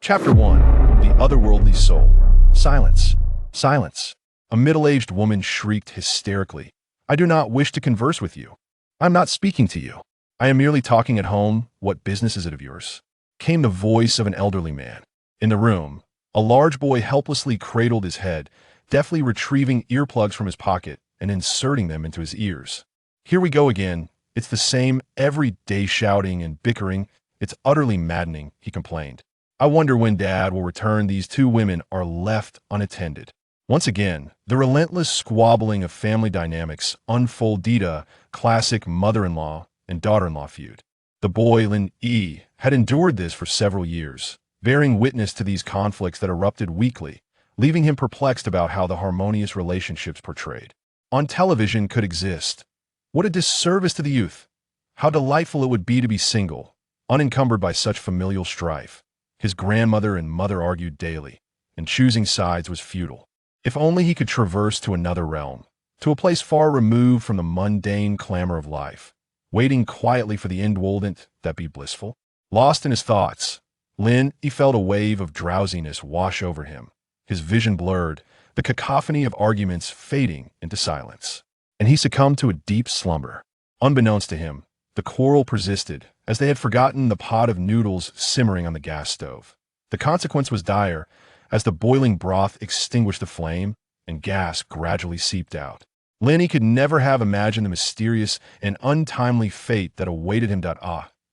Chapter 1. The Otherworldly Soul. Silence. Silence. A middle-aged woman shrieked hysterically. I do not wish to converse with you. I'm not speaking to you. I am merely talking at home. What business is it of yours? Came the voice of an elderly man. In the room, a large boy helplessly cradled his head, deftly retrieving earplugs from his pocket and inserting them into his ears. Here we go again. It's the same everyday shouting and bickering. It's utterly maddening, he complained. I wonder when Dad will return. These two women are left unattended. Once again, the relentless squabbling of family dynamics unfolded, a classic mother-in-law and daughter-in-law feud. The boy, Lin Yi, had endured this for several years, bearing witness to these conflicts that erupted weekly, leaving him perplexed about how the harmonious relationships portrayed on television could exist. What a disservice to the youth! How delightful it would be to be single, unencumbered by such familial strife. His grandmother and mother argued daily, and choosing sides was futile. If only he could traverse to another realm, to a place far removed from the mundane clamor of life, waiting quietly for the indwellant that be blissful. Lost in his thoughts, he felt a wave of drowsiness wash over him, his vision blurred, the cacophony of arguments fading into silence. And he succumbed to a deep slumber. Unbeknownst to him, the quarrel persisted, as they had forgotten the pot of noodles simmering on the gas stove. The consequence was dire, as the boiling broth extinguished the flame and gas gradually seeped out. Lenny could never have imagined the mysterious and untimely fate that awaited him.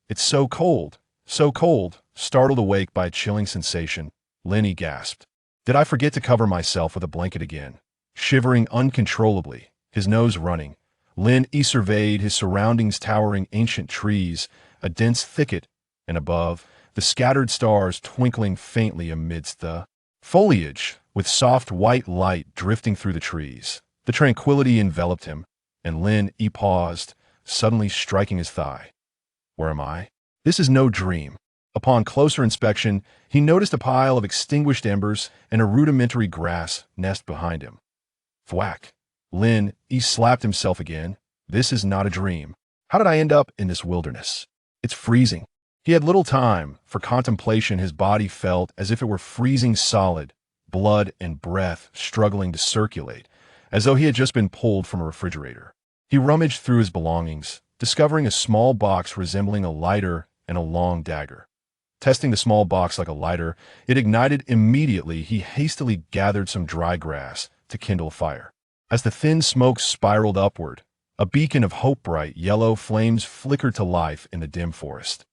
It's so cold, so cold. Startled awake by a chilling sensation, Lenny gasped. Did I forget to cover myself with a blanket again? Shivering uncontrollably, his nose running, He surveyed his surroundings, towering ancient trees, a dense thicket, and above, the scattered stars twinkling faintly amidst the foliage, with soft white light drifting through the trees. The tranquility enveloped him, and he paused, suddenly striking his thigh. Where am I? This is no dream. Upon closer inspection, he noticed a pile of extinguished embers and a rudimentary grass nest behind him. Thwack! He slapped himself again. This is not a dream. How did I end up in this wilderness? It's freezing. He had little time for contemplation. His body felt as if it were freezing solid, blood and breath struggling to circulate, as though he had just been pulled from a refrigerator. He rummaged through his belongings, discovering a small box resembling a lighter and a long dagger. Testing the small box like a lighter, it ignited immediately. He hastily gathered some dry grass to kindle a fire. As the thin smoke spiraled upward, a beacon of hope-bright yellow flames flickered to life in the dim forest.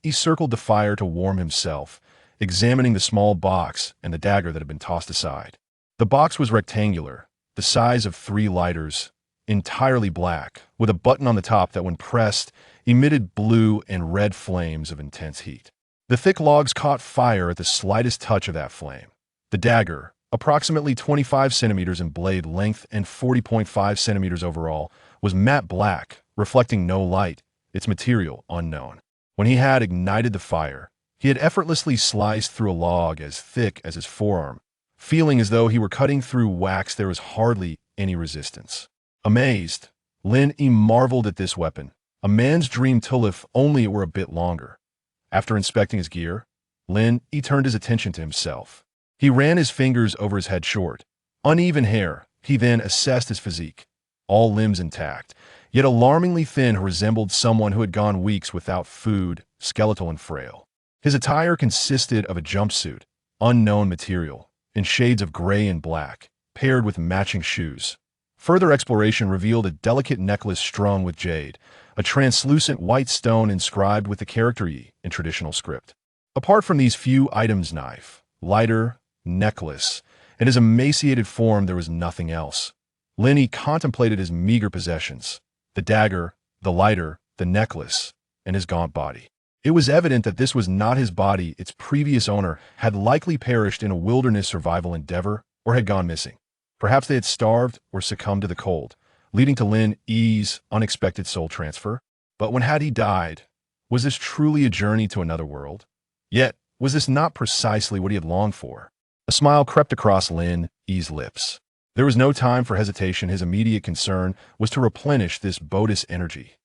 He circled the fire to warm himself, examining the small box and the dagger that had been tossed aside. The box was rectangular, the size of 3 lighters, entirely black, with a button on the top that, when pressed, emitted blue and red flames of intense heat. The thick logs caught fire at the slightest touch of that flame. The dagger, approximately 25 centimeters in blade length and 40.5 centimeters overall, was matte black, reflecting no light, its material unknown. When he had ignited the fire, he had effortlessly sliced through a log as thick as his forearm, feeling as though he were cutting through wax. There was hardly any resistance. Amazed, he marveled at this weapon, a man's dream tool if only it were a bit longer. After inspecting his gear, he turned his attention to himself. He ran his fingers over his head short, uneven hair. He then assessed his physique. All limbs intact, yet alarmingly thin, resembled someone who had gone weeks without food, skeletal and frail. His attire consisted of a jumpsuit, unknown material, in shades of gray and black, paired with matching shoes. Further exploration revealed a delicate necklace strung with jade, a translucent white stone inscribed with the character E in traditional script. Apart from these few items, knife, lighter, necklace, and his emaciated form, there was nothing else. He contemplated his meager possessions, the dagger, the lighter, the necklace, and his gaunt body. It was evident that this was not his body. Its previous owner had likely perished in a wilderness survival endeavor or had gone missing. Perhaps they had starved or succumbed to the cold, leading to Yi's unexpected soul transfer. But when had he died? Was this truly a journey to another world? Yet, was this not precisely what he had longed for? A smile crept across Yi's lips. There was no time for hesitation. His immediate concern was to replenish this bodhisattva energy.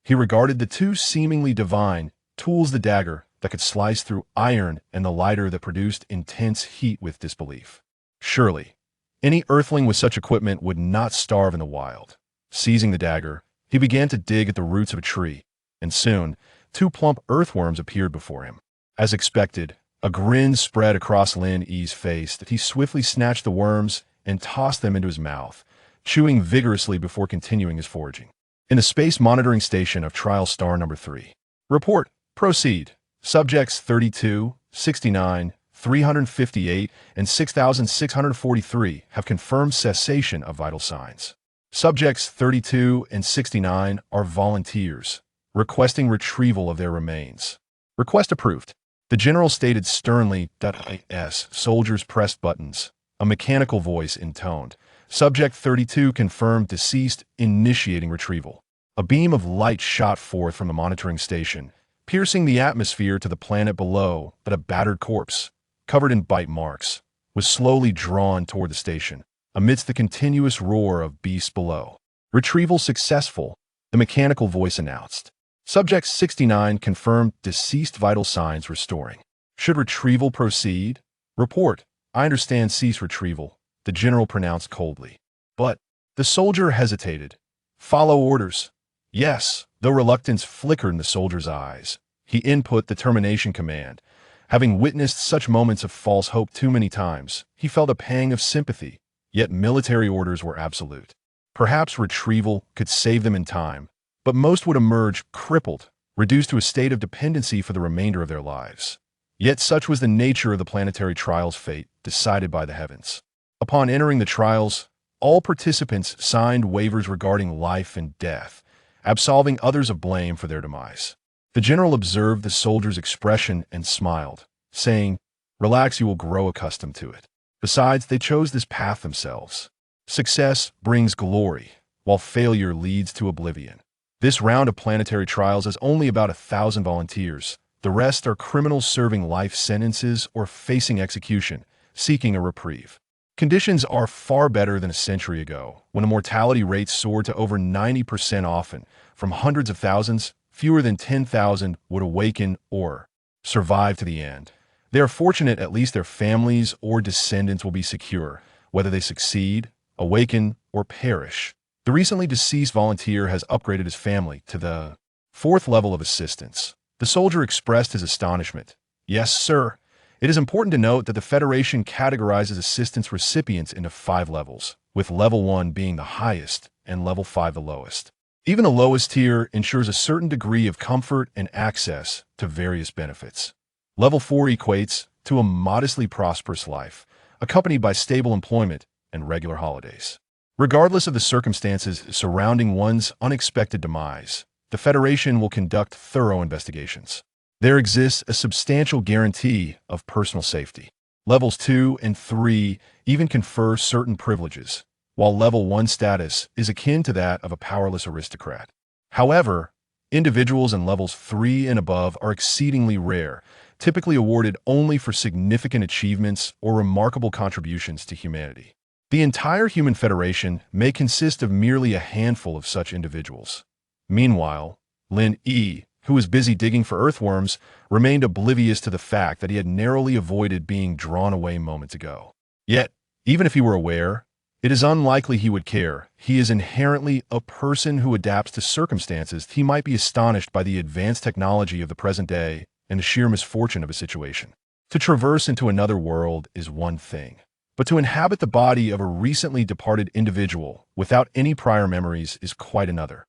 He regarded the two seemingly divine tools, the dagger, that could slice through iron and the lighter that produced intense heat with disbelief. Surely, any earthling with such equipment would not starve in the wild. Seizing the dagger, he began to dig at the roots of a tree, and soon, two plump earthworms appeared before him. As expected, a grin spread across Lin Yi's face that he swiftly snatched the worms and tossed them into his mouth, chewing vigorously before continuing his foraging. In the space monitoring station of Trial Star Number 3. Report. Proceed. Subjects 32, 69, 358, and 6,643 have confirmed cessation of vital signs. Subjects 32 and 69 are volunteers, requesting retrieval of their remains. Request approved. The general stated sternly that as soldiers pressed buttons, a mechanical voice intoned. Subject 32 confirmed deceased, initiating retrieval. A beam of light shot forth from the monitoring station, piercing the atmosphere to the planet below, but a battered corpse, covered in bite marks, was slowly drawn toward the station, amidst the continuous roar of beasts below. Retrieval successful, the mechanical voice announced. Subject 69 confirmed deceased vital signs restoring. Should retrieval proceed? Report. I understand cease retrieval, the general pronounced coldly. But the soldier hesitated. Follow orders. Yes, though reluctance flickered in the soldier's eyes. He input the termination command. Having witnessed such moments of false hope too many times, he felt a pang of sympathy, yet military orders were absolute. Perhaps retrieval could save them in time, but most would emerge crippled, reduced to a state of dependency for the remainder of their lives. Yet such was the nature of the planetary trial's fate, decided by the heavens. Upon entering the trials, all participants signed waivers regarding life and death, absolving others of blame for their demise. The general observed the soldier's expression and smiled, saying, "Relax, you will grow accustomed to it." Besides, they chose this path themselves. Success brings glory, while failure leads to oblivion. This round of planetary trials has only about 1,000 volunteers. The rest are criminals serving life sentences or facing execution, seeking a reprieve. Conditions are far better than a century ago, when the mortality rate soared to over 90% often. From hundreds of thousands, fewer than 10,000 would awaken or survive to the end. They are fortunate at least their families or descendants will be secure, whether they succeed, awaken, or perish. The recently deceased volunteer has upgraded his family to the 4th level of assistance. The soldier expressed his astonishment. Yes, sir. It is important to note that the Federation categorizes assistance recipients into 5 levels, with level 1 being the highest and level 5 the lowest. Even the lowest tier ensures a certain degree of comfort and access to various benefits. Level 4 equates to a modestly prosperous life, accompanied by stable employment and regular holidays. Regardless of the circumstances surrounding one's unexpected demise, the Federation will conduct thorough investigations. There exists a substantial guarantee of personal safety. Levels 2 and 3 even confer certain privileges, while Level 1 status is akin to that of a powerless aristocrat. However, individuals in Levels 3 and above are exceedingly rare, typically awarded only for significant achievements or remarkable contributions to humanity. The entire Human Federation may consist of merely a handful of such individuals. Meanwhile, Lin Yi, who was busy digging for earthworms, remained oblivious to the fact that he had narrowly avoided being drawn away moments ago. Yet, even if he were aware, it is unlikely he would care. He is inherently a person who adapts to circumstances. He might be astonished by the advanced technology of the present day and the sheer misfortune of a situation. To traverse into another world is one thing, but to inhabit the body of a recently departed individual without any prior memories is quite another.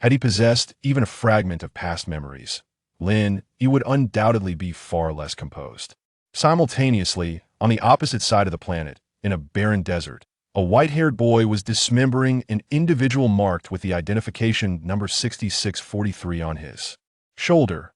Had he possessed even a fragment of past memories, Lin Yi would undoubtedly be far less composed. Simultaneously, on the opposite side of the planet, in a barren desert, a white-haired boy was dismembering an individual marked with the identification number 6643 on his shoulder.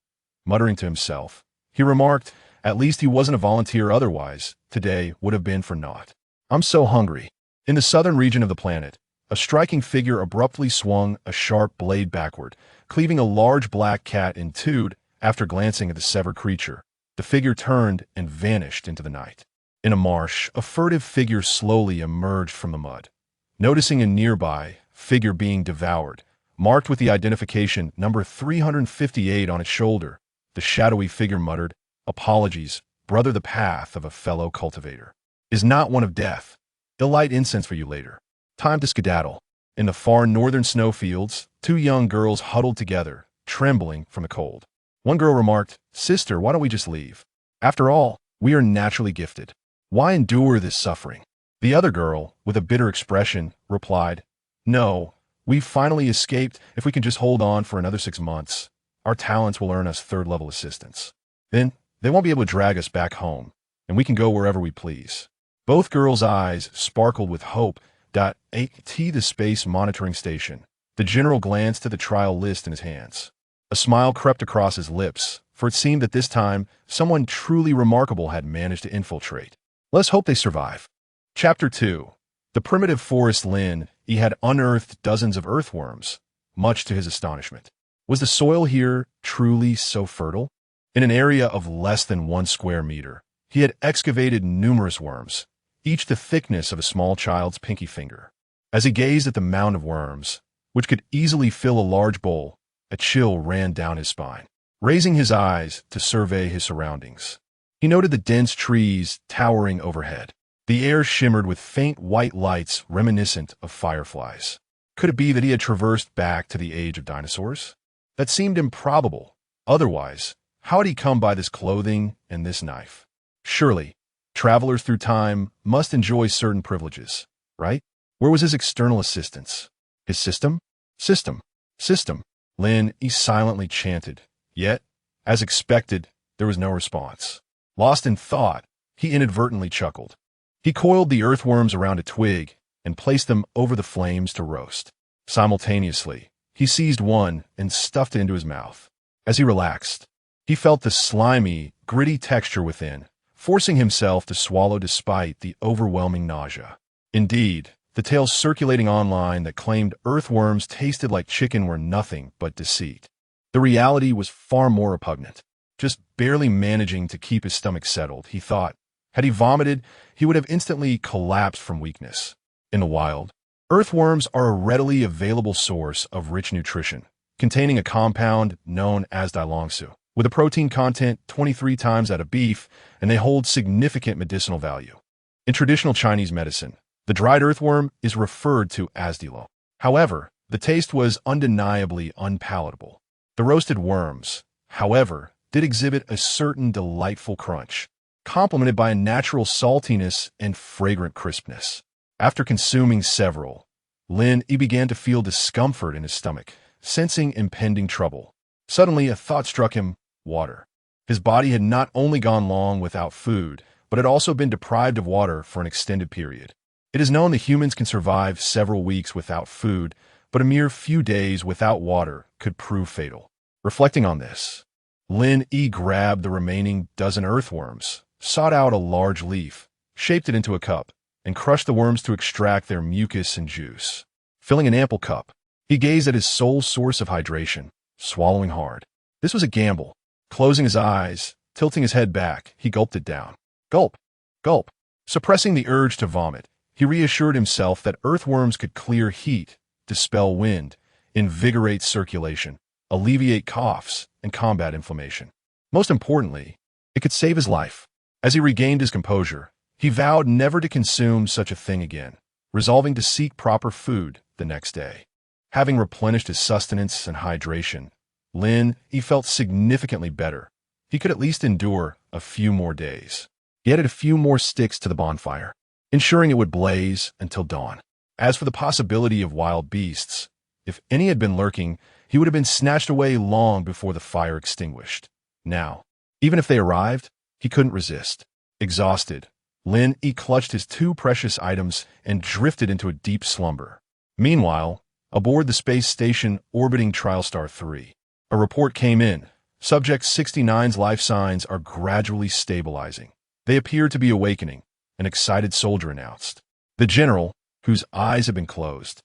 Muttering to himself, he remarked, "At least he wasn't a volunteer, otherwise today would have been for naught. I'm so hungry." In the southern region of the planet, a striking figure abruptly swung a sharp blade backward, cleaving a large black cat in two. After glancing at the severed creature, the figure turned and vanished into the night. In a marsh, a furtive figure slowly emerged from the mud. Noticing a nearby figure being devoured, marked with the identification number 358 on its shoulder, The shadowy figure muttered, "Apologies, brother, the path of a fellow cultivator is not one of death. They'll light incense for you later. Time to skedaddle." In the far northern snowfields, two young girls huddled together, trembling from the cold. One girl remarked, "Sister, why don't we just leave? After all, we are naturally gifted. Why endure this suffering?" The other girl, with a bitter expression, replied, "No, we've finally escaped. If we can just hold on for another 6 months, our talents will earn us third-level assistance. Then they won't be able to drag us back home, and we can go wherever we please." Both girls' eyes sparkled with hope. At the space monitoring station, the general glanced at the trial list in his hands. A smile crept across his lips, for it seemed that this time someone truly remarkable had managed to infiltrate. Let's hope they survive. Chapter 2. The primitive forest Lin, he had unearthed dozens of earthworms, much to his astonishment. Was the soil here truly so fertile? In an area of less than 1 square meter, he had excavated numerous worms, each the thickness of a small child's pinky finger. As he gazed at the mound of worms, which could easily fill a large bowl, a chill ran down his spine. Raising his eyes to survey his surroundings, he noted the dense trees towering overhead. The air shimmered with faint white lights reminiscent of fireflies. Could it be that he had traversed back to the age of dinosaurs? That seemed improbable. Otherwise, how had he come by this clothing and this knife? Surely, travelers through time must enjoy certain privileges, right? Where was his external assistance? His system? System. System. Lin, he silently chanted. Yet, as expected, there was no response. Lost in thought, he inadvertently chuckled. He coiled the earthworms around a twig and placed them over the flames to roast. Simultaneously, he seized one and stuffed it into his mouth. As he relaxed, he felt the slimy, gritty texture within, forcing himself to swallow despite the overwhelming nausea. Indeed, the tales circulating online that claimed earthworms tasted like chicken were nothing but deceit. The reality was far more repugnant. Just barely managing to keep his stomach settled, he thought. Had he vomited, he would have instantly collapsed from weakness. In the wild, earthworms are a readily available source of rich nutrition, containing a compound known as dilongsu, with a protein content 23 times that of beef, and they hold significant medicinal value. In traditional Chinese medicine, the dried earthworm is referred to as dilong. However, the taste was undeniably unpalatable. The roasted worms, however, did exhibit a certain delightful crunch, complemented by a natural saltiness and fragrant crispness. After consuming several, Lin began to feel discomfort in his stomach, sensing impending trouble. Suddenly, a thought struck him: water. His body had not only gone long without food, but had also been deprived of water for an extended period. It is known that humans can survive several weeks without food, but a mere few days without water could prove fatal. Reflecting on this, Lin grabbed the remaining dozen earthworms, sought out a large leaf, shaped it into a cup, and crushed the worms to extract their mucus and juice. Filling an ample cup, he gazed at his sole source of hydration, swallowing hard. This was a gamble. Closing his eyes, tilting his head back, he gulped it down. Gulp! Gulp! Suppressing the urge to vomit, he reassured himself that earthworms could clear heat, dispel wind, invigorate circulation, alleviate coughs, and combat inflammation. Most importantly, it could save his life. As he regained his composure, he vowed never to consume such a thing again, resolving to seek proper food the next day. Having replenished his sustenance and hydration, Lin felt significantly better. He could at least endure a few more days. He added a few more sticks to the bonfire, ensuring it would blaze until dawn. As for the possibility of wild beasts, if any had been lurking, he would have been snatched away long before the fire extinguished. Now, even if they arrived, he couldn't resist. Exhausted, Lin clutched his 2 precious items and drifted into a deep slumber. Meanwhile, aboard the space station orbiting TrialStar 3, a report came in. Subject 69's life signs are gradually stabilizing. They appear to be awakening, an excited soldier announced. The general, whose eyes had been closed,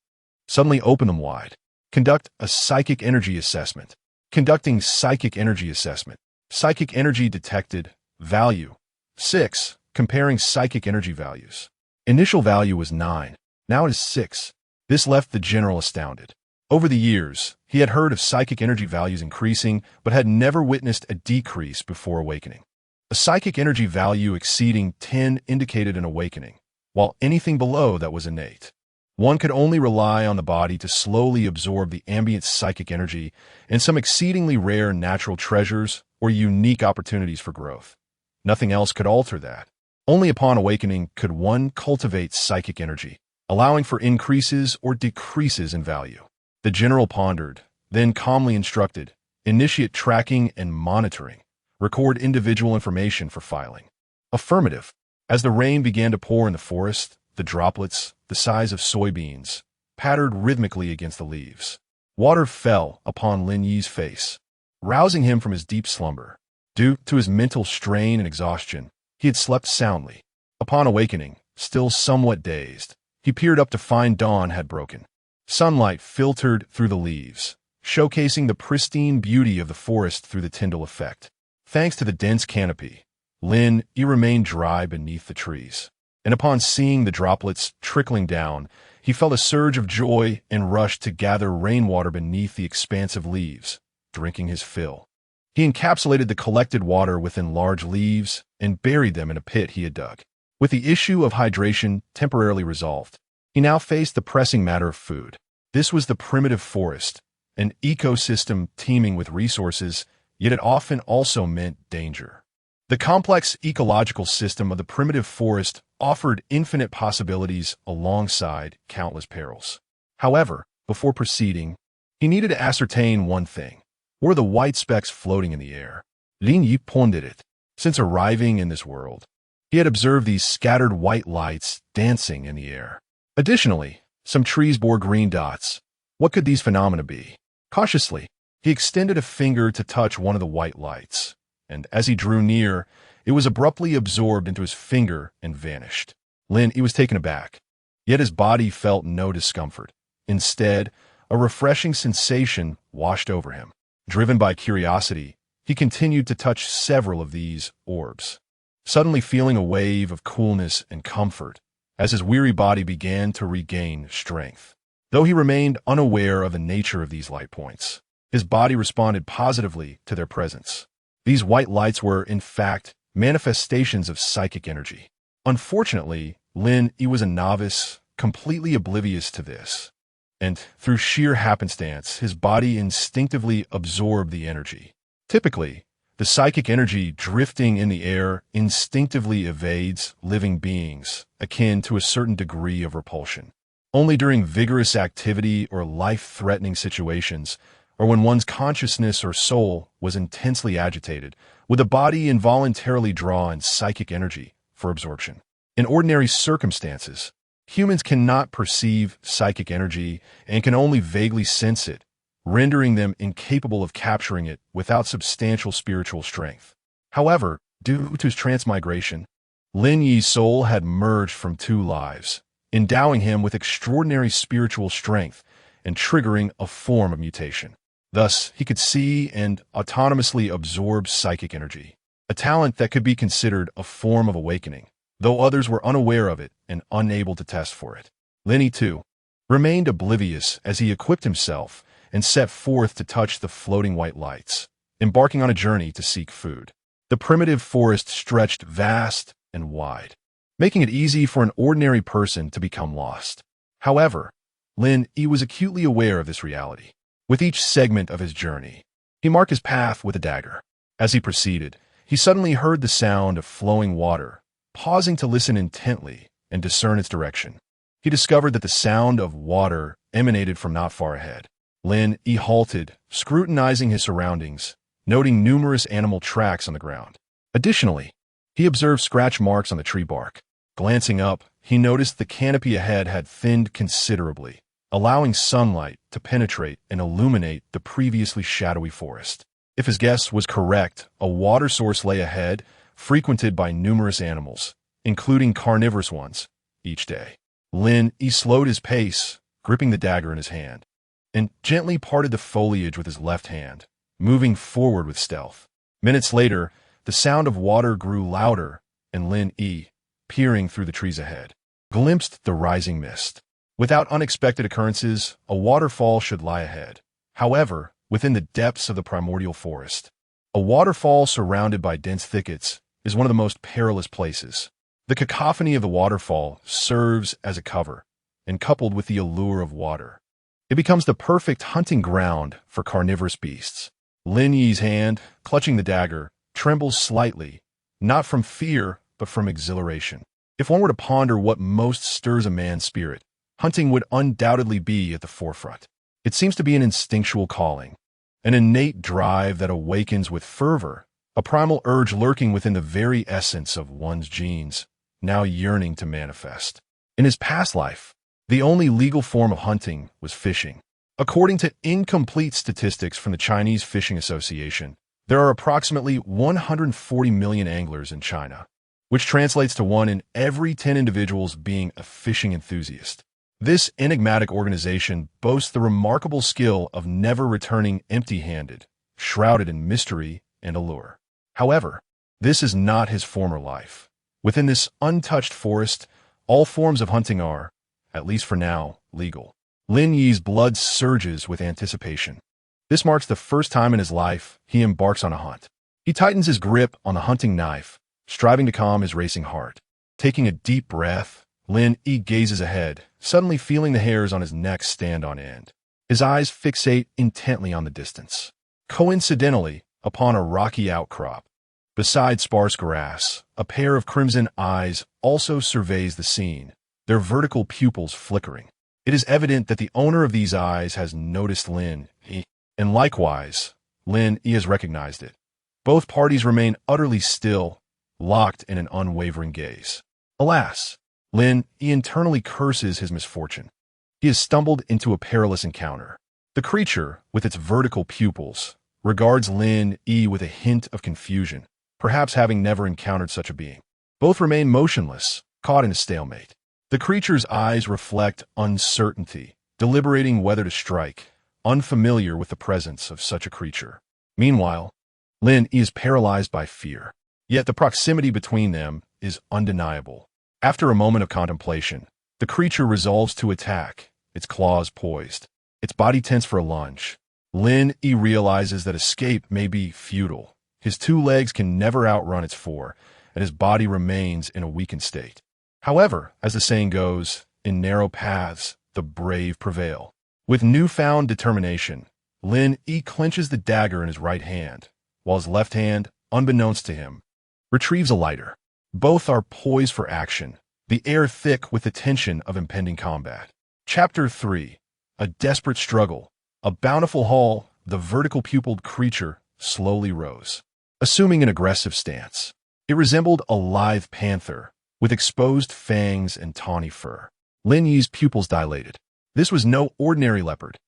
suddenly opened them wide. Conduct a psychic energy assessment. Conducting psychic energy assessment. Psychic energy detected. Value 6. Comparing psychic energy values. Initial value was 9. Now it is 6. This left the general astounded. Over the years, he had heard of psychic energy values increasing, but had never witnessed a decrease before awakening. A psychic energy value exceeding 10 indicated an awakening, while anything below that was innate. One could only rely on the body to slowly absorb the ambient psychic energy and some exceedingly rare natural treasures or unique opportunities for growth. Nothing else could alter that. Only upon awakening could one cultivate psychic energy, allowing for increases or decreases in value. The general pondered, then calmly instructed, initiate tracking and monitoring, record individual information for filing. Affirmative. As the rain began to pour in the forest, the droplets, the size of soybeans, pattered rhythmically against the leaves. Water fell upon Lin Yi's face, rousing him from his deep slumber. Due to his mental strain and exhaustion, he had slept soundly. Upon awakening, still somewhat dazed, he peered up to find dawn had broken. Sunlight filtered through the leaves, showcasing the pristine beauty of the forest through the Tyndall effect. Thanks to the dense canopy, Lin Yi remained dry beneath the trees. And upon seeing the droplets trickling down, he felt a surge of joy and rushed to gather rainwater beneath the expansive leaves, drinking his fill. He encapsulated the collected water within large leaves and buried them in a pit he had dug. With the issue of hydration temporarily resolved, he now faced the pressing matter of food. This was the primitive forest, an ecosystem teeming with resources, yet it often also meant danger. The complex ecological system of the primitive forest offered infinite possibilities alongside countless perils. However, before proceeding, he needed to ascertain one thing. Were the white specks floating in the air? Lin Yi pondered it. Since arriving in this world, he had observed these scattered white lights dancing in the air. Additionally, some trees bore green dots. What could these phenomena be? Cautiously, he extended a finger to touch one of the white lights, and as he drew near, it was abruptly absorbed into his finger and vanished. Lin Yi was taken aback, yet his body felt no discomfort. Instead, a refreshing sensation washed over him. Driven by curiosity, he continued to touch several of these orbs, suddenly feeling a wave of coolness and comfort as his weary body began to regain strength. Though he remained unaware of the nature of these light points, his body responded positively to their presence. These white lights were, in fact, manifestations of psychic energy. Unfortunately, Lin Yi was a novice, completely oblivious to this, and through sheer happenstance, his body instinctively absorbed the energy. Typically, the psychic energy drifting in the air instinctively evades living beings, akin to a certain degree of repulsion. Only during vigorous activity or life-threatening situations, or when one's consciousness or soul was intensely agitated, would the body involuntarily draw in psychic energy for absorption. In ordinary circumstances, humans cannot perceive psychic energy and can only vaguely sense it, rendering them incapable of capturing it without substantial spiritual strength. However, due to his transmigration, Lin Yi's soul had merged from two lives, endowing him with extraordinary spiritual strength and triggering a form of mutation. Thus, he could see and autonomously absorb psychic energy, a talent that could be considered a form of awakening, though others were unaware of it and unable to test for it. Lin Yi, too, remained oblivious as he equipped himself and set forth to touch the floating white lights, embarking on a journey to seek food. The primitive forest stretched vast and wide, making it easy for an ordinary person to become lost. However, Lin Yi was acutely aware of this reality. With each segment of his journey, he marked his path with a dagger. As he proceeded, he suddenly heard the sound of flowing water. Pausing to listen intently and discern its direction, he discovered that the sound of water emanated from not far ahead. Lin Yi halted, scrutinizing his surroundings, noting numerous animal tracks on the ground. Additionally, he observed scratch marks on the tree bark. Glancing up, he noticed the canopy ahead had thinned considerably, allowing sunlight to penetrate and illuminate the previously shadowy forest. If his guess was correct, a water source lay ahead, frequented by numerous animals, including carnivorous ones, each day. Lin Yi slowed his pace, gripping the dagger in his hand, and gently parted the foliage with his left hand, moving forward with stealth. Minutes later, the sound of water grew louder, and Lin Yi, peering through the trees ahead, glimpsed the rising mist. Without unexpected occurrences, a waterfall should lie ahead. However, within the depths of the primordial forest, a waterfall surrounded by dense thickets is one of the most perilous places. The cacophony of the waterfall serves as a cover, and coupled with the allure of water, it becomes the perfect hunting ground for carnivorous beasts. Lin Yi's hand, clutching the dagger, trembles slightly, not from fear, but from exhilaration. If one were to ponder what most stirs a man's spirit, hunting would undoubtedly be at the forefront. It seems to be an instinctual calling, an innate drive that awakens with fervor, a primal urge lurking within the very essence of one's genes, now yearning to manifest. In his past life, the only legal form of hunting was fishing. According to incomplete statistics from the Chinese Fishing Association, there are approximately 140 million anglers in China, which translates to 1 in every 10 individuals being a fishing enthusiast. This enigmatic organization boasts the remarkable skill of never returning empty-handed, shrouded in mystery and allure. However, this is not his former life. Within this untouched forest, all forms of hunting are, at least for now, legal. Lin Yi's blood surges with anticipation. This marks the first time in his life he embarks on a hunt. He tightens his grip on the hunting knife, striving to calm his racing heart. Taking a deep breath, Lin Yi gazes ahead, suddenly feeling the hairs on his neck stand on end. His eyes fixate intently on the distance. Coincidentally, upon a rocky outcrop, beside sparse grass, a pair of crimson eyes also surveys the scene, their vertical pupils flickering. It is evident that the owner of these eyes has noticed Lin Yi, and likewise, Lin Yi has recognized it. Both parties remain utterly still, locked in an unwavering gaze. Alas, Lin Yi internally curses his misfortune. He has stumbled into a perilous encounter. The creature, with its vertical pupils, regards Lin Yi with a hint of confusion, perhaps having never encountered such a being. Both remain motionless, caught in a stalemate. The creature's eyes reflect uncertainty, deliberating whether to strike, unfamiliar with the presence of such a creature. Meanwhile, Lin Yi is paralyzed by fear. Yet the proximity between them is undeniable. After a moment of contemplation, the creature resolves to attack, its claws poised, its body tense for a lunge. Lin Yi realizes that escape may be futile. His 2 legs can never outrun its 4, and his body remains in a weakened state. However, as the saying goes, in narrow paths, the brave prevail. With newfound determination, Lin Yi clenches the dagger in his right hand, while his left hand, unbeknownst to him, retrieves a lighter. Both are poised for action, the air thick with the tension of impending combat. Chapter 3. A desperate struggle. A bountiful haul, the vertical-pupiled creature slowly rose, assuming an aggressive stance. It resembled a lithe panther, with exposed fangs and tawny fur. Lin Yi's pupils dilated. This was no ordinary leopard.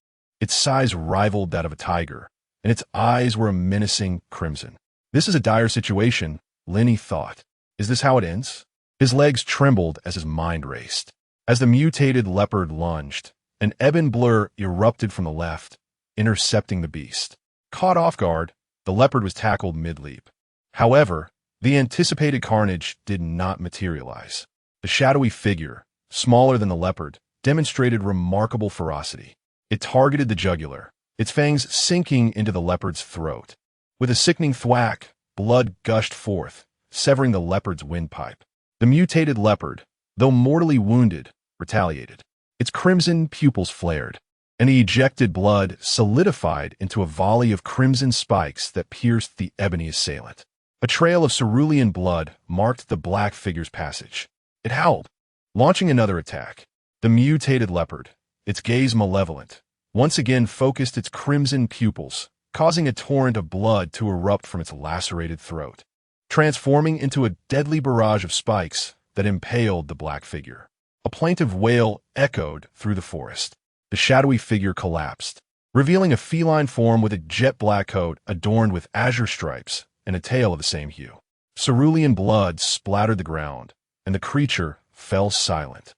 Its size rivaled that of a tiger, and its eyes were a menacing crimson. This is a dire situation, Lin Yi thought. Is this how it ends? His legs trembled as his mind raced. As the mutated leopard lunged, an ebon blur erupted from the left, intercepting the beast. Caught off guard, the leopard was tackled mid-leap. However, the anticipated carnage did not materialize. The shadowy figure, smaller than the leopard, demonstrated remarkable ferocity. It targeted the jugular, its fangs sinking into the leopard's throat. With a sickening thwack, blood gushed forth, severing the leopard's windpipe. The mutated leopard, though mortally wounded, retaliated. Its crimson pupils flared, and the ejected blood solidified into a volley of crimson spikes that pierced the ebony assailant. A trail of cerulean blood marked the black figure's passage. It howled, launching another attack. The mutated leopard, its gaze malevolent, once again focused its crimson pupils, causing a torrent of blood to erupt from its lacerated throat, transforming into a deadly barrage of spikes that impaled the black figure. A plaintive wail echoed through the forest. The shadowy figure collapsed, revealing a feline form with a jet-black coat adorned with azure stripes and a tail of the same hue. Cerulean blood splattered the ground, and the creature fell silent.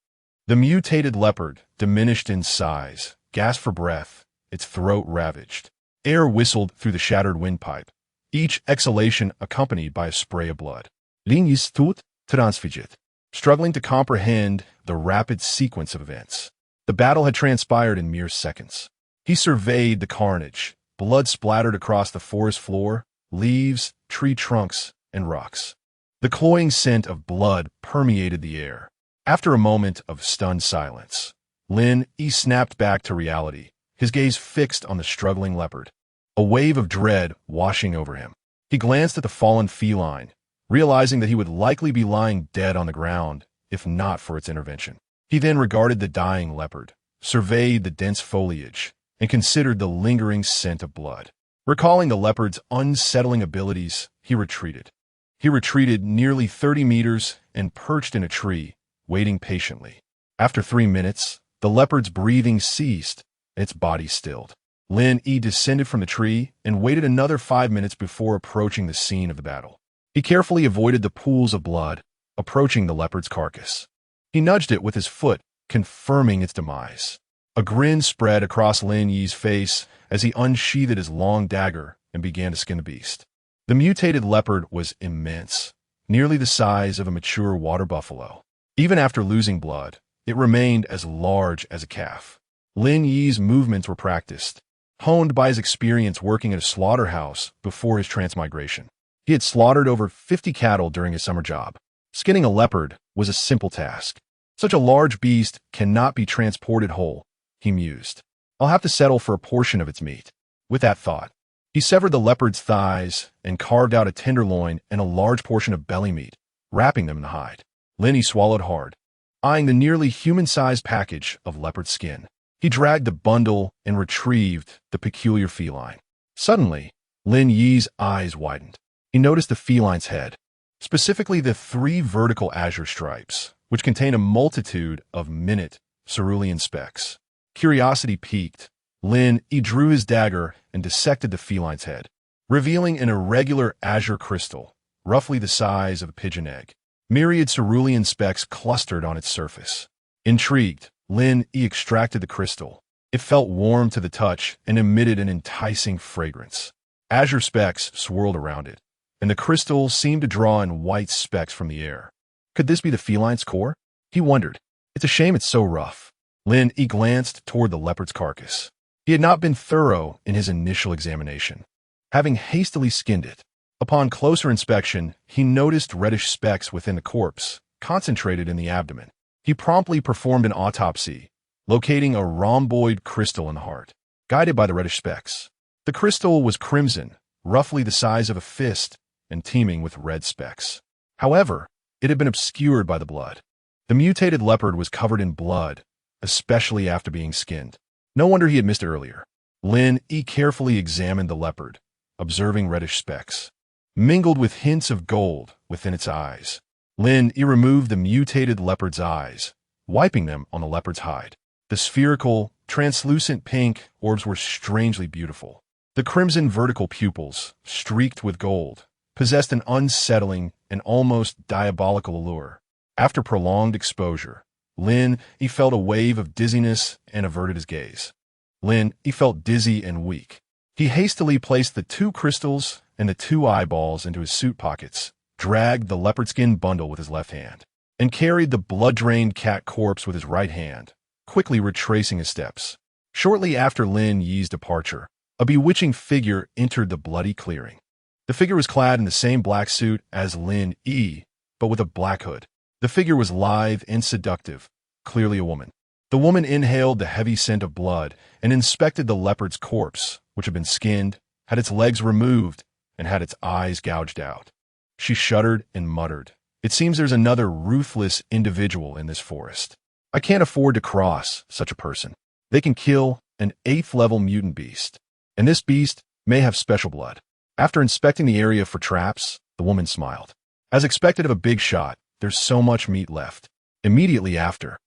The mutated leopard, diminished in size, gasped for breath, its throat ravaged. Air whistled through the shattered windpipe, each exhalation accompanied by a spray of blood. Lin Yi stood transfixed, struggling to comprehend the rapid sequence of events. The battle had transpired in mere seconds. He surveyed the carnage. Blood splattered across the forest floor, leaves, tree trunks, and rocks. The cloying scent of blood permeated the air. After a moment of stunned silence, Lin Yi snapped back to reality, his gaze fixed on the struggling leopard. A wave of dread washing over him. He glanced at the fallen feline, realizing that he would likely be lying dead on the ground if not for its intervention. He then regarded the dying leopard, surveyed the dense foliage, and considered the lingering scent of blood. Recalling the leopard's unsettling abilities, he retreated. He retreated nearly 30 meters and perched in a tree, waiting patiently. After 3 minutes, the leopard's breathing ceased and its body stilled. Lin Yi descended from the tree and waited another 5 minutes before approaching the scene of the battle. He carefully avoided the pools of blood, approaching the leopard's carcass. He nudged it with his foot, confirming its demise. A grin spread across Lin Yi's face as he unsheathed his long dagger and began to skin the beast. The mutated leopard was immense, nearly the size of a mature water buffalo. Even after losing blood, it remained as large as a calf. Lin Yi's movements were practiced, honed by his experience working at a slaughterhouse before his transmigration. He had slaughtered over 50 cattle during his summer job. Skinning a leopard was a simple task. Such a large beast cannot be transported whole, he mused. I'll have to settle for a portion of its meat. With that thought, he severed the leopard's thighs and carved out a tenderloin and a large portion of belly meat, wrapping them in the hide. Lin Yi swallowed hard, eyeing the nearly human-sized package of leopard skin. He dragged the bundle and retrieved the peculiar feline. Suddenly, Lin Yi's eyes widened. He noticed the feline's head, specifically the 3 vertical azure stripes, which contain a multitude of minute cerulean specks. Curiosity piqued. Lin Yi drew his dagger and dissected the feline's head, revealing an irregular azure crystal, roughly the size of a pigeon egg. Myriad cerulean specks clustered on its surface. Intrigued, Lin Yi extracted the crystal. It felt warm to the touch and emitted an enticing fragrance. Azure specks swirled around it, and the crystal seemed to draw in white specks from the air. Could this be the feline's core? He wondered. It's a shame it's so rough. Lin Yi glanced toward the leopard's carcass. He had not been thorough in his initial examination, having hastily skinned it. Upon closer inspection, he noticed reddish specks within the corpse, concentrated in the abdomen. He promptly performed an autopsy, locating a rhomboid crystal in the heart, guided by the reddish specks. The crystal was crimson, roughly the size of a fist, and teeming with red specks. However, it had been obscured by the blood. The mutated leopard was covered in blood, especially after being skinned. No wonder he had missed it earlier. Lin Yi carefully examined the leopard, observing reddish specks, mingled with hints of gold within its eyes. Lin Yi removed the mutated leopard's eyes, wiping them on the leopard's hide. The spherical, translucent pink orbs were strangely beautiful. The crimson vertical pupils, streaked with gold, possessed an unsettling and almost diabolical allure. After prolonged exposure, Lin Yi felt a wave of dizziness and averted his gaze. Lin Yi felt dizzy and weak. He hastily placed the 2 crystals and the 2 eyeballs into his suit pockets, dragged the leopard skin bundle with his left hand, and carried the blood-drained cat corpse with his right hand, quickly retracing his steps. Shortly after Lin Yi's departure, a bewitching figure entered the bloody clearing. The figure was clad in the same black suit as Lin Yi, but with a black hood. The figure was lithe and seductive, clearly a woman. The woman inhaled the heavy scent of blood and inspected the leopard's corpse, which had been skinned, had its legs removed, and had its eyes gouged out. She shuddered and muttered, "It seems there's another ruthless individual in this forest. I can't afford to cross such a person. They can kill an 8th-level mutant beast, and this beast may have special blood." After inspecting the area for traps, the woman smiled. As expected of a big shot, there's so much meat left. Immediately after,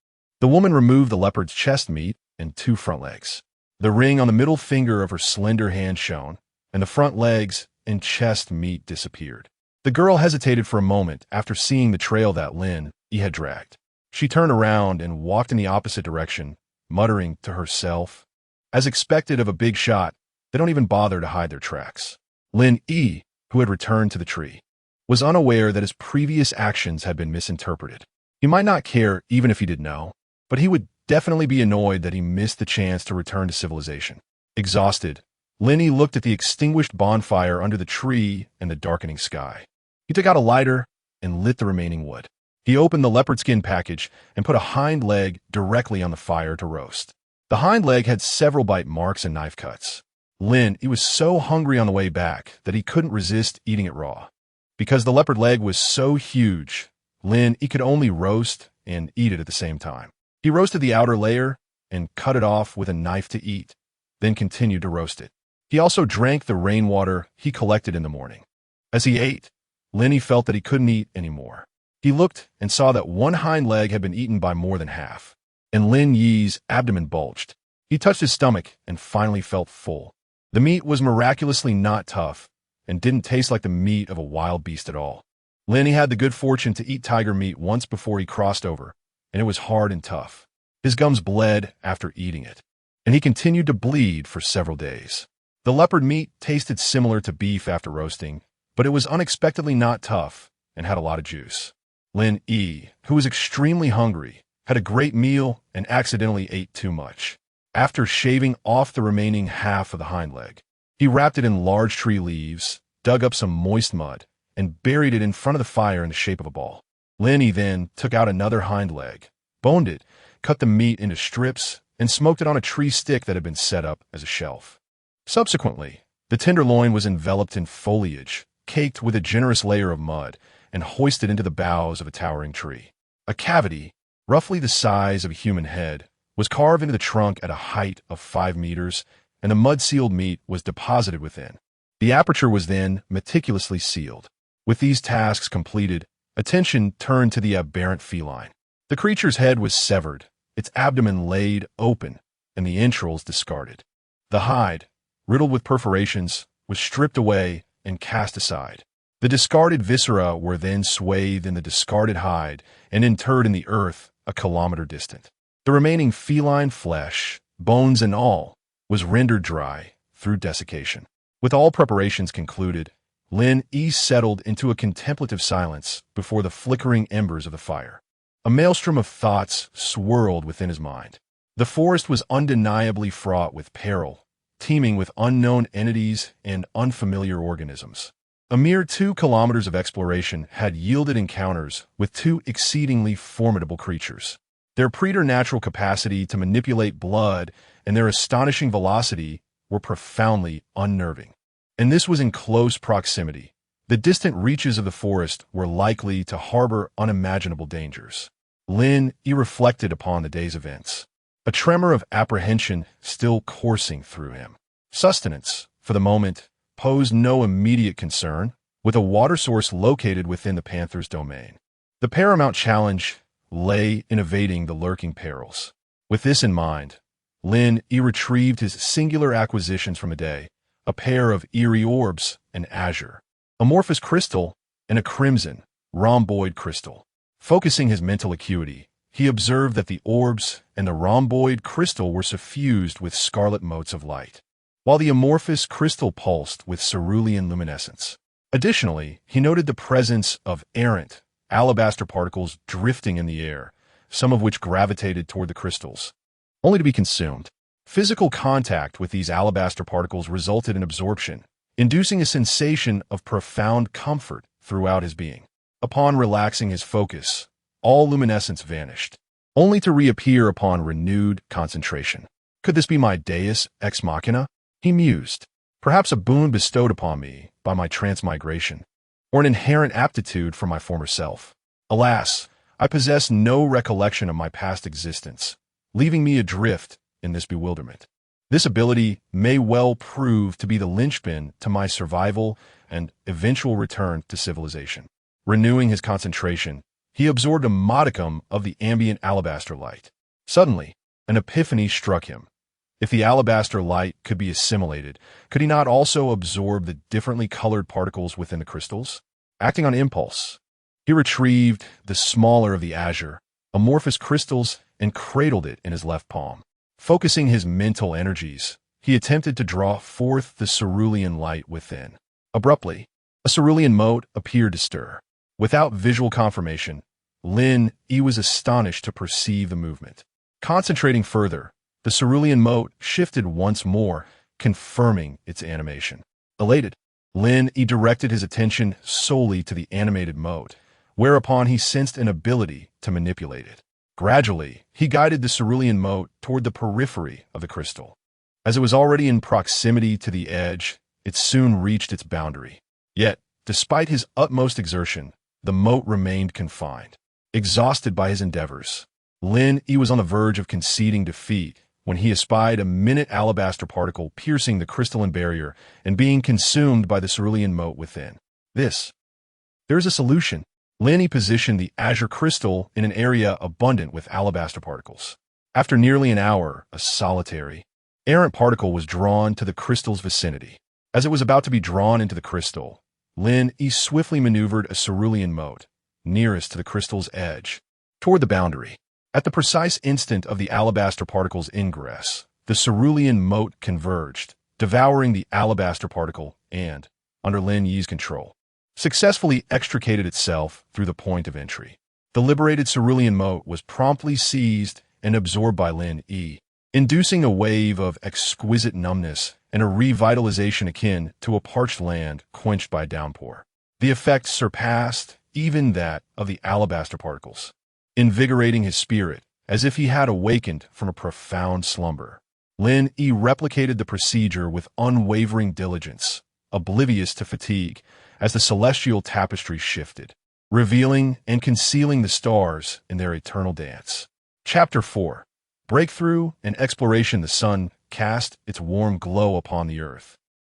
the woman removed the leopard's chest meat and 2 front legs. The ring on the middle finger of her slender hand shone, and the front legs and chest meat disappeared. The girl hesitated for a moment after seeing the trail that Lin Yi had dragged. She turned around and walked in the opposite direction, muttering to herself. As expected of a big shot, they don't even bother to hide their tracks. Lin Yi, who had returned to the tree, was unaware that his previous actions had been misinterpreted. He might not care even if he did know, but he would definitely be annoyed that he missed the chance to return to civilization. Exhausted, Lenny looked at the extinguished bonfire under the tree and the darkening sky. He took out a lighter and lit the remaining wood. He opened the leopard skin package and put a hind leg directly on the fire to roast. The hind leg had several bite marks and knife cuts. He was so hungry on the way back that he couldn't resist eating it raw. Because the leopard leg was so huge, he could only roast and eat it at the same time. He roasted the outer layer and cut it off with a knife to eat, then continued to roast it. He also drank the rainwater he collected in the morning. As he ate, Lenny felt that he couldn't eat anymore. He looked and saw that one hind leg had been eaten by more than half, and Lin Yi's abdomen bulged. He touched his stomach and finally felt full. The meat was miraculously not tough and didn't taste like the meat of a wild beast at all. Lenny had the good fortune to eat tiger meat once before he crossed over, and it was hard and tough. His gums bled after eating it, and he continued to bleed for several days. The leopard meat tasted similar to beef after roasting, but it was unexpectedly not tough and had a lot of juice. Lin Yi, who was extremely hungry, had a great meal and accidentally ate too much. After shaving off the remaining half of the hind leg, he wrapped it in large tree leaves, dug up some moist mud, and buried it in front of the fire in the shape of a ball. Lenny then took out another hind leg, boned it, cut the meat into strips, and smoked it on a tree stick that had been set up as a shelf. Subsequently, the tenderloin was enveloped in foliage, caked with a generous layer of mud, and hoisted into the boughs of a towering tree. A cavity, roughly the size of a human head, was carved into the trunk at a height of 5 meters, and the mud-sealed meat was deposited within. The aperture was then meticulously sealed. With these tasks completed, attention turned to the aberrant feline. The creature's head was severed, its abdomen laid open, and the entrails discarded. The hide, riddled with perforations, was stripped away and cast aside. The discarded viscera were then swathed in the discarded hide and interred in the earth a kilometer distant. The remaining feline flesh, bones and all, was rendered dry through desiccation. With all preparations concluded, Lin Yi settled into a contemplative silence before the flickering embers of the fire. A maelstrom of thoughts swirled within his mind. The forest was undeniably fraught with peril, teeming with unknown entities and unfamiliar organisms. A mere 2 kilometers of exploration had yielded encounters with 2 exceedingly formidable creatures. Their preternatural capacity to manipulate blood and their astonishing velocity were profoundly unnerving. And this was in close proximity. The distant reaches of the forest were likely to harbor unimaginable dangers. Lin Yi reflected upon the day's events, a tremor of apprehension still coursing through him. Sustenance, for the moment, posed no immediate concern, with a water source located within the panther's domain. The paramount challenge lay in evading the lurking perils. With this in mind, Lin Yi retrieved his singular acquisitions from a day, a pair of eerie orbs, an azure, amorphous crystal, and a crimson, rhomboid crystal. Focusing his mental acuity, he observed that the orbs and the rhomboid crystal were suffused with scarlet motes of light, while the amorphous crystal pulsed with cerulean luminescence. Additionally, he noted the presence of errant, alabaster particles drifting in the air, some of which gravitated toward the crystals, only to be consumed. Physical contact with these alabaster particles resulted in absorption, inducing a sensation of profound comfort throughout his being. Upon relaxing his focus, all luminescence vanished, only to reappear upon renewed concentration. Could this be my deus ex machina? He mused. Perhaps a boon bestowed upon me by my transmigration, or an inherent aptitude for my former self. Alas, I possess no recollection of my past existence, leaving me adrift in this bewilderment. This ability may well prove to be the linchpin to my survival and eventual return to civilization. Renewing his concentration, he absorbed a modicum of the ambient alabaster light. Suddenly, an epiphany struck him. If the alabaster light could be assimilated, could he not also absorb the differently colored particles within the crystals? Acting on impulse, he retrieved the smaller of the azure, amorphous crystals and cradled it in his left palm. Focusing his mental energies, he attempted to draw forth the cerulean light within. Abruptly, a cerulean mote appeared to stir. Without visual confirmation, Lin Yi was astonished to perceive the movement. Concentrating further, the cerulean mote shifted once more, confirming its animation. Elated, Lin Yi directed his attention solely to the animated mote, whereupon he sensed an ability to manipulate it. Gradually, he guided the cerulean mote toward the periphery of the crystal. As it was already in proximity to the edge, it soon reached its boundary. Yet, despite his utmost exertion, the mote remained confined. Exhausted by his endeavors, Lin Yi was on the verge of conceding defeat when he espied a minute alabaster particle piercing the crystalline barrier and being consumed by the cerulean mote within. There's a solution. Lin Yi positioned the azure crystal in an area abundant with alabaster particles. After nearly an hour, a solitary, errant particle was drawn to the crystal's vicinity. As it was about to be drawn into the crystal, Lin Yi swiftly maneuvered a cerulean mote, nearest to the crystal's edge, toward the boundary. At the precise instant of the alabaster particle's ingress, the cerulean mote converged, devouring the alabaster particle and, under Lin Yi's control, successfully extricated itself through the point of entry. The liberated cerulean mote was promptly seized and absorbed by Lin Yi, inducing a wave of exquisite numbness and a revitalization akin to a parched land quenched by a downpour. The effect surpassed even that of the alabaster particles, invigorating his spirit as if he had awakened from a profound slumber. Lin Yi replicated the procedure with unwavering diligence, oblivious to fatigue, as the celestial tapestry shifted, revealing and concealing the stars in their eternal dance. Chapter 4. Breakthrough and Exploration. The sun cast its warm glow upon the earth,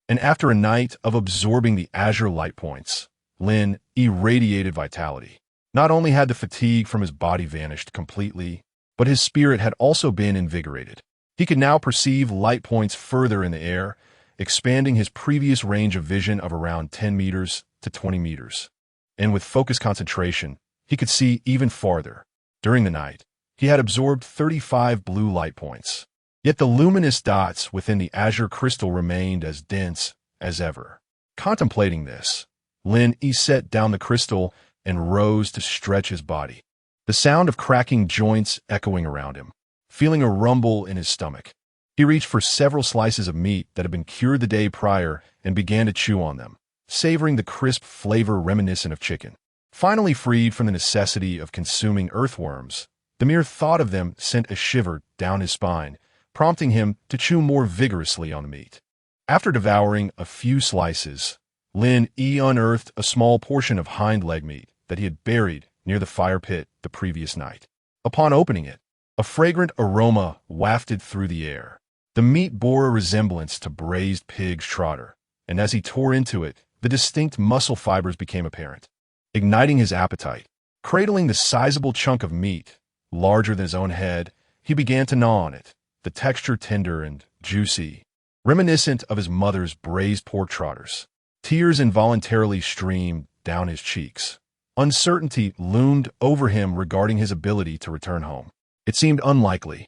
and after a night of absorbing the azure light points, Lin Yi radiated vitality. Not only had the fatigue from his body vanished completely, but his spirit had also been invigorated. He could now perceive light points further in the air, expanding his previous range of vision of around 10 meters to 20 meters. And with focused concentration, he could see even farther. During the night, he had absorbed 35 blue light points. Yet the luminous dots within the azure crystal remained as dense as ever. Contemplating this, Lin Yi set down the crystal and rose to stretch his body, the sound of cracking joints echoing around him. Feeling a rumble in his stomach, he reached for several slices of meat that had been cured the day prior and began to chew on them, savoring the crisp flavor reminiscent of chicken. Finally freed from the necessity of consuming earthworms, the mere thought of them sent a shiver down his spine, prompting him to chew more vigorously on the meat. After devouring a few slices, Lin Yi unearthed a small portion of hind leg meat that he had buried near the fire pit the previous night. Upon opening it, a fragrant aroma wafted through the air. The meat bore a resemblance to braised pig's trotter, and as he tore into it, the distinct muscle fibers became apparent. Igniting his appetite, cradling the sizable chunk of meat, larger than his own head, he began to gnaw on it, the texture tender and juicy, reminiscent of his mother's braised pork trotters. Tears involuntarily streamed down his cheeks. Uncertainty loomed over him regarding his ability to return home. It seemed unlikely,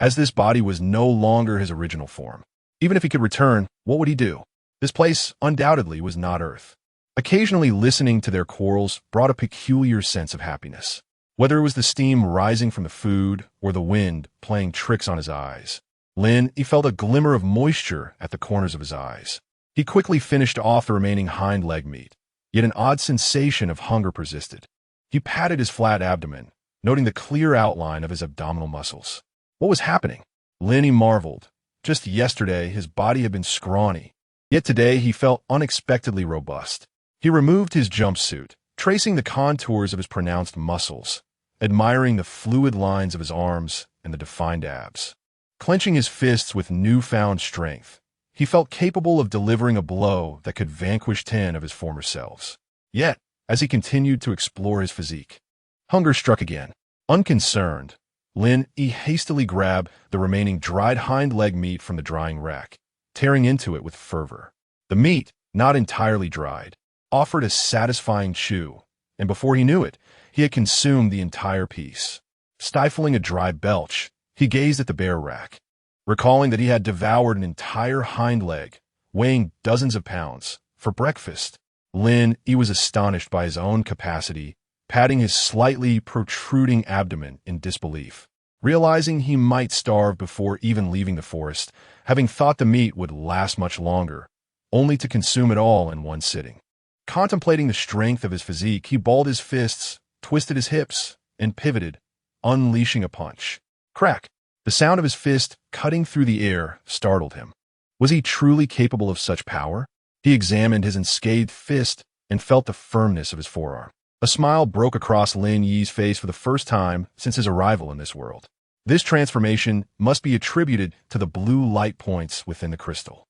as this body was no longer his original form. Even if he could return, what would he do? This place undoubtedly was not Earth. Occasionally listening to their quarrels brought a peculiar sense of happiness. Whether it was the steam rising from the food or the wind playing tricks on his eyes, Lin Yi felt a glimmer of moisture at the corners of his eyes. He quickly finished off the remaining hind leg meat, yet an odd sensation of hunger persisted. He patted his flat abdomen, noting the clear outline of his abdominal muscles. What was happening? Lin Yi marveled. Just yesterday, his body had been scrawny, yet today he felt unexpectedly robust. He removed his jumpsuit, tracing the contours of his pronounced muscles, admiring the fluid lines of his arms and the defined abs. Clenching his fists with newfound strength, he felt capable of delivering a blow that could vanquish 10 of his former selves. Yet, as he continued to explore his physique, hunger struck again. Unconcerned, Lin Yi hastily grabbed the remaining dried hind leg meat from the drying rack, tearing into it with fervor. The meat, not entirely dried, offered a satisfying chew, and before he knew it, he had consumed the entire piece. Stifling a dry belch, he gazed at the bare rack, recalling that he had devoured an entire hind leg, weighing dozens of pounds, for breakfast. Lin Yi was astonished by his own capacity, patting his slightly protruding abdomen in disbelief. Realizing he might starve before even leaving the forest, having thought the meat would last much longer, only to consume it all in one sitting. Contemplating the strength of his physique, he balled his fists, twisted his hips, and pivoted, unleashing a punch. Crack! The sound of his fist cutting through the air startled him. Was he truly capable of such power? He examined his unscathed fist and felt the firmness of his forearm. A smile broke across Lin Yi's face for the first time since his arrival in this world. This transformation must be attributed to the blue light points within the crystal.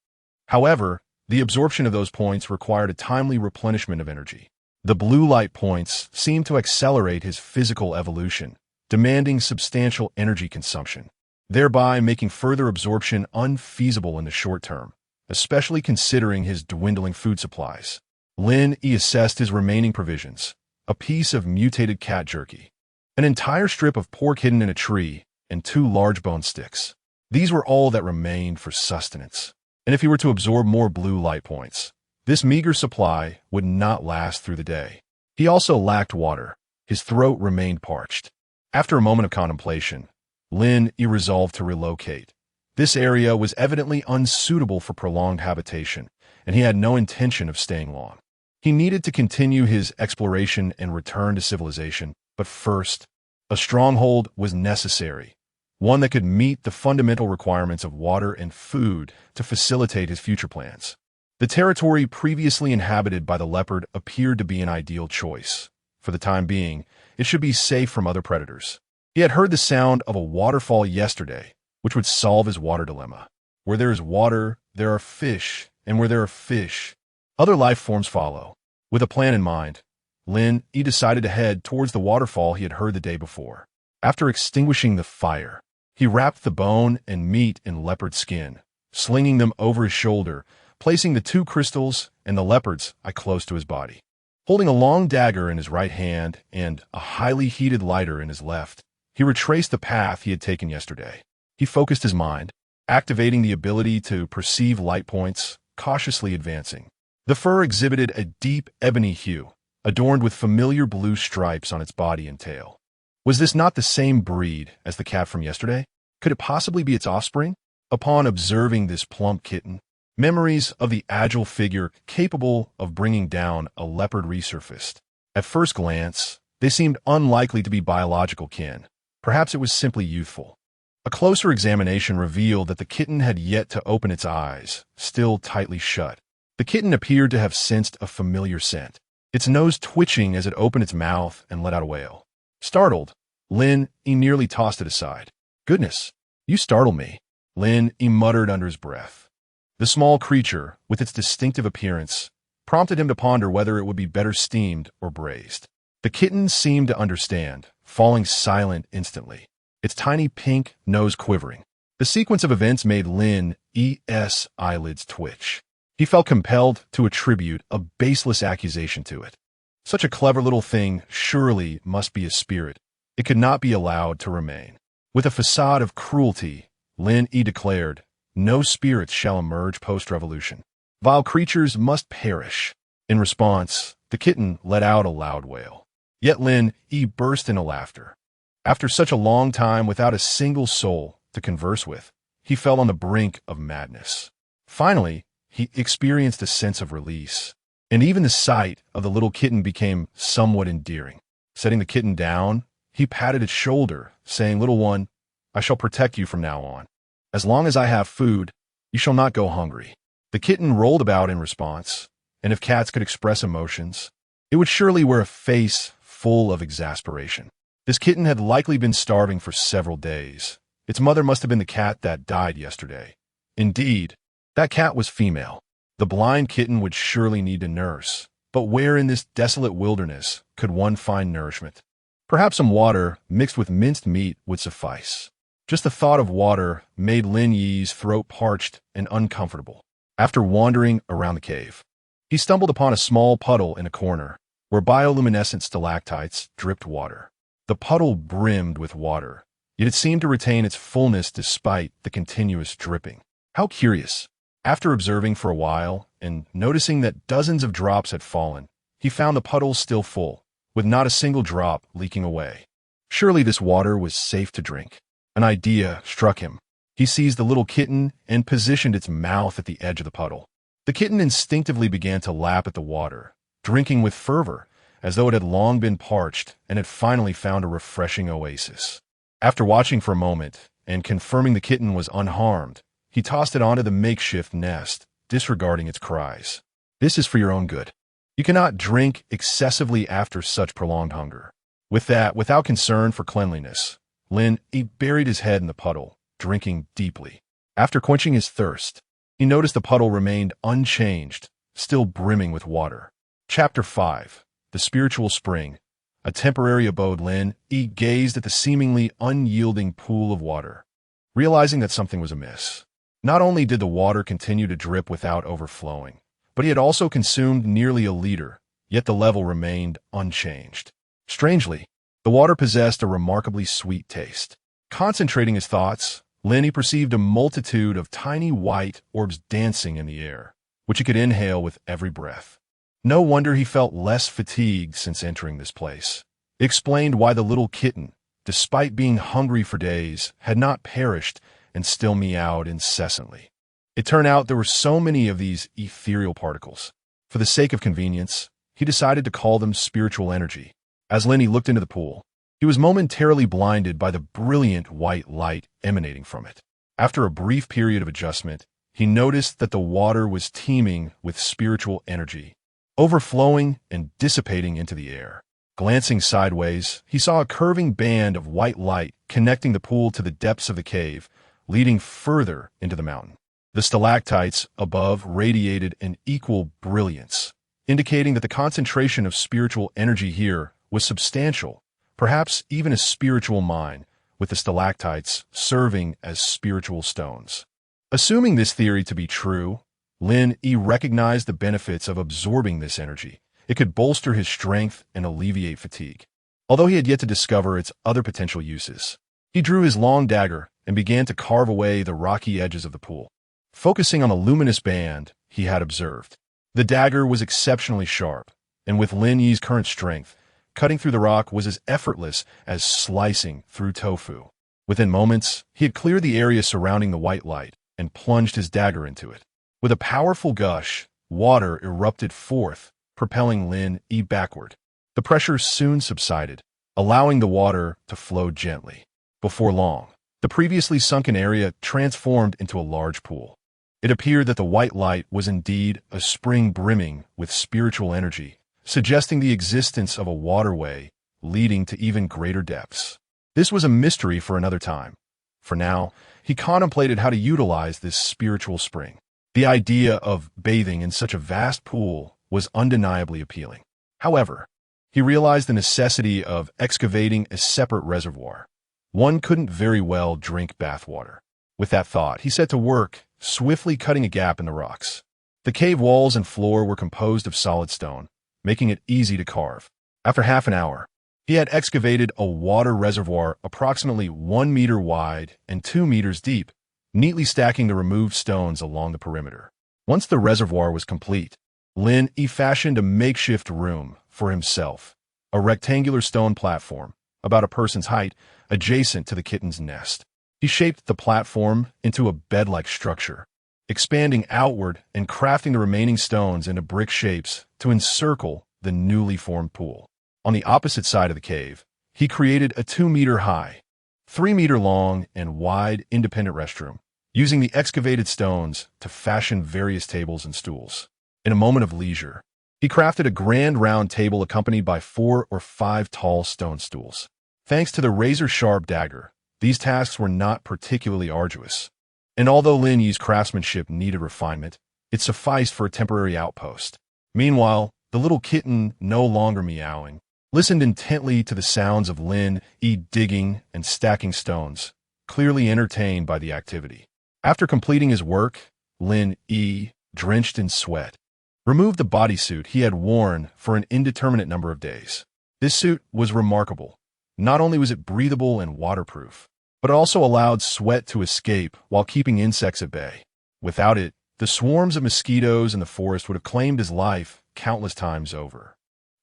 However, the absorption of those points required a timely replenishment of energy. The blue light points seemed to accelerate his physical evolution, demanding substantial energy consumption, thereby making further absorption unfeasible in the short term, especially considering his dwindling food supplies. Lin Yi assessed his remaining provisions: a piece of mutated cat jerky, an entire strip of pork hidden in a tree, and 2 large bone sticks. These were all that remained for sustenance. And if he were to absorb more blue light points, this meager supply would not last through the day. He also lacked water. His throat remained parched. After a moment of contemplation, Lin Yi resolved to relocate. This area was evidently unsuitable for prolonged habitation, and he had no intention of staying long. He needed to continue his exploration and return to civilization, but first, a stronghold was necessary, one that could meet the fundamental requirements of water and food to facilitate his future plans. The territory previously inhabited by the leopard appeared to be an ideal choice. For the time being, it should be safe from other predators. He had heard the sound of a waterfall yesterday, which would solve his water dilemma. Where there is water, there are fish, and where there are fish, other life forms follow. With a plan in mind, Lin Yi decided to head towards the waterfall he had heard the day before. After extinguishing the fire, he wrapped the bone and meat in leopard skin, slinging them over his shoulder, placing the 2 crystals and the leopard's eye close to his body. Holding a long dagger in his right hand and a highly heated lighter in his left, he retraced the path he had taken yesterday. He focused his mind, activating the ability to perceive light points, cautiously advancing. The fur exhibited a deep ebony hue, adorned with familiar blue stripes on its body and tail. Was this not the same breed as the cat from yesterday? Could it possibly be its offspring? Upon observing this plump kitten, memories of the agile figure capable of bringing down a leopard resurfaced. At first glance, they seemed unlikely to be biological kin. Perhaps it was simply youthful. A closer examination revealed that the kitten had yet to open its eyes, still tightly shut. The kitten appeared to have sensed a familiar scent, its nose twitching as it opened its mouth and let out a wail. Startled, Lin Yi nearly tossed it aside. "Goodness, you startled me," Lin Yi muttered under his breath. The small creature, with its distinctive appearance, prompted him to ponder whether it would be better steamed or braised. The kitten seemed to understand, falling silent instantly, its tiny pink nose quivering. The sequence of events made Lin Yi's eyelids twitch. He felt compelled to attribute a baseless accusation to it. Such a clever little thing surely must be a spirit. It could not be allowed to remain. With a facade of cruelty, Lin Yi declared, "No spirits shall emerge post-revolution. Vile creatures must perish." In response, the kitten let out a loud wail. Yet Lin Yi burst into laughter. After such a long time without a single soul to converse with, he felt on the brink of madness. Finally, he experienced a sense of release, and even the sight of the little kitten became somewhat endearing. Setting the kitten down, he patted its shoulder, saying, "Little one, I shall protect you from now on. As long as I have food, you shall not go hungry." The kitten rolled about in response, and if cats could express emotions, it would surely wear a face full of exasperation. This kitten had likely been starving for several days. Its mother must have been the cat that died yesterday. Indeed, that cat was female. The blind kitten would surely need to nurse, but where in this desolate wilderness could one find nourishment? Perhaps some water mixed with minced meat would suffice. Just the thought of water made Lin Yi's throat parched and uncomfortable. After wandering around the cave, he stumbled upon a small puddle in a corner, where bioluminescent stalactites dripped water. The puddle brimmed with water, yet it seemed to retain its fullness despite the continuous dripping. How curious! After observing for a while and noticing that dozens of drops had fallen, he found the puddle still full, with not a single drop leaking away. Surely this water was safe to drink. An idea struck him. He seized the little kitten and positioned its mouth at the edge of the puddle. The kitten instinctively began to lap at the water, drinking with fervor, as though it had long been parched and had finally found a refreshing oasis. After watching for a moment and confirming the kitten was unharmed, he tossed it onto the makeshift nest, disregarding its cries. "This is for your own good. You cannot drink excessively after such prolonged hunger." With that, without concern for cleanliness, he buried his head in the puddle, drinking deeply. After quenching his thirst, he noticed the puddle remained unchanged, still brimming with water. Chapter 5. The Spiritual Spring. A temporary abode. He gazed at the seemingly unyielding pool of water, realizing that something was amiss. Not only did the water continue to drip without overflowing, but he had also consumed nearly a liter, yet the level remained unchanged. Strangely, the water possessed a remarkably sweet taste. Concentrating his thoughts, he perceived a multitude of tiny white orbs dancing in the air, which he could inhale with every breath. No wonder he felt less fatigued since entering this place. It explained why the little kitten, despite being hungry for days, had not perished and still meowed incessantly. It turned out there were so many of these ethereal particles. For the sake of convenience, he decided to call them spiritual energy. As Lenny looked into the pool, he was momentarily blinded by the brilliant white light emanating from it. After a brief period of adjustment, he noticed that the water was teeming with spiritual energy, overflowing and dissipating into the air. Glancing sideways, he saw a curving band of white light connecting the pool to the depths of the cave, leading further into the mountain. The stalactites above radiated an equal brilliance, indicating that the concentration of spiritual energy here was substantial, perhaps even a spiritual mine, with the stalactites serving as spiritual stones. Assuming this theory to be true, he recognized the benefits of absorbing this energy. It could bolster his strength and alleviate fatigue, although he had yet to discover its other potential uses. He drew his long dagger and began to carve away the rocky edges of the pool, focusing on a luminous band he had observed. The dagger was exceptionally sharp, and with Lin Yi's current strength, cutting through the rock was as effortless as slicing through tofu. Within moments, he had cleared the area surrounding the white light and plunged his dagger into it. With a powerful gush, water erupted forth, propelling Lin Yi backward. The pressure soon subsided, allowing the water to flow gently. Before long, the previously sunken area transformed into a large pool. It appeared that the white light was indeed a spring brimming with spiritual energy, suggesting the existence of a waterway leading to even greater depths. This was a mystery for another time. For now, he contemplated how to utilize this spiritual spring. The idea of bathing in such a vast pool was undeniably appealing. However, he realized the necessity of excavating a separate reservoir. One couldn't very well drink bathwater. With that thought, he set to work, swiftly cutting a gap in the rocks. The cave walls and floor were composed of solid stone, making it easy to carve. After half an hour, he had excavated a water reservoir approximately 1 meter wide and 2 meters deep, neatly stacking the removed stones along the perimeter. Once the reservoir was complete, Lin Yi fashioned a makeshift room for himself, a rectangular stone platform, about a person's height, adjacent to the kitten's nest. He shaped the platform into a bed-like structure, expanding outward and crafting the remaining stones into brick shapes to encircle the newly formed pool. On the opposite side of the cave, he created a 2-meter-high, 3-meter-long and wide independent restroom, using the excavated stones to fashion various tables and stools. In a moment of leisure, he crafted a grand round table accompanied by 4 or 5 tall stone stools. Thanks to the razor-sharp dagger, these tasks were not particularly arduous, and although Lin Yi's craftsmanship needed refinement, it sufficed for a temporary outpost. Meanwhile, the little kitten, no longer meowing, listened intently to the sounds of Lin Yi digging and stacking stones, clearly entertained by the activity. After completing his work, Lin Yi, drenched in sweat, removed the bodysuit he had worn for an indeterminate number of days. This suit was remarkable. Not only was it breathable and waterproof, but it also allowed sweat to escape while keeping insects at bay. Without it, the swarms of mosquitoes in the forest would have claimed his life countless times over.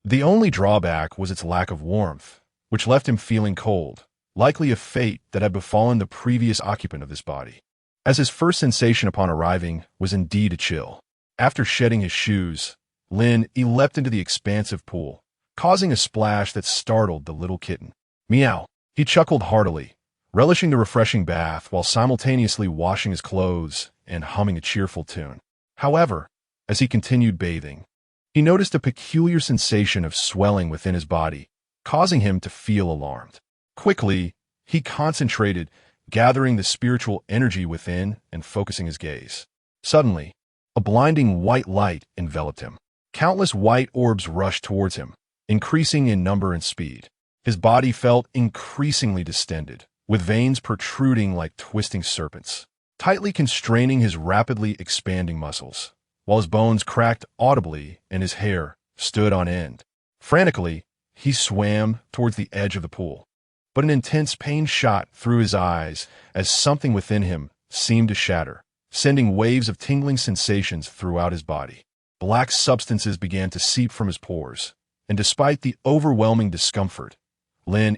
The only drawback was its lack of warmth, which left him feeling cold, likely a fate that had befallen the previous occupant of this body. As his first sensation upon arriving was indeed a chill. After shedding his shoes, he leapt into the expansive pool, causing a splash that startled the little kitten. Meow. He chuckled heartily, relishing the refreshing bath while simultaneously washing his clothes and humming a cheerful tune. However, as he continued bathing, he noticed a peculiar sensation of swelling within his body, causing him to feel alarmed. Quickly, he concentrated, gathering the spiritual energy within and focusing his gaze. Suddenly, a blinding white light enveloped him. Countless white orbs rushed towards him, increasing in number and speed. His body felt increasingly distended, with veins protruding like twisting serpents, tightly constraining his rapidly expanding muscles, while his bones cracked audibly and his hair stood on end. Frantically, he swam towards the edge of the pool, but an intense pain shot through his eyes as something within him seemed to shatter, sending waves of tingling sensations throughout his body. Black substances began to seep from his pores, and despite the overwhelming discomfort,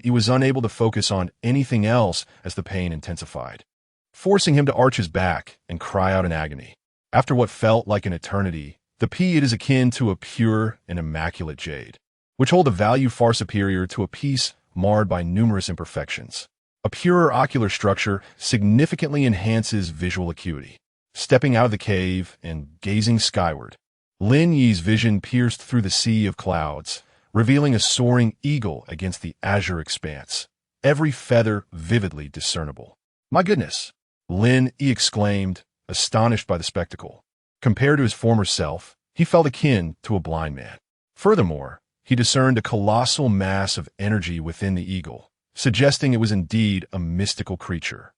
he was unable to focus on anything else as the pain intensified, forcing him to arch his back and cry out in agony. After what felt like an eternity, the it is akin to a pure and immaculate jade, which hold a value far superior to a piece marred by numerous imperfections. A purer ocular structure significantly enhances visual acuity. Stepping out of the cave and gazing skyward, Lin Yi's vision pierced through the sea of clouds, revealing a soaring eagle against the azure expanse, every feather vividly discernible. "My goodness!" Lin Yi exclaimed, astonished by the spectacle. Compared to his former self, he felt akin to a blind man. Furthermore, he discerned a colossal mass of energy within the eagle, suggesting it was indeed a mystical creature.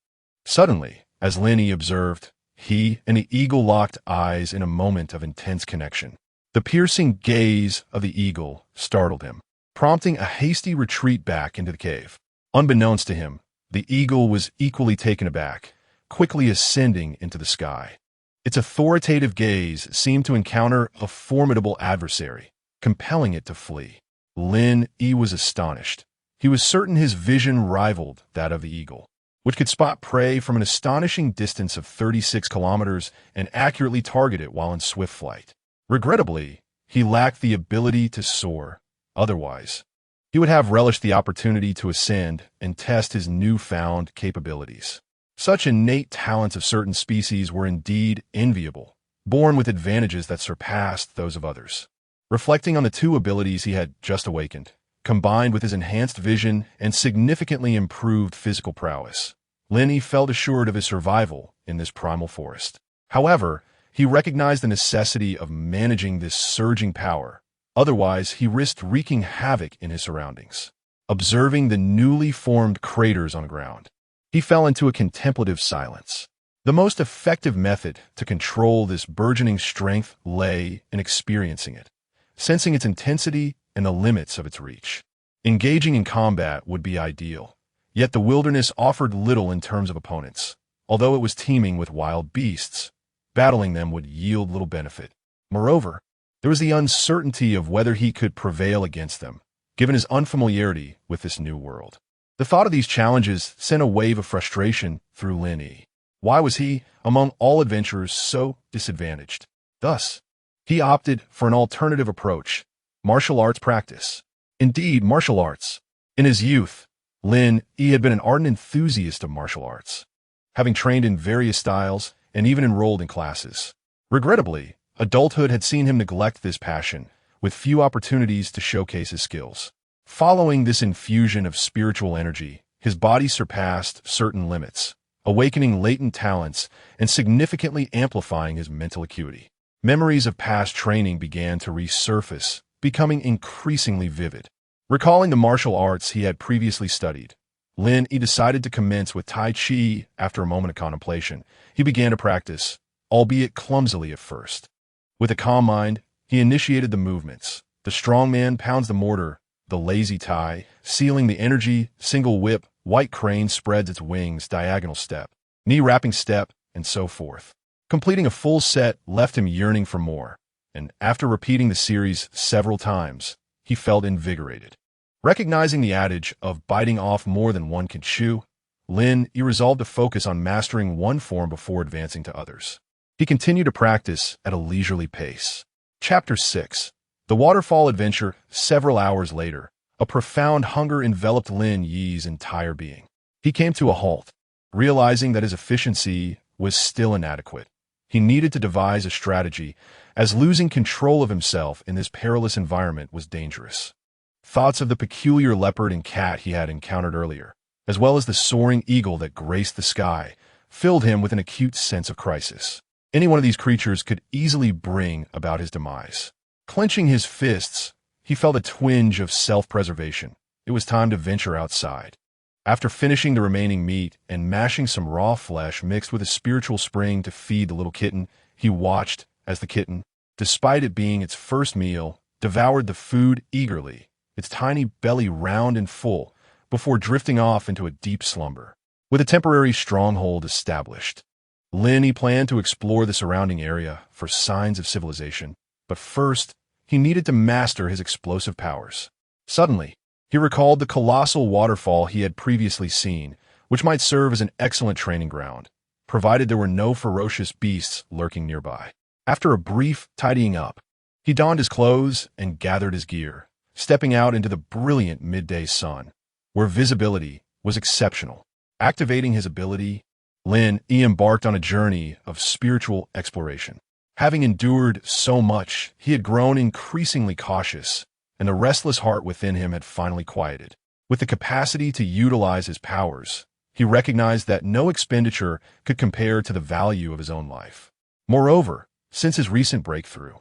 Suddenly, as Lin Yi observed, he and the eagle locked eyes in a moment of intense connection. The piercing gaze of the eagle startled him, prompting a hasty retreat back into the cave. Unbeknownst to him, the eagle was equally taken aback, quickly ascending into the sky. Its authoritative gaze seemed to encounter a formidable adversary, compelling it to flee. Lin Yi was astonished. He was certain his vision rivaled that of the eagle, which could spot prey from an astonishing distance of 36 kilometers and accurately target it while in swift flight. Regrettably, he lacked the ability to soar. Otherwise, he would have relished the opportunity to ascend and test his newfound capabilities. Such innate talents of certain species were indeed enviable, born with advantages that surpassed those of others. Reflecting on the two abilities he had just awakened, combined with his enhanced vision and significantly improved physical prowess, Lin Yi felt assured of his survival in this primal forest. However, he recognized the necessity of managing this surging power, otherwise he risked wreaking havoc in his surroundings. Observing the newly formed craters on the ground, he fell into a contemplative silence. The most effective method to control this burgeoning strength lay in experiencing it, sensing its intensity and the limits of its reach. Engaging in combat would be ideal, yet the wilderness offered little in terms of opponents. Although it was teeming with wild beasts, battling them would yield little benefit. Moreover, there was the uncertainty of whether he could prevail against them, given his unfamiliarity with this new world. The thought of these challenges sent a wave of frustration through Lin Yi. Why was he, among all adventurers, so disadvantaged? Thus, he opted for an alternative approach: martial arts practice. Indeed, martial arts. In his youth, Lin Yi had been an ardent enthusiast of martial arts, having trained in various styles and even enrolled in classes. Regrettably, adulthood had seen him neglect this passion, with few opportunities to showcase his skills. Following this infusion of spiritual energy, his body surpassed certain limits, awakening latent talents and significantly amplifying his mental acuity. Memories of past training began to resurface, becoming increasingly vivid. Recalling the martial arts he had previously studied, Lin Yi decided to commence with Tai Chi. After a moment of contemplation, he began to practice, albeit clumsily at first. With a calm mind, he initiated the movements. The strong man pounds the mortar, the lazy Tai, sealing the energy, single whip, white crane spreads its wings, diagonal step, knee wrapping step, and so forth. Completing a full set left him yearning for more, and after repeating the series several times, he felt invigorated. Recognizing the adage of biting off more than one can chew, Lin resolved to focus on mastering one form before advancing to others. He continued to practice at a leisurely pace. Chapter 6. The Waterfall Adventure. Several hours later, a profound hunger enveloped Lin Yi's entire being. He came to a halt, realizing that his efficiency was still inadequate. He needed to devise a strategy, as losing control of himself in this perilous environment was dangerous. Thoughts of the peculiar leopard and cat he had encountered earlier, as well as the soaring eagle that graced the sky, filled him with an acute sense of crisis. Any one of these creatures could easily bring about his demise. Clenching his fists, he felt a twinge of self-preservation. It was time to venture outside. After finishing the remaining meat and mashing some raw flesh mixed with a spiritual spring to feed the little kitten, he watched as the kitten, despite it being its first meal, devoured the food eagerly, its tiny belly round and full, before drifting off into a deep slumber. With a temporary stronghold established, Lin planned to explore the surrounding area for signs of civilization, but first, he needed to master his explosive powers. Suddenly, he recalled the colossal waterfall he had previously seen, which might serve as an excellent training ground, provided there were no ferocious beasts lurking nearby. After a brief tidying up, he donned his clothes and gathered his gear, stepping out into the brilliant midday sun, where visibility was exceptional. Activating his ability, Lin embarked on a journey of spiritual exploration. Having endured so much, he had grown increasingly cautious, and the restless heart within him had finally quieted. With the capacity to utilize his powers, he recognized that no expenditure could compare to the value of his own life. Moreover, since his recent breakthrough,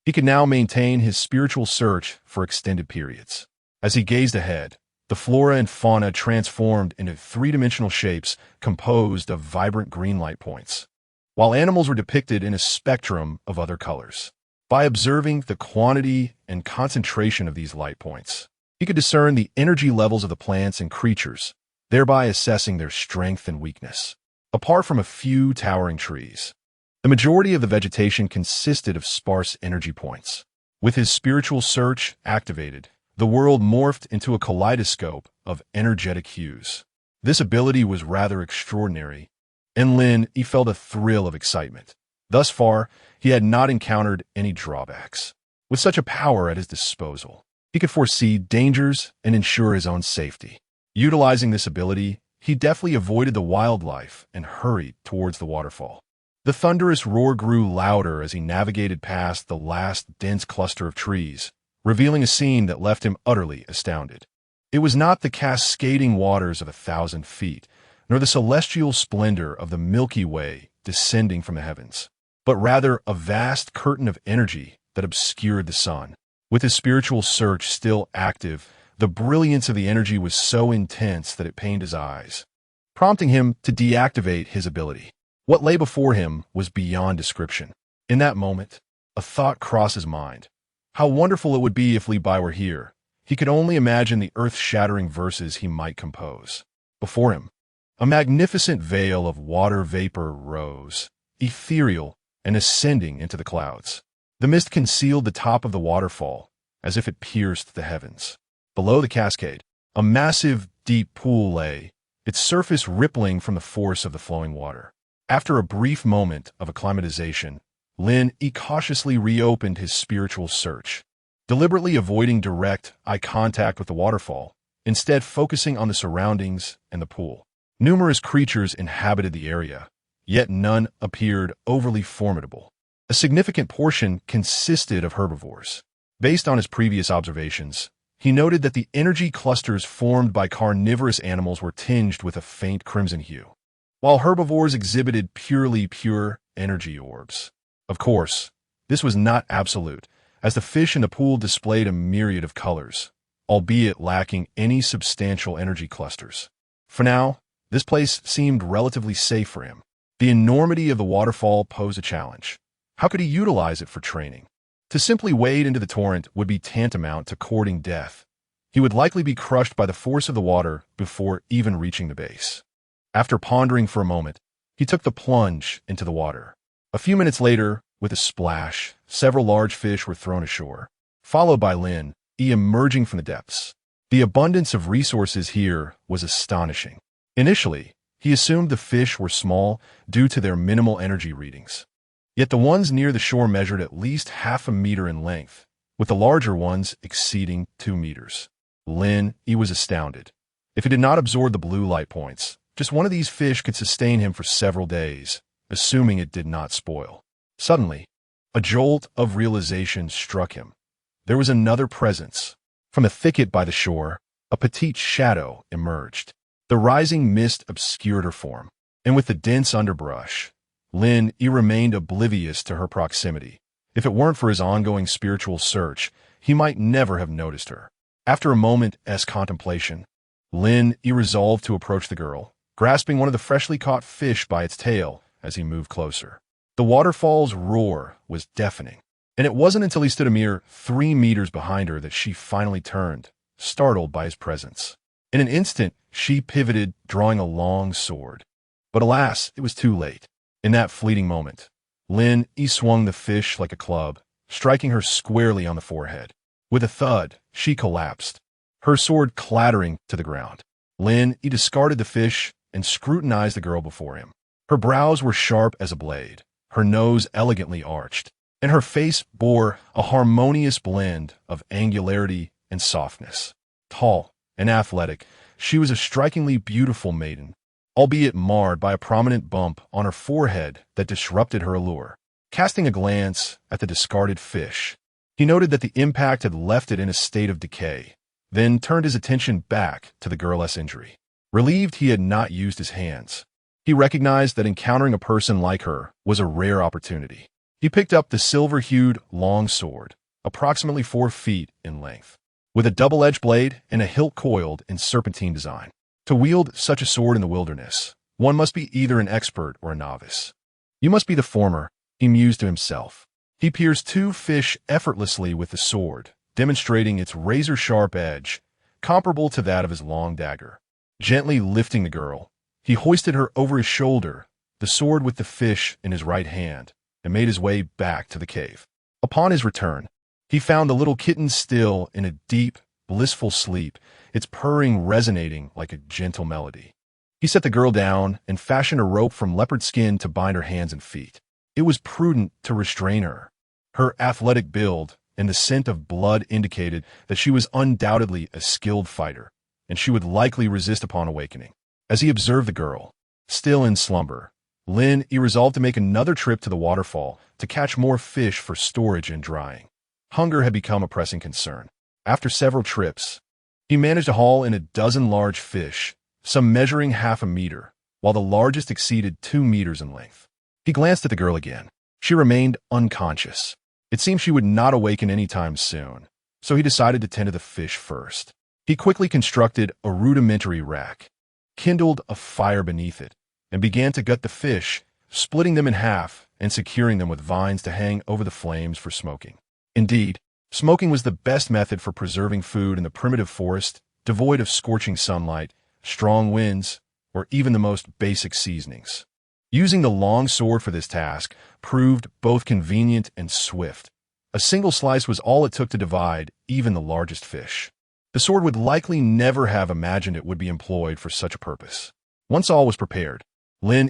he could now maintain his spiritual search for extended periods. As he gazed ahead, the flora and fauna transformed into three-dimensional shapes composed of vibrant green light points, while animals were depicted in a spectrum of other colors. By observing the quantity and concentration of these light points, he could discern the energy levels of the plants and creatures, thereby assessing their strength and weakness. Apart from a few towering trees, the majority of the vegetation consisted of sparse energy points. With his spiritual search activated, the world morphed into a kaleidoscope of energetic hues. This ability was rather extraordinary, and Lin felt a thrill of excitement. Thus far, he had not encountered any drawbacks. With such a power at his disposal, he could foresee dangers and ensure his own safety. Utilizing this ability, he deftly avoided the wildlife and hurried towards the waterfall. The thunderous roar grew louder as he navigated past the last dense cluster of trees, revealing a scene that left him utterly astounded. It was not the cascading waters of 1,000 feet, nor the celestial splendor of the Milky Way descending from the heavens, but rather a vast curtain of energy that obscured the sun. With his spiritual search still active, the brilliance of the energy was so intense that it pained his eyes, prompting him to deactivate his ability. What lay before him was beyond description. In that moment, a thought crossed his mind. How wonderful it would be if Li Bai were here. He could only imagine the earth-shattering verses he might compose. Before him, a magnificent veil of water vapor rose, ethereal and ascending into the clouds. The mist concealed the top of the waterfall, as if it pierced the heavens. Below the cascade, a massive, deep pool lay, its surface rippling from the force of the flowing water. After a brief moment of acclimatization, Lin cautiously reopened his spiritual search, deliberately avoiding direct eye contact with the waterfall, instead focusing on the surroundings and the pool. Numerous creatures inhabited the area, yet none appeared overly formidable. A significant portion consisted of herbivores. Based on his previous observations, he noted that the energy clusters formed by carnivorous animals were tinged with a faint crimson hue, while herbivores exhibited purely pure energy orbs. Of course, this was not absolute, as the fish in the pool displayed a myriad of colors, albeit lacking any substantial energy clusters. For now, this place seemed relatively safe for him. The enormity of the waterfall posed a challenge. How could he utilize it for training? To simply wade into the torrent would be tantamount to courting death. He would likely be crushed by the force of the water before even reaching the base. After pondering for a moment, he took the plunge into the water. A few minutes later, with a splash, several large fish were thrown ashore, followed by Lin, emerging from the depths. The abundance of resources here was astonishing. Initially, he assumed the fish were small due to their minimal energy readings. Yet the ones near the shore measured at least half a meter in length, with the larger ones exceeding 2 meters. He was astounded. If he did not absorb the blue light points, just one of these fish could sustain him for several days, assuming it did not spoil. Suddenly, a jolt of realization struck him. There was another presence. From a thicket by the shore, a petite shadow emerged. The rising mist obscured her form, and with the dense underbrush, he remained oblivious to her proximity. If it weren't for his ongoing spiritual search, he might never have noticed her. After a moment's contemplation, he resolved to approach the girl, grasping one of the freshly caught fish by its tail as he moved closer. The waterfall's roar was deafening, and it wasn't until he stood a mere 3 meters behind her that she finally turned, startled by his presence. In an instant, she pivoted, drawing a long sword. But alas, it was too late. In that fleeting moment, he swung the fish like a club, striking her squarely on the forehead. With a thud, she collapsed, her sword clattering to the ground. He discarded the fish and scrutinized the girl before him. Her brows were sharp as a blade, her nose elegantly arched, and her face bore a harmonious blend of angularity and softness. Tall and athletic, she was a strikingly beautiful maiden, albeit marred by a prominent bump on her forehead that disrupted her allure. Casting a glance at the discarded fish, he noted that the impact had left it in a state of decay, then turned his attention back to the girl's injury. Relieved he had not used his hands, he recognized that encountering a person like her was a rare opportunity. He picked up the silver-hued long sword, approximately 4 feet in length, with a double-edged blade and a hilt coiled in serpentine design. To wield such a sword in the wilderness, one must be either an expert or a novice. You must be the former, he mused to himself. He pierced 2 fish effortlessly with the sword, demonstrating its razor-sharp edge, comparable to that of his long dagger. Gently lifting the girl, he hoisted her over his shoulder, the sword with the fish in his right hand, and made his way back to the cave. Upon his return, he found the little kitten still in a deep, blissful sleep, its purring resonating like a gentle melody. He set the girl down and fashioned a rope from leopard skin to bind her hands and feet. It was prudent to restrain her. Her athletic build and the scent of blood indicated that she was undoubtedly a skilled fighter, and she would likely resist upon awakening. As he observed the girl, still in slumber, he resolved to make another trip to the waterfall to catch more fish for storage and drying. Hunger had become a pressing concern. After several trips, he managed to haul in a dozen large fish, some measuring half a meter, while the largest exceeded 2 meters in length. He glanced at the girl again. She remained unconscious. It seemed she would not awaken any time soon, so he decided to tend to the fish first. He quickly constructed a rudimentary rack, kindled a fire beneath it, and began to gut the fish, splitting them in half and securing them with vines to hang over the flames for smoking. Indeed, smoking was the best method for preserving food in the primitive forest, devoid of scorching sunlight, strong winds, or even the most basic seasonings. Using the long sword for this task proved both convenient and swift. A single slice was all it took to divide even the largest fish. The sword would likely never have imagined it would be employed for such a purpose. Once all was prepared,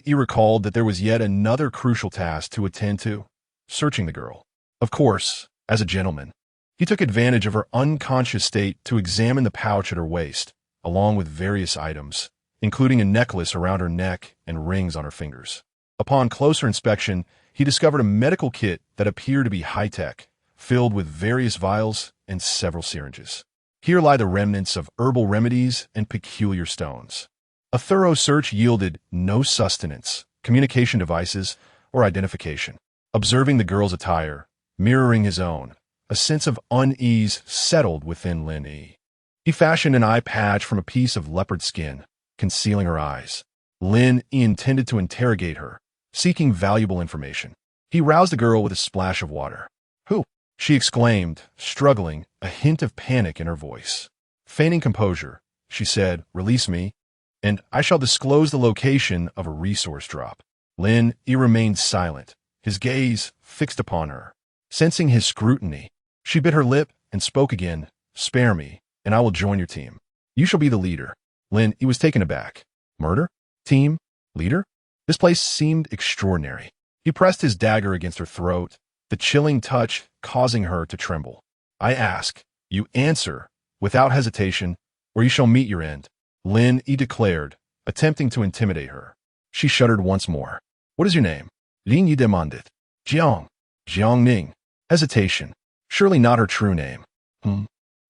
he recalled that there was yet another crucial task to attend to: searching the girl. Of course, as a gentleman, he took advantage of her unconscious state to examine the pouch at her waist, along with various items, including a necklace around her neck and rings on her fingers. Upon closer inspection, he discovered a medical kit that appeared to be high-tech, filled with various vials and several syringes. Here lie the remnants of herbal remedies and peculiar stones. A thorough search yielded no sustenance, communication devices, or identification. Observing the girl's attire, mirroring his own, a sense of unease settled within Lin. He fashioned an eye patch from a piece of leopard skin, concealing her eyes. He intended to interrogate her, seeking valuable information. He roused the girl with a splash of water. "Who?" she exclaimed, struggling, a hint of panic in her voice. Feigning composure, she said, "Release me, and I shall disclose the location of a resource drop." He remained silent, his gaze fixed upon her. Sensing his scrutiny, she bit her lip and spoke again, "Spare me. and I will join your team. You shall be the leader. Lin, he was taken aback. Murder? Team? Leader? This place seemed extraordinary. He pressed his dagger against her throat, the chilling touch causing her to tremble. I ask, you answer, without hesitation, or you shall meet your end. Lin, he declared, attempting to intimidate her. She shuddered once more. What is your name? Lin Yi demanded. Jiang. Jiang Ning. Hesitation. Surely not her true name.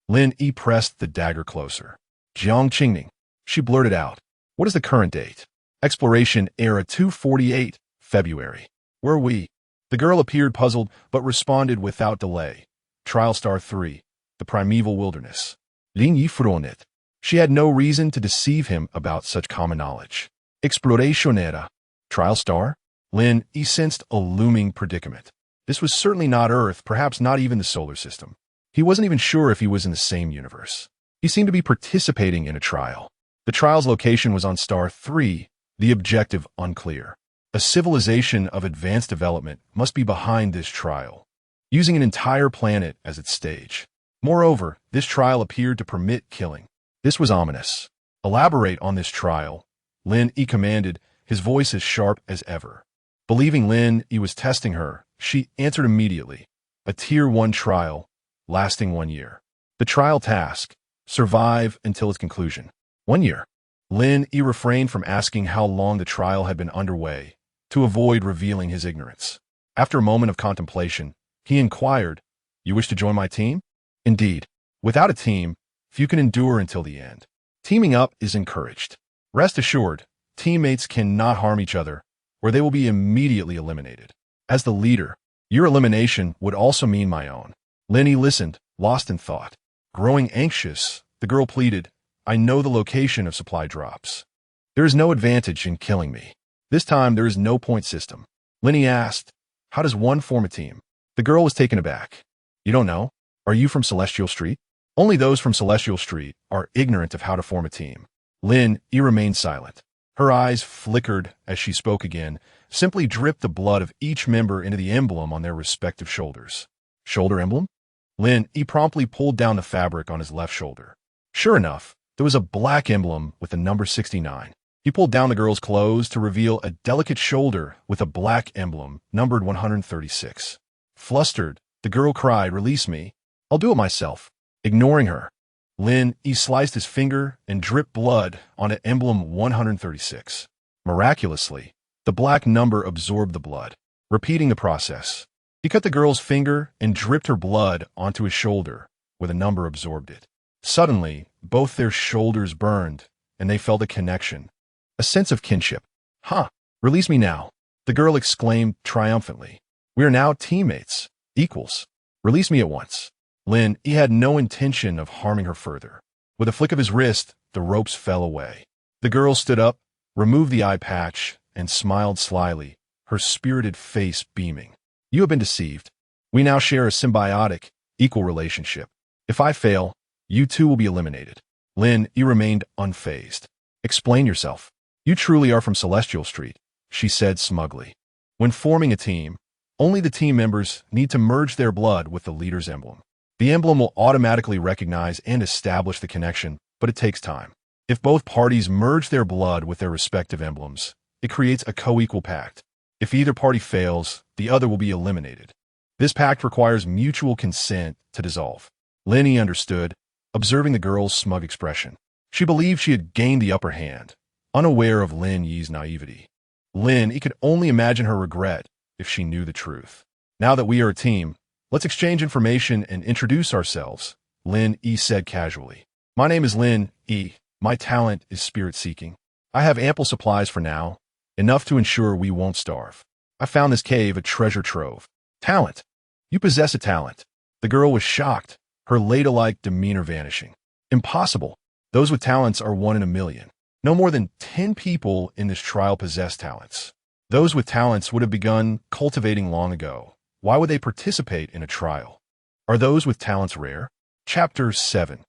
Lin Yi pressed the dagger closer. Jiang Qingning. She blurted out. What is the current date? Exploration Era 248, February. Where are we? The girl appeared puzzled, but responded without delay. Trial Star 3, the primeval wilderness. Lin Yi frowned. She had no reason to deceive him about such common knowledge. Exploration Era. Trial Star? Lin Yi sensed a looming predicament. This was certainly not Earth, perhaps not even the solar system. He wasn't even sure if he was in the same universe. He seemed to be participating in a trial. The trial's location was on Star 3, the objective unclear. A civilization of advanced development must be behind this trial, using an entire planet as its stage. Moreover, this trial appeared to permit killing. This was ominous. Elaborate on this trial, Lin Yi commanded, his voice as sharp as ever. Believing Lin Yi was testing her, she answered immediately. A Tier 1 trial, lasting 1 year. The trial task, survive until its conclusion. 1 year. Lin Yi refrained from asking how long the trial had been underway, to avoid revealing his ignorance. After a moment of contemplation, he inquired, you wish to join my team? Indeed. Without a team, few can endure until the end. Teaming up is encouraged. Rest assured, teammates cannot harm each other, or they will be immediately eliminated. As the leader, your elimination would also mean my own. Lin Yi listened, lost in thought. Growing anxious, the girl pleaded, I know the location of supply drops. There is no advantage in killing me. This time there is no point system. Lin Yi asked, how does one form a team? The girl was taken aback. You don't know? Are you from Celestial Street? Only those from Celestial Street are ignorant of how to form a team. Lin Yi remained silent. Her eyes flickered as she spoke again, simply dripped the blood of each member into the emblem on their respective shoulders. Shoulder emblem? Lin Yi promptly pulled down the fabric on his left shoulder. Sure enough, there was a black emblem with the number 69. He pulled down the girl's clothes to reveal a delicate shoulder with a black emblem numbered 136. Flustered, the girl cried, release me. I'll do it myself. Ignoring her, Lin Yi sliced his finger and dripped blood onto emblem 136. Miraculously, the black number absorbed the blood. Repeating the process, he cut the girl's finger and dripped her blood onto his shoulder, where the number absorbed it. Suddenly, both their shoulders burned, and they felt a connection. A sense of kinship. Release me now, the girl exclaimed triumphantly. We are now teammates, equals. Release me at once. Lin Yi had no intention of harming her further. With a flick of his wrist, the ropes fell away. The girl stood up, removed the eye patch, and smiled slyly, her spirited face beaming. You have been deceived. We now share a symbiotic, equal relationship. If I fail, you too will be eliminated. Lin Yi remained unfazed. Explain yourself. You truly are from Celestial Street, she said smugly. When forming a team, only the team members need to merge their blood with the leader's emblem. The emblem will automatically recognize and establish the connection, but it takes time. If both parties merge their blood with their respective emblems, it creates a co-equal pact. If either party fails, the other will be eliminated. This pact requires mutual consent to dissolve. Lin Yi understood, observing the girl's smug expression. She believed she had gained the upper hand, unaware of Lin Yi's naivety. Lin Yi could only imagine her regret if she knew the truth. Now that we are a team, let's exchange information and introduce ourselves, Lin Yi said casually. My name is Lin Yi. My talent is spirit-seeking. I have ample supplies for now, enough to ensure we won't starve. I found this cave a treasure trove. Talent. You possess a talent. The girl was shocked, her ladylike demeanor vanishing. Impossible. Those with talents are 1 in a million. No more than 10 people in this trial possess talents. Those with talents would have begun cultivating long ago. Why would they participate in a trial? Are those with talents rare? Chapter 7.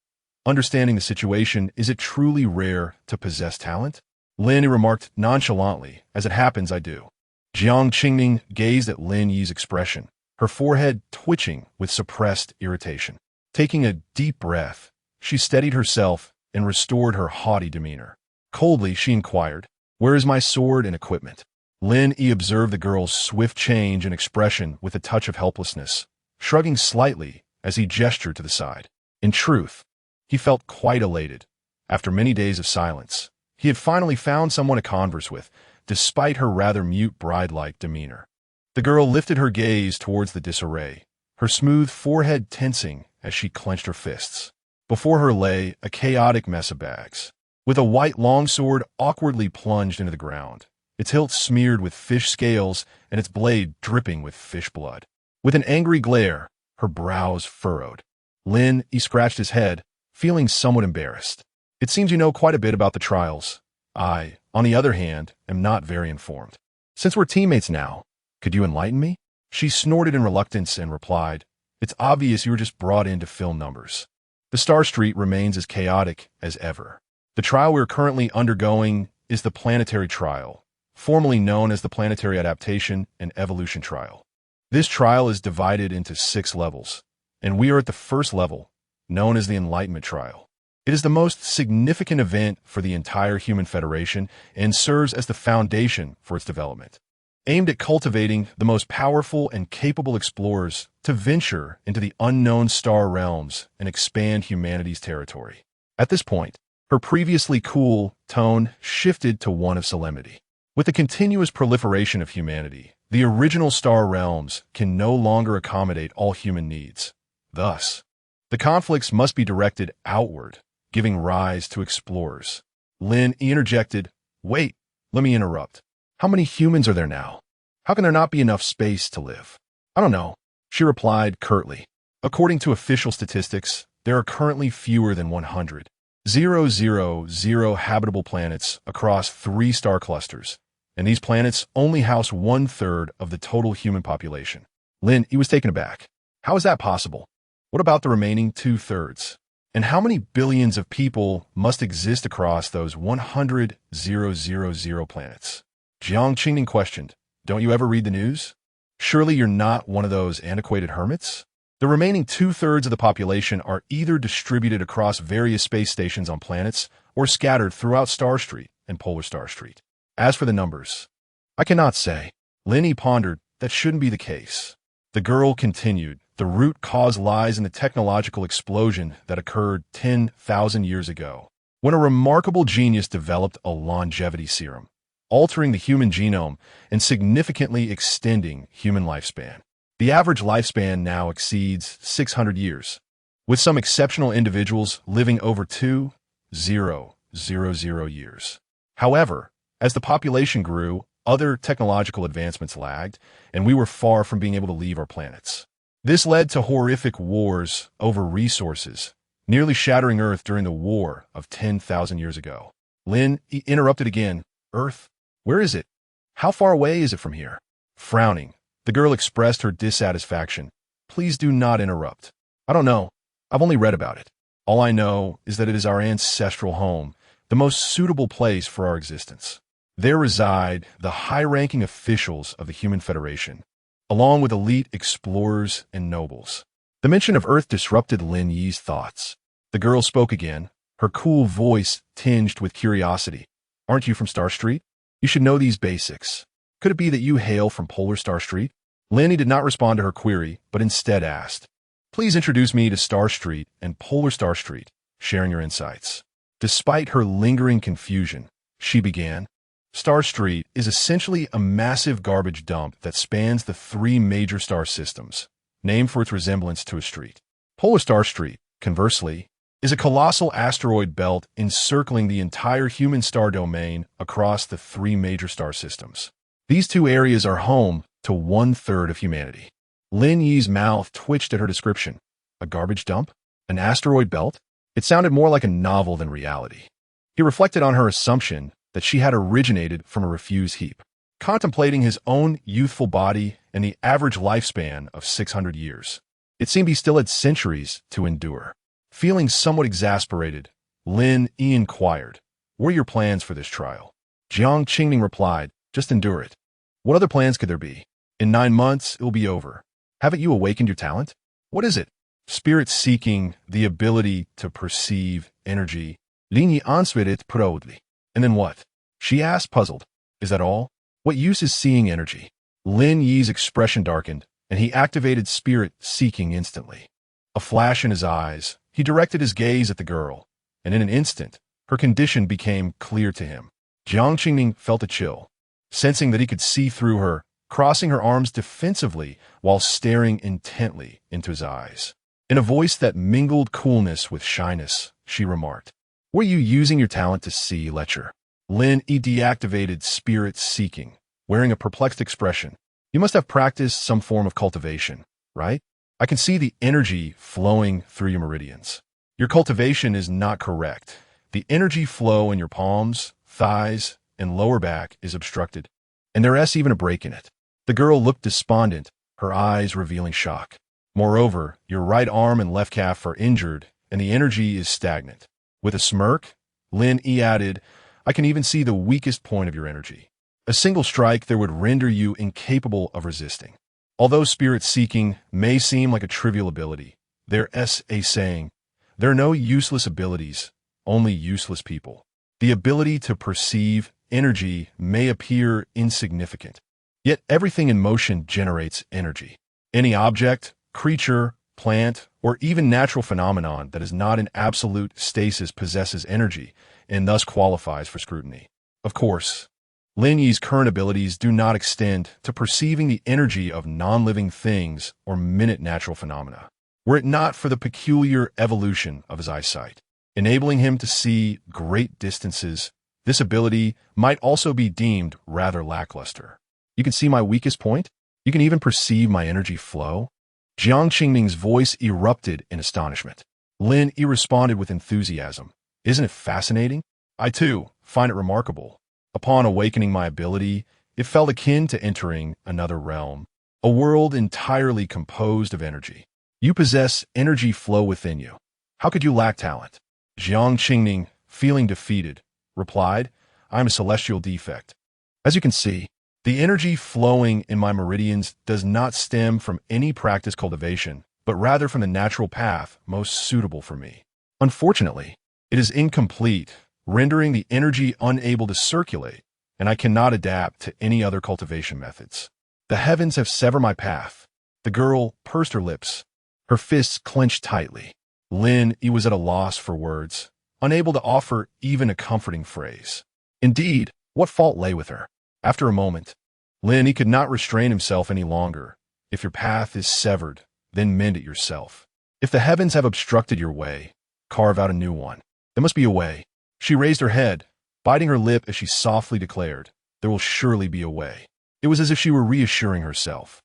Understanding the situation, is it truly rare to possess talent? Lin Yi remarked nonchalantly, as it happens I do. Jiang Qingning gazed at Lin Yi's expression, her forehead twitching with suppressed irritation. Taking a deep breath, She steadied herself and restored her haughty demeanor. Coldly, she inquired, "Where is my sword and equipment?" Lin Yi observed the girl's swift change in expression with a touch of helplessness, shrugging slightly as he gestured to the side. In truth, he felt quite elated. After many days of silence, he had finally found someone to converse with, despite her rather mute bride-like demeanor. The girl lifted her gaze towards the disarray, her smooth forehead tensing as she clenched her fists. Before her lay a chaotic mess of bags, with a white longsword awkwardly plunged into the ground, its hilt smeared with fish scales and its blade dripping with fish blood. With an angry glare, her brows furrowed. Lin Yi scratched his head, feeling somewhat embarrassed. "It seems you know quite a bit about the trials. I, on the other hand, am not very informed. Since we're teammates now, could you enlighten me?" She snorted in reluctance and replied, "It's obvious you were just brought in to fill numbers. The Star Street remains as chaotic as ever. The trial we're currently undergoing is the planetary trial, formerly known as the planetary adaptation and evolution trial. This trial is divided into 6 levels, and we are at the first level, known as the Enlightenment trial. It is the most significant event for the entire human federation and serves as the foundation for its development, aimed at cultivating the most powerful and capable explorers to venture into the unknown star realms and expand humanity's territory." At this point, her previously cool tone shifted to one of solemnity. With the continuous proliferation of humanity, the original star realms can no longer accommodate all human needs. Thus, the conflicts must be directed outward, giving rise to explorers. Lin interjected, "Wait, let me interrupt. How many humans are there now? How can there not be enough space to live?" "I don't know," she replied curtly. "According to official statistics, there are currently fewer than 100,000 habitable planets across 3 star clusters, and these planets only house 1/3 of the total human population." Lin, he was taken aback. "How is that possible? What about the remaining 2/3? And how many billions of people must exist across those 100,000 planets?" Jiang Qingning questioned, "Don't you ever read the news? Surely you're not one of those antiquated hermits?" The remaining 2/3 of the population are either distributed across various space stations on planets or scattered throughout Star Street and Polar Star Street. As for the numbers, I cannot say. Lin Yi pondered, that shouldn't be the case. The girl continued, "The root cause lies in the technological explosion that occurred 10,000 years ago, when a remarkable genius developed a longevity serum, altering the human genome and significantly extending human lifespan. The average lifespan now exceeds 600 years, with some exceptional individuals living over 2,000 years. However, as the population grew, other technological advancements lagged, and we were far from being able to leave our planets. This led to horrific wars over resources, nearly shattering Earth during the war of 10,000 years ago." Lin interrupted again, "Earth? Where is it? How far away is it from here?" Frowning, the girl expressed her dissatisfaction. "Please do not interrupt. I don't know. I've only read about it. All I know is that it is our ancestral home, the most suitable place for our existence. There reside the high-ranking officials of the Human Federation, along with elite explorers and nobles." The mention of Earth disrupted Lin Yi's thoughts. The girl spoke again, her cool voice tinged with curiosity. "Aren't you from Star Street? You should know these basics. Could it be that you hail from Polar Star Street?" Lin Yi did not respond to her query, but instead asked, "Please introduce me to Star Street and Polar Star Street, sharing your insights." Despite her lingering confusion, she began, "Star Street is essentially a massive garbage dump that spans the 3 major star systems, named for its resemblance to a street. Polar Star Street, conversely, is a colossal asteroid belt encircling the entire human star domain across the 3 major star systems. These 2 areas are home to 1/3 of humanity." Lin Yi's mouth twitched at her description. A garbage dump? An asteroid belt? It sounded more like a novel than reality. He reflected on her assumption that she had originated from a refuse heap. Contemplating his own youthful body and the average lifespan of 600 years, it seemed he still had centuries to endure. Feeling somewhat exasperated, Lin Yi inquired, "What are your plans for this trial?" Jiang Qingning replied, "Just endure it. What other plans could there be? In 9 months, it will be over. Haven't you awakened your talent? What is it?" Spirit seeking the ability to perceive energy. Linje answered proudly. And then what? She asked, puzzled. Is that all? What use is seeing energy? Lin Yi's expression darkened, and he activated spirit seeking instantly. A flash in his eyes, he directed his gaze at the girl, and in an instant, her condition became clear to him. Jiang Qingning felt a chill, sensing that he could see through her, crossing her arms defensively while staring intently into his eyes. In a voice that mingled coolness with shyness, she remarked, "Were you using your talent to see, Letcher?" Lin Yi deactivated spirit seeking, wearing a perplexed expression. "You must have practiced some form of cultivation, right? I can see the energy flowing through your meridians. Your cultivation is not correct. The energy flow in your palms, thighs, and lower back is obstructed, and there's even a break in it." The girl looked despondent, her eyes revealing shock. "Moreover, your right arm and left calf are injured, and the energy is stagnant." With a smirk, Lin Yi added, "I can even see the weakest point of your energy. A single strike there would render you incapable of resisting." Although spirit-seeking may seem like a trivial ability, there's a saying, there are no useless abilities, only useless people. The ability to perceive energy may appear insignificant, yet everything in motion generates energy. Any object, creature, plant, or even natural phenomenon that is not in absolute stasis possesses energy and thus qualifies for scrutiny. Of course, Lin Yi's current abilities do not extend to perceiving the energy of non-living things or minute natural phenomena. Were it not for the peculiar evolution of his eyesight, enabling him to see great distances, this ability might also be deemed rather lackluster. "You can see my weakest point? You can even perceive my energy flow?" Jiang Qingning's voice erupted in astonishment. Lin Yi responded with enthusiasm. "Isn't it fascinating? I, too, find it remarkable. Upon awakening my ability, it felt akin to entering another realm, a world entirely composed of energy. You possess energy flow within you. How could you lack talent?" Jiang Qingning, feeling defeated, replied, "I am a celestial defect. As you can see, the energy flowing in my meridians does not stem from any practice cultivation, but rather from the natural path most suitable for me. Unfortunately, it is incomplete, rendering the energy unable to circulate, and I cannot adapt to any other cultivation methods. The heavens have severed my path." The girl pursed her lips, her fists clenched tightly. Lin Yi was at a loss for words, unable to offer even a comforting phrase. Indeed, what fault lay with her? After a moment, Lin Yi could not restrain himself any longer. "If your path is severed, then mend it yourself. If the heavens have obstructed your way, carve out a new one. There must be a way." She raised her head, biting her lip as she softly declared, "There will surely be a way." It was as if she were reassuring herself.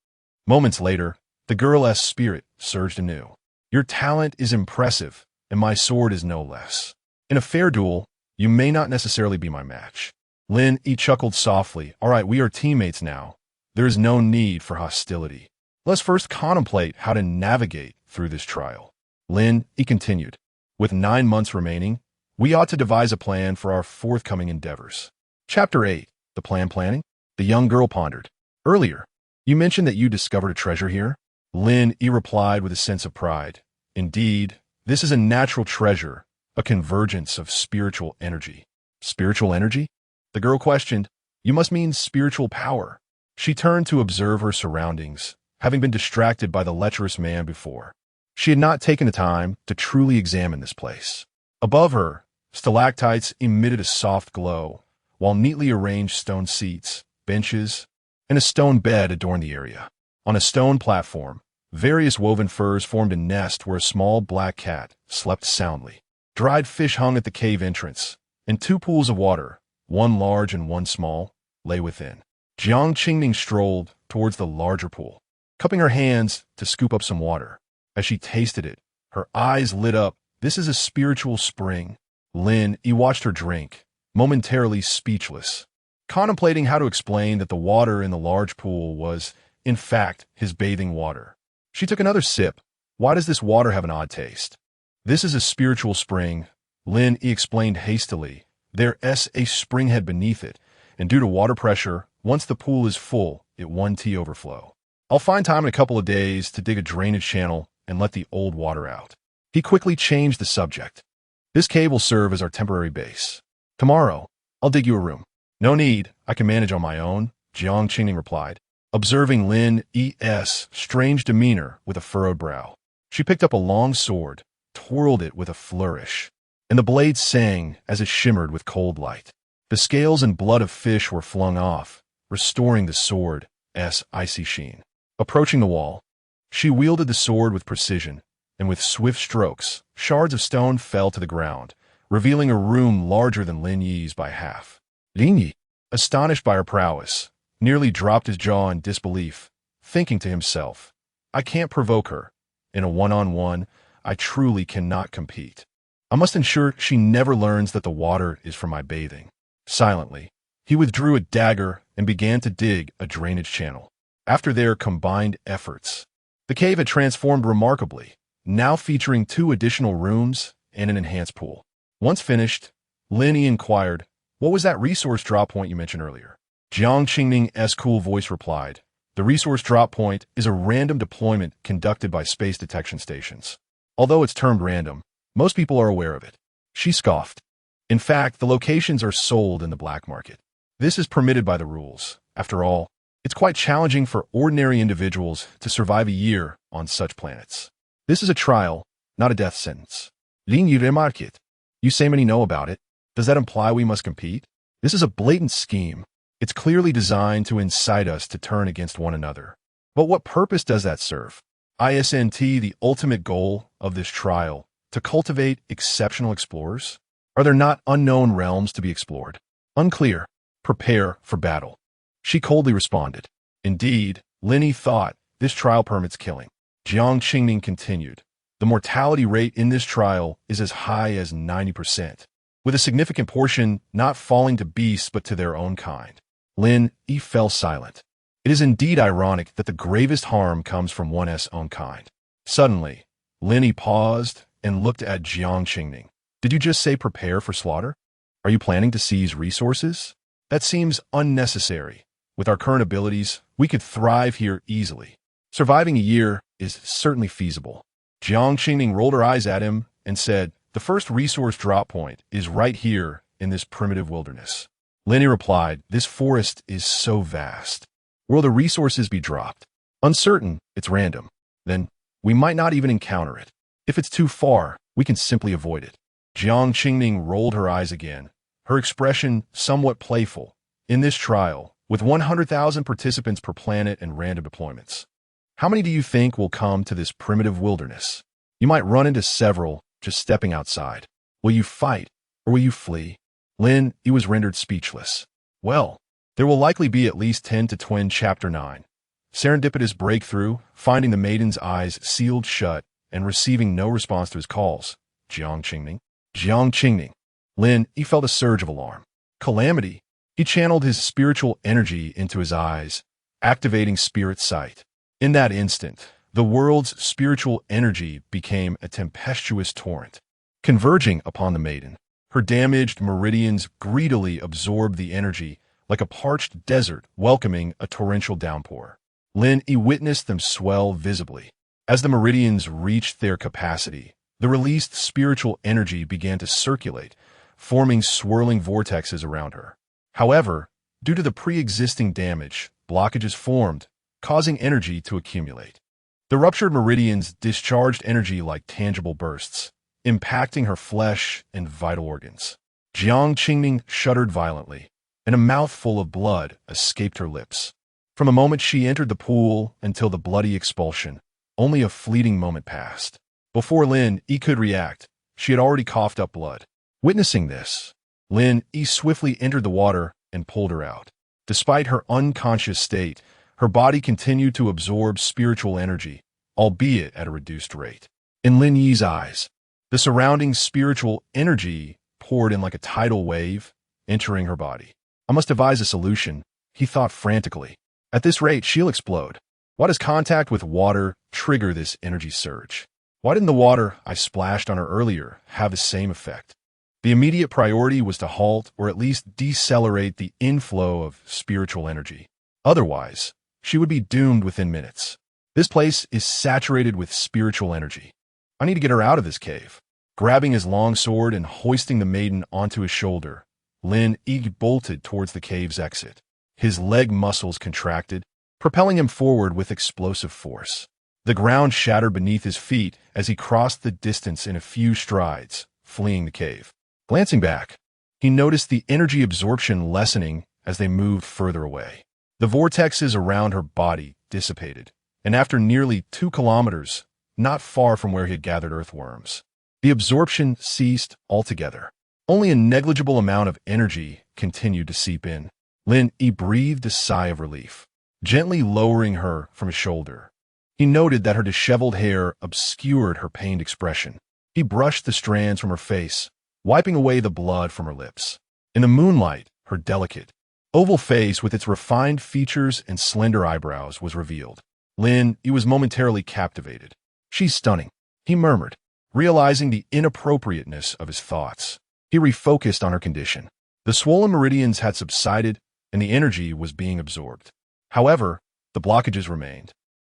Moments later, the girl's spirit surged anew. "Your talent is impressive, and my sword is no less. In a fair duel, you may not necessarily be my match." Lin Yi chuckled softly. "All right, we are teammates now. There is no need for hostility. Let's first contemplate how to navigate through this trial." Lin Yi continued, "With 9 months remaining, we ought to devise a plan for our forthcoming endeavors." Chapter 8. The Plan Planning? The young girl pondered. "Earlier, you mentioned that you discovered a treasure here?" Lin Yi replied with a sense of pride. "Indeed, this is a natural treasure, a convergence of spiritual energy." "Spiritual energy?" the girl questioned. "You must mean spiritual power." She turned to observe her surroundings, having been distracted by the lecherous man before. She had not taken the time to truly examine this place. Above her, stalactites emitted a soft glow, while neatly arranged stone seats, benches, and a stone bed adorned the area. On a stone platform, various woven furs formed a nest where a small black cat slept soundly. Dried fish hung at the cave entrance, and 2 pools of water, one large and one small, lay within. Jiang Qingning strolled towards the larger pool, cupping her hands to scoop up some water. As she tasted it, her eyes lit up. "This is a spiritual spring." Lin Yi watched her drink, momentarily speechless, contemplating how to explain that the water in the large pool was, in fact, his bathing water. She took another sip. "Why does this water have an odd taste?" "This is a spiritual spring," Lin Yi explained hastily. "There's a springhead beneath it, and due to water pressure, once the pool is full, it 1T overflow. I'll find time in a couple of days to dig a drainage channel and let the old water out. He quickly changed the subject. This cave will serve as our temporary base. Tomorrow, I'll dig you a room. No need, I can manage on my own, Jiang Qingning replied, observing Lin Yi's strange demeanor with a furrowed brow. She picked up a long sword, twirled it with a flourish, and the blade sang as it shimmered with cold light. The scales and blood of fish were flung off, restoring the sword's icy sheen. Approaching the wall, she wielded the sword with precision, and with swift strokes, shards of stone fell to the ground, revealing a room larger than Lin Yi's by half. Lin Yi, astonished by her prowess, nearly dropped his jaw in disbelief, thinking to himself, I can't provoke her. In a one-on-one, I truly cannot compete. I must ensure she never learns that the water is for my bathing. Silently, he withdrew a dagger and began to dig a drainage channel. After their combined efforts, the cave had transformed remarkably, now featuring 2 additional rooms and an enhanced pool. Once finished, Lin Yi inquired, what was that resource drop point you mentioned earlier? Jiang Qingning's cool voice replied, the resource drop point is a random deployment conducted by space detection stations. Although it's termed random, most people are aware of it. She scoffed. In fact, the locations are sold in the black market. This is permitted by the rules. After all, it's quite challenging for ordinary individuals to survive a year on such planets. This is a trial, not a death sentence. Lin Yi remarked it. You say many know about it. Does that imply we must compete? This is a blatant scheme. It's clearly designed to incite us to turn against one another. But what purpose does that serve? Isn't the ultimate goal of this trial to cultivate exceptional explorers? Are there not unknown realms to be explored? Unclear. Prepare for battle. She coldly responded. Indeed, Lin Yi thought, this trial permits killing. Jiang Qingning continued. The mortality rate in this trial is as high as 90%, with a significant portion not falling to beasts but to their own kind. Lin Yi fell silent. It is indeed ironic that the gravest harm comes from one's own kind. Suddenly, Lin Yi paused and looked at Jiang Qingning. Did you just say prepare for slaughter? Are you planning to seize resources? That seems unnecessary. With our current abilities, we could thrive here easily. Surviving a year is certainly feasible. Jiang Qingning rolled her eyes at him and said, the first resource drop point is right here in this primitive wilderness. Lin Yi replied, this forest is so vast. Will the resources be dropped? Uncertain, it's random. Then, we might not even encounter it. If it's too far, we can simply avoid it. Jiang Qingning rolled her eyes again, her expression somewhat playful. In this trial, with 100,000 participants per planet and random deployments, how many do you think will come to this primitive wilderness? You might run into several just stepping outside. Will you fight, or will you flee? Lin Yi was rendered speechless. Well, there will likely be at least 10 to 20. Chapter 9. Serendipitous breakthrough, finding the maiden's eyes sealed shut and receiving no response to his calls. Jiang Qingning. Jiang Qingning. Lin Yi felt a surge of alarm. Calamity. He channeled his spiritual energy into his eyes, activating spirit sight. In that instant, the world's spiritual energy became a tempestuous torrent, converging upon the maiden. Her damaged meridians greedily absorbed the energy like a parched desert welcoming a torrential downpour. Lin Yi witnessed them swell visibly. As the meridians reached their capacity, the released spiritual energy began to circulate, forming swirling vortexes around her. However, due to the pre-existing damage, blockages formed, causing energy to accumulate. The ruptured meridians discharged energy like tangible bursts, impacting her flesh and vital organs. Jiang Qingning shuddered violently, and a mouthful of blood escaped her lips. From the moment she entered the pool until the bloody expulsion, only a fleeting moment passed. Before Lin Yi could react, she had already coughed up blood. Witnessing this, Lin Yi swiftly entered the water and pulled her out. Despite her unconscious state, her body continued to absorb spiritual energy, albeit at a reduced rate. In Lin Yi's eyes, the surrounding spiritual energy poured in like a tidal wave, entering her body. I must devise a solution, he thought frantically. At this rate, she'll explode. Why does contact with water trigger this energy surge? Why didn't the water I splashed on her earlier have the same effect? The immediate priority was to halt or at least decelerate the inflow of spiritual energy. Otherwise, she would be doomed within minutes. This place is saturated with spiritual energy. I need to get her out of this cave. Grabbing his long sword and hoisting the maiden onto his shoulder, Lin Yi bolted towards the cave's exit. His leg muscles contracted, propelling him forward with explosive force. The ground shattered beneath his feet as he crossed the distance in a few strides, fleeing the cave. Glancing back, he noticed the energy absorption lessening as they moved further away. The vortexes around her body dissipated, and after nearly 2 kilometers, not far from where he had gathered earthworms, the absorption ceased altogether. Only a negligible amount of energy continued to seep in. Lin Yi breathed a sigh of relief, gently lowering her from his shoulder. He noted that her disheveled hair obscured her pained expression. He brushed the strands from her face, wiping away the blood from her lips. In the moonlight, her delicate, oval face with its refined features and slender eyebrows was revealed. Lin Yi was momentarily captivated. "She's stunning," he murmured, realizing the inappropriateness of his thoughts. He refocused on her condition. The swollen meridians had subsided, and the energy was being absorbed. However, the blockages remained,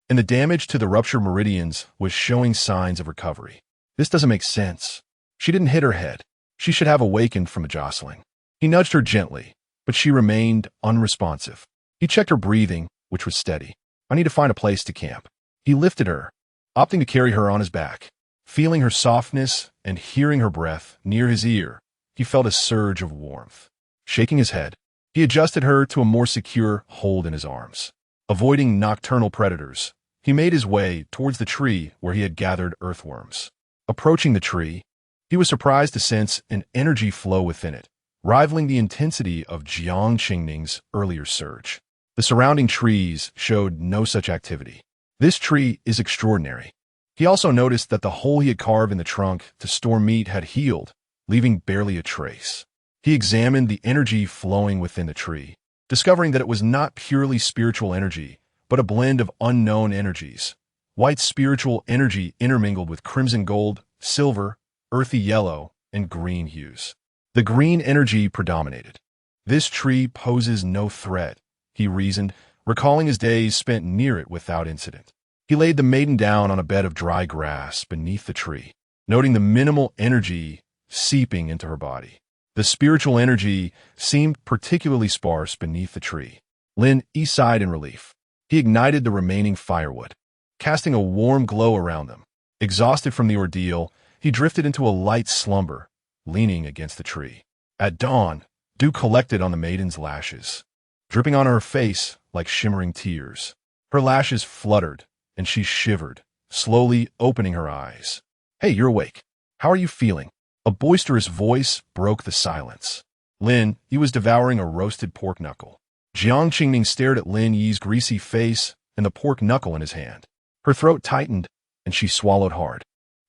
and the damage to the ruptured meridians was showing signs of recovery. This doesn't make sense. She didn't hit her head. She should have awakened from the jostling. He nudged her gently, but she remained unresponsive. He checked her breathing, which was steady. "I need to find a place to camp." He lifted her, opting to carry her on his back. Feeling her softness and hearing her breath near his ear, he felt a surge of warmth. Shaking his head, he adjusted her to a more secure hold in his arms. Avoiding nocturnal predators, he made his way towards the tree where he had gathered earthworms. Approaching the tree, he was surprised to sense an energy flow within it, rivaling the intensity of Jiang Qingning's earlier surge. The surrounding trees showed no such activity. This tree is extraordinary. He also noticed that the hole he had carved in the trunk to store meat had healed, leaving barely a trace. He examined the energy flowing within the tree, discovering that it was not purely spiritual energy, but a blend of unknown energies. White spiritual energy intermingled with crimson gold, silver, earthy yellow, and green hues. The green energy predominated. This tree poses no threat, he reasoned, recalling his days spent near it without incident. He laid the maiden down on a bed of dry grass beneath the tree, noting the minimal energy seeping into her body. The spiritual energy seemed particularly sparse beneath the tree. Lin Yi sighed in relief. He ignited the remaining firewood, casting a warm glow around them. Exhausted from the ordeal, he drifted into a light slumber, leaning against the tree. At dawn, dew collected on the maiden's lashes, dripping on her face like shimmering tears. Her lashes fluttered, and she shivered, slowly opening her eyes. "Hey, you're awake. How are you feeling?" A boisterous voice broke the silence. Lin Yi was devouring a roasted pork knuckle. Jiang Qingning stared at Lin Yi's greasy face and the pork knuckle in his hand. Her throat tightened, and she swallowed hard.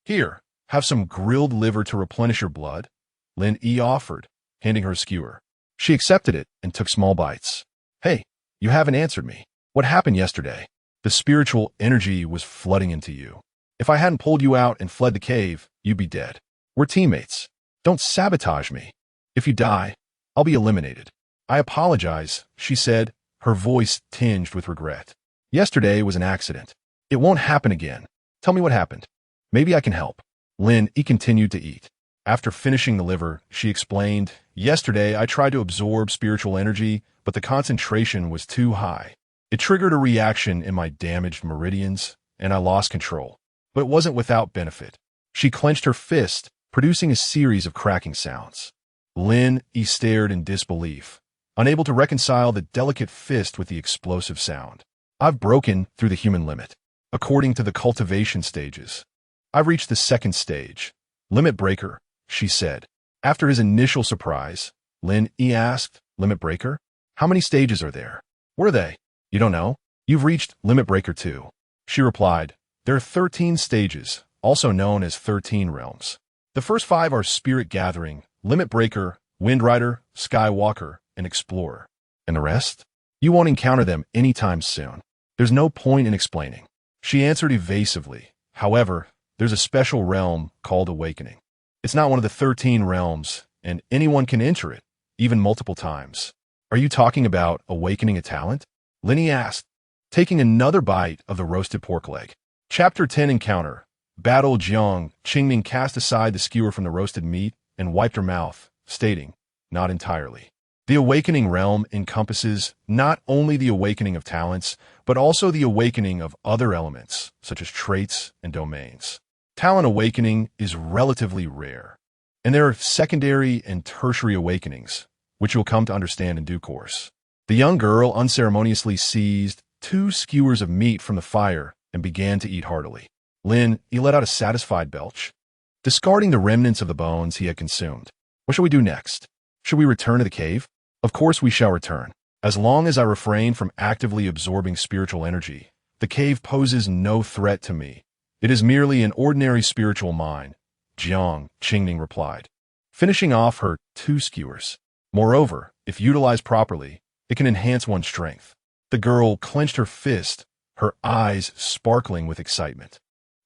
"Here, have some grilled liver to replenish your blood," Lin Yi offered, handing her a skewer. She accepted it and took small bites. "Hey, you haven't answered me. What happened yesterday?" "The spiritual energy was flooding into you. If I hadn't pulled you out and fled the cave, you'd be dead. We're teammates. Don't sabotage me. If you die, I'll be eliminated." "I apologize," she said, her voice tinged with regret. "Yesterday was an accident. It won't happen again. Tell me what happened. Maybe I can help." Lin Yi continued to eat. After finishing the liver, she explained, "Yesterday I tried to absorb spiritual energy, but the concentration was too high. It triggered a reaction in my damaged meridians, and I lost control. But it wasn't without benefit." She clenched her fist, producing a series of cracking sounds. Lin Yi stared in disbelief, unable to reconcile the delicate fist with the explosive sound. "I've broken through the human limit, according to the cultivation stages. I've reached the second stage. Limit breaker," she said. After his initial surprise, Lin Yi asked, "Limit breaker? How many stages are there? What are they?" "You don't know? You've reached Limit Breaker 2. She replied, "There are 13 stages, also known as 13 realms. The first 5 are Spirit Gathering, Limit Breaker, Windrider, Skywalker, and Explorer. And the rest? You won't encounter them anytime soon. There's no point in explaining." She answered evasively. "However, there's a special realm called Awakening. It's not one of the 13 realms, and anyone can enter it, even multiple times." "Are you talking about awakening a talent?" Lin Yi asked. taking another bite of the roasted pork leg. Chapter 10 Encounter. Battle. Jiang Qingming cast aside the skewer from the roasted meat and wiped her mouth, stating, "Not entirely." The awakening realm encompasses not only the awakening of talents, but also the awakening of other elements, such as traits and domains. Talent awakening is relatively rare, and there are secondary and tertiary awakenings, which you'll come to understand in due course. The young girl unceremoniously seized 2 skewers of meat from the fire and began to eat heartily. Lin, he let out a satisfied belch, discarding the remnants of the bones he had consumed. What shall we do next? Should we return to the cave? Of course we shall return. As long as I refrain from actively absorbing spiritual energy, the cave poses no threat to me. It is merely an ordinary spiritual mine, Jiang Qingming replied, finishing off her 2 skewers. Moreover, if utilized properly, it can enhance one's strength. The girl clenched her fist, her eyes sparkling with excitement.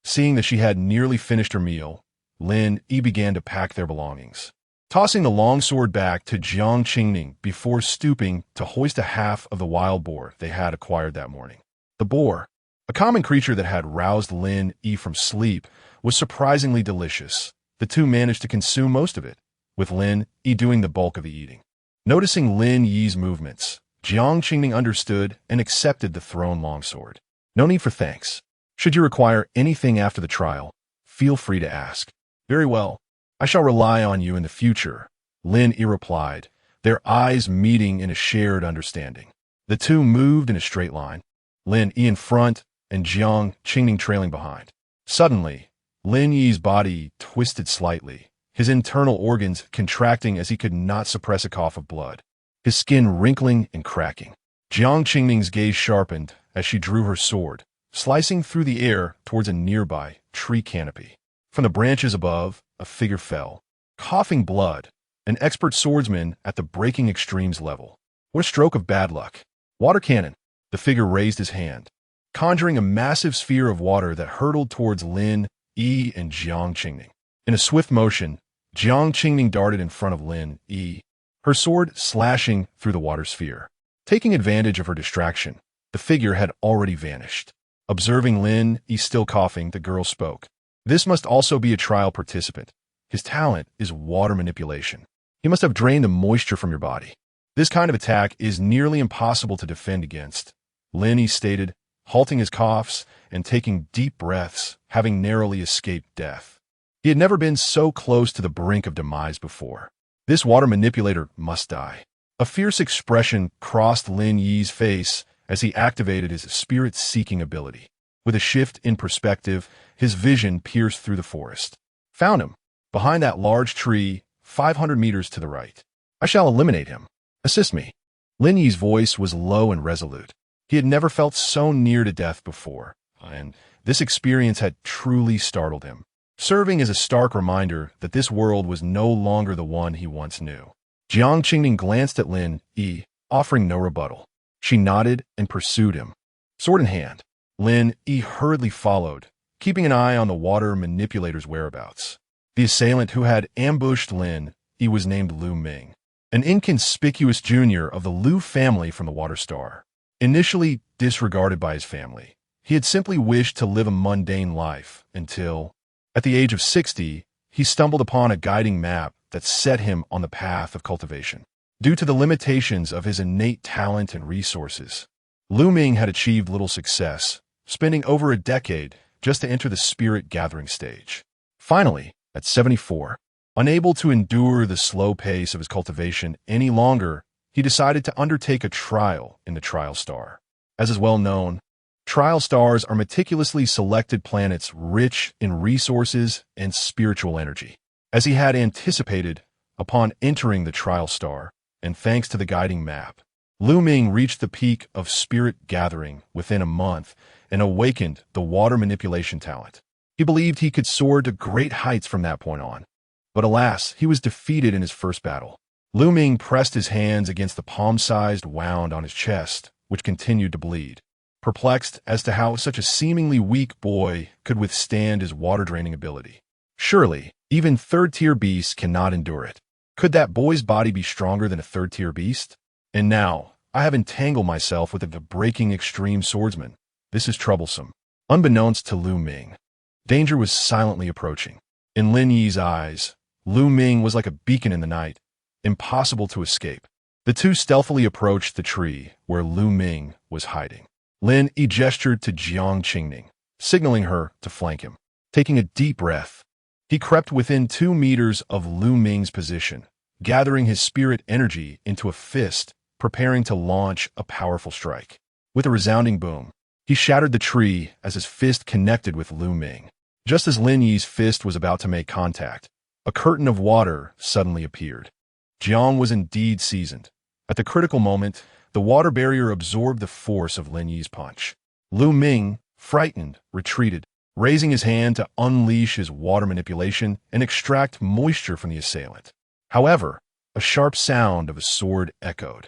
Seeing that she had nearly finished her meal, Lin Yi began to pack their belongings, tossing the longsword back to Jiang Qingming before stooping to hoist a half of the wild boar they had acquired that morning. The boar, a common creature that had roused Lin Yi from sleep, was surprisingly delicious. The two managed to consume most of it, with Lin Yi doing the bulk of the eating. Noticing Lin Yi's movements, Jiang Qingming understood and accepted the thrown longsword. No need for thanks. Should you require anything after the trial, feel free to ask. Very well. I shall rely on you in the future, Lin Yi replied, their eyes meeting in a shared understanding. The two moved in a straight line, Lin Yi in front and Jiang Qingming trailing behind. Suddenly, Lin Yi's body twisted slightly, his internal organs contracting as he could not suppress a cough of blood, his skin wrinkling and cracking. Jiang Qingming's gaze sharpened as she drew her sword, slicing through the air towards a nearby tree canopy. From the branches above, a figure fell, coughing blood, an expert swordsman at the breaking extremes level. What a stroke of bad luck. Water cannon. The figure raised his hand, conjuring a massive sphere of water that hurtled towards Lin Yi and Jiang Qingming. In a swift motion, Jiang Qingming darted in front of Lin Yi, her sword slashing through the water sphere. Taking advantage of her distraction, the figure had already vanished. Observing Lin Yi still coughing, the girl spoke. This must also be a trial participant. His talent is water manipulation. He must have drained the moisture from your body. This kind of attack is nearly impossible to defend against, Lin Yi stated, halting his coughs and taking deep breaths, having narrowly escaped death. He had never been so close to the brink of demise before. This water manipulator must die. A fierce expression crossed Lin Yi's face as he activated his spirit-seeking ability. With a shift in perspective, his vision pierced through the forest. Found him, behind that large tree, 500 meters to the right. I shall eliminate him. Assist me. Lin Yi's voice was low and resolute. He had never felt so near to death before, and this experience had truly startled him, serving as a stark reminder that this world was no longer the one he once knew. Jiang Qingming glanced at Lin Yi, offering no rebuttal. She nodded and pursued him, sword in hand. Lin Yi hurriedly followed, keeping an eye on the water manipulator's whereabouts. The assailant who had ambushed Lin Yi was named Lu Ming, an inconspicuous junior of the Lu family from the Water Star. Initially disregarded by his family, he had simply wished to live a mundane life until, at the age of 60, he stumbled upon a guiding map that set him on the path of cultivation. Due to the limitations of his innate talent and resources, Lu Ming had achieved little success, spending over a decade just to enter the spirit-gathering stage. Finally, at 74, unable to endure the slow pace of his cultivation any longer, he decided to undertake a trial in the Trial Star. As is well known, trial stars are meticulously selected planets rich in resources and spiritual energy. As he had anticipated, upon entering the Trial Star, and thanks to the guiding map, Lu Ming reached the peak of spirit gathering within a month and awakened the water manipulation talent. He believed he could soar to great heights from that point on. But alas, he was defeated in his first battle. Lu Ming pressed his hands against the palm-sized wound on his chest, which continued to bleed, perplexed as to how such a seemingly weak boy could withstand his water-draining ability. Surely, even third-tier beasts cannot endure it. Could that boy's body be stronger than a third-tier beast? And now, I have entangled myself with a breaking extreme swordsman. This is troublesome. Unbeknownst to Lu Ming, danger was silently approaching. In Lin Yi's eyes, Lu Ming was like a beacon in the night, impossible to escape. The two stealthily approached the tree where Lu Ming was hiding. Lin Yi gestured to Jiang Qingning, signaling her to flank him. Taking a deep breath, he crept within 2 meters of Lu Ming's position, gathering his spirit energy into a fist, preparing to launch a powerful strike. With a resounding boom, he shattered the tree as his fist connected with Lu Ming. Just as Lin Yi's fist was about to make contact, a curtain of water suddenly appeared. Jiang was indeed seasoned. At the critical moment, the water barrier absorbed the force of Lin Yi's punch. Lu Ming, frightened, retreated, raising his hand to unleash his water manipulation and extract moisture from the assailant. However, a sharp sound of a sword echoed.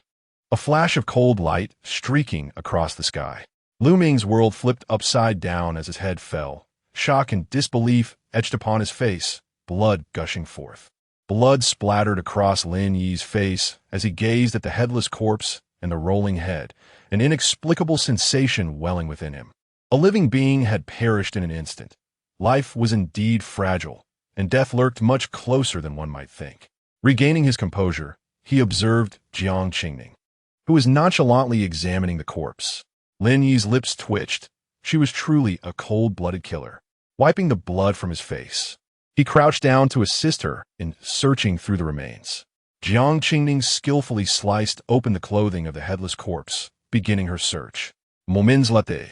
A flash of cold light streaking across the sky. Lu Ming's world flipped upside down as his head fell. Shock and disbelief etched upon his face, blood gushing forth. Blood splattered across Lin Yi's face as he gazed at the headless corpse and the rolling head, an inexplicable sensation welling within him. A living being had perished in an instant. Life was indeed fragile, and death lurked much closer than one might think. Regaining his composure, he observed Jiang Qingning, who was nonchalantly examining the corpse. Lin Yi's lips twitched. She was truly a cold-blooded killer. Wiping the blood from his face, he crouched down to assist her in searching through the remains. Jiang Qingning skillfully sliced open the clothing of the headless corpse, beginning her search. Moments later,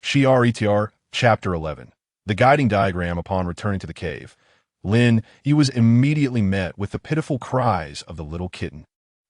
Shi'ar Chapter 11. The guiding diagram upon returning to the cave. Lin Yi was immediately met with the pitiful cries of the little kitten.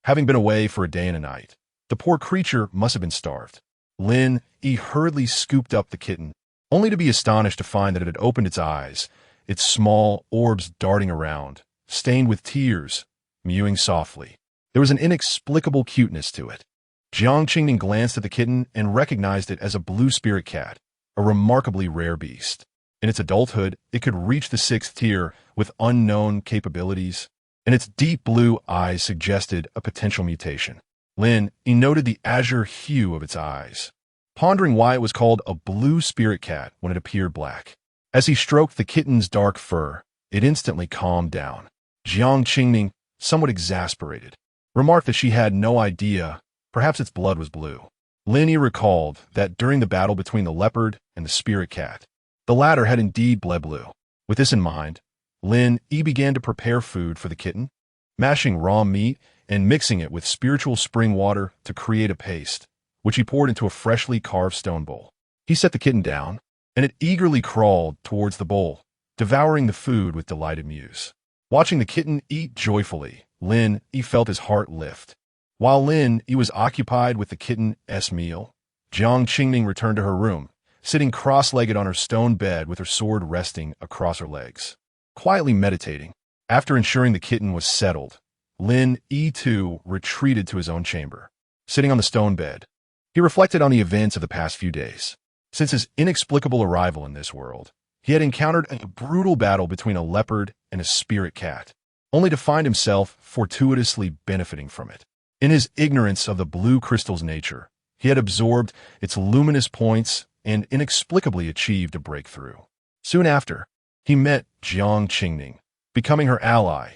Having been away for a day and a night, the poor creature must have been starved. Lin Yi hurriedly scooped up the kitten, only to be astonished to find that it had opened its eyes, its small orbs darting around, stained with tears, mewing softly. There was an inexplicable cuteness to it. Jiang Qingning glanced at the kitten and recognized it as a blue spirit cat, a remarkably rare beast. In its adulthood, it could reach the 6th tier with unknown capabilities, and its deep blue eyes suggested a potential mutation. Lin Yi noted the azure hue of its eyes, pondering why it was called a blue spirit cat when it appeared black. As he stroked the kitten's dark fur, it instantly calmed down. Jiang Qingning, somewhat exasperated, remarked that she had no idea, perhaps its blood was blue. Lin Yi recalled that during the battle between the leopard and the spirit cat, the latter had indeed bled blue. With this in mind, Lin Yi began to prepare food for the kitten, mashing raw meat and mixing it with spiritual spring water to create a paste, which he poured into a freshly carved stone bowl. He set the kitten down, and it eagerly crawled towards the bowl, devouring the food with delighted mews. Watching the kitten eat joyfully, Lin Yi felt his heart lift. While Lin Yi was occupied with the kitten's meal, Jiang Qingning returned to her room, sitting cross-legged on her stone bed with her sword resting across her legs. Quietly meditating, after ensuring the kitten was settled, Lin Yi too retreated to his own chamber. Sitting on the stone bed, he reflected on the events of the past few days. Since his inexplicable arrival in this world, he had encountered a brutal battle between a leopard and a spirit cat, only to find himself fortuitously benefiting from it. In his ignorance of the blue crystal's nature, he had absorbed its luminous points and inexplicably achieved a breakthrough. Soon after, he met Jiang Qingning, becoming her ally,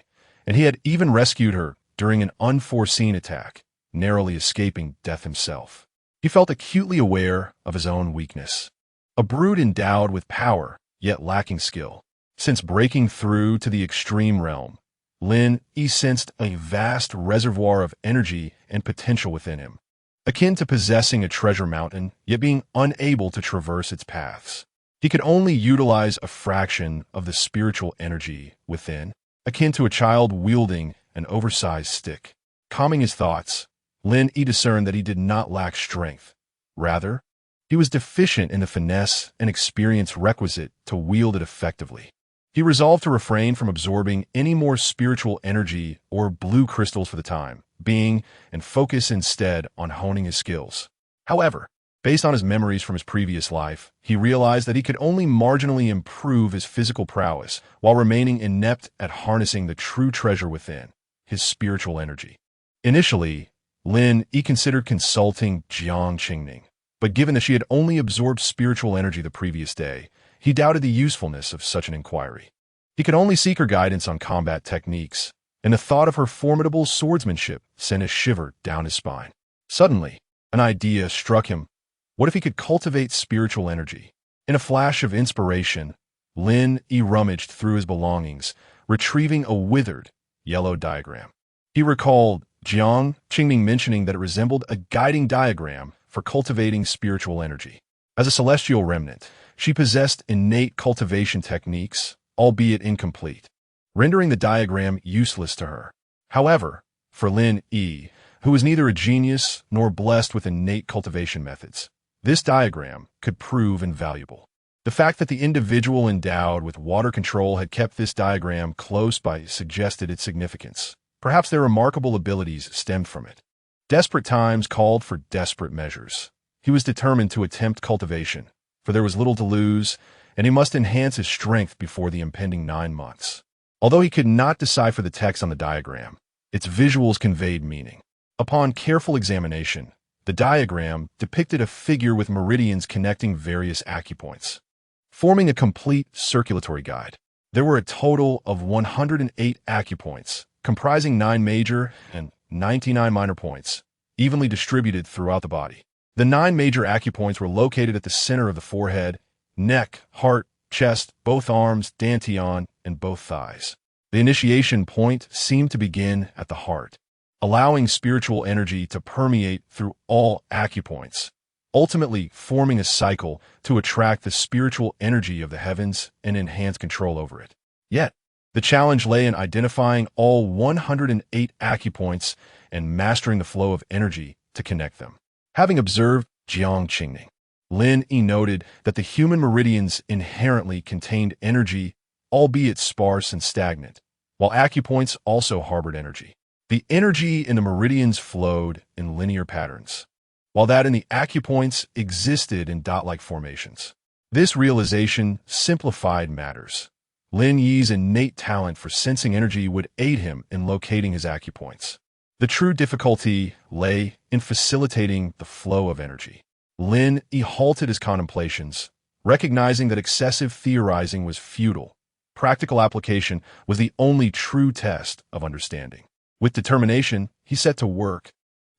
and he had even rescued her during an unforeseen attack, narrowly escaping death himself. He felt acutely aware of his own weakness. A brood endowed with power, yet lacking skill. Since breaking through to the extreme realm, Lin Yi sensed a vast reservoir of energy and potential within him, akin to possessing a treasure mountain, yet being unable to traverse its paths. He could only utilize a fraction of the spiritual energy within, akin to a child wielding an oversized stick. Calming his thoughts, Lin Yi discerned that he did not lack strength. Rather, he was deficient in the finesse and experience requisite to wield it effectively. He resolved to refrain from absorbing any more spiritual energy or blue crystals for the time being and focus instead on honing his skills. However, based on his memories from his previous life, he realized that he could only marginally improve his physical prowess while remaining inept at harnessing the true treasure within, his spiritual energy. Initially, Lin Yi considered consulting Jiang Qingning, but given that she had only absorbed spiritual energy the previous day, he doubted the usefulness of such an inquiry. He could only seek her guidance on combat techniques, and the thought of her formidable swordsmanship sent a shiver down his spine. Suddenly, an idea struck him. What if he could cultivate spiritual energy? In a flash of inspiration, Lin Yi rummaged through his belongings, retrieving a withered, yellow diagram. He recalled Jiang Qingning mentioning that it resembled a guiding diagram for cultivating spiritual energy. As a celestial remnant, she possessed innate cultivation techniques, albeit incomplete, rendering the diagram useless to her. However, for Lin Yi, who was neither a genius nor blessed with innate cultivation methods, this diagram could prove invaluable. The fact that the individual endowed with water control had kept this diagram close by suggested its significance. Perhaps their remarkable abilities stemmed from it. Desperate times called for desperate measures. He was determined to attempt cultivation, for there was little to lose, and he must enhance his strength before the impending 9 months. Although he could not decipher the text on the diagram, its visuals conveyed meaning. Upon careful examination, the diagram depicted a figure with meridians connecting various acupoints, forming a complete circulatory guide. There were a total of 108 acupoints, comprising 9 major and 99 minor points, evenly distributed throughout the body. The 9 major acupoints were located at the center of the forehead, neck, heart, chest, both arms, dantian, and both thighs. The initiation point seemed to begin at the heart, allowing spiritual energy to permeate through all acupoints, ultimately forming a cycle to attract the spiritual energy of the heavens and enhance control over it. Yet, the challenge lay in identifying all 108 acupoints and mastering the flow of energy to connect them. Having observed Jiang Qingning, Lin Yi noted that the human meridians inherently contained energy, albeit sparse and stagnant, while acupoints also harbored energy. The energy in the meridians flowed in linear patterns, while that in the acupoints existed in dot-like formations. This realization simplified matters. Lin Yi's innate talent for sensing energy would aid him in locating his acupoints. The true difficulty lay in facilitating the flow of energy. Lin Yi halted his contemplations, recognizing that excessive theorizing was futile. Practical application was the only true test of understanding. With determination, he set to work,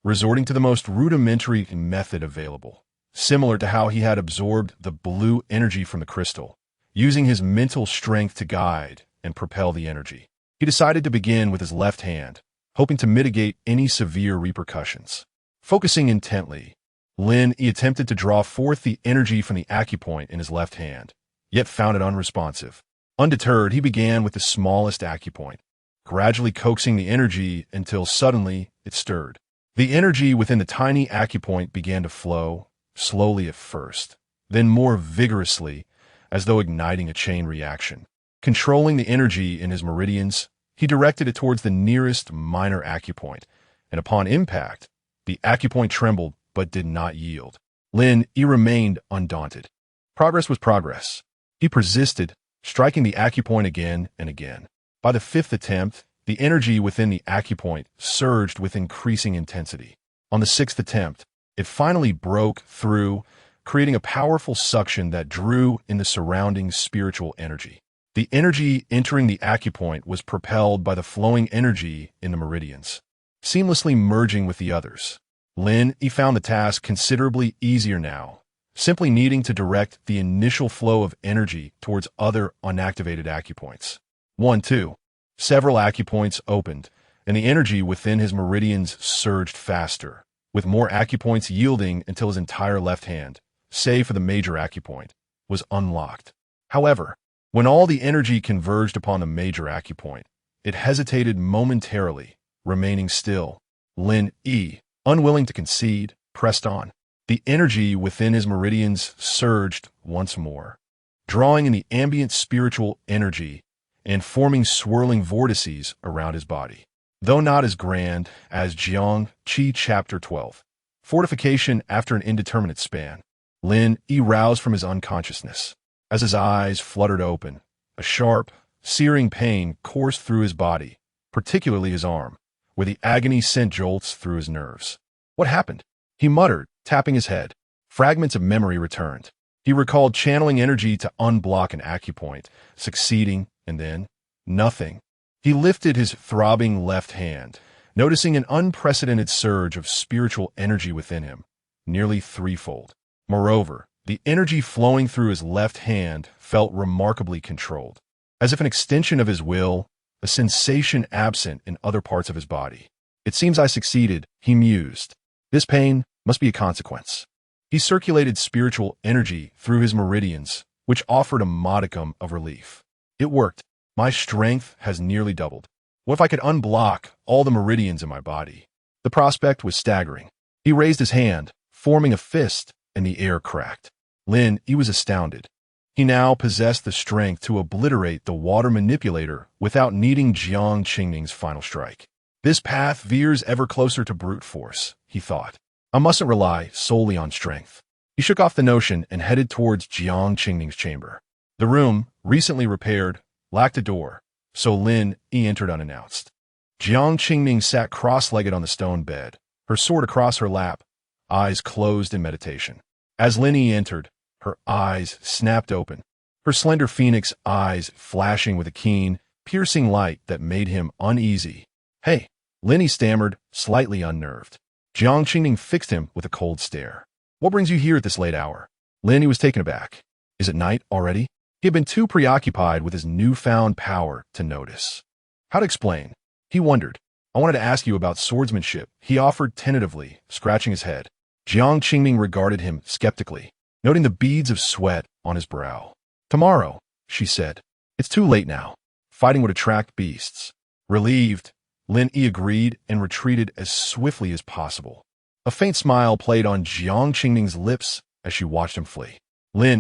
resorting to the most rudimentary method available, similar to how he had absorbed the blue energy from the crystal, using his mental strength to guide and propel the energy. He decided to begin with his left hand, hoping to mitigate any severe repercussions. Focusing intently, Lin Yi attempted to draw forth the energy from the acupoint in his left hand, yet found it unresponsive. Undeterred, he began with the smallest acupoint, gradually coaxing the energy until suddenly it stirred. The energy within the tiny acupoint began to flow, slowly at first, then more vigorously, as though igniting a chain reaction. Controlling the energy in his meridians, he directed it towards the nearest minor acupoint, and upon impact, the acupoint trembled but did not yield. Lin Yi remained undaunted. Progress was progress. He persisted, striking the acupoint again and again. By the 5th attempt, the energy within the acupoint surged with increasing intensity. On the 6th attempt, it finally broke through, creating a powerful suction that drew in the surrounding spiritual energy. The energy entering the acupoint was propelled by the flowing energy in the meridians, seamlessly merging with the others. Lin Yi found the task considerably easier now, simply needing to direct the initial flow of energy towards other unactivated acupoints. 1-2. Several acupoints opened, and the energy within his meridians surged faster, with more acupoints yielding until his entire left hand, save for the major acupoint, was unlocked. However, when all the energy converged upon the major acupoint, it hesitated momentarily, remaining still. Lin Yi, unwilling to concede, pressed on. The energy within his meridians surged once more, drawing in the ambient spiritual energy and forming swirling vortices around his body. Though not as grand as Jiang Qi Chapter 12, Fortification after an indeterminate span, Lin Yi roused from his unconsciousness. As his eyes fluttered open, a sharp, searing pain coursed through his body, particularly his arm, where the agony sent jolts through his nerves. What happened? He muttered, tapping his head. Fragments of memory returned. He recalled channeling energy to unblock an acupoint, succeeding, and then nothing. He lifted his throbbing left hand, noticing an unprecedented surge of spiritual energy within him, nearly threefold. Moreover, the energy flowing through his left hand felt remarkably controlled, as if an extension of his will, a sensation absent in other parts of his body. It seems I succeeded, he mused. This pain must be a consequence. He circulated spiritual energy through his meridians, which offered a modicum of relief. It worked. My strength has nearly doubled. What if I could unblock all the meridians in my body? The prospect was staggering. He raised his hand, forming a fist, and the air cracked. He was astounded. He now possessed the strength to obliterate the water manipulator without needing Jiang Qingning's final strike. This path veers ever closer to brute force, he thought. I mustn't rely solely on strength. He shook off the notion and headed towards Jiang Qingning's chamber. The room, recently repaired, lacked a door, so He entered unannounced. Jiang Qingning sat cross-legged on the stone bed, her sword across her lap, eyes closed in meditation. As He entered, her eyes snapped open, her slender phoenix eyes flashing with a keen, piercing light that made him uneasy. Hey, He stammered, slightly unnerved. Jiang Qingning fixed him with a cold stare. What brings you here at this late hour? He was taken aback. Is it night already? He had been too preoccupied with his newfound power to notice. How to explain? He wondered. I wanted to ask you about swordsmanship, he offered tentatively, scratching his head. Jiang Qingning regarded him skeptically, noting the beads of sweat on his brow. Tomorrow, she said. It's too late now. Fighting would attract beasts. Relieved, He agreed and retreated as swiftly as possible. A faint smile played on Jiang Qingning's lips as she watched him flee.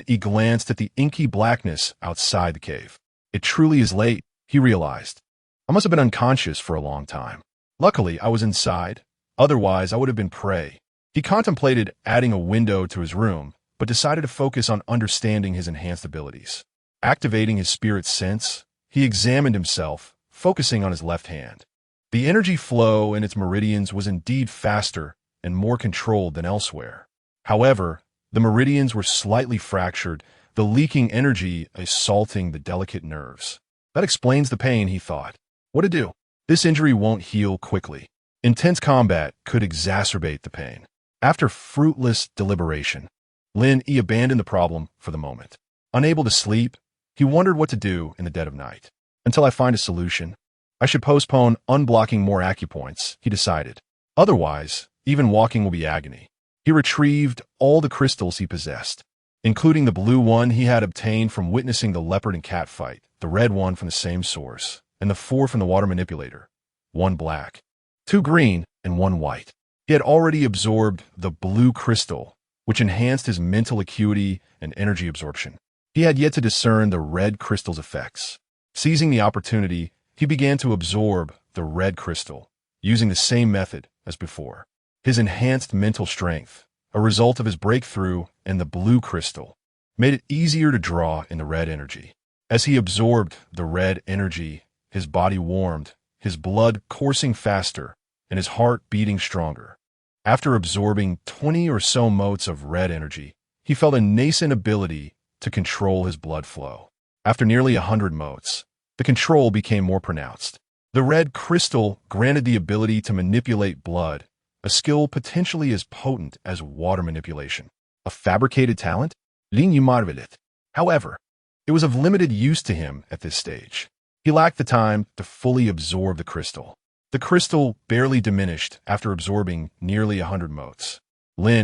He glanced at the inky blackness outside the cave. It truly is late, he realized. I must have been unconscious for a long time. Luckily, I was inside. Otherwise, I would have been prey. He contemplated adding a window to his room, but decided to focus on understanding his enhanced abilities. Activating his spirit sense, he examined himself, focusing on his left hand. The energy flow in its meridians was indeed faster and more controlled than elsewhere. However, the meridians were slightly fractured, the leaking energy assaulting the delicate nerves. That explains the pain, he thought. What to do? This injury won't heal quickly. Intense combat could exacerbate the pain. After fruitless deliberation, He abandoned the problem for the moment. Unable to sleep, he wondered what to do in the dead of night. Until I find a solution, I should postpone unblocking more acupoints, he decided. Otherwise, even walking will be agony. He retrieved all the crystals he possessed, including the blue one he had obtained from witnessing the leopard and cat fight, the red one from the same source, and the 4 from the water manipulator, 1 black, 2 green, and 1 white. He had already absorbed the blue crystal, which enhanced his mental acuity and energy absorption. He had yet to discern the red crystal's effects. Seizing the opportunity, he began to absorb the red crystal, using the same method as before. His enhanced mental strength, a result of his breakthrough in the blue crystal, made it easier to draw in the red energy. As he absorbed the red energy, his body warmed, his blood coursing faster, and his heart beating stronger. After absorbing 20 or so motes of red energy, he felt a nascent ability to control his blood flow. After nearly 100 motes, the control became more pronounced. The red crystal granted the ability to manipulate blood, a skill potentially as potent as water manipulation. A fabricated talent? You marvel it. However, it was of limited use to him at this stage. He lacked the time to fully absorb the crystal. The crystal barely diminished after absorbing nearly 100 motes.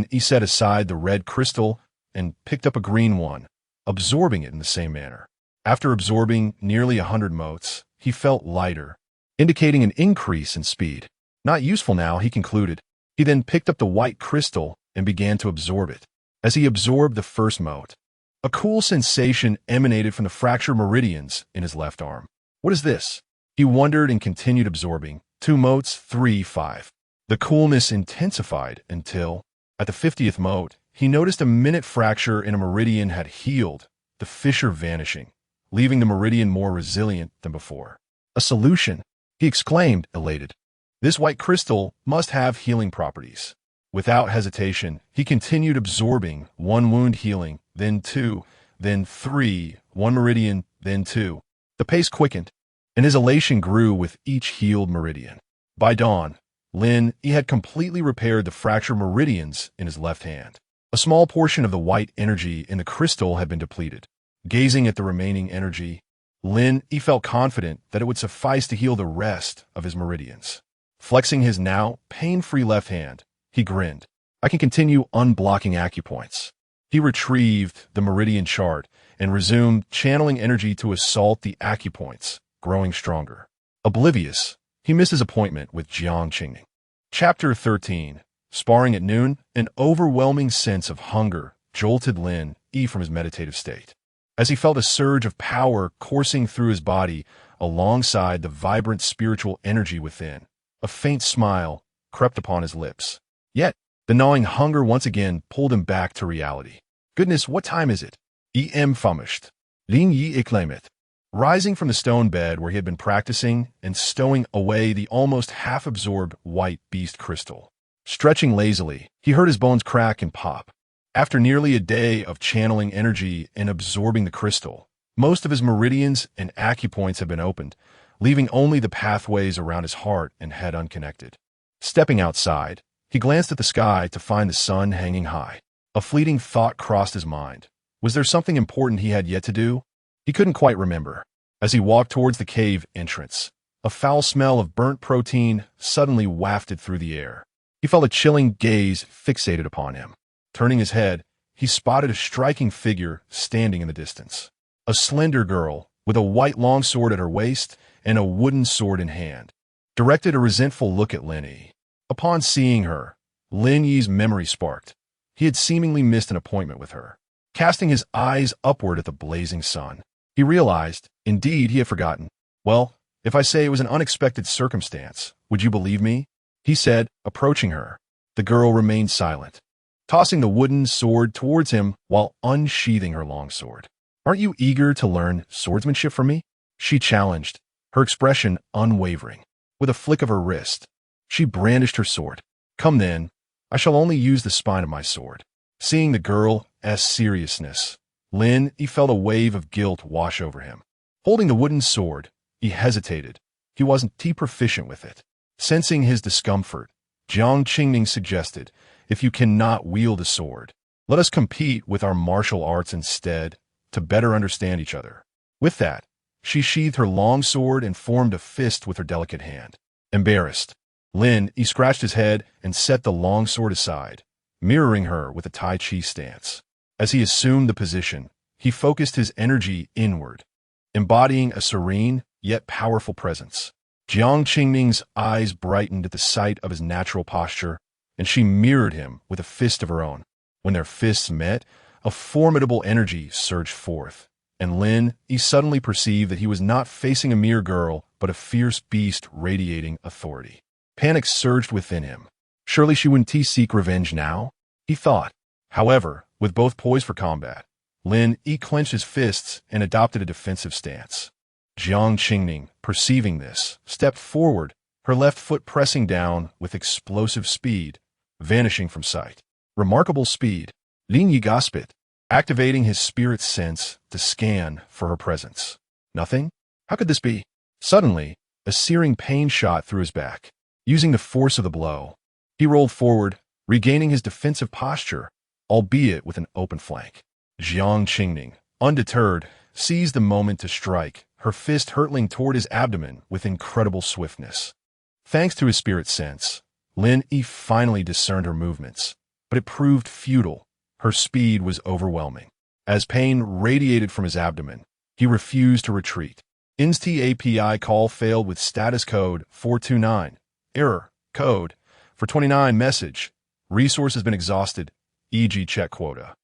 He set aside the red crystal and picked up a green one, absorbing it in the same manner. After absorbing nearly 100 motes, he felt lighter, indicating an increase in speed. Not useful now, he concluded. He then picked up the white crystal and began to absorb it. As he absorbed the first mote, a cool sensation emanated from the fractured meridians in his left arm. What is this? He wondered and continued absorbing. 2 motes, 3, 5. The coolness intensified until, at the 50th mote, he noticed a minute fracture in a meridian had healed, the fissure vanishing, leaving the meridian more resilient than before. A solution, he exclaimed, elated. This white crystal must have healing properties. Without hesitation, he continued absorbing one wound healing, then two, then three, one meridian, then two. The pace quickened, and his elation grew with each healed meridian. By dawn, he had completely repaired the fractured meridians in his left hand. A small portion of the white energy in the crystal had been depleted. Gazing at the remaining energy, he felt confident that it would suffice to heal the rest of his meridians. Flexing his now pain-free left hand, he grinned. I can continue unblocking acupoints. He retrieved the meridian chart and resumed channeling energy to assault the acupoints, growing stronger. Oblivious, he missed his appointment with Jiang Qingning. Chapter 13. Sparring at noon, an overwhelming sense of hunger jolted Lin Yi from his meditative state. As he felt a surge of power coursing through his body alongside the vibrant spiritual energy within, a faint smile crept upon his lips. Yet, the gnawing hunger once again pulled him back to reality. Goodness, what time is it? Famished. Lin Yi exclaimed. Rising from the stone bed where he had been practicing and stowing away the almost half-absorbed white beast crystal. Stretching lazily, he heard his bones crack and pop. After nearly a day of channeling energy and absorbing the crystal, most of his meridians and acupoints had been opened, leaving only the pathways around his heart and head unconnected. Stepping outside, he glanced at the sky to find the sun hanging high. A fleeting thought crossed his mind. Was there something important he had yet to do? He couldn't quite remember. As he walked towards the cave entrance, a foul smell of burnt protein suddenly wafted through the air. He felt a chilling gaze fixated upon him. Turning his head, he spotted a striking figure standing in the distance. A slender girl, with a white longsword at her waist and a wooden sword in hand, directed a resentful look at Lin Yi. Upon seeing her, Lin Yi's memory sparked. He had seemingly missed an appointment with her. Casting his eyes upward at the blazing sun, he realized, indeed, he had forgotten. Well, if I say it was an unexpected circumstance, would you believe me? He said, approaching her. The girl remained silent, tossing the wooden sword towards him while unsheathing her longsword. Aren't you eager to learn swordsmanship from me? She challenged, her expression unwavering. With a flick of her wrist, she brandished her sword. Come then, I shall only use the spine of my sword. Seeing the girl's seriousness, he felt a wave of guilt wash over him. Holding the wooden sword, he hesitated. He wasn't too proficient with it. Sensing his discomfort, Jiang Qingning suggested, if you cannot wield a sword, let us compete with our martial arts instead to better understand each other. With that, she sheathed her long sword and formed a fist with her delicate hand. Embarrassed, he scratched his head and set the long sword aside, mirroring her with a Tai Chi stance. As he assumed the position, he focused his energy inward, embodying a serene yet powerful presence. Jiang Qingming's eyes brightened at the sight of his natural posture, and she mirrored him with a fist of her own. When their fists met, a formidable energy surged forth, and he suddenly perceived that he was not facing a mere girl, but a fierce beast radiating authority. Panic surged within him. Surely she wouldn't seek revenge now? He thought. However, with both poised for combat, he clenched his fists and adopted a defensive stance. Jiang Qingning, perceiving this, stepped forward, her left foot pressing down with explosive speed, vanishing from sight. Remarkable speed. Lin Yi gasped, activating his spirit sense to scan for her presence. Nothing? How could this be? Suddenly, a searing pain shot through his back. Using the force of the blow, he rolled forward, regaining his defensive posture, albeit with an open flank. Jiang Qingning, undeterred, seized the moment to strike, her fist hurtling toward his abdomen with incredible swiftness. Thanks to his spirit sense, Lin Yi finally discerned her movements, but it proved futile. Her speed was overwhelming. As pain radiated from his abdomen, he refused to retreat. Inst API call failed with status code 429. Error. Code. For 29 message. Resource has been exhausted, e.g. check quota.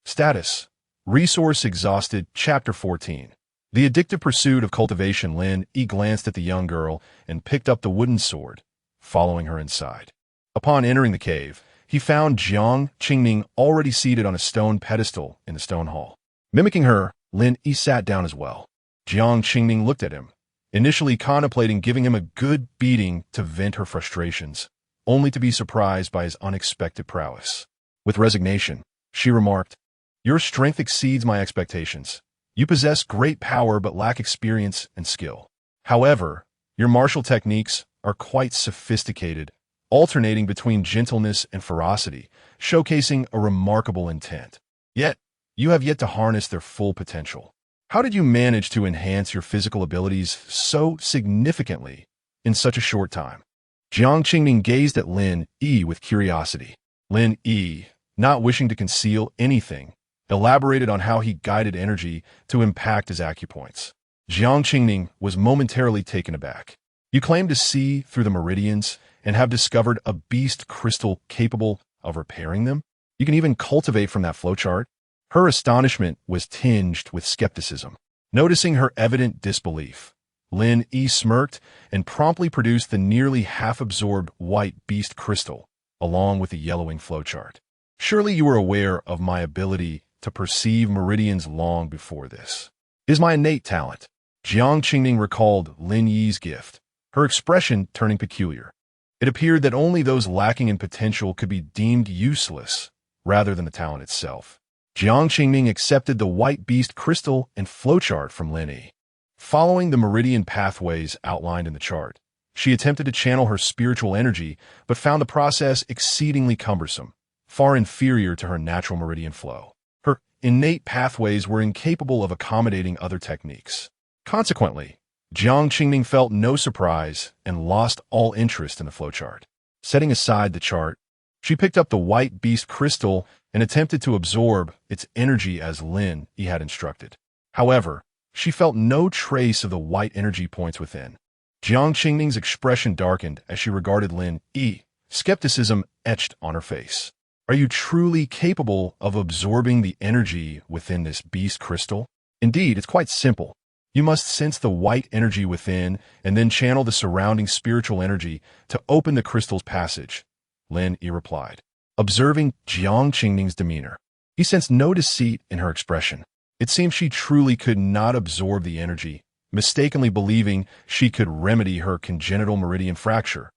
Status. Resource exhausted, Chapter 14. The addictive pursuit of cultivation. Lin Yi glanced at the young girl and picked up the wooden sword, following her inside. Upon entering the cave, he found Jiang Qingning already seated on a stone pedestal in the stone hall. Mimicking her, Lin Yi sat down as well. Jiang Qingning looked at him, initially contemplating giving him a good beating to vent her frustrations, only to be surprised by his unexpected prowess. With resignation, she remarked, "Your strength exceeds my expectations. You possess great power but lack experience and skill. However, your martial techniques are quite sophisticated, alternating between gentleness and ferocity, showcasing a remarkable intent. Yet, you have yet to harness their full potential. How did you manage to enhance your physical abilities so significantly in such a short time?" Jiang Qingming gazed at Lin Yi with curiosity. Lin Yi, not wishing to conceal anything, elaborated on how he guided energy to impact his acupoints. Jiang Qingming was momentarily taken aback. "You claim to see through the meridians and have discovered a beast crystal capable of repairing them? You can even cultivate from that flowchart?" Her astonishment was tinged with skepticism. Noticing her evident disbelief, Lin Yi smirked and promptly produced the nearly half-absorbed white beast crystal, along with the yellowing flowchart. "Surely you were aware of my ability to perceive meridians long before this. It is my innate talent." Jiang Qingming recalled Lin Yi's gift, her expression turning peculiar. It appeared that only those lacking in potential could be deemed useless, rather than the talent itself. Jiang Qingming accepted the white beast crystal and flowchart from Lin Yi. Following the meridian pathways outlined in the chart, she attempted to channel her spiritual energy, but found the process exceedingly cumbersome, far inferior to her natural meridian flow. Her innate pathways were incapable of accommodating other techniques. Consequently, Jiang Qingming felt no surprise and lost all interest in the flowchart. Setting aside the chart, she picked up the white beast crystal and attempted to absorb its energy as Lin Yi had instructed. However, she felt no trace of the white energy points within. Jiang Qingming's expression darkened as she regarded Lin Yi, skepticism etched on her face. "Are you truly capable of absorbing the energy within this beast crystal?" "Indeed, it's quite simple. You must sense the white energy within and then channel the surrounding spiritual energy to open the crystal's passage," Lin Yi replied. Observing Jiang Qingming's demeanor, he sensed no deceit in her expression. It seemed she truly could not absorb the energy, mistakenly believing she could remedy her congenital meridian fracture,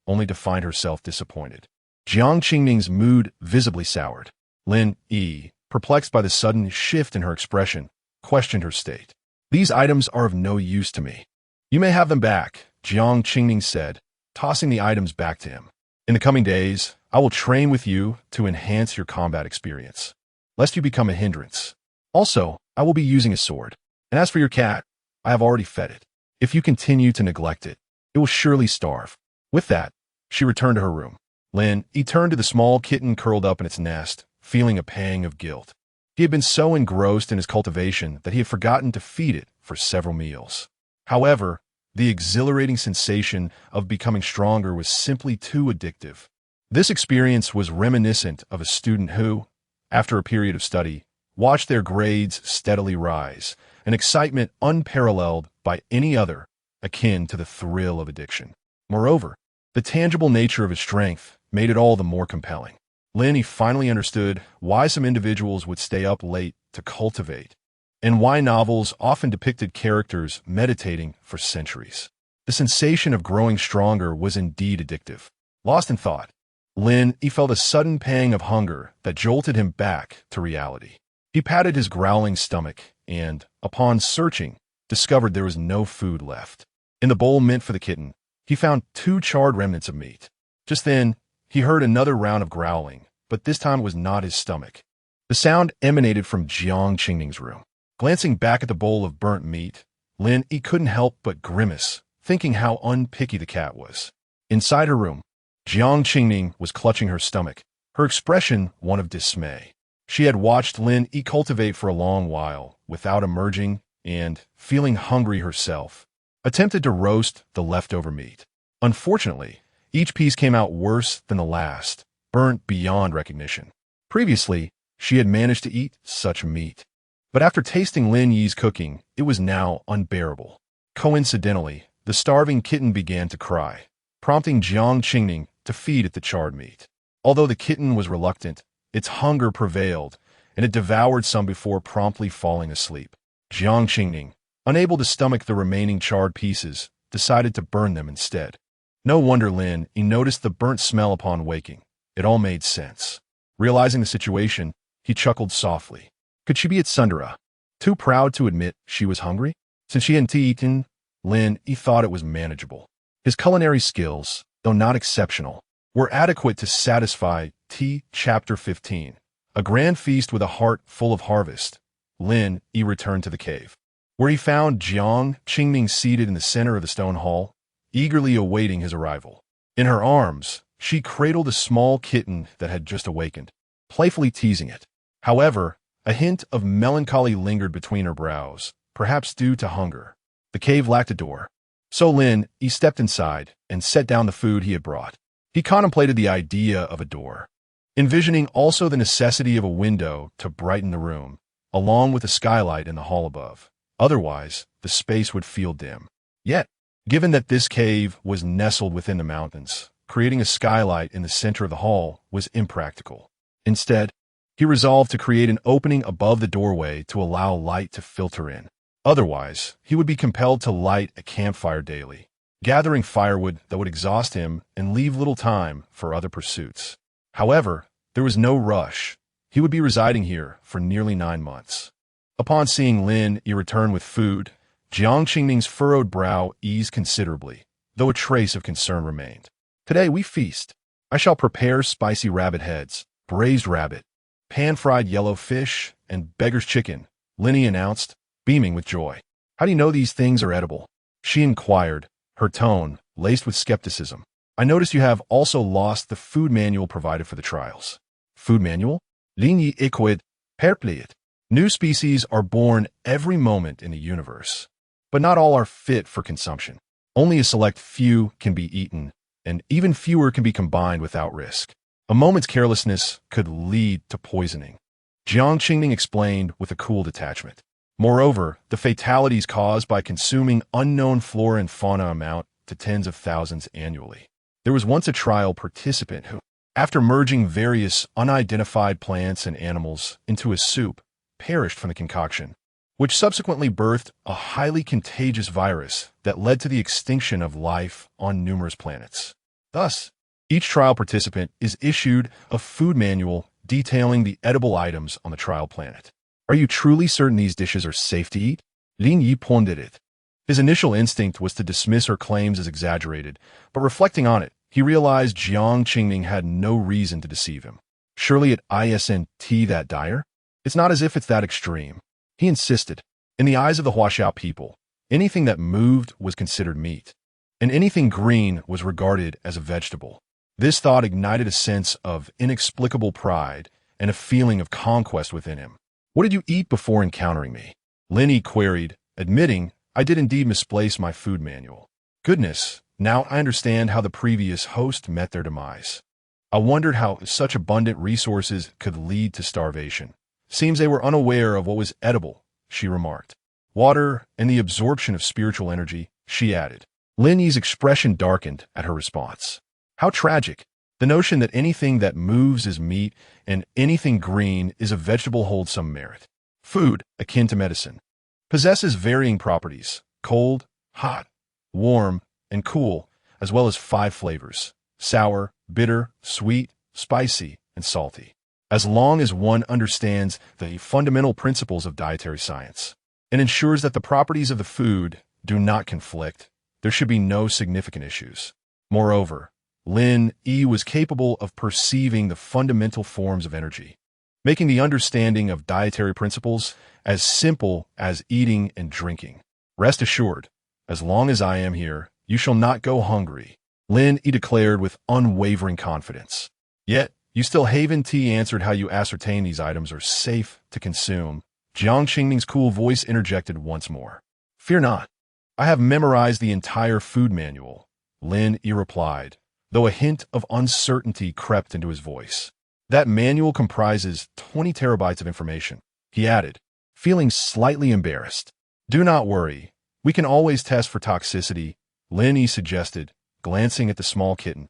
only to find herself disappointed. Jiang Qingming's mood visibly soured. Lin Yi, perplexed by the sudden shift in her expression, questioned her state. "These items are of no use to me." "You may have them back," Jiang Qingming said, tossing the items back to him. "In the coming days, I will train with you to enhance your combat experience, lest you become a hindrance. Also, I will be using a sword. And as for your cat, I have already fed it. If you continue to neglect it, it will surely starve." With that, she returned to her room. Lin Yi turned to the small kitten curled up in its nest, feeling a pang of guilt. He had been so engrossed in his cultivation that he had forgotten to feed it for several meals. However, the exhilarating sensation of becoming stronger was simply too addictive. This experience was reminiscent of a student who, after a period of study, watched their grades steadily rise, an excitement unparalleled by any other, akin to the thrill of addiction. Moreover, the tangible nature of his strength made it all the more compelling. Lin Yi finally understood why some individuals would stay up late to cultivate, and why novels often depicted characters meditating for centuries. The sensation of growing stronger was indeed addictive. Lost in thought, Lin Yi felt a sudden pang of hunger that jolted him back to reality. He patted his growling stomach and, upon searching, discovered there was no food left. In the bowl meant for the kitten, he found 2 charred remnants of meat. Just then, he heard another round of growling, but this time it was not his stomach. The sound emanated from Jiang Qingming's room. Glancing back at the bowl of burnt meat, Lin Yi couldn't help but grimace, thinking how unpicky the cat was. Inside her room, Jiang Qingming was clutching her stomach, her expression one of dismay. She had watched Lin Yi cultivate for a long while, without emerging, and, feeling hungry herself, attempted to roast the leftover meat. Unfortunately, each piece came out worse than the last, burnt beyond recognition. Previously, she had managed to eat such meat. But after tasting Lin Yi's cooking, it was now unbearable. Coincidentally, the starving kitten began to cry, prompting Jiang Qingming to feed it the charred meat. Although the kitten was reluctant, its hunger prevailed, and it devoured some before promptly falling asleep. Jiang Qingming, unable to stomach the remaining charred pieces, decided to burn them instead. No wonder Lin Yi noticed the burnt smell upon waking. It all made sense. Realizing the situation, he chuckled softly. Could she be at Sundara? Too proud to admit she was hungry? Since she hadn't eaten, Lin Yi thought it was manageable. His culinary skills, though not exceptional, were adequate to satisfy Chapter 15. A grand feast with a heart full of harvest. Lin Yi returned to the cave, where he found Jiang Qingming seated in the center of the stone hall, eagerly awaiting his arrival. In her arms, she cradled a small kitten that had just awakened, playfully teasing it. However, a hint of melancholy lingered between her brows, perhaps due to hunger. The cave lacked a door, so Lin Yi stepped inside and set down the food he had brought. He contemplated the idea of a door, envisioning also the necessity of a window to brighten the room, along with a skylight in the hall above. Otherwise, the space would feel dim. Yet, given that this cave was nestled within the mountains, creating a skylight in the center of the hall was impractical. Instead, he resolved to create an opening above the doorway to allow light to filter in. Otherwise, he would be compelled to light a campfire daily, gathering firewood that would exhaust him and leave little time for other pursuits. However, there was no rush. He would be residing here for nearly 9 months. Upon seeing Lin Yi return with food, Jiang Qingming's furrowed brow eased considerably, though a trace of concern remained. Today we feast. I shall prepare spicy rabbit heads, braised rabbit, pan-fried yellow fish, and beggar's chicken, Lin Yi announced, beaming with joy. How do you know these things are edible? She inquired, her tone laced with skepticism. I notice you have also lost the food manual provided for the trials. Food manual? Lin Yi echoed, perplexed. New species are born every moment in the universe, but not all are fit for consumption. Only a select few can be eaten, and even fewer can be combined without risk. A moment's carelessness could lead to poisoning, Jiang Qingming explained with a cool detachment. Moreover, the fatalities caused by consuming unknown flora and fauna amount to tens of thousands annually. There was once a trial participant who, after merging various unidentified plants and animals into a soup, perished from the concoction, which subsequently birthed a highly contagious virus that led to the extinction of life on numerous planets. Thus, each trial participant is issued a food manual detailing the edible items on the trial planet. Are you truly certain these dishes are safe to eat? Lin Yi pondered it. His initial instinct was to dismiss her claims as exaggerated, but reflecting on it, he realized Jiang Qingming had no reason to deceive him. Surely it isn't that dire? It's not as if it's that extreme. He insisted. In the eyes of the Huaxiao people, anything that moved was considered meat, and anything green was regarded as a vegetable. This thought ignited a sense of inexplicable pride and a feeling of conquest within him. What did you eat before encountering me? Lin Yi queried, admitting, I did indeed misplace my food manual. Goodness, now I understand how the previous host met their demise. I wondered how such abundant resources could lead to starvation. Seems they were unaware of what was edible, she remarked. Water and the absorption of spiritual energy, she added. Lin Yi's expression darkened at her response. How tragic. The notion that anything that moves is meat and anything green is a vegetable holds some merit. Food, akin to medicine, possesses varying properties, cold, hot, warm, and cool, as well as 5 flavors: sour, bitter, sweet, spicy, and salty. As long as one understands the fundamental principles of dietary science and ensures that the properties of the food do not conflict, there should be no significant issues. Moreover, Lin Yi was capable of perceiving the fundamental forms of energy, making the understanding of dietary principles as simple as eating and drinking. Rest assured, as long as I am here, you shall not go hungry, Lin Yi declared with unwavering confidence. Yet, you still haven't answered how you ascertain these items are safe to consume. Jiang Qingming's cool voice interjected once more. Fear not. I have memorized the entire food manual, Lin Yi replied, though a hint of uncertainty crept into his voice. That manual comprises 20 terabytes of information, he added, feeling slightly embarrassed. Do not worry. We can always test for toxicity, Lin Yi suggested, glancing at the small kitten.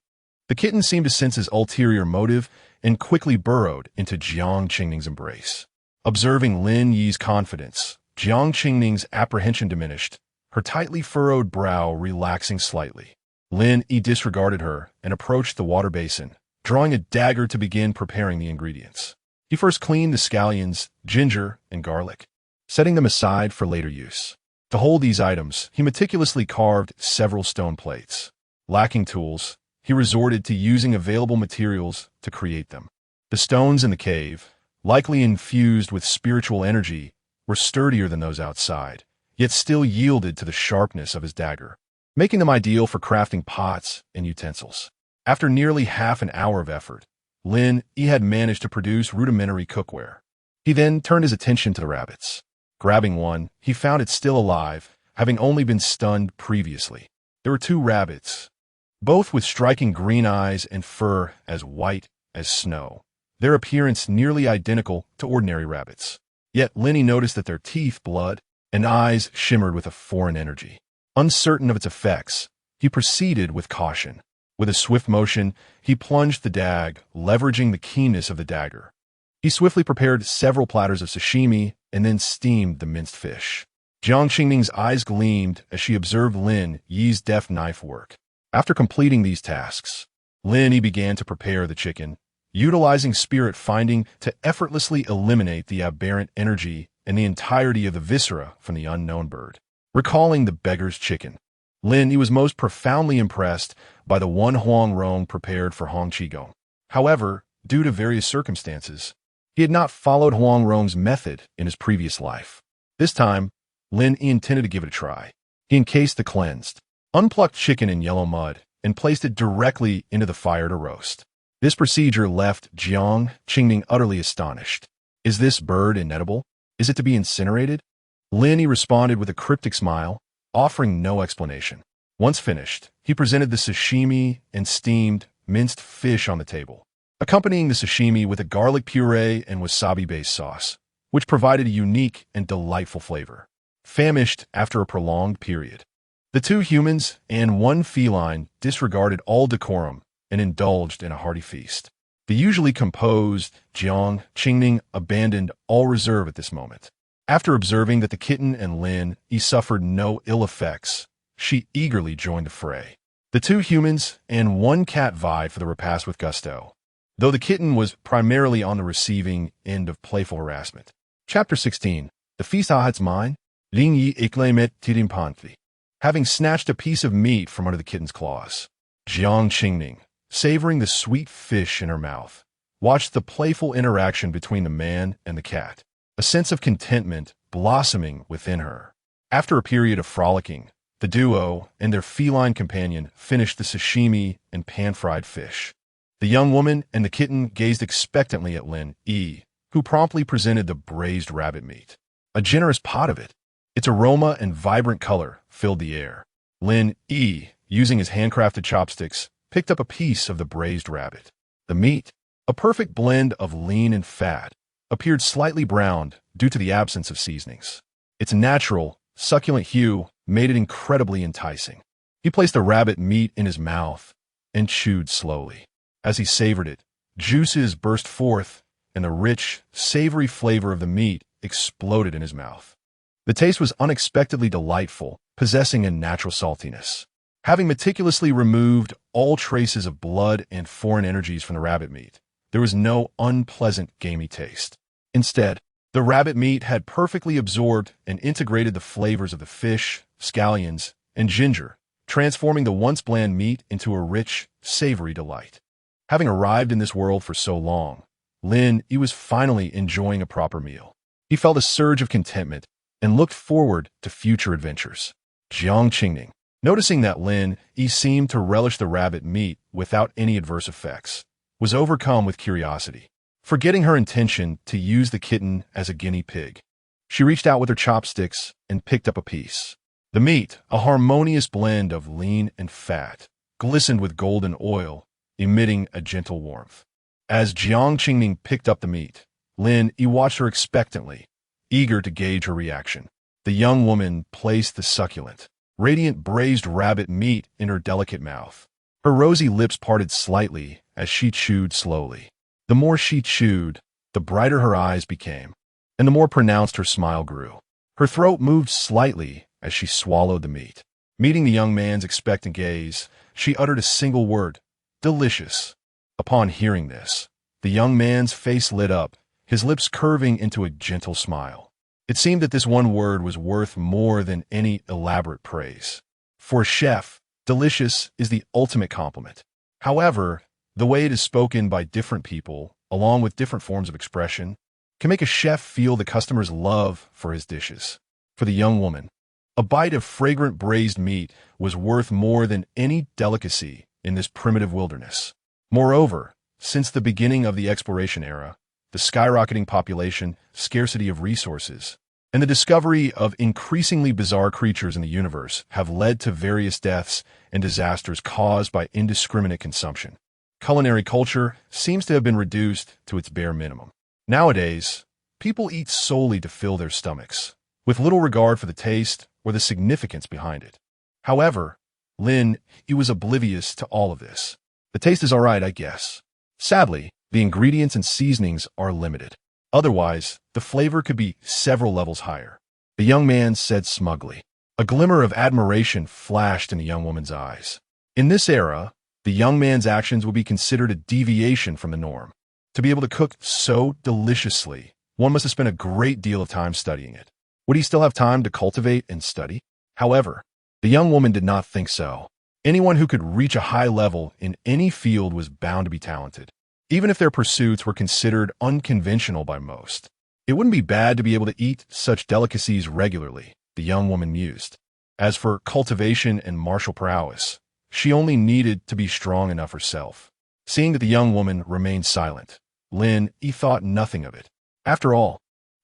The kitten seemed to sense his ulterior motive and quickly burrowed into Jiang Qingming's embrace. Observing Lin Yi's confidence, Jiang Qingning's apprehension diminished, her tightly furrowed brow relaxing slightly. Lin Yi disregarded her and approached the water basin, drawing a dagger to begin preparing the ingredients. He first cleaned the scallions, ginger, and garlic, setting them aside for later use. To hold these items, he meticulously carved several stone plates. Lacking tools, he resorted to using available materials to create them. The stones in the cave, likely infused with spiritual energy, were sturdier than those outside, yet still yielded to the sharpness of his dagger, making them ideal for crafting pots and utensils. After nearly half an hour of effort, Lin Yi had managed to produce rudimentary cookware. He then turned his attention to the rabbits. Grabbing one, he found it still alive, having only been stunned previously. There were 2 rabbits, both with striking green eyes and fur as white as snow, their appearance nearly identical to ordinary rabbits. Yet Lin Yi noticed that their teeth, blood, and eyes shimmered with a foreign energy. Uncertain of its effects, he proceeded with caution. With a swift motion, he plunged the dag, leveraging the keenness of the dagger. He swiftly prepared several platters of sashimi and then steamed the minced fish. Jiang Qingning's eyes gleamed as she observed Lin Yi's deft knife work. After completing these tasks, Lin Yi began to prepare the chicken, utilizing spirit finding to effortlessly eliminate the aberrant energy and the entirety of the viscera from the unknown bird. Recalling the beggar's chicken, Lin Yi was most profoundly impressed by the one Huang Rong prepared for Hong Qigong. However, due to various circumstances, he had not followed Huang Rong's method in his previous life. This time, Lin Yi intended to give it a try. He encased the cleansed, unplucked chicken in yellow mud and placed it directly into the fire to roast. This procedure left Jiang Qingning utterly astonished. Is this bird inedible? Is it to be incinerated? Lin Yi responded with a cryptic smile, offering no explanation. Once finished, he presented the sashimi and steamed, minced fish on the table, accompanying the sashimi with a garlic puree and wasabi-based sauce, which provided a unique and delightful flavor. Famished after a prolonged period, the 2 humans and 1 feline disregarded all decorum and indulged in a hearty feast. The usually composed Jiang Qingning abandoned all reserve at this moment. After observing that the kitten and Lin Yi suffered no ill effects, she eagerly joined the fray. The 2 humans and 1 cat vied for the repast with gusto, though the kitten was primarily on the receiving end of playful harassment. Chapter 16. The feast it's mine. Lin Yi éclamet triomphantly. Having snatched a piece of meat from under the kitten's claws, Jiang Qingning, savoring the sweet fish in her mouth, watched the playful interaction between the man and the cat, a sense of contentment blossoming within her. After a period of frolicking, the duo and their feline companion finished the sashimi and pan-fried fish. The young woman and the kitten gazed expectantly at Lin Yi, who promptly presented the braised rabbit meat. A generous pot of it. Its aroma and vibrant color filled the air. Lin Yi, using his handcrafted chopsticks, picked up a piece of the braised rabbit. The meat, a perfect blend of lean and fat, appeared slightly browned due to the absence of seasonings. Its natural, succulent hue made it incredibly enticing. He placed the rabbit meat in his mouth and chewed slowly. As he savored it, juices burst forth and the rich, savory flavor of the meat exploded in his mouth. The taste was unexpectedly delightful, possessing a natural saltiness. Having meticulously removed all traces of blood and foreign energies from the rabbit meat, there was no unpleasant gamey taste. Instead, the rabbit meat had perfectly absorbed and integrated the flavors of the fish, scallions, and ginger, transforming the once bland meat into a rich, savory delight. Having arrived in this world for so long, Lin Yi was finally enjoying a proper meal. He felt a surge of contentment and looked forward to future adventures. Jiang Qingning, noticing that Lin Yi seemed to relish the rabbit meat without any adverse effects, was overcome with curiosity. Forgetting her intention to use the kitten as a guinea pig, she reached out with her chopsticks and picked up a piece. The meat, a harmonious blend of lean and fat, glistened with golden oil, emitting a gentle warmth. As Jiang Qingning picked up the meat, Lin Yi watched her expectantly, eager to gauge her reaction. The young woman placed the succulent, radiant braised rabbit meat in her delicate mouth. Her rosy lips parted slightly as she chewed slowly. The more she chewed, the brighter her eyes became, and the more pronounced her smile grew. Her throat moved slightly as she swallowed the meat. Meeting the young man's expectant gaze, she uttered a single word, "Delicious." Upon hearing this, the young man's face lit up, his lips curving into a gentle smile. It seemed that this one word was worth more than any elaborate praise. For a chef, delicious is the ultimate compliment. However, the way it is spoken by different people, along with different forms of expression, can make a chef feel the customer's love for his dishes. For the young woman, a bite of fragrant braised meat was worth more than any delicacy in this primitive wilderness. Moreover, since the beginning of the exploration era, the skyrocketing population, scarcity of resources, and the discovery of increasingly bizarre creatures in the universe have led to various deaths and disasters caused by indiscriminate consumption. Culinary culture seems to have been reduced to its bare minimum. Nowadays, people eat solely to fill their stomachs, with little regard for the taste or the significance behind it. However, Lin, he was oblivious to all of this. The taste is all right, I guess. Sadly, the ingredients and seasonings are limited. Otherwise, the flavor could be several levels higher. The young man said smugly. A glimmer of admiration flashed in the young woman's eyes. In this era, the young man's actions would be considered a deviation from the norm. To be able to cook so deliciously, one must have spent a great deal of time studying it. Would he still have time to cultivate and study? However, the young woman did not think so. Anyone who could reach a high level in any field was bound to be talented, even if their pursuits were considered unconventional by most. It wouldn't be bad to be able to eat such delicacies regularly, the young woman mused. As for cultivation and martial prowess, she only needed to be strong enough herself. Seeing that the young woman remained silent, Lin, he thought nothing of it. After all,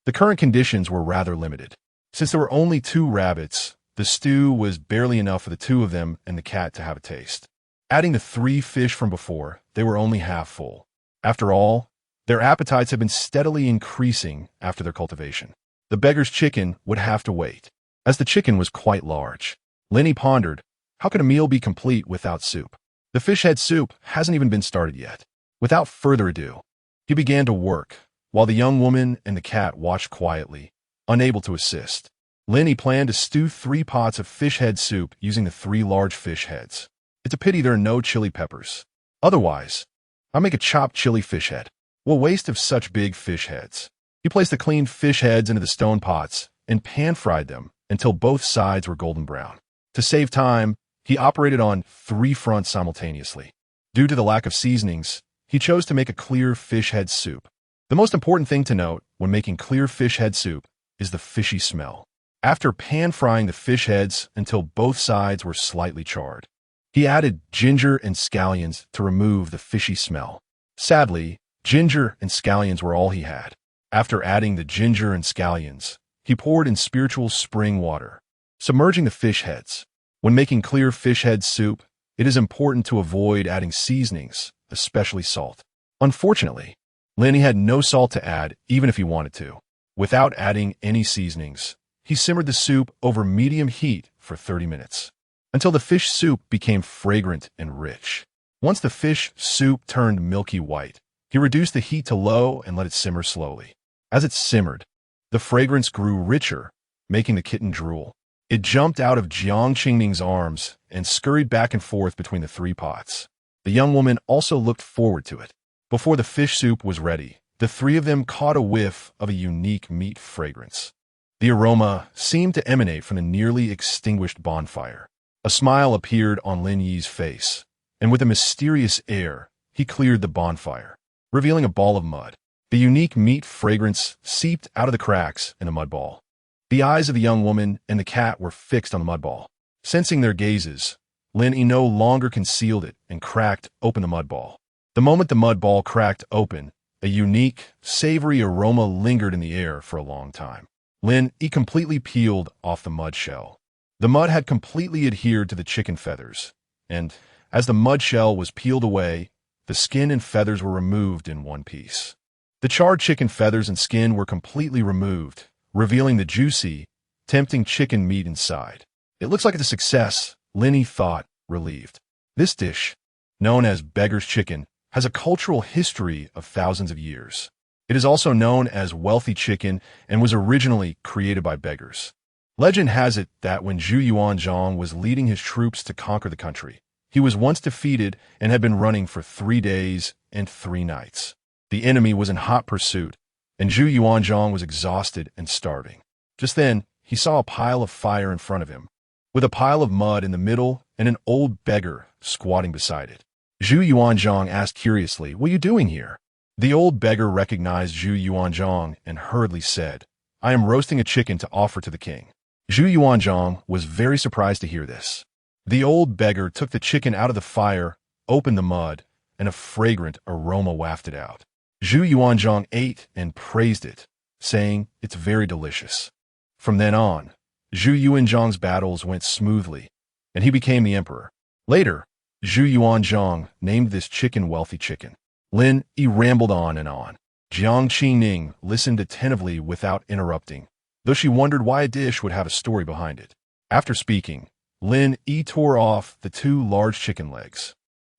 the current conditions were rather limited. Since there were only 2 rabbits, the stew was barely enough for the 2 of them and the cat to have a taste. Adding the 3 fish from before, they were only half full. After all, their appetites had been steadily increasing after their cultivation. The beggar's chicken would have to wait, as the chicken was quite large. Lenny pondered, how could a meal be complete without soup? The fish head soup hasn't even been started yet. Without further ado, he began to work, while the young woman and the cat watched quietly, unable to assist. Lenny planned to stew 3 pots of fish head soup using the 3 large fish heads. It's a pity there are no chili peppers. Otherwise, I'll make a chopped chili fish head. What waste of such big fish heads. He placed the cleaned fish heads into the stone pots and pan-fried them until both sides were golden brown. To save time, he operated on 3 fronts simultaneously. Due to the lack of seasonings, he chose to make a clear fish head soup. The most important thing to note when making clear fish head soup is the fishy smell. After pan-frying the fish heads until both sides were slightly charred, he added ginger and scallions to remove the fishy smell. Sadly, ginger and scallions were all he had. After adding the ginger and scallions, he poured in spiritual spring water, submerging the fish heads. When making clear fish head soup, it is important to avoid adding seasonings, especially salt. Unfortunately, Lenny had no salt to add even if he wanted to. Without adding any seasonings, he simmered the soup over medium heat for 30 minutes, until the fish soup became fragrant and rich. Once the fish soup turned milky white, he reduced the heat to low and let it simmer slowly. As it simmered, the fragrance grew richer, making the kitten drool. It jumped out of Jiang Qingming's arms and scurried back and forth between the 3 pots. The young woman also looked forward to it. Before the fish soup was ready, the 3 of them caught a whiff of a unique meat fragrance. The aroma seemed to emanate from the nearly extinguished bonfire. A smile appeared on Lin Yi's face, and with a mysterious air, he cleared the bonfire, revealing a ball of mud. The unique meat fragrance seeped out of the cracks in the mud ball. The eyes of the young woman and the cat were fixed on the mud ball. Sensing their gazes, Lin Yi no longer concealed it and cracked open the mud ball. The moment the mud ball cracked open, a unique, savory aroma lingered in the air for a long time. Lin Yi completely peeled off the mud shell. The mud had completely adhered to the chicken feathers, and as the mud shell was peeled away, the skin and feathers were removed in one piece. The charred chicken feathers and skin were completely removed, revealing the juicy, tempting chicken meat inside. It looks like it's a success, Lin Yi thought, relieved. This dish, known as beggar's chicken, has a cultural history of thousands of years. It is also known as wealthy chicken and was originally created by beggars. Legend has it that when Zhu Yuanzhang was leading his troops to conquer the country, he was once defeated and had been running for 3 days and 3 nights. The enemy was in hot pursuit, and Zhu Yuanzhang was exhausted and starving. Just then, he saw a pile of fire in front of him, with a pile of mud in the middle and an old beggar squatting beside it. Zhu Yuanzhang asked curiously, "What are you doing here?" The old beggar recognized Zhu Yuanzhang and hurriedly said, "I am roasting a chicken to offer to the king." Zhu Yuanzhang was very surprised to hear this. The old beggar took the chicken out of the fire, opened the mud, and a fragrant aroma wafted out. Zhu Yuanzhang ate and praised it, saying, "It's very delicious." From then on, Zhu Yuanzhang's battles went smoothly, and he became the emperor. Later, Zhu Yuanzhang named this chicken Wealthy Chicken. Lin Yi rambled on and on. Jiang Qingning listened attentively without interrupting, though she wondered why a dish would have a story behind it. After speaking, Lin Yi tore off the 2 large chicken legs,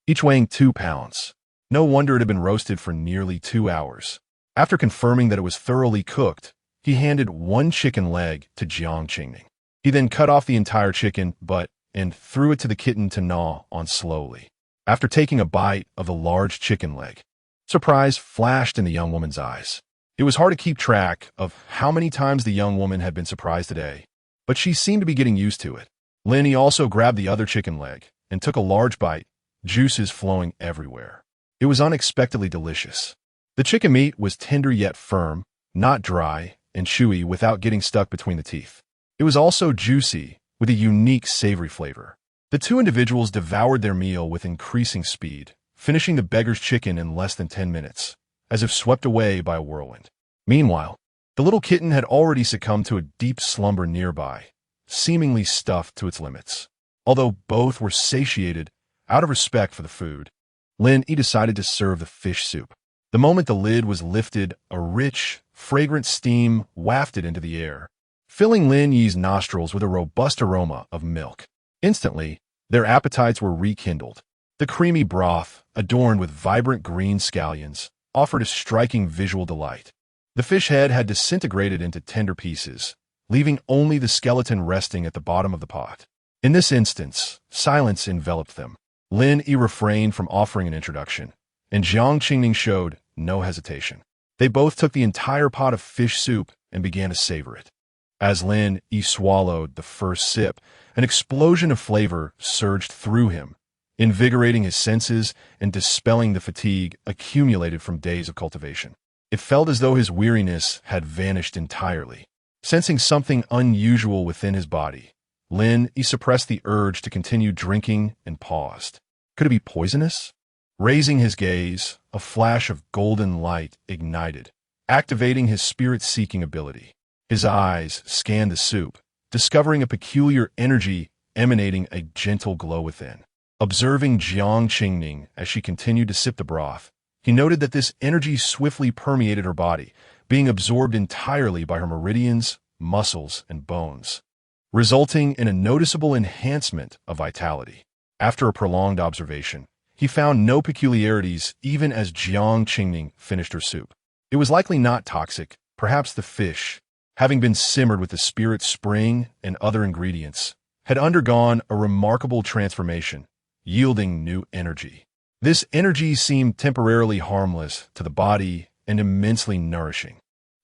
each weighing 2 pounds. No wonder it had been roasted for nearly 2 hours. After confirming that it was thoroughly cooked, he handed 1 chicken leg to Jiang Qingning. He then cut off the entire chicken butt and threw it to the kitten to gnaw on slowly. After taking a bite of the large chicken leg, surprise flashed in the young woman's eyes. It was hard to keep track of how many times the young woman had been surprised today, but she seemed to be getting used to it. Lin Yi also grabbed the other chicken leg and took a large bite, juices flowing everywhere. It was unexpectedly delicious. The chicken meat was tender yet firm, not dry and chewy without getting stuck between the teeth. It was also juicy, with a unique savory flavor. The 2 individuals devoured their meal with increasing speed, finishing the beggar's chicken in less than 10 minutes, as if swept away by a whirlwind. Meanwhile, the little kitten had already succumbed to a deep slumber nearby, seemingly stuffed to its limits. Although both were satiated, out of respect for the food, Lin Yi decided to serve the fish soup. The moment the lid was lifted, a rich, fragrant steam wafted into the air, filling Lin Yi's nostrils with a robust aroma of milk. Instantly, their appetites were rekindled. The creamy broth, adorned with vibrant green scallions, offered a striking visual delight. The fish head had disintegrated into tender pieces, leaving only the skeleton resting at the bottom of the pot. In this instance, silence enveloped them. Lin Yi refrained from offering an introduction, and Jiang Qingning showed no hesitation. They both took the entire pot of fish soup and began to savor it. As Lin Yi swallowed the first sip, an explosion of flavor surged through him, invigorating his senses and dispelling the fatigue accumulated from days of cultivation. It felt as though his weariness had vanished entirely. Sensing something unusual within his body, Lin Yi suppressed the urge to continue drinking and paused. Could it be poisonous? Raising his gaze, a flash of golden light ignited, activating his spirit-seeking ability. His eyes scanned the soup, discovering a peculiar energy emanating a gentle glow within. Observing Jiang Qingning as she continued to sip the broth, he noted that this energy swiftly permeated her body, being absorbed entirely by her meridians, muscles, and bones, resulting in a noticeable enhancement of vitality. After a prolonged observation, he found no peculiarities even as Jiang Qingning finished her soup. It was likely not toxic, perhaps the fish, having been simmered with the spirit spring and other ingredients, had undergone a remarkable transformation, yielding new energy. This energy seemed temporarily harmless to the body and immensely nourishing.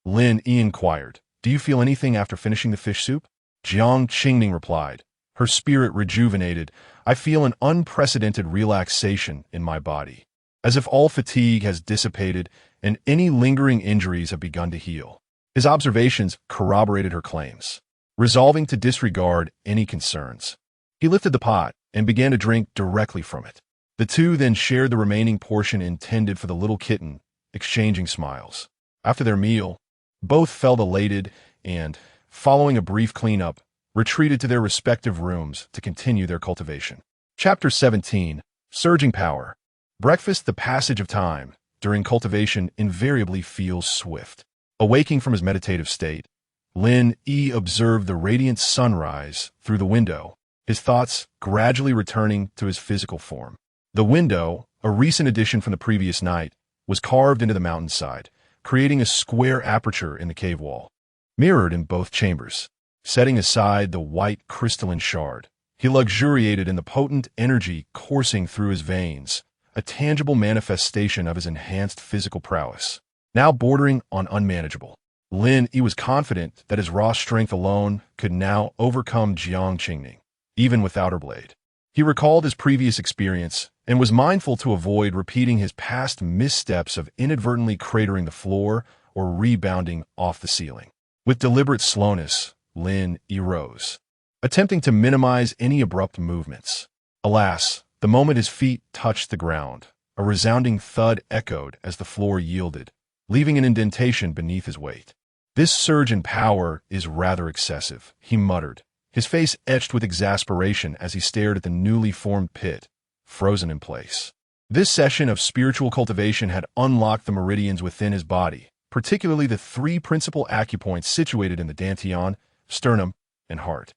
Lin Yi inquired, "Do you feel anything after finishing the fish soup?" Jiang Qingning replied, her spirit rejuvenated, "I feel an unprecedented relaxation in my body, as if all fatigue has dissipated and any lingering injuries have begun to heal." His observations corroborated her claims. Resolving to disregard any concerns, he lifted the pot and began to drink directly from it. The two then shared the remaining portion intended for the little kitten, exchanging smiles. After their meal, both felt elated and, following a brief cleanup, retreated to their respective rooms to continue their cultivation. Chapter 17. Surging Power. Breakfast, the passage of time, during cultivation invariably feels swift. Awaking from his meditative state, Lin Yi observed the radiant sunrise through the window, his thoughts gradually returning to his physical form. The window, a recent addition from the previous night, was carved into the mountainside, creating a square aperture in the cave wall, mirrored in both chambers. Setting aside the white crystalline shard, he luxuriated in the potent energy coursing through his veins, a tangible manifestation of his enhanced physical prowess. Now bordering on unmanageable, Lin Yi was confident that his raw strength alone could now overcome Jiang Qingning, even without her blade. He recalled his previous experience and was mindful to avoid repeating his past missteps of inadvertently cratering the floor or rebounding off the ceiling. With deliberate slowness, Lin Yi rose, attempting to minimize any abrupt movements. Alas, the moment his feet touched the ground, a resounding thud echoed as the floor yielded, leaving an indentation beneath his weight. "This surge in power is rather excessive," he muttered, his face etched with exasperation as he stared at the newly formed pit, frozen in place. This session of spiritual cultivation had unlocked the meridians within his body, particularly the three principal acupoints situated in the dantian, sternum, and heart.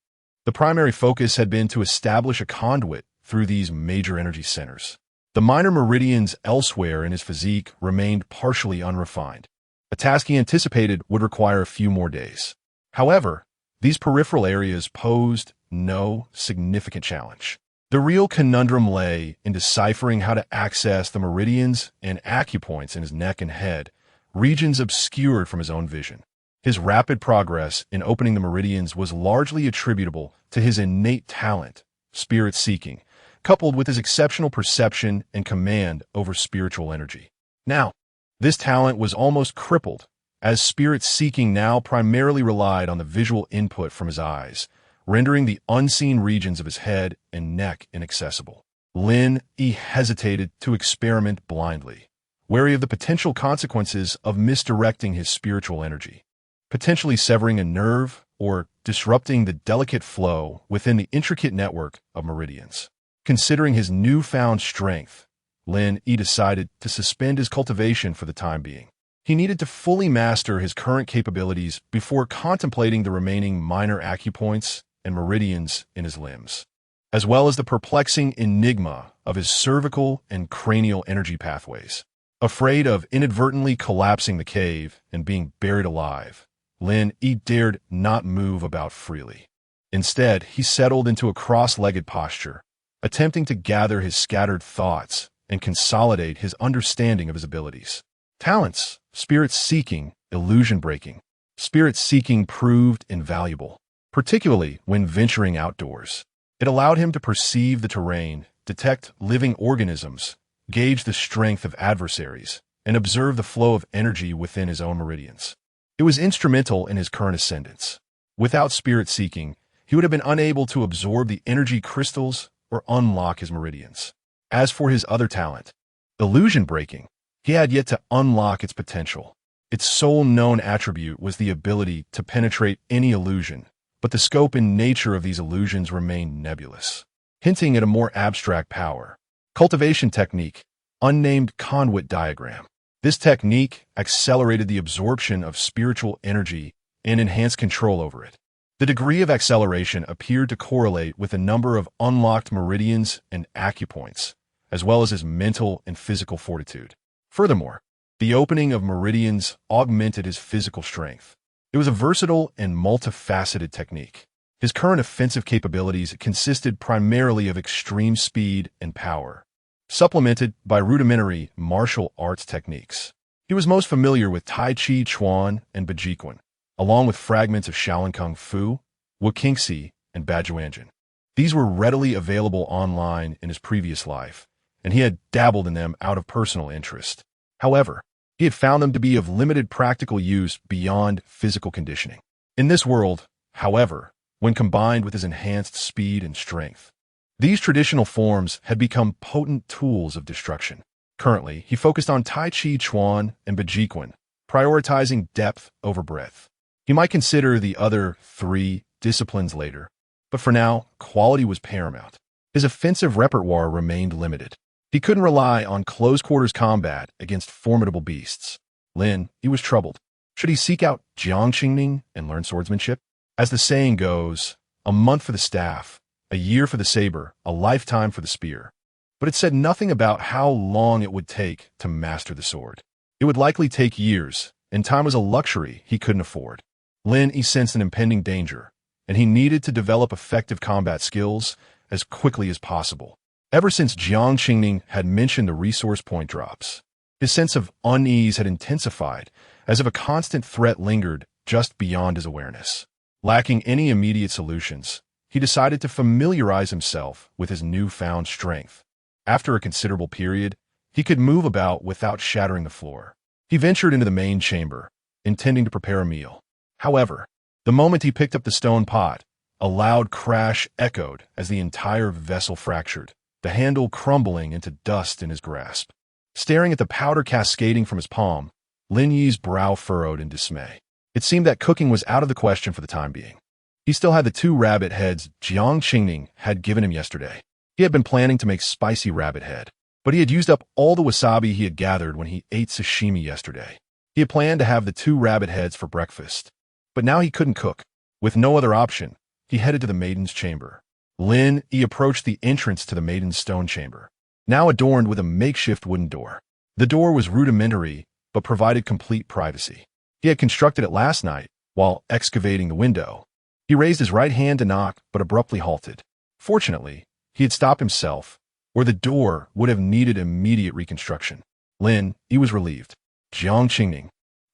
The primary focus had been to establish a conduit through these major energy centers. The minor meridians elsewhere in his physique remained partially unrefined, a task he anticipated would require a few more days. However, these peripheral areas posed no significant challenge. The real conundrum lay in deciphering how to access the meridians and acupoints in his neck and head, regions obscured from his own vision. His rapid progress in opening the meridians was largely attributable to his innate talent, spirit seeking, coupled with his exceptional perception and command over spiritual energy. Now, this talent was almost crippled, as spirit seeking now primarily relied on the visual input from his eyes, rendering the unseen regions of his head and neck inaccessible. Lin Yi hesitated to experiment blindly, wary of the potential consequences of misdirecting his spiritual energy, potentially severing a nerve or disrupting the delicate flow within the intricate network of meridians. Considering his newfound strength, Lin Yi decided to suspend his cultivation for the time being. He needed to fully master his current capabilities before contemplating the remaining minor acupoints and meridians in his limbs, as well as the perplexing enigma of his cervical and cranial energy pathways. Afraid of inadvertently collapsing the cave and being buried alive, Lin Yi dared not move about freely. Instead, he settled into a cross-legged posture, attempting to gather his scattered thoughts and consolidate his understanding of his abilities. Talents: spirit-seeking, illusion-breaking. Spirit-seeking proved invaluable, particularly when venturing outdoors. It allowed him to perceive the terrain, detect living organisms, gauge the strength of adversaries, and observe the flow of energy within his own meridians. It was instrumental in his current ascendance. Without spirit-seeking, he would have been unable to absorb the energy crystals or unlock his meridians. As for his other talent, illusion-breaking, he had yet to unlock its potential. Its sole known attribute was the ability to penetrate any illusion, but the scope and nature of these illusions remained nebulous, hinting at a more abstract power. Cultivation technique: unnamed conduit diagram. This technique accelerated the absorption of spiritual energy and enhanced control over it. The degree of acceleration appeared to correlate with the number of unlocked meridians and acupoints, as well as his mental and physical fortitude. Furthermore, the opening of meridians augmented his physical strength. It was a versatile and multifaceted technique. His current offensive capabilities consisted primarily of extreme speed and power, supplemented by rudimentary martial arts techniques. He was most familiar with Tai Chi Chuan and Bajiquan, along with fragments of Shaolin Kung Fu, Wukingxi, and Bajuanjin. These were readily available online in his previous life, and he had dabbled in them out of personal interest. However, he had found them to be of limited practical use beyond physical conditioning. In this world, however, when combined with his enhanced speed and strength, these traditional forms had become potent tools of destruction. Currently, he focused on Tai Chi Chuan and Bajiquan, prioritizing depth over breadth. He might consider the other three disciplines later, but for now, quality was paramount. His offensive repertoire remained limited. He couldn't rely on close-quarters combat against formidable beasts. He was troubled. Should he seek out Jiang Qingning and learn swordsmanship? As the saying goes, a month for the staff, a year for the saber, a lifetime for the spear. But it said nothing about how long it would take to master the sword. It would likely take years, and time was a luxury he couldn't afford. Lin Yi sensed an impending danger, and he needed to develop effective combat skills as quickly as possible. Ever since Jiang Qingning had mentioned the resource point drops, his sense of unease had intensified, as if a constant threat lingered just beyond his awareness. Lacking any immediate solutions, he decided to familiarize himself with his newfound strength. After a considerable period, he could move about without shattering the floor. He ventured into the main chamber, intending to prepare a meal. However, the moment he picked up the stone pot, a loud crash echoed as the entire vessel fractured, the handle crumbling into dust in his grasp. Staring at the powder cascading from his palm, Lin Yi's brow furrowed in dismay. It seemed that cooking was out of the question for the time being. He still had the 2 rabbit heads Jiang Qingning had given him yesterday. He had been planning to make spicy rabbit head, but he had used up all the wasabi he had gathered when he ate sashimi yesterday. He had planned to have the 2 rabbit heads for breakfast, but now he couldn't cook. With no other option, he headed to the maiden's chamber. Lin Yi approached the entrance to the maiden's stone chamber, now adorned with a makeshift wooden door. The door was rudimentary, but provided complete privacy. He had constructed it last night while excavating the window. He raised his right hand to knock, but abruptly halted. Fortunately, he had stopped himself, or the door would have needed immediate reconstruction. Lin Yi was relieved. Jiang Qingning,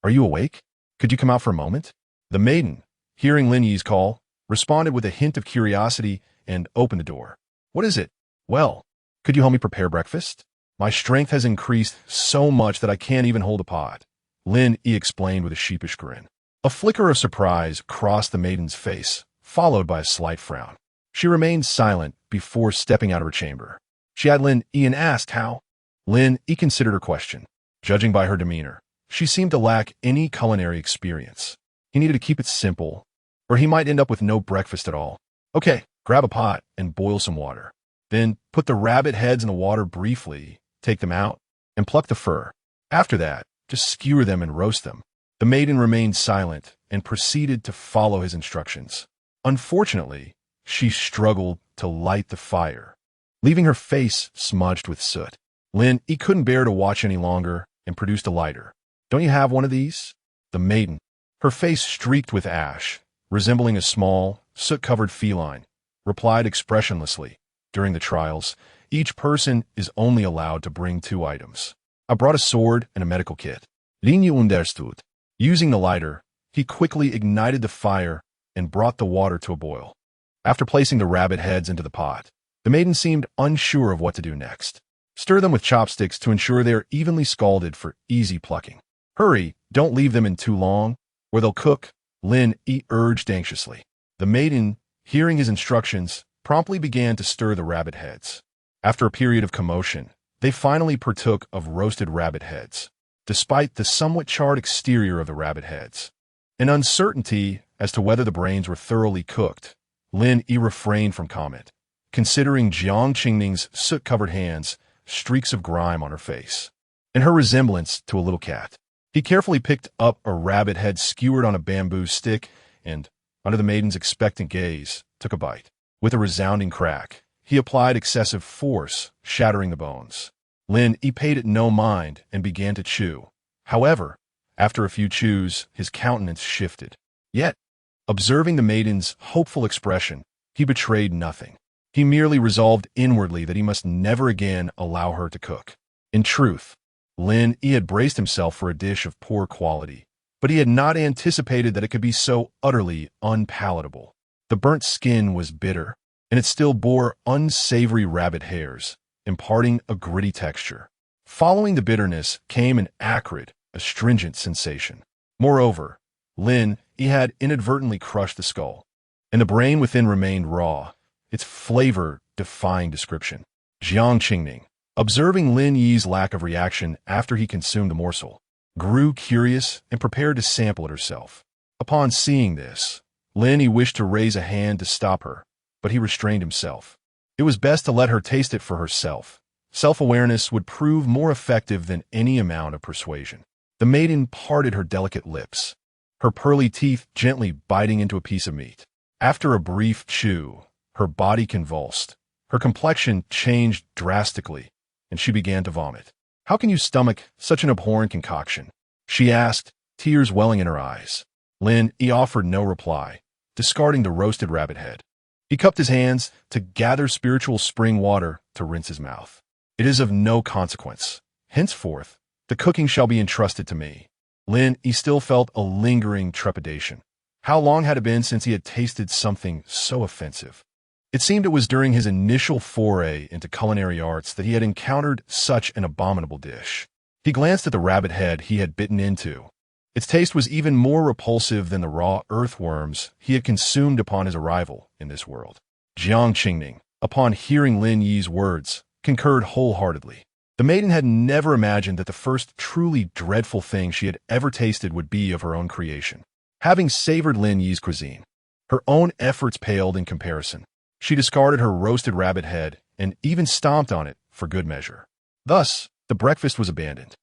are you awake? Could you come out for a moment? The maiden, hearing Lin Yi's call, responded with a hint of curiosity and opened the door. What is it? Well, could you help me prepare breakfast? My strength has increased so much that I can't even hold a pot, Lin Yi explained with a sheepish grin. A flicker of surprise crossed the maiden's face, followed by a slight frown. She remained silent before stepping out of her chamber. She eyed Lin Yi and asked how. Lin Yi considered her question. Judging by her demeanor, she seemed to lack any culinary experience. He needed to keep it simple, or he might end up with no breakfast at all. Okay, grab a pot and boil some water. Then put the rabbit heads in the water briefly, take them out, and pluck the fur. After that, just skewer them and roast them. The maiden remained silent and proceeded to follow his instructions. Unfortunately, she struggled to light the fire, leaving her face smudged with soot. Lin Yi couldn't bear to watch any longer and produced a lighter. Don't you have one of these? The maiden, her face streaked with ash, resembling a small, soot-covered feline, replied expressionlessly. During the trials, each person is only allowed to bring 2 items. I brought a sword and a medical kit. Lin Yi understood. Using the lighter, he quickly ignited the fire and brought the water to a boil. After placing the rabbit heads into the pot, the maiden seemed unsure of what to do next. Stir them with chopsticks to ensure they are evenly scalded for easy plucking. Hurry, don't leave them in too long, or they'll cook, Lin Yi urged anxiously. The maiden, hearing his instructions, promptly began to stir the rabbit heads. After a period of commotion, they finally partook of roasted rabbit heads, despite the somewhat charred exterior of the rabbit heads. In uncertainty as to whether the brains were thoroughly cooked, Lin Yi refrained from comment, considering Jiang Qingning's soot-covered hands, streaks of grime on her face, and her resemblance to a little cat. He carefully picked up a rabbit head skewered on a bamboo stick and, under the maiden's expectant gaze, took a bite. With a resounding crack, he applied excessive force, shattering the bones. Lin Yi paid it no mind and began to chew. However, after a few chews, his countenance shifted. Yet, observing the maiden's hopeful expression, he betrayed nothing. He merely resolved inwardly that he must never again allow her to cook. In truth, Lin Yi had braced himself for a dish of poor quality, but he had not anticipated that it could be so utterly unpalatable. The burnt skin was bitter, and it still bore unsavory rabbit hairs, imparting a gritty texture. Following the bitterness came an acrid, astringent sensation. Moreover, Lin Yi had inadvertently crushed the skull, and the brain within remained raw, its flavor defying description. Jiang Qingning, observing Lin Yi's lack of reaction after he consumed the morsel, grew curious and prepared to sample it herself. Upon seeing this, Lin Yi wished to raise a hand to stop her, but he restrained himself. It was best to let her taste it for herself. Self-awareness would prove more effective than any amount of persuasion. The maiden parted her delicate lips, her pearly teeth gently biting into a piece of meat. After a brief chew, her body convulsed, her complexion changed drastically, and she began to vomit. How can you stomach such an abhorrent concoction? She asked, tears welling in her eyes. Lin Yi offered no reply, discarding the roasted rabbit head. He cupped his hands to gather spiritual spring water to rinse his mouth. It is of no consequence. Henceforth, the cooking shall be entrusted to me. Lin Yi still felt a lingering trepidation. How long had it been since he had tasted something so offensive? It seemed it was during his initial foray into culinary arts that he had encountered such an abominable dish. He glanced at the rabbit head he had bitten into. Its taste was even more repulsive than the raw earthworms he had consumed upon his arrival in this world. Jiang Qingning, upon hearing Lin Yi's words, concurred wholeheartedly. The maiden had never imagined that the first truly dreadful thing she had ever tasted would be of her own creation. Having savored Lin Yi's cuisine, her own efforts paled in comparison. She discarded her roasted rabbit head and even stomped on it for good measure. Thus, the breakfast was abandoned.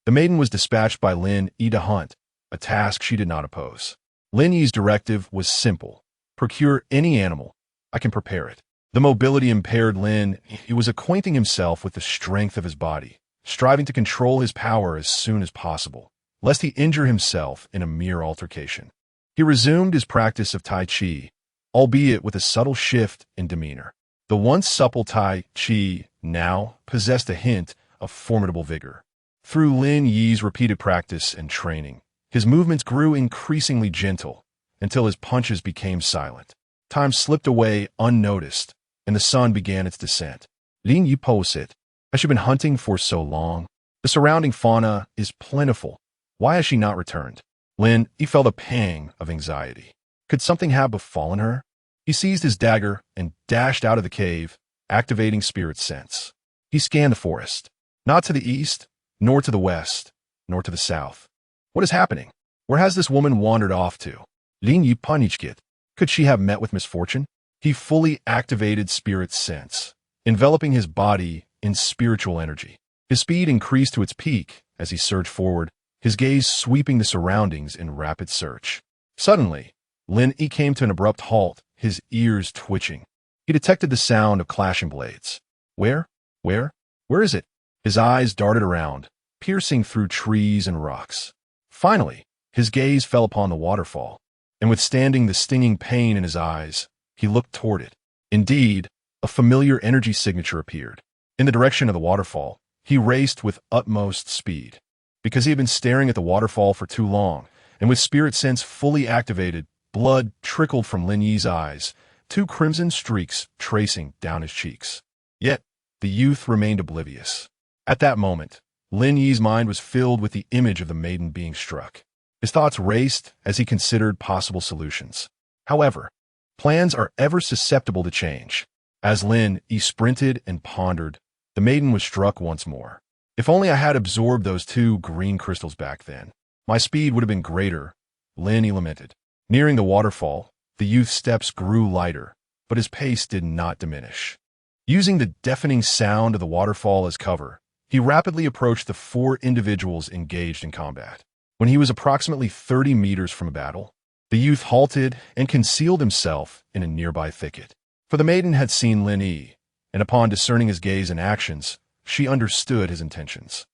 The maiden was dispatched by Lin Yi to hunt, a task she did not oppose. Lin Yi's directive was simple. Procure any animal. I can prepare it. The mobility-impaired Lin Yi was acquainting himself with the strength of his body, striving to control his power as soon as possible, lest he injure himself in a mere altercation. He resumed his practice of Tai Chi, albeit with a subtle shift in demeanor. The once supple Tai Chi now possessed a hint of formidable vigor. Through Lin Yi's repeated practice and training, his movements grew increasingly gentle until his punches became silent. Time slipped away unnoticed, and the sun began its descent. Lin Yi posed. Has she been hunting for so long? The surrounding fauna is plentiful. Why has she not returned? Lin Yi felt a pang of anxiety. Could something have befallen her? He seized his dagger and dashed out of the cave, activating spirit sense. He scanned the forest. Not to the east, nor to the west, nor to the south. What is happening? Where has this woman wandered off to? Lin Yi panicked. Could she have met with misfortune? He fully activated spirit sense, enveloping his body in spiritual energy. His speed increased to its peak as he surged forward, his gaze sweeping the surroundings in rapid search. Suddenly, Lin Yi came to an abrupt halt, his ears twitching. He detected the sound of clashing blades. Where is it? His eyes darted around, piercing through trees and rocks. Finally, his gaze fell upon the waterfall, and withstanding the stinging pain in his eyes, he looked toward it. Indeed, a familiar energy signature appeared. In the direction of the waterfall, he raced with utmost speed. Because he had been staring at the waterfall for too long, and with spirit sense fully activated, blood trickled from Lin Yi's eyes, 2 crimson streaks tracing down his cheeks. Yet, the youth remained oblivious. At that moment, Lin Yi's mind was filled with the image of the maiden being struck. His thoughts raced as he considered possible solutions. However, plans are ever susceptible to change. As Lin Yi sprinted and pondered, the maiden was struck once more. If only I had absorbed those 2 green crystals back then, my speed would have been greater, Lin Yi lamented. Nearing the waterfall, the youth's steps grew lighter, but his pace did not diminish. Using the deafening sound of the waterfall as cover, he rapidly approached the 4 individuals engaged in combat. When he was approximately 30 meters from a battle, the youth halted and concealed himself in a nearby thicket. For the maiden had seen Lin Yi, and upon discerning his gaze and actions, she understood his intentions.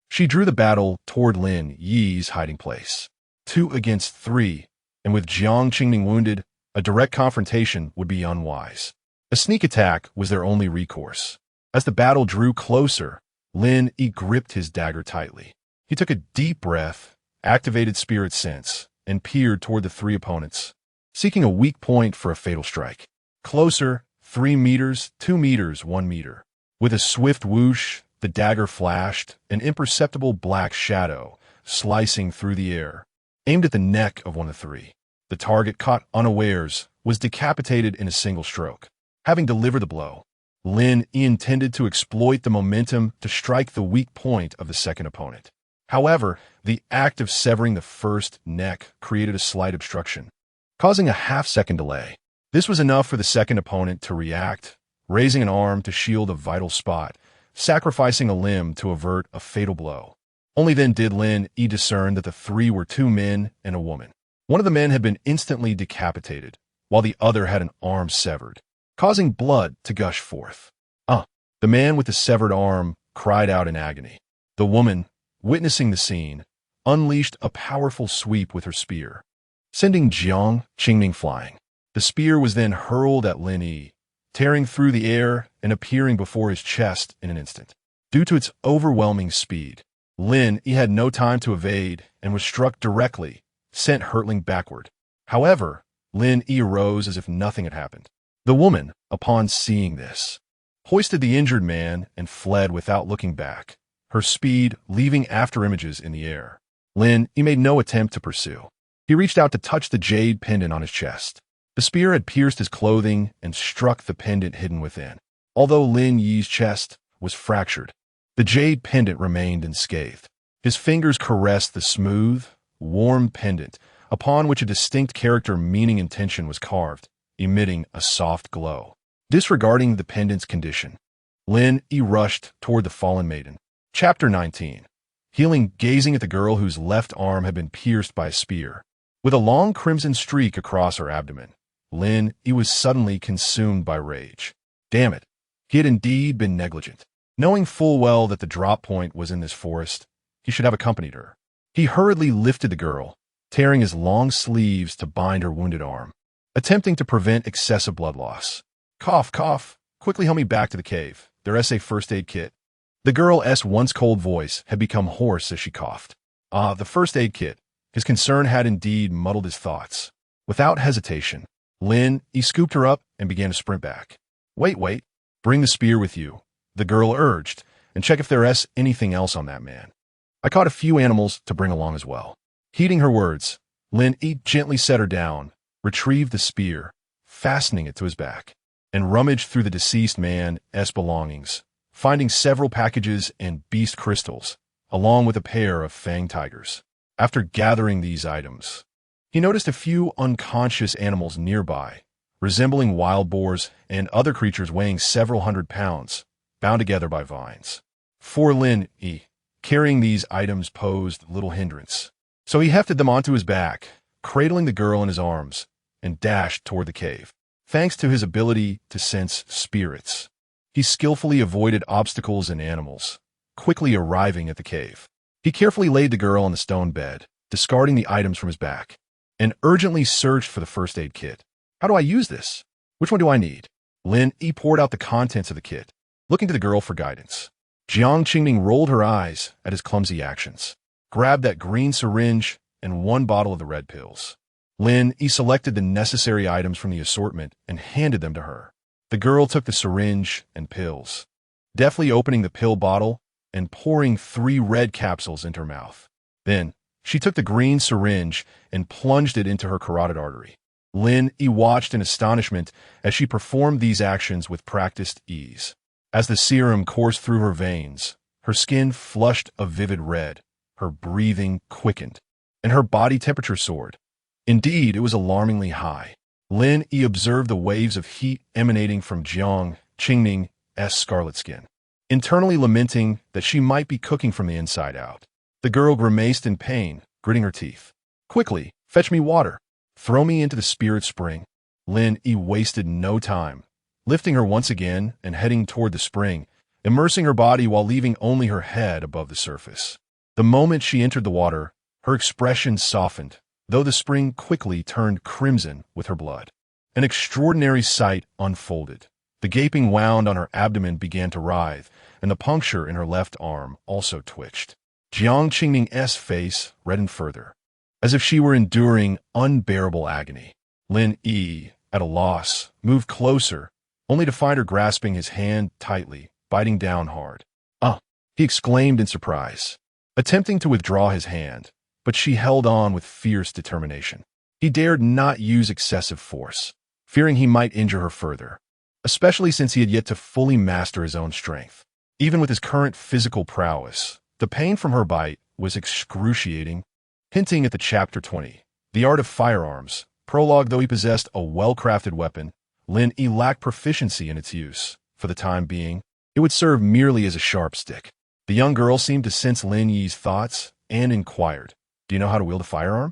She drew the battle toward Lin Yi's hiding place. 2 against 3, and with Jiang Qingning wounded, a direct confrontation would be unwise. A sneak attack was their only recourse. As the battle drew closer, Lin Yi gripped his dagger tightly. He took a deep breath, activated spirit sense, and peered toward the 3 opponents, seeking a weak point for a fatal strike. Closer, 3 meters, 2 meters, 1 meter. With a swift whoosh, the dagger flashed, an imperceptible black shadow, slicing through the air, aimed at the neck of one of the 3. The target, caught unawares, was decapitated in a single stroke. Having delivered the blow, Lin Yi intended to exploit the momentum to strike the weak point of the second opponent. However, the act of severing the first neck created a slight obstruction, causing a half-second delay. This was enough for the second opponent to react, raising an arm to shield a vital spot, sacrificing a limb to avert a fatal blow. Only then did Lin Yi discern that the 3 were 2 men and a woman. One of the men had been instantly decapitated, while the other had an arm severed, causing blood to gush forth. The man with the severed arm cried out in agony. The woman, witnessing the scene, unleashed a powerful sweep with her spear, sending Jiang Qingming flying. The spear was then hurled at Lin Yi, tearing through the air and appearing before his chest in an instant. Due to its overwhelming speed, Lin Yi had no time to evade and was struck directly, sent hurtling backward. However, Lin Yi arose as if nothing had happened. The woman, upon seeing this, hoisted the injured man and fled without looking back, her speed leaving afterimages in the air. Lin Yi made no attempt to pursue. He reached out to touch the jade pendant on his chest. The spear had pierced his clothing and struck the pendant hidden within. Although Lin Yi's chest was fractured, the jade pendant remained unscathed. His fingers caressed the smooth, warm pendant, upon which a distinct character meaning and tension was carved, emitting a soft glow. Disregarding the pendant's condition, Lin Yi rushed toward the fallen maiden. Chapter 19. Healing, gazing at the girl whose left arm had been pierced by a spear. With a long crimson streak across her abdomen, Lin Yi was suddenly consumed by rage. Damn it, he had indeed been negligent. Knowing full well that the drop point was in this forest, he should have accompanied her. He hurriedly lifted the girl, tearing his long sleeves to bind her wounded arm, attempting to prevent excessive blood loss. Cough, cough, quickly help me back to the cave. There's a first aid kit. The girl's once cold voice had become hoarse as she coughed. The first aid kit. His concern had indeed muddled his thoughts. Without hesitation, Lin Yi scooped her up and began to sprint back. Wait, bring the spear with you, the girl urged, and check if there's anything else on that man. I caught a few animals to bring along as well. Heeding her words, Lin Yi gently set her down, retrieved the spear, fastening it to his back, and rummaged through the deceased man's belongings, finding several packages and beast crystals, along with a pair of fang tigers. After gathering these items, he noticed a few unconscious animals nearby, resembling wild boars and other creatures weighing several hundred pounds, bound together by vines. For Lin Yi, carrying these items posed little hindrance, so he hefted them onto his back, cradling the girl in his arms, and dashed toward the cave. Thanks to his ability to sense spirits, he skillfully avoided obstacles and animals, quickly arriving at the cave. He carefully laid the girl on the stone bed, discarding the items from his back, and urgently searched for the first aid kit. How do I use this? Which one do I need? Lin Yi poured out the contents of the kit, looking to the girl for guidance. Jiang Qingming rolled her eyes at his clumsy actions, grabbed that green syringe and one bottle of the red pills. Lin Yi selected the necessary items from the assortment and handed them to her. The girl took the syringe and pills, deftly opening the pill bottle and pouring 3 red capsules into her mouth. Then, she took the green syringe and plunged it into her carotid artery. Lin Yi watched in astonishment as she performed these actions with practiced ease. As the serum coursed through her veins, her skin flushed a vivid red, her breathing quickened, and her body temperature soared. Indeed, it was alarmingly high. Lin Yi observed the waves of heat emanating from Jiang Qingming's scarlet skin, internally lamenting that she might be cooking from the inside out. The girl grimaced in pain, gritting her teeth. Quickly, fetch me water. Throw me into the spirit spring. Lin Yi wasted no time, lifting her once again and heading toward the spring, immersing her body while leaving only her head above the surface. The moment she entered the water, her expression softened, though the spring quickly turned crimson with her blood. An extraordinary sight unfolded. The gaping wound on her abdomen began to writhe, and the puncture in her left arm also twitched. Jiang Qingming's face reddened further, as if she were enduring unbearable agony. Lin Yi, at a loss, moved closer, only to find her grasping his hand tightly, biting down hard. He exclaimed in surprise, attempting to withdraw his hand, but she held on with fierce determination. He dared not use excessive force, fearing he might injure her further, especially since he had yet to fully master his own strength. Even with his current physical prowess, the pain from her bite was excruciating, hinting at the Chapter 20, The Art of Firearms, prologue. Though he possessed a well-crafted weapon, Lin Yi lacked proficiency in its use. For the time being, it would serve merely as a sharp stick. The young girl seemed to sense Lin Yi's thoughts and inquired, "Do you know how to wield a firearm?"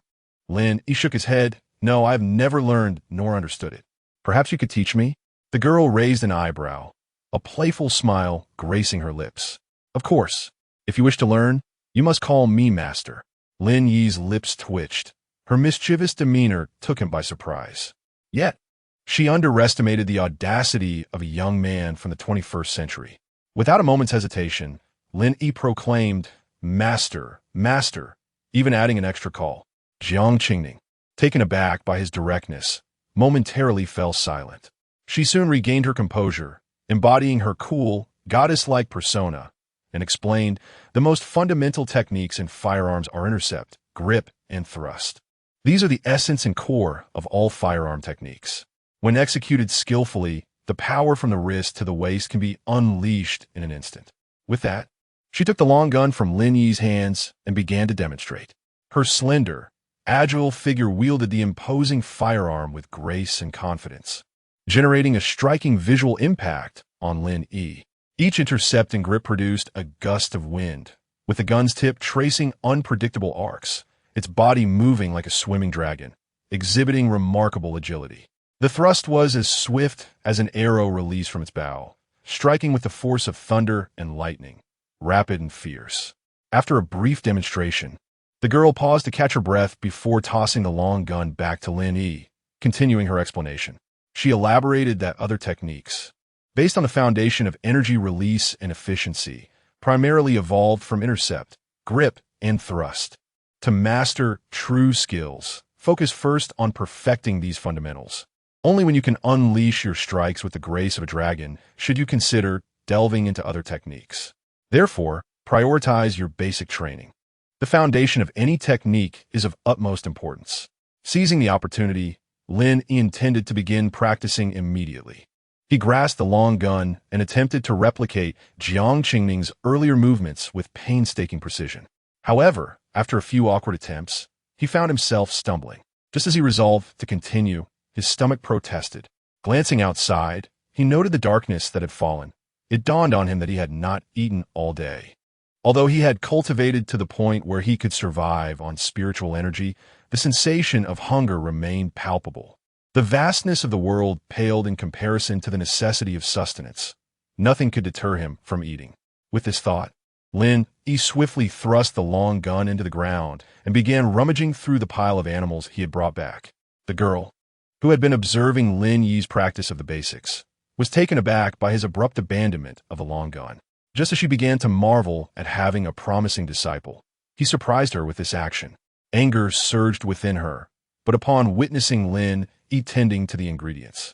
Lin Yi shook his head. "No, I have never learned nor understood it. Perhaps you could teach me?" The girl raised an eyebrow, a playful smile gracing her lips. "Of course. If you wish to learn, you must call me master." Lin Yi's lips twitched. Her mischievous demeanor took him by surprise. Yet, she underestimated the audacity of a young man from the 21st century. Without a moment's hesitation, Lin Yi proclaimed, "Master, master," even adding an extra call. Jiang Qingning, taken aback by his directness, momentarily fell silent. She soon regained her composure, embodying her cool, goddess-like persona, and explained, "The most fundamental techniques in firearms are intercept, grip, and thrust. These are the essence and core of all firearm techniques. When executed skillfully, the power from the wrist to the waist can be unleashed in an instant." With that, she took the long gun from Lin Yi's hands and began to demonstrate. Her slender, agile figure wielded the imposing firearm with grace and confidence, generating a striking visual impact on Lin Yi. Each intercept and grip produced a gust of wind, with the gun's tip tracing unpredictable arcs, its body moving like a swimming dragon, exhibiting remarkable agility. The thrust was as swift as an arrow released from its bow, striking with the force of thunder and lightning, rapid and fierce. After a brief demonstration, the girl paused to catch her breath before tossing the long gun back to Lin Yi, continuing her explanation. She elaborated that other techniques, based on the foundation of energy release and efficiency, primarily evolved from intercept, grip, and thrust. To master true skills, focus first on perfecting these fundamentals. Only when you can unleash your strikes with the grace of a dragon should you consider delving into other techniques. Therefore, prioritize your basic training. The foundation of any technique is of utmost importance. Seizing the opportunity, Lin Yi intended to begin practicing immediately. He grasped the long gun and attempted to replicate Jiang Qingning's earlier movements with painstaking precision. However, after a few awkward attempts, he found himself stumbling. Just as he resolved to continue, his stomach protested. Glancing outside, he noted the darkness that had fallen. It dawned on him that he had not eaten all day. Although he had cultivated to the point where he could survive on spiritual energy, the sensation of hunger remained palpable. The vastness of the world paled in comparison to the necessity of sustenance. Nothing could deter him from eating. With this thought, Lin Yi swiftly thrust the long gun into the ground and began rummaging through the pile of animals he had brought back. The girl, who had been observing Lin Yi's practice of the basics, was taken aback by his abrupt abandonment of the long gun. Just as she began to marvel at having a promising disciple, he surprised her with this action. Anger surged within her, but upon witnessing Lin Yi tending to the ingredients,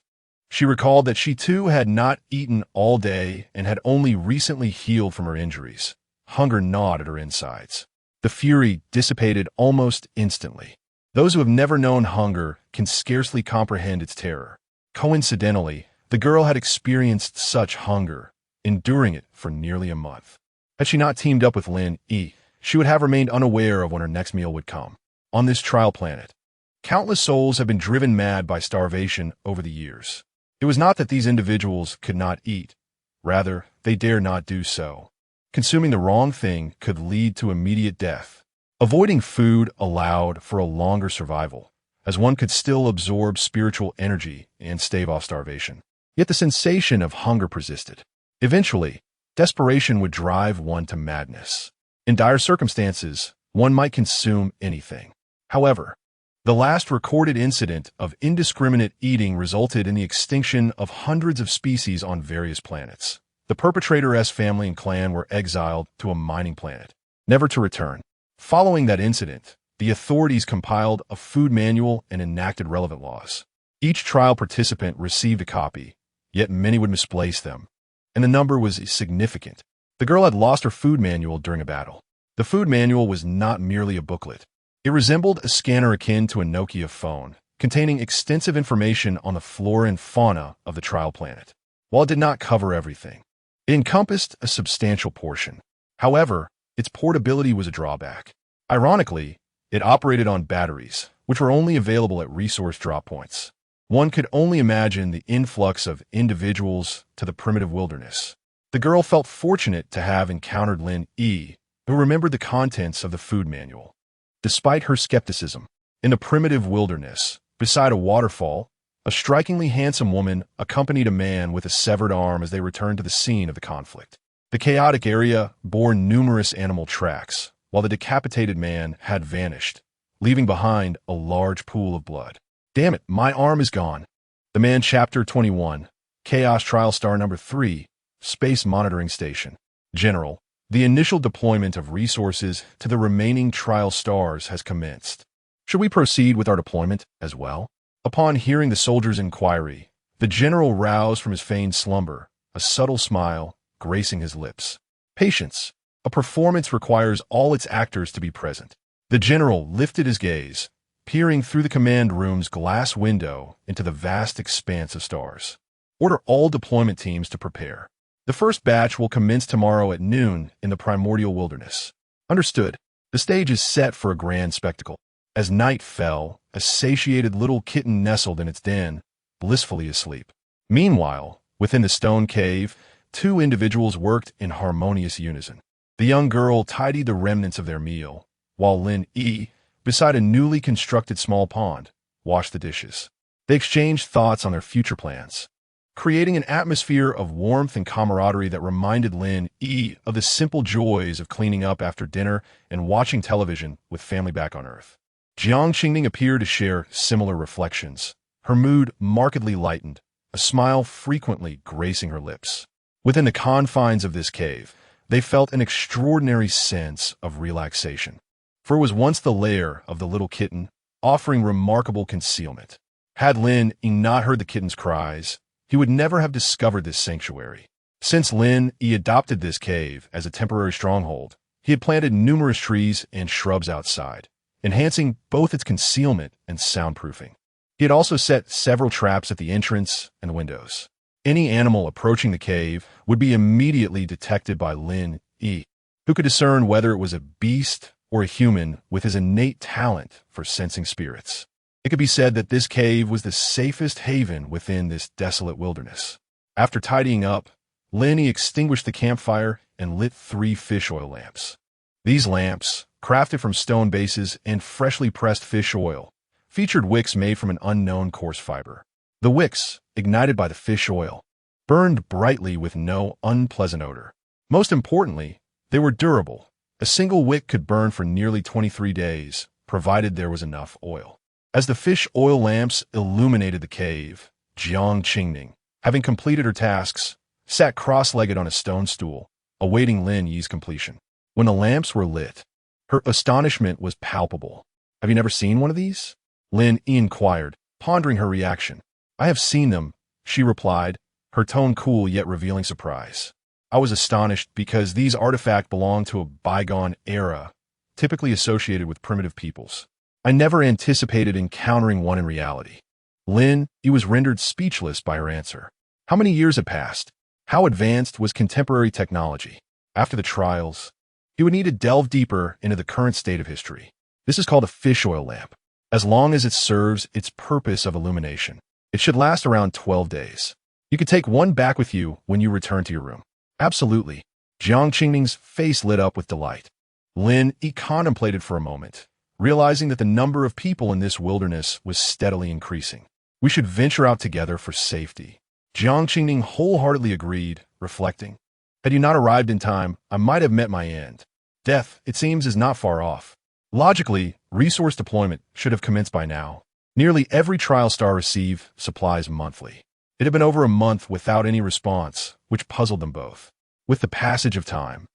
she recalled that she too had not eaten all day and had only recently healed from her injuries. Hunger gnawed at her insides. The fury dissipated almost instantly. Those who have never known hunger can scarcely comprehend its terror. Coincidentally, the girl had experienced such hunger, enduring it for nearly a month. Had she not teamed up with Lin Yi, she would have remained unaware of when her next meal would come. On this trial planet, countless souls have been driven mad by starvation over the years. It was not that these individuals could not eat. Rather, they dare not do so. Consuming the wrong thing could lead to immediate death. Avoiding food allowed for a longer survival, as one could still absorb spiritual energy and stave off starvation. Yet the sensation of hunger persisted. Eventually, desperation would drive one to madness. In dire circumstances, one might consume anything. However, the last recorded incident of indiscriminate eating resulted in the extinction of hundreds of species on various planets. The perpetrator's family and clan were exiled to a mining planet, never to return. Following that incident, the authorities compiled a food manual and enacted relevant laws. Each trial participant received a copy, yet many would misplace them, and the number was significant. The girl had lost her food manual during a battle. The food manual was not merely a booklet. It resembled a scanner akin to a Nokia phone, containing extensive information on the flora and fauna of the trial planet. While it did not cover everything, it encompassed a substantial portion. However, its portability was a drawback. Ironically, it operated on batteries, which were only available at resource drop points. One could only imagine the influx of individuals to the primitive wilderness. The girl felt fortunate to have encountered Lin Yi, who remembered the contents of the food manual. Despite her skepticism, in the primitive wilderness, beside a waterfall, a strikingly handsome woman accompanied a man with a severed arm as they returned to the scene of the conflict. The chaotic area bore numerous animal tracks, while the decapitated man had vanished, leaving behind a large pool of blood. Damn it, my arm is gone. The Man, Chapter 21, Chaos Trial Star Number 3, Space Monitoring Station. General, the initial deployment of resources to the remaining trial stars has commenced. Should we proceed with our deployment as well? Upon hearing the soldier's inquiry, the general roused from his feigned slumber, a subtle smile gracing his lips. Patience. A performance requires all its actors to be present. The general lifted his gaze, peering through the command room's glass window into the vast expanse of stars. Order all deployment teams to prepare. The first batch will commence tomorrow at noon in the primordial wilderness. Understood. The stage is set for a grand spectacle. As night fell, a satiated little kitten nestled in its den, blissfully asleep. Meanwhile, within the stone cave, two individuals worked in harmonious unison. The young girl tidied the remnants of their meal, while Lin Yi, beside a newly constructed small pond, washed the dishes. They exchanged thoughts on their future plans, creating an atmosphere of warmth and camaraderie that reminded Lin Yi of the simple joys of cleaning up after dinner and watching television with family back on Earth. Jiang Qingning appeared to share similar reflections. Her mood markedly lightened, a smile frequently gracing her lips. Within the confines of this cave, they felt an extraordinary sense of relaxation. For it was once the lair of the little kitten, offering remarkable concealment. Had Lin Yi not heard the kitten's cries, he would never have discovered this sanctuary. Since Lin Yi adopted this cave as a temporary stronghold, he had planted numerous trees and shrubs outside, enhancing both its concealment and soundproofing. He had also set several traps at the entrance and windows. Any animal approaching the cave would be immediately detected by Lin Yi, who could discern whether it was a beast or a human with his innate talent for sensing spirits. It could be said that this cave was the safest haven within this desolate wilderness. After tidying up, Lin Yi extinguished the campfire and lit 3 fish oil lamps. These lamps, crafted from stone bases and freshly pressed fish oil, featured wicks made from an unknown coarse fiber. The wicks, ignited by the fish oil, burned brightly with no unpleasant odor. Most importantly, they were durable. A single wick could burn for nearly 23 days, provided there was enough oil. As the fish oil lamps illuminated the cave, Jiang Qingning, having completed her tasks, sat cross-legged on a stone stool, awaiting Lin Yi's completion. When the lamps were lit, her astonishment was palpable. "Have you never seen one of these?" Lin Yi inquired, pondering her reaction. "I have seen them," she replied, her tone cool yet revealing surprise. "I was astonished because these artifacts belong to a bygone era, typically associated with primitive peoples. I never anticipated encountering one in reality." Lin Yi was rendered speechless by her answer. How many years had passed? How advanced was contemporary technology? After the trials, he would need to delve deeper into the current state of history. This is called a fish oil lamp. As long as it serves its purpose of illumination, it should last around 12 days. You could take one back with you when you return to your room. Absolutely. Jiang Qingning's face lit up with delight. Lin Yi contemplated for a moment, realizing that the number of people in this wilderness was steadily increasing. We should venture out together for safety. Jiang Qingning wholeheartedly agreed, reflecting. Had you not arrived in time, I might have met my end. Death, it seems, is not far off. Logically, resource deployment should have commenced by now. Nearly every trial star received supplies monthly. It had been over a month without any response, which puzzled them both. With the passage of time,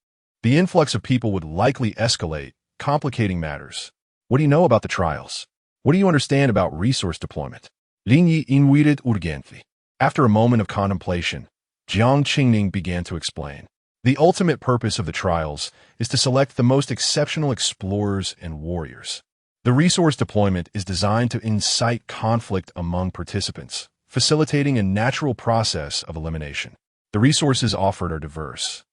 the influx of people would likely escalate, complicating matters. What do you know about the trials? What do you understand about resource deployment? Lin Yi invited urgently. After a moment of contemplation, Jiang Qingning began to explain. The ultimate purpose of the trials is to select the most exceptional explorers and warriors. The resource deployment is designed to incite conflict among participants, facilitating a natural process of elimination. The resources offered are diverse,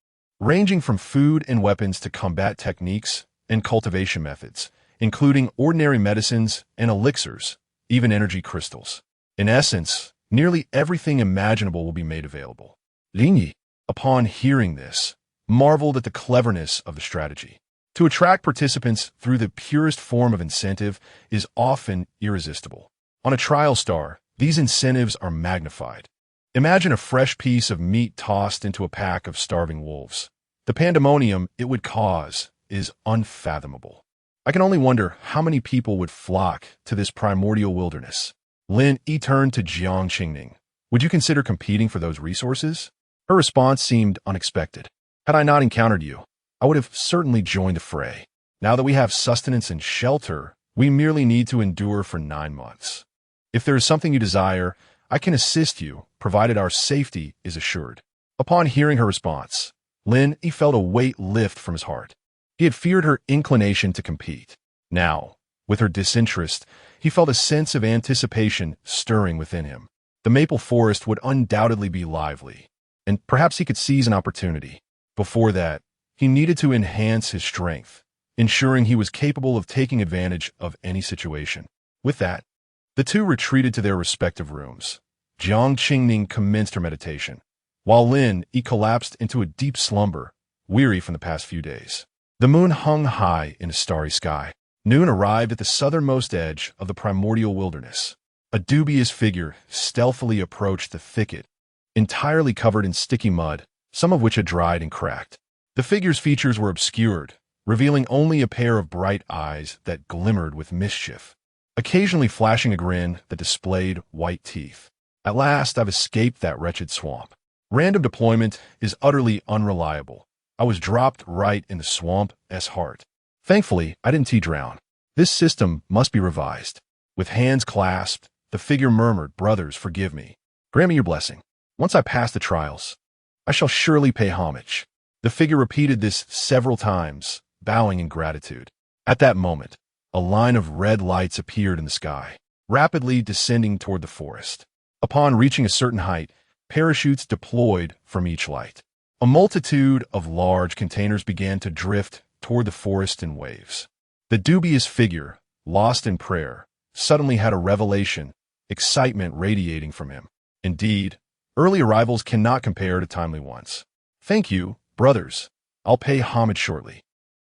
ranging from food and weapons to combat techniques and cultivation methods, including ordinary medicines and elixirs, even energy crystals. In essence, nearly everything imaginable will be made available. Lin Yi, upon hearing this, marveled at the cleverness of the strategy. To attract participants through the purest form of incentive is often irresistible. On a trial star, these incentives are magnified. Imagine a fresh piece of meat tossed into a pack of starving wolves. The pandemonium it would cause, is unfathomable. I can only wonder how many people would flock to this primordial wilderness. Lin Yi turned to Jiang Qingning. Would you consider competing for those resources? Her response seemed unexpected. Had I not encountered you, I would have certainly joined the fray. Now that we have sustenance and shelter, we merely need to endure for 9 months. If there is something you desire, I can assist you, provided our safety is assured. Upon hearing her response, Lin Yi felt a weight lift from his heart. He had feared her inclination to compete. Now, with her disinterest, he felt a sense of anticipation stirring within him. The maple forest would undoubtedly be lively, and perhaps he could seize an opportunity. Before that, he needed to enhance his strength, ensuring he was capable of taking advantage of any situation. With that, the two retreated to their respective rooms. Jiang Qingning commenced her meditation, while Lin Yi collapsed into a deep slumber, weary from the past few days. The moon hung high in a starry sky. Noon arrived at the southernmost edge of the primordial wilderness. A dubious figure stealthily approached the thicket, entirely covered in sticky mud, some of which had dried and cracked. The figure's features were obscured, revealing only a pair of bright eyes that glimmered with mischief, occasionally flashing a grin that displayed white teeth. At last, I've escaped that wretched swamp. Random deployment is utterly unreliable. I was dropped right in the swamp's heart. Thankfully, I didn't drown. This system must be revised. With hands clasped, the figure murmured, "Brothers, forgive me. Grant me your blessing. Once I pass the trials, I shall surely pay homage." The figure repeated this several times, bowing in gratitude. At that moment, a line of red lights appeared in the sky, rapidly descending toward the forest. Upon reaching a certain height, parachutes deployed from each light. A multitude of large containers began to drift toward the forest in waves. The dubious figure, lost in prayer, suddenly had a revelation, excitement radiating from him. Indeed, early arrivals cannot compare to timely ones. "Thank you, brothers. I'll pay homage shortly."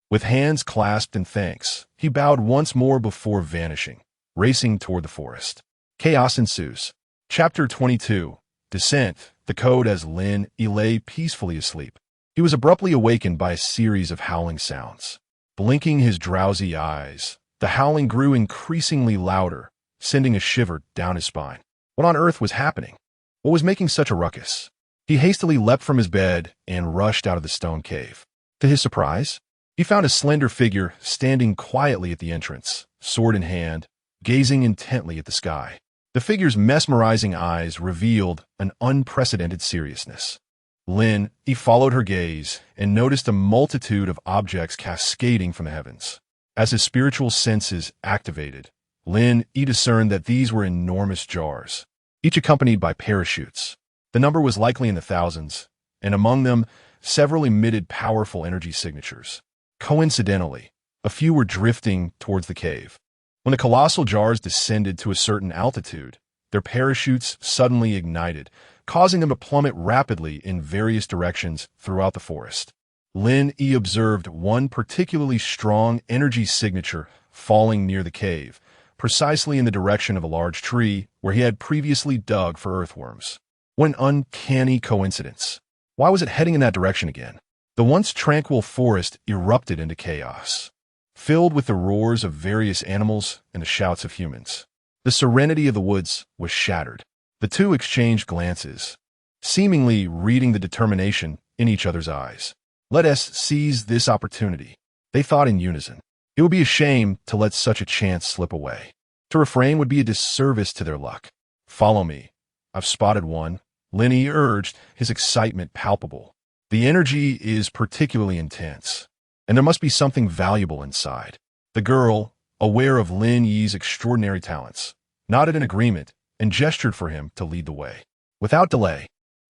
With hands clasped in thanks, he bowed once more before vanishing, racing toward the forest. Chaos ensues. Chapter 22. Descent. The code as Lin Yi lay peacefully asleep. He was abruptly awakened by a series of howling sounds. Blinking his drowsy eyes, the howling grew increasingly louder, sending a shiver down his spine. What on earth was happening? What was making such a ruckus? He hastily leapt from his bed and rushed out of the stone cave. To his surprise, he found a slender figure standing quietly at the entrance, sword in hand, gazing intently at the sky. The figure's mesmerizing eyes revealed an unprecedented seriousness. Lin Yi followed her gaze and noticed a multitude of objects cascading from the heavens. As his spiritual senses activated, Lin Yi discerned that these were enormous jars, each accompanied by parachutes. The number was likely in the thousands, and among them, several emitted powerful energy signatures. Coincidentally, a few were drifting towards the cave. When the colossal jars descended to a certain altitude, their parachutes suddenly ignited, causing them to plummet rapidly in various directions throughout the forest. Lin Yi observed one particularly strong energy signature falling near the cave, precisely in the direction of a large tree where he had previously dug for earthworms. What an uncanny coincidence. Why was it heading in that direction again? The once tranquil forest erupted into chaos, filled with the roars of various animals and the shouts of humans. The serenity of the woods was shattered. The two exchanged glances, seemingly reading the determination in each other's eyes. "Let us seize this opportunity," they thought in unison. It would be a shame to let such a chance slip away. To refrain would be a disservice to their luck. "Follow me. I've spotted one," Lin Yi urged, his excitement palpable. "The energy is particularly intense, and there must be something valuable inside." The girl, aware of Lin Yi's extraordinary talents, nodded in agreement and gestured for him to lead the way. Without delay,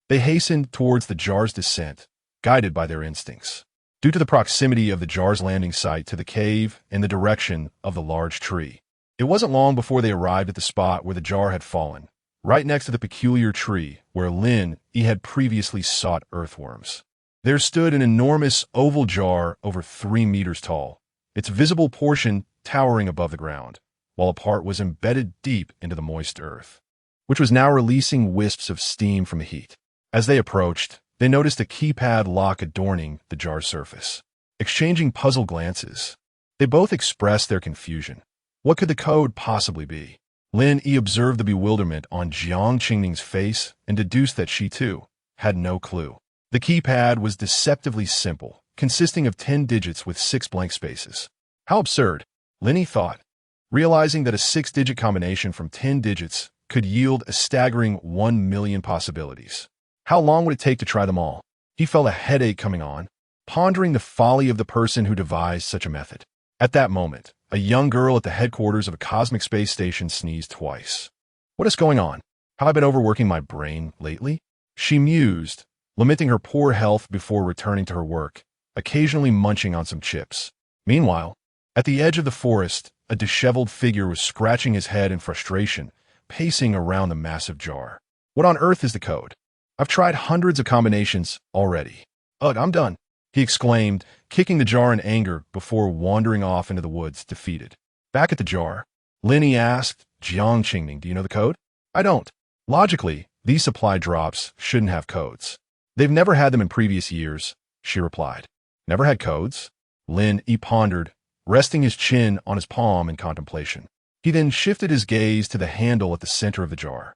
they hastened towards the jar's descent, guided by their instincts. Due to the proximity of the jar's landing site to the cave and the direction of the large tree, it wasn't long before they arrived at the spot where the jar had fallen, right next to the peculiar tree where Lin Yi had previously sought earthworms. There stood an enormous oval jar over 3 meters tall, its visible portion towering above the ground, while a part was embedded deep into the moist earth, which was now releasing wisps of steam from the heat. As they approached, they noticed a keypad lock adorning the jar's surface. exchanging puzzled glances. They both expressed their confusion. What could the code possibly be? Lin Yi observed the bewilderment on Jiang Qingning's face and deduced that she, too, had no clue. The keypad was deceptively simple, consisting of 10 digits with 6 blank spaces. How absurd, Lin Yi thought, realizing that a 6-digit combination from 10 digits could yield a staggering 1 million possibilities. How long would it take to try them all? He felt a headache coming on, pondering the folly of the person who devised such a method. At that moment, a young girl at the headquarters of a cosmic space station sneezed twice. What is going on? Have I been overworking my brain lately? She mused, lamenting her poor health before returning to her work, occasionally munching on some chips. Meanwhile, at the edge of the forest, a disheveled figure was scratching his head in frustration, pacing around the massive jar. What on earth is the code? I've tried hundreds of combinations already. Ugh, I'm done, he exclaimed, kicking the jar in anger before wandering off into the woods, defeated. Back at the jar, Lin Yi asked Jiang Qingning, do you know the code? I don't. Logically, these supply drops shouldn't have codes. They've never had them in previous years, she replied. Never had codes? Lin Yi pondered, resting his chin on his palm in contemplation. He then shifted his gaze to the handle at the center of the jar.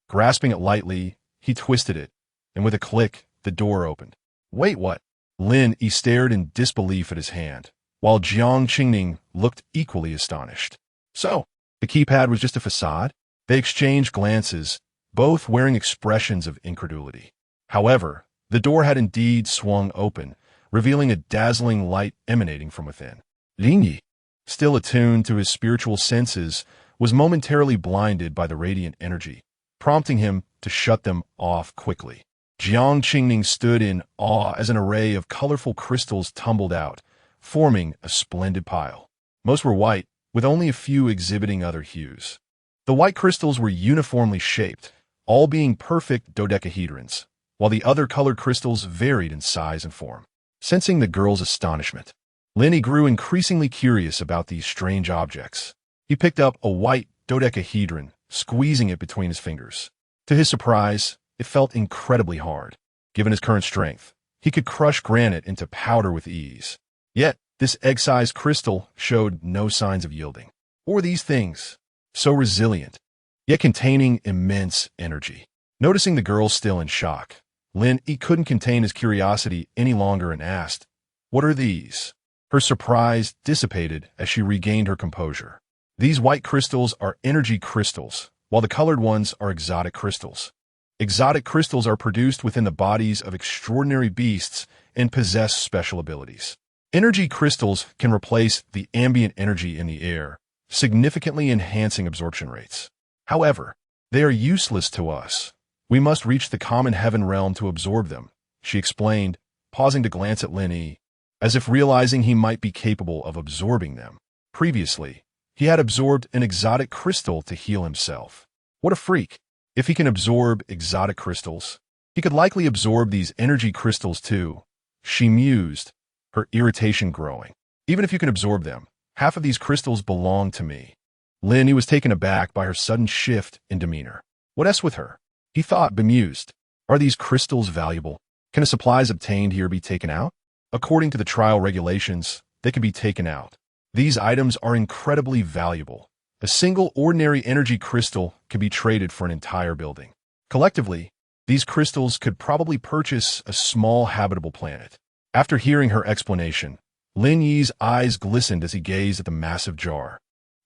Grasping it lightly, he twisted it, and with a click, the door opened. Wait, what? Lin Yi stared in disbelief at his hand, while Jiang Qingning looked equally astonished. So, the keypad was just a facade? They exchanged glances, both wearing expressions of incredulity. However, the door had indeed swung open, revealing a dazzling light emanating from within. Lin Yi, still attuned to his spiritual senses, was momentarily blinded by the radiant energy, prompting him to shut them off quickly. Jiang Qingning stood in awe as an array of colorful crystals tumbled out, forming a splendid pile. Most were white, with only a few exhibiting other hues. The white crystals were uniformly shaped, all being perfect dodecahedrons, while the other colored crystals varied in size and form. Sensing the girl's astonishment, Lin Yi grew increasingly curious about these strange objects. He picked up a white dodecahedron, squeezing it between his fingers. To his surprise, it felt incredibly hard. Given his current strength, he could crush granite into powder with ease. Yet, this egg-sized crystal showed no signs of yielding. What were these things? So resilient, yet containing immense energy. Noticing the girl still in shock, Lin Yi couldn't contain his curiosity any longer and asked, "What are these?" Her surprise dissipated as she regained her composure. These white crystals are energy crystals, while the colored ones are exotic crystals. Exotic crystals are produced within the bodies of extraordinary beasts and possess special abilities. Energy crystals can replace the ambient energy in the air, significantly enhancing absorption rates. However, they are useless to us. We must reach the common heaven realm to absorb them, she explained, pausing to glance at Lin Yi, as if realizing he might be capable of absorbing them. Previously, he had absorbed an exotic crystal to heal himself. What a freak! If he can absorb exotic crystals, he could likely absorb these energy crystals too, she mused, her irritation growing. Even if you can absorb them, half of these crystals belong to me. Lin Yi was taken aback by her sudden shift in demeanor. What's with her? He thought, bemused. Are these crystals valuable? Can the supplies obtained here be taken out? According to the trial regulations, they can be taken out. These items are incredibly valuable. A single ordinary energy crystal can be traded for an entire building. Collectively, these crystals could probably purchase a small habitable planet. After hearing her explanation, Lin Yi's eyes glistened as he gazed at the massive jar.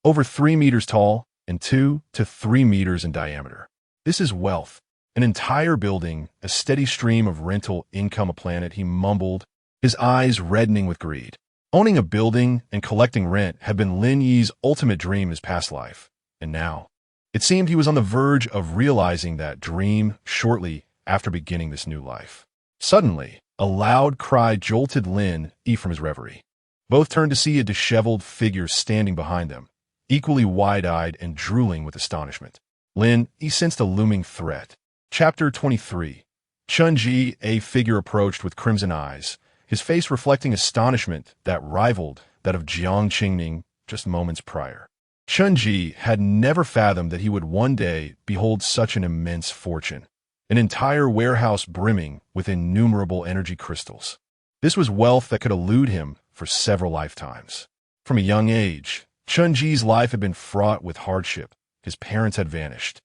Over 3 meters tall and 2 to 3 meters in diameter. This is wealth. An entire building, a steady stream of rental income, a planet, he mumbled, his eyes reddening with greed. Owning a building and collecting rent had been Lin Yi's ultimate dream in his past life, and now, it seemed he was on the verge of realizing that dream shortly after beginning this new life. Suddenly, a loud cry jolted Lin Yi from his reverie. Both turned to see a disheveled figure standing behind them, equally wide-eyed and drooling with astonishment. Lin Yi sensed a looming threat. Chapter 23. Chun-Ji, a figure approached with crimson eyes, his face reflecting astonishment that rivaled that of Jiang Qingning just moments prior. Chun-Ji had never fathomed that he would one day behold such an immense fortune, an entire warehouse brimming with innumerable energy crystals. This was wealth that could elude him for several lifetimes. From a young age, Chun-Ji's life had been fraught with hardship. His parents had vanished,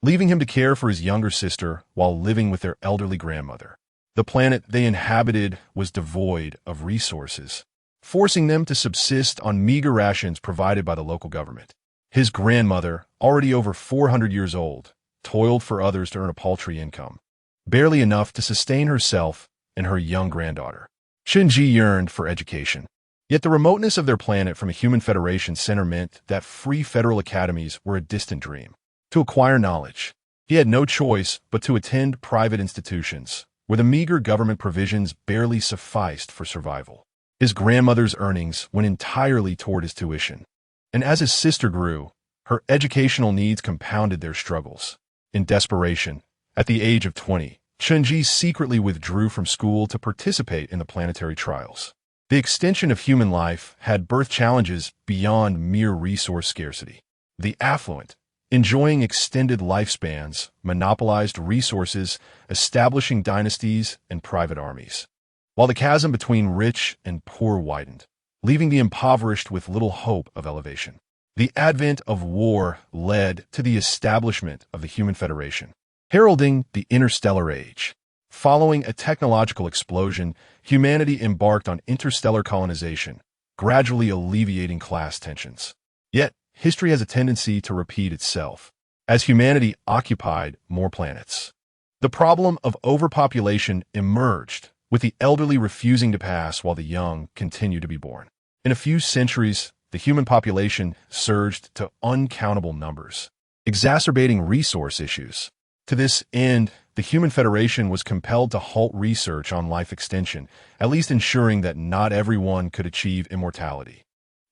leaving him to care for his younger sister while living with their elderly grandmother. The planet they inhabited was devoid of resources, forcing them to subsist on meager rations provided by the local government. His grandmother, already over 400 years old, toiled for others to earn a paltry income, barely enough to sustain herself and her young granddaughter. Chun-Ji yearned for education. Yet the remoteness of their planet from a human Federation center meant that free federal academies were a distant dream. To acquire knowledge, he had no choice but to attend private institutions, where the meager government provisions barely sufficed for survival. His grandmother's earnings went entirely toward his tuition, and as his sister grew, her educational needs compounded their struggles. In desperation, at the age of 20, Chun-Ji secretly withdrew from school to participate in the planetary trials. The extension of human life had birthed challenges beyond mere resource scarcity. The affluent, enjoying extended lifespans, monopolized resources, establishing dynasties and private armies, while the chasm between rich and poor widened, leaving the impoverished with little hope of elevation. The advent of war led to the establishment of the Human Federation, heralding the interstellar age. Following a technological explosion, humanity embarked on interstellar colonization, gradually alleviating class tensions. Yet, history has a tendency to repeat itself, as humanity occupied more planets. The problem of overpopulation emerged, with the elderly refusing to pass while the young continued to be born. In a few centuries, the human population surged to uncountable numbers, exacerbating resource issues. To this end, the Human Federation was compelled to halt research on life extension, at least ensuring that not everyone could achieve immortality,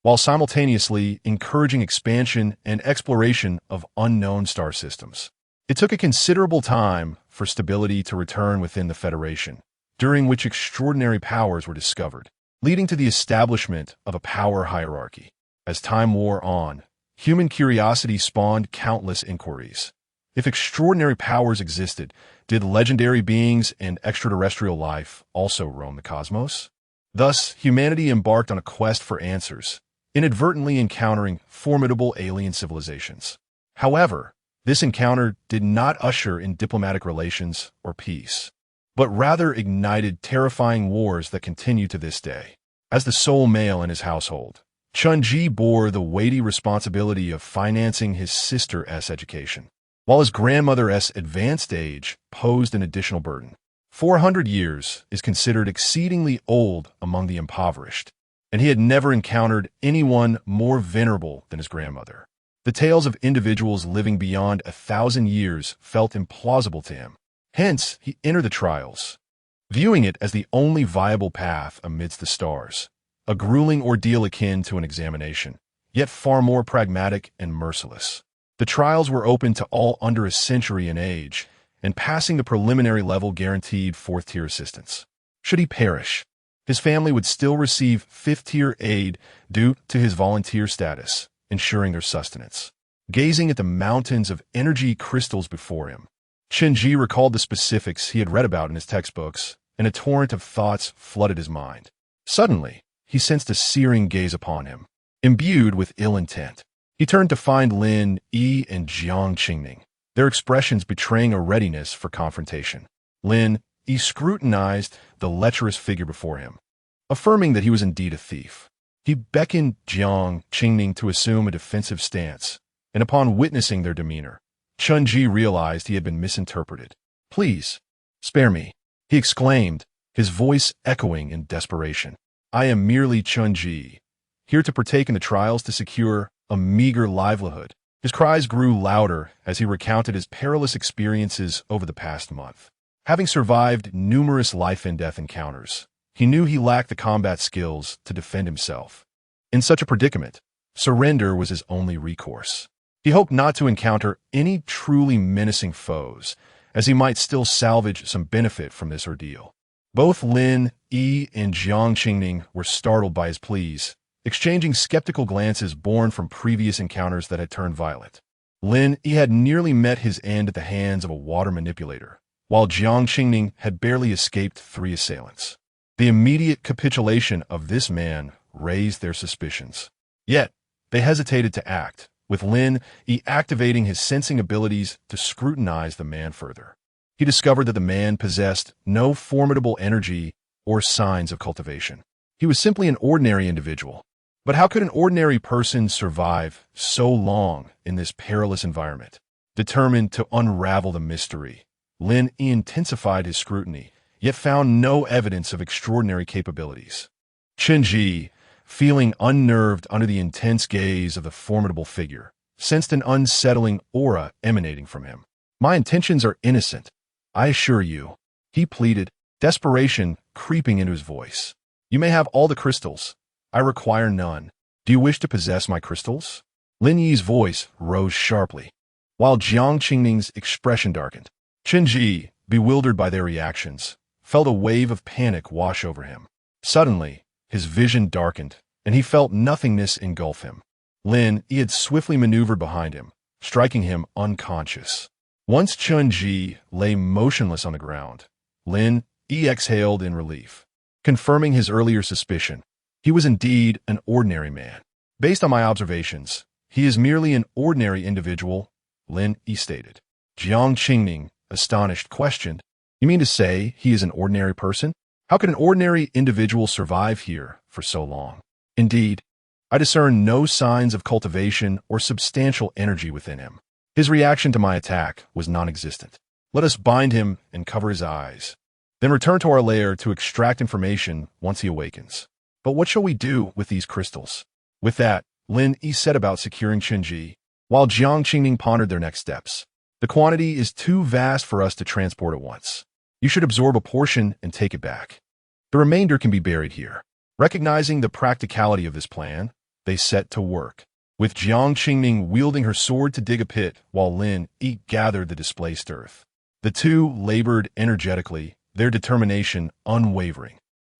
while simultaneously encouraging expansion and exploration of unknown star systems. It took a considerable time for stability to return within the Federation, during which extraordinary powers were discovered, leading to the establishment of a power hierarchy. As time wore on, human curiosity spawned countless inquiries. If extraordinary powers existed, did legendary beings and extraterrestrial life also roam the cosmos? Thus, humanity embarked on a quest for answers, inadvertently encountering formidable alien civilizations. However, this encounter did not usher in diplomatic relations or peace, but rather ignited terrifying wars that continue to this day. As the sole male in his household, Chun-Ji bore the weighty responsibility of financing his sister's education, while his grandmother's advanced age posed an additional burden. 400 years is considered exceedingly old among the impoverished, and he had never encountered anyone more venerable than his grandmother. The tales of individuals living beyond 1,000 years felt implausible to him. Hence, he entered the trials, viewing it as the only viable path amidst the stars, a grueling ordeal akin to an examination, yet far more pragmatic and merciless. The trials were open to all under a century in age, and passing the preliminary level guaranteed fourth-tier assistance. Should he perish, his family would still receive fifth-tier aid due to his volunteer status, ensuring their sustenance. Gazing at the mountains of energy crystals before him, Chun-Ji recalled the specifics he had read about in his textbooks, and a torrent of thoughts flooded his mind. Suddenly, he sensed a searing gaze upon him, imbued with ill intent. He turned to find Lin Yi and Jiang Qingning, their expressions betraying a readiness for confrontation. Lin Yi scrutinized the lecherous figure before him, affirming that he was indeed a thief. He beckoned Jiang Qingning to assume a defensive stance, and upon witnessing their demeanor, Chun-Ji realized he had been misinterpreted. "Please, spare me," he exclaimed, his voice echoing in desperation. "I am merely Chun-Ji, here to partake in the trials to secure a meager livelihood." His cries grew louder as he recounted his perilous experiences over the past month. Having survived numerous life-and-death encounters, he knew he lacked the combat skills to defend himself. In such a predicament, surrender was his only recourse. He hoped not to encounter any truly menacing foes, as he might still salvage some benefit from this ordeal. Both Lin Yi and Jiang Qingning were startled by his pleas, exchanging skeptical glances born from previous encounters that had turned violent. Lin Yi had nearly met his end at the hands of a water manipulator, while Jiang Qingning had barely escaped 3 assailants. The immediate capitulation of this man raised their suspicions. Yet, they hesitated to act, with Lin Yi activating his sensing abilities to scrutinize the man further. He discovered that the man possessed no formidable energy or signs of cultivation. He was simply an ordinary individual. But how could an ordinary person survive so long in this perilous environment? Determined to unravel the mystery, Lin Yi intensified his scrutiny, yet found no evidence of extraordinary capabilities. Chen Ji, feeling unnerved under the intense gaze of the formidable figure, sensed an unsettling aura emanating from him. "My intentions are innocent, I assure you," he pleaded, desperation creeping into his voice. "You may have all the crystals. I require none. Do you wish to possess my crystals?" Lin Yi's voice rose sharply, while Jiang Qingning's expression darkened. Chen Ji, bewildered by their reactions, felt a wave of panic wash over him. Suddenly, his vision darkened, and he felt nothingness engulf him. Lin Yi had swiftly maneuvered behind him, striking him unconscious. Once Chen Ji lay motionless on the ground, Lin Yi exhaled in relief, confirming his earlier suspicion. He was indeed an ordinary man. "Based on my observations, he is merely an ordinary individual," Lin Yi stated. Jiang Qingning, astonished, questioned, "You mean to say he is an ordinary person? How could an ordinary individual survive here for so long?" "Indeed, I discern no signs of cultivation or substantial energy within him. His reaction to my attack was non-existent. Let us bind him and cover his eyes, then return to our lair to extract information once he awakens. But what shall we do with these crystals?" With that, Lin Yi set about securing Chen Ji, while Jiang Qingning pondered their next steps. "The quantity is too vast for us to transport at once. You should absorb a portion and take it back. The remainder can be buried here." Recognizing the practicality of this plan, they set to work, with Jiang Qingning wielding her sword to dig a pit while Lin Yi gathered the displaced earth. The two labored energetically, their determination unwavering.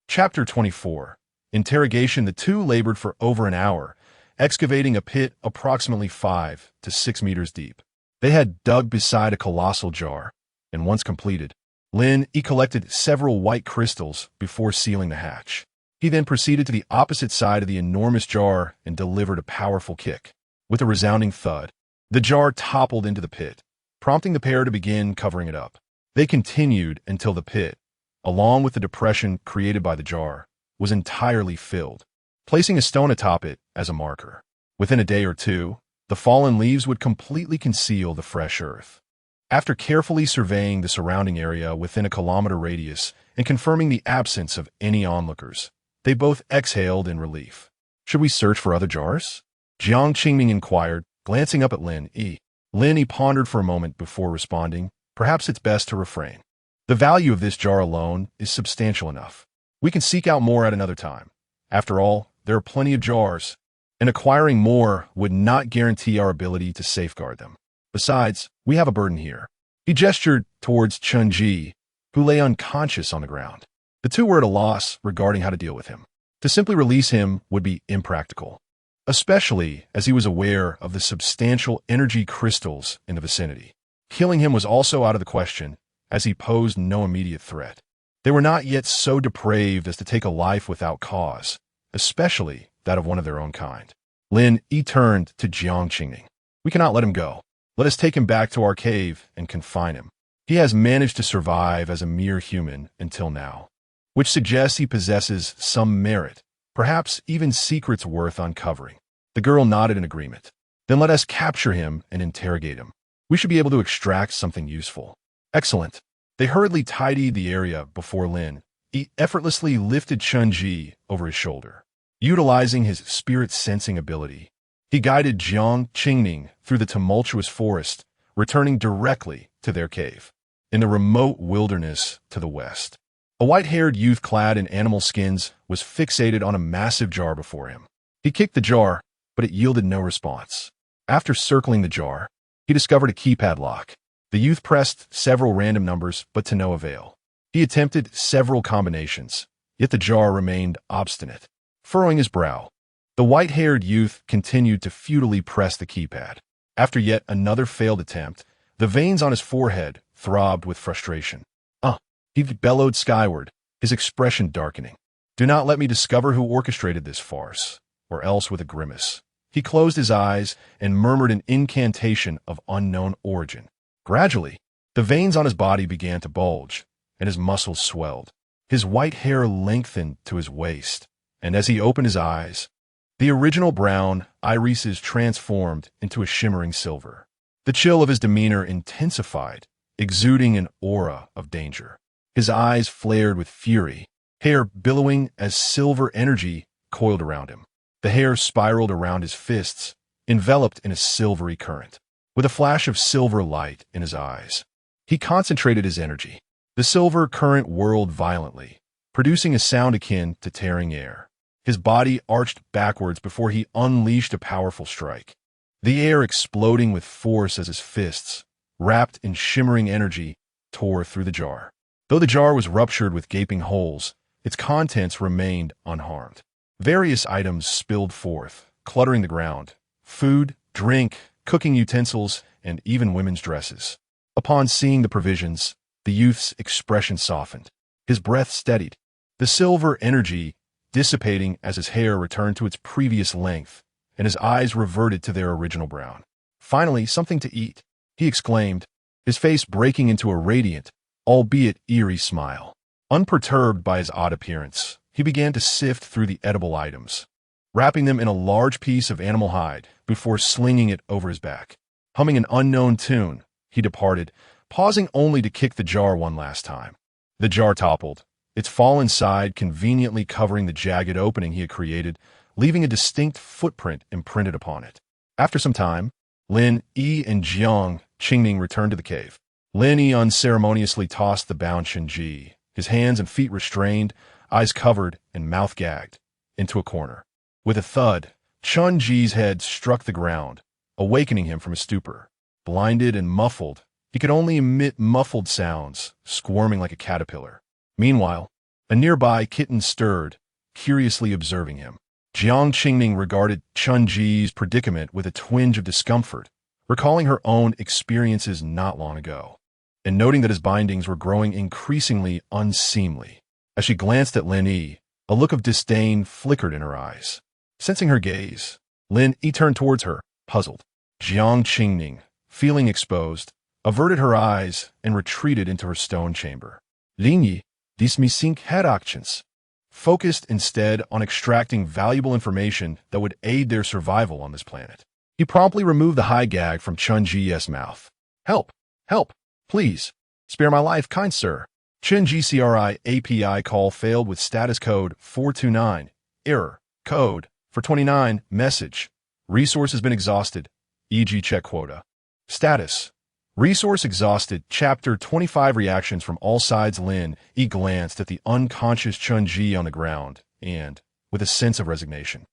Chapter 24. Interrogation. The two labored for over an hour, excavating a pit approximately 5 to 6 meters deep. They had dug beside a colossal jar, and once completed, Lin Yi collected several white crystals before sealing the hatch. He then proceeded to the opposite side of the enormous jar and delivered a powerful kick. With a resounding thud, the jar toppled into the pit, prompting the pair to begin covering it up. They continued until the pit, along with the depression created by the jar, was entirely filled, placing a stone atop it as a marker. Within a day or two, the fallen leaves would completely conceal the fresh earth. After carefully surveying the surrounding area within a kilometer radius and confirming the absence of any onlookers, they both exhaled in relief. "Should we search for other jars?" Jiang Qingming inquired, glancing up at Lin Yi. Lin Yi pondered for a moment before responding, "Perhaps it's best to refrain. The value of this jar alone is substantial enough. We can seek out more at another time. After all, there are plenty of jars, and acquiring more would not guarantee our ability to safeguard them. Besides, we have a burden here." He gestured towards Chen Ji, who lay unconscious on the ground. The two were at a loss regarding how to deal with him. To simply release him would be impractical, especially as he was aware of the substantial energy crystals in the vicinity. Killing him was also out of the question, as he posed no immediate threat. They were not yet so depraved as to take a life without cause, especially that of one of their own kind. Lin Yi turned to Jiang Qingning. "We cannot let him go. Let us take him back to our cave and confine him. He has managed to survive as a mere human until now, which suggests he possesses some merit, perhaps even secrets worth uncovering." The girl nodded in agreement. "Then let us capture him and interrogate him. We should be able to extract something useful." "Excellent." They hurriedly tidied the area before Lin Yi effortlessly lifted Chen Ji over his shoulder. Utilizing his spirit-sensing ability, he guided Jiang Qingning through the tumultuous forest, returning directly to their cave. In the remote wilderness to the west, a white-haired youth clad in animal skins was fixated on a massive jar before him. He kicked the jar, but it yielded no response. After circling the jar, he discovered a keypad lock. The youth pressed several random numbers, but to no avail. He attempted several combinations, yet the jar remained obstinate. Furrowing his brow, the white-haired youth continued to futilely press the keypad. After yet another failed attempt, the veins on his forehead throbbed with frustration. He bellowed skyward, his expression darkening. "Do not let me discover who orchestrated this farce," or else with a grimace. He closed his eyes and murmured an incantation of unknown origin. Gradually, the veins on his body began to bulge, and his muscles swelled. His white hair lengthened to his waist, and as he opened his eyes, the original brown irises transformed into a shimmering silver. The chill of his demeanor intensified, exuding an aura of danger. His eyes flared with fury, hair billowing as silver energy coiled around him. The hair spiraled around his fists, enveloped in a silvery current. With a flash of silver light in his eyes, he concentrated his energy. The silver current whirled violently, producing a sound akin to tearing air. His body arched backwards before he unleashed a powerful strike, the air exploding with force as his fists, wrapped in shimmering energy, tore through the jar. Though the jar was ruptured with gaping holes, its contents remained unharmed. Various items spilled forth, cluttering the ground: food, drink, cooking utensils, and even women's dresses. Upon seeing the provisions, the youth's expression softened. His breath steadied, the silver energy dissipating as his hair returned to its previous length, and his eyes reverted to their original brown. "Finally, something to eat," he exclaimed, his face breaking into a radiant, albeit eerie smile. Unperturbed by his odd appearance, he began to sift through the edible items, wrapping them in a large piece of animal hide before slinging it over his back. Humming an unknown tune, he departed, pausing only to kick the jar one last time. The jar toppled, its fallen side conveniently covering the jagged opening he had created, leaving a distinct footprint imprinted upon it. After some time, Lin Yi and Jiang Qingning returned to the cave. Lin Yi unceremoniously tossed the bound Shenji, his hands and feet restrained, eyes covered and mouth gagged, into a corner. With a thud, Chun Ji's head struck the ground, awakening him from his stupor. Blinded and muffled, he could only emit muffled sounds, squirming like a caterpillar. Meanwhile, a nearby kitten stirred, curiously observing him. Jiang Qingning regarded Chun Ji's predicament with a twinge of discomfort, recalling her own experiences not long ago, and noting that his bindings were growing increasingly unseemly. As she glanced at Lin Yi, a look of disdain flickered in her eyes. Sensing her gaze, Lin Yi turned towards her, puzzled. Jiang Qingning, feeling exposed, averted her eyes and retreated into her stone chamber. Lin Yi, dismissing head actions, focused instead on extracting valuable information that would aid their survival on this planet. He promptly removed the high gag from Chun Ji's mouth. "Help! Help! Please! Spare my life, kind sir!" Chun GCRI API call failed with status code 429. Error. Code 429. Message. Resource has been exhausted. E.g. check quota. Status. Resource exhausted. Chapter 25 reactions from all sides. Lin Yi glanced at the unconscious Chun Ji on the ground and, with a sense of resignation,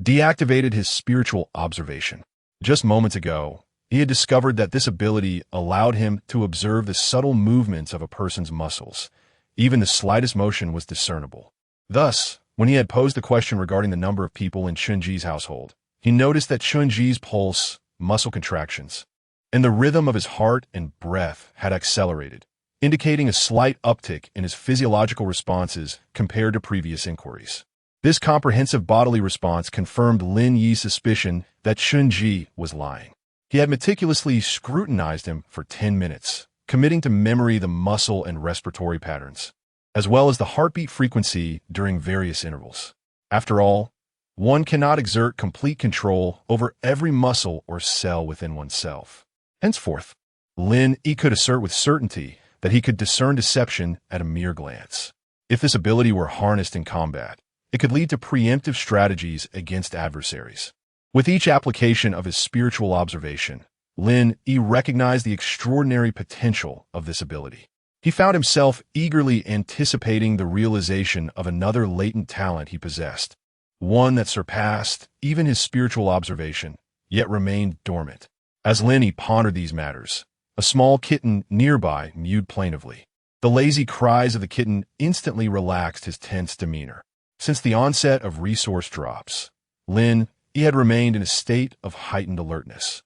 deactivated his spiritual observation. Just moments ago, he had discovered that this ability allowed him to observe the subtle movements of a person's muscles. Even the slightest motion was discernible. Thus, when he had posed the question regarding the number of people in Chun Ji's household, he noticed that Chun Ji's pulse, muscle contractions, and the rhythm of his heart and breath had accelerated, indicating a slight uptick in his physiological responses compared to previous inquiries. This comprehensive bodily response confirmed Lin Yi's suspicion that Chun Ji was lying. He had meticulously scrutinized him for 10 minutes, committing to memory the muscle and respiratory patterns, as well as the heartbeat frequency during various intervals. After all, one cannot exert complete control over every muscle or cell within oneself. Henceforth, Lin Yi could assert with certainty that he could discern deception at a mere glance. If this ability were harnessed in combat, it could lead to preemptive strategies against adversaries. With each application of his spiritual observation, Lin Yi recognized the extraordinary potential of this ability. He found himself eagerly anticipating the realization of another latent talent he possessed, one that surpassed even his spiritual observation, yet remained dormant. As Lin Yi pondered these matters, a small kitten nearby mewed plaintively. The lazy cries of the kitten instantly relaxed his tense demeanor. Since the onset of resource drops, Lin Yi had remained in a state of heightened alertness,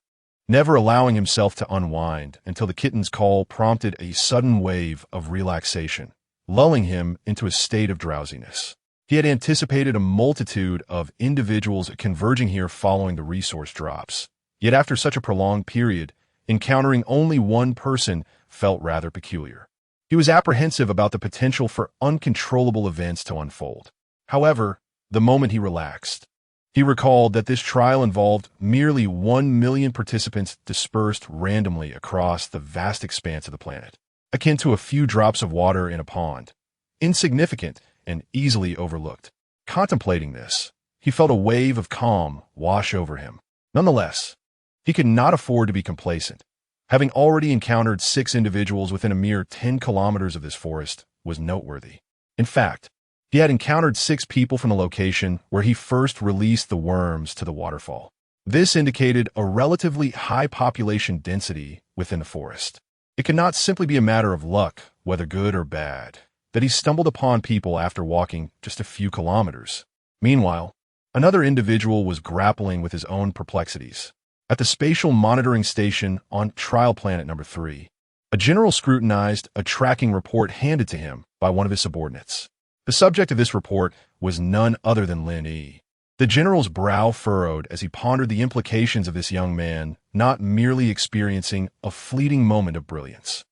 never allowing himself to unwind until the kitten's call prompted a sudden wave of relaxation, lulling him into a state of drowsiness. He had anticipated a multitude of individuals converging here following the resource drops. Yet after such a prolonged period, encountering only one person felt rather peculiar. He was apprehensive about the potential for uncontrollable events to unfold. However, the moment he relaxed, he recalled that this trial involved merely 1 million participants dispersed randomly across the vast expanse of the planet, akin to a few drops of water in a pond, insignificant and easily overlooked. Contemplating this, he felt a wave of calm wash over him. Nonetheless, he could not afford to be complacent. Having already encountered 6 individuals within a mere 10 kilometers of this forest was noteworthy. In fact, he had encountered 6 people from the location where he first released the worms to the waterfall. This indicated a relatively high population density within the forest. It could not simply be a matter of luck, whether good or bad, that he stumbled upon people after walking just a few kilometers. Meanwhile, another individual was grappling with his own perplexities. At the spatial monitoring station on Trial Planet number 3, a general scrutinized a tracking report handed to him by one of his subordinates. The subject of this report was none other than Lin Yi. The general's brow furrowed as he pondered the implications of this young man not merely experiencing a fleeting moment of brilliance.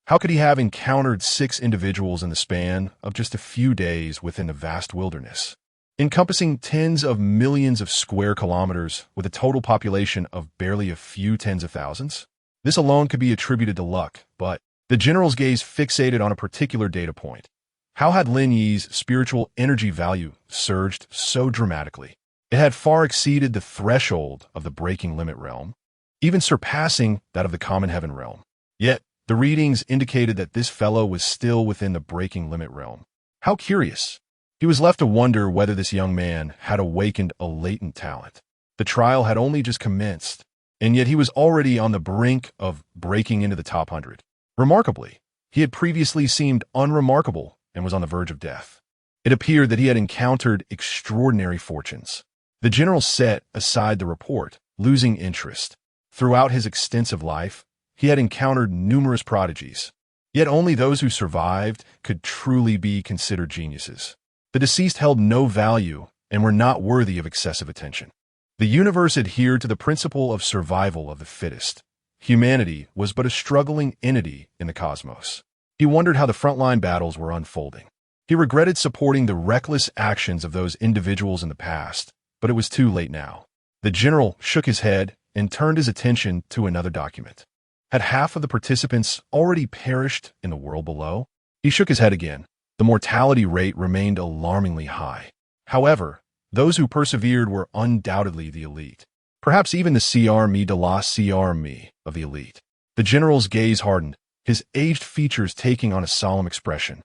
How could he have encountered 6 individuals in the span of just a few days within the vast wilderness, encompassing tens of millions of square kilometers with a total population of barely a few tens of thousands? This alone could be attributed to luck, but the general's gaze fixated on a particular data point. How had Lin Yi's spiritual energy value surged so dramatically? It had far exceeded the threshold of the breaking limit realm, even surpassing that of the common heaven realm. Yet, the readings indicated that this fellow was still within the breaking limit realm. How curious! He was left to wonder whether this young man had awakened a latent talent. The trial had only just commenced, and yet he was already on the brink of breaking into the top 100. Remarkably, he had previously seemed unremarkable and was on the verge of death. It appeared that he had encountered extraordinary fortunes. The general set aside the report, losing interest. Throughout his extensive life, he had encountered numerous prodigies, yet only those who survived could truly be considered geniuses. The deceased held no value and were not worthy of excessive attention. The universe adhered to the principle of survival of the fittest. Humanity was but a struggling entity in the cosmos. He wondered how the frontline battles were unfolding. He regretted supporting the reckless actions of those individuals in the past, but it was too late now. The general shook his head and turned his attention to another document. Had half of the participants already perished in the world below? He shook his head again. The mortality rate remained alarmingly high. However, those who persevered were undoubtedly the elite. Perhaps even the CRME de la CRME of the elite. The general's gaze hardened, his aged features taking on a solemn expression.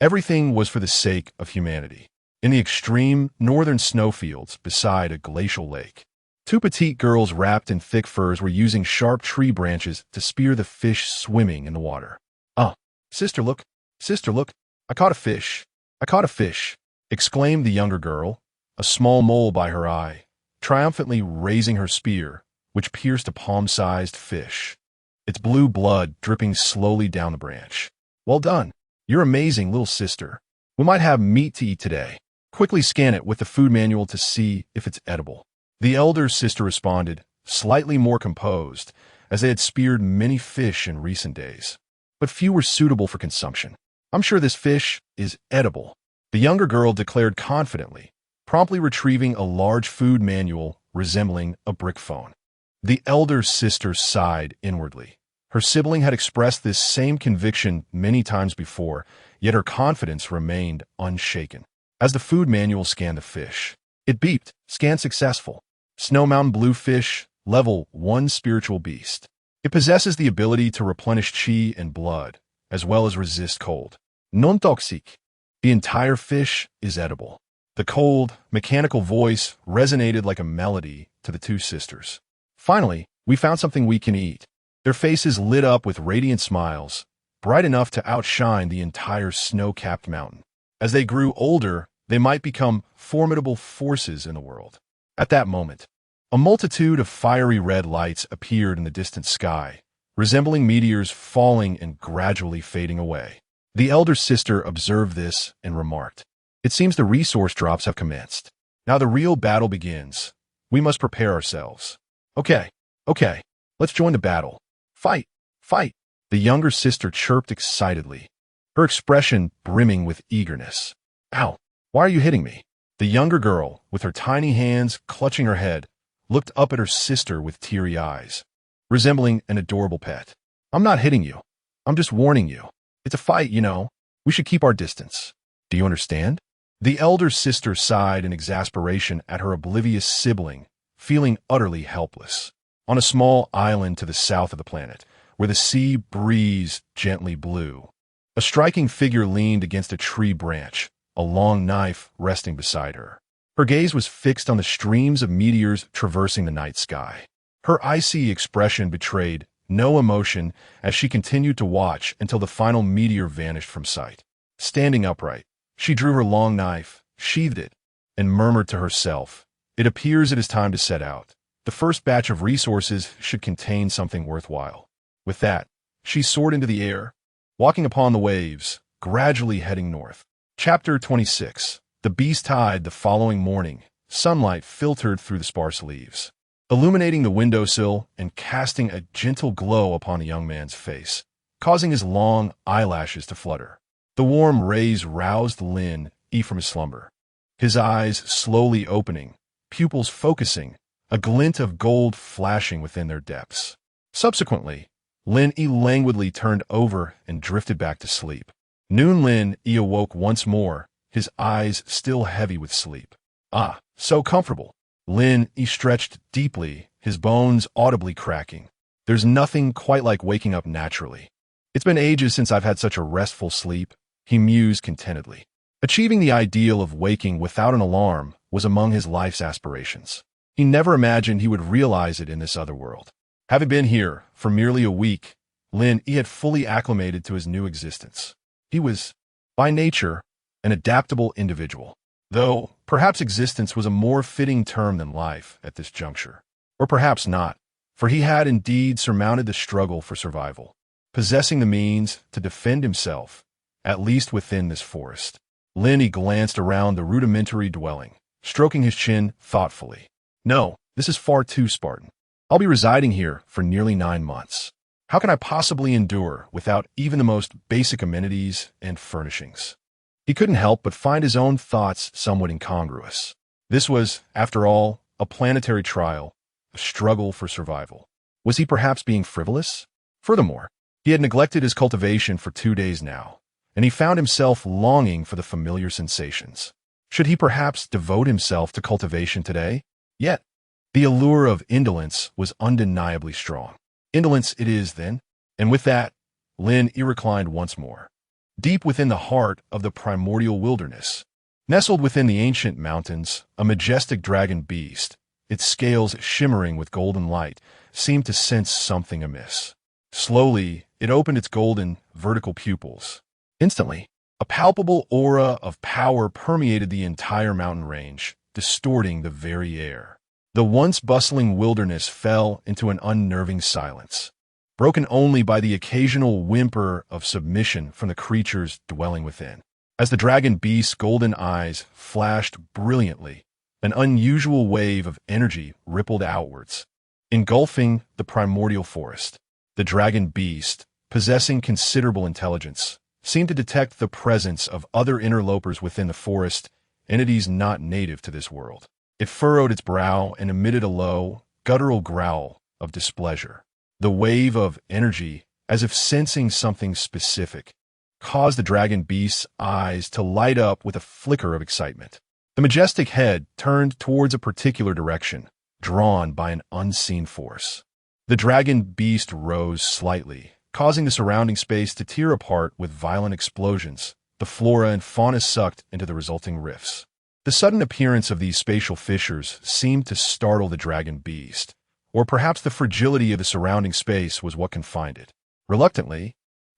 Everything was for the sake of humanity. In the extreme northern snowfields beside a glacial lake, 2 petite girls wrapped in thick furs were using sharp tree branches to spear the fish swimming in the water. Sister, look! Sister, look! I caught a fish! I caught a fish! Exclaimed the younger girl, a small mole by her eye, triumphantly raising her spear, which pierced a palm-sized fish, its blue blood dripping slowly down the branch. Well done! You're amazing, little sister. We might have meat to eat today. Quickly scan it with the food manual to see if it's edible. The elder sister responded, slightly more composed, as they had speared many fish in recent days. But few were suitable for consumption. I'm sure this fish is edible, the younger girl declared confidently, promptly retrieving a large food manual resembling a brick phone. The elder sister sighed inwardly. Her sibling had expressed this same conviction many times before, yet her confidence remained unshaken. As the food manual scanned the fish, it beeped, scan successful. Snow Mountain Bluefish, level 1 spiritual beast. It possesses the ability to replenish chi and blood, as well as resist cold. Non toxique. The entire fish is edible. The cold, mechanical voice resonated like a melody to the 2 sisters. Finally, we found something we can eat. Their faces lit up with radiant smiles, bright enough to outshine the entire snow-capped mountain. As they grew older, they might become formidable forces in the world. At that moment, a multitude of fiery red lights appeared in the distant sky, resembling meteors falling and gradually fading away. The elder sister observed this and remarked, "It seems the resource drops have commenced. Now the real battle begins. We must prepare ourselves." Okay, okay, let's join the battle. Fight, fight, the younger sister chirped excitedly, her expression brimming with eagerness. Ow, why are you hitting me? The younger girl, with her tiny hands clutching her head, looked up at her sister with teary eyes, resembling an adorable pet. I'm not hitting you. I'm just warning you. It's a fight, you know. We should keep our distance. Do you understand? The elder sister sighed in exasperation at her oblivious sibling, feeling utterly helpless. On a small island to the south of the planet, where the sea breeze gently blew, a striking figure leaned against a tree branch, a long knife resting beside her. Her gaze was fixed on the streams of meteors traversing the night sky. Her icy expression betrayed no emotion as she continued to watch until the final meteor vanished from sight. Standing upright, she drew her long knife, sheathed it, and murmured to herself, "It appears it is time to set out. The first batch of resources should contain something worthwhile." With that, she soared into the air, walking upon the waves, gradually heading north. Chapter 26. The beast tide. The following morning, sunlight filtered through the sparse leaves, illuminating the windowsill and casting a gentle glow upon the young man's face, causing his long eyelashes to flutter. The warm rays roused Lin E from his slumber, his eyes slowly opening, pupils focusing, a glint of gold flashing within their depths. Subsequently, Lin E languidly turned over and drifted back to sleep. Noon Lin E awoke once more, his eyes still heavy with sleep. Ah, so comfortable. Lin E stretched deeply, his bones audibly cracking. There's nothing quite like waking up naturally. It's been ages since I've had such a restful sleep, he mused contentedly. Achieving the ideal of waking without an alarm was among his life's aspirations. He never imagined he would realize it in this other world. Having been here for merely a week, Lin E had fully acclimated to his new existence. He was, by nature, an adaptable individual, though perhaps existence was a more fitting term than life at this juncture. Or perhaps not, for he had indeed surmounted the struggle for survival, possessing the means to defend himself, at least within this forest. Lin E glanced around the rudimentary dwelling, stroking his chin thoughtfully. No, this is far too Spartan. I'll be residing here for nearly 9 months. How can I possibly endure without even the most basic amenities and furnishings? He couldn't help but find his own thoughts somewhat incongruous. This was, after all, a planetary trial, a struggle for survival. Was he perhaps being frivolous? Furthermore, he had neglected his cultivation for 2 days now, and he found himself longing for the familiar sensations. Should he perhaps devote himself to cultivation today? Yet, the allure of indolence was undeniably strong. Indolence it is, then, and with that, Lin E reclined once more. Deep within the heart of the primordial wilderness, nestled within the ancient mountains, a majestic dragon beast, its scales shimmering with golden light, seemed to sense something amiss. Slowly, it opened its golden, vertical pupils. Instantly, a palpable aura of power permeated the entire mountain range, distorting the very air. The once bustling wilderness fell into an unnerving silence, broken only by the occasional whimper of submission from the creatures dwelling within. As the dragon beast's golden eyes flashed brilliantly, an unusual wave of energy rippled outwards, engulfing the primordial forest. The dragon beast, possessing considerable intelligence, seemed to detect the presence of other interlopers within the forest, entities not native to this world. It furrowed its brow and emitted a low, guttural growl of displeasure. The wave of energy, as if sensing something specific, caused the dragon beast's eyes to light up with a flicker of excitement. The majestic head turned towards a particular direction, drawn by an unseen force. The dragon beast rose slightly, causing the surrounding space to tear apart with violent explosions. The flora and fauna sucked into the resulting rifts. The sudden appearance of these spatial fissures seemed to startle the dragon beast, or perhaps the fragility of the surrounding space was what confined it. Reluctantly,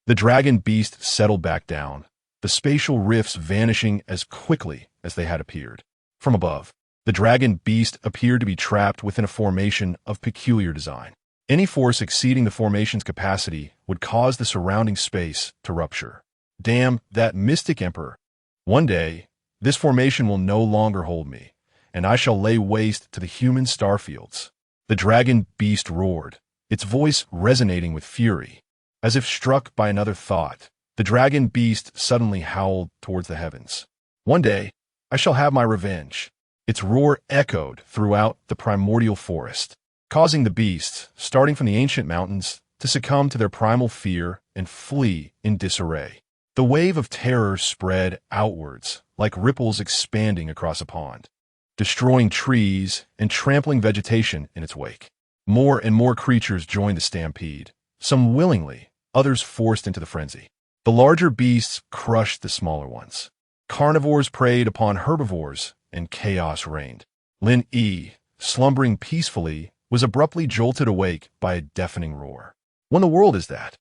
the dragon beast settled back down, the spatial rifts vanishing as quickly as they had appeared. From above, the dragon beast appeared to be trapped within a formation of peculiar design. Any force exceeding the formation's capacity would cause the surrounding space to rupture. Damn that mystic emperor. One day, this formation will no longer hold me, and I shall lay waste to the human starfields. The dragon beast roared, its voice resonating with fury. As if struck by another thought, the dragon beast suddenly howled towards the heavens. One day, I shall have my revenge. Its roar echoed throughout the primordial forest, causing the beasts, starting from the ancient mountains, to succumb to their primal fear and flee in disarray. The wave of terror spread outwards, like ripples expanding across a pond, destroying trees and trampling vegetation in its wake. More and more creatures joined the stampede, some willingly, others forced into the frenzy. The larger beasts crushed the smaller ones. Carnivores preyed upon herbivores, and chaos reigned. Lin Yi, slumbering peacefully, was abruptly jolted awake by a deafening roar. "What in the world is that?"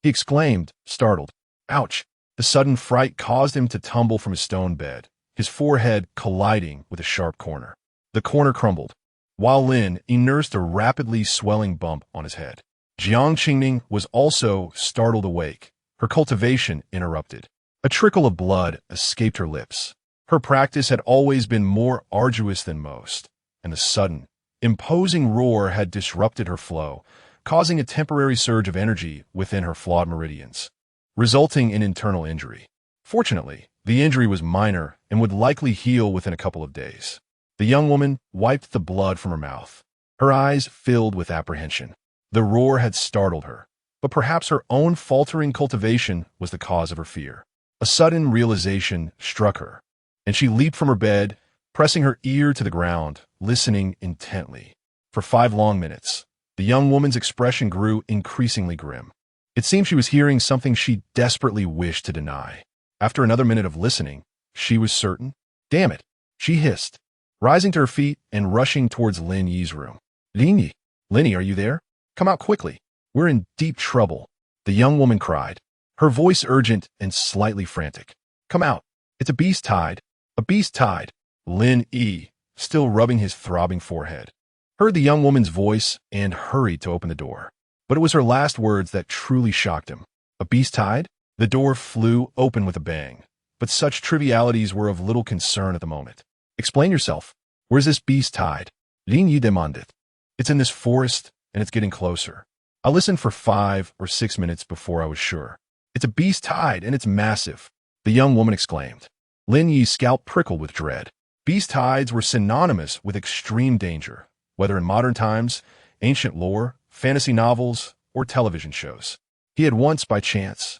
he exclaimed, startled. Ouch! The sudden fright caused him to tumble from his stone bed, his forehead colliding with a sharp corner. The corner crumbled, while Lin Yi nursed a rapidly swelling bump on his head. Jiang Qingning was also startled awake, her cultivation interrupted. A trickle of blood escaped her lips. Her practice had always been more arduous than most, and the sudden, imposing roar had disrupted her flow, causing a temporary surge of energy within her flawed meridians, resulting in internal injury. Fortunately, the injury was minor and would likely heal within a couple of days. The young woman wiped the blood from her mouth, her eyes filled with apprehension. The roar had startled her, but perhaps her own faltering cultivation was the cause of her fear. A sudden realization struck her, and she leaped from her bed, pressing her ear to the ground, listening intently. For 5 long minutes, the young woman's expression grew increasingly grim. It seemed she was hearing something she desperately wished to deny. After another minute of listening, she was certain. "Damn it," she hissed, rising to her feet and rushing towards Lin Yi's room. "Lin Yi, Lin Yi, are you there? Come out quickly. We're in deep trouble," the young woman cried, her voice urgent and slightly frantic. "Come out. It's a beast tide. A beast tide." Lin Yi, still rubbing his throbbing forehead, heard the young woman's voice and hurried to open the door. But it was her last words that truly shocked him. A beast tide? The door flew open with a bang, but such trivialities were of little concern at the moment. "Explain yourself. Where's this beast tide?" Lin Yi demanded. "It's in this forest, and it's getting closer. I listened for 5 or 6 minutes before I was sure. It's a beast tide, and it's massive," the young woman exclaimed. Lin Yi's scalp prickled with dread. Beast tides were synonymous with extreme danger, whether in modern times, ancient lore, fantasy novels, or television shows. He had once, by chance,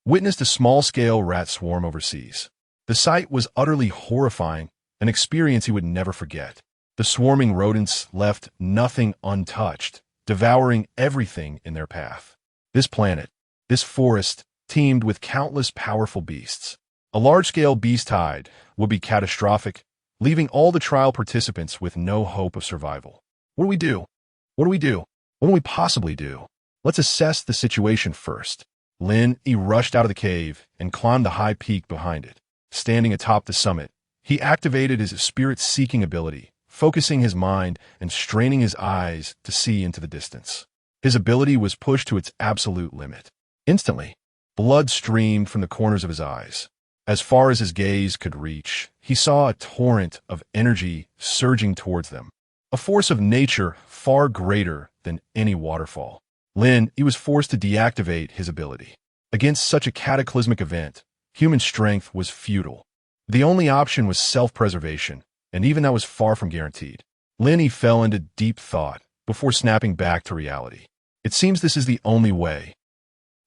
witnessed a small-scale rat swarm overseas. The sight was utterly horrifying, an experience he would never forget. The swarming rodents left nothing untouched, devouring everything in their path. This planet, this forest, teemed with countless powerful beasts. A large-scale beast tide would be catastrophic, leaving all the trial participants with no hope of survival. What do we do? What do we do? What can we possibly do? Let's assess the situation first. Lin Yi rushed out of the cave and climbed the high peak behind it. Standing atop the summit, he activated his spirit-seeking ability, focusing his mind and straining his eyes to see into the distance. His ability was pushed to its absolute limit. Instantly, blood streamed from the corners of his eyes. As far as his gaze could reach, he saw a torrent of energy surging towards them, a force of nature far greater than any waterfall. Lin Yi was forced to deactivate his ability. Against such a cataclysmic event, human strength was futile. The only option was self-preservation, and even that was far from guaranteed. Lin Yi fell into deep thought before snapping back to reality. It seems this is the only way.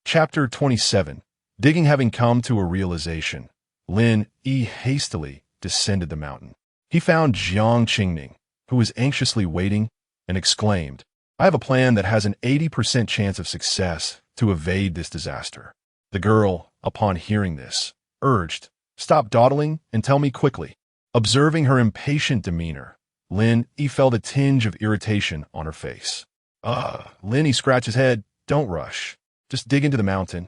Chapter 27. Digging having come to a realization, Lin Yi hastily descended the mountain. He found Jiang Qingning, who was anxiously waiting, and exclaimed, "I have a plan that has an 80% chance of success to evade this disaster." The girl, upon hearing this, urged, "Stop dawdling and tell me quickly." Observing her impatient demeanor, Lin Yi felt a tinge of irritation on her face. Lin Yi scratched his head. "Don't rush. Just dig into the mountain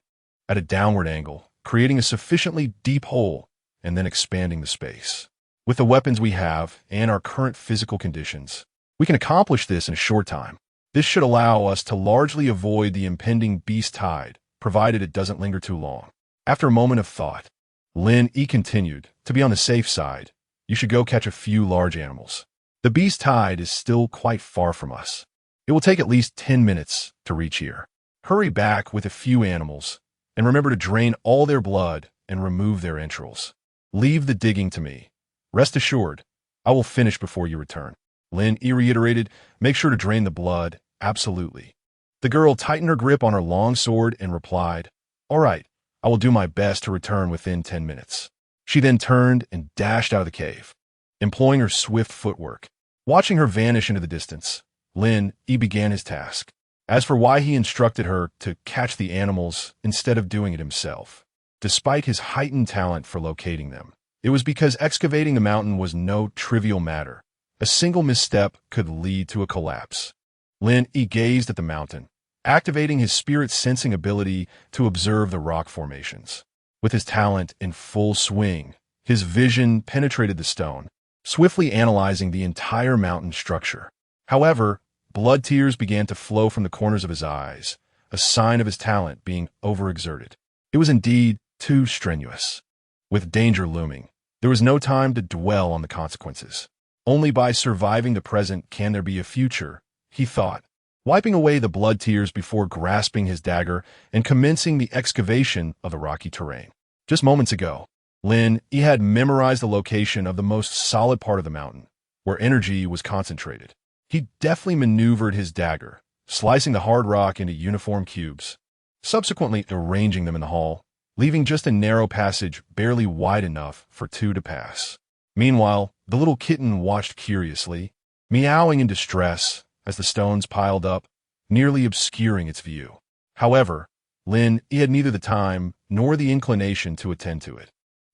at a downward angle, creating a sufficiently deep hole and then expanding the space. With the weapons we have and our current physical conditions, we can accomplish this in a short time. This should allow us to largely avoid the impending beast tide, provided it doesn't linger too long." After a moment of thought, Lin E continued, to be on the safe side, you should go catch a few large animals. The beast tide is still quite far from us. It will take at least 10 minutes to reach here. Hurry back with a few animals, and remember to drain all their blood and remove their entrails. Leave the digging to me. Rest assured, I will finish before you return. Lin E reiterated, make sure to drain the blood, absolutely. The girl tightened her grip on her long sword and replied, all right, I will do my best to return within 10 minutes. She then turned and dashed out of the cave, employing her swift footwork. Watching her vanish into the distance, Lin E began his task. As for why he instructed her to catch the animals instead of doing it himself, despite his heightened talent for locating them, it was because excavating the mountain was no trivial matter. A single misstep could lead to a collapse. Lin E gazed at the mountain, activating his spirit-sensing ability to observe the rock formations. With his talent in full swing, his vision penetrated the stone, swiftly analyzing the entire mountain structure. However, blood tears began to flow from the corners of his eyes, a sign of his talent being overexerted. It was indeed too strenuous. With danger looming, there was no time to dwell on the consequences. Only by surviving the present can there be a future, he thought, wiping away the blood tears before grasping his dagger and commencing the excavation of the rocky terrain. Just moments ago, Lin E had memorized the location of the most solid part of the mountain, where energy was concentrated. He deftly maneuvered his dagger, slicing the hard rock into uniform cubes, subsequently arranging them in the hall, leaving just a narrow passage barely wide enough for two to pass. Meanwhile, the little kitten watched curiously, meowing in distress as the stones piled up, nearly obscuring its view. However, Lin E had neither the time nor the inclination to attend to it.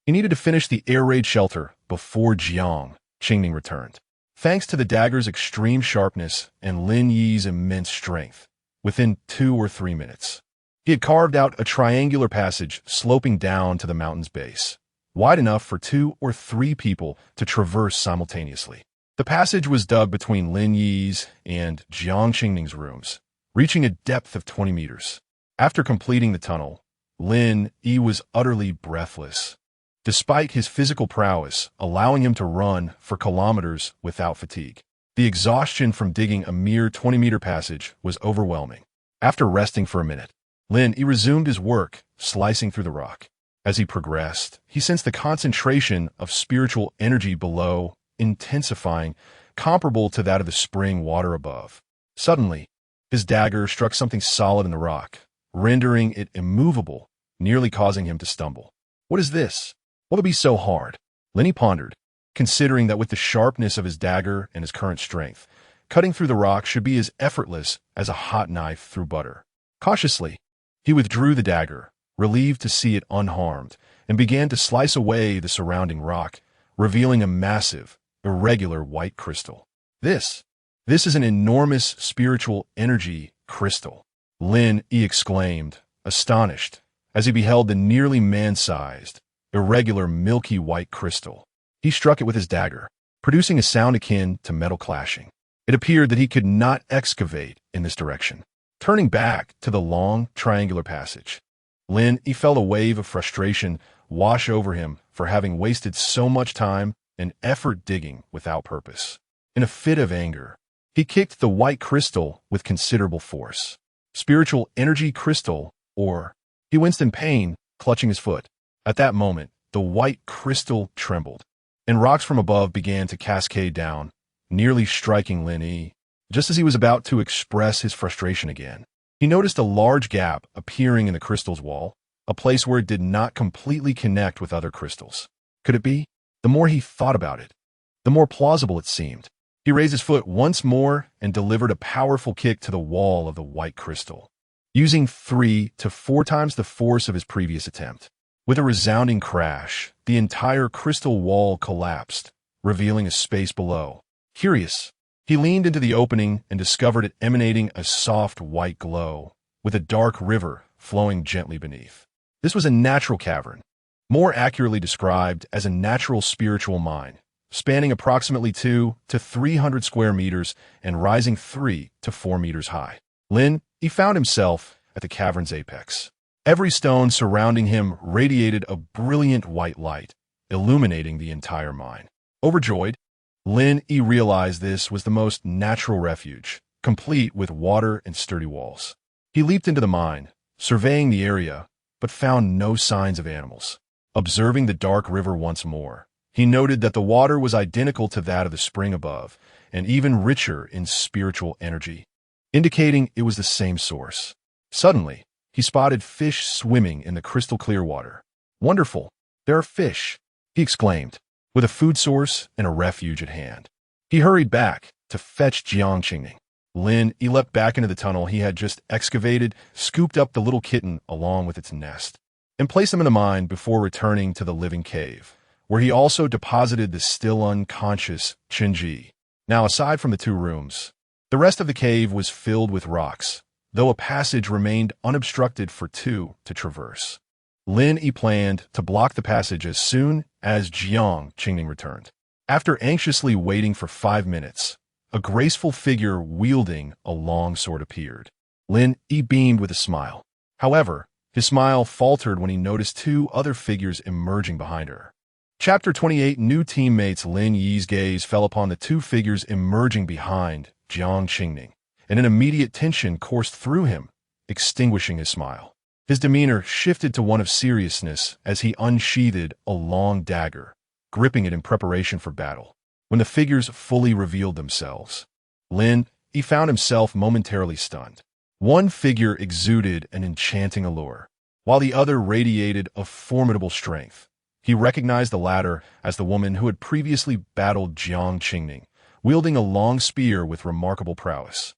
He needed to finish the air raid shelter before Jiang Qingning returned. Thanks to the dagger's extreme sharpness and Lin Yi's immense strength, within 2 or 3 minutes, he had carved out a triangular passage sloping down to the mountain's base, wide enough for 2 or 3 people to traverse simultaneously. The passage was dug between Lin Yi's and Jiang Qingning's rooms, reaching a depth of 20 meters. After completing the tunnel, Lin E was utterly breathless, despite his physical prowess allowing him to run for kilometers without fatigue. The exhaustion from digging a mere 20-meter passage was overwhelming. After resting for a minute, Lin E resumed his work, slicing through the rock. As he progressed, he sensed the concentration of spiritual energy below intensifying, comparable to that of the spring water above. Suddenly, his dagger struck something solid in the rock, rendering it immovable, nearly causing him to stumble. What is this? What would be so hard? Lin E pondered, considering that with the sharpness of his dagger and his current strength, cutting through the rock should be as effortless as a hot knife through butter. Cautiously, he withdrew the dagger, relieved to see it unharmed, and began to slice away the surrounding rock, revealing a massive, irregular white crystal. This is an enormous spiritual energy crystal, Lin E exclaimed, astonished, as he beheld the nearly man-sized, irregular milky white crystal. He struck it with his dagger, producing a sound akin to metal clashing. It appeared that he could not excavate in this direction. Turning back to the long, triangular passage, Lin E felt a wave of frustration wash over him for having wasted so much time and effort digging without purpose. In a fit of anger, he kicked the white crystal with considerable force. Spiritual energy crystal, or he winced in pain, clutching his foot. At that moment, the white crystal trembled, and rocks from above began to cascade down, nearly striking Lin E. Just as he was about to express his frustration again, he noticed a large gap appearing in the crystal's wall, a place where it did not completely connect with other crystals. Could it be? The more he thought about it, the more plausible it seemed. He raised his foot once more and delivered a powerful kick to the wall of the white crystal, using 3 to 4 times the force of his previous attempt. With a resounding crash, the entire crystal wall collapsed, revealing a space below. Curious, he leaned into the opening and discovered it emanating a soft white glow, with a dark river flowing gently beneath. This was a natural cavern, more accurately described as a natural spiritual mine, spanning approximately 2 to 300 square meters and rising 3 to 4 meters high. Lin E found himself at the cavern's apex. Every stone surrounding him radiated a brilliant white light, illuminating the entire mine. Overjoyed, Lin Yi realized this was the most natural refuge, complete with water and sturdy walls. He leaped into the mine, surveying the area, but found no signs of animals. Observing the dark river once more, he noted that the water was identical to that of the spring above, and even richer in spiritual energy, indicating it was the same source. Suddenly, he spotted fish swimming in the crystal-clear water. "Wonderful! There are fish!" he exclaimed, with a food source and a refuge at hand. He hurried back to fetch Jiang Qingning. Lin Yi leapt back into the tunnel he had just excavated, scooped up the little kitten along with its nest, and placed them in the mine before returning to the living cave, where he also deposited the still unconscious Qinji. Now, aside from the two rooms, the rest of the cave was filled with rocks, though a passage remained unobstructed for two to traverse. Lin Yi planned to block the passage as soon as Jiang Qingning returned. After anxiously waiting for 5 minutes, a graceful figure wielding a long sword appeared. Lin Yi beamed with a smile. However, his smile faltered when he noticed two other figures emerging behind her. Chapter 28. New teammates. Lin Yi's gaze fell upon the two figures emerging behind Jiang Qingning, and an immediate tension coursed through him, extinguishing his smile. His demeanor shifted to one of seriousness as he unsheathed a long dagger, gripping it in preparation for battle. When the figures fully revealed themselves, Lin Yi found himself momentarily stunned. One figure exuded an enchanting allure, while the other radiated a formidable strength. He recognized the latter as the woman who had previously battled Jiang Qingning, wielding a long spear with remarkable prowess.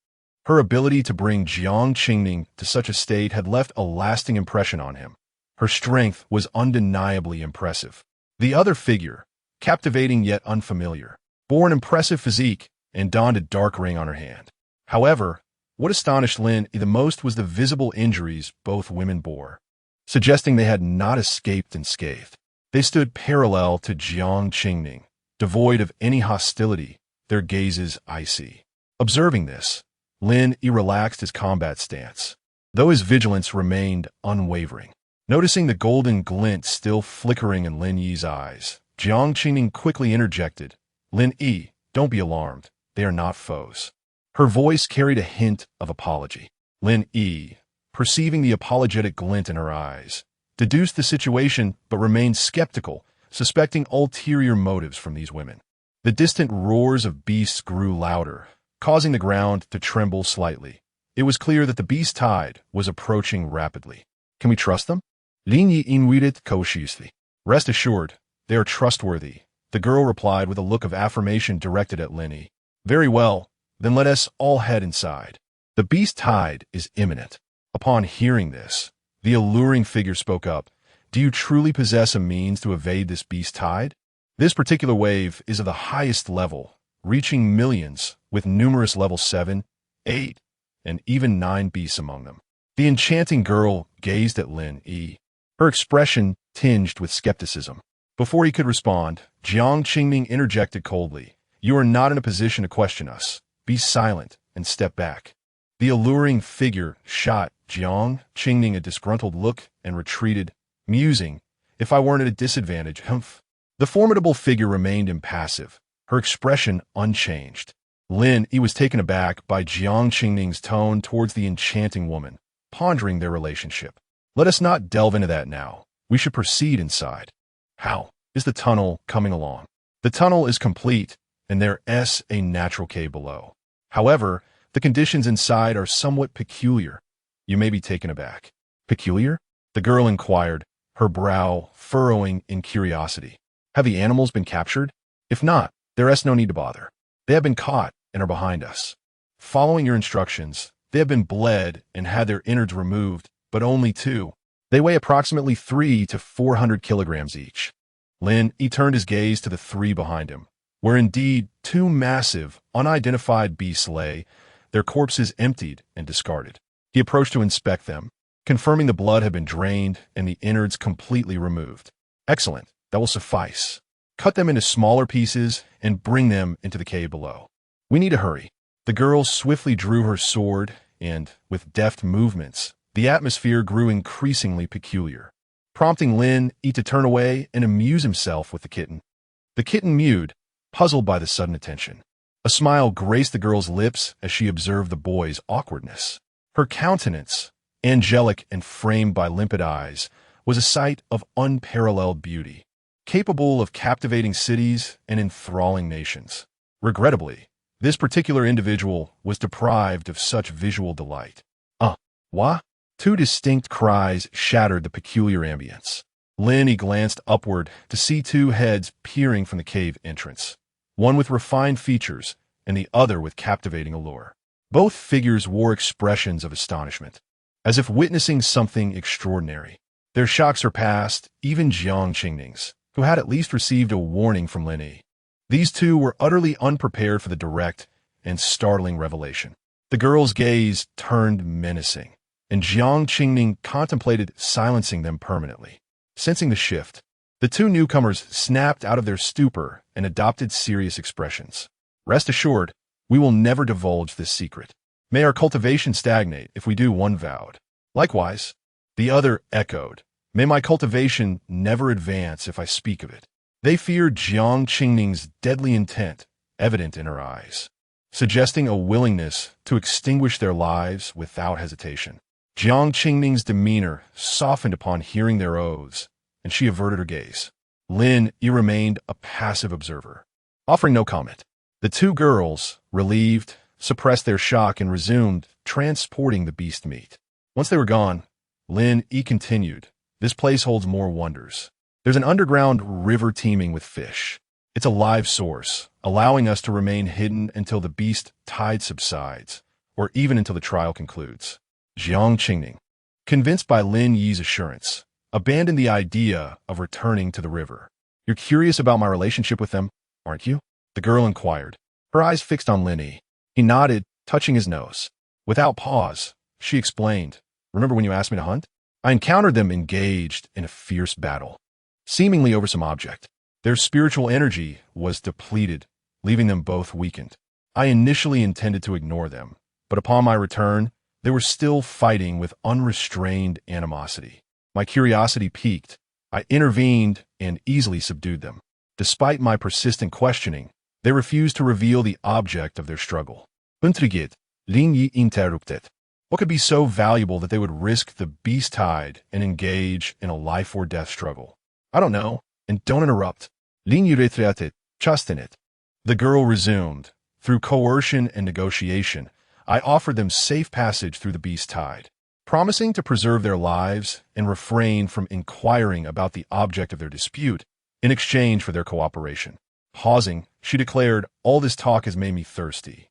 Her ability to bring Jiang Qingning to such a state had left a lasting impression on him. Her strength was undeniably impressive. The other figure, captivating yet unfamiliar, bore an impressive physique and donned a dark ring on her hand. However, what astonished Lin Yi the most was the visible injuries both women bore, suggesting they had not escaped unscathed. They stood parallel to Jiang Qingning, devoid of any hostility, their gazes icy. Observing this, Lin Yi relaxed his combat stance, though his vigilance remained unwavering. Noticing the golden glint still flickering in Lin Yi's eyes, Jiang Qingning quickly interjected, "Lin Yi, don't be alarmed. They are not foes." Her voice carried a hint of apology. Lin Yi, perceiving the apologetic glint in her eyes, deduced the situation but remained skeptical, suspecting ulterior motives from these women. The distant roars of beasts grew louder, causing the ground to tremble slightly. It was clear that the beast tide was approaching rapidly. "Can we trust them?" Lin Yi invited cautiously. "Rest assured, they are trustworthy," the girl replied with a look of affirmation directed at Lin Yi. "Very well, then let us all head inside. The beast tide is imminent." Upon hearing this, the alluring figure spoke up. "Do you truly possess a means to evade this beast tide? This particular wave is of the highest level, reaching millions, with numerous level 7, 8, and even 9 beasts among them." The enchanting girl gazed at Lin Yi, her expression tinged with skepticism. Before he could respond, Jiang Qingning interjected coldly, "You are not in a position to question us. Be silent and step back." The alluring figure shot Jiang Qingning a disgruntled look and retreated, musing, "If I weren't at a disadvantage, humph." The formidable figure remained impassive, her expression unchanged. Lin Yi was taken aback by Jiang Qingning's tone towards the enchanting woman, pondering their relationship. "Let us not delve into that now. We should proceed inside." "How is the tunnel coming along?" "The tunnel is complete, and there is a natural cave below. However, the conditions inside are somewhat peculiar. You may be taken aback." "Peculiar?" the girl inquired, her brow furrowing in curiosity. "Have the animals been captured? If not, there is no need to bother. They have been caught and are behind us. Following your instructions, they have been bled and had their innards removed, but only 2. They weigh approximately 300 to 400 kilograms each." Lin Yi turned his gaze to the 3 behind him, where indeed 2 massive, unidentified beasts lay, their corpses emptied and discarded. He approached to inspect them, confirming the blood had been drained and the innards completely removed. "Excellent, that will suffice. Cut them into smaller pieces and bring them into the cave below. We need to hurry." The girl swiftly drew her sword and, with deft movements, The atmosphere grew increasingly peculiar, prompting Lin Yi to turn away and amuse himself with the kitten. The kitten mewed, puzzled by the sudden attention. A smile graced the girl's lips as she observed the boy's awkwardness. Her countenance, angelic and framed by limpid eyes, was a sight of unparalleled beauty, capable of captivating cities and enthralling nations. Regrettably, this particular individual was deprived of such visual delight. What? Two distinct cries shattered the peculiar ambience. Lin Yi glanced upward to see two heads peering from the cave entrance, one with refined features and the other with captivating allure. Both figures wore expressions of astonishment, as if witnessing something extraordinary. Their shock surpassed even Jiang Qingning's, who had at least received a warning from Lin Yi. These two were utterly unprepared for the direct and startling revelation. The girl's gaze turned menacing, and Jiang Qingning contemplated silencing them permanently. Sensing the shift, the two newcomers snapped out of their stupor and adopted serious expressions. Rest assured, we will never divulge this secret. May our cultivation stagnate if we do, one vowed. Likewise, the other echoed, may my cultivation never advance if I speak of it. They feared Jiang Qingning's deadly intent, evident in her eyes, suggesting a willingness to extinguish their lives without hesitation. Jiang Qingning's demeanor softened upon hearing their oaths, and she averted her gaze. Lin Yi remained a passive observer, offering no comment. The two girls, relieved, suppressed their shock and resumed transporting the beast meat. Once they were gone, Lin Yi continued, this place holds more wonders. There's an underground river teeming with fish. It's a live source, allowing us to remain hidden until the beast tide subsides, or even until the trial concludes. Jiang Qingning, convinced by Lin Yi's assurance, abandoned the idea of returning to the river. You're curious about my relationship with them, aren't you? The girl inquired, her eyes fixed on Lin Yi. He nodded, touching his nose. Without pause, she explained, remember when you asked me to hunt? I encountered them engaged in a fierce battle, seemingly over some object. Their spiritual energy was depleted, leaving them both weakened. I initially intended to ignore them, but upon my return, they were still fighting with unrestrained animosity. My curiosity piqued. I intervened and easily subdued them. Despite my persistent questioning, they refused to reveal the object of their struggle. Intrigued, Lin Yi interrupted. What could be so valuable that they would risk the beast tide and engage in a life-or-death struggle? I don't know, and don't interrupt. Lin Yi retracted, trust in it. The girl resumed. Through coercion and negotiation, I offered them safe passage through the beast tide, promising to preserve their lives and refrain from inquiring about the object of their dispute in exchange for their cooperation. Pausing, she declared, all this talk has made me thirsty.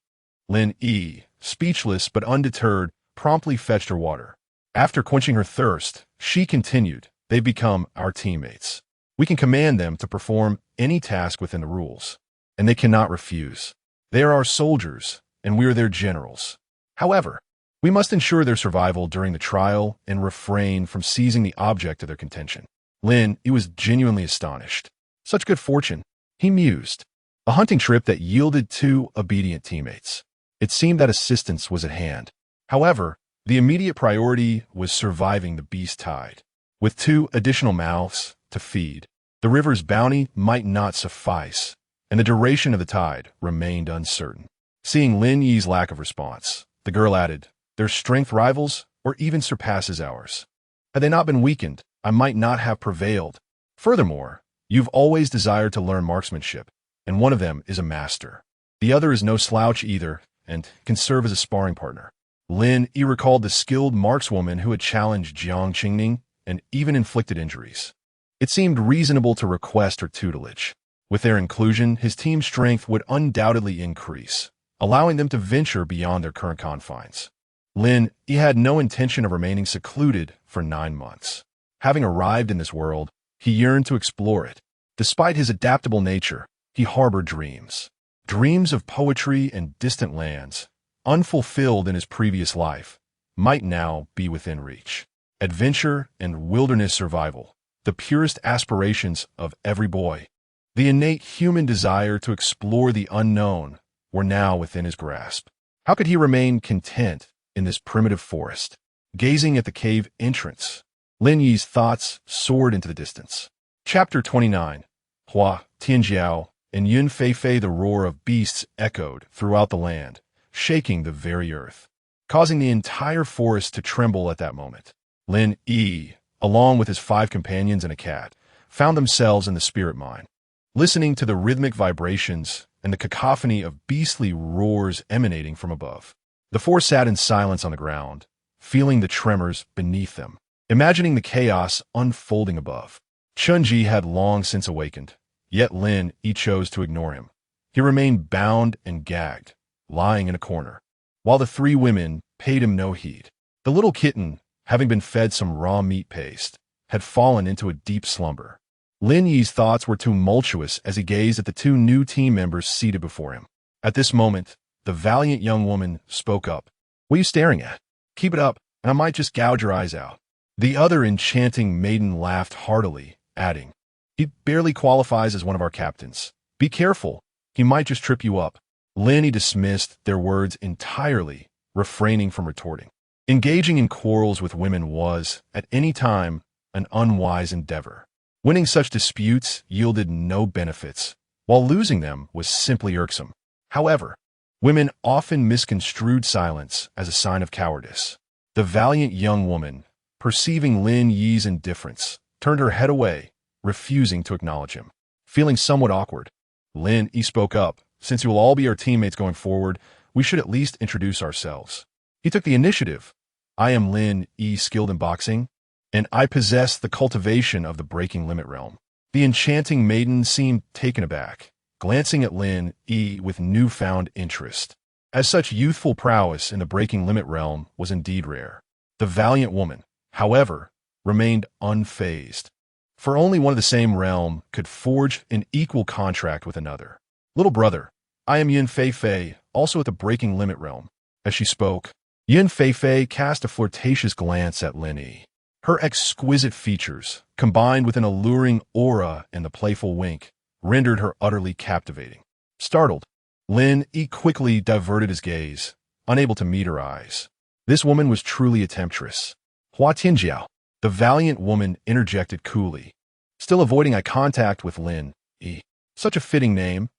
Lin Yi, speechless but undeterred, promptly fetched her water. After quenching her thirst, she continued, they've become our teammates. We can command them to perform any task within the rules, and they cannot refuse. They are our soldiers, and we are their generals. However, we must ensure their survival during the trial and refrain from seizing the object of their contention. Lin Yi was genuinely astonished. Such good fortune, he mused. A hunting trip that yielded two obedient teammates. It seemed that assistance was at hand. However, the immediate priority was surviving the beast tide. With two additional mouths to feed, the river's bounty might not suffice, and the duration of the tide remained uncertain. Seeing Lin Yi's lack of response, the girl added, their strength rivals or even surpasses ours. Had they not been weakened, I might not have prevailed. Furthermore, you've always desired to learn marksmanship, and one of them is a master. The other is no slouch either, and can serve as a sparring partner. Lin Yi recalled the skilled markswoman who had challenged Jiang Qingning and even inflicted injuries. It seemed reasonable to request her tutelage. With their inclusion, his team's strength would undoubtedly increase, allowing them to venture beyond their current confines. Lin Yi had no intention of remaining secluded for 9 months. Having arrived in this world, he yearned to explore it. Despite his adaptable nature, he harbored dreams. Dreams of poetry and distant lands, unfulfilled in his previous life, might now be within reach. Adventure and wilderness survival, the purest aspirations of every boy. The innate human desire to explore the unknown were now within his grasp. How could he remain content in this primitive forest? gazing at the cave entrance. Lin Yi's thoughts soared into the distance. Chapter 29. Hua, Tianjiao, and Yun Feifei. The roar of beasts echoed throughout the land, shaking the very earth, causing the entire forest to tremble at that moment. Lin Yi, along with his 5 companions and a cat, found themselves in the spirit mine, listening to the rhythmic vibrations and the cacophony of beastly roars emanating from above. The 4 sat in silence on the ground, feeling the tremors beneath them, imagining the chaos unfolding above. Chunji had long since awakened, yet Lin Yi chose to ignore him. He remained bound and gagged, lying in a corner, while the 3 women paid him no heed. The little kitten, having been fed some raw meat paste, had fallen into a deep slumber. Lin Yi's thoughts were tumultuous as he gazed at the 2 new team members seated before him. At this moment, the valiant young woman spoke up. "What are you staring at? Keep it up, and I might just gouge your eyes out." The other enchanting maiden laughed heartily, adding, "He barely qualifies as one of our captains. Be careful, he might just trip you up." Lin Yi dismissed their words entirely, refraining from retorting. Engaging in quarrels with women was, at any time, an unwise endeavor. Winning such disputes yielded no benefits, while losing them was simply irksome. However, women often misconstrued silence as a sign of cowardice. The valiant young woman, perceiving Lin Yi's indifference, turned her head away, refusing to acknowledge him. Feeling somewhat awkward, Lin Yi spoke up. "Since you will all be our teammates going forward, we should at least introduce ourselves." He took the initiative. "I am Lin Yi, skilled in boxing, and I possess the cultivation of the breaking limit realm." The enchanting maiden seemed taken aback, glancing at Lin Yi with newfound interest, as such youthful prowess in the breaking limit realm was indeed rare. The valiant woman, however, remained unfazed, for only one of the same realm could forge an equal contract with another. "Little brother, I am Yun Feifei, also at the breaking limit realm." As she spoke, Yun Feifei cast a flirtatious glance at Lin Yi. Her exquisite features, combined with an alluring aura and the playful wink, rendered her utterly captivating. Startled, Lin Yi quickly diverted his gaze, unable to meet her eyes. This woman was truly a temptress. "Hua Tianjiao," the valiant woman interjected coolly, still avoiding eye contact with Lin Yi. Such a fitting name.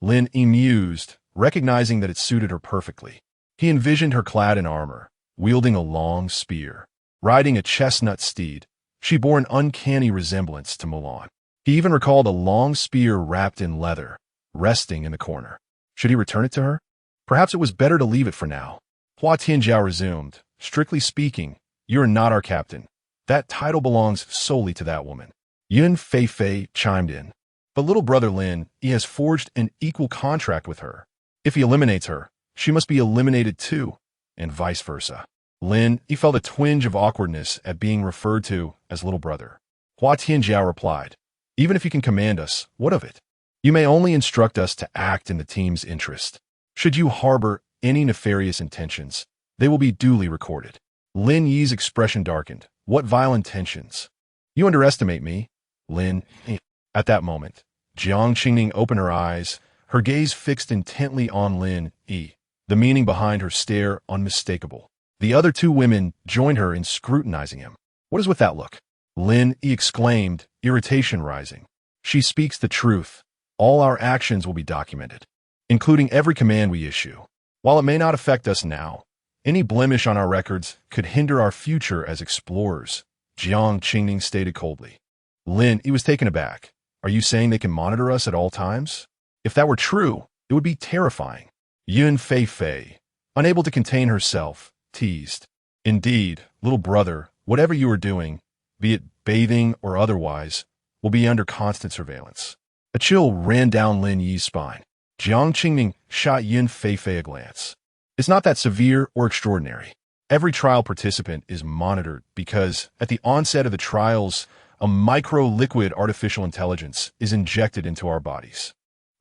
Lin Yi mused, recognizing that it suited her perfectly. He envisioned her clad in armor, wielding a long spear, riding a chestnut steed. She bore an uncanny resemblance to Mulan. He even recalled a long spear wrapped in leather, resting in the corner. Should he return it to her? Perhaps it was better to leave it for now. Hua Tianjiao resumed, "Strictly speaking, you are not our captain. That title belongs solely to that woman." Yun Feifei chimed in. "But little brother Lin Yi has forged an equal contract with her. If he eliminates her, she must be eliminated too, and vice versa." Lin Yi felt a twinge of awkwardness at being referred to as little brother. Hua Tianjiao replied, "Even if you can command us, what of it? You may only instruct us to act in the team's interest. Should you harbor any nefarious intentions, they will be duly recorded." Lin Yi's expression darkened. "What vile intentions?" "You underestimate me, Lin Yi." At that moment, Jiang Qingning opened her eyes, her gaze fixed intently on Lin Yi, the meaning behind her stare unmistakable. The other 2 women joined her in scrutinizing him. "What is with that look?" Lin Yi exclaimed, irritation rising. "She speaks the truth. All our actions will be documented, including every command we issue. While it may not affect us now, any blemish on our records could hinder our future as explorers," Jiang Qingning stated coldly. Lin Yi was taken aback. "Are you saying they can monitor us at all times? If that were true, it would be terrifying." Yun Feifei, unable to contain herself, teased, "Indeed, little brother, whatever you are doing, be it bathing or otherwise, will be under constant surveillance." A chill ran down Lin Yi's spine. Jiang Qingning shot Yun Feifei a glance. "It's not that severe or extraordinary. Every trial participant is monitored because, at the onset of the trials, a micro-liquid artificial intelligence is injected into our bodies.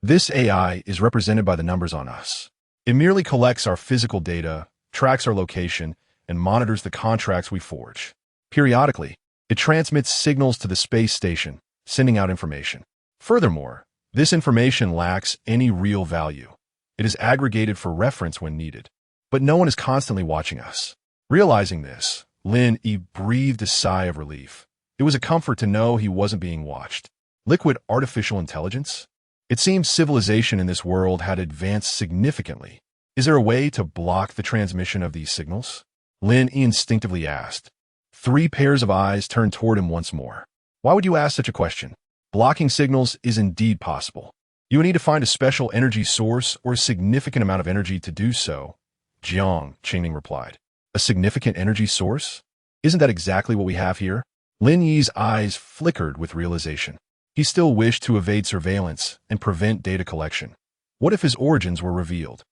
This AI is represented by the numbers on us. It merely collects our physical data, tracks our location, and monitors the contracts we forge. Periodically, it transmits signals to the space station, sending out information. Furthermore, this information lacks any real value. It is aggregated for reference when needed. But no one is constantly watching us." Realizing this, Lin Yi breathed a sigh of relief. It was a comfort to know he wasn't being watched. Liquid artificial intelligence? It seemed civilization in this world had advanced significantly. Is there a way to block the transmission of these signals? Lin Yi instinctively asked. 3 pairs of eyes turned toward him once more. Why would you ask such a question? Blocking signals is indeed possible. You would need to find a special energy source or a significant amount of energy to do so, Jiang Qingning replied. A significant energy source? Isn't that exactly what we have here? Lin Yi's eyes flickered with realization. He still wished to evade surveillance and prevent data collection. What if his origins were revealed?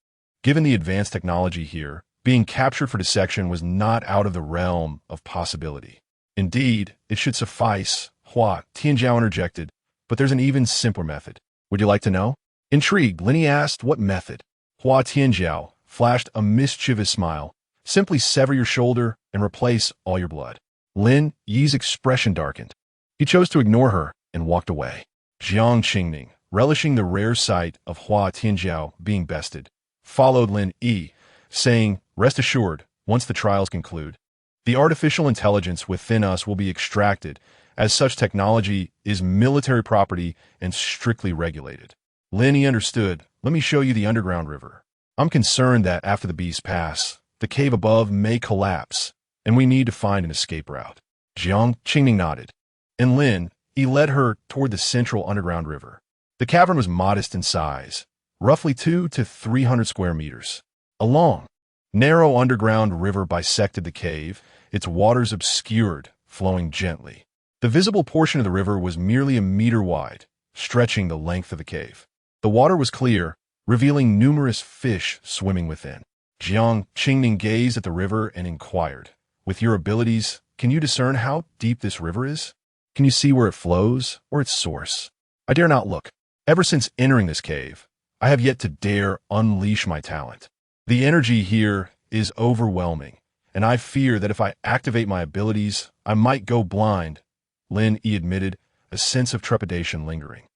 Given the advanced technology here, being captured for dissection was not out of the realm of possibility. Indeed, it should suffice, Hua Tianjiao interjected, but there's an even simpler method. Would you like to know? Intrigued, Lin Yi asked what method. Hua Tianjiao flashed a mischievous smile. Simply sever your shoulder and replace all your blood. Lin Yi's expression darkened. He chose to ignore her and walked away. Jiang Qingning, relishing the rare sight of Hua Tianjiao being bested, followed Lin Yi, saying, "Rest assured, once the trials conclude, the artificial intelligence within us will be extracted, as such technology is military property and strictly regulated." Lin Yi understood. Let me show you the underground river. I'm concerned that after the beasts pass, the cave above may collapse, and we need to find an escape route. Jiang Qingning nodded. And Lin Yi led her toward the central underground river. The cavern was modest in size, roughly 200 to 300 square meters. A long, narrow underground river bisected the cave, its waters obscured, flowing gently. The visible portion of the river was merely a meter wide, stretching the length of the cave. The water was clear, revealing numerous fish swimming within. Jiang Qingning gazed at the river and inquired, "With your abilities, can you discern how deep this river is? Can you see where it flows or its source?" "I dare not look. Ever since entering this cave, I have yet to dare unleash my talent. The energy here is overwhelming, and I fear that if I activate my abilities, I might go blind," Lin Yi admitted, a sense of trepidation lingering.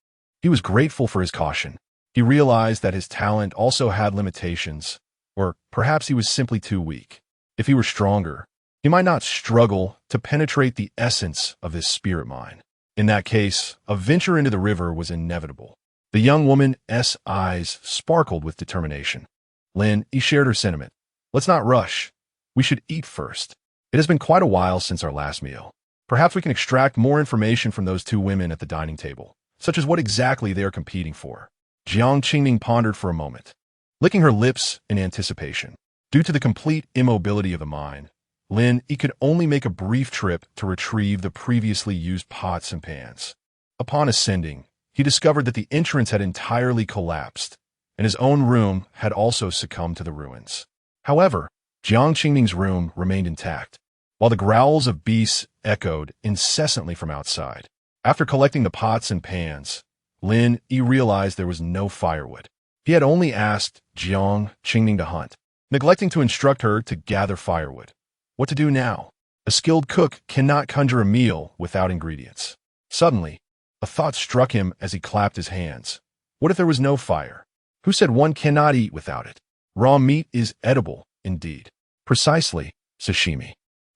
He was grateful for his caution. He realized that his talent also had limitations, or perhaps he was simply too weak. If he were stronger, he might not struggle to penetrate the essence of this spirit mine. In that case, a venture into the river was inevitable. The young woman's eyes sparkled with determination. Lin Yi shared her sentiment. "Let's not rush. We should eat first. It has been quite a while since our last meal. Perhaps we can extract more information from those 2 women at the dining table, such as what exactly they are competing for." Jiang Qingning pondered for a moment, licking her lips in anticipation. Due to the complete immobility of the mine, Lin Yi could only make a brief trip to retrieve the previously used pots and pans. Upon ascending, he discovered that the entrance had entirely collapsed, and his own room had also succumbed to the ruins. However, Jiang Qingning's room remained intact, while the growls of beasts echoed incessantly from outside. After collecting the pots and pans, Lin Yi realized there was no firewood. He had only asked Jiang Qingning to hunt, neglecting to instruct her to gather firewood. What to do now? A skilled cook cannot conjure a meal without ingredients. Suddenly, a thought struck him as he clapped his hands. What if there was no fire? Who said one cannot eat without it? Raw meat is edible, indeed. Precisely, sashimi.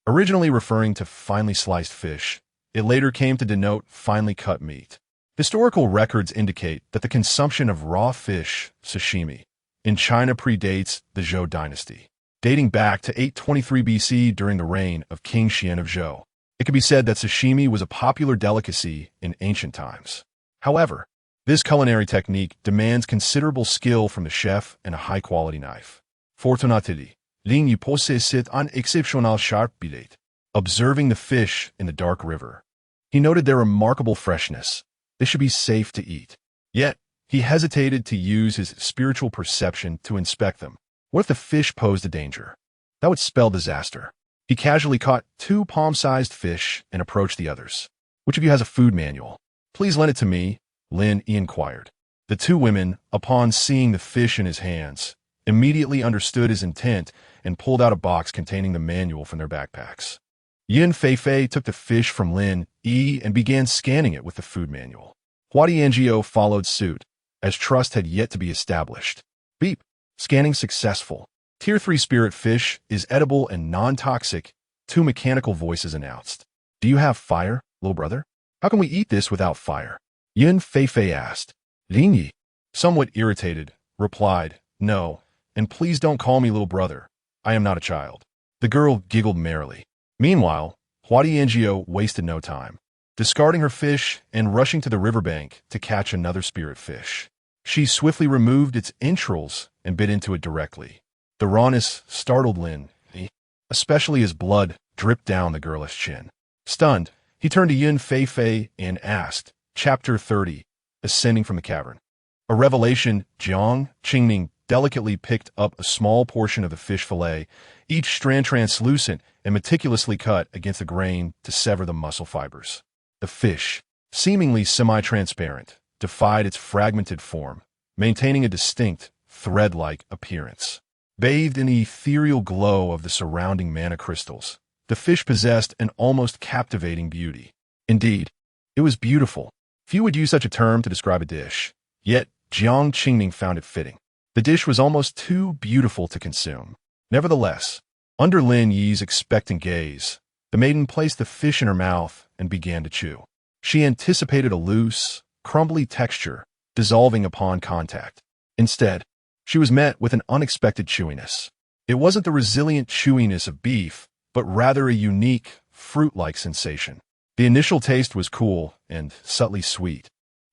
Originally referring to finely sliced fish, it later came to denote finely cut meat. Historical records indicate that the consumption of raw fish, sashimi, in China predates the Zhou dynasty, dating back to 823 BC during the reign of King Xian of Zhou. It could be said that sashimi was a popular delicacy in ancient times. However, this culinary technique demands considerable skill from the chef and a high-quality knife. Fortunately, Lin Yi possède un exceptionnel sharp billet. Observing the fish in the dark river, he noted their remarkable freshness. They should be safe to eat. Yet, he hesitated to use his spiritual perception to inspect them. What if the fish posed a danger? That would spell disaster. He casually caught 2 palm-sized fish and approached the others. "Which of you has a food manual? Please lend it to me," Lin Yi inquired. The 2 women, upon seeing the fish in his hands, immediately understood his intent and pulled out a box containing the manual from their backpacks. Yin Feifei took the fish from Lin Yi and began scanning it with the food manual. Hua Tianjiao followed suit, as trust had yet to be established. Beep. Scanning successful. Tier 3 spirit fish is edible and non-toxic Two mechanical voices announced. Do you have fire, little brother? How can we eat this without fire? Yun Feifei asked. Lin, somewhat irritated, replied, No, and please don't call me little brother. I am not a child. The girl giggled merrily. Meanwhile, Hua Tianjiao wasted no time, discarding her fish and rushing to the riverbank to catch another spirit fish. She swiftly removed its entrails and bit into it directly. The rawness startled Lin, especially as blood dripped down the girlish chin. Stunned, he turned to Yun Feifei and asked, Chapter 30, Ascending from the Cavern. A revelation, Jiang Qingning delicately picked up a small portion of the fish fillet, each strand translucent and meticulously cut against the grain to sever the muscle fibers. The fish, seemingly semi-transparent, defied its fragmented form, maintaining a distinct, thread-like appearance. Bathed in the ethereal glow of the surrounding mana crystals, the fish possessed an almost captivating beauty. Indeed, it was beautiful. Few would use such a term to describe a dish, yet Jiang Qingning found it fitting. The dish was almost too beautiful to consume. Nevertheless, under Lin Yi's expectant gaze, the maiden placed the fish in her mouth and began to chew. She anticipated a loose, crumbly texture, dissolving upon contact. Instead, she was met with an unexpected chewiness. It wasn't the resilient chewiness of beef, but rather a unique, fruit-like sensation. The initial taste was cool and subtly sweet,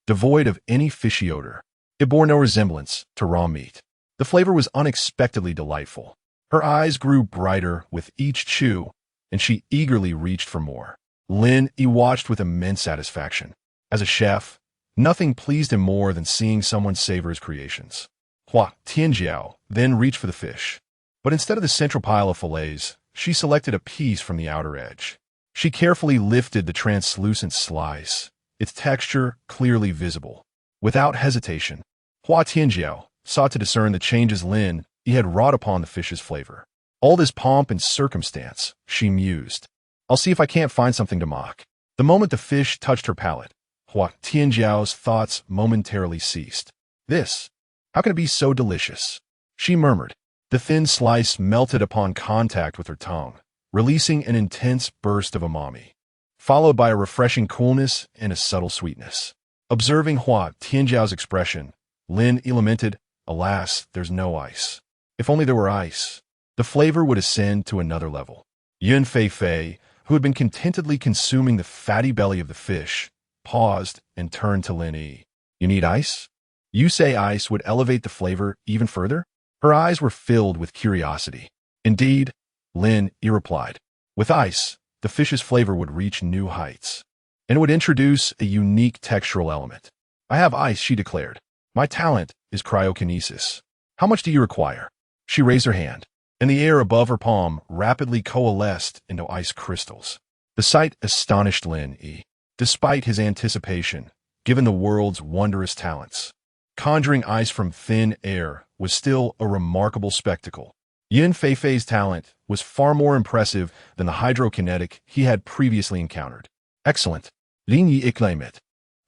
devoid of any fishy odor. It bore no resemblance to raw meat. The flavor was unexpectedly delightful. Her eyes grew brighter with each chew, and she eagerly reached for more. Lin Yi watched with immense satisfaction. As a chef, nothing pleased him more than seeing someone savor his creations. Hua Tianjiao then reached for the fish, but instead of the central pile of fillets, she selected a piece from the outer edge. She carefully lifted the translucent slice, its texture clearly visible. Without hesitation, Hua Tianjiao sought to discern the changes Lin Yi had wrought upon the fish's flavor. All this pomp and circumstance, she mused. I'll see if I can't find something to mock. The moment the fish touched her palate, Hua Tianjiao's thoughts momentarily ceased. This, how can it be so delicious? She murmured. The thin slice melted upon contact with her tongue, releasing an intense burst of umami, followed by a refreshing coolness and a subtle sweetness. Observing Hua Tianjiao's expression, Lin Yi lamented, Alas, there's no ice. If only there were ice, the flavor would ascend to another level. Yun Feifei, who had been contentedly consuming the fatty belly of the fish, paused and turned to Lin Yi. You need ice? You say ice would elevate the flavor even further? Her eyes were filled with curiosity. Indeed, Lin Yi replied. With ice, the fish's flavor would reach new heights, and it would introduce a unique textural element. I have ice, she declared. My talent is cryokinesis. How much do you require? She raised her hand, and the air above her palm rapidly coalesced into ice crystals. The sight astonished Lin Yi, despite his anticipation, given the world's wondrous talents. Conjuring ice from thin air was still a remarkable spectacle. Yun Feifei's talent was far more impressive than the hydrokinetic he had previously encountered. Excellent, Lin Yi exclaimed.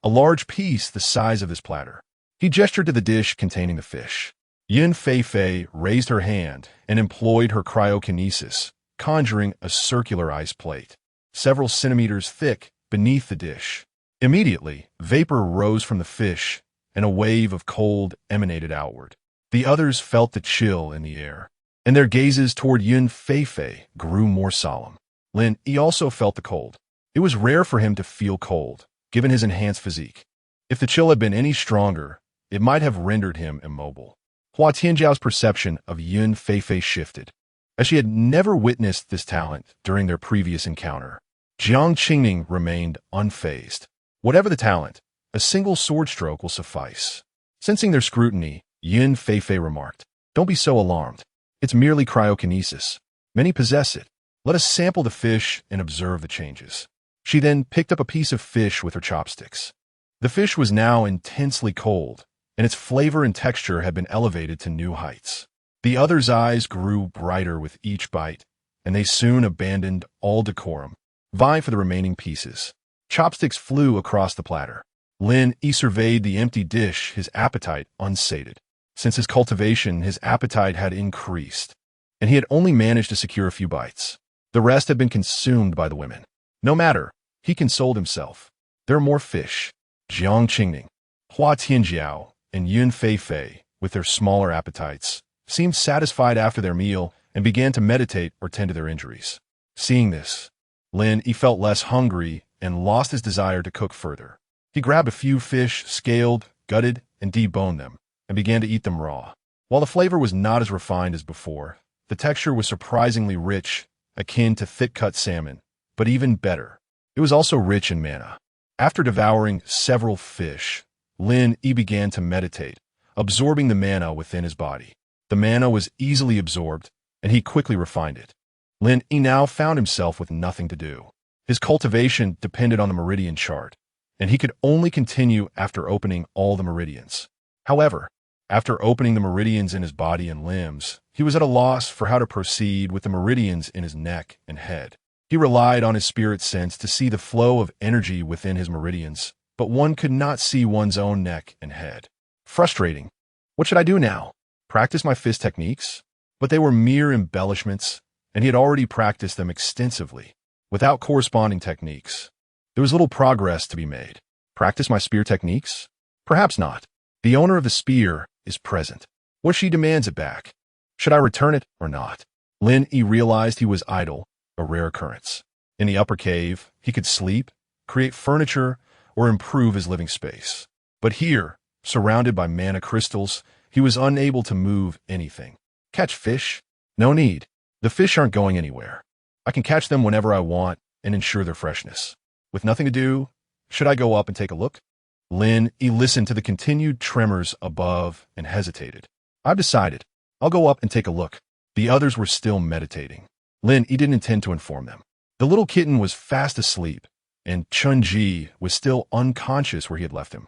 A large piece the size of this platter. He gestured to the dish containing the fish. Yun Feifei raised her hand and employed her cryokinesis, conjuring a circular ice plate, several centimeters thick, beneath the dish. Immediately, vapor rose from the fish, and a wave of cold emanated outward. The others felt the chill in the air, and their gazes toward Yun Feifei grew more solemn. Lin Yi also felt the cold. It was rare for him to feel cold, given his enhanced physique. If the chill had been any stronger, it might have rendered him immobile. Hua Tianjiao's perception of Yun Feifei shifted, as she had never witnessed this talent during their previous encounter. Jiang Qingning remained unfazed. Whatever the talent, a single sword stroke will suffice. Sensing their scrutiny, Yun Feifei remarked, Don't be so alarmed. It's merely cryokinesis. Many possess it. Let us sample the fish and observe the changes. She then picked up a piece of fish with her chopsticks. The fish was now intensely cold, and its flavor and texture had been elevated to new heights. The other's eyes grew brighter with each bite, and they soon abandoned all decorum, vying for the remaining pieces. Chopsticks flew across the platter. Lin Yi surveyed the empty dish, his appetite unsated. Since his cultivation, his appetite had increased, and he had only managed to secure a few bites. The rest had been consumed by the women. No matter, he consoled himself. There are more fish. Jiang Qingning, Hua Tianjiao, and Yun Fei, with their smaller appetites, seemed satisfied after their meal and began to meditate or tend to their injuries. Seeing this, Lin Yi felt less hungry and lost his desire to cook further. He grabbed a few fish, scaled, gutted, and deboned them, and began to eat them raw. While the flavor was not as refined as before, the texture was surprisingly rich, akin to thick-cut salmon, but even better. It was also rich in mana. After devouring several fish, Lin Yi began to meditate, absorbing the mana within his body. The mana was easily absorbed, and he quickly refined it. Lin Yi now found himself with nothing to do. His cultivation depended on the meridian chart, and he could only continue after opening all the meridians. However, after opening the meridians in his body and limbs, he was at a loss for how to proceed with the meridians in his neck and head. He relied on his spirit sense to see the flow of energy within his meridians, but one could not see one's own neck and head. Frustrating. What should I do now? Practice my fist techniques? But they were mere embellishments, and he had already practiced them extensively, without corresponding techniques. There was little progress to be made. Practice my spear techniques? Perhaps not. The owner of the spear is present. What if she demands it back? Should I return it or not? Lin Yi realized he was idle, a rare occurrence. In the upper cave, he could sleep, create furniture, or improve his living space. But here, surrounded by mana crystals, he was unable to move anything. Catch fish? No need. The fish aren't going anywhere. I can catch them whenever I want and ensure their freshness. With nothing to do, should I go up and take a look? Lin Yi listened to the continued tremors above and hesitated. I've decided. I'll go up and take a look. The others were still meditating. Lin Yi didn't intend to inform them. The little kitten was fast asleep, and Chun Ji was still unconscious where he had left him.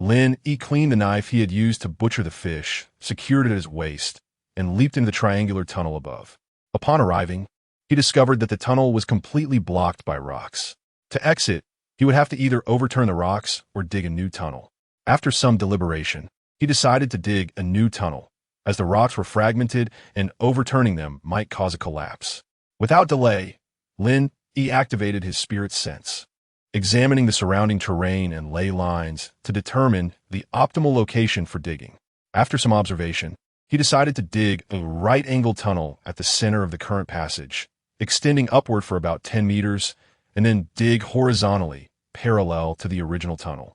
Lin Yi cleaned the knife he had used to butcher the fish, secured it at his waist, and leaped into the triangular tunnel above. Upon arriving, he discovered that the tunnel was completely blocked by rocks. To exit, he would have to either overturn the rocks or dig a new tunnel. After some deliberation, he decided to dig a new tunnel, as the rocks were fragmented and overturning them might cause a collapse. Without delay, Lin Yi activated his spirit sense, examining the surrounding terrain and ley lines to determine the optimal location for digging. After some observation, he decided to dig a right-angled tunnel at the center of the current passage, extending upward for about 10 meters, and then dig horizontally, parallel to the original tunnel,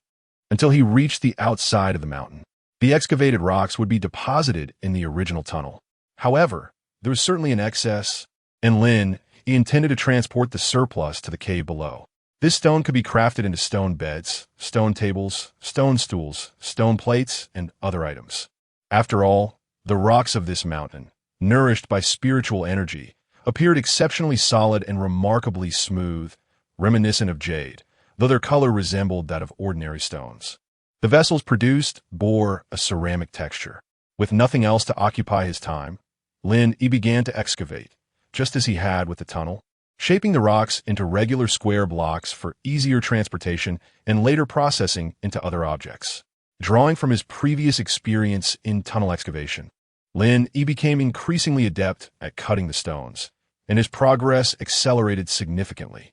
until he reached the outside of the mountain. The excavated rocks would be deposited in the original tunnel. However, there was certainly an excess, and Lin Yi intended to transport the surplus to the cave below. This stone could be crafted into stone beds, stone tables, stone stools, stone plates, and other items. After all, the rocks of this mountain, nourished by spiritual energy, appeared exceptionally solid and remarkably smooth, reminiscent of jade, though their color resembled that of ordinary stones. The vessels produced bore a ceramic texture. With nothing else to occupy his time, Lin Yi began to excavate, just as he had with the tunnel, shaping the rocks into regular square blocks for easier transportation and later processing into other objects. Drawing from his previous experience in tunnel excavation, Lin Yi became increasingly adept at cutting the stones, and his progress accelerated significantly.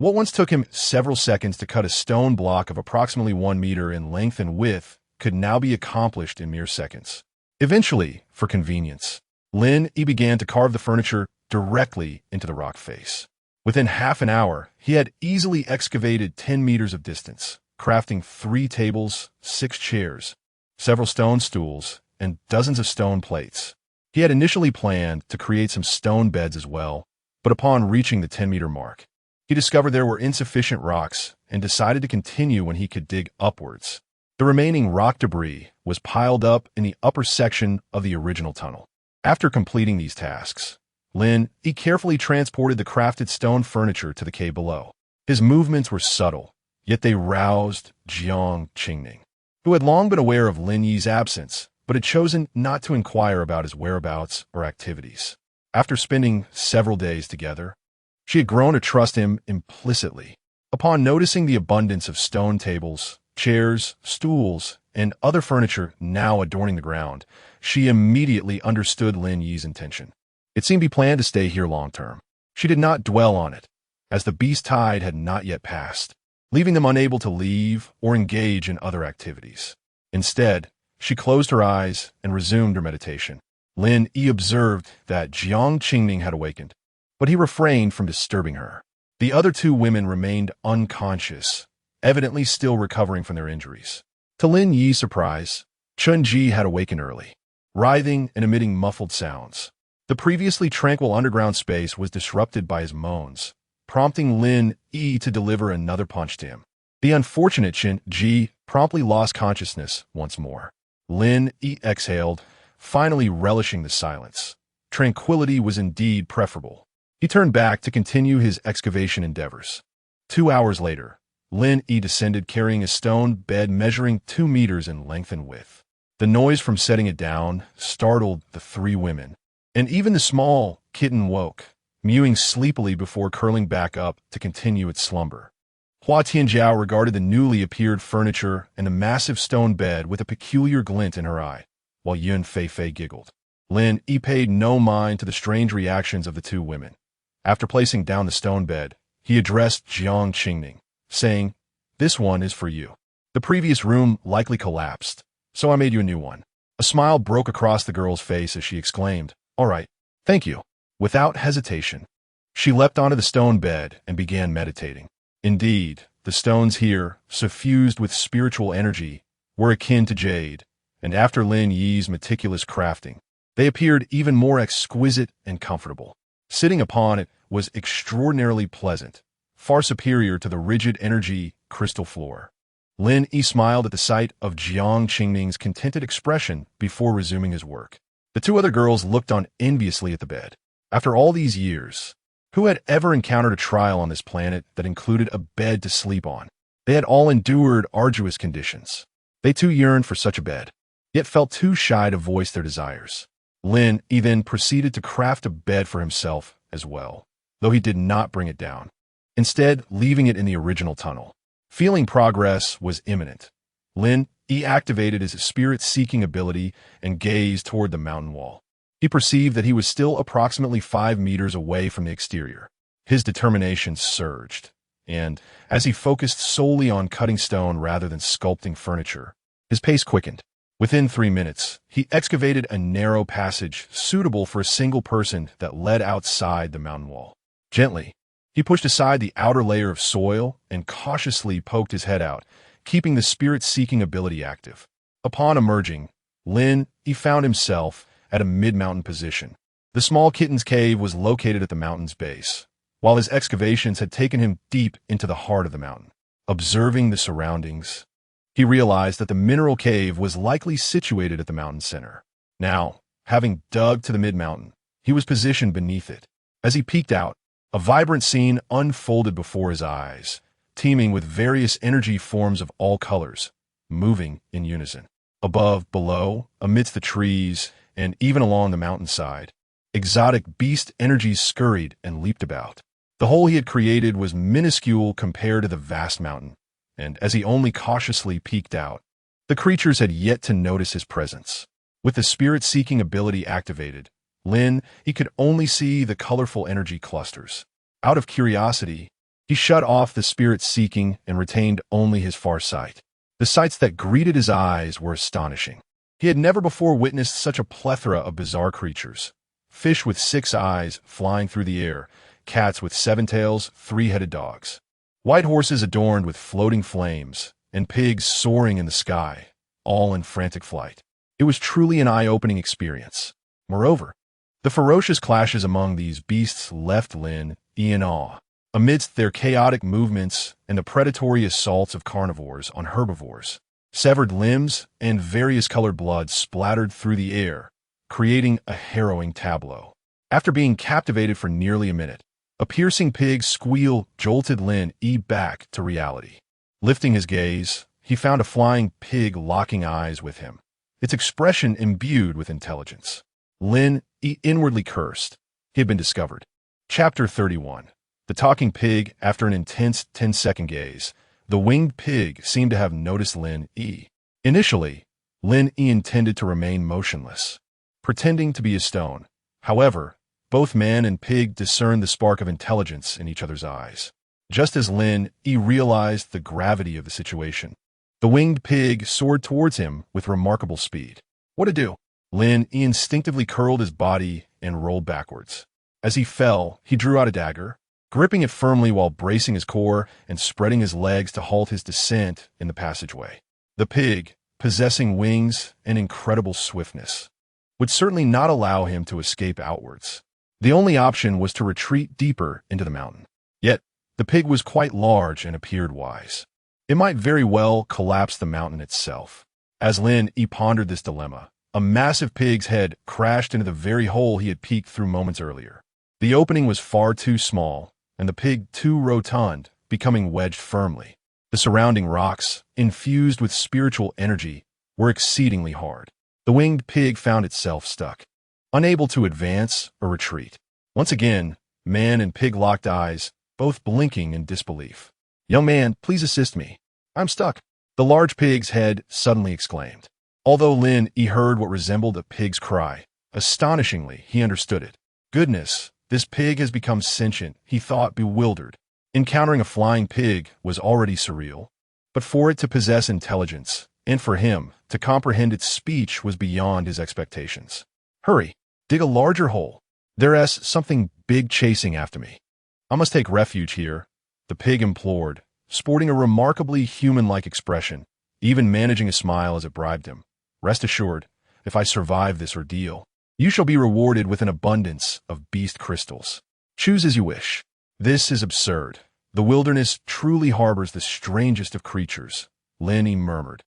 What once took him several seconds to cut a stone block of approximately 1 meter in length and width could now be accomplished in mere seconds. Eventually, for convenience, Lin Yi began to carve the furniture directly into the rock face. Within half an hour, he had easily excavated 10 meters of distance, crafting 3 tables, 6 chairs, several stone stools, and dozens of stone plates. He had initially planned to create some stone beds as well, but upon reaching the 10-meter mark, he discovered there were insufficient rocks and decided to continue when he could dig upwards. The remaining rock debris was piled up in the upper section of the original tunnel. After completing these tasks, Lin Yi carefully transported the crafted stone furniture to the cave below. His movements were subtle, yet they roused Jiang Qingning, who had long been aware of Lin Yi's absence, but had chosen not to inquire about his whereabouts or activities. After spending several days together, she had grown to trust him implicitly. Upon noticing the abundance of stone tables, chairs, stools, and other furniture now adorning the ground, she immediately understood Lin Yi's intention. It seemed he planned to stay here long-term. She did not dwell on it, as the beast tide had not yet passed, leaving them unable to leave or engage in other activities. Instead, she closed her eyes and resumed her meditation. Lin Yi observed that Jiang Qingning had awakened, but he refrained from disturbing her. The other two women remained unconscious, evidently still recovering from their injuries. To Lin Yi's surprise, Chun Ji had awakened early, writhing and emitting muffled sounds. The previously tranquil underground space was disrupted by his moans, prompting Lin Yi to deliver another punch to him. The unfortunate Chun Ji promptly lost consciousness once more. Lin Yi exhaled, finally relishing the silence. Tranquility was indeed preferable. He turned back to continue his excavation endeavors. 2 hours later, Lin Yi descended carrying a stone bed measuring 2 meters in length and width. The noise from setting it down startled the 3 women, and even the small kitten woke, mewing sleepily before curling back up to continue its slumber. Hua Tianjiao regarded the newly appeared furniture and the massive stone bed with a peculiar glint in her eye, while Yun Feifei giggled. Lin Yi paid no mind to the strange reactions of the 2 women. After placing down the stone bed, he addressed Jiang Qingning, saying, "This one is for you. The previous room likely collapsed, so I made you a new one." A smile broke across the girl's face as she exclaimed, "All right, thank you." Without hesitation, she leapt onto the stone bed and began meditating. Indeed, the stones here, suffused with spiritual energy, were akin to jade, and after Lin Yi's meticulous crafting, they appeared even more exquisite and comfortable. Sitting upon it was extraordinarily pleasant, far superior to the rigid energy crystal floor. Lin Yi smiled at the sight of Jiang Qingning's contented expression before resuming his work. The 2 other girls looked on enviously at the bed. After all these years, who had ever encountered a trial on this planet that included a bed to sleep on? They had all endured arduous conditions. They too yearned for such a bed, yet felt too shy to voice their desires. Lin Yi then proceeded to craft a bed for himself as well, though he did not bring it down, instead leaving it in the original tunnel. Feeling progress was imminent, Lin Yi activated his spirit-seeking ability and gazed toward the mountain wall. He perceived that he was still approximately 5 meters away from the exterior. His determination surged, and as he focused solely on cutting stone rather than sculpting furniture, his pace quickened. Within 3 minutes, he excavated a narrow passage suitable for a single person that led outside the mountain wall. Gently, he pushed aside the outer layer of soil and cautiously poked his head out, keeping the spirit-seeking ability active. Upon emerging, Lin Yi found himself at a mid-mountain position. The small kitten's cave was located at the mountain's base, while his excavations had taken him deep into the heart of the mountain. Observing the surroundings, he realized that the mineral cave was likely situated at the mountain's center. Now, having dug to the mid-mountain, he was positioned beneath it. As he peeked out, a vibrant scene unfolded before his eyes, teeming with various energy forms of all colors, moving in unison. Above, below, amidst the trees, and even along the mountainside, exotic beast energies scurried and leaped about. The hole he had created was minuscule compared to the vast mountain, and as he only cautiously peeked out, the creatures had yet to notice his presence. With the spirit-seeking ability activated, Lin Yi could only see the colorful energy clusters. Out of curiosity, he shut off the spirit-seeking and retained only his far sight. The sights that greeted his eyes were astonishing. He had never before witnessed such a plethora of bizarre creatures. Fish with 6 eyes flying through the air, cats with 7 tails, 3-headed dogs, white horses adorned with floating flames, and pigs soaring in the sky, all in frantic flight. It was truly an eye-opening experience. Moreover, the ferocious clashes among these beasts left Lin Yi in awe. Amidst their chaotic movements and the predatory assaults of carnivores on herbivores, severed limbs and various colored blood splattered through the air, creating a harrowing tableau. After being captivated for nearly a minute, a piercing pig squeal jolted Lin Yi back to reality. Lifting his gaze, he found a flying pig locking eyes with him, its expression imbued with intelligence. Lin Yi inwardly cursed. He had been discovered. Chapter 31. The talking pig. After an intense 10-second gaze, the winged pig seemed to have noticed Lin Yi. Initially, Lin Yi intended to remain motionless, pretending to be a stone. However, Both man and pig discerned the spark of intelligence in each other's eyes. Just as Lin Yi realized the gravity of the situation, the winged pig soared towards him with remarkable speed. What to do? Lin Yi instinctively curled his body and rolled backwards. As he fell, he drew out a dagger, gripping it firmly while bracing his core and spreading his legs to halt his descent in the passageway. The pig, possessing wings and incredible swiftness, would certainly not allow him to escape outwards. The only option was to retreat deeper into the mountain. Yet, the pig was quite large and appeared wise. It might very well collapse the mountain itself. As Lin Yi pondered this dilemma, a massive pig's head crashed into the very hole he had peeked through moments earlier. The opening was far too small, and the pig too rotund, becoming wedged firmly. The surrounding rocks, infused with spiritual energy, were exceedingly hard. The winged pig found itself stuck, unable to advance or retreat. Once again, man and pig locked eyes, both blinking in disbelief. "Young man, please assist me. I'm stuck," the large pig's head suddenly exclaimed. Although Lin Yi heard what resembled a pig's cry, astonishingly, he understood it. Goodness, this pig has become sentient, he thought, bewildered. Encountering a flying pig was already surreal, but for it to possess intelligence, and for him to comprehend its speech, was beyond his expectations. "Hurry, dig a larger hole. There's something big chasing after me. I must take refuge here," the pig implored, sporting a remarkably human-like expression, even managing a smile as it bribed him. "Rest assured, if I survive this ordeal, you shall be rewarded with an abundance of beast crystals. Choose as you wish." "This is absurd. The wilderness truly harbors the strangest of creatures," Lin Yi murmured,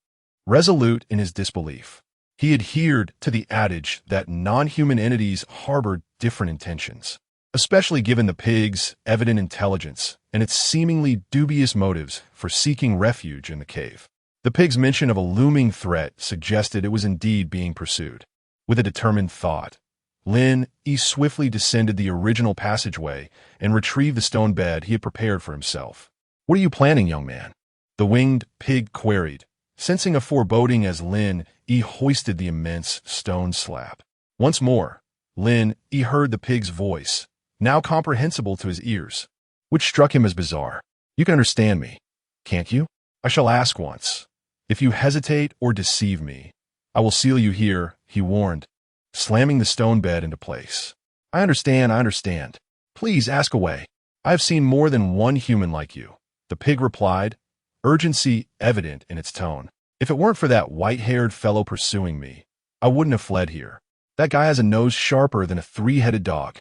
resolute in his disbelief. He adhered to the adage that non-human entities harbor different intentions, especially given the pig's evident intelligence and its seemingly dubious motives for seeking refuge in the cave. The pig's mention of a looming threat suggested it was indeed being pursued. With a determined thought, Lin Yi swiftly descended the original passageway and retrieved the stone bed he had prepared for himself. "What are you planning, young man?" the winged pig queried, sensing a foreboding as Lin Yi hoisted the immense stone slab. Once more, Lin Yi heard the pig's voice, now comprehensible to his ears, which struck him as bizarre. "You can understand me, can't you? I shall ask once. If you hesitate or deceive me, I will seal you here," he warned, slamming the stone bed into place. I understand. Please ask away. I have seen more than one human like you," the pig replied, urgency evident in its tone. "If it weren't for that white-haired fellow pursuing me, I wouldn't have fled here. That guy has a nose sharper than a three-headed dog.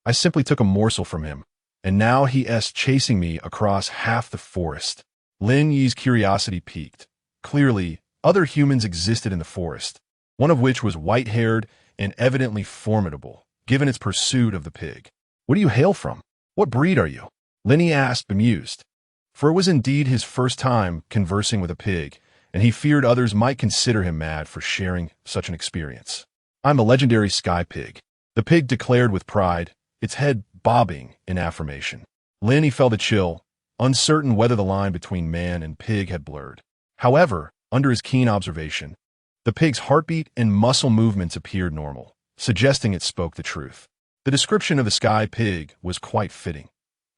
I simply took a morsel from him, and now he's chasing me across half the forest." Lin Yi's curiosity piqued. Clearly, other humans existed in the forest, one of which was white-haired and evidently formidable, given its pursuit of the pig. "Where do you hail from? What breed are you?" Lin Yi asked, bemused. For it was indeed his first time conversing with a pig, and he feared others might consider him mad for sharing such an experience. "I'm a legendary sky pig," the pig declared with pride, its head bobbing in affirmation. Lin Yi felt a chill, uncertain whether the line between man and pig had blurred. However, under his keen observation, the pig's heartbeat and muscle movements appeared normal, suggesting it spoke the truth. The description of the sky pig was quite fitting.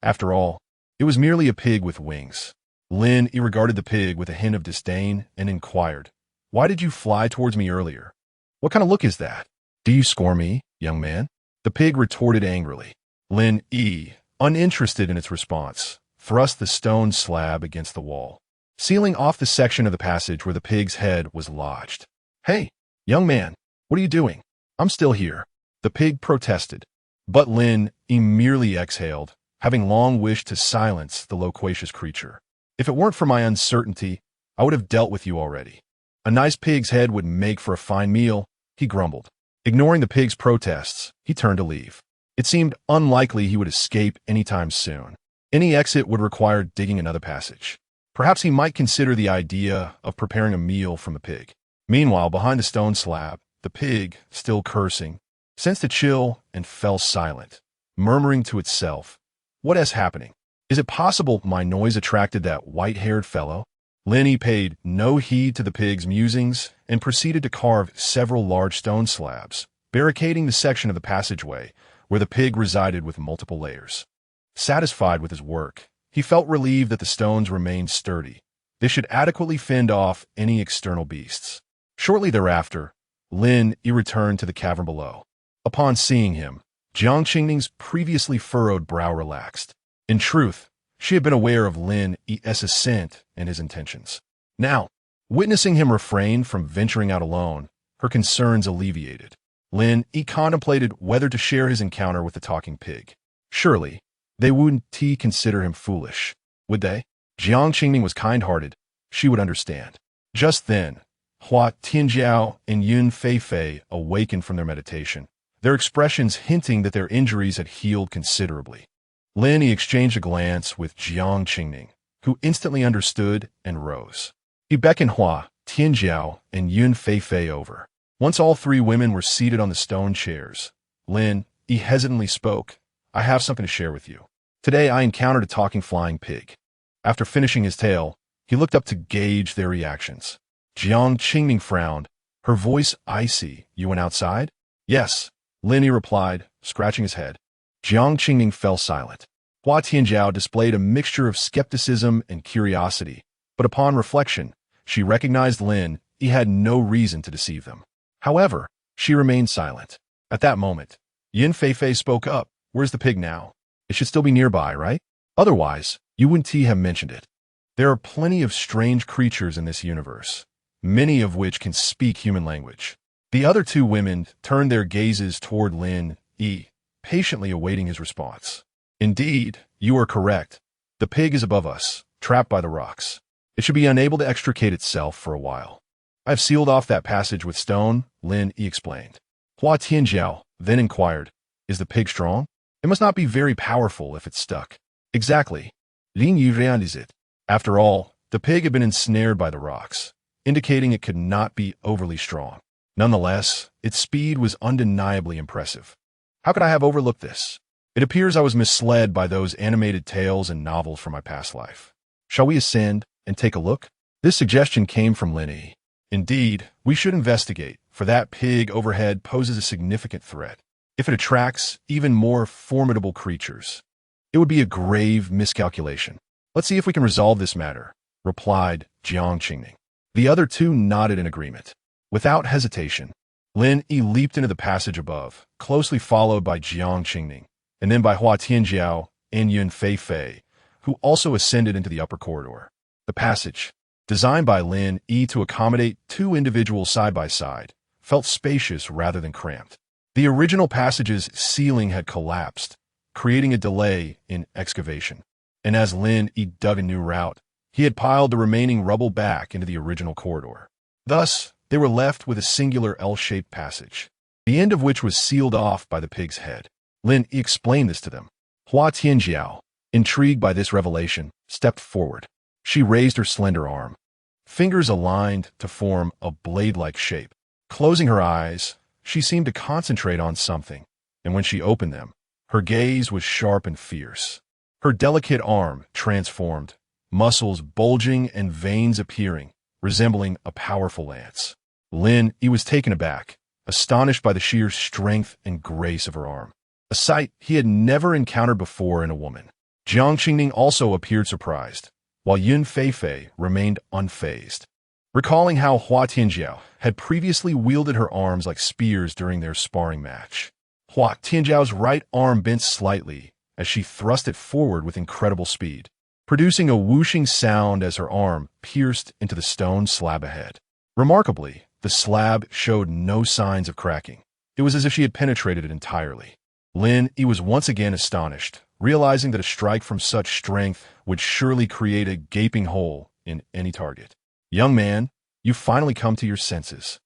After all, it was merely a pig with wings. Lin Yi regarded the pig with a hint of disdain and inquired, "Why did you fly towards me earlier? What kind of look is that? Do you scorn me, young man?" The pig retorted angrily. Lin Yi, uninterested in its response, thrust the stone slab against the wall, sealing off the section of the passage where the pig's head was lodged. "Hey, young man, what are you doing? I'm still here," the pig protested. But Lin Yi merely exhaled, having long wished to silence the loquacious creature. "If it weren't for my uncertainty, I would have dealt with you already. A nice pig's head would make for a fine meal," he grumbled. Ignoring the pig's protests, he turned to leave. It seemed unlikely he would escape anytime soon. Any exit would require digging another passage. Perhaps he might consider the idea of preparing a meal from the pig. Meanwhile, behind the stone slab, the pig, still cursing, sensed a chill and fell silent, murmuring to itself, "What is happening? Is it possible my noise attracted that white-haired fellow?" Lin Yi paid no heed to the pig's musings and proceeded to carve several large stone slabs, barricading the section of the passageway where the pig resided with multiple layers. Satisfied with his work, he felt relieved that the stones remained sturdy. They should adequately fend off any external beasts. Shortly thereafter, Lin Yi returned to the cavern below. Upon seeing him, Jiang Qingning's previously furrowed brow relaxed. In truth, she had been aware of Lin Yi's ascent and his intentions. Now, witnessing him refrain from venturing out alone, her concerns alleviated. Lin Yi contemplated whether to share his encounter with the talking pig. Surely, they wouldn't consider him foolish, would they? Jiang Qingning was kind-hearted. She would understand. Just then, Hua Tianjiao and Yun Feifei awakened from their meditation, their expressions hinting that their injuries had healed considerably. Lin Yi exchanged a glance with Jiang Qingning, who instantly understood and rose. He beckoned Hua Tianjiao and Yun Feifei over. Once all three women were seated on the stone chairs, Lin Yi hesitantly spoke. I have something to share with you. Today I encountered a talking flying pig. After finishing his tale, he looked up to gauge their reactions. Jiang Qingning frowned, her voice icy. You went outside? Yes, Lin Yi replied, scratching his head. Jiang Qingning fell silent. Hua Tianjiao displayed a mixture of skepticism and curiosity, but upon reflection, she recognized Lin Yi had no reason to deceive them. However, she remained silent. At that moment, Yin Feifei spoke up. Where's the pig now? It should still be nearby, right? Otherwise, you wouldn't have mentioned it. There are plenty of strange creatures in this universe, many of which can speak human language. The other two women turned their gazes toward Lin Yi, patiently awaiting his response. Indeed, you are correct. The pig is above us, trapped by the rocks. It should be unable to extricate itself for a while. I have sealed off that passage with stone, Lin Yi explained. Hua Tianjiao then inquired, is the pig strong? It must not be very powerful if it's stuck. Exactly. Lin Yi realized it. After all, the pig had been ensnared by the rocks, indicating it could not be overly strong. Nonetheless, its speed was undeniably impressive. How could I have overlooked this? It appears I was misled by those animated tales and novels from my past life. Shall we ascend and take a look? This suggestion came from Lin Yi. Indeed, we should investigate, for that pig overhead poses a significant threat. If it attracts even more formidable creatures, it would be a grave miscalculation. Let's see if we can resolve this matter, replied Jiang Qingning. The other two nodded in agreement. Without hesitation, Lin Yi leaped into the passage above, closely followed by Jiang Qingning, and then by Hua Tianjiao and Yun Feifei, who also ascended into the upper corridor. The passage, designed by Lin Yi to accommodate two individuals side by side, felt spacious rather than cramped. The original passage's ceiling had collapsed, creating a delay in excavation. And as Lin Yi dug a new route, he had piled the remaining rubble back into the original corridor. Thus, they were left with a singular L-shaped passage, the end of which was sealed off by the pig's head. Lin Yi explained this to them. Hua Tianjiao, intrigued by this revelation, stepped forward. She raised her slender arm, fingers aligned to form a blade-like shape. Closing her eyes, she seemed to concentrate on something, and when she opened them, her gaze was sharp and fierce. Her delicate arm transformed, muscles bulging and veins appearing, resembling a powerful lance. Lin Yi was taken aback, astonished by the sheer strength and grace of her arm, a sight he had never encountered before in a woman. Jiang Qingning also appeared surprised, while Yun Feifei remained unfazed. Recalling how Hua Tianjiao had previously wielded her arms like spears during their sparring match, Hua Tianjiao's right arm bent slightly as she thrust it forward with incredible speed, producing a whooshing sound as her arm pierced into the stone slab ahead. Remarkably, the slab showed no signs of cracking. It was as if she had penetrated it entirely. Lin Yi was once again astonished, realizing that a strike from such strength would surely create a gaping hole in any target. Young man, you've finally come to your senses.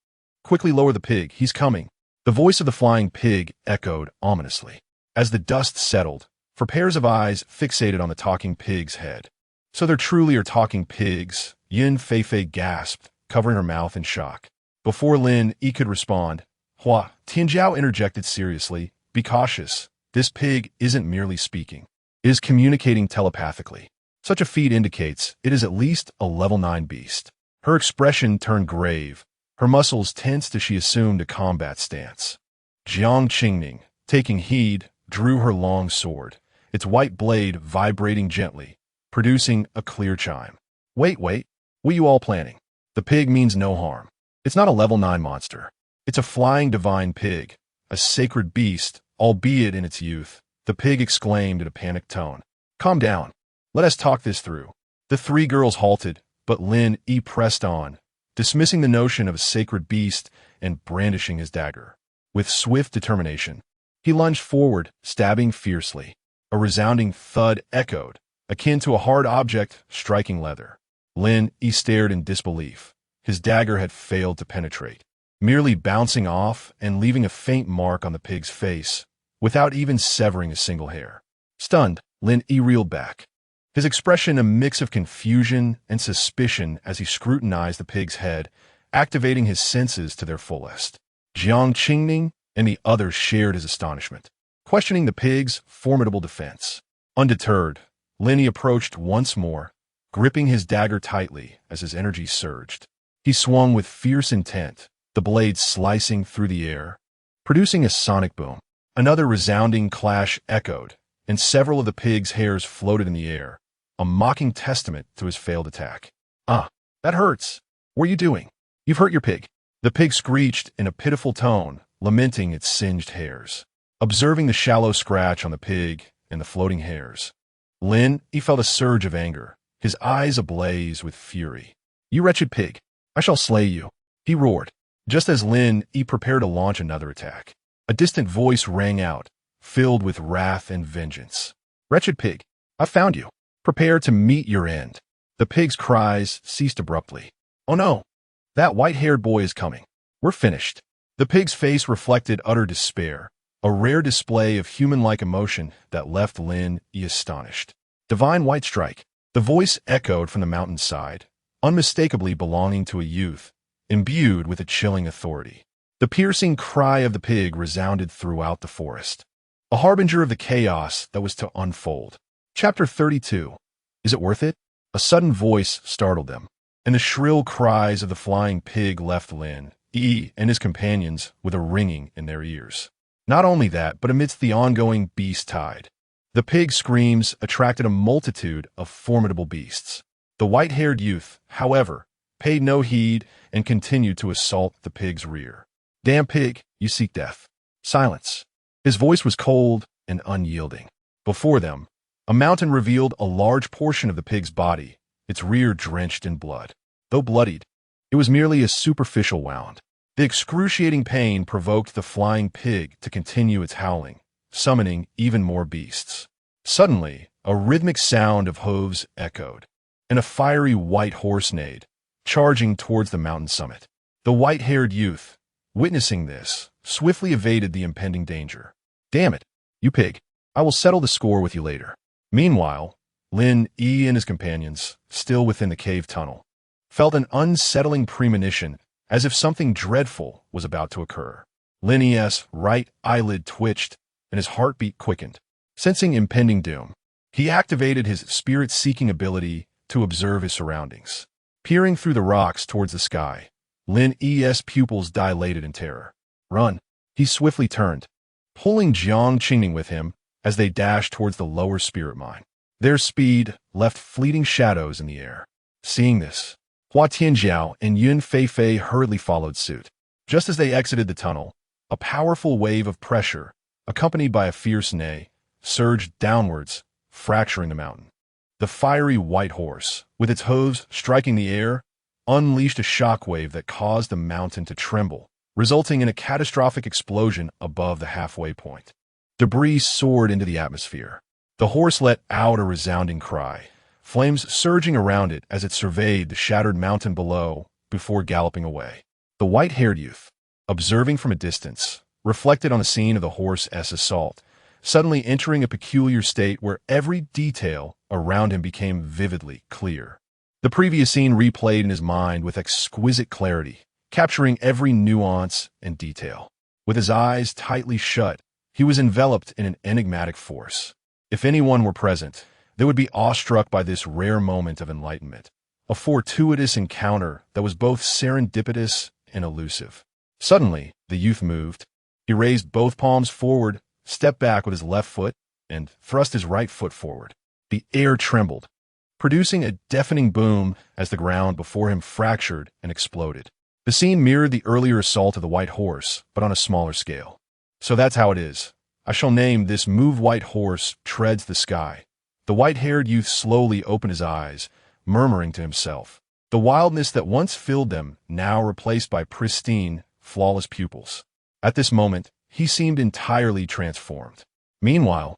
Quickly lower the pig, he's coming. The voice of the flying pig echoed ominously. As the dust settled, for pairs of eyes fixated on the talking pig's head. So there truly are talking pigs, Yin Feifei gasped, covering her mouth in shock. Before Lin Yi could respond, Hua Tianjiao interjected seriously, be cautious, this pig isn't merely speaking. It is communicating telepathically. Such a feat indicates it is at least a level 9 beast. Her expression turned grave, her muscles tensed as she assumed a combat stance. Jiang Qingning, taking heed, drew her long sword, its white blade vibrating gently, producing a clear chime. Wait, what you all planning? The pig means no harm. It's not a level 9 monster. It's a flying divine pig, a sacred beast, albeit in its youth, the pig exclaimed in a panicked tone. Calm down. Let us talk this through. The three girls halted, but Lin Yi pressed on, dismissing the notion of a sacred beast and brandishing his dagger. With swift determination, he lunged forward, stabbing fiercely. A resounding thud echoed, akin to a hard object striking leather. Lin Yi stared in disbelief. His dagger had failed to penetrate, merely bouncing off and leaving a faint mark on the pig's face, without even severing a single hair. Stunned, Lin Yi reeled back, his expression a mix of confusion and suspicion as he scrutinized the pig's head, activating his senses to their fullest. Jiang Qingning and the others shared his astonishment, questioning the pig's formidable defense. Undeterred, Lin Yi approached once more, gripping his dagger tightly as his energy surged. He swung with fierce intent, the blade slicing through the air, producing a sonic boom. Another resounding clash echoed, and several of the pig's hairs floated in the air, a mocking testament to his failed attack. Ah, that hurts. What are you doing? You've hurt your pig. The pig screeched in a pitiful tone, lamenting its singed hairs. Observing the shallow scratch on the pig and the floating hairs, Lin Yi felt a surge of anger, his eyes ablaze with fury. You wretched pig, I shall slay you, he roared, just as Lin Yi prepared to launch another attack. A distant voice rang out, filled with wrath and vengeance. Wretched pig, I found you. Prepare to meet your end. The pig's cries ceased abruptly. Oh no, that white-haired boy is coming. We're finished. The pig's face reflected utter despair, a rare display of human-like emotion that left Lin Yi astonished. Divine white strike. The voice echoed from the mountainside, unmistakably belonging to a youth, imbued with a chilling authority. The piercing cry of the pig resounded throughout the forest, a harbinger of the chaos that was to unfold. Chapter 32. Is it worth it? A sudden voice startled them, and the shrill cries of the flying pig left Lin Yi and his companions with a ringing in their ears. Not only that, but amidst the ongoing beast tide, the pig's screams attracted a multitude of formidable beasts. The white-haired youth, however, paid no heed and continued to assault the pig's rear. Damn pig, you seek death. Silence. His voice was cold and unyielding. Before them, a mountain revealed a large portion of the pig's body, its rear drenched in blood. Though bloodied, it was merely a superficial wound. The excruciating pain provoked the flying pig to continue its howling, summoning even more beasts. Suddenly, a rhythmic sound of hooves echoed, and a fiery white horse neighed, charging towards the mountain summit. The white-haired youth, witnessing this, swiftly evaded the impending danger. Damn it, you pig. I will settle the score with you later. Meanwhile, Lin Yi and his companions, still within the cave tunnel, felt an unsettling premonition as if something dreadful was about to occur. Lin Yi's right eyelid twitched and his heartbeat quickened. Sensing impending doom, he activated his spirit-seeking ability to observe his surroundings. Peering through the rocks towards the sky, Lin Yi's pupils dilated in terror. Run! He swiftly turned, pulling Jiang Qingning with him as they dashed towards the lower spirit mine. Their speed left fleeting shadows in the air. Seeing this, Hua Tianjiao and Yun Feifei hurriedly followed suit. Just as they exited the tunnel, a powerful wave of pressure, accompanied by a fierce neigh, surged downwards, fracturing the mountain. The fiery white horse, with its hooves striking the air, unleashed a shockwave that caused the mountain to tremble, resulting in a catastrophic explosion above the halfway point. Debris soared into the atmosphere. The horse let out a resounding cry, flames surging around it as it surveyed the shattered mountain below before galloping away. The white-haired youth, observing from a distance, reflected on the scene of the horse's assault, suddenly entering a peculiar state where every detail around him became vividly clear. The previous scene replayed in his mind with exquisite clarity, capturing every nuance and detail. With his eyes tightly shut, he was enveloped in an enigmatic force. If anyone were present, they would be awestruck by this rare moment of enlightenment, a fortuitous encounter that was both serendipitous and elusive. Suddenly, the youth moved. He raised both palms forward, stepped back with his left foot and thrust his right foot forward. The air trembled, producing a deafening boom as the ground before him fractured and exploded. The scene mirrored the earlier assault of the white horse, but on a smaller scale. So that's how it is. I shall name this move white horse treads the sky. The white-haired youth slowly opened his eyes, murmuring to himself. The wildness that once filled them, now replaced by pristine, flawless pupils. At this moment, he seemed entirely transformed. Meanwhile,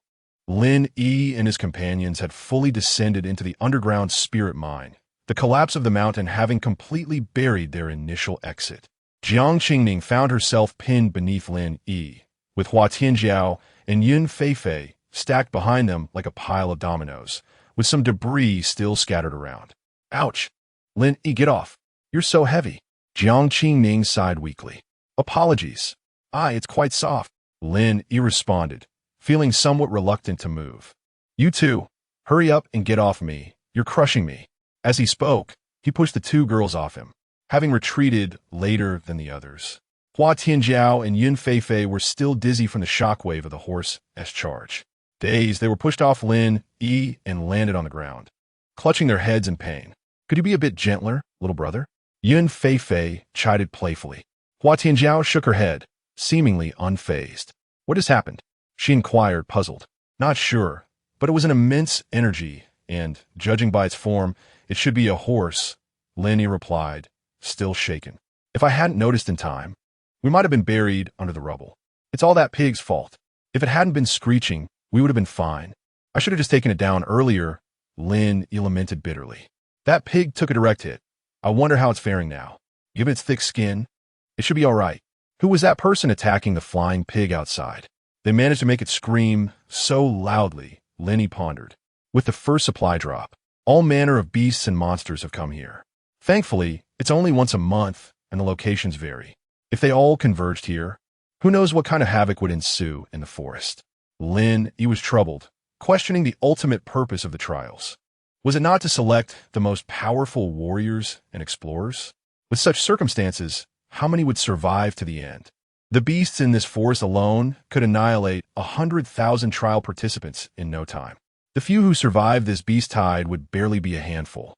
Lin Yi and his companions had fully descended into the underground spirit mine, the collapse of the mountain having completely buried their initial exit. Jiang Qingning found herself pinned beneath Lin Yi, with Hua Tianjiao and Yun Feifei stacked behind them like a pile of dominoes, with some debris still scattered around. Ouch! Lin Yi, get off. You're so heavy. Jiang Qingning sighed weakly. Apologies. It's quite soft. Lin Yi responded, feeling somewhat reluctant to move. You too. Hurry up and get off me. You're crushing me. As he spoke, he pushed the two girls off him, having retreated later than the others. Hua Tianjiao and Yun Feifei were still dizzy from the shockwave of the horse's charge. Dazed, they were pushed off Lin Yi and landed on the ground, clutching their heads in pain. Could you be a bit gentler, little brother? Yun Feifei chided playfully. Hua Tianjiao shook her head, seemingly unfazed. What has happened? She inquired, puzzled. Not sure, but it was an immense energy, and, judging by its form, it should be a horse, Lin Yi replied, still shaken. If I hadn't noticed in time, we might have been buried under the rubble. It's all that pig's fault. If it hadn't been screeching, we would have been fine. I should have just taken it down earlier, Lin Yi lamented bitterly. That pig took a direct hit. I wonder how it's faring now. Given its thick skin, it should be all right. Who was that person attacking the flying pig outside? They managed to make it scream so loudly, Lin Yi pondered. With the first supply drop, all manner of beasts and monsters have come here. Thankfully, it's only once a month, and the locations vary. If they all converged here, who knows what kind of havoc would ensue in the forest. Lin Yi was troubled, questioning the ultimate purpose of the trials. Was it not to select the most powerful warriors and explorers? With such circumstances, how many would survive to the end? The beasts in this forest alone could annihilate 100,000 trial participants in no time. The few who survived this beast tide would barely be a handful.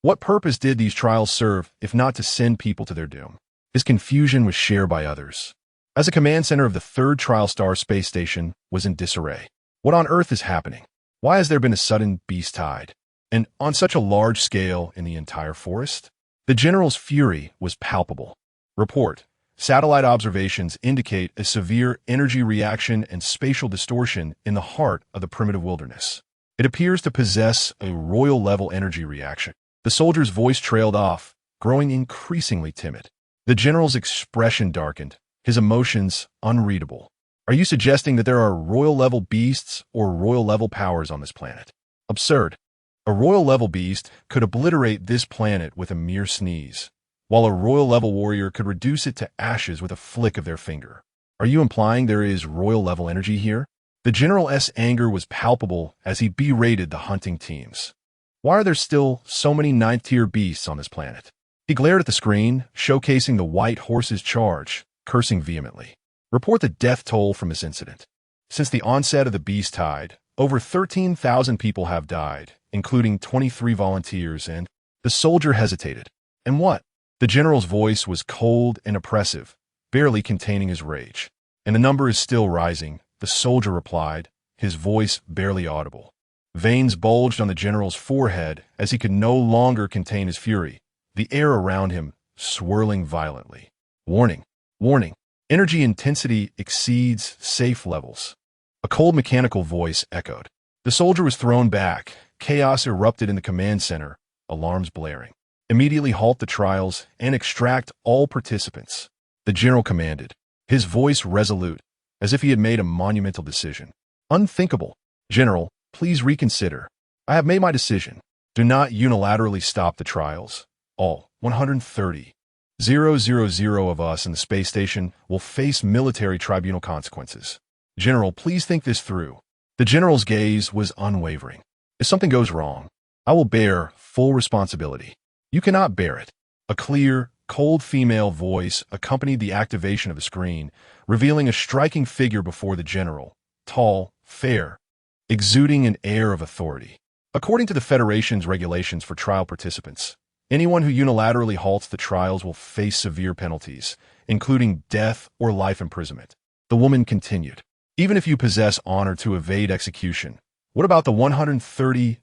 What purpose did these trials serve if not to send people to their doom? His confusion was shared by others, as the command center of the third Trial Star space station was in disarray. What on earth is happening? Why has there been a sudden beast tide? And on such a large scale in the entire forest? The general's fury was palpable. Report. Satellite observations indicate a severe energy reaction and spatial distortion in the heart of the primitive wilderness. It appears to possess a royal-level energy reaction. The soldier's voice trailed off, growing increasingly timid. The general's expression darkened, his emotions unreadable. Are you suggesting that there are royal-level beasts or royal-level powers on this planet? Absurd. A royal-level beast could obliterate this planet with a mere sneeze, while a royal-level warrior could reduce it to ashes with a flick of their finger. Are you implying there is royal-level energy here? The general's anger was palpable as he berated the hunting teams. Why are there still so many ninth-tier beasts on this planet? He glared at the screen, showcasing the white horse's charge, cursing vehemently. Report the death toll from this incident. Since the onset of the beast tide, over 13,000 people have died, including 23 volunteers, and the soldier hesitated. And what? The general's voice was cold and oppressive, barely containing his rage. And the number is still rising, the soldier replied, his voice barely audible. Veins bulged on the general's forehead as he could no longer contain his fury, the air around him swirling violently. Warning! Warning! Energy intensity exceeds safe levels. A cold mechanical voice echoed. The soldier was thrown back. Chaos erupted in the command center, alarms blaring. Immediately halt the trials and extract all participants, the general commanded, his voice resolute, as if he had made a monumental decision. Unthinkable. General, please reconsider. I have made my decision. Do not unilaterally stop the trials. All 130,000 of us in the space station will face military tribunal consequences. General, please think this through. The general's gaze was unwavering. If something goes wrong, I will bear full responsibility. You cannot bear it. A clear, cold female voice accompanied the activation of the screen, revealing a striking figure before the general, tall, fair, exuding an air of authority. According to the Federation's regulations for trial participants, anyone who unilaterally halts the trials will face severe penalties, including death or life imprisonment. The woman continued, even if you possess honor to evade execution, what about the 130,000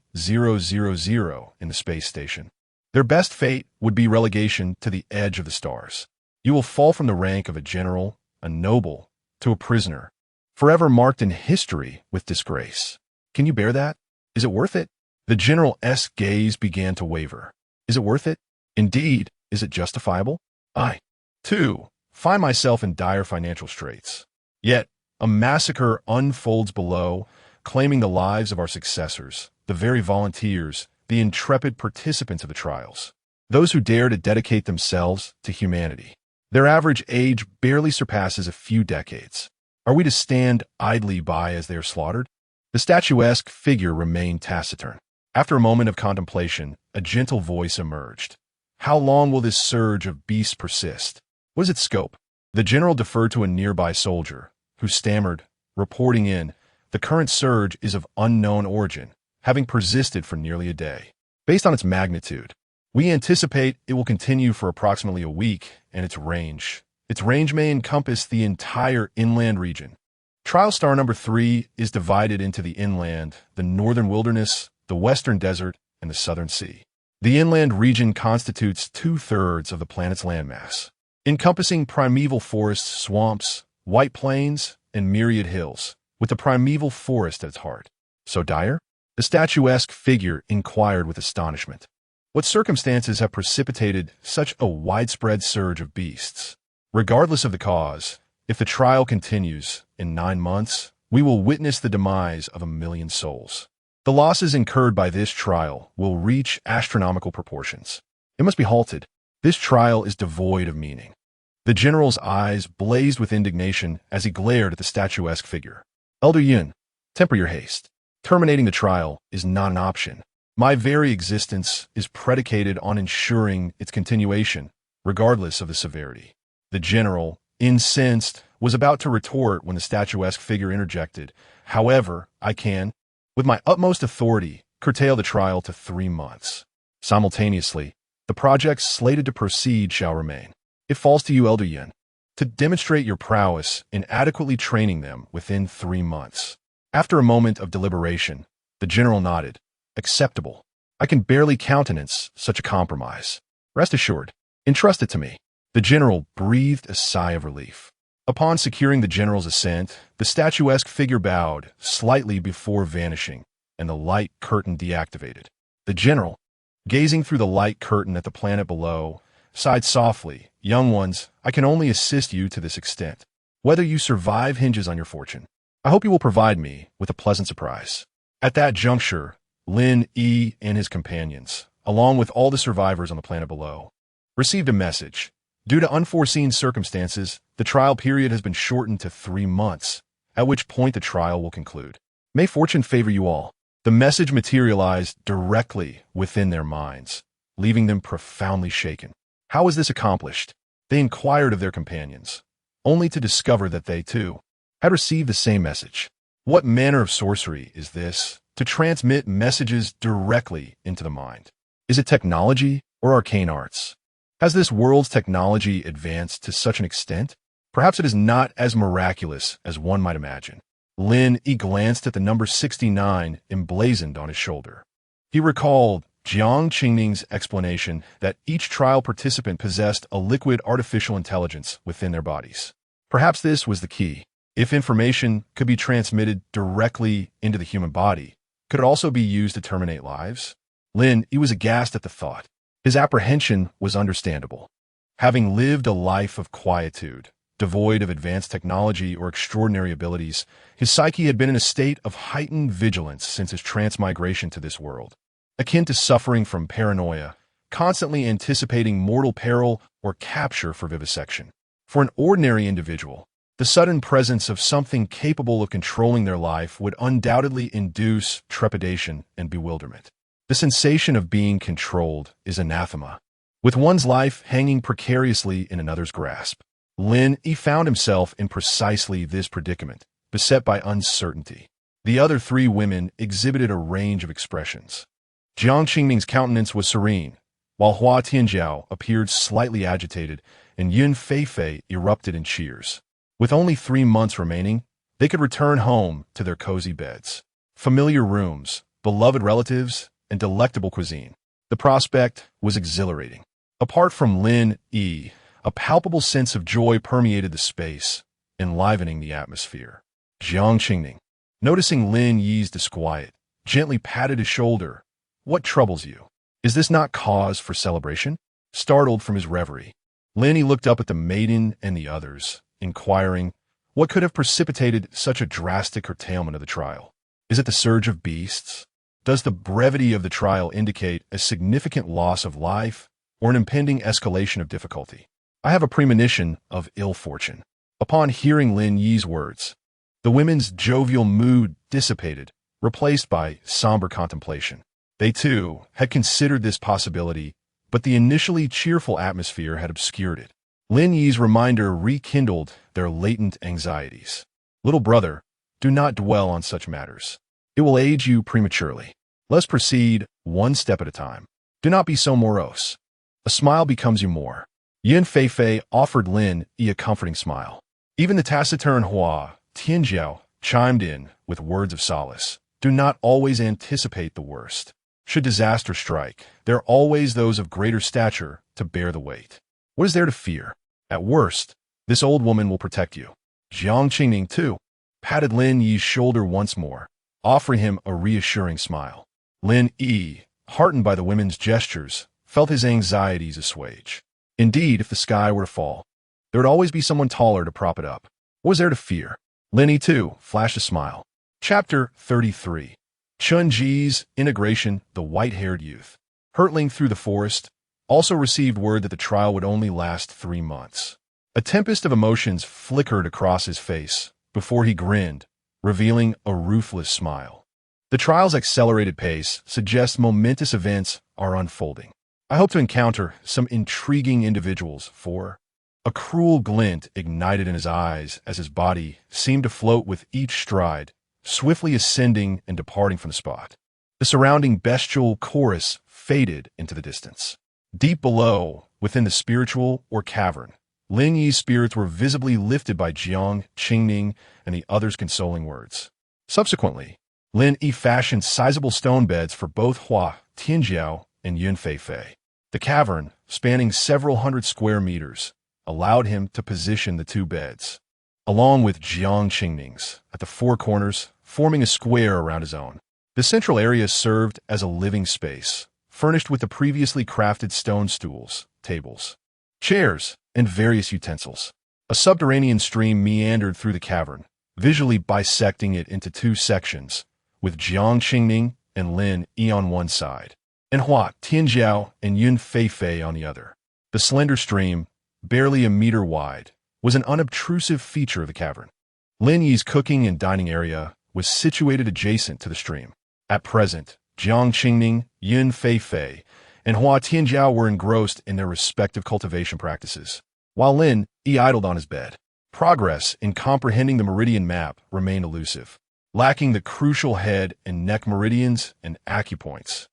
in the space station? Their best fate would be relegation to the edge of the stars. You will fall from the rank of a general, a noble, to a prisoner, forever marked in history with disgrace. Can you bear that? Is it worth it? The general's gaze began to waver. Is it worth it? Indeed, is it justifiable? I, too, find myself in dire financial straits. Yet, a massacre unfolds below, claiming the lives of our successors, the very volunteers, the intrepid participants of the trials, those who dare to dedicate themselves to humanity. Their average age barely surpasses a few decades. Are we to stand idly by as they are slaughtered? The statuesque figure remained taciturn. After a moment of contemplation, a gentle voice emerged. How long will this surge of beasts persist? What is its scope? The general deferred to a nearby soldier, who stammered, reporting in, the current surge is of unknown origin, having persisted for nearly a day. Based on its magnitude, we anticipate it will continue for approximately a week, and its range may encompass the entire inland region. Trial star number 3 is divided into the inland, the northern wilderness, the western desert, and the southern sea. The inland region constitutes 2/3 of the planet's landmass, encompassing primeval forests, swamps, white plains, and myriad hills, with the primeval forest at its heart. So dire? The statuesque figure inquired with astonishment. What circumstances have precipitated such a widespread surge of beasts? Regardless of the cause, if the trial continues, in 9 months, we will witness the demise of 1 million souls. The losses incurred by this trial will reach astronomical proportions. It must be halted. This trial is devoid of meaning. The general's eyes blazed with indignation as he glared at the statuesque figure. Elder Yun, temper your haste. Terminating the trial is not an option. My very existence is predicated on ensuring its continuation, regardless of the severity. The general, incensed, was about to retort when the statuesque figure interjected. However, I can, with my utmost authority, curtail the trial to 3 months. Simultaneously, the projects slated to proceed shall remain. It falls to you, Elder Yun, to demonstrate your prowess in adequately training them within 3 months. After a moment of deliberation, the general nodded. Acceptable. I can barely countenance such a compromise. Rest assured, entrust it to me. The general breathed a sigh of relief. Upon securing the general's assent, the statuesque figure bowed slightly before vanishing, and the light curtain deactivated. The general, gazing through the light curtain at the planet below, sighed softly. Young ones, I can only assist you to this extent. Whether you survive hinges on your fortune. I hope you will provide me with a pleasant surprise. At that juncture, Lin Yi and his companions, along with all the survivors on the planet below, received a message. Due to unforeseen circumstances, the trial period has been shortened to 3 months, at which point the trial will conclude. May fortune favor you all. The message materialized directly within their minds, leaving them profoundly shaken. How was this accomplished? They inquired of their companions, only to discover that they, too, had received the same message. What manner of sorcery is this, to transmit messages directly into the mind? Is it technology or arcane arts? Has this world's technology advanced to such an extent? Perhaps it is not as miraculous as one might imagine. Lin Yi glanced at the number 69 emblazoned on his shoulder. He recalled Jiang Qingning's explanation that each trial participant possessed a liquid artificial intelligence within their bodies. Perhaps this was the key. If information could be transmitted directly into the human body, could it also be used to terminate lives? Lin Yi was aghast at the thought. His apprehension was understandable. Having lived a life of quietude, devoid of advanced technology or extraordinary abilities, his psyche had been in a state of heightened vigilance since his transmigration to this world, akin to suffering from paranoia, constantly anticipating mortal peril or capture for vivisection. For an ordinary individual, the sudden presence of something capable of controlling their life would undoubtedly induce trepidation and bewilderment. The sensation of being controlled is anathema, with one's life hanging precariously in another's grasp. Lin Yi found himself in precisely this predicament, beset by uncertainty. The other three women exhibited a range of expressions. Jiang Qingning's countenance was serene, while Hua Tianjiao appeared slightly agitated, and Yun Feifei erupted in cheers. With only 3 months remaining, they could return home to their cozy beds. Familiar rooms, beloved relatives, and delectable cuisine. The prospect was exhilarating. Apart from Lin Yi, a palpable sense of joy permeated the space, enlivening the atmosphere. Jiang Qingning, noticing Lin Yi's disquiet, gently patted his shoulder. "What troubles you? Is this not cause for celebration?" Startled from his reverie, Lin Yi looked up at the maiden and the others, inquiring, what could have precipitated such a drastic curtailment of the trial? Is it the surge of beasts? Does the brevity of the trial indicate a significant loss of life or an impending escalation of difficulty? I have a premonition of ill fortune. Upon hearing Lin Yi's words, the women's jovial mood dissipated, replaced by somber contemplation. They, too, had considered this possibility, but the initially cheerful atmosphere had obscured it. Lin Yi's reminder rekindled their latent anxieties. "Little brother, do not dwell on such matters. It will age you prematurely. Let's proceed one step at a time. Do not be so morose. A smile becomes you more." Yun Feifei offered Lin Yi a comforting smile. Even the taciturn Hua Tianjiao chimed in with words of solace. "Do not always anticipate the worst. Should disaster strike, there are always those of greater stature to bear the weight. What is there to fear? At worst, this old woman will protect you." Jiang Qingning, too, patted Lin Yi's shoulder once more, offering him a reassuring smile. Lin Yi, heartened by the women's gestures, felt his anxieties assuage. Indeed, if the sky were to fall, there would always be someone taller to prop it up. What was there to fear? Lin Yi, too, flashed a smile. Chapter 33. Chun Ji's integration, the white-haired youth, hurtling through the forest, also received word that the trial would only last 3 months. A tempest of emotions flickered across his face before he grinned, revealing a ruthless smile. The trial's accelerated pace suggests momentous events are unfolding. I hope to encounter some intriguing individuals, for a cruel glint ignited in his eyes as his body seemed to float with each stride, swiftly ascending and departing from the spot. The surrounding bestial chorus faded into the distance. Deep below, within the spiritual or cavern, Lin Yi's spirits were visibly lifted by Jiang Qingning and the others' consoling words. Subsequently, Lin Yi fashioned sizable stone beds for both Hua Tianjiao and Yun Feifei. The cavern, spanning several hundred square meters, allowed him to position the 2 beds, along with Jiang Qingning's, at the 4 corners, forming a square around his own. The central area served as a living space, furnished with the previously crafted stone stools, tables, chairs, and various utensils. A subterranean stream meandered through the cavern, visually bisecting it into 2 sections, with Jiang Qingning and Lin Yi on one side, and Hua Tianjiao and Yun Feifei on the other. The slender stream, barely a meter wide, was an unobtrusive feature of the cavern. Lin Yi's cooking and dining area was situated adjacent to the stream. At present, Jiang Qingning, Yun Feifei, and Hua Tianjiao were engrossed in their respective cultivation practices, while Lin Yi idled on his bed. Progress in comprehending the meridian map remained elusive, lacking the crucial head and neck meridians and acupoints.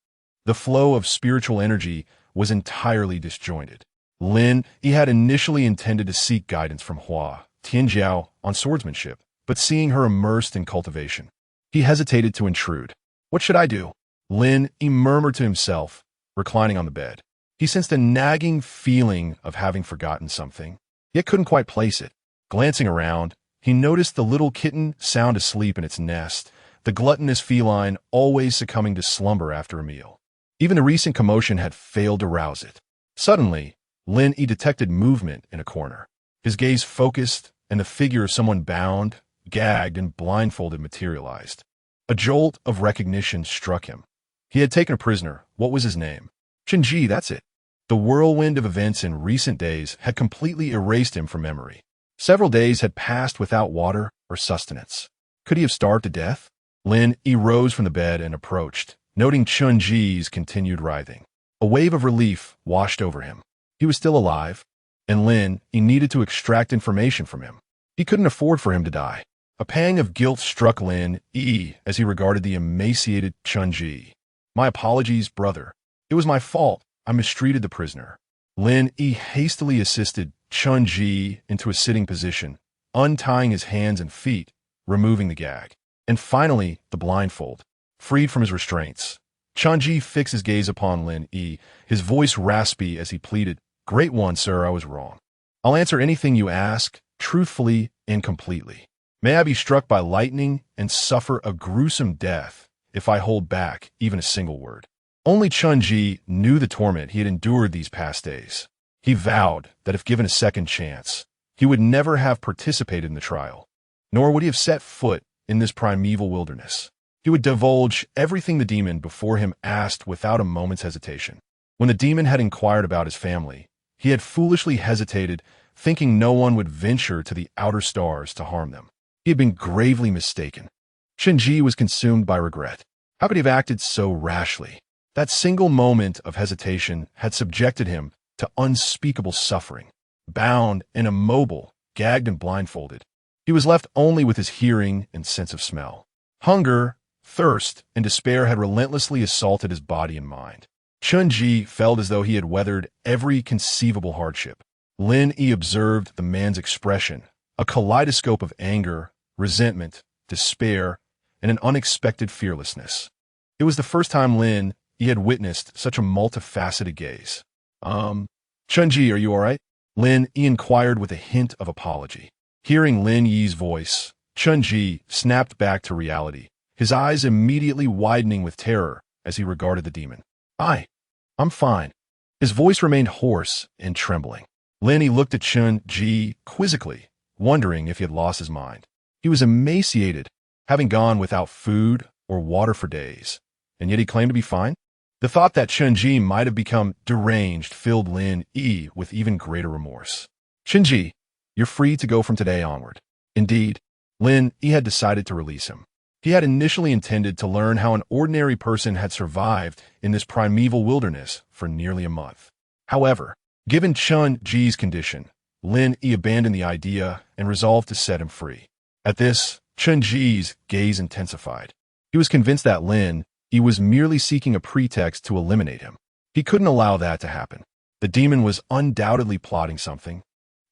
The flow of spiritual energy was entirely disjointed. Lin Yi had initially intended to seek guidance from Hua Tianjiao on swordsmanship, but seeing her immersed in cultivation, he hesitated to intrude. "What should I do?" Lin Yi murmured to himself, reclining on the bed. He sensed a nagging feeling of having forgotten something, yet couldn't quite place it. Glancing around, he noticed the little kitten sound asleep in its nest, the gluttonous feline always succumbing to slumber after a meal. Even the recent commotion had failed to rouse it. Suddenly, Lin Yi detected movement in a corner. His gaze focused, and the figure of someone bound, gagged, and blindfolded materialized. A jolt of recognition struck him. He had taken a prisoner. What was his name? Shinji, that's it. The whirlwind of events in recent days had completely erased him from memory. Several days had passed without water or sustenance. Could he have starved to death? Lin Yi rose from the bed and approached, noting Chun Ji's continued writhing. A wave of relief washed over him. He was still alive, and Lin Yi needed to extract information from him. He couldn't afford for him to die. A pang of guilt struck Lin Yi as he regarded the emaciated Chun-Ji. My apologies, brother. It was my fault. I mistreated the prisoner. Lin Yi hastily assisted Chun-Ji into a sitting position, untying his hands and feet, removing the gag. And finally, the blindfold. Freed from his restraints, Chun-Ji fixed his gaze upon Lin Yi, his voice raspy as he pleaded, "Great one, sir, I was wrong. I'll answer anything you ask, truthfully and completely. May I be struck by lightning and suffer a gruesome death if I hold back even a single word." Only Chun-Ji knew the torment he had endured these past days. He vowed that if given a second chance, he would never have participated in the trial, nor would he have set foot in this primeval wilderness. He would divulge everything the demon before him asked without a moment's hesitation. When the demon had inquired about his family, he had foolishly hesitated, thinking no one would venture to the outer stars to harm them. He had been gravely mistaken. Chun-Ji was consumed by regret. How could he have acted so rashly? That single moment of hesitation had subjected him to unspeakable suffering. Bound and immobile, gagged and blindfolded, he was left only with his hearing and sense of smell. Hunger, thirst, and despair had relentlessly assaulted his body and mind. Chun-Ji felt as though he had weathered every conceivable hardship. Lin Yi observed the man's expression, a kaleidoscope of anger, resentment, despair, and an unexpected fearlessness. It was the first time Lin Yi had witnessed such a multifaceted gaze. Chun-Ji, are you all right? Lin Yi inquired with a hint of apology. Hearing Lin Yi's voice, Chun-Ji snapped back to reality, his eyes immediately widening with terror as he regarded the demon. I'm fine." His voice remained hoarse and trembling. Lin Yi looked at Chun-Ji quizzically, wondering if he had lost his mind. He was emaciated, having gone without food or water for days, and yet he claimed to be fine? The thought that Chun-Ji might have become deranged filled Lin Yi with even greater remorse. "Chun-Ji, you're free to go from today onward." Indeed, Lin Yi had decided to release him. He had initially intended to learn how an ordinary person had survived in this primeval wilderness for nearly a month. However, given Chun-Ji's condition, Lin Yi abandoned the idea and resolved to set him free. At this, Chun-Ji's gaze intensified. He was convinced that Lin Yi was merely seeking a pretext to eliminate him. He couldn't allow that to happen. The demon was undoubtedly plotting something,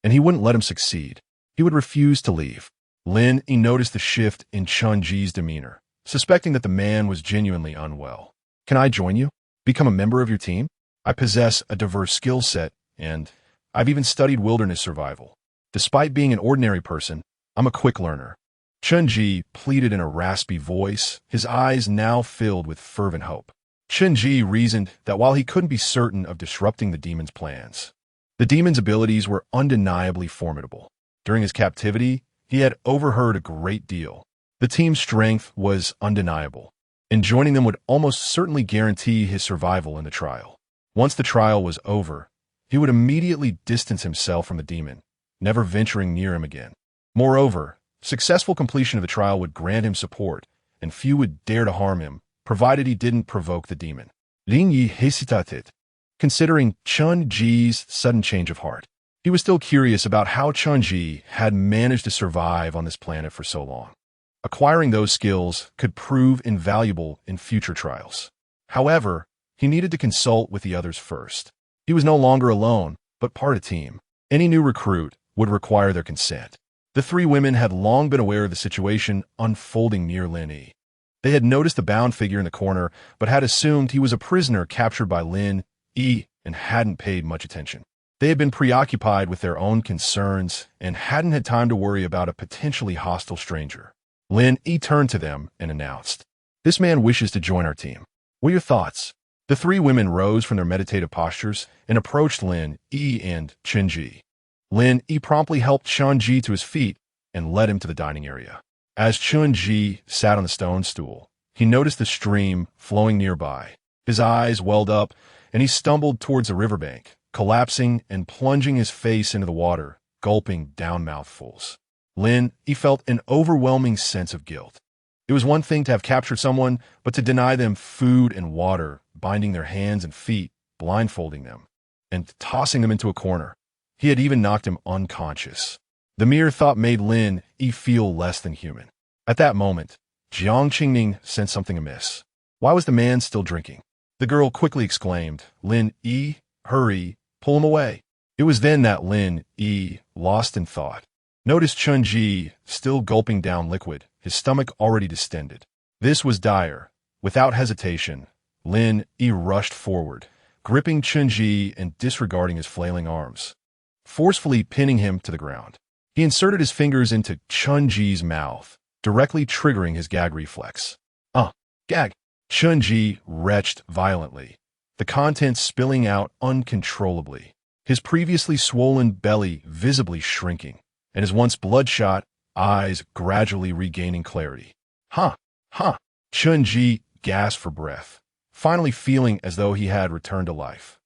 and he wouldn't let him succeed. He would refuse to leave. Lin Yi noticed the shift in Chun-Ji's demeanor, suspecting that the man was genuinely unwell. "Can I join you? Become a member of your team? I possess a diverse skill set, and I've even studied wilderness survival. Despite being an ordinary person, I'm a quick learner." Chun-Ji pleaded in a raspy voice, his eyes now filled with fervent hope. Chun-Ji reasoned that while he couldn't be certain of disrupting the demon's plans, the demon's abilities were undeniably formidable. During his captivity, he had overheard a great deal. The team's strength was undeniable, and joining them would almost certainly guarantee his survival in the trial. Once the trial was over, he would immediately distance himself from the demon, never venturing near him again. Moreover, successful completion of the trial would grant him support, and few would dare to harm him, provided he didn't provoke the demon. Lin Yi hesitated, considering Chun-Ji's sudden change of heart. He was still curious about how Chun-Ji had managed to survive on this planet for so long. Acquiring those skills could prove invaluable in future trials. However, he needed to consult with the others first. He was no longer alone, but part of a team. Any new recruit would require their consent. The three women had long been aware of the situation unfolding near Lin Yi. They had noticed the bound figure in the corner, but had assumed he was a prisoner captured by Lin Yi and hadn't paid much attention. They had been preoccupied with their own concerns and hadn't had time to worry about a potentially hostile stranger. Lin Yi turned to them and announced, "This man wishes to join our team. What are your thoughts?" The three women rose from their meditative postures and approached Lin Yi and Chun-Ji. Lin Yi promptly helped Chun-Ji to his feet and led him to the dining area. As Chun-Ji sat on the stone stool, he noticed the stream flowing nearby. His eyes welled up, and he stumbled towards the riverbank, collapsing and plunging his face into the water, gulping down mouthfuls. Lin Yi felt an overwhelming sense of guilt. It was one thing to have captured someone, but to deny them food and water, binding their hands and feet, blindfolding them, and tossing them into a corner. He had even knocked him unconscious. The mere thought made Lin Yi feel less than human. At that moment, Jiang Qingning sensed something amiss. Why was the man still drinking? The girl quickly exclaimed, "Lin Yi, hurry, pull him away." It was then that Lin Yi, lost in thought, noticed Chun Ji still gulping down liquid, his stomach already distended. This was dire. Without hesitation, Lin Yi rushed forward, gripping Chun Ji and disregarding his flailing arms, forcefully pinning him to the ground. He inserted his fingers into Chun Ji's mouth, directly triggering his gag reflex. Gag! Chun Ji retched violently, the contents spilling out uncontrollably, his previously swollen belly visibly shrinking, and his once bloodshot eyes gradually regaining clarity. Chun Ji gasped for breath, finally feeling as though he had returned to life.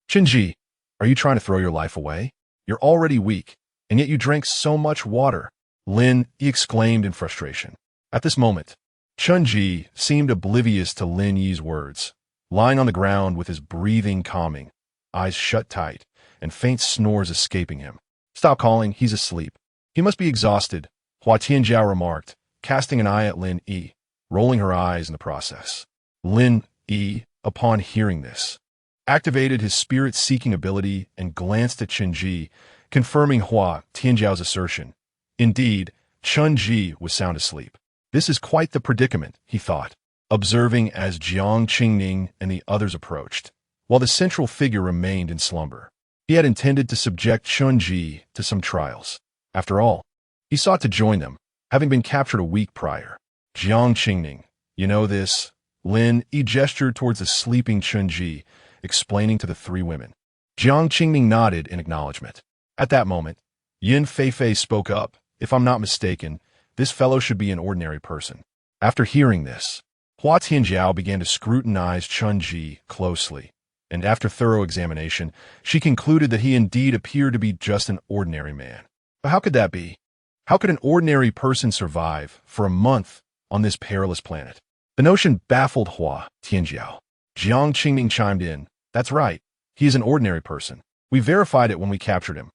Chun Ji, are you trying to throw your life away? You're already weak, and yet you drank so much water. Lin Yi exclaimed in frustration. At this moment, Chun Ji seemed oblivious to Lin Yi's words, lying on the ground with his breathing calming, eyes shut tight, and faint snores escaping him. Stop calling, he's asleep. He must be exhausted, Hua Tianjiao remarked, casting an eye at Lin Yi, rolling her eyes in the process. Lin Yi, upon hearing this, activated his spirit-seeking ability and glanced at Chun Ji, confirming Hua Tianjiao's assertion. Indeed, Chun Ji was sound asleep. This is quite the predicament, he thought, observing as Jiang Qingning and the others approached, while the central figure remained in slumber. He had intended to subject Chun Ji to some trials. After all, he sought to join them, having been captured a week prior. Jiang Qingning, you know this? Lin Yi gestured towards the sleeping Chun Ji, explaining to the three women. Jiang Qingning nodded in acknowledgement. At that moment, Yin Feifei spoke up. If I'm not mistaken, this fellow should be an ordinary person. After hearing this, Hua Tianjiao began to scrutinize Chun Ji closely, and after thorough examination, she concluded that he indeed appeared to be just an ordinary man. But how could that be? How could an ordinary person survive for a month on this perilous planet? The notion baffled Hua Tianjiao. Jiang Qingning chimed in. That's right. He is an ordinary person. We verified it when we captured him.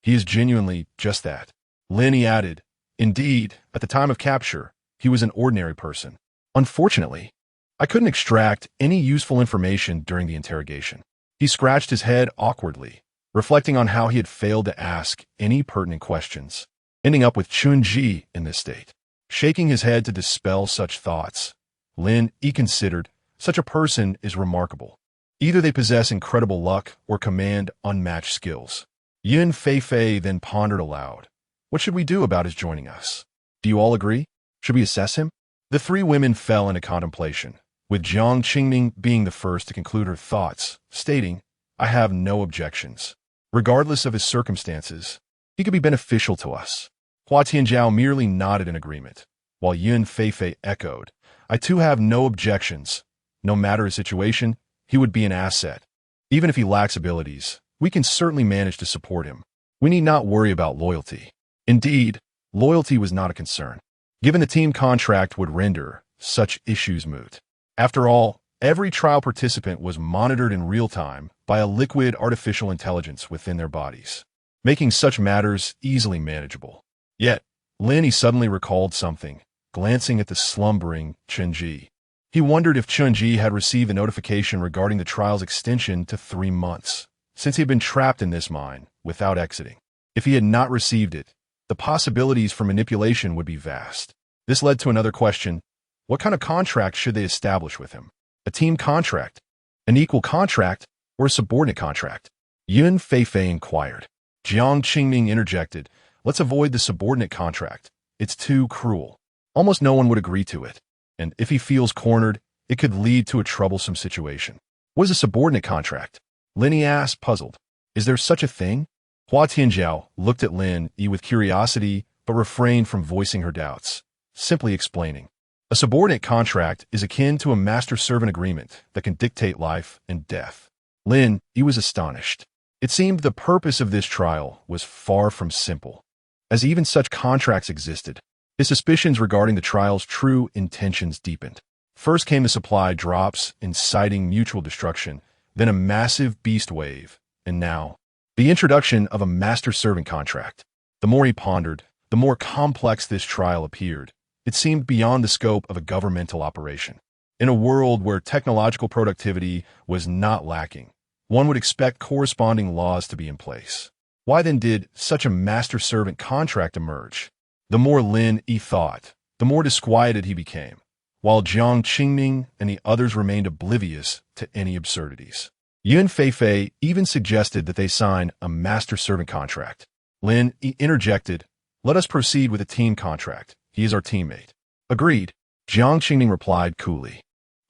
He is genuinely just that. Lin Yi added, indeed, at the time of capture, he was an ordinary person. Unfortunately, I couldn't extract any useful information during the interrogation. He scratched his head awkwardly, reflecting on how he had failed to ask any pertinent questions, ending up with Chun Ji in this state. Shaking his head to dispel such thoughts, Lin Yi considered, such a person is remarkable. Either they possess incredible luck or command unmatched skills. Yin Feifei then pondered aloud. What should we do about his joining us? Do you all agree? Should we assess him? The three women fell into contemplation, with Jiang Qingning being the first to conclude her thoughts, stating, I have no objections. Regardless of his circumstances, he could be beneficial to us. Hua Tianjiao merely nodded in agreement, while Yin Feifei echoed, I too have no objections. No matter his situation, he would be an asset. Even if he lacks abilities, we can certainly manage to support him. We need not worry about loyalty. Indeed, loyalty was not a concern, given the team contract would render such issues moot. After all, every trial participant was monitored in real time by a liquid artificial intelligence within their bodies, making such matters easily manageable. Yet, Lin Yi suddenly recalled something, glancing at the slumbering Chun Ji. He wondered if Chun Ji had received a notification regarding the trial's extension to 3 months, since he had been trapped in this mine without exiting. If he had not received it, the possibilities for manipulation would be vast. This led to another question. What kind of contract should they establish with him? A team contract, an equal contract, or a subordinate contract? Yin Feifei inquired. Jiang Qingning interjected, let's avoid the subordinate contract. It's too cruel. Almost no one would agree to it. And if he feels cornered, it could lead to a troublesome situation. What is a subordinate contract? Lin Yi asked, puzzled. Is there such a thing? Hua Tianjiao looked at Lin Yi with curiosity, but refrained from voicing her doubts, simply explaining. A subordinate contract is akin to a master-servant agreement that can dictate life and death. Lin Yi was astonished. It seemed the purpose of this trial was far from simple. As even such contracts existed, his suspicions regarding the trial's true intentions deepened. First came the supply drops inciting mutual destruction, then a massive beast wave, and now, the introduction of a master-servant contract. The more he pondered, the more complex this trial appeared. It seemed beyond the scope of a governmental operation. In a world where technological productivity was not lacking, one would expect corresponding laws to be in place. Why then did such a master-servant contract emerge? The more Lin Yi thought, the more disquieted he became, while Jiang Qingming and the others remained oblivious to any absurdities. Yun Feifei even suggested that they sign a master-servant contract. Lin Yi interjected, "Let us proceed with a team contract. He is our teammate." "Agreed," Jiang Qingming replied coolly.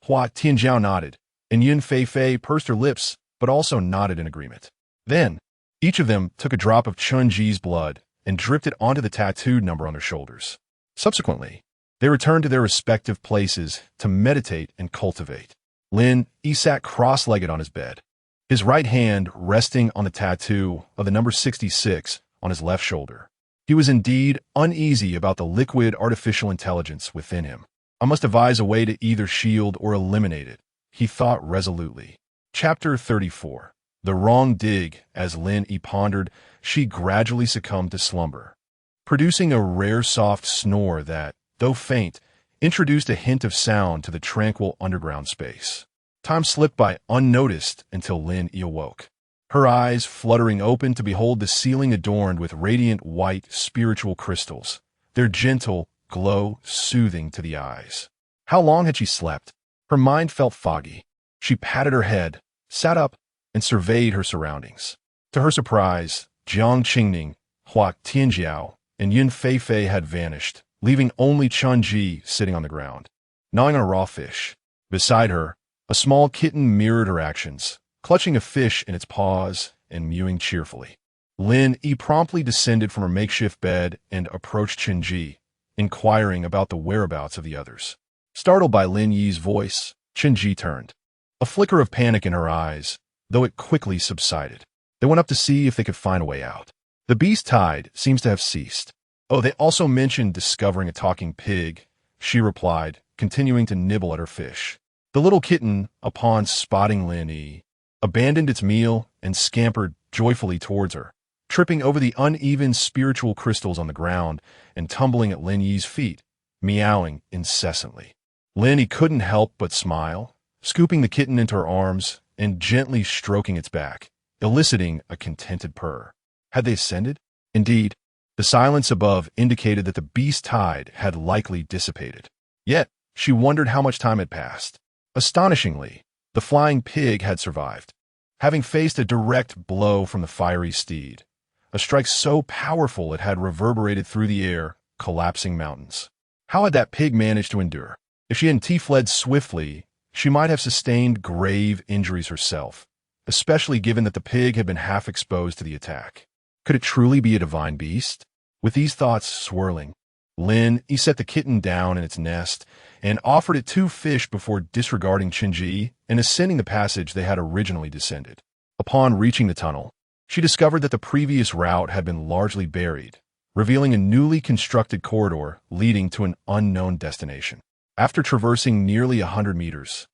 Hua Tianjiao nodded, and Yun Feifei pursed her lips, but also nodded in agreement. Then, each of them took a drop of Chun-Ji's blood and dripped it onto the tattooed number on their shoulders. Subsequently, they returned to their respective places to meditate and cultivate. Lin Yi sat cross-legged on his bed, his right hand resting on the tattoo of the number 66 on his left shoulder. He was indeed uneasy about the liquid artificial intelligence within him. "I must devise a way to either shield or eliminate it," he thought resolutely. Chapter 34. The wrong dig. As Lin Yi pondered, she gradually succumbed to slumber, producing a rare soft snore that, though faint, introduced a hint of sound to the tranquil underground space. Time slipped by unnoticed until Lin Yi awoke, her eyes fluttering open to behold the ceiling adorned with radiant white spiritual crystals, their gentle glow soothing to the eyes. How long had she slept? Her mind felt foggy. She patted her head, sat up, and surveyed her surroundings. To her surprise, Jiang Qingming, Hua Tianjiao, and Yun Feifei had vanished, leaving only Chun-Ji sitting on the ground, gnawing on a raw fish. Beside her, a small kitten mirrored her actions, clutching a fish in its paws and mewing cheerfully. Lin Yi promptly descended from her makeshift bed and approached Chun-Ji, inquiring about the whereabouts of the others. Startled by Lin Yi's voice, Chun-Ji turned, a flicker of panic in her eyes, though it quickly subsided. They went up to see if they could find a way out. The beast tide seems to have ceased. "Oh, they also mentioned discovering a talking pig," she replied, continuing to nibble at her fish. The little kitten, upon spotting Lin Yi, abandoned its meal and scampered joyfully towards her, tripping over the uneven spiritual crystals on the ground and tumbling at Lin Yi's feet, meowing incessantly. Lin Yi couldn't help but smile, scooping the kitten into her arms and gently stroking its back, eliciting a contented purr. Had they ascended? Indeed, the silence above indicated that the beast tide had likely dissipated. Yet, she wondered how much time had passed. Astonishingly, the flying pig had survived, having faced a direct blow from the fiery steed, a strike so powerful it had reverberated through the air, collapsing mountains. How had that pig managed to endure? If she hadn't fled swiftly, she might have sustained grave injuries herself, especially given that the pig had been half exposed to the attack. Could it truly be a divine beast? With these thoughts swirling, Lin Yi set the kitten down in its nest and offered it 2 fish before disregarding Chun-Ji and ascending the passage they had originally descended. Upon reaching the tunnel, she discovered that the previous route had been largely buried, revealing a newly constructed corridor leading to an unknown destination. After traversing nearly 100 meters,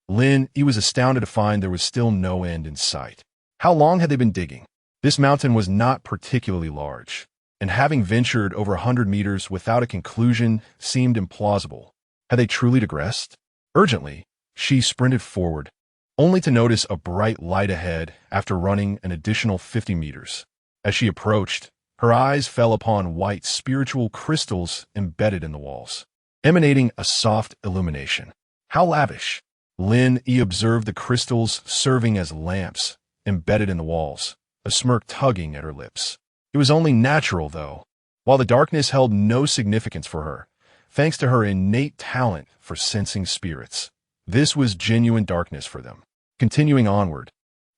Lin Yi was astounded to find there was still no end in sight. How long had they been digging? This mountain was not particularly large, and having ventured over 100 meters without a conclusion seemed implausible. Had they truly digressed? Urgently, she sprinted forward, only to notice a bright light ahead after running an additional 50 meters. As she approached, her eyes fell upon white spiritual crystals embedded in the walls, emanating a soft illumination. How lavish! Lin Yi observed the crystals serving as lamps embedded in the walls, a smirk tugging at her lips. It was only natural, though. While the darkness held no significance for her, thanks to her innate talent for sensing spirits, this was genuine darkness for them. Continuing onward,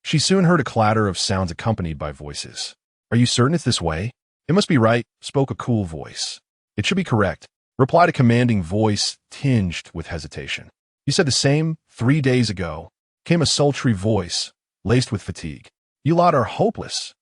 she soon heard a clatter of sounds accompanied by voices. "Are you certain it's this way?" "It must be right," spoke a cool voice. "It should be correct," replied a commanding voice tinged with hesitation. "You said the same 3 days ago," came a sultry voice, laced with fatigue. "You lot are hopeless.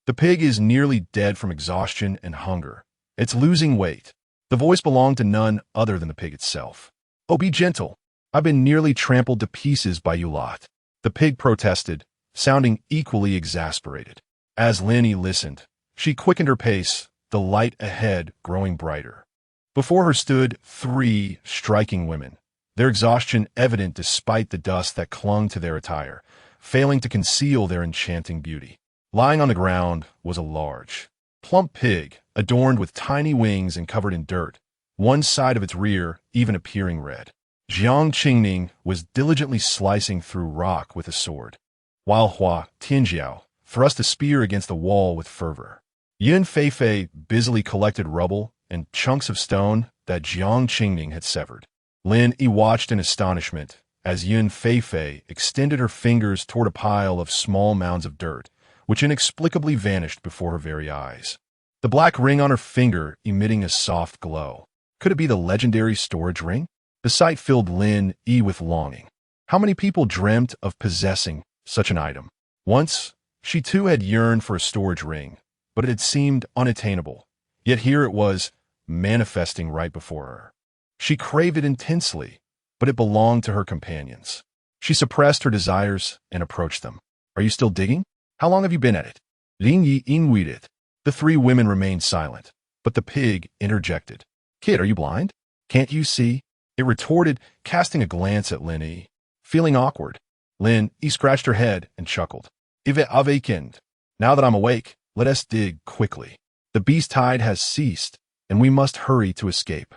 The pig is nearly dead from exhaustion and hunger. It's losing weight." The voice belonged to none other than the pig itself. "Oh, be gentle. I've been nearly trampled to pieces by you lot," the pig protested, sounding equally exasperated. As Lin Yi listened, she quickened her pace, the light ahead growing brighter. Before her stood 3 striking women, their exhaustion evident despite the dust that clung to their attire, failing to conceal their enchanting beauty. Lying on the ground was a large, plump pig, adorned with tiny wings and covered in dirt, one side of its rear even appearing red. Jiang Qingning was diligently slicing through rock with a sword, while Hua Tianjiao thrust a spear against the wall with fervor. Yun Feifei busily collected rubble and chunks of stone that Jiang Qingning had severed. Lin Yi watched in astonishment as Yun Feifei extended her fingers toward a pile of small mounds of dirt, which inexplicably vanished before her very eyes. The black ring on her finger emitting a soft glow. Could it be the legendary storage ring? The sight filled Lin Yi with longing. How many people dreamt of possessing such an item? Once, she too had yearned for a storage ring, but it had seemed unattainable. Yet here it was, manifesting right before her. She craved it intensely, but it belonged to her companions. She suppressed her desires and approached them. Are you still digging? How long have you been at it? Lin Yi inweeded. The 3 women remained silent, but the pig interjected. Kid, are you blind? Can't you see? It retorted, casting a glance at Lin Yi. Feeling awkward, Lin Yi scratched her head and chuckled. Ive awakened. Now that I'm awake, let us dig quickly. The beast tide has ceased, and we must hurry to escape.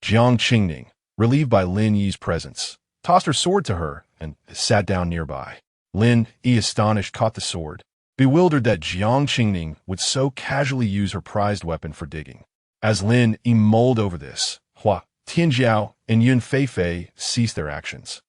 Jiang Qingning, relieved by Lin Yi's presence, tossed her sword to her and sat down nearby. Lin Yi, astonished, caught the sword, bewildered that Jiang Qingning would so casually use her prized weapon for digging. As Lin Yi mulled over this, Hua Tianjiao and Yun Feifei ceased their actions.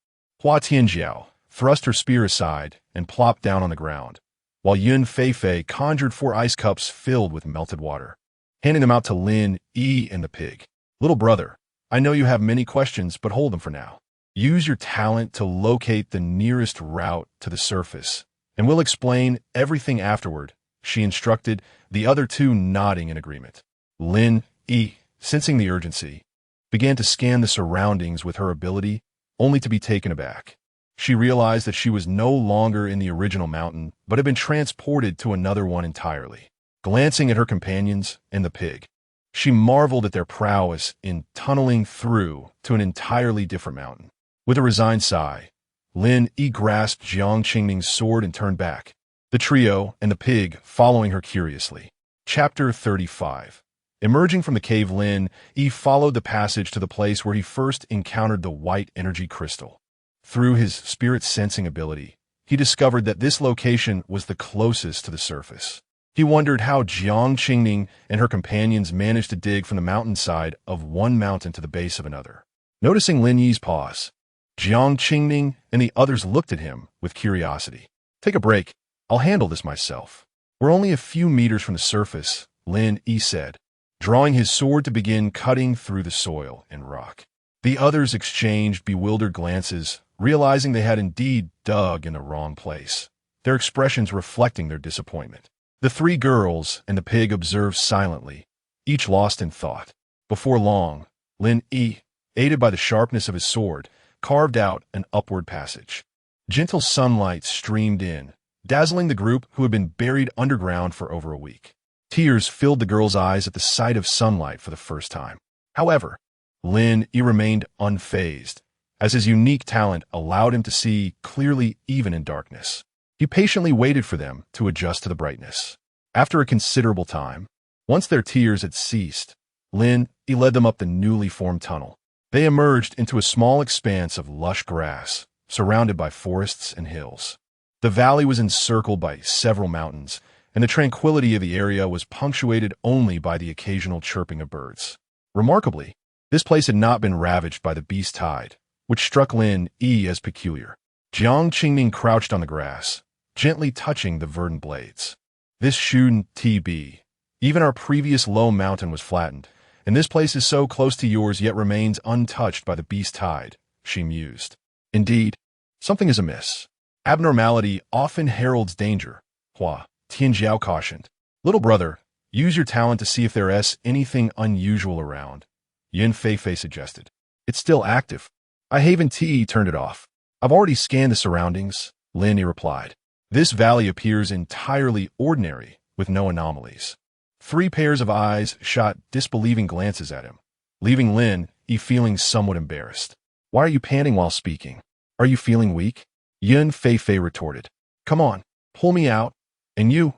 Hua Tianjiao thrust her spear aside and plopped down on the ground, while Yun Feifei conjured 4 ice cups filled with melted water, handing them out to Lin Yi and the pig. Little brother, I know you have many questions, but hold them for now. Use your talent to locate the nearest route to the surface, and we'll explain everything afterward, she instructed, the other 2 nodding in agreement. Lin Yi, sensing the urgency, began to scan the surroundings with her ability, only to be taken aback. She realized that she was no longer in the original mountain, but had been transported to another one entirely. Glancing at her companions and the pig, she marveled at their prowess in tunneling through to an entirely different mountain. With a resigned sigh, Lin Yi grasped Jiang Qingning's sword and turned back, the trio and the pig following her curiously. Chapter 35. Emerging from the cave, Lin Yi followed the passage to the place where he first encountered the white energy crystal. Through his spirit-sensing ability, he discovered that this location was the closest to the surface. He wondered how Jiang Qingning and her companions managed to dig from the mountainside of one mountain to the base of another. Noticing Lin Yi's pause, Jiang Qingning and the others looked at him with curiosity. Take a break. I'll handle this myself. We're only a few meters from the surface, Lin Yi said, drawing his sword to begin cutting through the soil and rock. The others exchanged bewildered glances, realizing they had indeed dug in the wrong place, their expressions reflecting their disappointment. The 3 girls and the pig observed silently, each lost in thought. Before long, Lin Yi, aided by the sharpness of his sword, carved out an upward passage. Gentle sunlight streamed in, dazzling the group who had been buried underground for over a week. Tears filled the girl's eyes at the sight of sunlight for the first time. However, Lin Yi remained unfazed, as his unique talent allowed him to see clearly even in darkness. He patiently waited for them to adjust to the brightness. After a considerable time, once their tears had ceased, Lin Yi led them up the newly formed tunnel. They emerged into a small expanse of lush grass, surrounded by forests and hills. The valley was encircled by several mountains, and the tranquility of the area was punctuated only by the occasional chirping of birds. Remarkably, this place had not been ravaged by the beast tide, which struck Lin Yi as peculiar. Jiang Qingning crouched on the grass, gently touching the verdant blades. This shouldn't be. Even our previous low mountain was flattened, and this place is so close to yours yet remains untouched by the beast tide, she mused. Indeed, something is amiss. Abnormality often heralds danger, Hua Tianjiao cautioned. Little brother, use your talent to see if there is anything unusual around, Yun Feifei suggested. It's still active. I haven't turned it off. I've already scanned the surroundings, Lin Yi replied. This valley appears entirely ordinary, with no anomalies. Three pairs of eyes shot disbelieving glances at him, leaving Lin feeling somewhat embarrassed. Why are you panting while speaking? Are you feeling weak? Yun Fei retorted. Come on, pull me out. And you,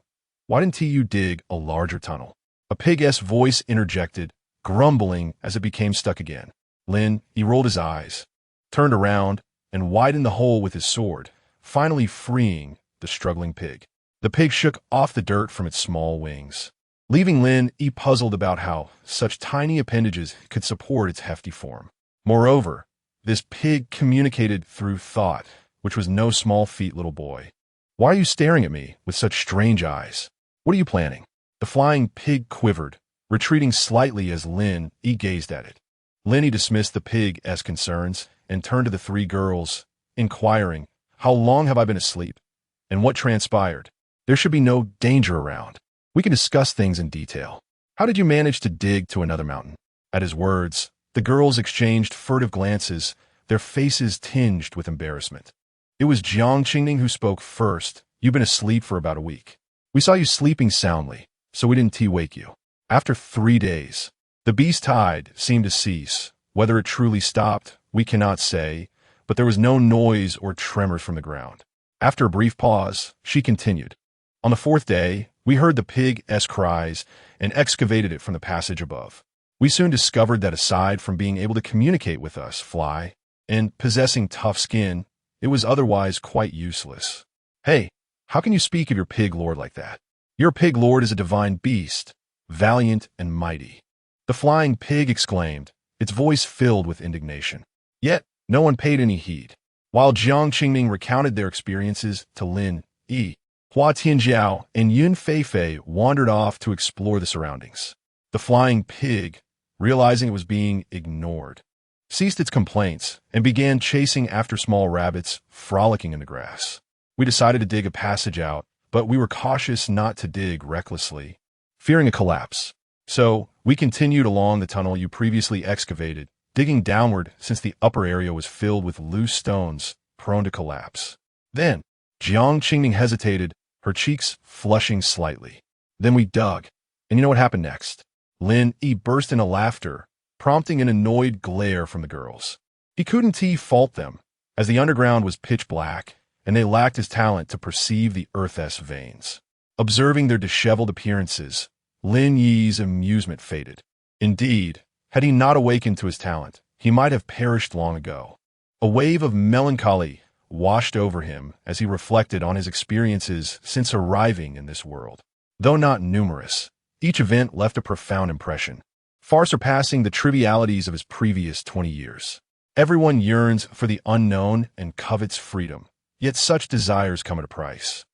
why didn't you dig a larger tunnel? A pig-esque voice interjected, grumbling as it became stuck again. Lin rolled his eyes, turned around, and widened the hole with his sword, finally freeing the struggling pig. The pig shook off the dirt from its small wings, leaving Lin puzzled about how such tiny appendages could support its hefty form. Moreover, this pig communicated through thought, which was no small feat, little boy. Why are you staring at me with such strange eyes? What are you planning? The flying pig quivered, retreating slightly as Lin gazed at it. Lin dismissed the pig as concerns and turned to the three girls, inquiring, How long have I been asleep? And what transpired? There should be no danger around. We can discuss things in detail. How did you manage to dig to another mountain? At his words, the girls exchanged furtive glances, their faces tinged with embarrassment. It was Jiang Qingning who spoke first. You've been asleep for about a week. We saw you sleeping soundly, so we didn't wake you. After 3 days, the beast tide seemed to cease. Whether it truly stopped, we cannot say, but there was no noise or tremors from the ground. After a brief pause, she continued. On the 4th day, we heard the pig-esque cries and excavated it from the passage above. We soon discovered that aside from being able to communicate with us, fly, and possessing tough skin, it was otherwise quite useless. Hey, how can you speak of your pig lord like that? Your pig lord is a divine beast, valiant and mighty. The flying pig exclaimed, its voice filled with indignation. Yet, no one paid any heed. While Jiang Qingning recounted their experiences to Lin Hua Tianjiao and Yun Fei wandered off to explore the surroundings. The flying pig, realizing it was being ignored, ceased its complaints and began chasing after small rabbits frolicking in the grass. We decided to dig a passage out, but we were cautious not to dig recklessly, fearing a collapse. So, we continued along the tunnel you previously excavated, digging downward since the upper area was filled with loose stones, prone to collapse. Then, Jiang Qingning hesitated, her cheeks flushing slightly. Then we dug, and you know what happened next? Lin burst into laughter, prompting an annoyed glare from the girls. He couldn't fault them, as the underground was pitch black, and they lacked his talent to perceive the earth's veins. Observing their disheveled appearances, Lin Yi's amusement faded. Indeed, had he not awakened to his talent, he might have perished long ago. A wave of melancholy washed over him as he reflected on his experiences since arriving in this world. Though not numerous, each event left a profound impression, far surpassing the trivialities of his previous 20 years. Everyone yearns for the unknown and covets freedom, yet such desires come at a price.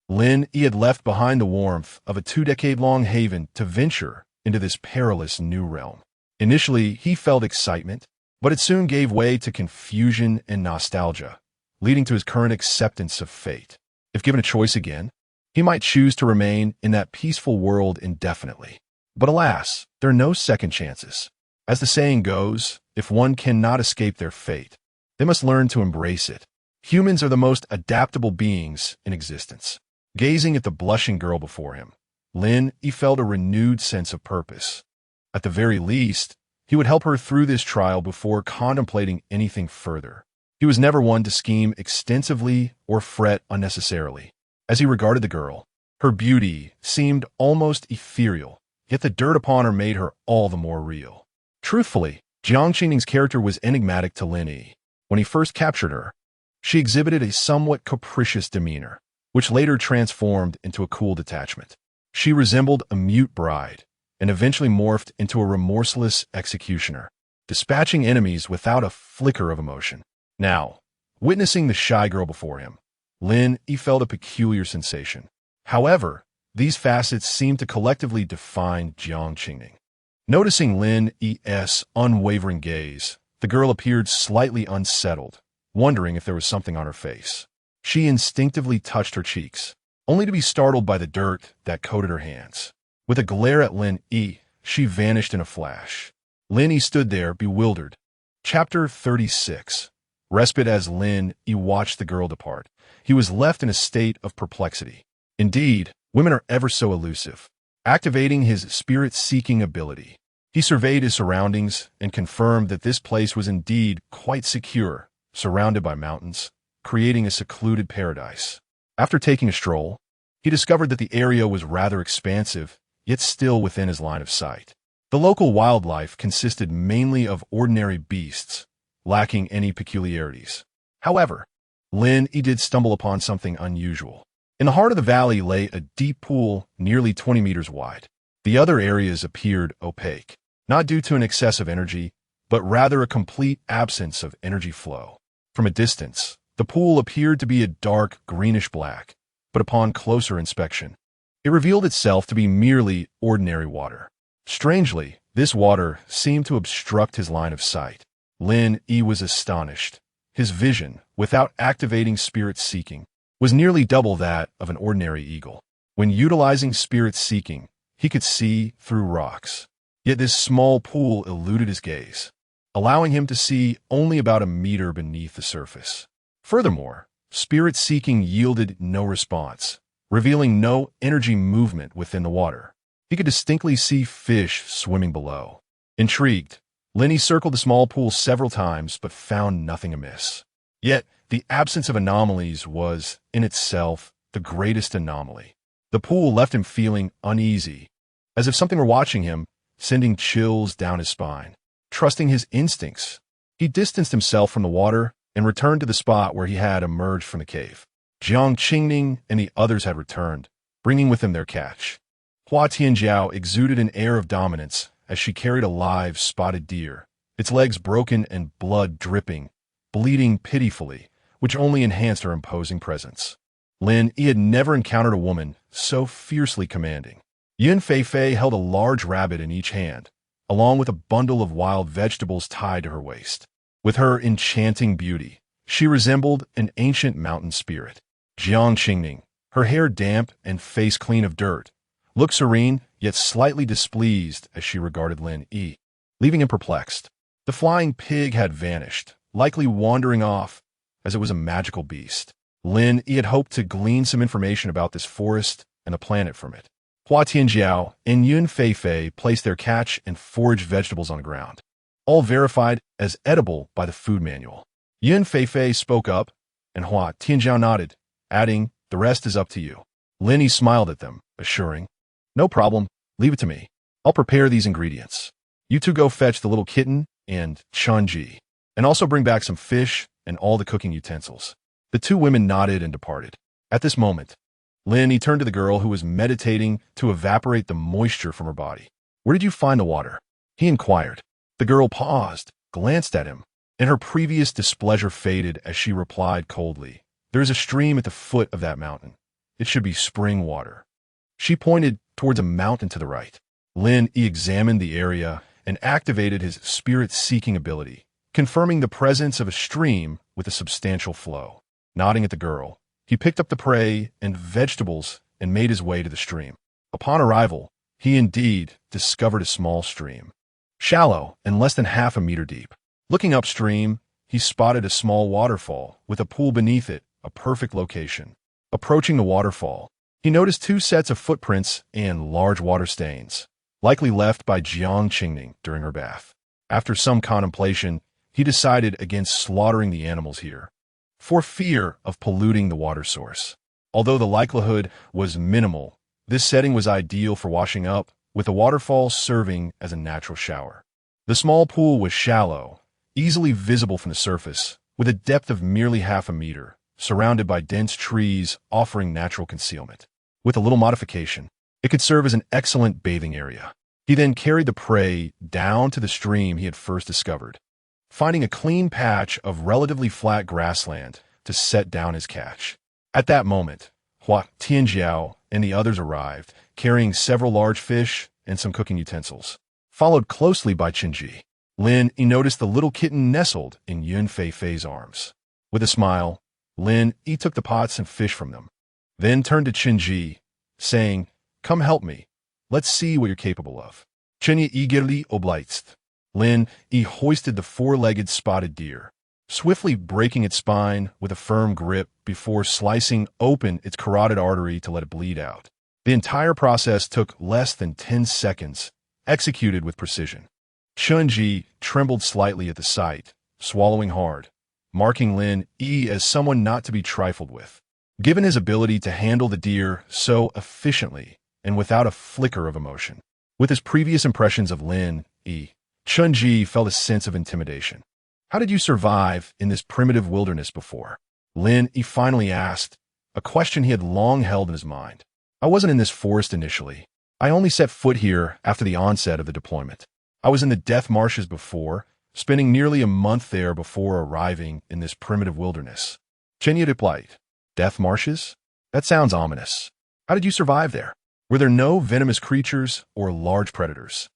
Lin had left behind the warmth of a 2-decade-long haven to venture into this perilous new realm. Initially, he felt excitement, but it soon gave way to confusion and nostalgia, leading to his current acceptance of fate. If given a choice again, he might choose to remain in that peaceful world indefinitely. But alas, there are no second chances. As the saying goes, if one cannot escape their fate, they must learn to embrace it. Humans are the most adaptable beings in existence. Gazing at the blushing girl before him, Lin felt a renewed sense of purpose. At the very least, he would help her through this trial before contemplating anything further. He was never one to scheme extensively or fret unnecessarily. As he regarded the girl, her beauty seemed almost ethereal, yet the dirt upon her made her all the more real. Truthfully, Jiang Qingning's character was enigmatic to Lin Yi. When he first captured her, she exhibited a somewhat capricious demeanor, which later transformed into a cool detachment. She resembled a mute bride, and eventually morphed into a remorseless executioner, dispatching enemies without a flicker of emotion. Now, witnessing the shy girl before him, Lin felt a peculiar sensation. However, these facets seemed to collectively define Jiang Qingning. Noticing Lin Yi's unwavering gaze, the girl appeared slightly unsettled, wondering if there was something on her face. She instinctively touched her cheeks, only to be startled by the dirt that coated her hands. With a glare at Lin Yi, she vanished in a flash. Lin Yi stood there, bewildered. Chapter 36. Respite. As Lin Yi watched the girl depart, he was left in a state of perplexity. Indeed, women are ever so elusive. activating his spirit-seeking ability. He surveyed his surroundings and confirmed that this place was indeed quite secure, surrounded by mountains, creating a secluded paradise. After taking a stroll, he discovered that the area was rather expansive, yet still within his line of sight. The local wildlife consisted mainly of ordinary beasts, lacking any peculiarities. However, Lin Yi did stumble upon something unusual. In the heart of the valley lay a deep pool nearly 20 meters wide. The other areas appeared opaque, not due to an excess of energy, but rather a complete absence of energy flow. From a distance, the pool appeared to be a dark greenish-black, but upon closer inspection, it revealed itself to be merely ordinary water. Strangely, this water seemed to obstruct his line of sight. Lin Yi was astonished. His vision, without activating spirit-seeking, was nearly double that of an ordinary eagle. When utilizing spirit-seeking, he could see through rocks. Yet this small pool eluded his gaze, allowing him to see only about a meter beneath the surface. Furthermore, spirit-seeking yielded no response, revealing no energy movement within the water. He could distinctly see fish swimming below. Intrigued, Lin Yi circled the small pool several times but found nothing amiss. Yet, the absence of anomalies was, in itself, the greatest anomaly. The pool left him feeling uneasy, as if something were watching him, sending chills down his spine. Trusting his instincts, he distanced himself from the water and returned to the spot where he had emerged from the cave. Jiang Qingning and the others had returned, bringing with them their catch. Hua Tianjiao exuded an air of dominance as she carried a live, spotted deer, its legs broken and blood dripping, bleeding pitifully, which only enhanced her imposing presence. Lin Yi had never encountered a woman so fiercely commanding. Yun Feifei held a large rabbit in each hand, along with a bundle of wild vegetables tied to her waist. With her enchanting beauty, she resembled an ancient mountain spirit. Jiang Qingning, her hair damp and face clean of dirt, looked serene yet slightly displeased as she regarded Lin Yi, leaving him perplexed. The flying pig had vanished, likely wandering off as it was a magical beast. Lin Yi had hoped to glean some information about this forest and the planet from it. Hua Tianjiao and Yun Feifei placed their catch and foraged vegetables on the ground, all verified as edible by the food manual. Yun Feifei spoke up, and Hua Tianjiao nodded, adding, "The rest is up to you." Lin Yi smiled at them, assuring, "No problem, leave it to me. I'll prepare these ingredients. You two go fetch the little kitten and Chunji, and also bring back some fish and all the cooking utensils." The two women nodded and departed. At this moment, Lin Yi turned to the girl who was meditating to evaporate the moisture from her body. "Where did you find the water?" he inquired. The girl paused, glanced at him, and her previous displeasure faded as she replied coldly, "There is a stream at the foot of that mountain. It should be spring water." She pointed towards a mountain to the right. Lin Yi examined the area and activated his spirit-seeking ability, confirming the presence of a stream with a substantial flow. Nodding at the girl, he picked up the prey and vegetables and made his way to the stream. Upon arrival, he indeed discovered a small stream, shallow and less than half a meter deep. Looking upstream, he spotted a small waterfall with a pool beneath it, a perfect location. Approaching the waterfall, he noticed two sets of footprints and large water stains, likely left by Jiang Qingning during her bath. After some contemplation, he decided against slaughtering the animals here, for fear of polluting the water source. Although the likelihood was minimal, this setting was ideal for washing up, with the waterfall serving as a natural shower. The small pool was shallow, easily visible from the surface, with a depth of merely half a meter, surrounded by dense trees offering natural concealment. With a little modification, it could serve as an excellent bathing area. He then carried the prey down to the stream he had first discovered, finding a clean patch of relatively flat grassland to set down his catch. At that moment, Hua Tianjiao and the others arrived, carrying several large fish and some cooking utensils, followed closely by Qinji. Lin Yi noticed the little kitten nestled in Yun Feifei's arms. With a smile, Lin Yi took the pots and fish from them, then turned to Qinji, saying, "Come help me. Let's see what you're capable of." Qinji eagerly obliged. Lin Yi hoisted the four-legged spotted deer, swiftly breaking its spine with a firm grip before slicing open its carotid artery to let it bleed out. The entire process took less than 10 seconds, executed with precision. Chun-Ji trembled slightly at the sight, swallowing hard, marking Lin Yi as someone not to be trifled with. Given his ability to handle the deer so efficiently and without a flicker of emotion. With his previous impressions of Lin Yi, Chun-Ji felt a sense of intimidation. How did you survive in this primitive wilderness before? Lin Yi finally asked, a question he had long held in his mind. I wasn't in this forest initially. I only set foot here after the onset of the deployment. I was in the death marshes before, spending nearly a month there before arriving in this primitive wilderness. Chen Yi replied, Death marshes? That sounds ominous. How did you survive there? Were there no venomous creatures or large predators?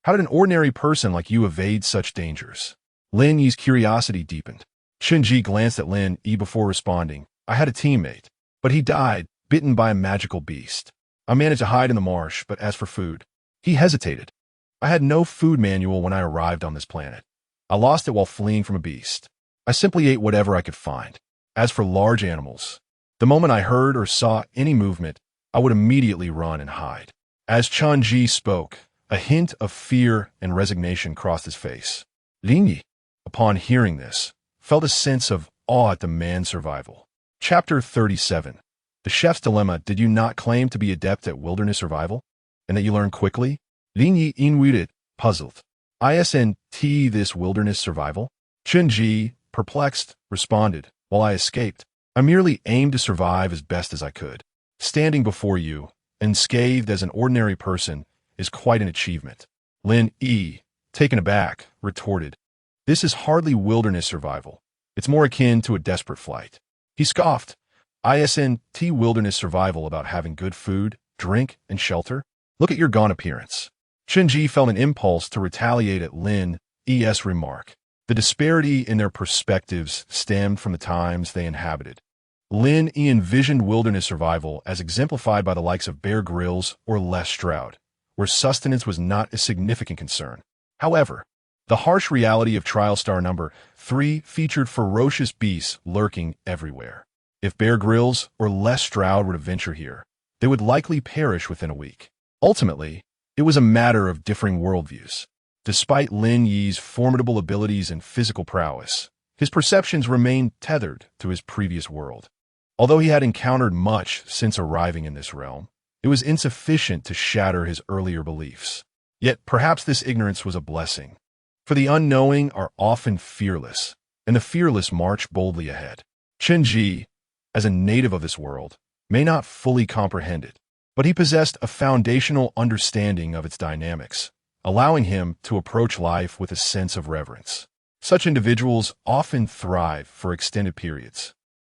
How did an ordinary person like you evade such dangers? Lin Yi's curiosity deepened. Chun-Ji glanced at Lin Yi before responding. I had a teammate, but he died, bitten by a magical beast. I managed to hide in the marsh, but as for food, he hesitated. I had no food manual when I arrived on this planet. I lost it while fleeing from a beast. I simply ate whatever I could find. As for large animals, the moment I heard or saw any movement, I would immediately run and hide. As Chun-Ji spoke, a hint of fear and resignation crossed his face. Lin Yi, upon hearing this, felt a sense of awe at the man's survival. Chapter 37. The Chef's Dilemma. Did you not claim to be adept at wilderness survival? And that you learn quickly? Lin Yi inwarded, puzzled. Isn't this wilderness survival? Chun-Ji, perplexed, responded, While I escaped, I merely aimed to survive as best as I could. Standing before you, unscathed as an ordinary person, is quite an achievement. Lin Yi, taken aback, retorted, This is hardly wilderness survival. It's more akin to a desperate flight. He scoffed. Isn't wilderness survival about having good food, drink, and shelter? Look at your gaunt appearance. Chun-Ji felt an impulse to retaliate at Lin Yi's remark. The disparity in their perspectives stemmed from the times they inhabited. Lin Yi envisioned wilderness survival as exemplified by the likes of Bear Grylls or Les Stroud, where sustenance was not a significant concern. However, the harsh reality of Trial Star Number 3 featured ferocious beasts lurking everywhere. If Bear Grylls or Les Stroud were to venture here, they would likely perish within a week. Ultimately, it was a matter of differing worldviews. Despite Lin Yi's formidable abilities and physical prowess, his perceptions remained tethered to his previous world. Although he had encountered much since arriving in this realm, it was insufficient to shatter his earlier beliefs. Yet perhaps this ignorance was a blessing. For the unknowing are often fearless, and the fearless march boldly ahead. Chun-Ji, as a native of this world, may not fully comprehend it, but he possessed a foundational understanding of its dynamics, allowing him to approach life with a sense of reverence. Such individuals often thrive for extended periods.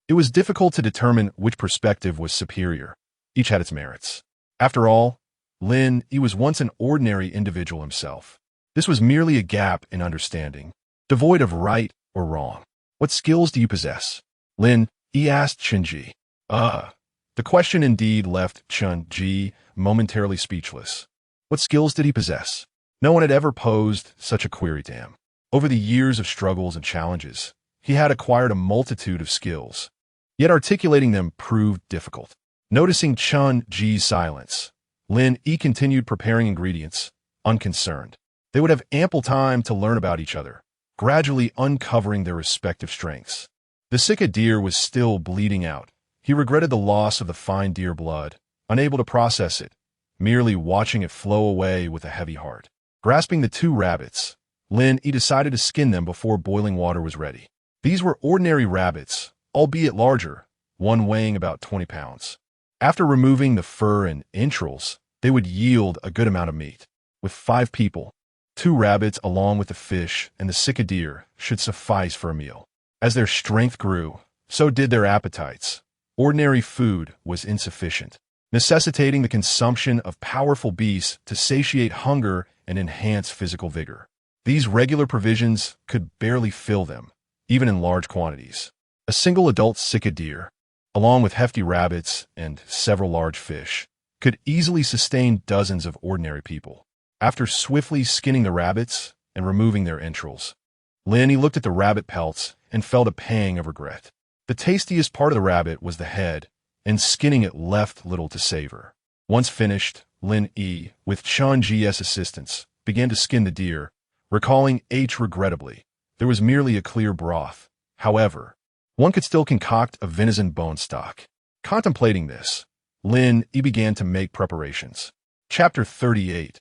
It was difficult to determine which perspective was superior. Each had its merits. After all, Lin Yi was once an ordinary individual himself. This was merely a gap in understanding, devoid of right or wrong. What skills do you possess? Lin Yi asked Chun-Ji. The question indeed left Chun-Ji momentarily speechless. What skills did he possess? No one had ever posed such a query to him. Over the years of struggles and challenges, he had acquired a multitude of skills, yet articulating them proved difficult. Noticing Chun-Ji's silence, Lin Yi continued preparing ingredients, unconcerned. They would have ample time to learn about each other, gradually uncovering their respective strengths. The sick deer was still bleeding out. He regretted the loss of the fine deer blood, unable to process it, merely watching it flow away with a heavy heart. Grasping the 2 rabbits, Lin Yi decided to skin them before boiling water was ready. These were ordinary rabbits, albeit larger, one weighing about 20 pounds. After removing the fur and entrails, they would yield a good amount of meat. With 5 people, 2 rabbits along with the fish and the sick deer should suffice for a meal. As their strength grew, so did their appetites. Ordinary food was insufficient, necessitating the consumption of powerful beasts to satiate hunger and enhance physical vigor. These regular provisions could barely fill them, even in large quantities. A single adult sick deer, along with hefty rabbits and several large fish, could easily sustain dozens of ordinary people. After swiftly skinning the rabbits and removing their entrails, Lin Yi looked at the rabbit pelts and felt a pang of regret. The tastiest part of the rabbit was the head, and skinning it left little to savor. Once finished, Lin Yi, with Chun Ji's assistance, began to skin the deer, recalling regrettably. There was merely a clear broth. However, one could still concoct a venison bone stock. Contemplating this, Lin Yi began to make preparations. Chapter 38.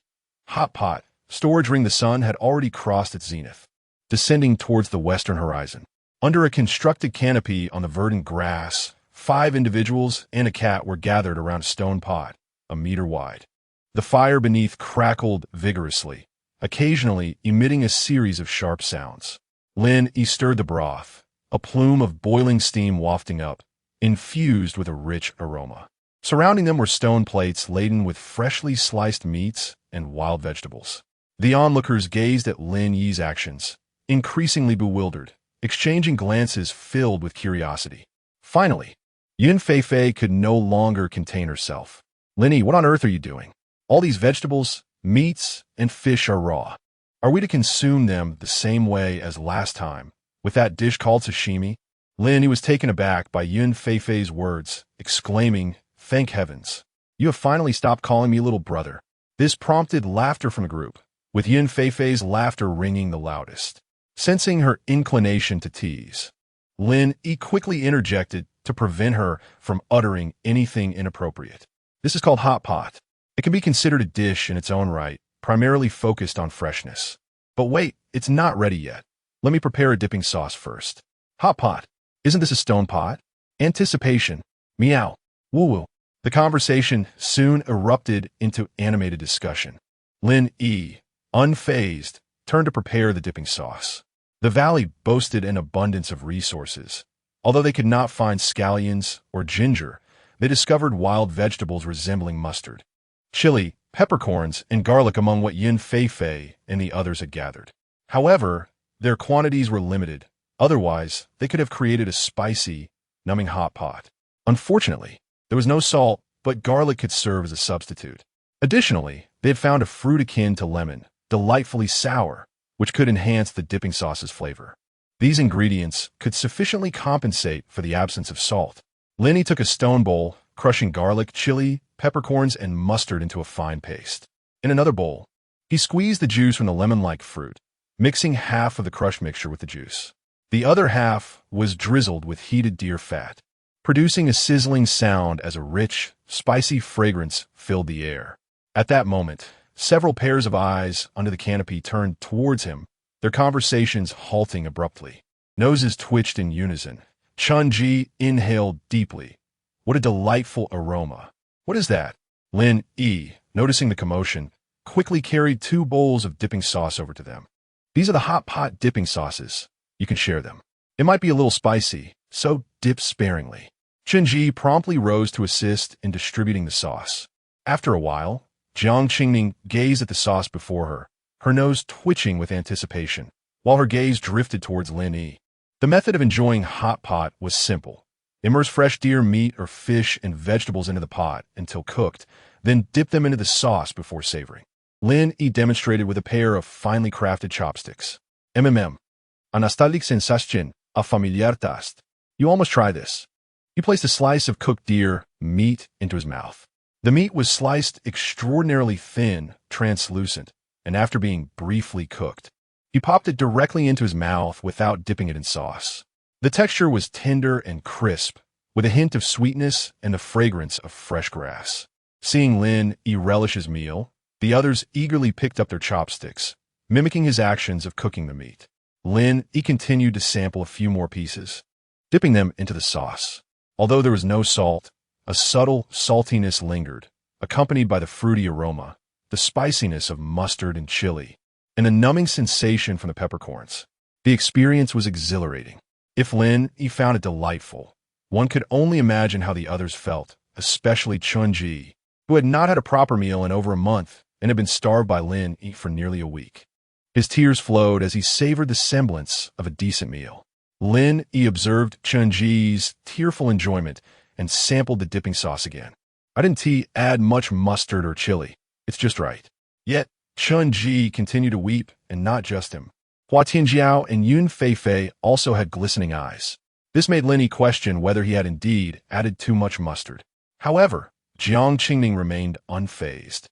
Hot Pot. Storage ring. The sun had already crossed its zenith, descending towards the western horizon. Under a constructed canopy on the verdant grass, 5 individuals and a cat were gathered around a stone pot, a meter wide. The fire beneath crackled vigorously, occasionally emitting a series of sharp sounds. Lin Yi stirred the broth, a plume of boiling steam wafting up, infused with a rich aroma. Surrounding them were stone plates laden with freshly sliced meats and wild vegetables. The onlookers gazed at Lin Yi's actions, increasingly bewildered, exchanging glances filled with curiosity. Finally, Yun Feifei could no longer contain herself. Lin Yi, what on earth are you doing? All these vegetables, meats, and fish are raw. Are we to consume them the same way as last time, with that dish called sashimi? Lin Yi was taken aback by Yun Feifei's words, exclaiming, "Thank heavens. You have finally stopped calling me little brother." This prompted laughter from the group, with Yun Feifei's laughter ringing the loudest. Sensing her inclination to tease, Lin Yi quickly interjected to prevent her from uttering anything inappropriate. This is called hot pot. It can be considered a dish in its own right, primarily focused on freshness. But wait, it's not ready yet. Let me prepare a dipping sauce first. Hot pot. Isn't this a stone pot? Anticipation. Meow. Woo-woo. The conversation soon erupted into animated discussion. Lin Yi, unfazed, turned to prepare the dipping sauce. The valley boasted an abundance of resources. Although they could not find scallions or ginger, they discovered wild vegetables resembling mustard, chili, peppercorns, and garlic among what Yun Feifei and the others had gathered. However, their quantities were limited. Otherwise, they could have created a spicy, numbing hot pot. Unfortunately, there was no salt, but garlic could serve as a substitute. Additionally, they had found a fruit akin to lemon, delightfully sour, which could enhance the dipping sauce's flavor. These ingredients could sufficiently compensate for the absence of salt. Lin Yi took a stone bowl, crushing garlic, chili, peppercorns, and mustard into a fine paste. In another bowl, he squeezed the juice from the lemon-like fruit, mixing half of the crushed mixture with the juice. The other half was drizzled with heated deer fat, producing a sizzling sound as a rich, spicy fragrance filled the air. At that moment, several pairs of eyes under the canopy turned towards him, their conversations halting abruptly. Noses twitched in unison. Chun Ji inhaled deeply. What a delightful aroma. What is that? Lin Yi, noticing the commotion, quickly carried 2 bowls of dipping sauce over to them. These are the hot pot dipping sauces. You can share them. It might be a little spicy, so dip sparingly. Chun Ji promptly rose to assist in distributing the sauce. After a while, Jiang Qingning gazed at the sauce before her, her nose twitching with anticipation, while her gaze drifted towards Lin Yi. The method of enjoying hot pot was simple. Immerse fresh deer meat or fish and vegetables into the pot until cooked, then dip them into the sauce before savoring. Lin Yi demonstrated with a pair of finely crafted chopsticks. A nostalgic sensation, a familiar taste. You almost try this. He placed a slice of cooked deer meat into his mouth. The meat was sliced extraordinarily thin, translucent, and after being briefly cooked, he popped it directly into his mouth without dipping it in sauce. The texture was tender and crisp, with a hint of sweetness and the fragrance of fresh grass. Seeing Lin Yi relish his meal, the others eagerly picked up their chopsticks, mimicking his actions of cooking the meat. Lin Yi continued to sample a few more pieces, dipping them into the sauce. Although there was no salt, a subtle saltiness lingered, accompanied by the fruity aroma, the spiciness of mustard and chili, and a numbing sensation from the peppercorns. The experience was exhilarating. If Lin Yi found it delightful, one could only imagine how the others felt, especially Chun Ji, who had not had a proper meal in over a month and had been starved by Lin Yi for nearly a week. His tears flowed as he savored the semblance of a decent meal. Lin Yi observed Chun Ji's tearful enjoyment and sampled the dipping sauce again. I didn't add much mustard or chili. It's just right. Yet, Chun Ji continued to weep, and not just him. Hua Tianjiao and Yun Feifei also had glistening eyes. This made Lin Yi question whether he had indeed added too much mustard. However, Jiang Qingning remained unfazed,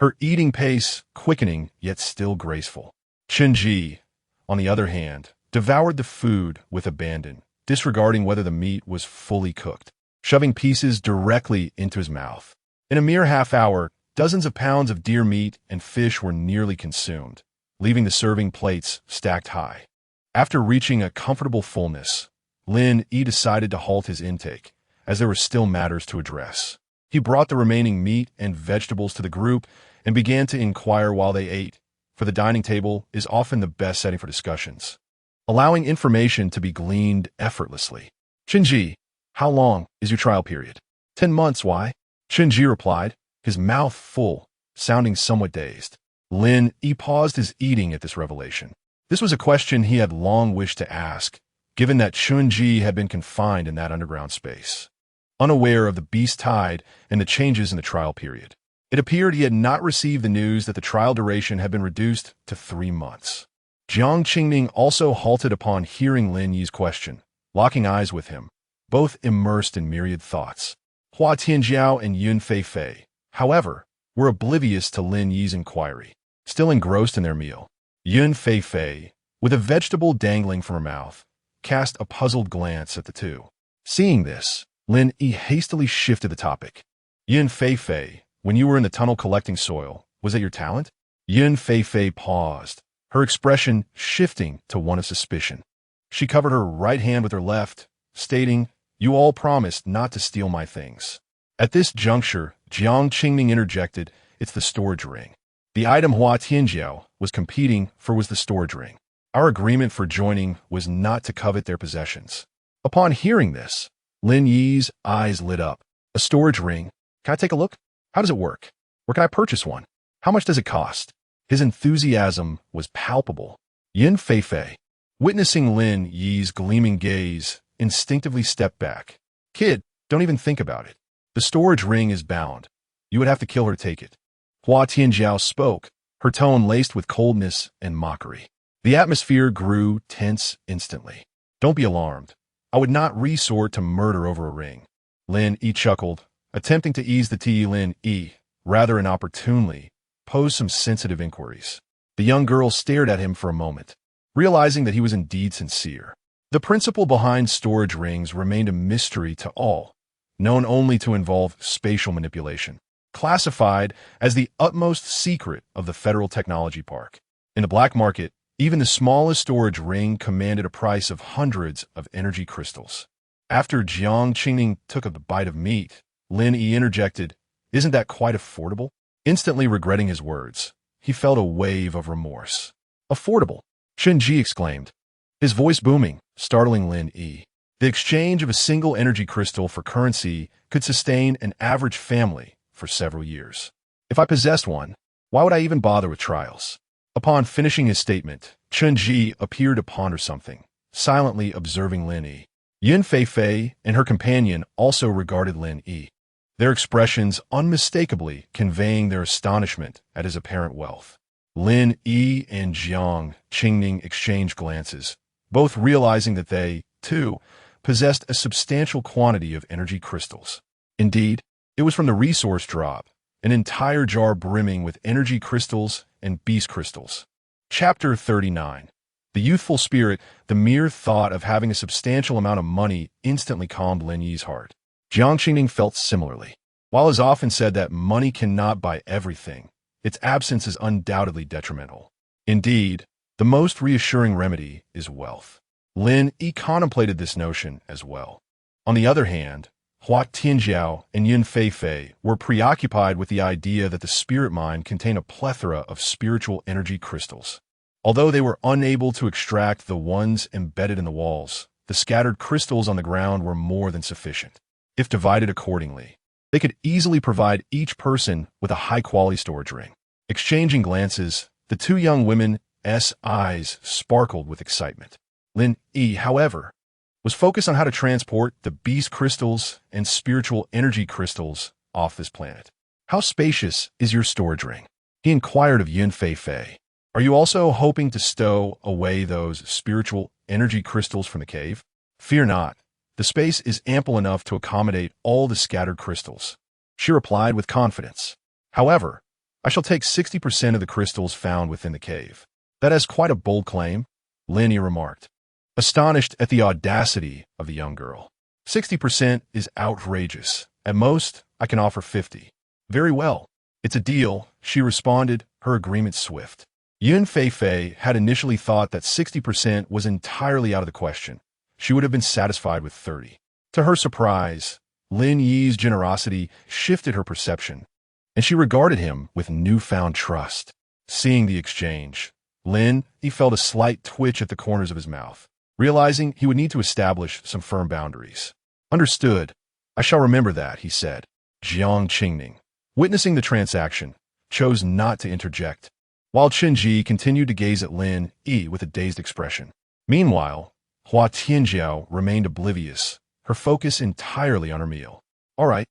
her eating pace quickening yet still graceful. Chen Ji, on the other hand, devoured the food with abandon, disregarding whether the meat was fully cooked, shoving pieces directly into his mouth. In a mere half hour, dozens of pounds of deer meat and fish were nearly consumed, leaving the serving plates stacked high. After reaching a comfortable fullness, Lin Yi decided to halt his intake, as there were still matters to address. He brought the remaining meat and vegetables to the group and began to inquire while they ate, for the dining table is often the best setting for discussions, allowing information to be gleaned effortlessly. Qinji, how long is your trial period? 10 months, why? Qinji replied, his mouth full, sounding somewhat dazed. Lin Yi paused his eating at this revelation. This was a question he had long wished to ask, given that Qinji had been confined in that underground space, unaware of the beast tide and the changes in the trial period. It appeared he had not received the news that the trial duration had been reduced to 3 months. Jiang Qingning also halted upon hearing Lin Yi's question, locking eyes with him, both immersed in myriad thoughts. Hua Tianjiao and Yun Feifei, however, were oblivious to Lin Yi's inquiry, still engrossed in their meal. Yun Feifei, with a vegetable dangling from her mouth, cast a puzzled glance at the two. Seeing this, Lin Yi hastily shifted the topic. Yun Feifei, when you were in the tunnel collecting soil, was that your talent? Yun Feifei paused, her expression shifting to one of suspicion. She covered her right hand with her left, stating, "You all promised not to steal my things." At this juncture, Jiang Qingning interjected, "It's the storage ring." The item Hua Tianjiao was competing for was the storage ring. Our agreement for joining was not to covet their possessions. Upon hearing this, Lin Yi's eyes lit up. A storage ring? Can I take a look? How does it work? Where can I purchase one? How much does it cost? His enthusiasm was palpable. Yin Feifei, witnessing Lin Yi's gleaming gaze, instinctively stepped back. "Kid, don't even think about it. The storage ring is bound. You would have to kill her to take it." Hua Tianjiao spoke, her tone laced with coldness and mockery. The atmosphere grew tense instantly. "Don't be alarmed. I would not resort to murder over a ring." Lin Yi chuckled, attempting to ease the tea. Lin Yi, rather inopportunely, posed some sensitive inquiries. The young girl stared at him for a moment, realizing that he was indeed sincere. The principle behind storage rings remained a mystery to all, known only to involve spatial manipulation, classified as the utmost secret of the Federal Technology Park. In the black market, even the smallest storage ring commanded a price of hundreds of energy crystals. After Jiang Qingning took a bite of meat, Lin Yi interjected, "Isn't that quite affordable?" Instantly regretting his words, he felt a wave of remorse. "Affordable?" Chen Ji exclaimed, his voice booming, startling Lin Yi. The exchange of a single energy crystal for currency could sustain an average family for several years. If I possessed one, why would I even bother with trials? Upon finishing his statement, Chen Ji appeared to ponder something, silently observing Lin Yi. Yin Feifei and her companion also regarded Lin Yi, their expressions unmistakably conveying their astonishment at his apparent wealth. Lin Yi and Jiang Qingning exchanged glances, both realizing that they, too, possessed a substantial quantity of energy crystals. Indeed, it was from the resource drop, an entire jar brimming with energy crystals and beast crystals. Chapter 39. The youthful spirit, the mere thought of having a substantial amount of money instantly calmed Lin Yi's heart. Jiang Qingning felt similarly. While it is often said that money cannot buy everything, its absence is undoubtedly detrimental. Indeed, the most reassuring remedy is wealth. Lin Yi contemplated this notion as well. On the other hand, Hua Tianjiao and Yun Feifei were preoccupied with the idea that the spirit mine contained a plethora of spiritual energy crystals. Although they were unable to extract the ones embedded in the walls, the scattered crystals on the ground were more than sufficient. If divided accordingly, they could easily provide each person with a high-quality storage ring. Exchanging glances, the two young women's eyes sparkled with excitement. Lin Yi, however, was focused on how to transport the beast crystals and spiritual energy crystals off this planet. "How spacious is your storage ring?" he inquired of Yun Feifei. "Are you also hoping to stow away those spiritual energy crystals from the cave?" "Fear not. The space is ample enough to accommodate all the scattered crystals." she replied with confidence. However, I shall take 60% of the crystals found within the cave. That is quite a bold claim, Lin Yi remarked, astonished at the audacity of the young girl. 60% is outrageous. At most, I can offer 50. Very well. It's a deal, she responded, her agreement swift. Yun Feifei had initially thought that 60% was entirely out of the question. She would have been satisfied with 30. To her surprise, Lin Yi's generosity shifted her perception, and she regarded him with newfound trust. Seeing the exchange, Lin Yi felt a slight twitch at the corners of his mouth, realizing he would need to establish some firm boundaries. Understood. I shall remember that, he said. Jiang Qingning, witnessing the transaction, chose not to interject, while Qinji continued to gaze at Lin Yi with a dazed expression. Meanwhile, Hua Tianjiao remained oblivious, her focus entirely on her meal. All right,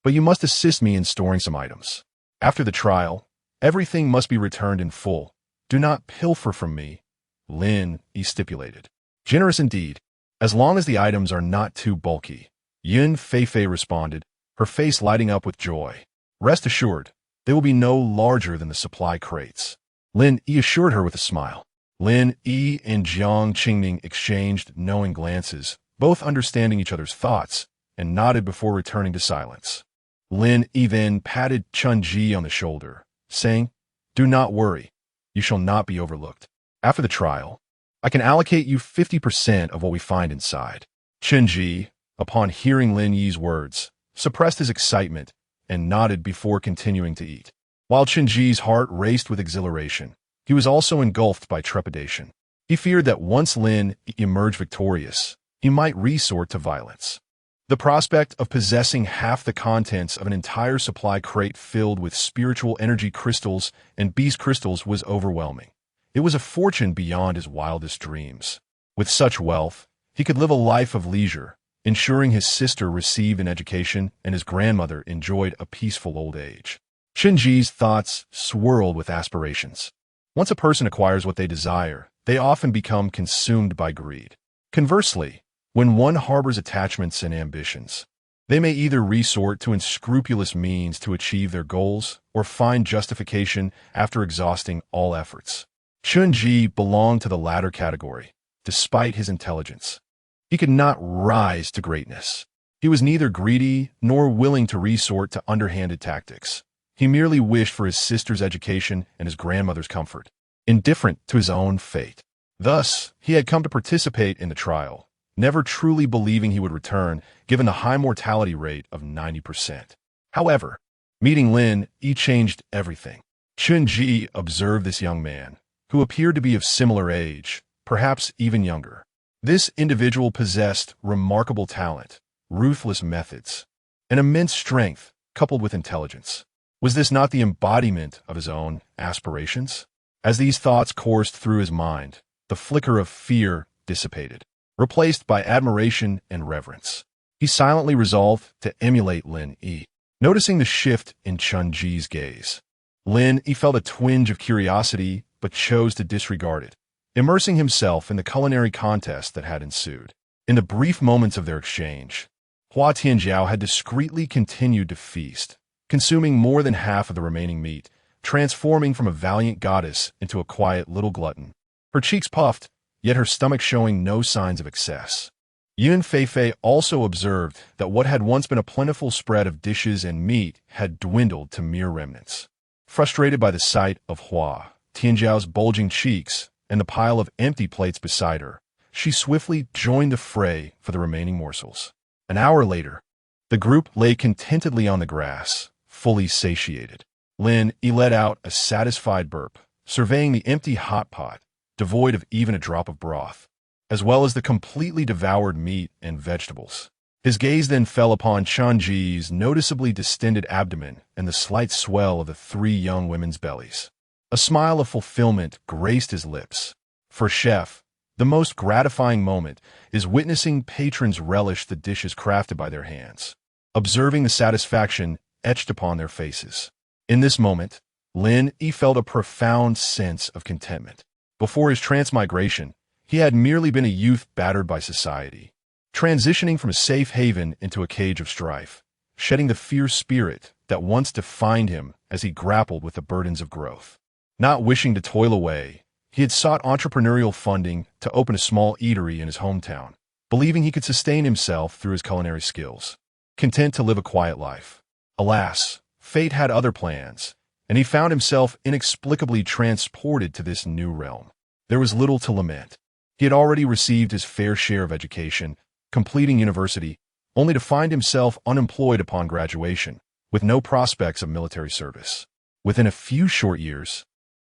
but you must assist me in storing some items. After the trial, everything must be returned in full. Do not pilfer from me, Lin Yi stipulated. Generous indeed, as long as the items are not too bulky, Yun Feifei responded, her face lighting up with joy. Rest assured, they will be no larger than the supply crates. Lin Yi assured her with a smile. Lin Yi and Jiang Qingning exchanged knowing glances, both understanding each other's thoughts, and nodded before returning to silence. Lin Yi then patted Chun Ji on the shoulder, saying, Do not worry, you shall not be overlooked. After the trial, I can allocate you 50% of what we find inside. Chun Ji, upon hearing Lin Yi's words, suppressed his excitement and nodded before continuing to eat. While Chun Ji's heart raced with exhilaration, he was also engulfed by trepidation. He feared that once Lin emerged victorious, he might resort to violence. The prospect of possessing half the contents of an entire supply crate filled with spiritual energy crystals and beast crystals was overwhelming. It was a fortune beyond his wildest dreams. With such wealth, he could live a life of leisure, ensuring his sister received an education and his grandmother enjoyed a peaceful old age. Qinji's thoughts swirled with aspirations. Once a person acquires what they desire, they often become consumed by greed. Conversely, when one harbors attachments and ambitions, they may either resort to unscrupulous means to achieve their goals or find justification after exhausting all efforts. Chun Ji belonged to the latter category, despite his intelligence. He could not rise to greatness. He was neither greedy nor willing to resort to underhanded tactics. He merely wished for his sister's education and his grandmother's comfort, indifferent to his own fate. Thus, he had come to participate in the trial, never truly believing he would return, given the high mortality rate of 90%. However, meeting Lin Yi changed everything. Chun Ji observed this young man, who appeared to be of similar age, perhaps even younger. This individual possessed remarkable talent, ruthless methods, and immense strength, coupled with intelligence. Was this not the embodiment of his own aspirations? As these thoughts coursed through his mind, the flicker of fear dissipated, replaced by admiration and reverence. He silently resolved to emulate Lin Yi. Noticing the shift in Chun Ji's gaze, Lin Yi felt a twinge of curiosity but chose to disregard it, immersing himself in the culinary contest that had ensued. In the brief moments of their exchange, Hua Tianjiao had discreetly continued to feast, consuming more than half of the remaining meat, transforming from a valiant goddess into a quiet little glutton. Her cheeks puffed, yet her stomach showing no signs of excess. Yun Feifei also observed that what had once been a plentiful spread of dishes and meat had dwindled to mere remnants. Frustrated by the sight of Hua Tianjiao's bulging cheeks and the pile of empty plates beside her, she swiftly joined the fray for the remaining morsels. An hour later, the group lay contentedly on the grass, fully satiated. Lin Yi let out a satisfied burp, surveying the empty hot pot, devoid of even a drop of broth, as well as the completely devoured meat and vegetables. His gaze then fell upon Chun Ji's noticeably distended abdomen and the slight swell of the three young women's bellies. A smile of fulfillment graced his lips. For Chef, the most gratifying moment is witnessing patrons relish the dishes crafted by their hands, observing the satisfaction etched upon their faces. In this moment, Lin Yi felt a profound sense of contentment. Before his transmigration, he had merely been a youth battered by society. Transitioning from a safe haven into a cage of strife, shedding the fierce spirit that once defined him as he grappled with the burdens of growth. Not wishing to toil away, he had sought entrepreneurial funding to open a small eatery in his hometown, believing he could sustain himself through his culinary skills, content to live a quiet life. Alas, fate had other plans, and he found himself inexplicably transported to this new realm. There was little to lament. He had already received his fair share of education, completing university, only to find himself unemployed upon graduation, with no prospects of military service. Within a few short years,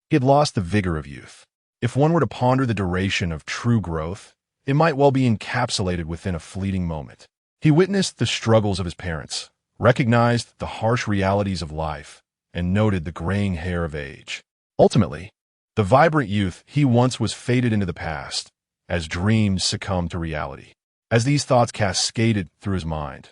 he had lost the vigor of youth. If one were to ponder the duration of true growth, it might well be encapsulated within a fleeting moment. He witnessed the struggles of his parents, recognized the harsh realities of life, and noted the graying hair of age. Ultimately, the vibrant youth he once was faded into the past, as dreams succumbed to reality. As these thoughts cascaded through his mind,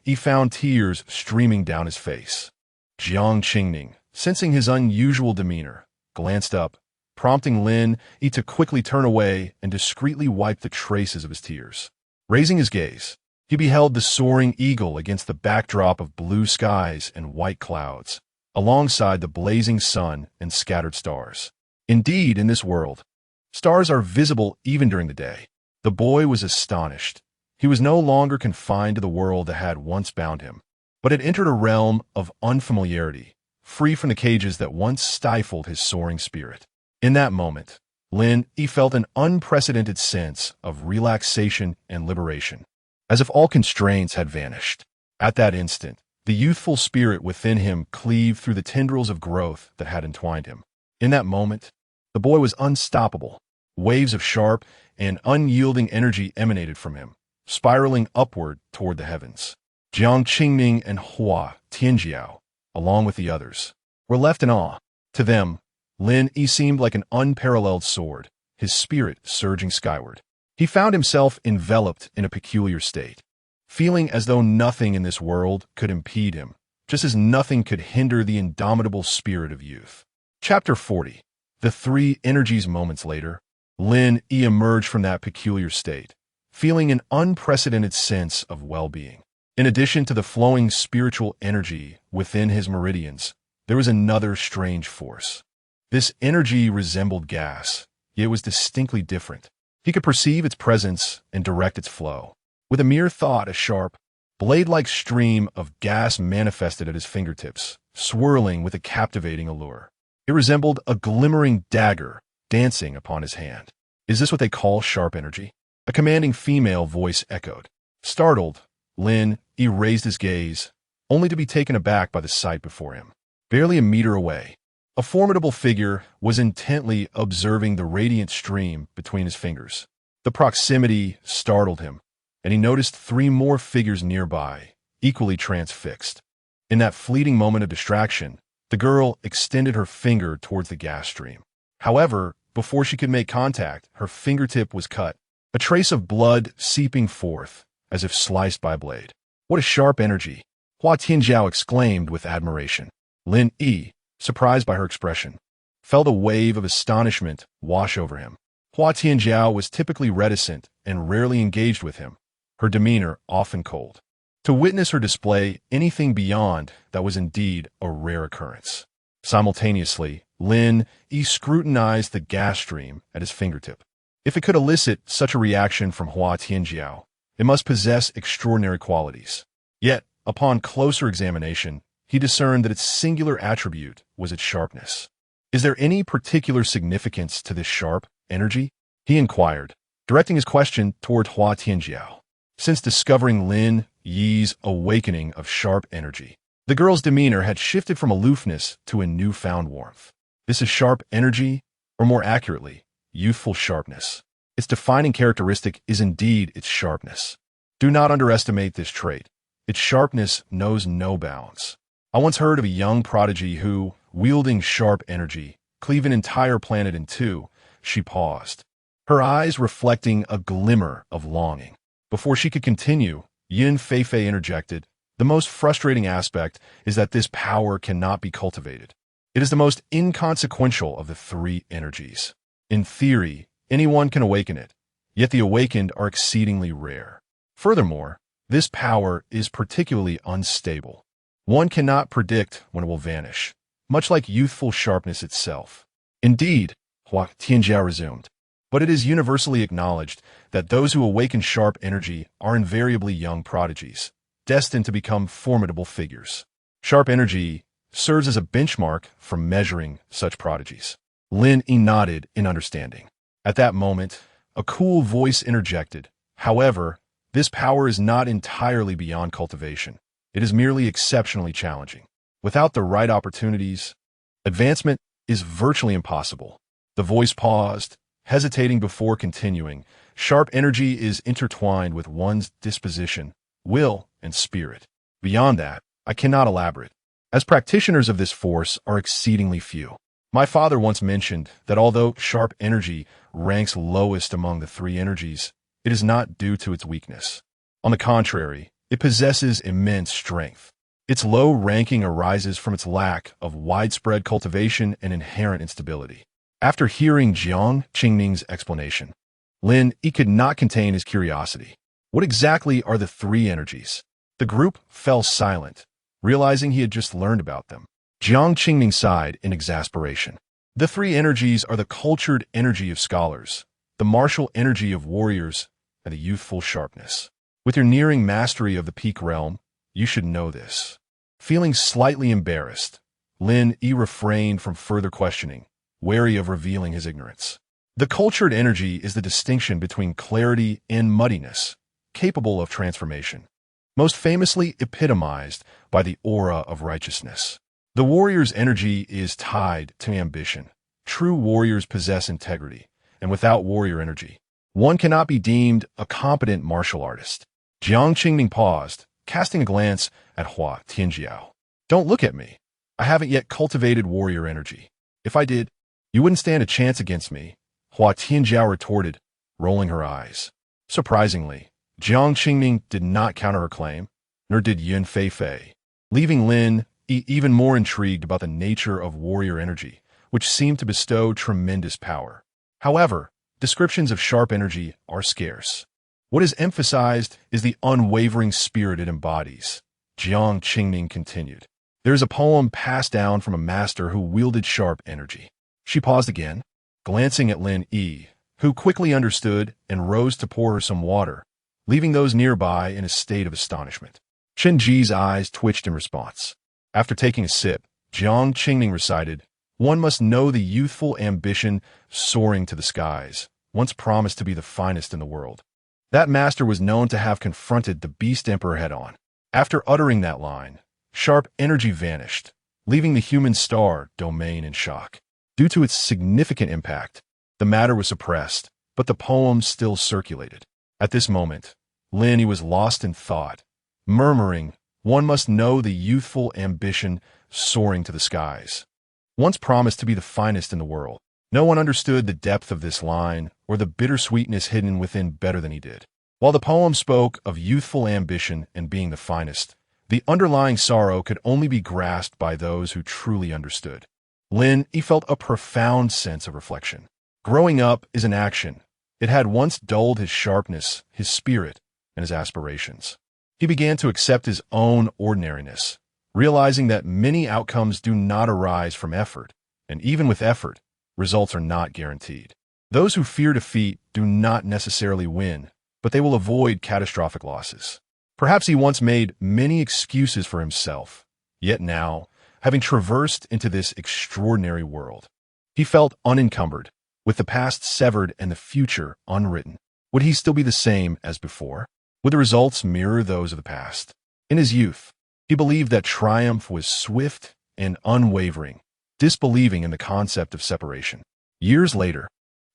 he found tears streaming down his face. Jiang Qingning, sensing his unusual demeanor, glanced up, prompting He to quickly turn away and discreetly wipe the traces of his tears. Raising his gaze, he beheld the soaring eagle against the backdrop of blue skies and white clouds, alongside the blazing sun and scattered stars. Indeed, in this world, stars are visible even during the day. The boy was astonished. He was no longer confined to the world that had once bound him, but had entered a realm of unfamiliarity, free from the cages that once stifled his soaring spirit. In that moment, he felt an unprecedented sense of relaxation and liberation, as if all constraints had vanished. At that instant, the youthful spirit within him cleaved through the tendrils of growth that had entwined him. In that moment, the boy was unstoppable. Waves of sharp and unyielding energy emanated from him, spiraling upward toward the heavens. Jiang Qingning and Hua Tianjiao, along with the others, were left in awe. To them, He seemed like an unparalleled sword, his spirit surging skyward. He found himself enveloped in a peculiar state, feeling as though nothing in this world could impede him, just as nothing could hinder the indomitable spirit of youth. Chapter 40. The Three Energies. Moments later, He emerged from that peculiar state, feeling an unprecedented sense of well-being. In addition to the flowing spiritual energy within his meridians, there was another strange force. This energy resembled gas, yet it was distinctly different. He could perceive its presence and direct its flow. With a mere thought, a sharp, blade-like stream of gas manifested at his fingertips, swirling with a captivating allure. It resembled a glimmering dagger dancing upon his hand. "Is this what they call sharp energy?" A commanding female voice echoed. Startled, he raised his gaze, only to be taken aback by the sight before him. Barely a meter away, a formidable figure was intently observing the radiant stream between his fingers. The proximity startled him, and he noticed three more figures nearby, equally transfixed. In that fleeting moment of distraction, the girl extended her finger towards the gas stream. However, before she could make contact, her fingertip was cut, a trace of blood seeping forth, as if sliced by a blade. "What a sharp energy!" Hua Tianjiao exclaimed with admiration. Yi, surprised by her expression, felt a wave of astonishment wash over him. Hua Tianjiao was typically reticent and rarely engaged with him, her demeanor often cold. To witness her display anything beyond that was indeed a rare occurrence. Simultaneously, Yi scrutinized the gas stream at his fingertip. If it could elicit such a reaction from Hua Tianjiao, it must possess extraordinary qualities. Yet, upon closer examination, he discerned that its singular attribute was its sharpness. "Is there any particular significance to this sharp energy?" he inquired, directing his question toward Hua Tianjiao. Since discovering Yi's awakening of sharp energy, the girl's demeanor had shifted from aloofness to a newfound warmth. This is sharp energy, or more accurately, youthful sharpness. Its defining characteristic is indeed its sharpness. Do not underestimate this trait. Its sharpness knows no bounds. I once heard of a young prodigy who, wielding sharp energy, cleaved an entire planet in two. She paused, her eyes reflecting a glimmer of longing. Before she could continue, Yin Feifei interjected, "The most frustrating aspect is that this power cannot be cultivated. It is the most inconsequential of the three energies. In theory, anyone can awaken it, yet the awakened are exceedingly rare. Furthermore, This power is particularly unstable. One cannot predict when it will vanish, much like youthful sharpness itself. Indeed, Hua Tianjiao resumed, but it is universally acknowledged that those who awaken sharp energy are invariably young prodigies, destined to become formidable figures. Sharp energy serves as a benchmark for measuring such prodigies. Lin Yi nodded in understanding. At that moment, a cool voice interjected. However, this power is not entirely beyond cultivation. It is merely exceptionally challenging. Without the right opportunities, advancement is virtually impossible. The voice paused, hesitating before continuing. Sharp energy is intertwined with one's disposition, will, and spirit. Beyond that, I cannot elaborate, as practitioners of this force are exceedingly few. My father once mentioned that although sharp energy ranks lowest among the three energies, it is not due to its weakness. On the contrary, it possesses immense strength. Its low ranking arises from its lack of widespread cultivation and inherent instability. After hearing Jiang Qingming's explanation, Lin Yi could not contain his curiosity. What exactly are the three energies? The group fell silent, realizing he had just learned about them. Jiang Qingming sighed in exasperation. The three energies are the cultured energy of scholars, the martial energy of warriors, and the youthful sharpness. With your nearing mastery of the peak realm, you should know this. Feeling slightly embarrassed, Lin Yi refrained from further questioning, wary of revealing his ignorance. The cultured energy is the distinction between clarity and muddiness, capable of transformation, most famously epitomized by the aura of righteousness. The warrior's energy is tied to ambition. True warriors possess integrity, and without warrior energy, one cannot be deemed a competent martial artist. Jiang Qingming paused, casting a glance at Hua Tianjiao. Don't look at me. I haven't yet cultivated warrior energy. If I did, you wouldn't stand a chance against me, Hua Tianjiao retorted, rolling her eyes. Surprisingly, Jiang Qingming did not counter her claim, nor did Yun Feifei, leaving Lin Yi even more intrigued about the nature of warrior energy, which seemed to bestow tremendous power. However, descriptions of sharp energy are scarce. What is emphasized is the unwavering spirit it embodies, Jiang Qingming continued. There is a poem passed down from a master who wielded sharp energy. She paused again, glancing at Lin Yi, who quickly understood and rose to pour her some water, leaving those nearby in a state of astonishment. Chen Ji's eyes twitched in response. After taking a sip, Jiang Qingming recited, "One must know the youthful ambition soaring to the skies, once promised to be the finest in the world." That master was known to have confronted the Beast Emperor head-on. After uttering that line, sharp energy vanished, leaving the human star domain in shock. Due to its significant impact, the matter was suppressed, but the poem still circulated. At this moment, Lin Yi was lost in thought, murmuring, "One must know the youthful ambition soaring to the skies, once promised to be the finest in the world." No one understood the depth of this line or the bittersweetness hidden within better than he did. While the poem spoke of youthful ambition and being the finest, the underlying sorrow could only be grasped by those who truly understood. Lin Yi felt a profound sense of reflection. Growing up is an action. It had once dulled his sharpness, his spirit, and his aspirations. He began to accept his own ordinariness, realizing that many outcomes do not arise from effort, and even with effort, results are not guaranteed. Those who fear defeat do not necessarily win, but they will avoid catastrophic losses. Perhaps he once made many excuses for himself, yet now, having traversed into this extraordinary world, he felt unencumbered, with the past severed and the future unwritten. Would he still be the same as before? Would the results mirror those of the past? In his youth, he believed that triumph was swift and unwavering, disbelieving in the concept of separation. Years later,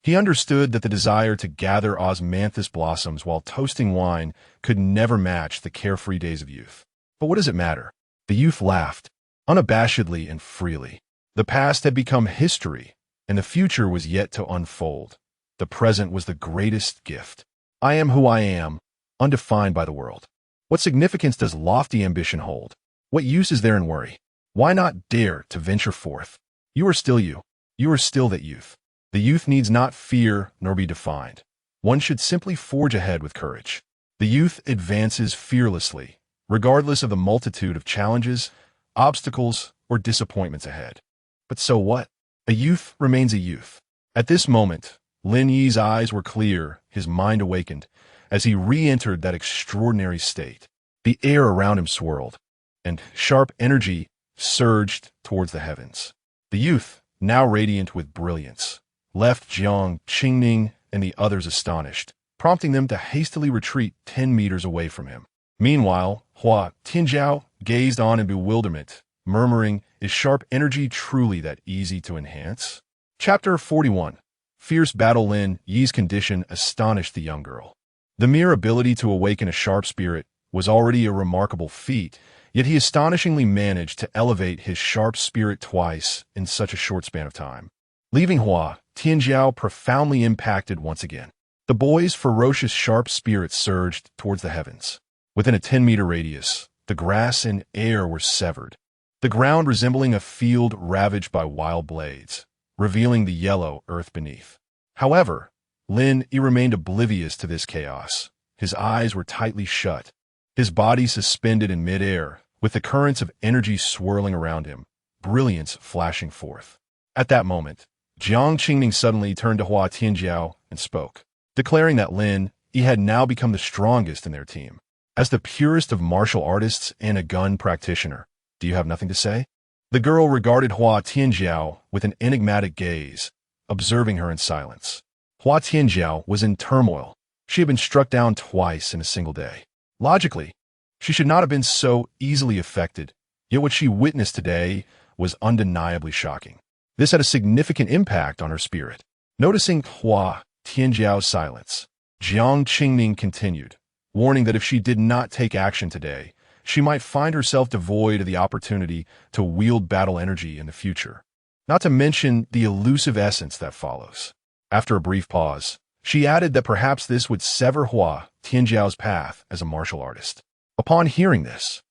he understood that the desire to gather osmanthus blossoms while toasting wine could never match the carefree days of youth. But what does it matter? The youth laughed, unabashedly and freely. The past had become history, and the future was yet to unfold. The present was the greatest gift. I am who I am, undefined by the world. What significance does lofty ambition hold? What use is there in worry? Why not dare to venture forth? You are still you. You are still that youth. The youth needs not fear nor be defined. One should simply forge ahead with courage. The youth advances fearlessly, regardless of the multitude of challenges, obstacles, or disappointments ahead. But so what? A youth remains a youth. At this moment, Lin Yi's eyes were clear, his mind awakened, as he re-entered that extraordinary state. The air around him swirled, and sharp energy surged towards the heavens. The youth, now radiant with brilliance, left Jiang Qingning and the others astonished, prompting them to hastily retreat 10 meters away from him. Meanwhile, Hua Tianjiao gazed on in bewilderment, murmuring, "Is sharp energy truly that easy to enhance?" Chapter 41. Fierce battle. Lin Yi's condition astonished the young girl. The mere ability to awaken a sharp spirit was already a remarkable feat, yet he astonishingly managed to elevate his sharp spirit twice in such a short span of time, leaving Hua Tianjiao profoundly impacted once again. The boy's ferocious sharp spirit surged towards the heavens. Within a 10-meter radius, the grass and air were severed, the ground resembling a field ravaged by wild blades, revealing the yellow earth beneath. However, Lin Yi remained oblivious to this chaos. His eyes were tightly shut, his body suspended in midair, with the currents of energy swirling around him, brilliance flashing forth. At that moment, Jiang Qingning suddenly turned to Hua Tianjiao and spoke, declaring that Lin Yi had now become the strongest in their team. As the purest of martial artists and a gun practitioner, do you have nothing to say? The girl regarded Hua Tianjiao with an enigmatic gaze, observing her in silence. Hua Tianjiao was in turmoil. She had been struck down twice in a single day. Logically, she should not have been so easily affected, yet what she witnessed today was undeniably shocking. This had a significant impact on her spirit. Noticing Hua Tianjiao's silence, Jiang Qingning continued, warning that if she did not take action today, she might find herself devoid of the opportunity to wield battle energy in the future, not to mention the elusive essence that follows. After a brief pause, she added that perhaps this would sever Hua Tianjiao's path as a martial artist. Upon hearing this,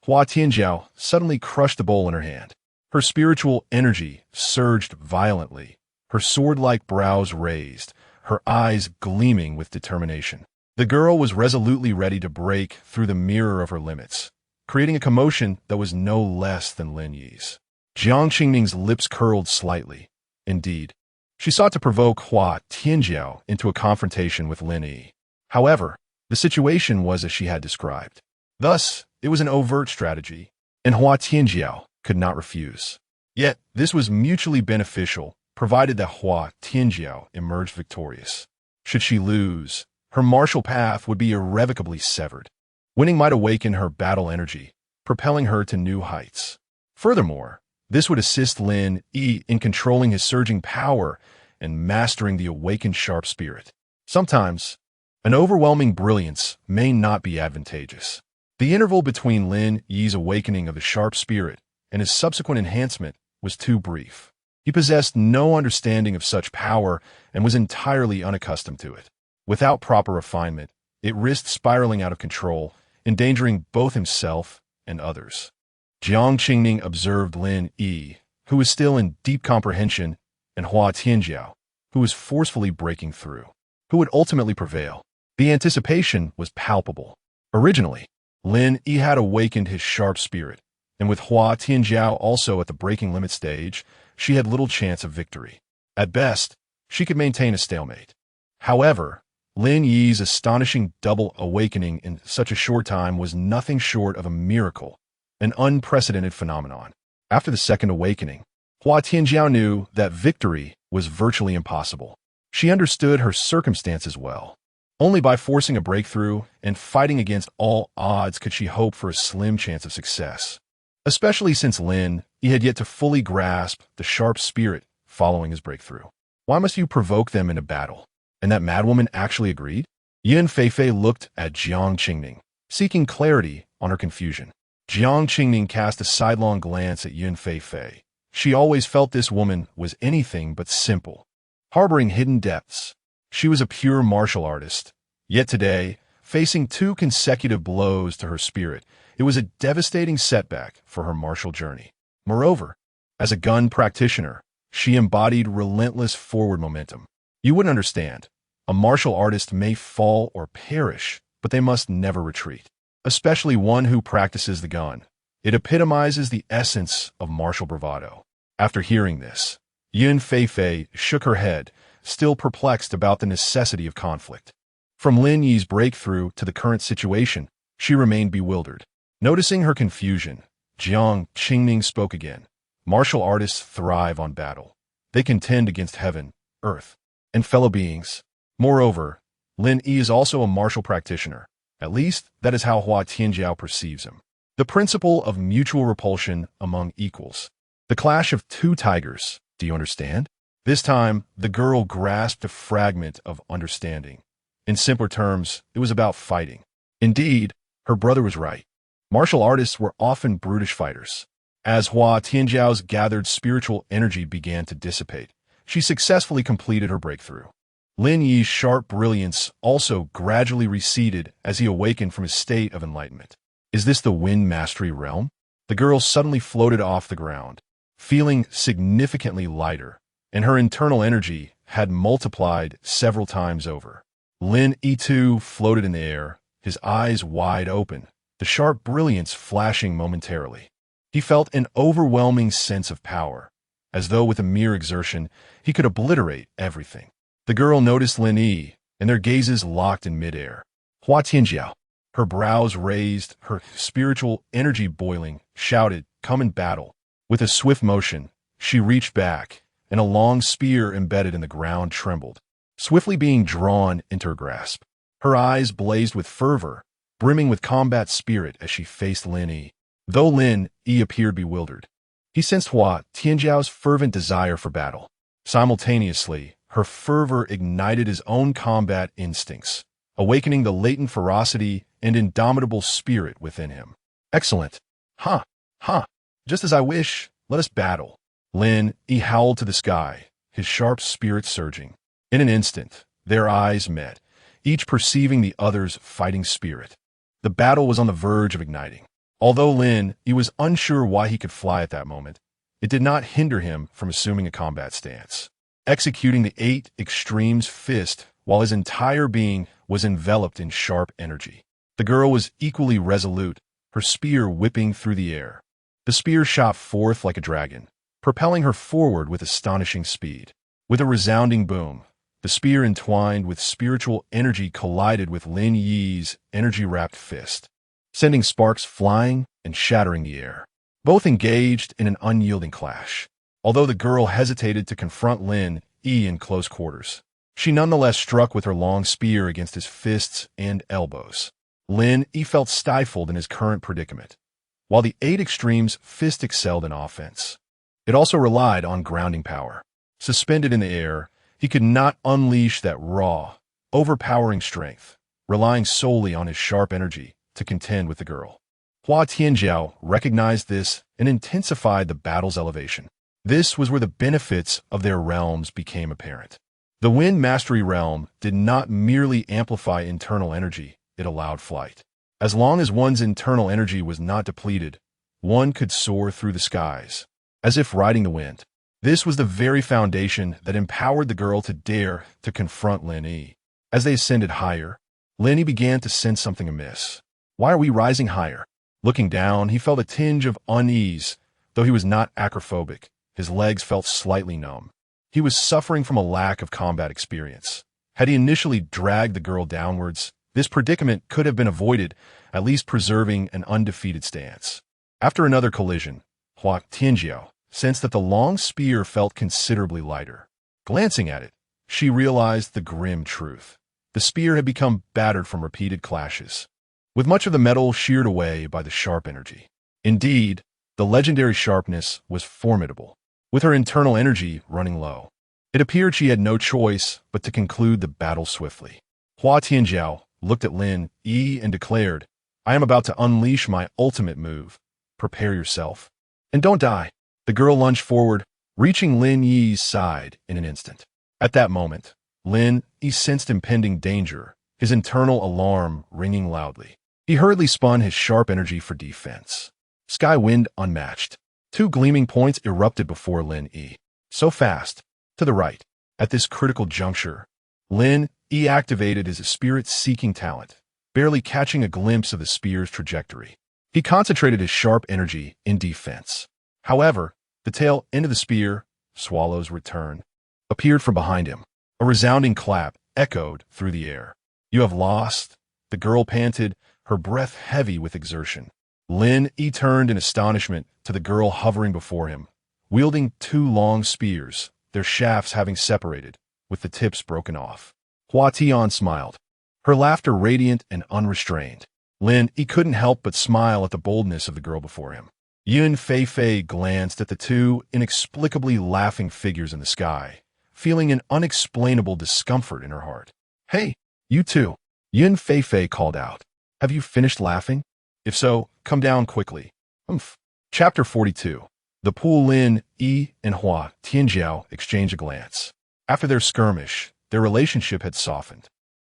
Hua Tianjiao suddenly crushed the bowl in her hand. Her spiritual energy surged violently, her sword-like brows raised, her eyes gleaming with determination. The girl was resolutely ready to break through the mirror of her limits, creating a commotion that was no less than Lin Yi's. Jiang Qingning's lips curled slightly. Indeed, she sought to provoke Hua Tianjiao into a confrontation with Lin Yi. However, the situation was as she had described. Thus, it was an overt strategy, and Hua Tianjiao could not refuse. Yet, this was mutually beneficial, provided that Hua Tianjiao emerged victorious. Should she lose, her martial path would be irrevocably severed. Winning might awaken her battle energy, propelling her to new heights. Furthermore, this would assist Lin Yi in controlling his surging power and mastering the awakened sharp spirit. Sometimes, an overwhelming brilliance may not be advantageous. The interval between Lin Yi's awakening of the sharp spirit and his subsequent enhancement was too brief. He possessed no understanding of such power and was entirely unaccustomed to it. Without proper refinement, it risked spiraling out of control, endangering both himself and others. Jiang Qingning observed Lin Yi, who was still in deep comprehension, and Hua Tianjiao, who was forcefully breaking through. Who would ultimately prevail? The anticipation was palpable. Originally, Lin Yi had awakened his sharp spirit, and with Hua Tianjiao also at the breaking limit stage, she had little chance of victory. At best, she could maintain a stalemate. However, Lin Yi's astonishing double awakening in such a short time was nothing short of a miracle, an unprecedented phenomenon. After the second awakening, Hua Tianjiao knew that victory was virtually impossible. She understood her circumstances well. Only by forcing a breakthrough and fighting against all odds could she hope for a slim chance of success, especially since Lin Yi had yet to fully grasp the sharp spirit following his breakthrough. Why must you provoke them into battle? And that madwoman actually agreed? Yun Feifei looked at Jiang Qingning, seeking clarity on her confusion. Jiang Qingning cast a sidelong glance at Yun Feifei. She always felt this woman was anything but simple, harboring hidden depths. She was a pure martial artist. Yet today, facing 2 consecutive blows to her spirit, it was a devastating setback for her martial journey. Moreover, as a gun practitioner, she embodied relentless forward momentum. You wouldn't understand. A martial artist may fall or perish, but they must never retreat. Especially one who practices the gun. It epitomizes the essence of martial bravado. After hearing this, Yun Feifei shook her head, still perplexed about the necessity of conflict. From Lin Yi's breakthrough to the current situation, she remained bewildered. Noticing her confusion, Jiang Qingming spoke again. Martial artists thrive on battle. They contend against heaven, earth, and fellow beings. Moreover, Lin Yi is also a martial practitioner. At least, that is how Hua Tianjiao perceives him. The principle of mutual repulsion among equals. The clash of two tigers, do you understand? This time, the girl grasped a fragment of understanding. In simpler terms, it was about fighting. Indeed, her brother was right. Martial artists were often brutish fighters. As Hua Tianjiao's gathered spiritual energy began to dissipate, she successfully completed her breakthrough. Lin Yi's sharp brilliance also gradually receded as he awakened from his state of enlightenment. Is this the wind mastery realm? The girl suddenly floated off the ground, feeling significantly lighter, and her internal energy had multiplied several times over. Lin Yi too floated in the air, his eyes wide open, the sharp brilliance flashing momentarily. He felt an overwhelming sense of power, as though with a mere exertion he could obliterate everything. The girl noticed Lin Yi, and their gazes locked in midair. Hua Tianjiao, her brows raised, her spiritual energy boiling, shouted, "Come and battle." With a swift motion, she reached back, and a long spear embedded in the ground trembled, swiftly being drawn into her grasp. Her eyes blazed with fervor, brimming with combat spirit as she faced Lin Yi. Though Lin Yi appeared bewildered, he sensed Hua Tianjiao's fervent desire for battle. Simultaneously, her fervor ignited his own combat instincts, awakening the latent ferocity and indomitable spirit within him. Excellent. Ha! Ha! Just as I wish, let us battle. Lin Yi howled to the sky, his sharp spirit surging. In an instant, their eyes met, each perceiving the other's fighting spirit. The battle was on the verge of igniting. Although Lin Yi was unsure why he could fly at that moment, it did not hinder him from assuming a combat stance, executing the 8 extremes fist while his entire being was enveloped in sharp energy. The girl was equally resolute, her spear whipping through the air. The spear shot forth like a dragon, propelling her forward with astonishing speed. With a resounding boom, the spear entwined with spiritual energy collided with Lin Yi's energy-wrapped fist, sending sparks flying and shattering the air. Both engaged in an unyielding clash. Although the girl hesitated to confront Lin Yi in close quarters, she nonetheless struck with her long spear against his fists and elbows. Lin Yi felt stifled in his current predicament. While the 8 extremes fist excelled in offense, it also relied on grounding power. Suspended in the air, he could not unleash that raw, overpowering strength, relying solely on his sharp energy to contend with the girl. Hua Tianjiao recognized this and intensified the battle's elevation. This was where the benefits of their realms became apparent. The Wind Mastery realm did not merely amplify internal energy, it allowed flight. As long as one's internal energy was not depleted, one could soar through the skies, as if riding the wind. This was the very foundation that empowered the girl to dare to confront Lin Yi. As they ascended higher, Lin Yi began to sense something amiss. Why are we rising higher? Looking down, he felt a tinge of unease. Though he was not acrophobic, his legs felt slightly numb. He was suffering from a lack of combat experience. Had he initially dragged the girl downwards, this predicament could have been avoided, at least preserving an undefeated stance. After another collision, Hua Tianjiao sensed that the long spear felt considerably lighter. Glancing at it, she realized the grim truth. The spear had become battered from repeated clashes, with much of the metal sheared away by the sharp energy. Indeed, the legendary sharpness was formidable, with her internal energy running low. It appeared she had no choice but to conclude the battle swiftly. Hua Tianjiao looked at Lin Yi and declared, "I am about to unleash my ultimate move. Prepare yourself. And don't die." The girl lunged forward, reaching Lin Yi's side in an instant. At that moment, Lin Yi sensed impending danger, his internal alarm ringing loudly. He hurriedly spun his sharp energy for defense. Sky wind unmatched. 2 gleaming points erupted before Lin Yi. So fast. To the right. At this critical juncture, Lin Yi activated his spirit-seeking talent, barely catching a glimpse of the spear's trajectory. He concentrated his sharp energy in defense. However, the tail end of the spear, Swallow's return, appeared from behind him. A resounding clap echoed through the air. "You have lost," the girl panted, her breath heavy with exertion. Lin Yi turned in astonishment to the girl hovering before him, wielding two long spears, their shafts having separated, with the tips broken off. Hua Tian smiled, her laughter radiant and unrestrained. Lin Yi couldn't help but smile at the boldness of the girl before him. Yun Feifei glanced at the two inexplicably laughing figures in the sky, feeling an unexplainable discomfort in her heart. "Hey, you two," Yun Feifei called out. "Have you finished laughing? If so, come down quickly." Chapter 42. The pool. Lin Yi and Hua Tianjiao exchanged a glance. After their skirmish, their relationship had softened.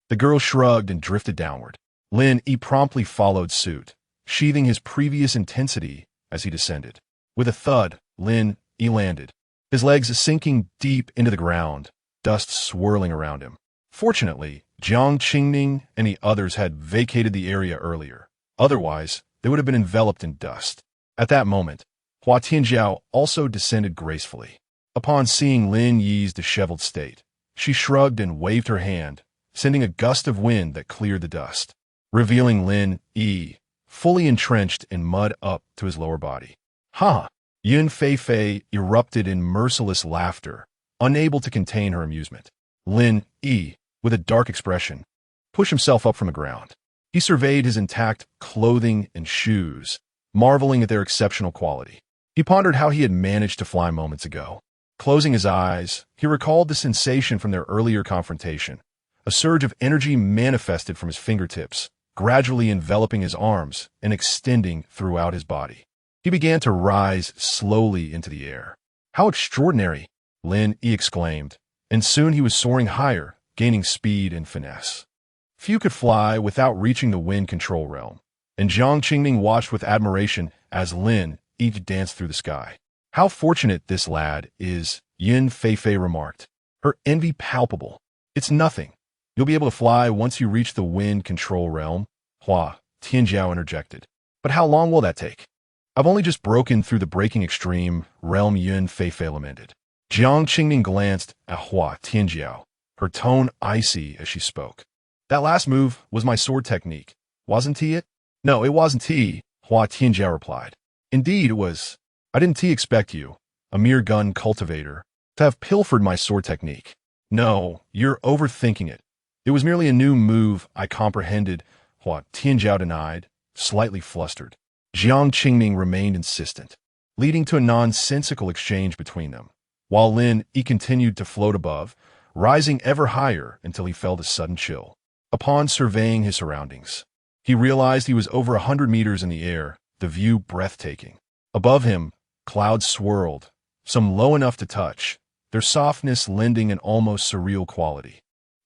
The girl shrugged and drifted downward. Lin Yi promptly followed suit, sheathing his previous intensity as he descended. With a thud, Lin Yi landed, his legs sinking deep into the ground, dust swirling around him. Fortunately, Jiang Qingning and the others had vacated the area earlier. Otherwise, they would have been enveloped in dust. At that moment, Hua Tianjiao also descended gracefully. Upon seeing Lin Yi's disheveled state, she shrugged and waved her hand, sending a gust of wind that cleared the dust, revealing Lin Yi, fully entrenched in mud up to his lower body. "Ha!" Yun Feifei erupted in merciless laughter, unable to contain her amusement. Lin Yi, with a dark expression, pushed himself up from the ground. He surveyed his intact clothing and shoes, marveling at their exceptional quality. He pondered how he had managed to fly moments ago. Closing his eyes, he recalled the sensation from their earlier confrontation. A surge of energy manifested from his fingertips, gradually enveloping his arms and extending throughout his body. He began to rise slowly into the air. "How extraordinary!" Lin Yi exclaimed, and soon he was soaring higher, gaining speed and finesse. Few could fly without reaching the wind control realm, and Jiang Qingning watched with admiration as Lin Yi danced through the sky. "How fortunate this lad is," Yun Feifei remarked, her envy palpable. "It's nothing. You'll be able to fly once you reach the wind control realm," Hua Tianjiao interjected. "But how long will that take?" "I've only just broken through the breaking extreme realm," Yun Feifei lamented. Jiang Qingning glanced at Hua Tianjiao, her tone icy as she spoke. "That last move was my sword technique, wasn't it?" "No, it wasn't he," Hua Tianjiao replied. "Indeed it was. I didn't expect you, a mere gun cultivator, to have pilfered my sword technique." "No, you're overthinking it. It was merely a new move I comprehended," Hua Tianjiao denied, slightly flustered. Jiang Qingning remained insistent, leading to a nonsensical exchange between them, while Lin Yi continued to float above, rising ever higher until he felt a sudden chill. Upon surveying his surroundings, he realized he was over 100 meters in the air, the view breathtaking. Above him, clouds swirled, some low enough to touch, their softness lending an almost surreal quality.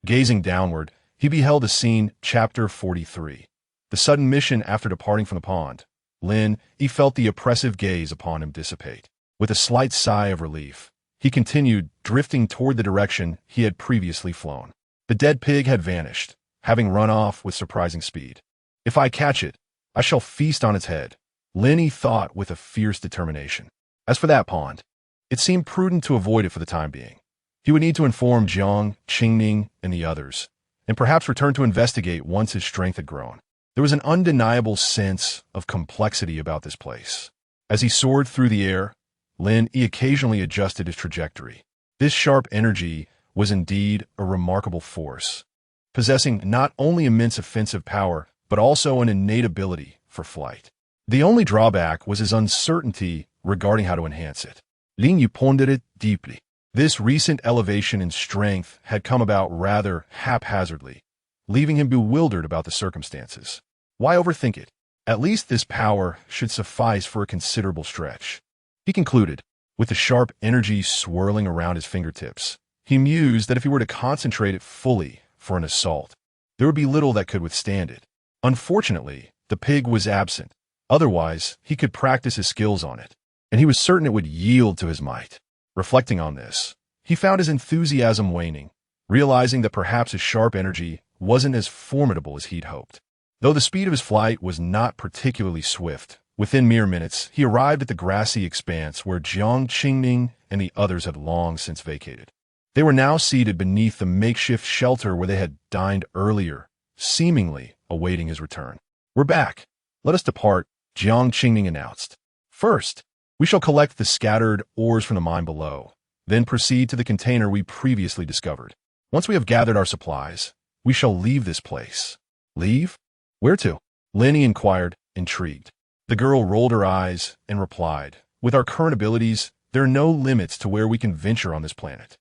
Gazing downward, he beheld a scene. Chapter 43. The sudden mission after departing from the pond. Lin Yi felt the oppressive gaze upon him dissipate. With a slight sigh of relief, he continued, drifting toward the direction he had previously flown. The dead pig had vanished, having run off with surprising speed. "If I catch it, I shall feast on its head," Lin Yi thought with a fierce determination. As for that pond, it seemed prudent to avoid it for the time being. He would need to inform Jiang Qingning and the others, and perhaps return to investigate once his strength had grown. There was an undeniable sense of complexity about this place. As he soared through the air, Lin Yi occasionally adjusted his trajectory. This sharp energy was indeed a remarkable force, possessing not only immense offensive power, but also an innate ability for flight. The only drawback was his uncertainty regarding how to enhance it. Lin Yi pondered it deeply. This recent elevation in strength had come about rather haphazardly, leaving him bewildered about the circumstances. Why overthink it? At least this power should suffice for a considerable stretch, he concluded, with the sharp energy swirling around his fingertips. He mused that if he were to concentrate it fully for an assault, there would be little that could withstand it. Unfortunately, the pig was absent. Otherwise, he could practice his skills on it, and he was certain it would yield to his might. Reflecting on this, he found his enthusiasm waning, realizing that perhaps his sharp energy wasn't as formidable as he'd hoped. Though the speed of his flight was not particularly swift, within mere minutes, he arrived at the grassy expanse where Jiang Qingming and the others had long since vacated. They were now seated beneath the makeshift shelter where they had dined earlier, seemingly awaiting his return. "We're back. Let us depart," Jiang Qingming announced. "First, we shall collect the scattered ores from the mine below, then proceed to the container we previously discovered. Once we have gathered our supplies, we shall leave this place." "Leave? Where to?" Lenny inquired, intrigued. The girl rolled her eyes and replied, "With our current abilities, there are no limits to where we can venture on this planet.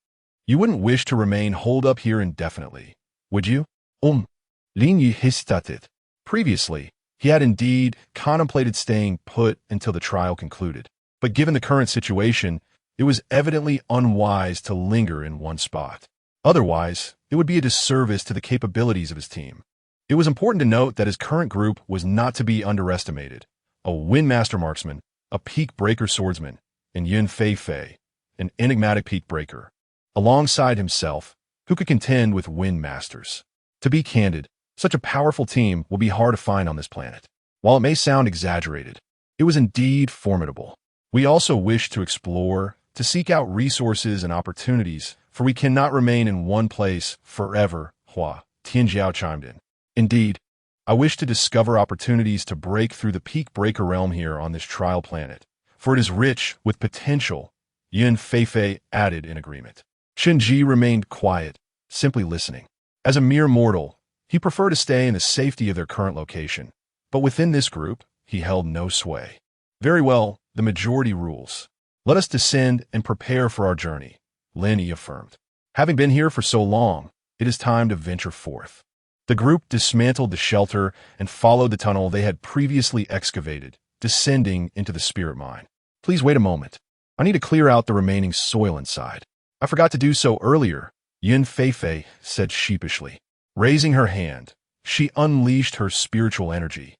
You wouldn't wish to remain holed up here indefinitely, would you?" Lin Yi hesitated. Previously, he had indeed contemplated staying put until the trial concluded, but given the current situation, it was evidently unwise to linger in one spot. Otherwise, it would be a disservice to the capabilities of his team. It was important to note that his current group was not to be underestimated. A Windmaster marksman, a peak breaker swordsman, and Yun Fei, an enigmatic peak breaker, alongside himself, who could contend with Windmasters. To be candid, such a powerful team will be hard to find on this planet. While it may sound exaggerated, it was indeed formidable. "We also wish to explore, to seek out resources and opportunities, for we cannot remain in one place forever," Hua Tianjiao chimed in. "Indeed, I wish to discover opportunities to break through the peak breaker realm here on this trial planet, for it is rich with potential," Yun Fei added in agreement. Shenji remained quiet, simply listening. As a mere mortal, he preferred to stay in the safety of their current location, but within this group, he held no sway. "Very well, the majority rules. Let us descend and prepare for our journey," Lin Yi affirmed. "Having been here for so long, it is time to venture forth." The group dismantled the shelter and followed the tunnel they had previously excavated, descending into the spirit mine. "Please wait a moment. I need to clear out the remaining soil inside. I forgot to do so earlier," Yun Fei said sheepishly. Raising her hand, she unleashed her spiritual energy,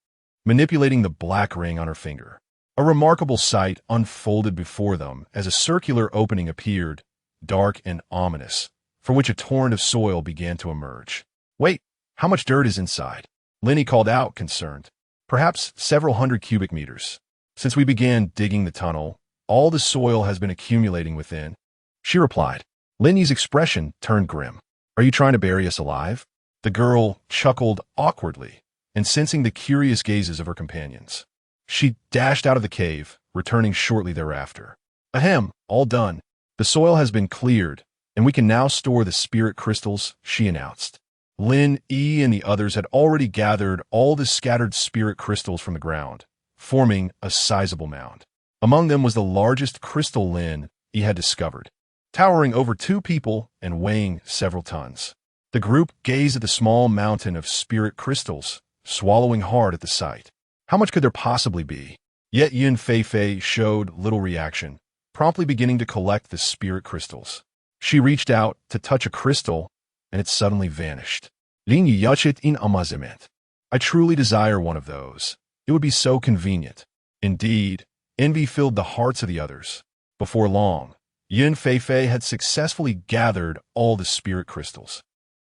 manipulating the black ring on her finger. A remarkable sight unfolded before them as a circular opening appeared, dark and ominous, from which a torrent of soil began to emerge. "Wait, how much dirt is inside?" Lenny called out, concerned. "Perhaps several hundred cubic meters. Since we began digging the tunnel, all the soil has been accumulating within," she replied. Lenny's expression turned grim. "Are you trying to bury us alive?" The girl chuckled awkwardly, and sensing the curious gazes of her companions, she dashed out of the cave, returning shortly thereafter. "Ahem, all done. The soil has been cleared, and we can now store the spirit crystals," she announced. Lin Yi and the others had already gathered all the scattered spirit crystals from the ground, forming a sizable mound. Among them was the largest crystal Lin Yi had discovered, towering over 2 people and weighing several tons. The group gazed at the small mountain of spirit crystals, swallowing hard at the sight. How much could there possibly be? Yet Yun Fei showed little reaction, promptly beginning to collect the spirit crystals. She reached out to touch a crystal, and it suddenly vanished. "Lin Yi yachit in amazement. I truly desire one of those. It would be so convenient." Indeed, envy filled the hearts of the others. Before long, Yun Fei had successfully gathered all the spirit crystals.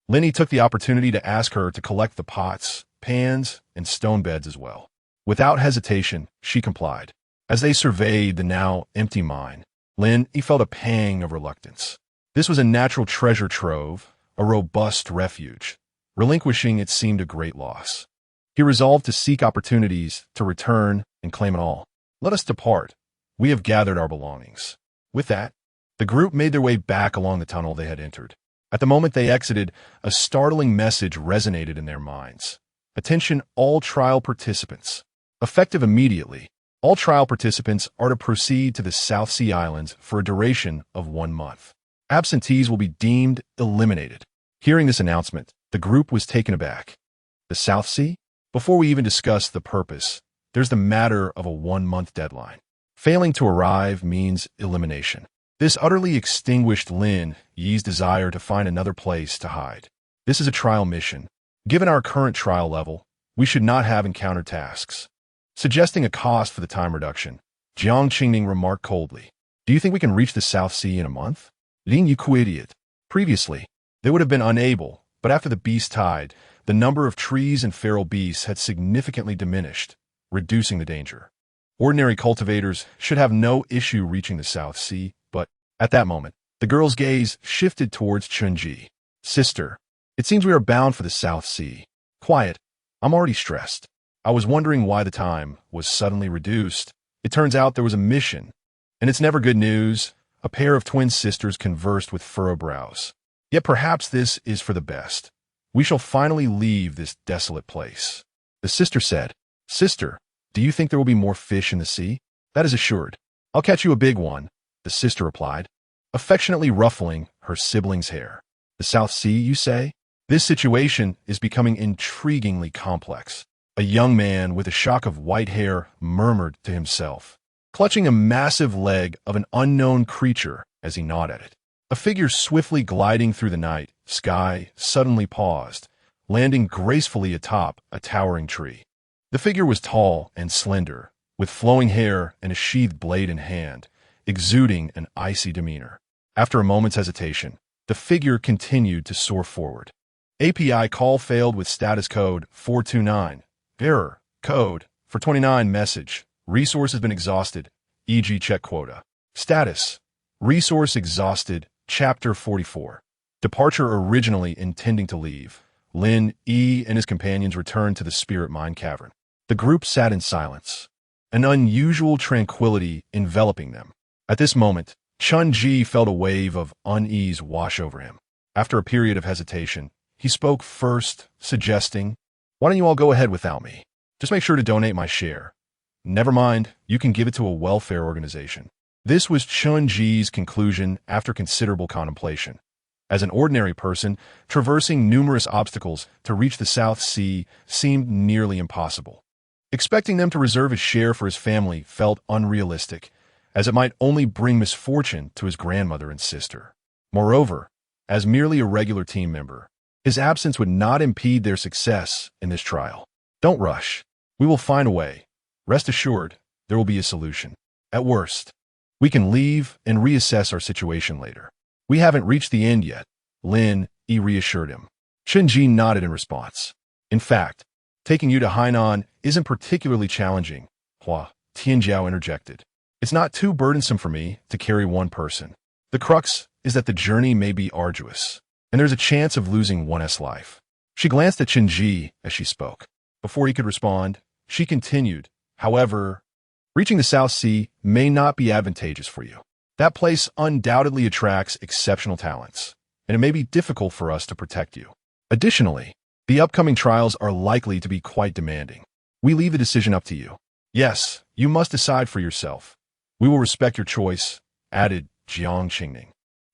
Lenny took the opportunity to ask her to collect the pots, pans, and stone beds as well. Without hesitation, she complied. As they surveyed the now empty mine, Lin Yi felt a pang of reluctance. This was a natural treasure trove, a robust refuge. Relinquishing it seemed a great loss. He resolved to seek opportunities to return and claim it all. "Let us depart. We have gathered our belongings." With that, the group made their way back along the tunnel they had entered. At the moment they exited, a startling message resonated in their minds. "Attention all trial participants. Effective immediately, all trial participants are to proceed to the South Sea Islands for a duration of 1 month. Absentees will be deemed eliminated." Hearing this announcement, the group was taken aback. The South Sea? Before we even discuss the purpose, there's the matter of a 1-month deadline. Failing to arrive means elimination. This utterly extinguished Lin Yi's desire to find another place to hide. This is a trial mission. Given our current trial level, we should not have encountered tasks. Suggesting a cost for the time reduction, Jiang Qingming remarked coldly, "Do you think we can reach the South Sea in a month?" Lin Yi queried. Previously, they would have been unable, But after the beast tide, the number of trees and feral beasts had significantly diminished, reducing the danger. Ordinary cultivators should have no issue reaching the South Sea, but at that moment, the girl's gaze shifted towards Chunji. Sister, it seems we are bound for the South Sea. Quiet. I'm already stressed. I was wondering why the time was suddenly reduced. It turns out there was a mission. And it's never good news. A pair of twin sisters conversed with furrowed brows. Yet perhaps this is for the best. We shall finally leave this desolate place. The sister said, Sister, do you think there will be more fish in the sea? That is assured. I'll catch you a big one, the sister replied, affectionately ruffling her sibling's hair. The South Sea, you say? This situation is becoming intriguingly complex. A young man with a shock of white hair murmured to himself, clutching a massive leg of an unknown creature as he gnawed at it. A figure swiftly gliding through the night sky suddenly paused, landing gracefully atop a towering tree. The figure was tall and slender, with flowing hair and a sheathed blade in hand, exuding an icy demeanor. After a moment's hesitation, the figure continued to soar forward. API call failed with status code 429. Error. Code. For 29 message. Resource has been exhausted. E.g. check quota. Status. Resource exhausted. Chapter 44. Departure originally intending to leave. Lin, E, and his companions returned to the spirit mine cavern. The group sat in silence, an unusual tranquility enveloping them. At this moment, Chun-Ji felt a wave of unease wash over him. After a period of hesitation, he spoke first, suggesting, Why don't you all go ahead without me? Just make sure to donate my share. Never mind, you can give it to a welfare organization. This was Chun-Ji's conclusion after considerable contemplation. As an ordinary person, traversing numerous obstacles to reach the South Sea seemed nearly impossible. Expecting them to reserve his share for his family felt unrealistic, as it might only bring misfortune to his grandmother and sister. Moreover, as merely a regular team member, his absence would not impede their success in this trial. Don't rush. We will find a way. Rest assured, there will be a solution. At worst, we can leave and reassess our situation later. We haven't reached the end yet, Lin Yi reassured him. Chun-Ji nodded in response. In fact, taking you to Hainan isn't particularly challenging, Hua Tianjiao interjected. It's not too burdensome for me to carry one person. The crux is that the journey may be arduous, and there's a chance of losing one's life. She glanced at Chun-Ji as she spoke. Before he could respond, she continued, However, reaching the South Sea may not be advantageous for you. That place undoubtedly attracts exceptional talents, and it may be difficult for us to protect you. Additionally, the upcoming trials are likely to be quite demanding. We leave the decision up to you. Yes, you must decide for yourself. We will respect your choice, added Jiang Qingning.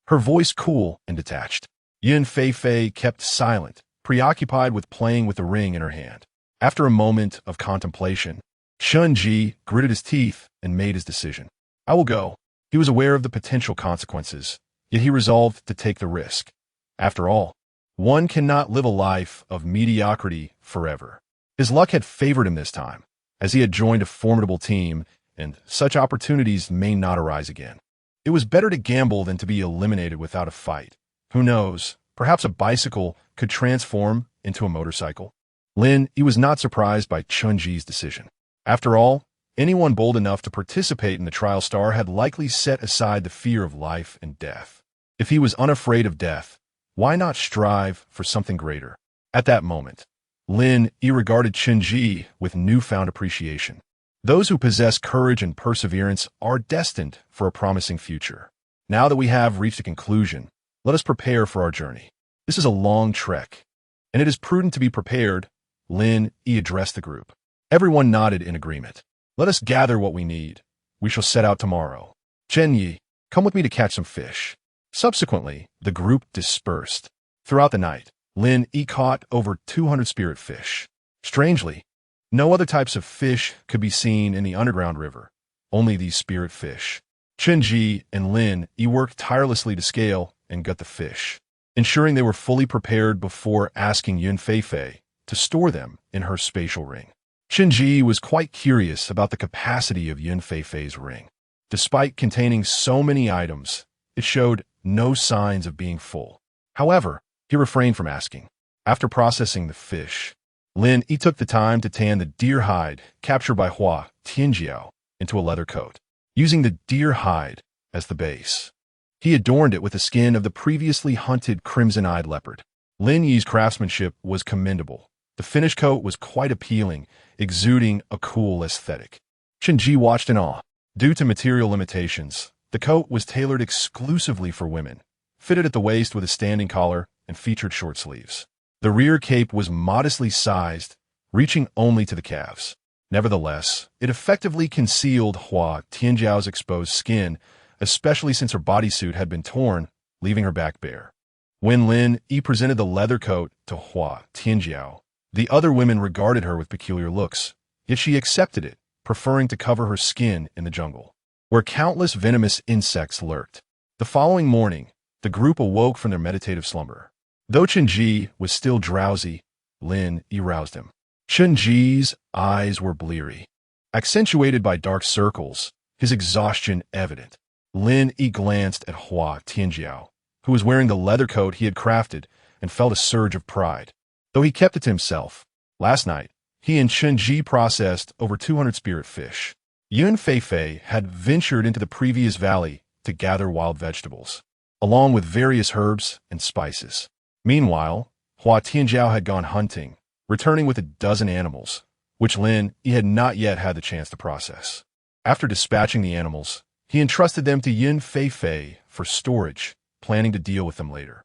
Her voice cool and detached. Yun Feifei kept silent, preoccupied with playing with the ring in her hand. After a moment of contemplation, Chun-Ji gritted his teeth and made his decision. I will go. He was aware of the potential consequences, yet he resolved to take the risk. After all, one cannot live a life of mediocrity forever. His luck had favored him this time, as he had joined a formidable team, and such opportunities may not arise again. It was better to gamble than to be eliminated without a fight. Who knows, perhaps a bicycle could transform into a motorcycle. Lin, he was not surprised by Chun-Ji's decision. After all, anyone bold enough to participate in the trial star had likely set aside the fear of life and death. If he was unafraid of death, why not strive for something greater? At that moment, Lin Yi regarded Chun-Ji with newfound appreciation. Those who possess courage and perseverance are destined for a promising future. Now that we have reached a conclusion, let us prepare for our journey. This is a long trek, and it is prudent to be prepared, Lin Yi addressed the group. Everyone nodded in agreement. Let us gather what we need. We shall set out tomorrow. Chen Yi, come with me to catch some fish. Subsequently, the group dispersed. Throughout the night, Lin Yi caught over 200 spirit fish. Strangely, no other types of fish could be seen in the underground river, only these spirit fish. Chun-Ji and Lin Yi worked tirelessly to scale and gut the fish, ensuring they were fully prepared before asking Yun Feifei to store them in her spatial ring. Chun-Ji was quite curious about the capacity of Yun Feifei's ring. Despite containing so many items, it showed no signs of being full. However, he refrained from asking. After processing the fish, Lin Yi took the time to tan the deer hide captured by Hua Tianjiao into a leather coat, using the deer hide as the base. He adorned it with the skin of the previously hunted crimson-eyed leopard. Lin Yi's craftsmanship was commendable. The finished coat was quite appealing, exuding a cool aesthetic. Chen Ji watched in awe. Due to material limitations, the coat was tailored exclusively for women, fitted at the waist with a standing collar and featured short sleeves. The rear cape was modestly sized, reaching only to the calves. Nevertheless, it effectively concealed Hua Tianjiao's exposed skin, especially since her bodysuit had been torn, leaving her back bare. When Lin Yi presented the leather coat to Hua Tianjiao, the other women regarded her with peculiar looks, yet she accepted it, preferring to cover her skin in the jungle, where countless venomous insects lurked. The following morning, the group awoke from their meditative slumber. Though Chen Ji was still drowsy, Lin Yi roused him. Chen Ji's eyes were bleary, accentuated by dark circles, his exhaustion evident. Lin Yi glanced at Hua Tianjiao, who was wearing the leather coat he had crafted, and felt a surge of pride. Though he kept it to himself, last night, he and Chen Ji processed over 200 spirit fish. Yun Feifei had ventured into the previous valley to gather wild vegetables, along with various herbs and spices. Meanwhile, Hua Tianjiao had gone hunting, returning with a dozen animals, which Lin Yi had not yet had the chance to process. After dispatching the animals, he entrusted them to Yun Feifei for storage, planning to deal with them later.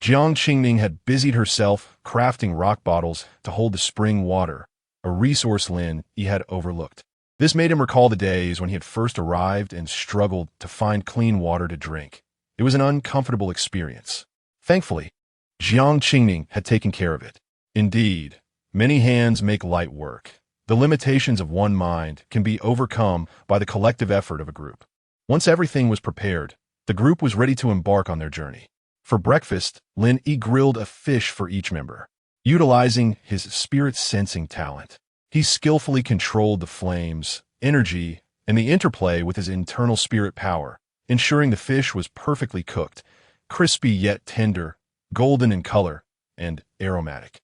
Jiang Qingning had busied herself crafting rock bottles to hold the spring water, a resource Lin Yi had overlooked. This made him recall the days when he had first arrived and struggled to find clean water to drink. It was an uncomfortable experience. Thankfully, Jiang Qingning had taken care of it. Indeed, many hands make light work. The limitations of one mind can be overcome by the collective effort of a group. Once everything was prepared, the group was ready to embark on their journey. For breakfast, Lin Yi grilled a fish for each member. Utilizing his spirit-sensing talent, he skillfully controlled the flames, energy, and the interplay with his internal spirit power, ensuring the fish was perfectly cooked, crispy yet tender, golden in color, and aromatic.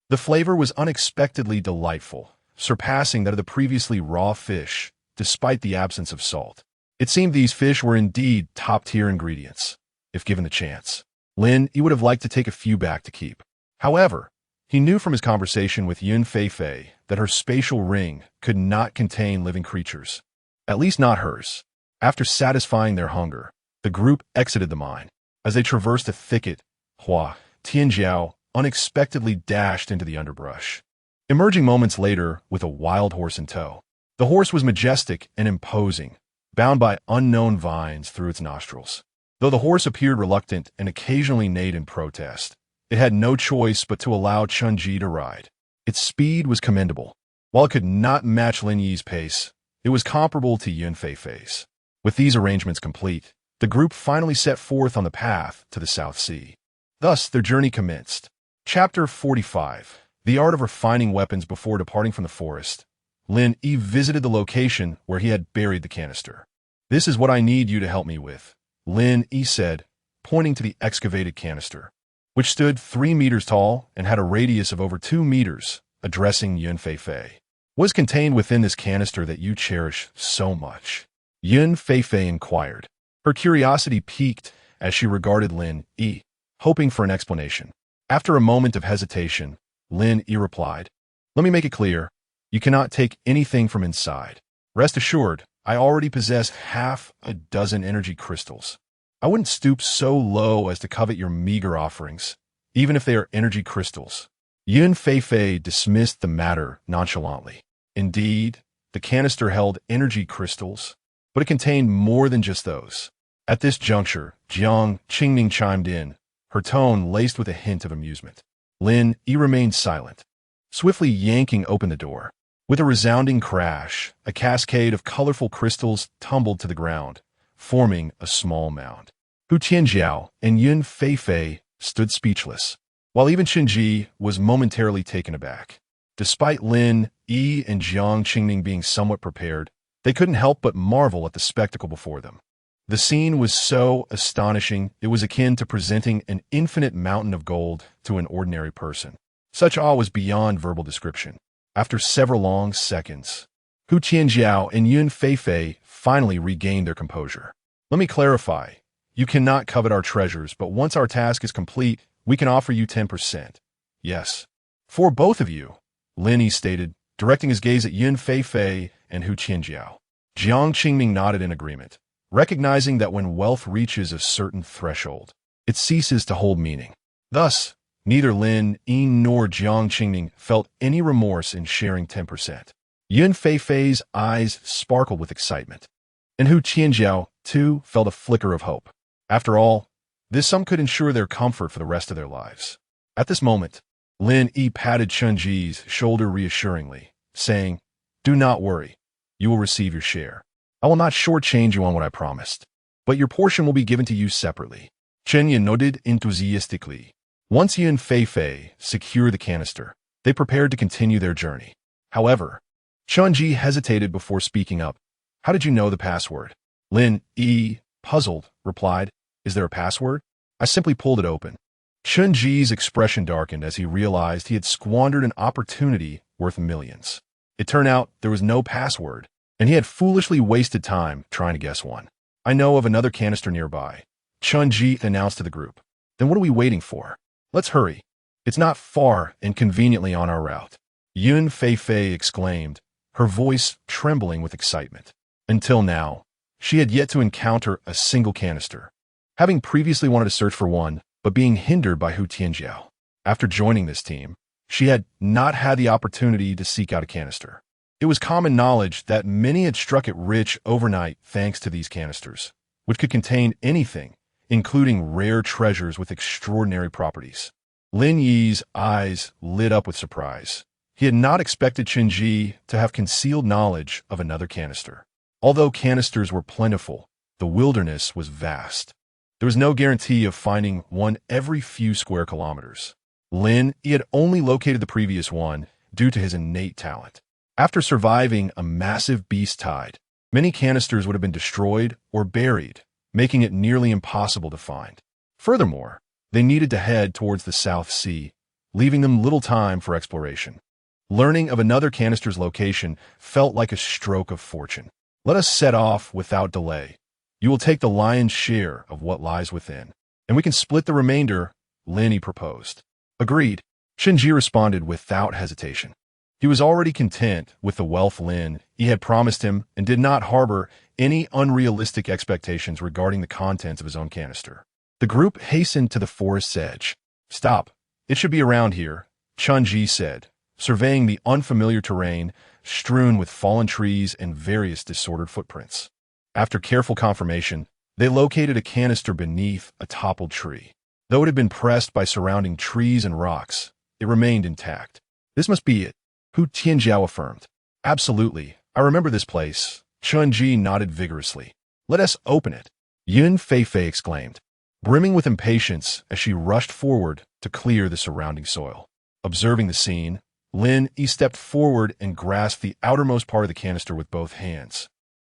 The flavor was unexpectedly delightful, surpassing that of the previously raw fish, despite the absence of salt. It seemed these fish were indeed top-tier ingredients. If given the chance, Lin Yi would have liked to take a few back to keep. However, he knew from his conversation with Yun Feifei that her spatial ring could not contain living creatures, at least not hers. After satisfying their hunger, the group exited the mine. As they traversed a thicket, Hua Tianjiao unexpectedly dashed into the underbrush, emerging moments later with a wild horse in tow. The horse was majestic and imposing, bound by unknown vines through its nostrils. Though the horse appeared reluctant and occasionally neighed in protest, it had no choice but to allow Chen Ji to ride. Its speed was commendable. While it could not match Lin Yi's pace, it was comparable to Yun Feifei's. With these arrangements complete, the group finally set forth on the path to the South Sea. Thus, their journey commenced. Chapter 45. The Art of Refining Weapons. Before departing from the forest, Lin Yi visited the location where he had buried the canister. "This is what I need you to help me with," Lin Yi said, pointing to the excavated canister, which stood 3 meters tall and had a radius of over 2 meters, addressing Yun Feifei. "Was contained within this canister that you cherish so much?" Yun Feifei inquired. Her curiosity piqued as she regarded Lin Yi, hoping for an explanation. After a moment of hesitation, Lin Yi replied, "Let me make it clear. You cannot take anything from inside. Rest assured, I already possess half a dozen energy crystals. I wouldn't stoop so low as to covet your meager offerings, even if they are energy crystals." Yun Feifei dismissed the matter nonchalantly. Indeed, the canister held energy crystals, but it contained more than just those. At this juncture, Jiang Qingning chimed in, her tone laced with a hint of amusement. Lin Yi remained silent, swiftly yanking open the door. With a resounding crash, a cascade of colorful crystals tumbled to the ground, forming a small mound. Hu Tianjiao and Yun Feifei stood speechless, while even Chen Ji was momentarily taken aback. Despite Lin Yi and Jiang Qingning being somewhat prepared, they couldn't help but marvel at the spectacle before them. The scene was so astonishing, it was akin to presenting an infinite mountain of gold to an ordinary person. Such awe was beyond verbal description. After several long seconds, Hu Tianjiao and Yun Feifei finally regained their composure. Let me clarify. You cannot covet our treasures, but once our task is complete, we can offer you 10%. Yes. For both of you, Lin Yi stated, directing his gaze at Yun Feifei and Hu Tianjiao. Jiang Qingming nodded in agreement, recognizing that when wealth reaches a certain threshold, it ceases to hold meaning. Thus, neither Lin Yi nor Jiang Qingming felt any remorse in sharing 10%. Yun Feifei's eyes sparkled with excitement, and Hu Tianjiao, too, felt a flicker of hope. After all, this sum could ensure their comfort for the rest of their lives. At this moment, Lin Yi patted Chun Ji's shoulder reassuringly, saying, "Do not worry. You will receive your share. I will not shortchange you on what I promised, but your portion will be given to you separately." Chen Yin nodded enthusiastically. Once Yun Feifei secured the canister, they prepared to continue their journey. However, Chun Ji hesitated before speaking up. "How did you know the password?" Lin Yi, puzzled, replied, "Is there a password? I simply pulled it open." Chun Ji's expression darkened as he realized he had squandered an opportunity worth millions. It turned out there was no password, and he had foolishly wasted time trying to guess one. "I know of another canister nearby," Chun Ji announced to the group. "Then what are we waiting for? Let's hurry. It's not far and conveniently on our route." Yun Feifei exclaimed, her voice trembling with excitement. Until now, she had yet to encounter a single canister, having previously wanted to search for one, but being hindered by Hu Tianjiao. After joining this team, she had not had the opportunity to seek out a canister. It was common knowledge that many had struck it rich overnight thanks to these canisters, which could contain anything, including rare treasures with extraordinary properties. Lin Yi's eyes lit up with surprise. He had not expected Chun Ji to have concealed knowledge of another canister. Although canisters were plentiful, the wilderness was vast. There was no guarantee of finding one every few square kilometers. Lin Yi had only located the previous one due to his innate talent. After surviving a massive beast tide, many canisters would have been destroyed or buried, making it nearly impossible to find. Furthermore, they needed to head towards the South Sea, leaving them little time for exploration. Learning of another canister's location felt like a stroke of fortune. "Let us set off without delay. You will take the lion's share of what lies within, and we can split the remainder," Lin Yi proposed. "Agreed," Chun Ji responded without hesitation. He was already content with the wealth Lin Yi had promised him and did not harbor any unrealistic expectations regarding the contents of his own canister. The group hastened to the forest's edge. "Stop. It should be around here," Chun Ji said, surveying the unfamiliar terrain strewn with fallen trees and various disordered footprints. After careful confirmation, they located a canister beneath a toppled tree. Though it had been pressed by surrounding trees and rocks, it remained intact. "This must be it," Hu Tianjiao affirmed. "Absolutely. I remember this place." Chun Ji nodded vigorously. "Let us open it," Yun Feifei exclaimed, brimming with impatience as she rushed forward to clear the surrounding soil. Observing the scene, Lin Yi stepped forward and grasped the outermost part of the canister with both hands,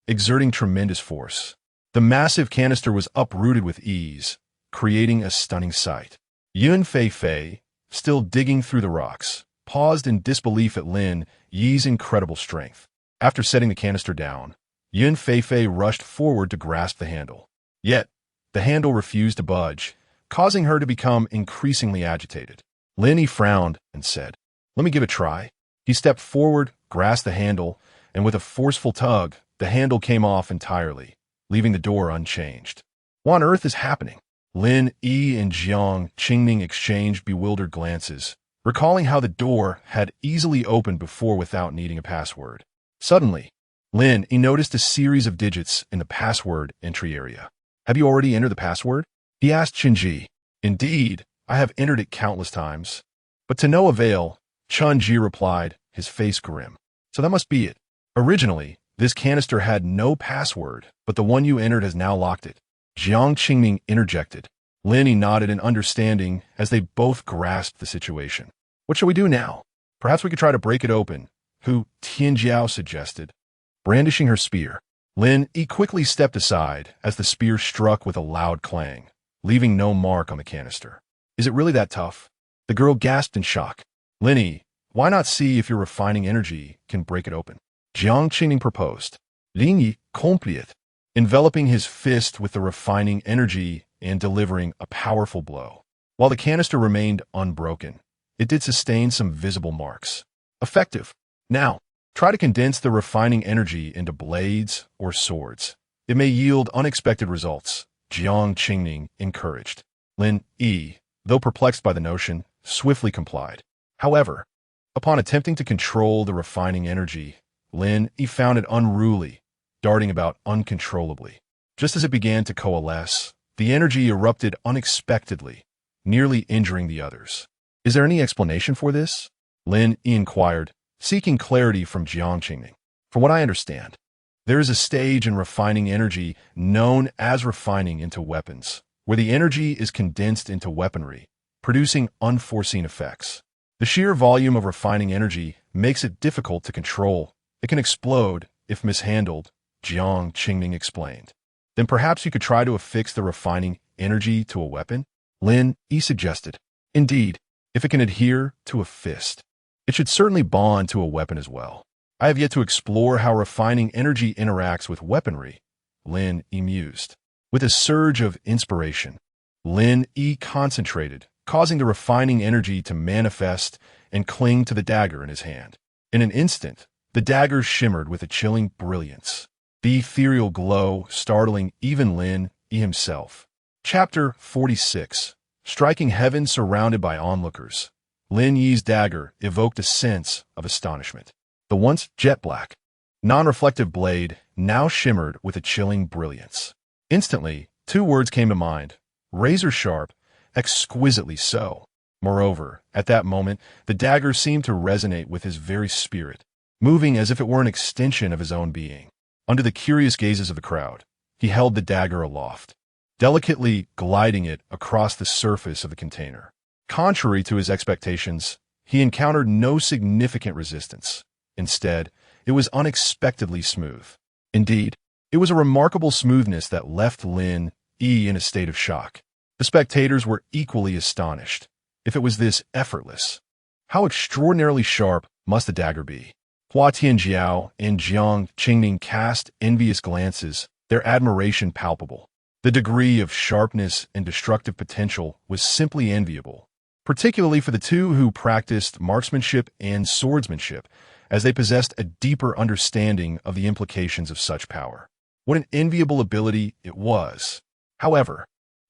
exerting tremendous force. The massive canister was uprooted with ease, creating a stunning sight. Yun Feifei, still digging through the rocks, paused in disbelief at Lin Yi's incredible strength. After setting the canister down, Yun Feifei rushed forward to grasp the handle. Yet, the handle refused to budge, causing her to become increasingly agitated. Lin Yi frowned and said, "Let me give it a try." He stepped forward, grasped the handle, and with a forceful tug, the handle came off entirely, leaving the door unchanged. "What on earth is happening?" Lin Yi and Jiang Qingming exchanged bewildered glances, recalling how the door had easily opened before without needing a password. Suddenly, Lin Yi noticed a series of digits in the password entry area. "Have you already entered the password?" he asked Chun Ji. "Indeed, I have entered it countless times, but to no avail," Chun Ji replied, his face grim. "So that must be it. Originally, this canister had no password, but the one you entered has now locked it," Jiang Qingming interjected. Lin Yi nodded in understanding as they both grasped the situation. "What shall we do now? Perhaps we could try to break it open," Hu Tianjiao suggested, brandishing her spear. Lin Yi quickly stepped aside as the spear struck with a loud clang, leaving no mark on the canister. Is it really that tough? The girl gasped in shock. Lin Yi, why not see if your refining energy can break it open? Jiang Qingning proposed. Lin Yi complied, enveloping his fist with the refining energy and delivering a powerful blow. While the canister remained unbroken, it did sustain some visible marks. Effective. Now, try to condense the refining energy into blades or swords. It may yield unexpected results, Jiang Qingning encouraged. Lin Yi, though perplexed by the notion, swiftly complied. However, upon attempting to control the refining energy, Lin Yi found it unruly, darting about uncontrollably. Just as it began to coalesce, the energy erupted unexpectedly, nearly injuring the others. Is there any explanation for this? Lin Yi inquired, seeking clarity from Jiang Qingning. From what I understand, there is a stage in refining energy known as refining into weapons, where the energy is condensed into weaponry, producing unforeseen effects. The sheer volume of refining energy makes it difficult to control. It can explode if mishandled, Jiang Qingning explained. Then perhaps you could try to affix the refining energy to a weapon? Lin Yi suggested. Indeed, if it can adhere to a fist, it should certainly bond to a weapon as well. I have yet to explore how refining energy interacts with weaponry, Lin Yi mused. With a surge of inspiration, Lin Yi concentrated, causing the refining energy to manifest and cling to the dagger in his hand. In an instant, the dagger shimmered with a chilling brilliance, the ethereal glow startling even Lin Yi himself. Chapter 46. Striking heaven surrounded by onlookers. Lin Yi's dagger evoked a sense of astonishment. The once jet-black, non-reflective blade now shimmered with a chilling brilliance. Instantly, two words came to mind: razor-sharp, exquisitely so. Moreover, at that moment, the dagger seemed to resonate with his very spirit, moving as if it were an extension of his own being. Under the curious gazes of the crowd, he held the dagger aloft, delicately gliding it across the surface of the container. Contrary to his expectations, he encountered no significant resistance. Instead, it was unexpectedly smooth. Indeed, it was a remarkable smoothness that left Lin Yi in a state of shock. The spectators were equally astonished. If it was this effortless, how extraordinarily sharp must the dagger be? Hua Tianjiao and Jiang Qingning cast envious glances, their admiration palpable. The degree of sharpness and destructive potential was simply enviable, particularly for the two who practiced marksmanship and swordsmanship, as they possessed a deeper understanding of the implications of such power. What an enviable ability it was. However,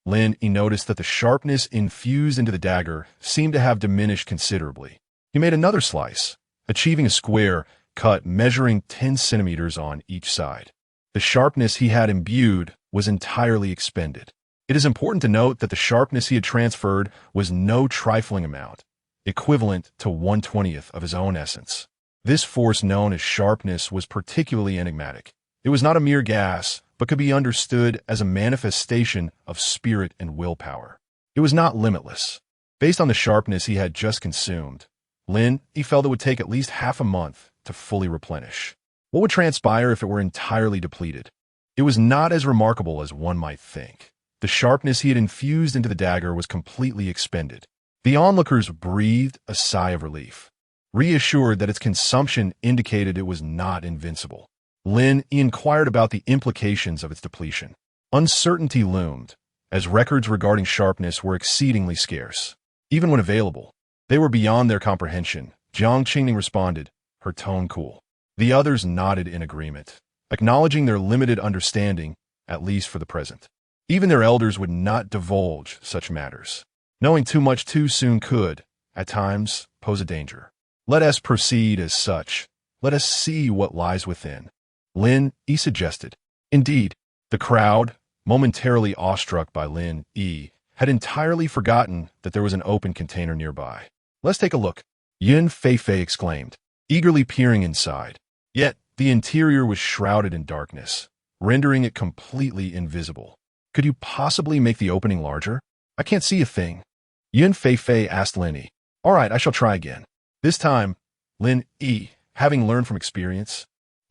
Lin Yi noticed that the sharpness infused into the dagger seemed to have diminished considerably. He made another slice, achieving a square cut measuring 10 centimeters on each side. The sharpness he had imbued was entirely expended. It is important to note that the sharpness he had transferred was no trifling amount, equivalent to 1/20th of his own essence. This force known as sharpness was particularly enigmatic. It was not a mere gas, but could be understood as a manifestation of spirit and willpower. It was not limitless. Based on the sharpness he had just consumed, Lin Yi felt it would take at least half a month to fully replenish. What would transpire if it were entirely depleted? It was not as remarkable as one might think. The sharpness he had infused into the dagger was completely expended. The onlookers breathed a sigh of relief, reassured that its consumption indicated it was not invincible. Lin Yi inquired about the implications of its depletion. Uncertainty loomed, as records regarding sharpness were exceedingly scarce. Even when available, they were beyond their comprehension. Jiang Qingning responded, her tone cool. The others nodded in agreement, acknowledging their limited understanding, at least for the present. Even their elders would not divulge such matters. Knowing too much too soon could, at times, pose a danger. Let us proceed as such. Let us see what lies within, Lin Yi suggested. Indeed, the crowd, momentarily awestruck by Lin Yi, had entirely forgotten that there was an open container nearby. Let's take a look, Yun Feifei exclaimed, eagerly peering inside. Yet, the interior was shrouded in darkness, rendering it completely invisible. Could you possibly make the opening larger? I can't see a thing. Yun Feifei asked Lin Yi. All right, I shall try again. This time, Lin Yi, having learned from experience,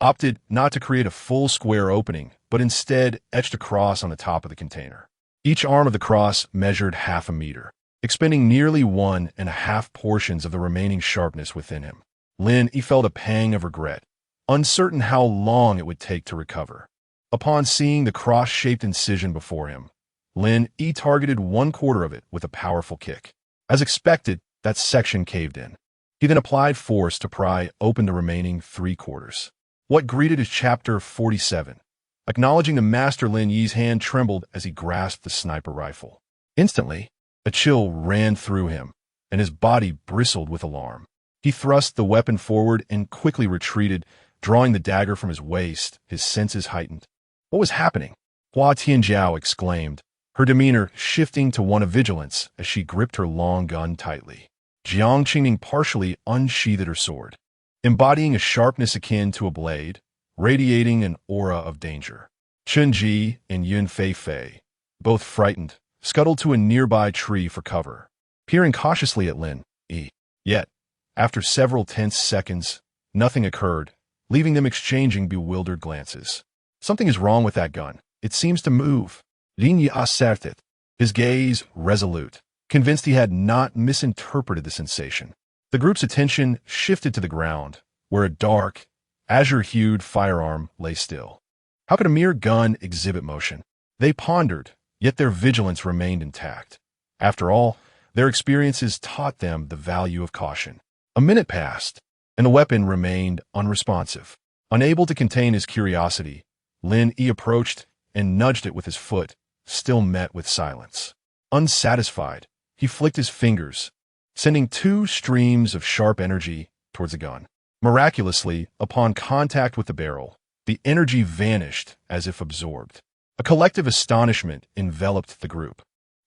opted not to create a full square opening, but instead etched a cross on the top of the container. Each arm of the cross measured half a meter, expending nearly 1.5 portions of the remaining sharpness within him. Lin Yi felt a pang of regret, uncertain how long it would take to recover. Upon seeing the cross-shaped incision before him, Lin Yi targeted 1/4 of it with a powerful kick. As expected, that section caved in. He then applied force to pry open the remaining 3/4. What greeted his chapter 47. Acknowledging the master, Lin Yi's hand trembled as he grasped the sniper rifle. Instantly, a chill ran through him, and his body bristled with alarm. He thrust the weapon forward and quickly retreated, drawing the dagger from his waist, his senses heightened. What was happening? Hua Tianjiao exclaimed, her demeanor shifting to one of vigilance as she gripped her long gun tightly. Jiang Qingning partially unsheathed her sword, embodying a sharpness akin to a blade, radiating an aura of danger. Chen Ji and Yun Fei, both frightened, scuttled to a nearby tree for cover, peering cautiously at Lin Yi. Yet, after several tense seconds, nothing occurred, leaving them exchanging bewildered glances. Something is wrong with that gun. It seems to move. Lin Yi asserted, his gaze resolute, convinced he had not misinterpreted the sensation. The group's attention shifted to the ground, where a dark, azure-hued firearm lay still. How could a mere gun exhibit motion? They pondered, yet their vigilance remained intact. After all, their experiences taught them the value of caution. A minute passed, and the weapon remained unresponsive. Unable to contain his curiosity, Lin Yi approached and nudged it with his foot, still met with silence. Unsatisfied, he flicked his fingers, sending 2 streams of sharp energy towards the gun. Miraculously, upon contact with the barrel, the energy vanished as if absorbed. A collective astonishment enveloped the group.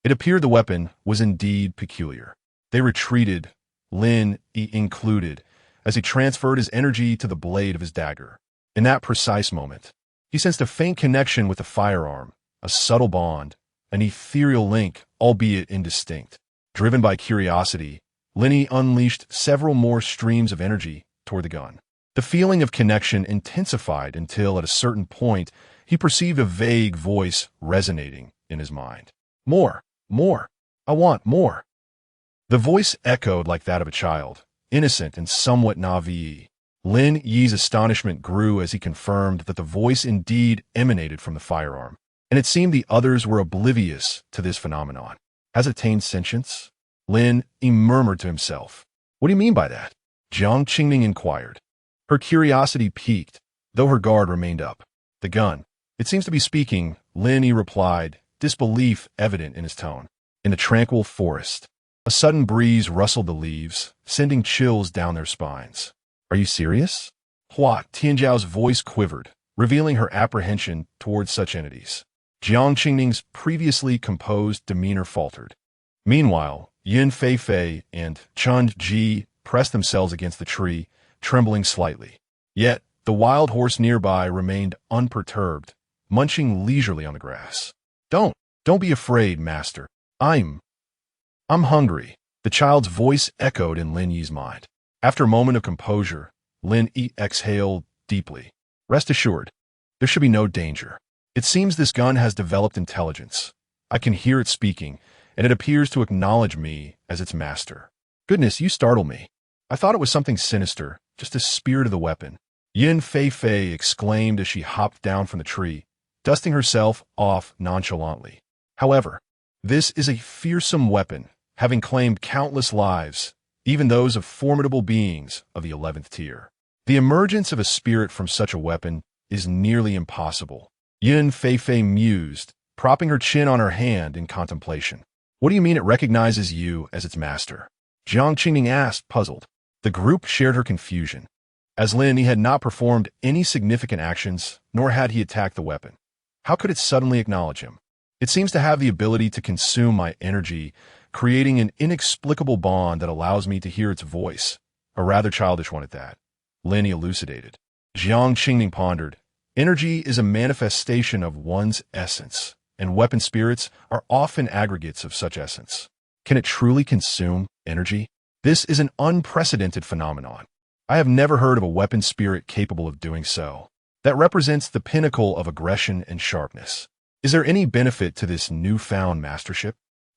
It appeared the weapon was indeed peculiar. They retreated, Lin Yi included, as he transferred his energy to the blade of his dagger. In that precise moment, he sensed a faint connection with the firearm, a subtle bond, an ethereal link, albeit indistinct. Driven by curiosity, Lin Yi unleashed several more streams of energy toward the gun. The feeling of connection intensified until, at a certain point, he perceived a vague voice resonating in his mind. More, I want more. The voice echoed like that of a child, innocent and somewhat naive. Lin Yi's astonishment grew as he confirmed that the voice indeed emanated from the firearm, and it seemed the others were oblivious to this phenomenon. Has it attained sentience? Lin Yi murmured to himself. What do you mean by that? Jiang Qingning inquired. Her curiosity piqued, though her guard remained up. The gun. It seems to be speaking, Lin Yi replied, disbelief evident in his tone. In the tranquil forest, a sudden breeze rustled the leaves, sending chills down their spines. Are you serious? Hua Tianjiao's voice quivered, revealing her apprehension towards such entities. Jiang Qingning's previously composed demeanor faltered. Meanwhile, Yun Fei and Chen Ji pressed themselves against the tree, trembling slightly. Yet, the wild horse nearby remained unperturbed, munching leisurely on the grass. Don't be afraid, master. I'm hungry. The child's voice echoed in Lin Yi's mind. After a moment of composure, Lin Yi exhaled deeply. Rest assured, there should be no danger. It seems this gun has developed intelligence. I can hear it speaking, and it appears to acknowledge me as its master. Goodness, you startle me. I thought it was something sinister, just a spirit of the weapon. Yun Fei exclaimed as she hopped down from the tree, dusting herself off nonchalantly. However, this is a fearsome weapon, having claimed countless lives, even those of formidable beings of the 11th tier. The emergence of a spirit from such a weapon is nearly impossible. Yun Fei mused, propping her chin on her hand in contemplation. What do you mean it recognizes you as its master? Jiang Qingning asked, puzzled. The group shared her confusion, as Lin Yi had not performed any significant actions, nor had he attacked the weapon. How could it suddenly acknowledge him? It seems to have the ability to consume my energy, creating an inexplicable bond that allows me to hear its voice, a rather childish one at that. Lin Yi elucidated. Jiang Qingning pondered. Energy is a manifestation of one's essence, and weapon spirits are often aggregates of such essence. Can it truly consume energy? This is an unprecedented phenomenon. I have never heard of a weapon spirit capable of doing so. That represents the pinnacle of aggression and sharpness. Is there any benefit to this newfound mastership?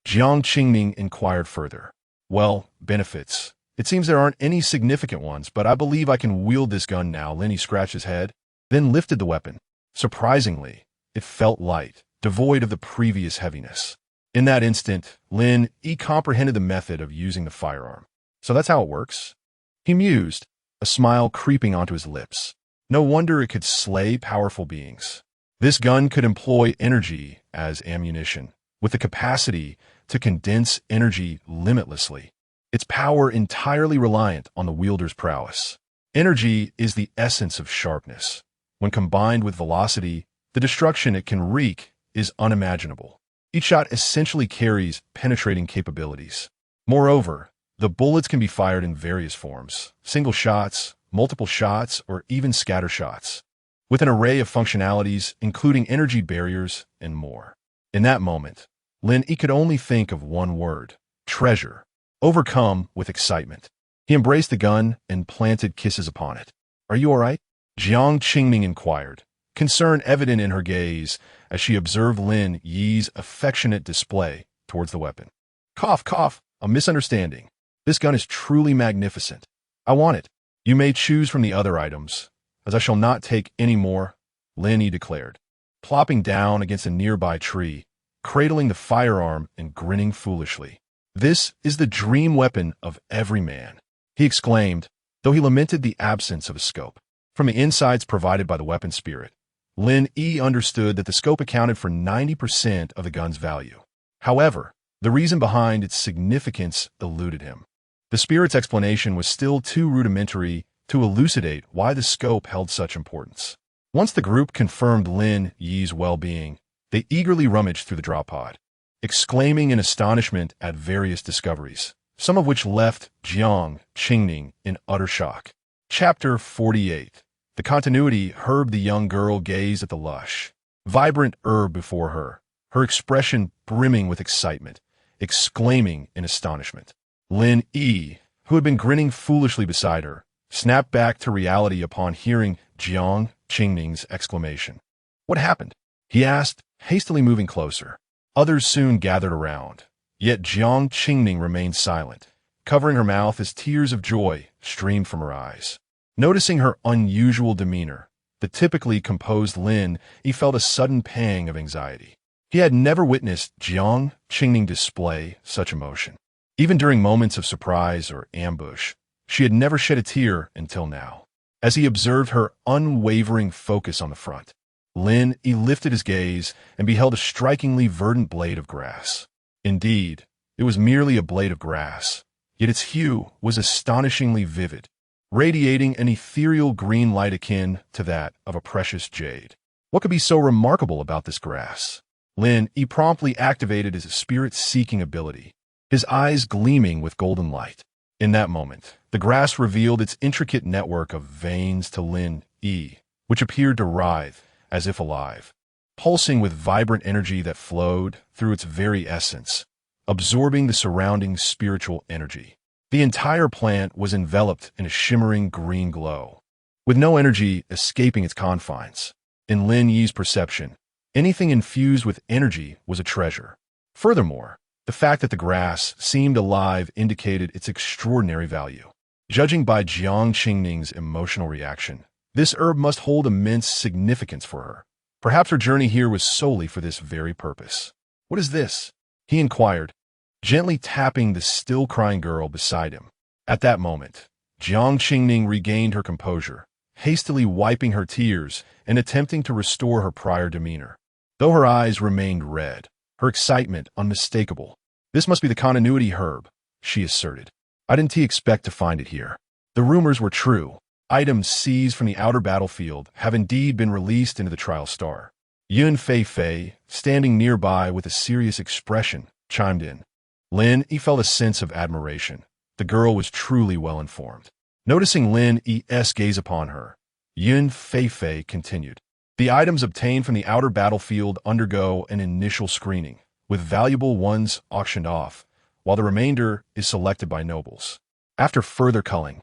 Jiang Qingming inquired further. Well, benefits. It seems there aren't any significant ones, but I believe I can wield this gun now. Lin Yi scratched his head, then lifted the weapon. Surprisingly, it felt light, devoid of the previous heaviness. In that instant, Lin Yi comprehended the method of using the firearm. So that's how it works? He mused, a smile creeping onto his lips. No wonder it could slay powerful beings. This gun could employ energy as ammunition, with the capacity to condense energy limitlessly. Its power entirely reliant on the wielder's prowess. Energy is the essence of sharpness. When combined with velocity, the destruction it can wreak is unimaginable. Each shot essentially carries penetrating capabilities. Moreover, the bullets can be fired in various forms: single shots, multiple shots, or even scatter shots, with an array of functionalities including energy barriers and more. In that moment, Lin Yi could only think of one word: treasure. Overcome with excitement, he embraced the gun and planted kisses upon it. Are you all right? Jiang Qingming inquired, concern evident in her gaze as she observed Lin Yi's affectionate display towards the weapon. Cough, cough, a misunderstanding. This gun is truly magnificent. I want it. You may choose from the other items, as I shall not take any more, Lin Yi declared, plopping down against a nearby tree, cradling the firearm and grinning foolishly. This is the dream weapon of every man, he exclaimed, though he lamented the absence of a scope. From the insights provided by the weapon spirit, Lin Yi understood that the scope accounted for 90% of the gun's value. However, the reason behind its significance eluded him. The spirit's explanation was still too rudimentary to elucidate why the scope held such importance. Once the group confirmed Lin Yi's well-being, they eagerly rummaged through the drop pod, exclaiming in astonishment at various discoveries, some of which left Jiang Qingming in utter shock. Chapter 48. The continuity. Herb. The young girl gazed at the lush, vibrant herb before her, her expression brimming with excitement, exclaiming in astonishment. Lin Yi, who had been grinning foolishly beside her, snapped back to reality upon hearing Jiang Qingming's exclamation. What happened? He asked, hastily moving closer. Others soon gathered around, yet Jiang Qingming remained silent, covering her mouth as tears of joy streamed from her eyes. Noticing her unusual demeanor, the typically composed Lin Yi felt a sudden pang of anxiety. He had never witnessed Jiang Qingming display such emotion. Even during moments of surprise or ambush, she had never shed a tear until now. As he observed her unwavering focus on the front, Lin Yi lifted his gaze and beheld a strikingly verdant blade of grass. Indeed, it was merely a blade of grass, yet its hue was astonishingly vivid, radiating an ethereal green light akin to that of a precious jade. What could be so remarkable about this grass? Lin Yi promptly activated his spirit-seeking ability, his eyes gleaming with golden light. In that moment, the grass revealed its intricate network of veins to Lin Yi, which appeared to writhe, as if alive, pulsing with vibrant energy that flowed through its very essence, absorbing the surrounding spiritual energy. The entire plant was enveloped in a shimmering green glow, with no energy escaping its confines. In Lin Yi's perception, anything infused with energy was a treasure. Furthermore, the fact that the grass seemed alive indicated its extraordinary value. Judging by Jiang Qingming's emotional reaction, this herb must hold immense significance for her. Perhaps her journey here was solely for this very purpose. What is this? He inquired, gently tapping the still-crying girl beside him. At that moment, Jiang Qingming regained her composure, hastily wiping her tears and attempting to restore her prior demeanor. Though her eyes remained red, her excitement unmistakable. This must be the continuity herb, she asserted. I didn't expect to find it here. The rumors were true. Items seized from the outer battlefield have indeed been released into the trial star. Yun Fei, standing nearby with a serious expression, chimed in. Lin Yi felt a sense of admiration. The girl was truly well informed. Noticing Lin Yi's gaze upon her, Yun Fei continued. The items obtained from the outer battlefield undergo an initial screening, with valuable ones auctioned off, while the remainder is selected by nobles. After further culling,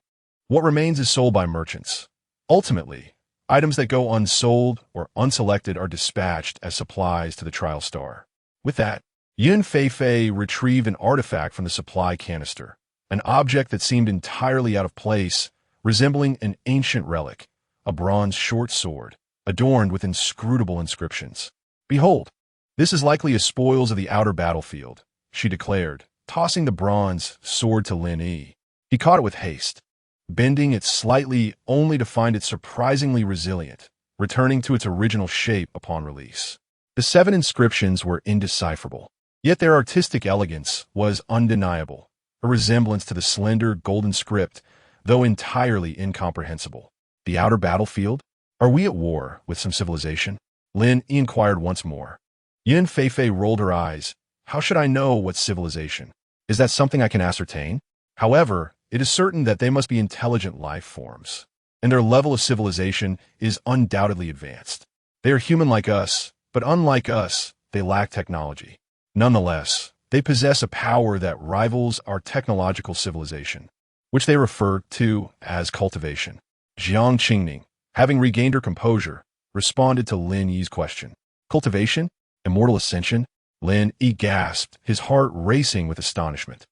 What remains is sold by merchants. Ultimately, items that go unsold or unselected are dispatched as supplies to the trial star. With that, Yun Feifei retrieved an artifact from the supply canister, an object that seemed entirely out of place, resembling an ancient relic, a bronze short sword, adorned with inscrutable inscriptions. "Behold, this is likely as spoils of the outer battlefield," she declared, tossing the bronze sword to Lin Yi. He caught it with haste, bending it slightly only to find it surprisingly resilient, returning to its original shape upon release. The 7 inscriptions were indecipherable, yet their artistic elegance was undeniable, a resemblance to the slender golden script, though entirely incomprehensible. "The outer battlefield? Are we at war with some civilization?" Lin Yi inquired once more. Yun Feifei rolled her eyes. "How should I know what civilization? Is that something I can ascertain? However, it is certain that they must be intelligent life forms, and their level of civilization is undoubtedly advanced. They are human like us, but unlike us, they lack technology. Nonetheless, they possess a power that rivals our technological civilization, which they refer to as cultivation." Jiang Qingning, having regained her composure, responded to Lin Yi's question. "Cultivation? Immortal ascension?" Lin Yi gasped, his heart racing with astonishment.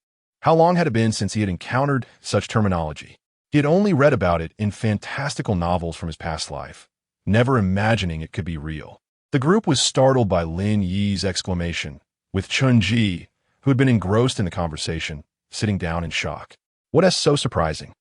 How long had it been since he had encountered such terminology? He had only read about it in fantastical novels from his past life, never imagining it could be real. The group was startled by Lin Yi's exclamation, with Chun Ji, who had been engrossed in the conversation, sitting down in shock. "What is so surprising?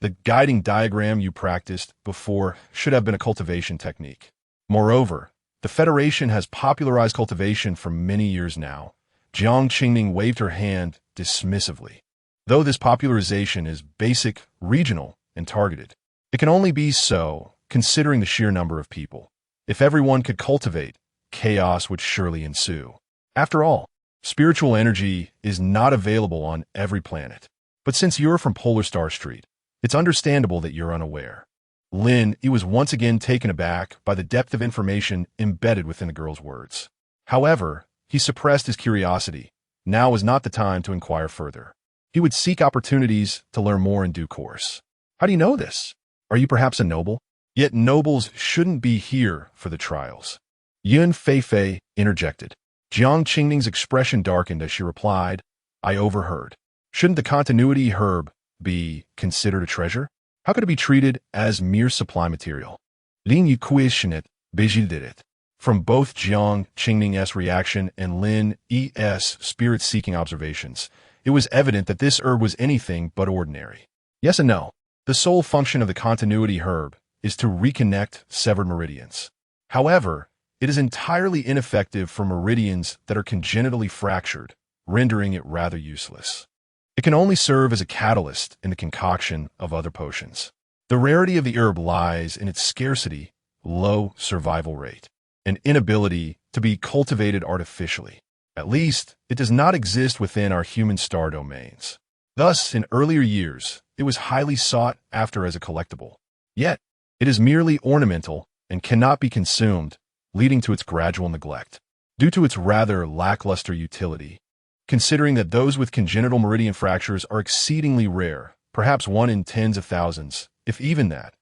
The guiding diagram you practiced before should have been a cultivation technique. Moreover, the Federation has popularized cultivation for many years now." Jiang Qingning waved her hand dismissively. "Though this popularization is basic, regional, and targeted, it can only be so considering the sheer number of people. If everyone could cultivate, chaos would surely ensue. After all, spiritual energy is not available on every planet. But since you're from Polar Star Street, it's understandable that you're unaware." Lin Yi was once again taken aback by the depth of information embedded within the girl's words. However, he suppressed his curiosity. Now was not the time to inquire further. He would seek opportunities to learn more in due course. "How do you know this? Are you perhaps a noble?" "Yet nobles shouldn't be here for the trials," Yun Feifei interjected. Jiang Qingning's expression darkened as she replied, "I overheard. Shouldn't the continuity herb be considered a treasure? How could it be treated as mere supply material?" Lin Yi questioned it. From both Jiang Qingning's reaction and Lin Yi's spirit-seeking observations, it was evident that this herb was anything but ordinary. Yes and no. The sole function of the continuity herb is to reconnect severed meridians. However, it is entirely ineffective for meridians that are congenitally fractured, rendering it rather useless. It can only serve as a catalyst in the concoction of other potions. The rarity of the herb lies in its scarcity, low survival rate, and inability to be cultivated artificially. At least, it does not exist within our human star domains. Thus, in earlier years, it was highly sought after as a collectible. Yet, it is merely ornamental and cannot be consumed, leading to its gradual neglect. Due to its rather lackluster utility, considering that those with congenital meridian fractures are exceedingly rare, perhaps 1 in tens of thousands, if even that,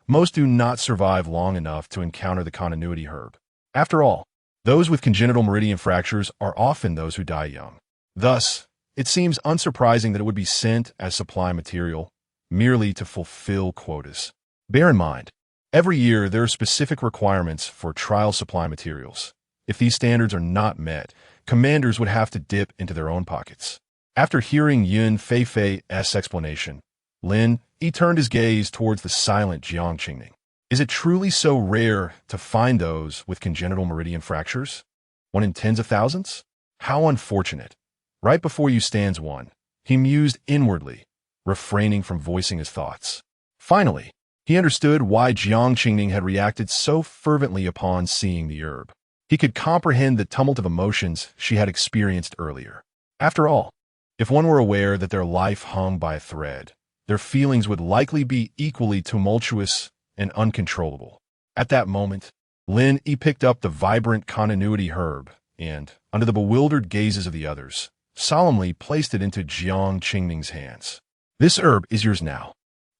most do not survive long enough to encounter the continuity herb. After all, those with congenital meridian fractures are often those who die young. Thus, it seems unsurprising that it would be sent as supply material, merely to fulfill quotas. Bear in mind, every year there are specific requirements for trial supply materials. If these standards are not met, commanders would have to dip into their own pockets. After hearing Yun Feifei's explanation, Lin Yi turned his gaze towards the silent Jiang Qingning. Is it truly so rare to find those with congenital meridian fractures? 1 in tens of thousands? How unfortunate. Right before you stands one, he mused inwardly, refraining from voicing his thoughts. Finally, he understood why Jiang Qingning had reacted so fervently upon seeing the herb. He could comprehend the tumult of emotions she had experienced earlier. After all, if one were aware that their life hung by a thread, their feelings would likely be equally tumultuous and uncontrollable. At that moment, Lin Yi picked up the vibrant continuity herb and, under the bewildered gazes of the others, solemnly placed it into Jiang Qingning's hands. "This herb is yours now.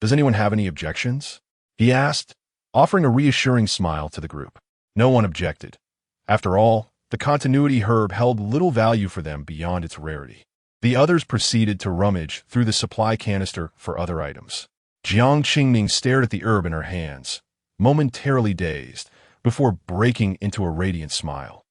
Does anyone have any objections? He asked, offering a reassuring smile to the group. No one objected. After all, the continuity herb held little value for them beyond its rarity. The others proceeded to rummage through the supply canister for other items. Jiang Qingming stared at the herb in her hands, momentarily dazed, before breaking into a radiant smile.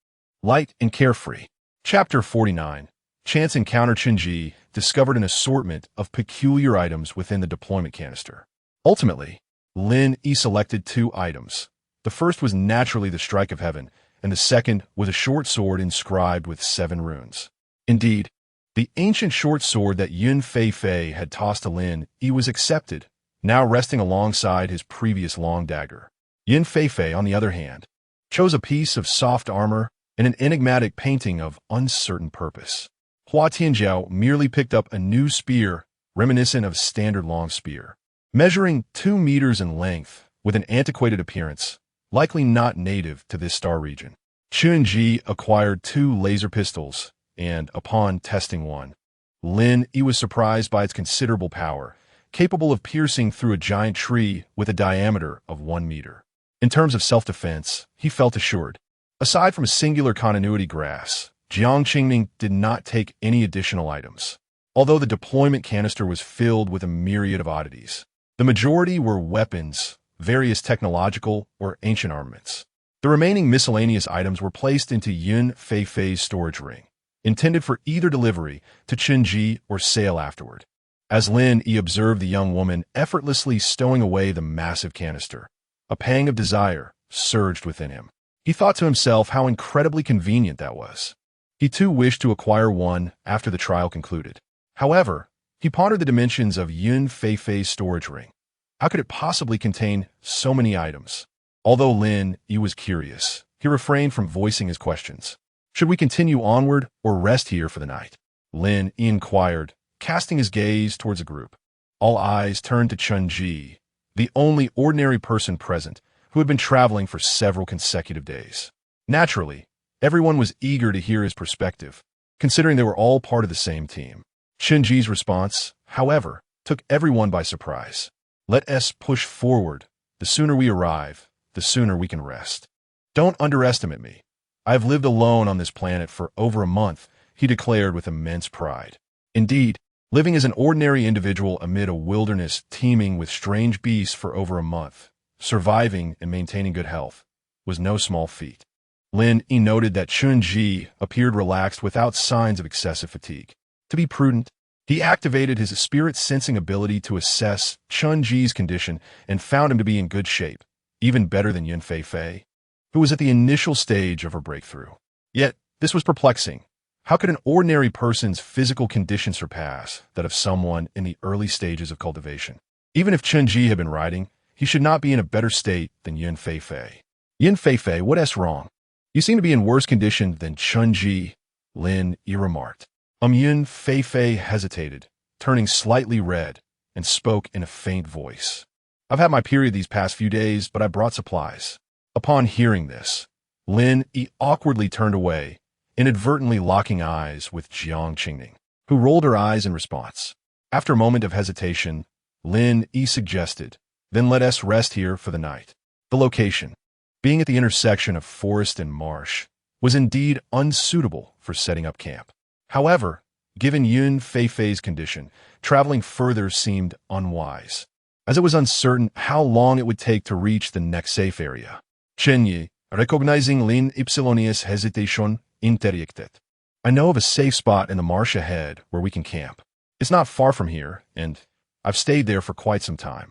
Light and carefree. Chapter 49. Chance encounter. Qinji discovered an assortment of peculiar items within the deployment canister. Ultimately, Lin Yi selected 2 items. The first was naturally the Strike of Heaven, and the second was a short sword inscribed with 7 runes. Indeed, the ancient short sword that Yun Fei had tossed to Lin Yi was accepted, now resting alongside his previous long dagger. Yun Fei, on the other hand, chose a piece of soft armor and an enigmatic painting of uncertain purpose. Hua Tianjiao merely picked up a new spear, reminiscent of a standard long spear. Measuring 2 meters in length, with an antiquated appearance, likely not native to this star region. Qunji acquired 2 laser pistols, and, upon testing one, Lin Yi was surprised by its considerable power, capable of piercing through a giant tree with a diameter of 1 meter. In terms of self-defense, he felt assured. Aside from a singular continuity grass, Jiang Qingming did not take any additional items. Although the deployment canister was filled with a myriad of oddities, the majority were weapons, various technological or ancient armaments. The remaining miscellaneous items were placed into Yun Fei's storage ring, intended for either delivery to Qinji or sale afterward. As Lin Yi observed the young woman effortlessly stowing away the massive canister, a pang of desire surged within him. He thought to himself how incredibly convenient that was. He too wished to acquire one after the trial concluded. However, he pondered the dimensions of Yun Fei's storage ring. How could it possibly contain so many items? Although Lin Yi was curious, he refrained from voicing his questions. Should we continue onward or rest here for the night? Lin Yi inquired, casting his gaze towards the group. All eyes turned to Qunji, the only ordinary person present, who had been traveling for several consecutive days. Naturally, everyone was eager to hear his perspective, considering they were all part of the same team. Qunji's response, however, took everyone by surprise. Let us push forward. The sooner we arrive, the sooner we can rest. Don't underestimate me. I have lived alone on this planet for over a month, he declared with immense pride. Indeed, living as an ordinary individual amid a wilderness teeming with strange beasts for over a month, surviving and maintaining good health, was no small feat. Lin Yi noted that Qunji appeared relaxed without signs of excessive fatigue. To be prudent, he activated his spirit-sensing ability to assess Qunji's condition and found him to be in good shape, even better than Yun Fei, who was at the initial stage of her breakthrough. Yet, this was perplexing. How could an ordinary person's physical condition surpass that of someone in the early stages of cultivation? Even if Qunji had been riding, he should not be in a better state than Yun Fei. Yun Fei, what's wrong? You seem to be in worse condition than Qunji, Lin Yi remarked. Yun Fei hesitated, turning slightly red, and spoke in a faint voice. I've had my period these past few days, but I brought supplies. Upon hearing this, Lin Yi awkwardly turned away, inadvertently locking eyes with Jiang Qingming, who rolled her eyes in response. After a moment of hesitation, Lin Yi suggested, then let us rest here for the night. The location, being at the intersection of forest and marsh, was indeed unsuitable for setting up camp. However, given Yun Fei's condition, traveling further seemed unwise, as it was uncertain how long it would take to reach the next safe area. Chenyi, recognizing Lin Y's hesitation, interjected. I know of a safe spot in the marsh ahead where we can camp. It's not far from here, and I've stayed there for quite some time.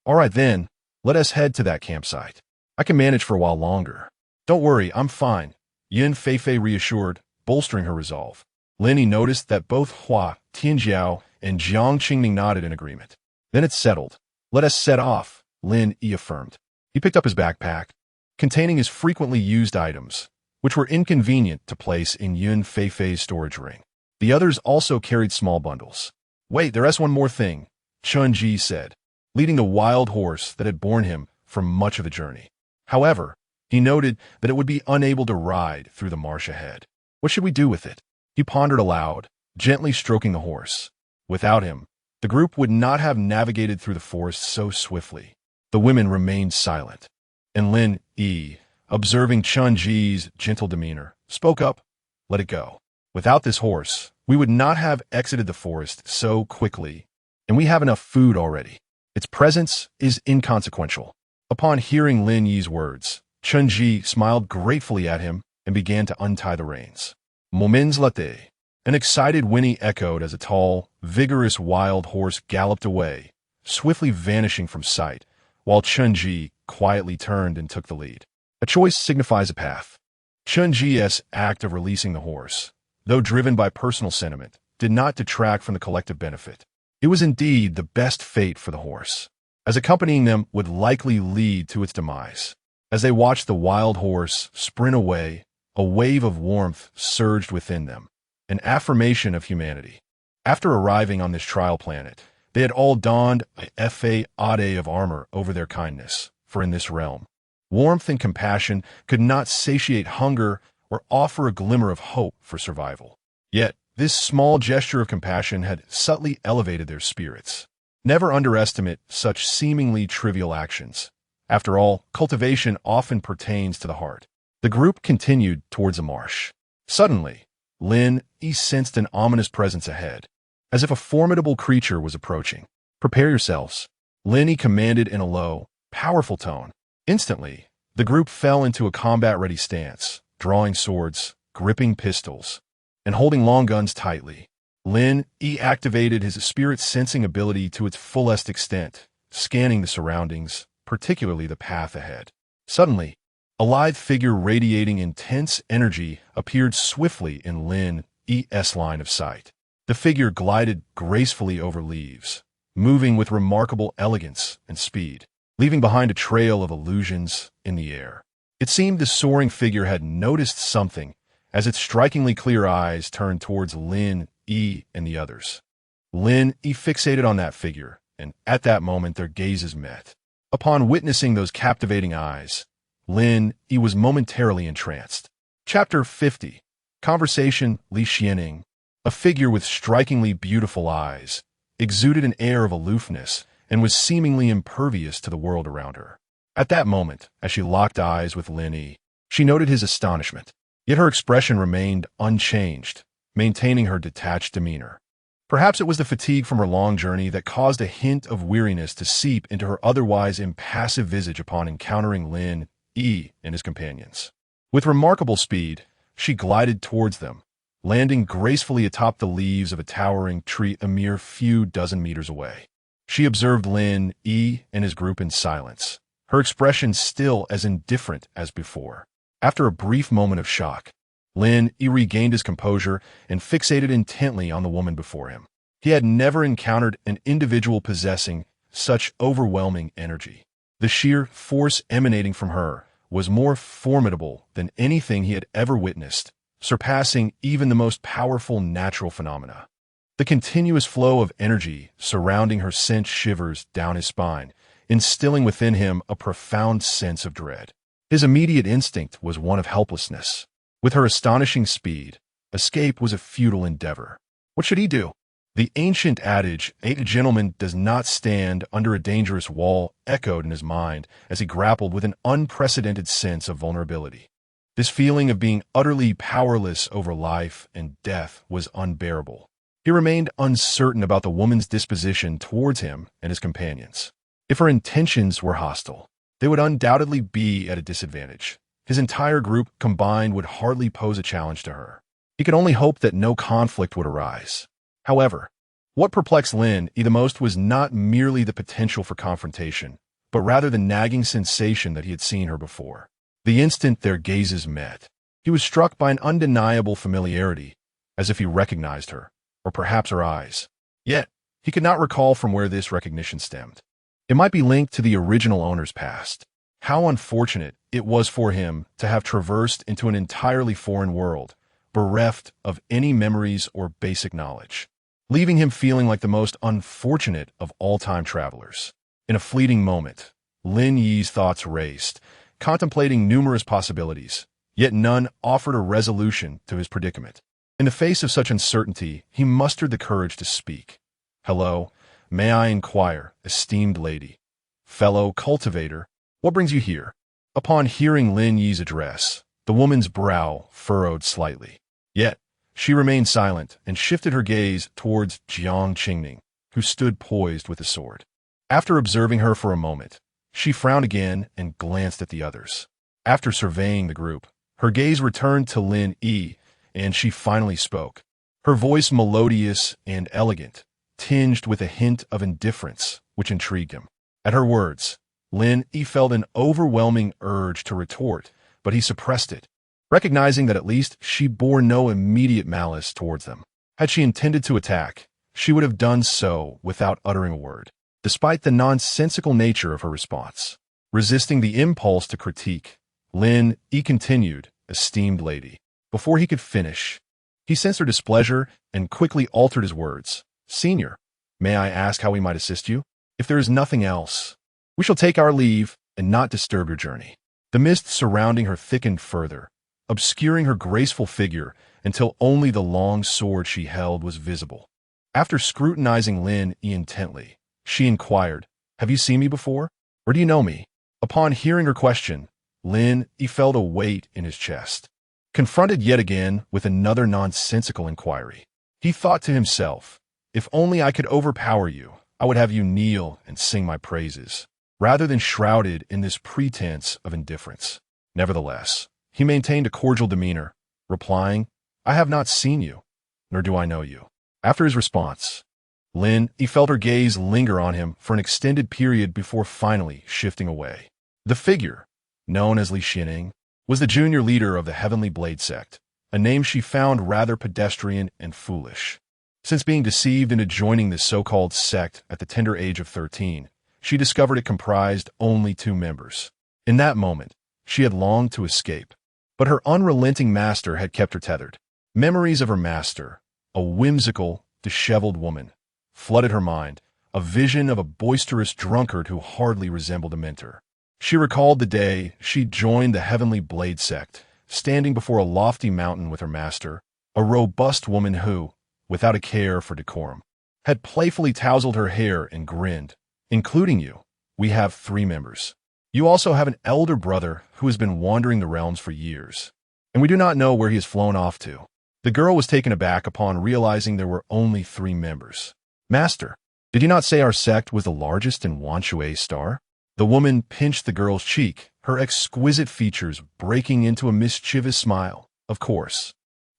All right then, let us head to that campsite. I can manage for a while longer. Don't worry, I'm fine, Yun Fei reassured, bolstering her resolve. Lin Yi noticed that both Hua Tianjiao and Jiang Qingming nodded in agreement. Then it's settled. Let us set off, Lin Yi affirmed. He picked up his backpack, containing his frequently used items, which were inconvenient to place in Yun Fei's storage ring. The others also carried small bundles. Wait, there's one more thing, Qunji said, leading the wild horse that had borne him for much of the journey. However, he noted that it would be unable to ride through the marsh ahead. What should we do with it? He pondered aloud, gently stroking the horse. Without him, The group would not have navigated through the forest so swiftly. The women remained silent, and Lin Yi, observing Chun Ji's gentle demeanor, spoke up, "Let it go. Without this horse, we would not have exited the forest so quickly, and we have enough food already. Its presence is inconsequential." Upon hearing Lin Yi's words, Chun Ji smiled gratefully at him and began to untie the reins. "Moments latte." An excited whinny echoed as a tall, vigorous wild horse galloped away, swiftly vanishing from sight, while Chun Ji quietly turned and took the lead. A choice signifies a path. Chun Ji's act of releasing the horse, though driven by personal sentiment, did not detract from the collective benefit. It was indeed the best fate for the horse, as accompanying them would likely lead to its demise. As they watched the wild horse sprint away, a wave of warmth surged within them, an affirmation of humanity. After arriving on this trial planet, they had all donned a fa-ade of armor over their kindness, for in this realm, warmth and compassion could not satiate hunger or offer a glimmer of hope for survival. Yet, this small gesture of compassion had subtly elevated their spirits. Never underestimate such seemingly trivial actions. After all, cultivation often pertains to the heart. The group continued towards a marsh. Suddenly, Lin Yi sensed an ominous presence ahead, as if a formidable creature was approaching. "Prepare yourselves," Lin Yi commanded in a low, powerful tone. Instantly, the group fell into a combat-ready stance, drawing swords, gripping pistols, and holding long guns tightly. Lin Yi activated his spirit-sensing ability to its fullest extent, scanning the surroundings, particularly the path ahead. Suddenly, a lithe figure radiating intense energy appeared swiftly in Lin Yi's line of sight. The figure glided gracefully over leaves, moving with remarkable elegance and speed, leaving behind a trail of illusions in the air. It seemed the soaring figure had noticed something as its strikingly clear eyes turned towards Lin Yi and the others. Lin Yi fixated on that figure, and at that moment their gazes met. Upon witnessing those captivating eyes, Lin Yi was momentarily entranced. Chapter 50. Conversation. Li Xianing, a figure with strikingly beautiful eyes, exuded an air of aloofness and was seemingly impervious to the world around her. At that moment, as she locked eyes with Lin Yi, she noted his astonishment, yet her expression remained unchanged, maintaining her detached demeanor. Perhaps it was the fatigue from her long journey that caused a hint of weariness to seep into her otherwise impassive visage upon encountering Lin Yi and his companions. With remarkable speed, she glided towards them, landing gracefully atop the leaves of a towering tree a mere few dozen meters away. She observed Lin Yi and his group in silence, her expression still as indifferent as before. After a brief moment of shock, Lin Yi regained his composure and fixated intently on the woman before him. He had never encountered an individual possessing such overwhelming energy. The sheer force emanating from her was more formidable than anything he had ever witnessed, surpassing even the most powerful natural phenomena. The continuous flow of energy surrounding her sent shivers down his spine, instilling within him a profound sense of dread. His immediate instinct was one of helplessness. With her astonishing speed, escape was a futile endeavor. What should he do? The ancient adage, "A gentleman does not stand under a dangerous wall," echoed in his mind as he grappled with an unprecedented sense of vulnerability. This feeling of being utterly powerless over life and death was unbearable. He remained uncertain about the woman's disposition towards him and his companions. If her intentions were hostile, they would undoubtedly be at a disadvantage. His entire group combined would hardly pose a challenge to her. He could only hope that no conflict would arise. However, what perplexed Lin Yi the most was not merely the potential for confrontation, but rather the nagging sensation that he had seen her before. The instant their gazes met, he was struck by an undeniable familiarity, as if he recognized her, or perhaps her eyes. Yet, he could not recall from where this recognition stemmed. It might be linked to the original owner's past. How unfortunate it was for him to have traversed into an entirely foreign world, bereft of any memories or basic knowledge, leaving him feeling like the most unfortunate of all-time travelers. In a fleeting moment, Lin Yi's thoughts raced, contemplating numerous possibilities, yet none offered a resolution to his predicament. In the face of such uncertainty, he mustered the courage to speak. "Hello, "May I inquire, esteemed lady, fellow cultivator, what brings you here?" Upon hearing Lin Yi's address, the woman's brow furrowed slightly. Yet, she remained silent and shifted her gaze towards Jiang Qingning, who stood poised with a sword. After observing her for a moment, she frowned again and glanced at the others. After surveying the group, her gaze returned to Lin Yi, and she finally spoke. Her voice melodious and elegant, tinged with a hint of indifference, which intrigued him. At her words, Lin Yi felt an overwhelming urge to retort, but he suppressed it, recognizing that at least she bore no immediate malice towards them. Had she intended to attack, she would have done so without uttering a word, despite the nonsensical nature of her response. Resisting the impulse to critique, Lin Yi continued, "Esteemed lady." Before he could finish, he sensed her displeasure and quickly altered his words. "Senior, may I ask how we might assist you? If there is nothing else, we shall take our leave and not disturb your journey." The mist surrounding her thickened further, obscuring her graceful figure until only the long sword she held was visible. After scrutinizing Lin Yi intently, she inquired, "Have you seen me before, or do you know me?" Upon hearing her question, Lin Yi felt a weight in his chest. Confronted yet again with another nonsensical inquiry, he thought to himself, "If only I could overpower you, I would have you kneel and sing my praises, rather than shrouded in this pretense of indifference." Nevertheless, he maintained a cordial demeanor, replying, "I have not seen you, nor do I know you." After his response, Lin Yi felt her gaze linger on him for an extended period before finally shifting away. The figure, known as Li Xianing, was the junior leader of the Heavenly Blade sect, a name she found rather pedestrian and foolish. Since being deceived into joining this so-called sect at the tender age of 13, she discovered it comprised only 2 members. In that moment, she had longed to escape, but her unrelenting master had kept her tethered. Memories of her master, a whimsical, disheveled woman, flooded her mind, a vision of a boisterous drunkard who hardly resembled a mentor. She recalled the day she joined the Heavenly Blade sect, standing before a lofty mountain with her master, a robust woman who, without a care for decorum, had playfully tousled her hair and grinned. "Including you, we have 3 members. You also have an elder brother who has been wandering the realms for years, and we do not know where he has flown off to." The girl was taken aback upon realizing there were only 3 members. "Master, did you not say our sect was the largest in Wanshui star?" The woman pinched the girl's cheek, her exquisite features breaking into a mischievous smile. "Of course.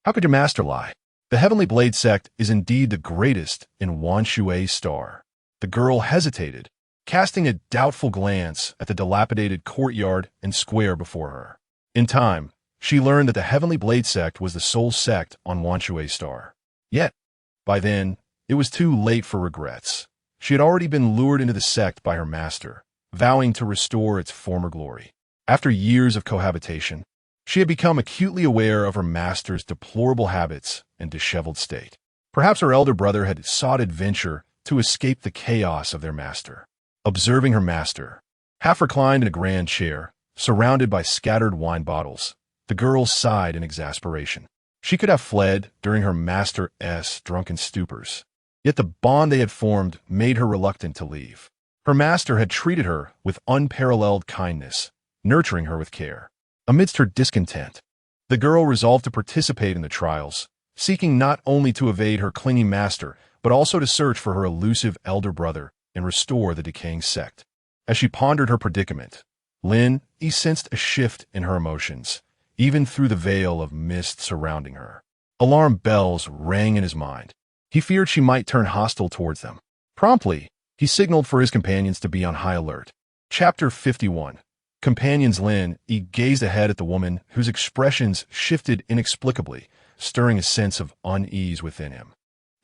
How could your master lie? The Heavenly Blade sect is indeed the greatest in Wanshui star." The girl hesitated, casting a doubtful glance at the dilapidated courtyard and square before her. In time, she learned that the Heavenly Blade sect was the sole sect on Wanshui star. Yet, by then, it was too late for regrets. She had already been lured into the sect by her master, vowing to restore its former glory. After years of cohabitation, she had become acutely aware of her master's deplorable habits and disheveled state. Perhaps her elder brother had sought adventure to escape the chaos of their master. Observing her master, half reclined in a grand chair, surrounded by scattered wine bottles, the girl sighed in exasperation. She could have fled during her master's drunken stupors, yet the bond they had formed made her reluctant to leave. Her master had treated her with unparalleled kindness, nurturing her with care. Amidst her discontent, the girl resolved to participate in the trials, seeking not only to evade her clinging master, but also to search for her elusive elder brother and restore the decaying sect. As she pondered her predicament, Lin Yi sensed a shift in her emotions, even through the veil of mist surrounding her. Alarm bells rang in his mind. He feared she might turn hostile towards them. Promptly, he signaled for his companions to be on high alert. Chapter 51. Companions. Lin Yi gazed ahead at the woman whose expressions shifted inexplicably, stirring a sense of unease within him.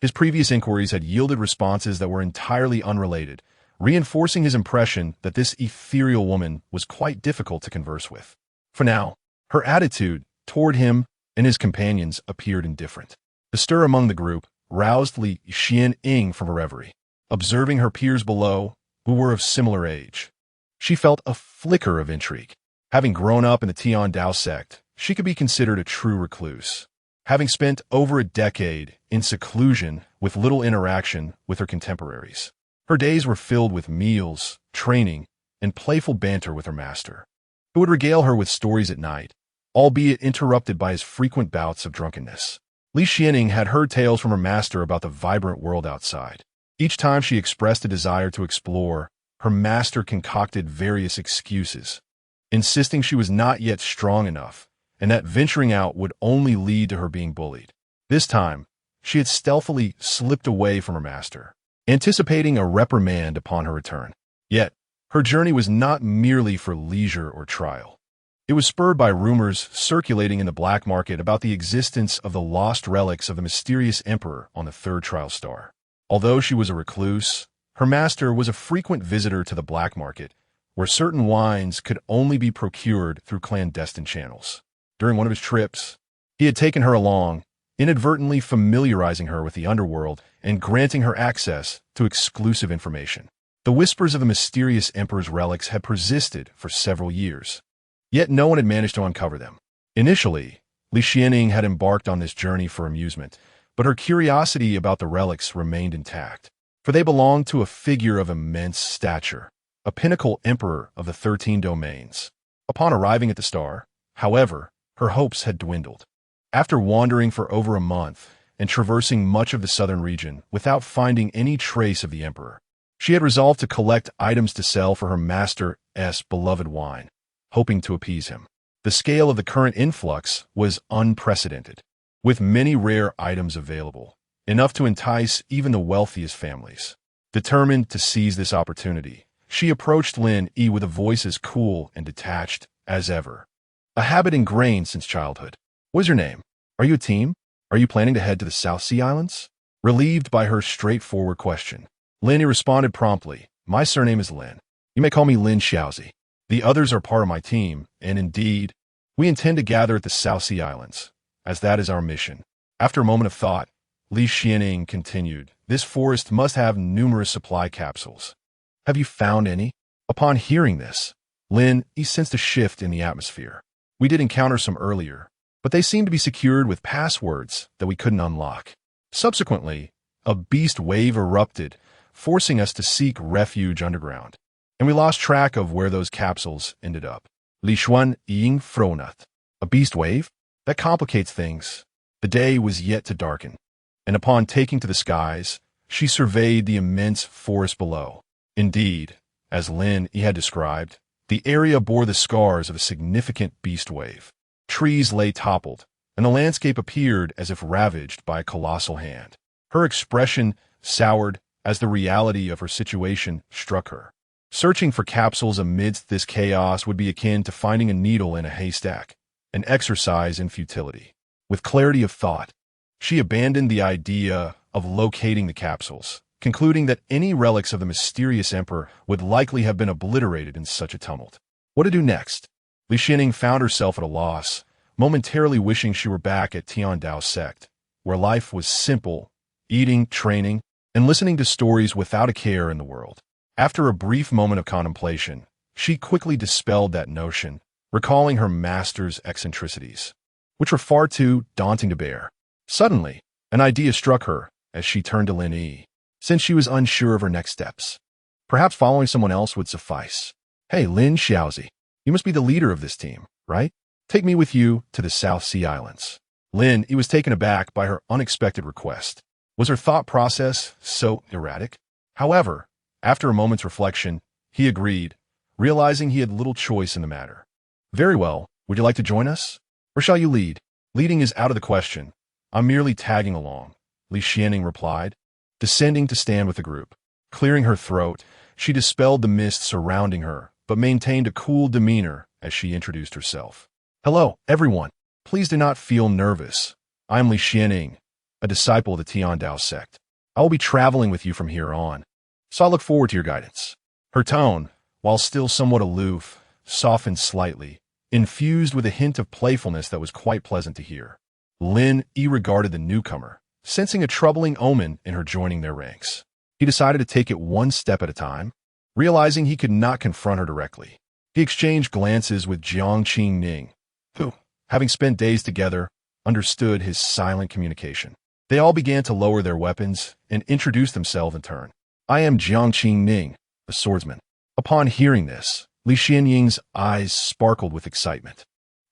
His previous inquiries had yielded responses that were entirely unrelated, reinforcing his impression that this ethereal woman was quite difficult to converse with. For now, her attitude toward him and his companions appeared indifferent. The stir among the group roused Li Xianing from her reverie. Observing her peers below, who were of similar age, she felt a flicker of intrigue. Having grown up in the Tian Dao sect, she could be considered a true recluse. Having spent over a decade in seclusion with little interaction with her contemporaries, Her days were filled with meals, training, and playful banter with her master, who would regale her with stories at night, albeit interrupted by his frequent bouts of drunkenness. Li Xianing had heard tales from her master about the vibrant world outside. Each time she expressed a desire to explore, her master concocted various excuses, insisting she was not yet strong enough and that venturing out would only lead to her being bullied. This time, she had stealthily slipped away from her master, anticipating a reprimand upon her return. Yet, her journey was not merely for leisure or trial. It was spurred by rumors circulating in the black market about the existence of the lost relics of the mysterious emperor on the third trial star. Although she was a recluse, her master was a frequent visitor to the black market, where certain wines could only be procured through clandestine channels. During one of his trips, he had taken her along, inadvertently familiarizing her with the underworld and granting her access to exclusive information. The whispers of the mysterious emperor's relics had persisted for several years, yet no one had managed to uncover them. Initially, Li Xianing had embarked on this journey for amusement, but her curiosity about the relics remained intact, for they belonged to a figure of immense stature, a pinnacle emperor of the 13 domains. Upon arriving at the star, however, her hopes had dwindled. After wandering for over a month and traversing much of the southern region without finding any trace of the emperor, she had resolved to collect items to sell for her master's beloved wine, hoping to appease him. The scale of the current influx was unprecedented, with many rare items available, enough to entice even the wealthiest families. Determined to seize this opportunity, she approached Lin Yi with a voice as cool and detached as ever, a habit ingrained since childhood. "What is your name? Are you a team? Are you planning to head to the South Sea Islands?" Relieved by her straightforward question, Lin Yi responded promptly, "My surname is Lin. You may call me Lin Xiaozi. The others are part of my team, and indeed, we intend to gather at the South Sea Islands, as that is our mission." After a moment of thought, Li Xianing continued, "This forest must have numerous supply capsules. Have you found any?" Upon hearing this, Lin Yi sensed a shift in the atmosphere. "We did encounter some earlier, but they seemed to be secured with passwords that we couldn't unlock. Subsequently, a beast wave erupted, forcing us to seek refuge underground, and we lost track of where those capsules ended up." Li Xuan Ying Fronath. A beast wave? That complicates things. The day was yet to darken, and upon taking to the skies, she surveyed the immense forest below. Indeed, as Lin Yi had described, the area bore the scars of a significant beast wave. Trees lay toppled, and the landscape appeared as if ravaged by a colossal hand. Her expression soured as the reality of her situation struck her. Searching for capsules amidst this chaos would be akin to finding a needle in a haystack, an exercise in futility. With clarity of thought, she abandoned the idea of locating the capsules, concluding that any relics of the mysterious emperor would likely have been obliterated in such a tumult. What to do next? Li Xianing found herself at a loss, momentarily wishing she were back at Tiandao's sect, where life was simple, eating, training, and listening to stories without a care in the world. After a brief moment of contemplation, she quickly dispelled that notion, recalling her master's eccentricities, which were far too daunting to bear. Suddenly, an idea struck her as she turned to Lin Yi, since she was unsure of her next steps. Perhaps following someone else would suffice. "Hey, Lin Xiaozi, you must be the leader of this team, right? Take me with you to the South Sea Islands." Lin Yi was taken aback by her unexpected request. Was her thought process so erratic? However, after a moment's reflection, he agreed, realizing he had little choice in the matter. "Very well, would you like to join us? Or shall you lead?" "Leading is out of the question. I'm merely tagging along," Li Xianing replied, descending to stand with the group. Clearing her throat, she dispelled the mist surrounding her, but maintained a cool demeanor as she introduced herself. "Hello, everyone. Please do not feel nervous. I'm Li Xianing, a disciple of the Tiandao sect. I will be traveling with you from here on, so I look forward to your guidance." Her tone, while still somewhat aloof, softened slightly, infused with a hint of playfulness that was quite pleasant to hear. Lin Yi regarded the newcomer, sensing a troubling omen in her joining their ranks. He decided to take it one step at a time, realizing he could not confront her directly. He exchanged glances with Jiang Qingning, who, having spent days together, understood his silent communication. They all began to lower their weapons and introduce themselves in turn. I am Jiang Qingning, a swordsman. Upon hearing this, Li Xianying's eyes sparkled with excitement.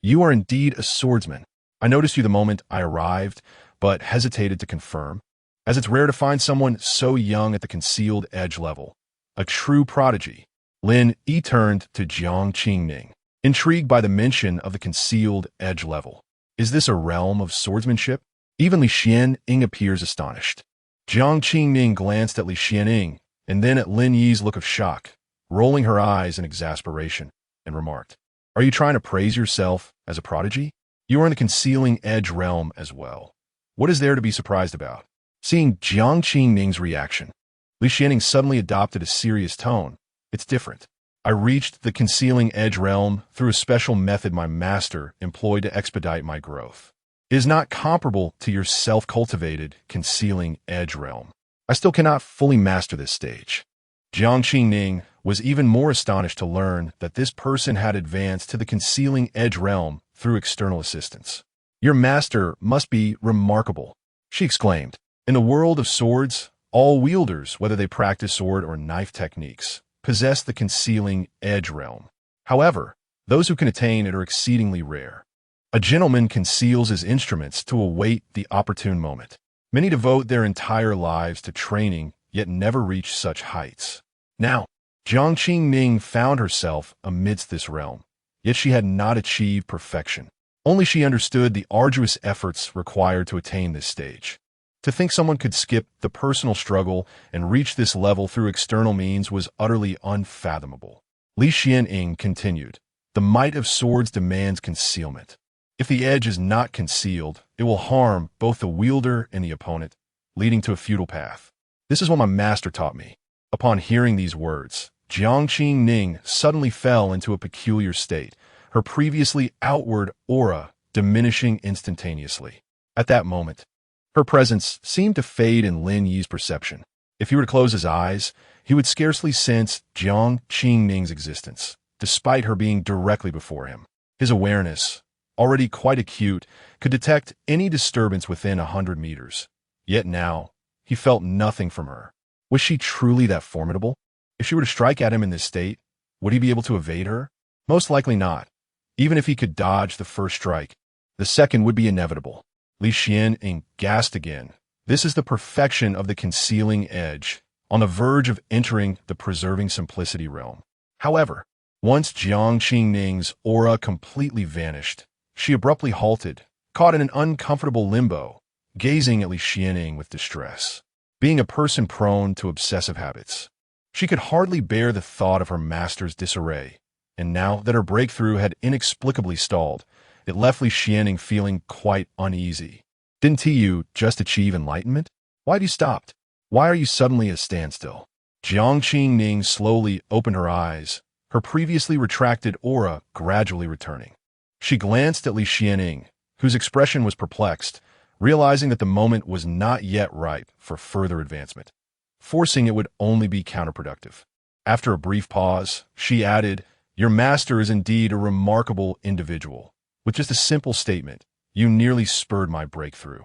You are indeed a swordsman. I noticed you the moment I arrived, but hesitated to confirm, as it's rare to find someone so young at the concealed edge level. A true prodigy. Lin Yi turned to Jiang Qingning, intrigued by the mention of the concealed edge level. Is this a realm of swordsmanship? Even Li Xianying appears astonished. Jiang Qingning glanced at Li Xianying and then at Lin Yi's look of shock, rolling her eyes in exasperation, and remarked, Are you trying to praise yourself as a prodigy? You are in the concealing edge realm as well. What is there to be surprised about? Seeing Jiang Qingning's reaction, Li Xianying suddenly adopted a serious tone. It's different. I reached the concealing edge realm through a special method my master employed to expedite my growth. It is not comparable to your self-cultivated concealing edge realm. I still cannot fully master this stage. Jiang Qingning was even more astonished to learn that this person had advanced to the concealing edge realm through external assistance. Your master must be remarkable, she exclaimed. In the world of swords, all wielders, whether they practice sword or knife techniques, possess the concealing edge realm. However, those who can attain it are exceedingly rare. A gentleman conceals his instruments to await the opportune moment. Many devote their entire lives to training, yet never reach such heights. Now, Jiang Qingning found herself amidst this realm, yet she had not achieved perfection. Only she understood the arduous efforts required to attain this stage. To think someone could skip the personal struggle and reach this level through external means was utterly unfathomable. Li Xianying continued, The might of swords demands concealment. If the edge is not concealed, it will harm both the wielder and the opponent, leading to a futile path. This is what my master taught me. Upon hearing these words, Jiang Qingning suddenly fell into a peculiar state, her previously outward aura diminishing instantaneously. At that moment, her presence seemed to fade in Lin Yi's perception. If he were to close his eyes, he would scarcely sense Jiang Qingning's existence, despite her being directly before him. His awareness, already quite acute, could detect any disturbance within 100 meters. Yet now, he felt nothing from her. Was she truly that formidable? If she were to strike at him in this state, would he be able to evade her? Most likely not. Even if he could dodge the first strike, the second would be inevitable. Li Xianying gasped again. This is the perfection of the concealing edge, on the verge of entering the preserving simplicity realm. However, once Jiang Qingning's aura completely vanished, she abruptly halted, caught in an uncomfortable limbo, gazing at Li Xianying with distress. Being a person prone to obsessive habits, she could hardly bear the thought of her master's disarray, and now that her breakthrough had inexplicably stalled, it left Li Xianying feeling quite uneasy. Didn't you just achieve enlightenment? Why'd you stop? Why are you suddenly at a standstill? Jiang Qingning slowly opened her eyes, her previously retracted aura gradually returning. She glanced at Li Xianying, whose expression was perplexed, realizing that the moment was not yet ripe for further advancement. Forcing it would only be counterproductive. After a brief pause, she added, Your master is indeed a remarkable individual. With just a simple statement, you nearly spurred my breakthrough.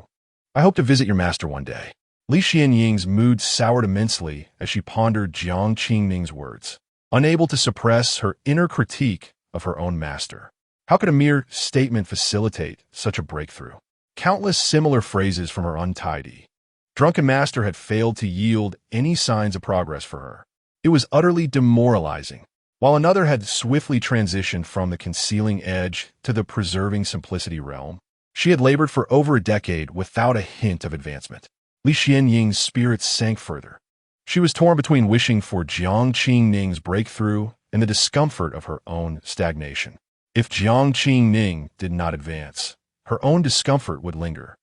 I hope to visit your master one day. Li Xianying's mood soured immensely as she pondered Jiang Qingning's words, unable to suppress her inner critique of her own master. How could a mere statement facilitate such a breakthrough? Countless similar phrases from her untidy, drunken master had failed to yield any signs of progress for her. It was utterly demoralizing. While another had swiftly transitioned from the concealing edge to the preserving simplicity realm, she had labored for over a decade without a hint of advancement. Li Xianying's spirits sank further. She was torn between wishing for Jiang Qingning's breakthrough and the discomfort of her own stagnation. If Jiang Qingning did not advance, her own discomfort would linger.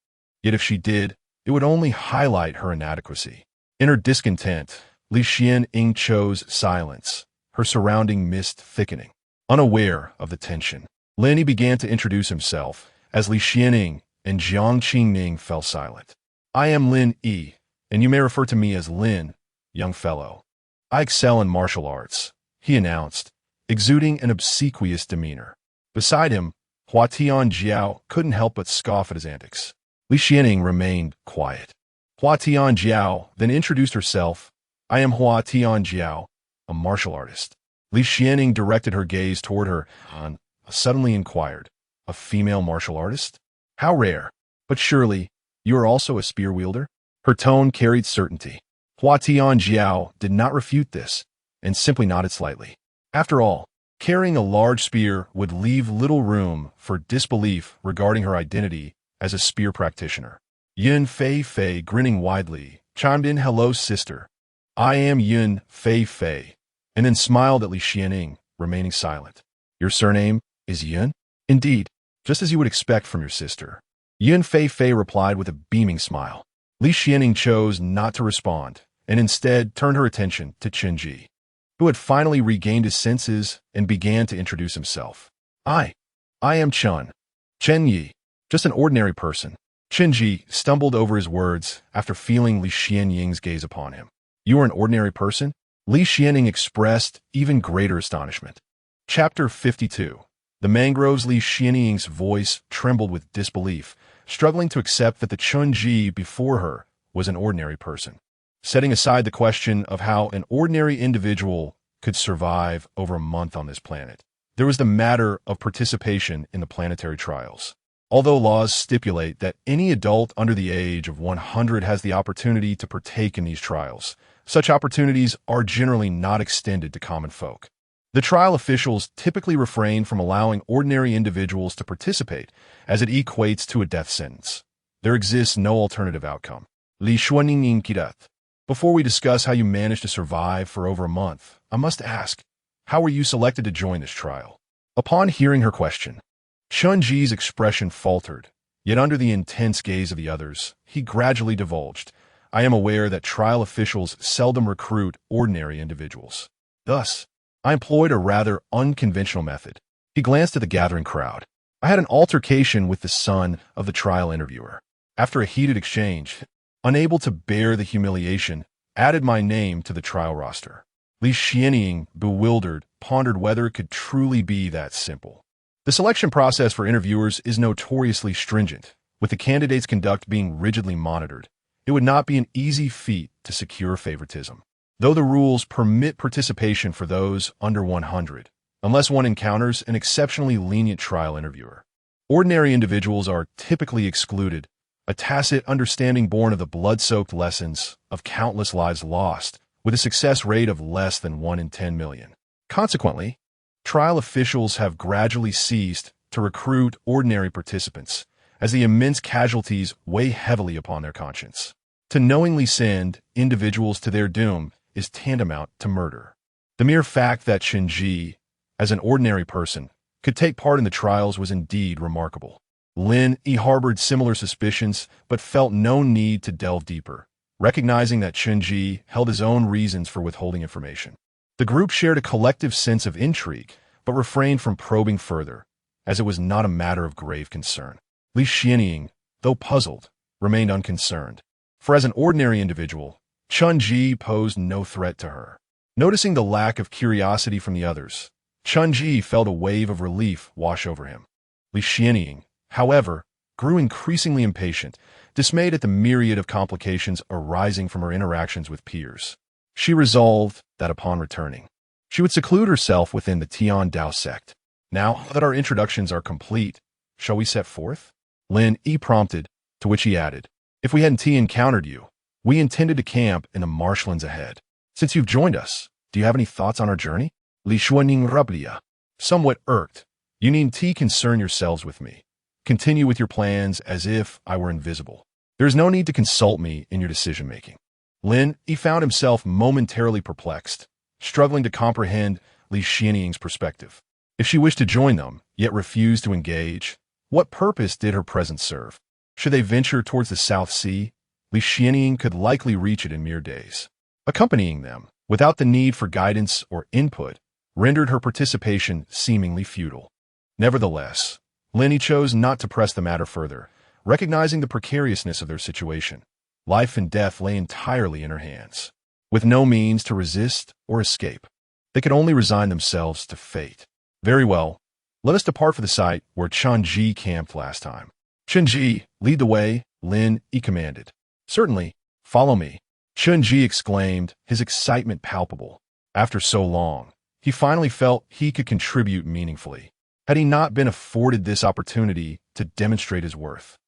Yet if she did, it would only highlight her inadequacy. In her discontent, Li Xianying chose silence, her surrounding mist thickening. Unaware of the tension, Lin Yi began to introduce himself as Li Xianying and Jiang Qingning fell silent. I am Lin Yi, and you may refer to me as Lin, young fellow. I excel in martial arts, he announced, exuding an obsequious demeanor. Beside him, Hua Tianjiao couldn't help but scoff at his antics. Li Xianying remained quiet. Hua Tianjiao then introduced herself I am Hua Tianjiao, a martial artist. Li Xianing directed her gaze toward her and suddenly inquired, a female martial artist? How rare. But surely, you are also a spear wielder? Her tone carried certainty. Hua Tianjiao did not refute this, and simply nodded slightly. After all, carrying a large spear would leave little room for disbelief regarding her identity as a spear practitioner. Yun Fei Fei, grinning widely, chimed in, "Hello, sister. I am Yun Fei Fei," and then smiled at Li Xianing, remaining silent. "Your surname is Yun?" "Indeed, just as you would expect from your sister." Yun Fei Fei replied with a beaming smile. Li Xianing chose not to respond, and instead turned her attention to Chen Ji, who had finally regained his senses and began to introduce himself. I am Chen Yi, just an ordinary person." Chen Ji stumbled over his words after feeling Li Xianing's gaze upon him. "You are an ordinary person?" Li Xianing expressed even greater astonishment. Chapter 52. The mangroves. Li Xianing's voice trembled with disbelief, struggling to accept that the Chen Ji before her was an ordinary person. Setting aside the question of how an ordinary individual could survive over a month on this planet, there was the matter of participation in the planetary trials. Although laws stipulate that any adult under the age of 100 has the opportunity to partake in these trials, such opportunities are generally not extended to common folk. The trial officials typically refrain from allowing ordinary individuals to participate, as it equates to a death sentence. There exists no alternative outcome. Li Xuaning Kidat. Before we discuss how you managed to survive for over a month, I must ask, how were you selected to join this trial? Upon hearing her question, Chen Ji's expression faltered, yet under the intense gaze of the others, he gradually divulged, "I am aware that trial officials seldom recruit ordinary individuals. Thus, I employed a rather unconventional method." He glanced at the gathering crowd. "I had an altercation with the son of the trial interviewer. After a heated exchange, unable to bear the humiliation, added my name to the trial roster." Li Xianing, bewildered, pondered whether it could truly be that simple. The selection process for interviewers is notoriously stringent, with the candidates' conduct being rigidly monitored. It would not be an easy feat to secure favoritism, though the rules permit participation for those under 100, unless one encounters an exceptionally lenient trial interviewer. Ordinary individuals are typically excluded, a tacit understanding born of the blood-soaked lessons of countless lives lost, with a success rate of less than 1 in 10 million. Consequently, trial officials have gradually ceased to recruit ordinary participants, as the immense casualties weigh heavily upon their conscience. To knowingly send individuals to their doom is tantamount to murder. The mere fact that Chen Ji, as an ordinary person, could take part in the trials was indeed remarkable. Lin Yi harbored similar suspicions, but felt no need to delve deeper, recognizing that Chen Ji held his own reasons for withholding information. The group shared a collective sense of intrigue, but refrained from probing further, as it was not a matter of grave concern. Li Xianing, though puzzled, remained unconcerned, for as an ordinary individual, Chen Ji posed no threat to her. Noticing the lack of curiosity from the others, Chen Ji felt a wave of relief wash over him. Li Xianing, however, grew increasingly impatient, dismayed at the myriad of complications arising from her interactions with peers. She resolved that upon returning, she would seclude herself within the Tian Dao sect. "Now that our introductions are complete, shall we set forth?" Lin Yi prompted, to which he added, "If we hadn't encountered you, we intended to camp in the marshlands ahead. Since you've joined us, do you have any thoughts on our journey?" Li Xuaning Rablia, somewhat irked, "You needn't concern yourselves with me. Continue with your plans as if I were invisible. There is no need to consult me in your decision-making." Lin Yi found himself momentarily perplexed, struggling to comprehend Li Xianing's perspective. If she wished to join them, yet refused to engage, what purpose did her presence serve? Should they venture towards the South Sea, Li Xianing could likely reach it in mere days. Accompanying them, without the need for guidance or input, rendered her participation seemingly futile. Nevertheless, Lin Yi chose not to press the matter further, recognizing the precariousness of their situation. Life and death lay entirely in her hands. With no means to resist or escape, they could only resign themselves to fate. "Very well, let us depart for the site where Chen Ji camped last time." "Chen Ji, lead the way," Lin Yi commanded. "Certainly, follow me." Chun-Ji exclaimed, his excitement palpable. After so long, he finally felt he could contribute meaningfully. Had he not been afforded this opportunity to demonstrate his worth,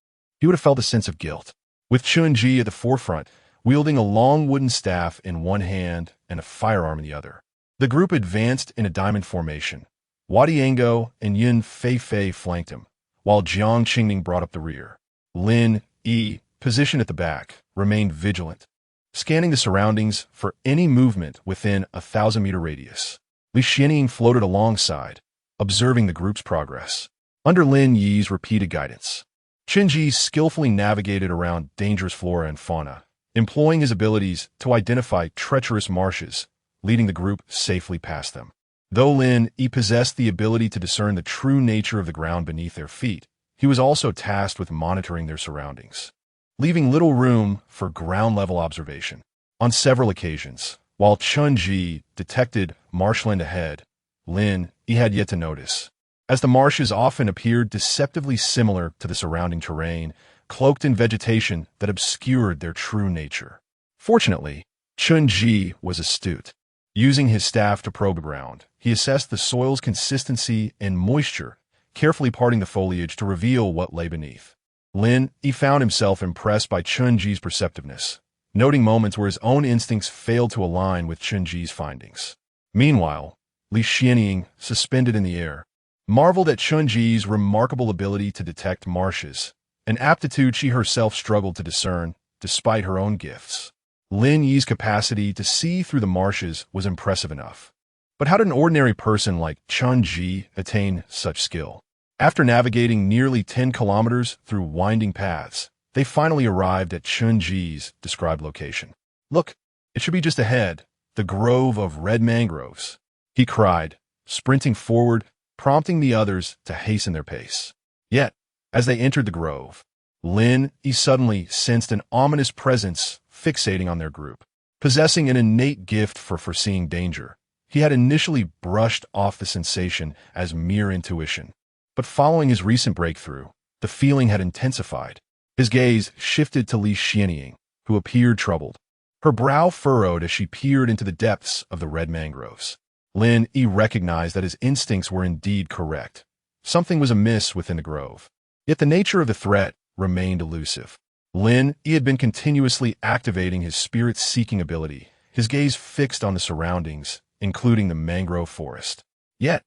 he would have felt a sense of guilt. With Chun-Ji at the forefront, wielding a long wooden staff in one hand and a firearm in the other, the group advanced in a diamond formation. Wadi Yango and Yun Fei flanked him, while Jiang Qingning brought up the rear. Lin Yi, positioned at the back, remained vigilant, scanning the surroundings for any movement within a 1,000-meter radius. Li Xianying floated alongside, observing the group's progress. Under Lin Yi's repeated guidance, Chun-Ji skillfully navigated around dangerous flora and fauna, employing his abilities to identify treacherous marshes, leading the group safely past them. Though Lin Yi possessed the ability to discern the true nature of the ground beneath their feet, he was also tasked with monitoring their surroundings, leaving little room for ground-level observation. On several occasions, while Chun-Ji detected marshland ahead, Lin Yi had yet to notice, as the marshes often appeared deceptively similar to the surrounding terrain, cloaked in vegetation that obscured their true nature. Fortunately, Chun-Ji was astute. Using his staff to probe the ground, he assessed the soil's consistency and moisture, carefully parting the foliage to reveal what lay beneath. Lin Yi found himself impressed by Chun-Ji's perceptiveness, noting moments where his own instincts failed to align with Chun-Ji's findings. Meanwhile, Li Xianying, suspended in the air, marveled at Chun-Ji's remarkable ability to detect marshes, an aptitude she herself struggled to discern despite her own gifts. Lin Yi's capacity to see through the marshes was impressive enough. But how did an ordinary person like Chun-Ji attain such skill? After navigating nearly 10 kilometers through winding paths, they finally arrived at Chun-Ji's described location. "Look, it should be just ahead, the grove of red mangroves," he cried, sprinting forward, prompting the others to hasten their pace. Yet, as they entered the grove, Lin Yi suddenly sensed an ominous presence fixating on their group. Possessing an innate gift for foreseeing danger, he had initially brushed off the sensation as mere intuition. But following his recent breakthrough, the feeling had intensified. His gaze shifted to Li Xianying, who appeared troubled. Her brow furrowed as she peered into the depths of the red mangroves. Lin Yi recognized that his instincts were indeed correct. Something was amiss within the grove. Yet the nature of the threat remained elusive. Lin Yi had been continuously activating his spirit-seeking ability, his gaze fixed on the surroundings, including the mangrove forest. Yet,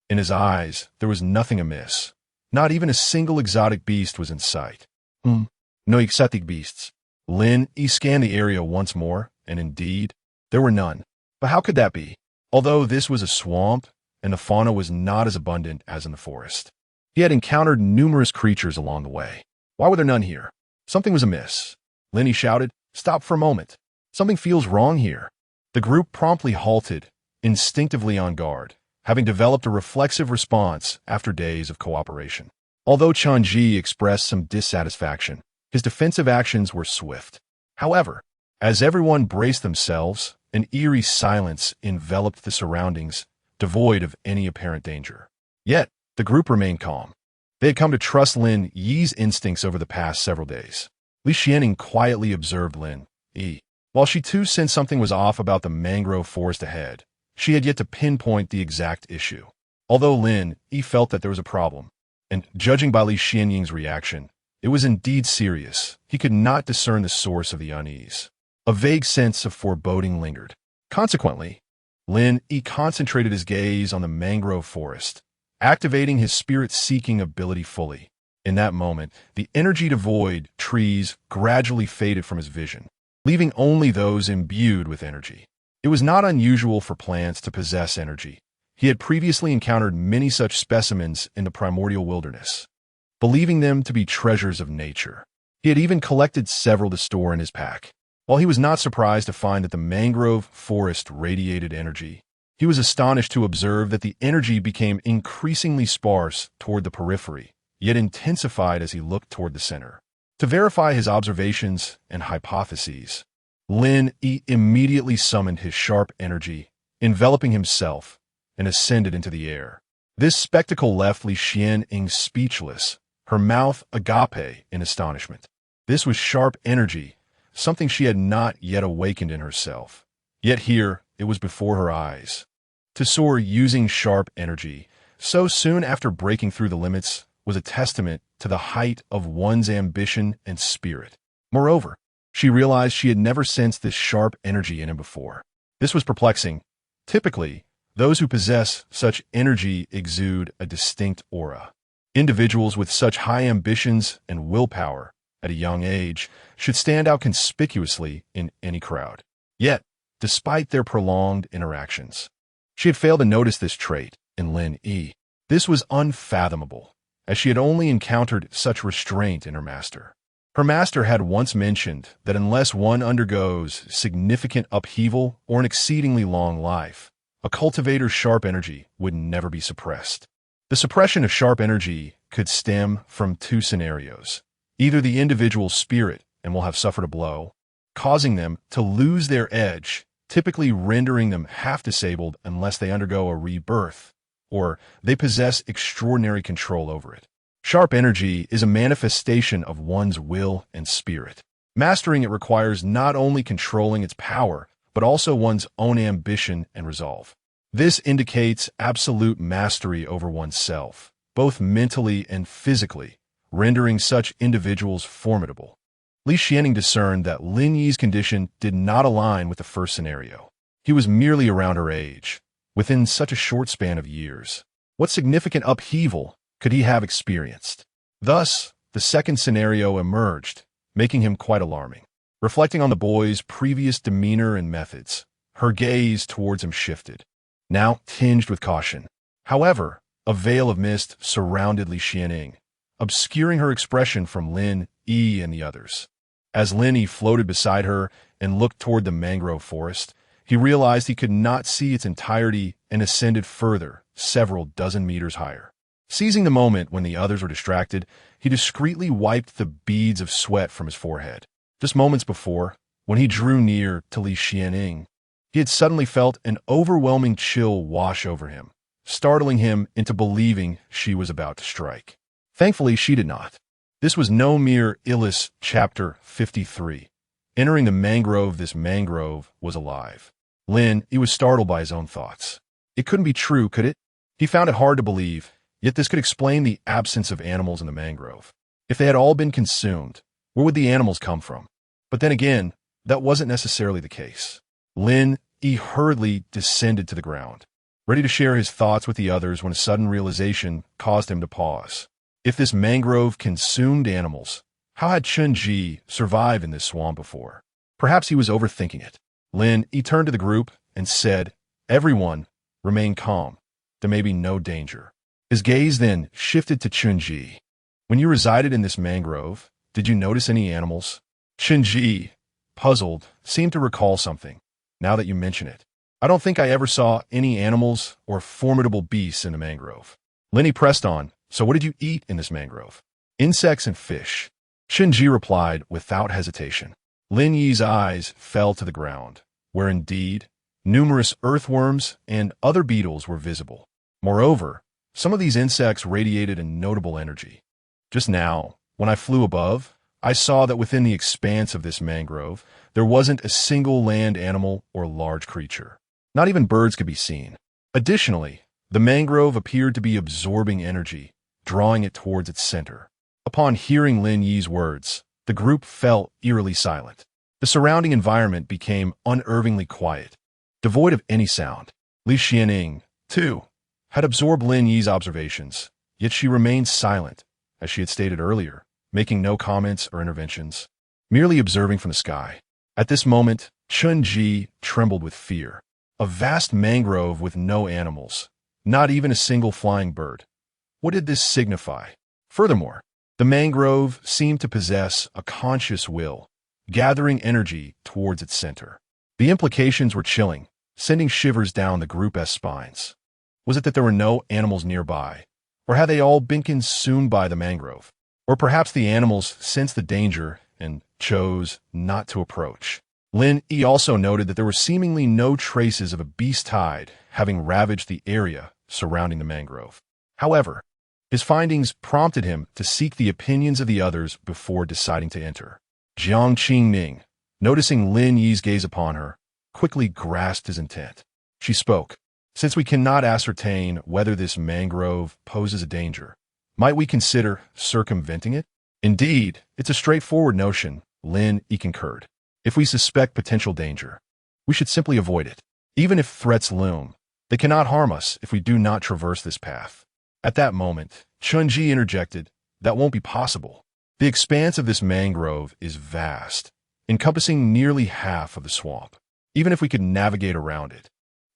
in his eyes, there was nothing amiss. Not even a single exotic beast was in sight. No exotic beasts. Lin Yi scanned the area once more, and indeed, there were none. But how could that be? Although this was a swamp, and the fauna was not as abundant as in the forest, he had encountered numerous creatures along the way. Why were there none here? Something was amiss. Lin Yi shouted, "Stop for a moment. Something feels wrong here." The group promptly halted, instinctively on guard, having developed a reflexive response after days of cooperation. Although Chun-Ji expressed some dissatisfaction, his defensive actions were swift. However, as everyone braced themselves, an eerie silence enveloped the surroundings, devoid of any apparent danger. Yet, the group remained calm. They had come to trust Lin Yi's instincts over the past several days. Li Xianying quietly observed Lin Yi. While she too sensed something was off about the mangrove forest ahead, she had yet to pinpoint the exact issue. Although Lin Yi felt that there was a problem, and judging by Li Xianying's reaction, it was indeed serious, he could not discern the source of the unease. A vague sense of foreboding lingered. Consequently, Lin Yi concentrated his gaze on the mangrove forest, activating his spirit-seeking ability fully. In that moment, the energy-devoid trees gradually faded from his vision, leaving only those imbued with energy. It was not unusual for plants to possess energy. He had previously encountered many such specimens in the primordial wilderness, believing them to be treasures of nature. He had even collected several to store in his pack. While he was not surprised to find that the mangrove forest radiated energy, he was astonished to observe that the energy became increasingly sparse toward the periphery, yet intensified as he looked toward the center. To verify his observations and hypotheses, Lin Yi immediately summoned his sharp energy, enveloping himself, and ascended into the air. This spectacle left Li Xianying speechless, her mouth agape in astonishment. This was sharp energy, something she had not yet awakened in herself. Yet here, it was before her eyes. To soar using sharp energy, so soon after breaking through the limits, was a testament to the height of one's ambition and spirit. Moreover, she realized she had never sensed this sharp energy in him before. This was perplexing. Typically, those who possess such energy exude a distinct aura. Individuals with such high ambitions and willpower at a young age should stand out conspicuously in any crowd. Yet, despite their prolonged interactions, she had failed to notice this trait in Lin Yi. This was unfathomable, as she had only encountered such restraint in her master. Her master had once mentioned that unless one undergoes significant upheaval or an exceedingly long life, a cultivator's sharp energy would never be suppressed. The suppression of sharp energy could stem from two scenarios. Either the individual's spirit and will have suffered a blow, causing them to lose their edge, typically rendering them half-disabled unless they undergo a rebirth, or they possess extraordinary control over it. Sharp energy is a manifestation of one's will and spirit. Mastering it requires not only controlling its power, but also one's own ambition and resolve. This indicates absolute mastery over oneself, both mentally and physically, rendering such individuals formidable. Li Xianing discerned that Lin Yi's condition did not align with the first scenario. He was merely around her age, within such a short span of years. What significant upheaval could he have experienced? Thus, the second scenario emerged, making him quite alarming. Reflecting on the boy's previous demeanor and methods, her gaze towards him shifted, now tinged with caution. However, a veil of mist surrounded Li Xianing, obscuring her expression from Lin Yi and the others. As Lin Yi floated beside her and looked toward the mangrove forest, he realized he could not see its entirety and ascended further, several dozen meters higher. Seizing the moment when the others were distracted, he discreetly wiped the beads of sweat from his forehead. Just moments before, when he drew near to Li Xianing, he had suddenly felt an overwhelming chill wash over him, startling him into believing she was about to strike. Thankfully, she did not. This was no mere Illis chapter 53. Entering the mangrove, this mangrove was alive. Lin, he was startled by his own thoughts. It couldn't be true, could it? He found it hard to believe, yet this could explain the absence of animals in the mangrove. If they had all been consumed, where would the animals come from? But then again, that wasn't necessarily the case. Lin Yi hurriedly descended to the ground, ready to share his thoughts with the others when a sudden realization caused him to pause. If this mangrove consumed animals, how had Chun-Ji survived in this swamp before? Perhaps he was overthinking it. Lin Yi turned to the group and said, "Everyone, remain calm. There may be no danger." His gaze then shifted to Chun-Ji. "When you resided in this mangrove, did you notice any animals?" Chun-Ji, puzzled, seemed to recall something. "Now that you mention it, I don't think I ever saw any animals or formidable beasts in the mangrove." Lin Yi pressed on, "So what did you eat in this mangrove?" "Insects and fish," Chun-Ji replied without hesitation. Lin Yi's eyes fell to the ground, where indeed numerous earthworms and other beetles were visible. Moreover, some of these insects radiated a notable energy. Just now, when I flew above, I saw that within the expanse of this mangrove, there wasn't a single land animal or large creature. Not even birds could be seen. Additionally, the mangrove appeared to be absorbing energy, drawing it towards its center. Upon hearing Lin Yi's words, the group fell eerily silent. The surrounding environment became unnervingly quiet, devoid of any sound. Li Xianing, too, had absorbed Lin Yi's observations, yet she remained silent, as she had stated earlier, making no comments or interventions, merely observing from the sky. At this moment, Chun-Ji trembled with fear. A vast mangrove with no animals, not even a single flying bird. What did this signify? Furthermore, the mangrove seemed to possess a conscious will, gathering energy towards its center. The implications were chilling, sending shivers down the group's spines. Was it that there were no animals nearby? Or had they all been consumed by the mangrove? Or perhaps the animals sensed the danger and chose not to approach. Lin Yi also noted that there were seemingly no traces of a beast tide having ravaged the area surrounding the mangrove. However, his findings prompted him to seek the opinions of the others before deciding to enter. Jiang Qingming, noticing Lin Yi's gaze upon her, quickly grasped his intent. She spoke. Since we cannot ascertain whether this mangrove poses a danger, might we consider circumventing it? Indeed, it's a straightforward notion, Lin Yi concurred. If we suspect potential danger, we should simply avoid it. Even if threats loom, they cannot harm us if we do not traverse this path. At that moment, Chunji interjected, that won't be possible. The expanse of this mangrove is vast, encompassing nearly half of the swamp. Even if we could navigate around it,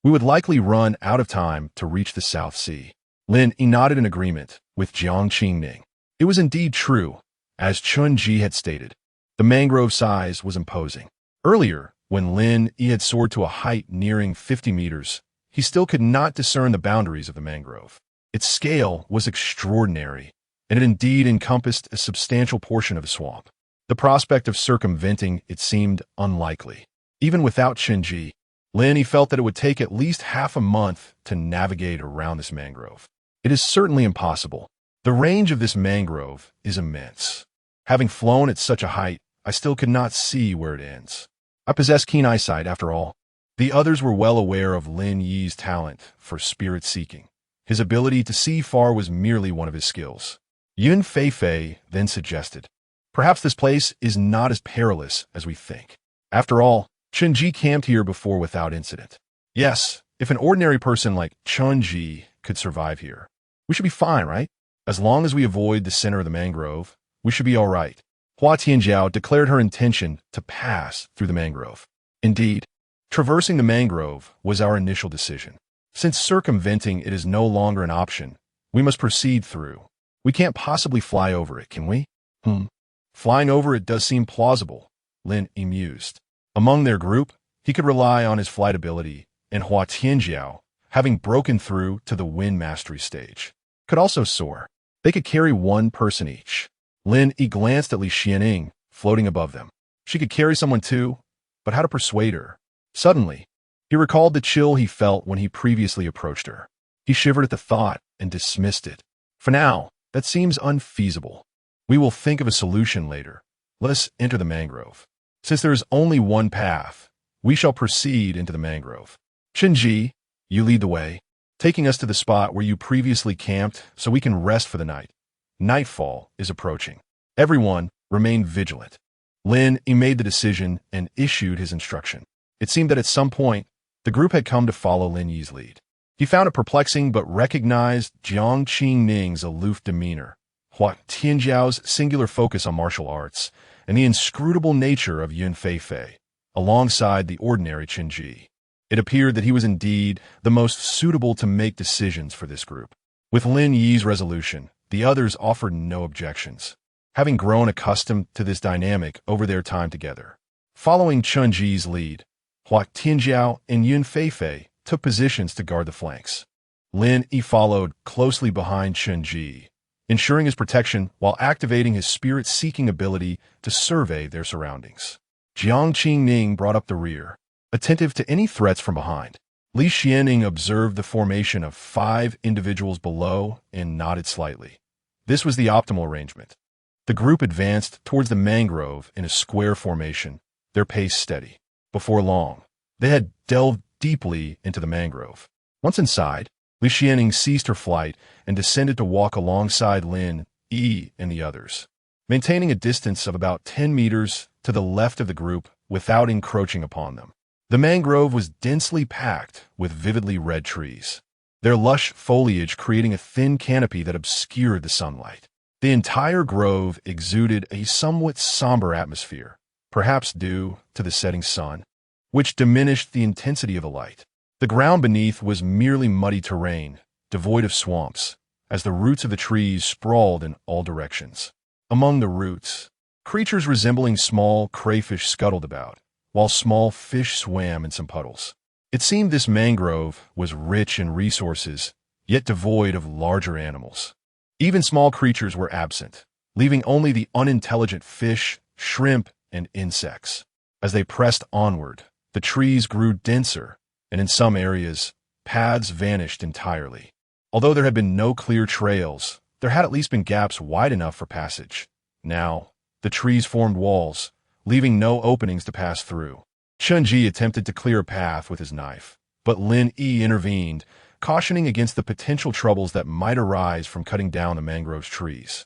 we would likely run out of time to reach the South Sea. Lin Yi nodded in agreement with Jiang Qingning. It was indeed true, as Chunji had stated. The mangrove size was imposing. Earlier, when Lin Yi had soared to a height nearing 50 meters, he still could not discern the boundaries of the mangrove. Its scale was extraordinary, and it indeed encompassed a substantial portion of the swamp. The prospect of circumventing it seemed unlikely. Even without Chunji, Lin Yi felt that it would take at least half a month to navigate around this mangrove. It is certainly impossible. The range of this mangrove is immense. Having flown at such a height, I still could not see where it ends. I possess keen eyesight, after all. The others were well aware of Lin Yi's talent for spirit seeking. His ability to see far was merely one of his skills. Yun Feifei then suggested, perhaps this place is not as perilous as we think. After all, Chunji camped here before without incident. Yes, if an ordinary person like Chunji could survive here, we should be fine, right? As long as we avoid the center of the mangrove, we should be all right. Hua Tianjiao declared her intention to pass through the mangrove. Indeed, traversing the mangrove was our initial decision. Since circumventing it is no longer an option, we must proceed through. We can't possibly fly over it, can we? Flying over it does seem plausible, Lin Yi mused. Among their group, he could rely on his flight ability, and Hua Tianjiao, having broken through to the wind mastery stage, could also soar. They could carry one person each. Lin Yi glanced at Li Xianing, floating above them. She could carry someone too, but how to persuade her? Suddenly, he recalled the chill he felt when he previously approached her. He shivered at the thought and dismissed it. For now, that seems unfeasible. We will think of a solution later. Let us enter the mangrove. Since there is only one path, we shall proceed into the mangrove. Chunji, you lead the way, taking us to the spot where you previously camped so we can rest for the night. Nightfall is approaching. Everyone, remain vigilant. Lin Yi made the decision and issued his instruction. It seemed that at some point, the group had come to follow Lin Yi's lead. He found it perplexing but recognized Jiang Qingning's aloof demeanor, Hua Tianjiao's singular focus on martial arts, and the inscrutable nature of Yun Feifei, alongside the ordinary Chunji. It appeared that he was indeed the most suitable to make decisions for this group. With Lin Yi's resolution, the others offered no objections, having grown accustomed to this dynamic over their time together. Following Chunji's lead, Hua Tianjiao and Yun Feifei took positions to guard the flanks. Lin Yi followed closely behind Chunji, ensuring his protection while activating his spirit-seeking ability to survey their surroundings. Jiang Qingning brought up the rear, attentive to any threats from behind. Li Xianing observed the formation of 5 individuals below and nodded slightly. This was the optimal arrangement. The group advanced towards the mangrove in a square formation, their pace steady. Before long, they had delved deeply into the mangrove. Once inside, Li Xianing ceased her flight and descended to walk alongside Lin Yi and the others, maintaining a distance of about 10 meters to the left of the group without encroaching upon them. The mangrove was densely packed with vividly red trees, their lush foliage creating a thin canopy that obscured the sunlight. The entire grove exuded a somewhat somber atmosphere, perhaps due to the setting sun, which diminished the intensity of the light. The ground beneath was merely muddy terrain, devoid of swamps, as the roots of the trees sprawled in all directions. Among the roots, creatures resembling small crayfish scuttled about, while small fish swam in some puddles. It seemed this mangrove was rich in resources, yet devoid of larger animals. Even small creatures were absent, leaving only the unintelligent fish, shrimp, and insects. As they pressed onward, the trees grew denser, and in some areas, paths vanished entirely. Although there had been no clear trails, there had at least been gaps wide enough for passage. Now, the trees formed walls, leaving no openings to pass through. Chun-Ji attempted to clear a path with his knife, but Lin Yi intervened, cautioning against the potential troubles that might arise from cutting down the mangrove trees.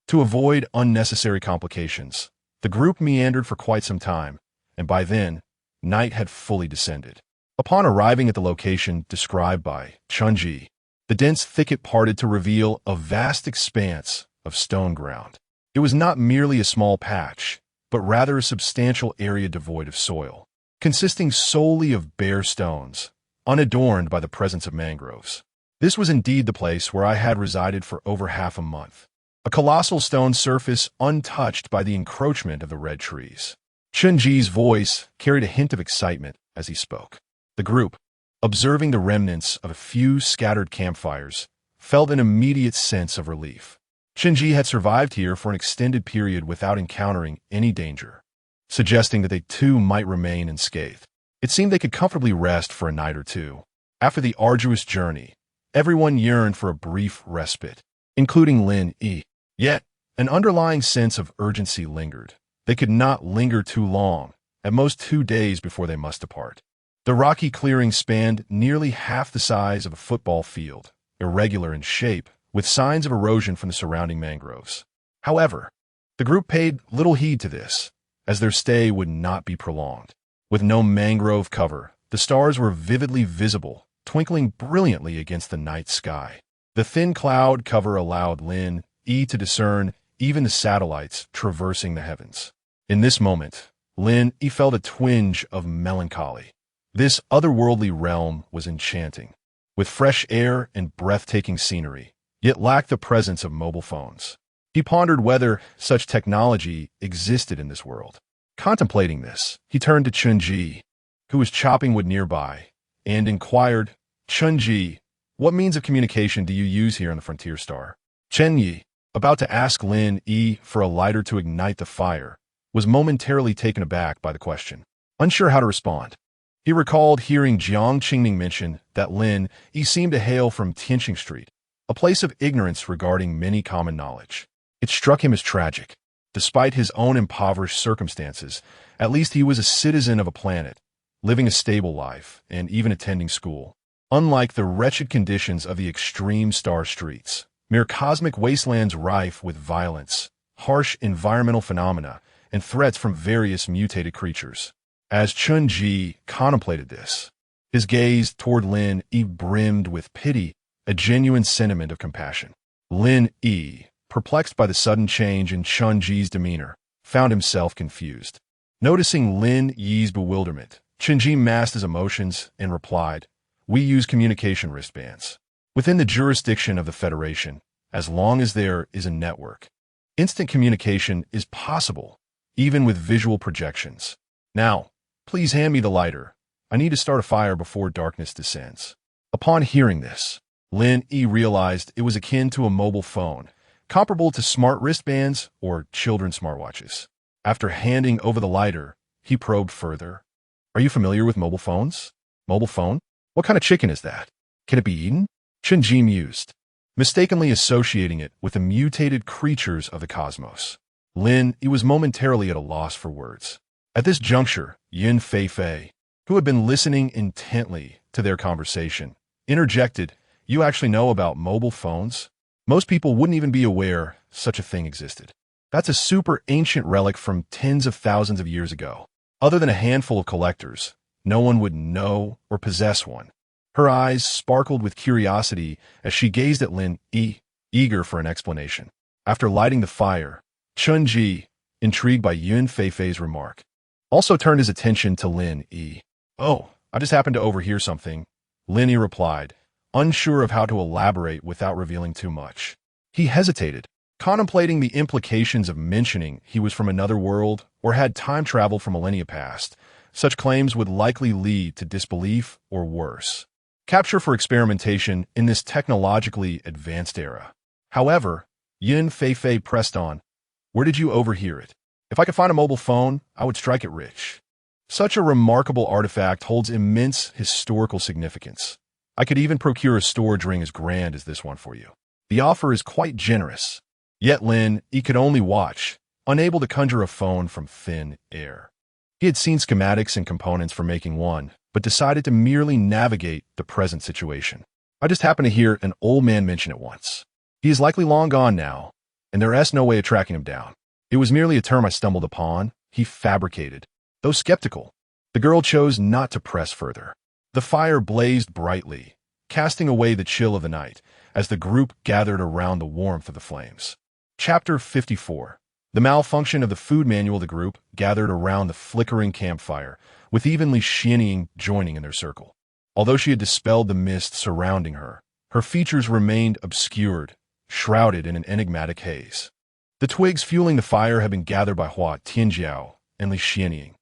To avoid unnecessary complications, the group meandered for quite some time, and by then, night had fully descended. Upon arriving at the location described by Chun-Ji, the dense thicket parted to reveal a vast expanse of stone ground. It was not merely a small patch, but rather a substantial area devoid of soil, consisting solely of bare stones, unadorned by the presence of mangroves. This was indeed the place where I had resided for over half a month. A colossal stone surface untouched by the encroachment of the red trees. Chun-Ji's voice carried a hint of excitement as he spoke. The group, observing the remnants of a few scattered campfires, felt an immediate sense of relief. Chun-Ji had survived here for an extended period without encountering any danger, suggesting that they too might remain unscathed. It seemed they could comfortably rest for a night or two. After the arduous journey, everyone yearned for a brief respite, including Lin Yi. Yet, an underlying sense of urgency lingered. They could not linger too long, at most 2 days before they must depart. The rocky clearing spanned nearly half the size of a football field, irregular in shape, with signs of erosion from the surrounding mangroves. However, the group paid little heed to this, as their stay would not be prolonged. With no mangrove cover, the stars were vividly visible, twinkling brilliantly against the night sky. The thin cloud cover allowed Lin Yi to discern even the satellites traversing the heavens. In this moment, Lin Yi felt a twinge of melancholy. This otherworldly realm was enchanting, with fresh air and breathtaking scenery, yet lacked the presence of mobile phones. He pondered whether such technology existed in this world. Contemplating this, he turned to Chun-Ji, who was chopping wood nearby, and inquired, "Chun-Ji, what means of communication do you use here on the Frontier Star?" Chen-Yi, about to ask Lin Yi for a lighter to ignite the fire, was momentarily taken aback by the question, unsure how to respond. He recalled hearing Jiang Qingning mention that Lin Yi seemed to hail from Tianqing Street, a place of ignorance regarding many common knowledge. It struck him as tragic. Despite his own impoverished circumstances, at least he was a citizen of a planet, living a stable life, and even attending school. Unlike the wretched conditions of the extreme star streets, mere cosmic wastelands rife with violence, harsh environmental phenomena, and threats from various mutated creatures. As Chun-Ji contemplated this, his gaze toward Lin Yi brimmed with pity, a genuine sentiment of compassion. Lin Yi, perplexed by the sudden change in Chun-Ji's demeanor, found himself confused. Noticing Lin Yi's bewilderment, Chun-Ji masked his emotions and replied, "We use communication wristbands. Within the jurisdiction of the Federation, as long as there is a network, instant communication is possible, even with visual projections. Now, please hand me the lighter. I need to start a fire before darkness descends." Upon hearing this, Lin Yi realized it was akin to a mobile phone, comparable to smart wristbands or children's smartwatches. After handing over the lighter, he probed further. "Are you familiar with mobile phones?" "Mobile phone? What kind of chicken is that? Can it be eaten?" Chun-Ji mused, mistakenly associating it with the mutated creatures of the cosmos. Lin Yi was momentarily at a loss for words. At this juncture, Yun Fei, who had been listening intently to their conversation, interjected, "You actually know about mobile phones? Most people wouldn't even be aware such a thing existed. That's a super ancient relic from tens of thousands of years ago. Other than a handful of collectors, no one would know or possess one." Her eyes sparkled with curiosity as she gazed at Lin Yi, eager for an explanation. After lighting the fire, Chun-Ji, intrigued by Yun Fei's remark, also turned his attention to Lin Yi. "Oh, I just happened to overhear something," Lin Yi replied, unsure of how to elaborate without revealing too much. He hesitated, contemplating the implications of mentioning he was from another world or had time travel from millennia past. Such claims would likely lead to disbelief or worse, capture for experimentation in this technologically advanced era. However, Yun Fei pressed on, "Where did you overhear it? If I could find a mobile phone, I would strike it rich. Such a remarkable artifact holds immense historical significance. I could even procure a storage ring as grand as this one for you. The offer is quite generous." Yet Lin Yi could only watch, unable to conjure a phone from thin air. He had seen schematics and components for making one, but decided to merely navigate the present situation. I just happened to hear an old man mention it once. He is likely long gone now, and there's no way of tracking him down. It was merely a term I stumbled upon, he fabricated. Though skeptical, the girl chose not to press further. The fire blazed brightly, casting away the chill of the night, as the group gathered around the warmth of the flames. Chapter 54. The malfunction of the food manual. The group gathered around the flickering campfire, with evenly shinnying joining in their circle. Although she had dispelled the mist surrounding her, her features remained obscured, shrouded in an enigmatic haze. The twigs fueling the fire had been gathered by Hua Tianjiao and Li Xianying.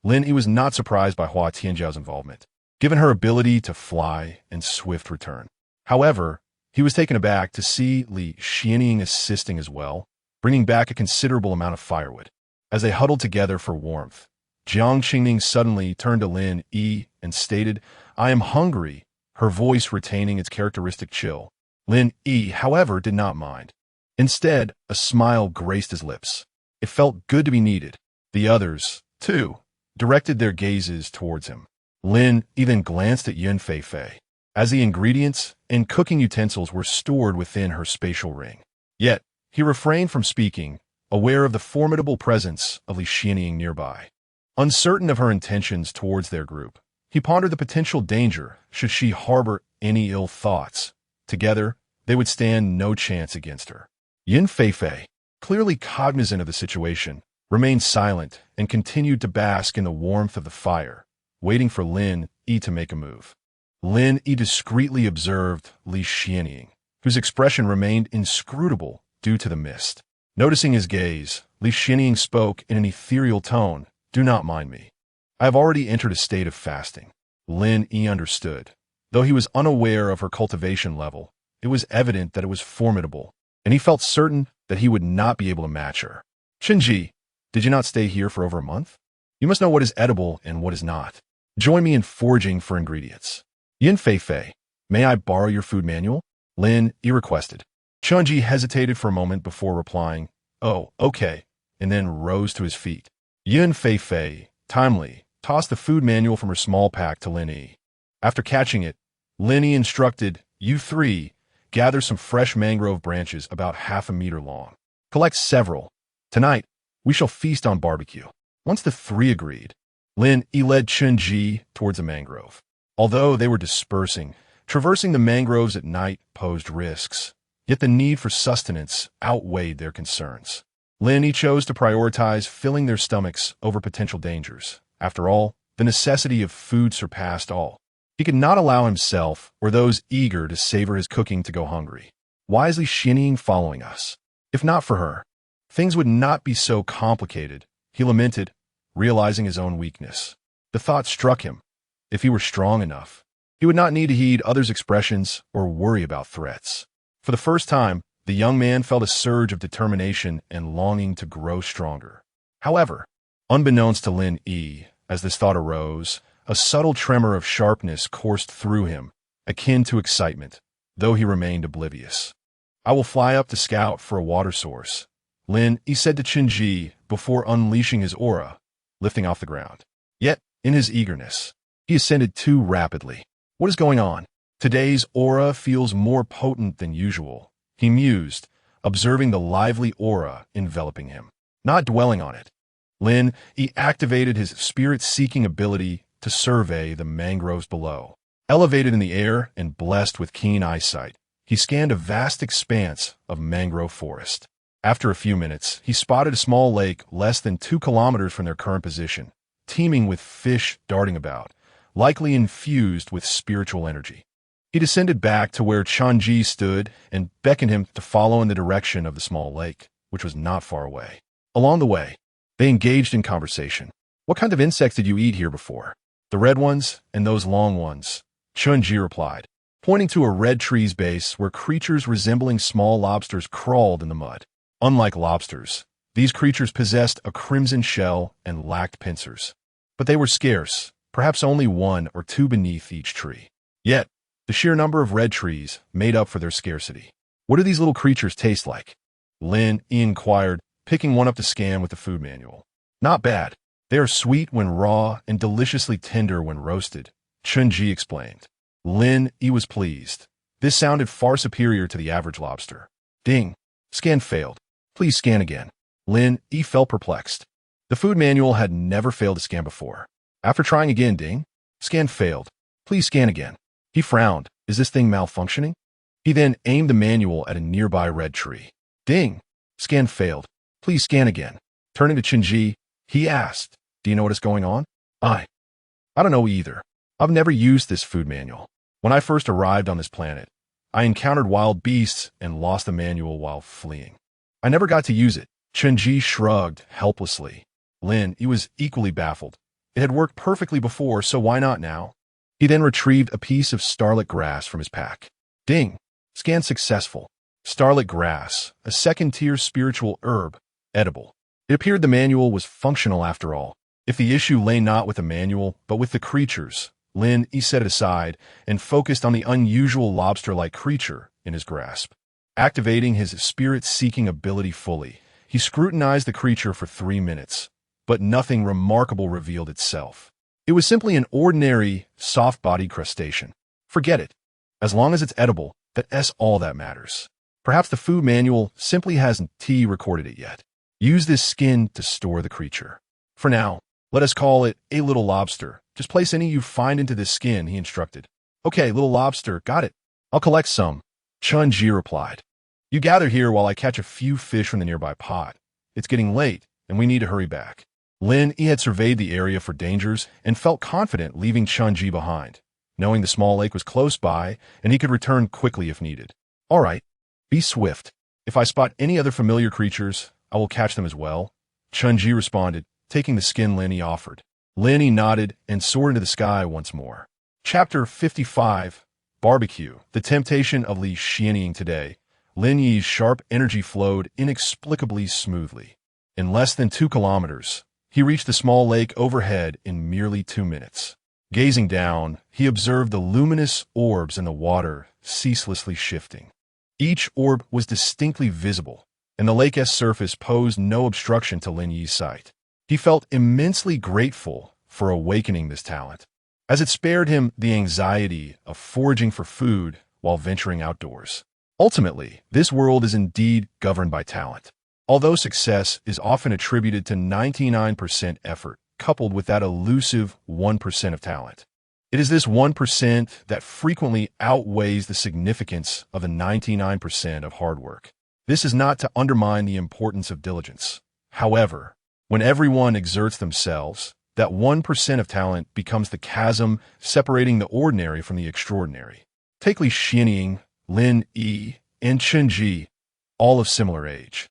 Lin Yi was not surprised by Hua Tianjiao's involvement, given her ability to fly and swift return. However, he was taken aback to see Li Xianying assisting as well, bringing back a considerable amount of firewood. As they huddled together for warmth, Jiang Qingning suddenly turned to Lin Yi and stated, "I am hungry," her voice retaining its characteristic chill. Lin Yi, however, did not mind. Instead, a smile graced his lips. It felt good to be needed. The others, too, directed their gazes towards him. Lin Yi then glanced at Yun Feifei, as the ingredients and cooking utensils were stored within her spatial ring. Yet, he refrained from speaking, aware of the formidable presence of Li Xianying nearby. Uncertain of her intentions towards their group, he pondered the potential danger should she harbor any ill thoughts. Together, they would stand no chance against her. Yun Feifei, clearly cognizant of the situation, remained silent and continued to bask in the warmth of the fire, waiting for Lin Yi to make a move. Lin Yi discreetly observed Li Xianying, whose expression remained inscrutable due to the mist. Noticing his gaze, Li Xianying spoke in an ethereal tone, "Do not mind me. I have already entered a state of fasting." Lin Yi understood. Though he was unaware of her cultivation level, it was evident that it was formidable, and he felt certain that he would not be able to match her. "Chenji, did you not stay here for over a month? You must know what is edible and what is not. Join me in foraging for ingredients." "Yun Feifei, may I borrow your food manual?" Lin Yi requested. Chenji hesitated for a moment before replying, "Oh, okay," and then rose to his feet. Yun Feifei, timely, tossed the food manual from her small pack to Lin Yi. After catching it, Lin Yi instructed, "You three, gather some fresh mangrove branches about 1/2 meter long. Collect several. Tonight, we shall feast on barbecue." Once the three agreed, Lin Yi led Chenji towards a mangrove. Although they were dispersing, traversing the mangroves at night posed risks, yet the need for sustenance outweighed their concerns. Lin Yi chose to prioritize filling their stomachs over potential dangers. After all, the necessity of food surpassed all. He could not allow himself or those eager to savor his cooking to go hungry. Wisely Xianying following us. If not for her, things would not be so complicated, he lamented, realizing his own weakness. The thought struck him. If he were strong enough, he would not need to heed others' expressions or worry about threats. For the first time, the young man felt a surge of determination and longing to grow stronger. However, unbeknownst to Lin Yi, as this thought arose, a subtle tremor of sharpness coursed through him, akin to excitement, though he remained oblivious. "I will fly up to scout for a water source," Lin Yi said to Chenji before unleashing his aura, lifting off the ground. Yet, in his eagerness, he ascended too rapidly. "What is going on? Today's aura feels more potent than usual," he mused, observing the lively aura enveloping him. Not dwelling on it, Lin Yi activated his spirit-seeking ability to survey the mangroves below. Elevated in the air and blessed with keen eyesight, he scanned a vast expanse of mangrove forest. After a few minutes, he spotted a small lake less than 2 kilometers from their current position, teeming with fish darting about, likely infused with spiritual energy. He descended back to where Chenji stood and beckoned him to follow in the direction of the small lake, which was not far away. Along the way, they engaged in conversation. "What kind of insects did you eat here before?" "The red ones and those long ones," Chenji replied, pointing to a red tree's base where creatures resembling small lobsters crawled in the mud. Unlike lobsters, these creatures possessed a crimson shell and lacked pincers. But they were scarce, perhaps only 1 or 2 beneath each tree. Yet, the sheer number of red trees made up for their scarcity. "What do these little creatures taste like?" Lin Yi inquired, picking one up to scan with the food manual. Not bad. They are sweet when raw and deliciously tender when roasted, Chun-Ji explained. Lin Yi was pleased. This sounded far superior to the average lobster. Ding. Scan failed. Please scan again. Lin Yi felt perplexed. The food manual had never failed to scan before. After trying again, ding. Scan failed. Please scan again. He frowned. Is this thing malfunctioning? He then aimed the manual at a nearby red tree. Ding. Scan failed. Please scan again. Turning to Chun-Ji, he asked, do you know what is going on? I don't know either. I've never used this food manual. When I first arrived on this planet, I encountered wild beasts and lost the manual while fleeing. I never got to use it. Chun-Ji shrugged helplessly. Lin, he was equally baffled. It had worked perfectly before, so why not now? He then retrieved a piece of starlet grass from his pack. Ding. Scan successful. Starlet grass, a second-tier spiritual herb, edible. It appeared the manual was functional after all. If the issue lay not with the manual, but with the creatures, Lin Yi set it aside and focused on the unusual lobster-like creature in his grasp. Activating his spirit-seeking ability fully, he scrutinized the creature for 3 minutes, but nothing remarkable revealed itself. It was simply an ordinary, soft-bodied crustacean. Forget it. As long as it's edible, that's all that matters. Perhaps the food manual simply hasn't recorded it yet. Use this skin to store the creature. For now, let us call it a little lobster. Just place any you find into this skin, he instructed. Okay, little lobster, got it. I'll collect some, Chun-Ji replied. You gather here while I catch a few fish from the nearby pot. It's getting late, and we need to hurry back. Lin Yi had surveyed the area for dangers and felt confident leaving Chun-Ji behind, knowing the small lake was close by and he could return quickly if needed. All right, be swift. If I spot any other familiar creatures, I will catch them as well, Chun-Ji responded, taking the skin Lin Yi offered. Lin Yi nodded and soared into the sky once more. Chapter 55, Barbecue, the temptation of Li Xianying today. Lin Yi's sharp energy flowed inexplicably smoothly. In less than 2 kilometers, he reached the small lake overhead in merely 2 minutes. Gazing down, he observed the luminous orbs in the water ceaselessly shifting. Each orb was distinctly visible, and the lake's surface posed no obstruction to Lin Yi's sight. He felt immensely grateful for awakening this talent, as it spared him the anxiety of foraging for food while venturing outdoors. Ultimately, this world is indeed governed by talent. Although success is often attributed to 99% effort, coupled with that elusive 1% of talent. It is this 1% that frequently outweighs the significance of the 99% of hard work. This is not to undermine the importance of diligence. However, when everyone exerts themselves, that 1% of talent becomes the chasm separating the ordinary from the extraordinary. Take Li Xianying, Lin Yi, and Chun-Ji, all of similar age.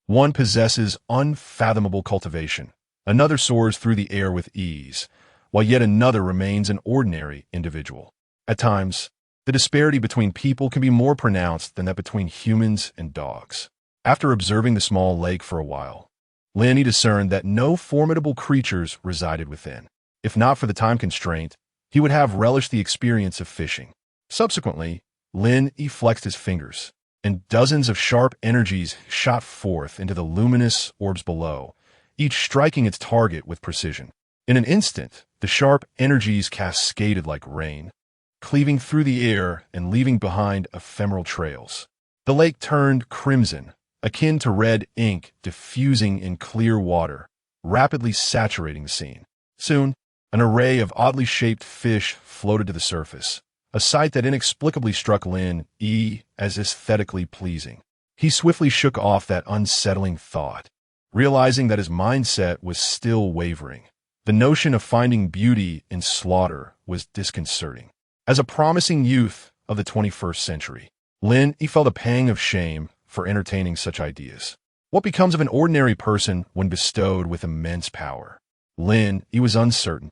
One possesses unfathomable cultivation, another soars through the air with ease, while yet another remains an ordinary individual. At times, the disparity between people can be more pronounced than that between humans and dogs. After observing the small lake for a while, Lin Yi discerned that no formidable creatures resided within. If not for the time constraint, he would have relished the experience of fishing. Subsequently, Lin Yi flexed his fingers, and dozens of sharp energies shot forth into the luminous orbs below, each striking its target with precision. In an instant, the sharp energies cascaded like rain, cleaving through the air and leaving behind ephemeral trails. The lake turned crimson, akin to red ink diffusing in clear water, rapidly saturating the scene. Soon, an array of oddly shaped fish floated to the surface, a sight that inexplicably struck Lin Yi as aesthetically pleasing. He swiftly shook off that unsettling thought, realizing that his mindset was still wavering. The notion of finding beauty in slaughter was disconcerting. As a promising youth of the 21st century, Lin Yi felt a pang of shame for entertaining such ideas. What becomes of an ordinary person when bestowed with immense power? Lin Yi was uncertain,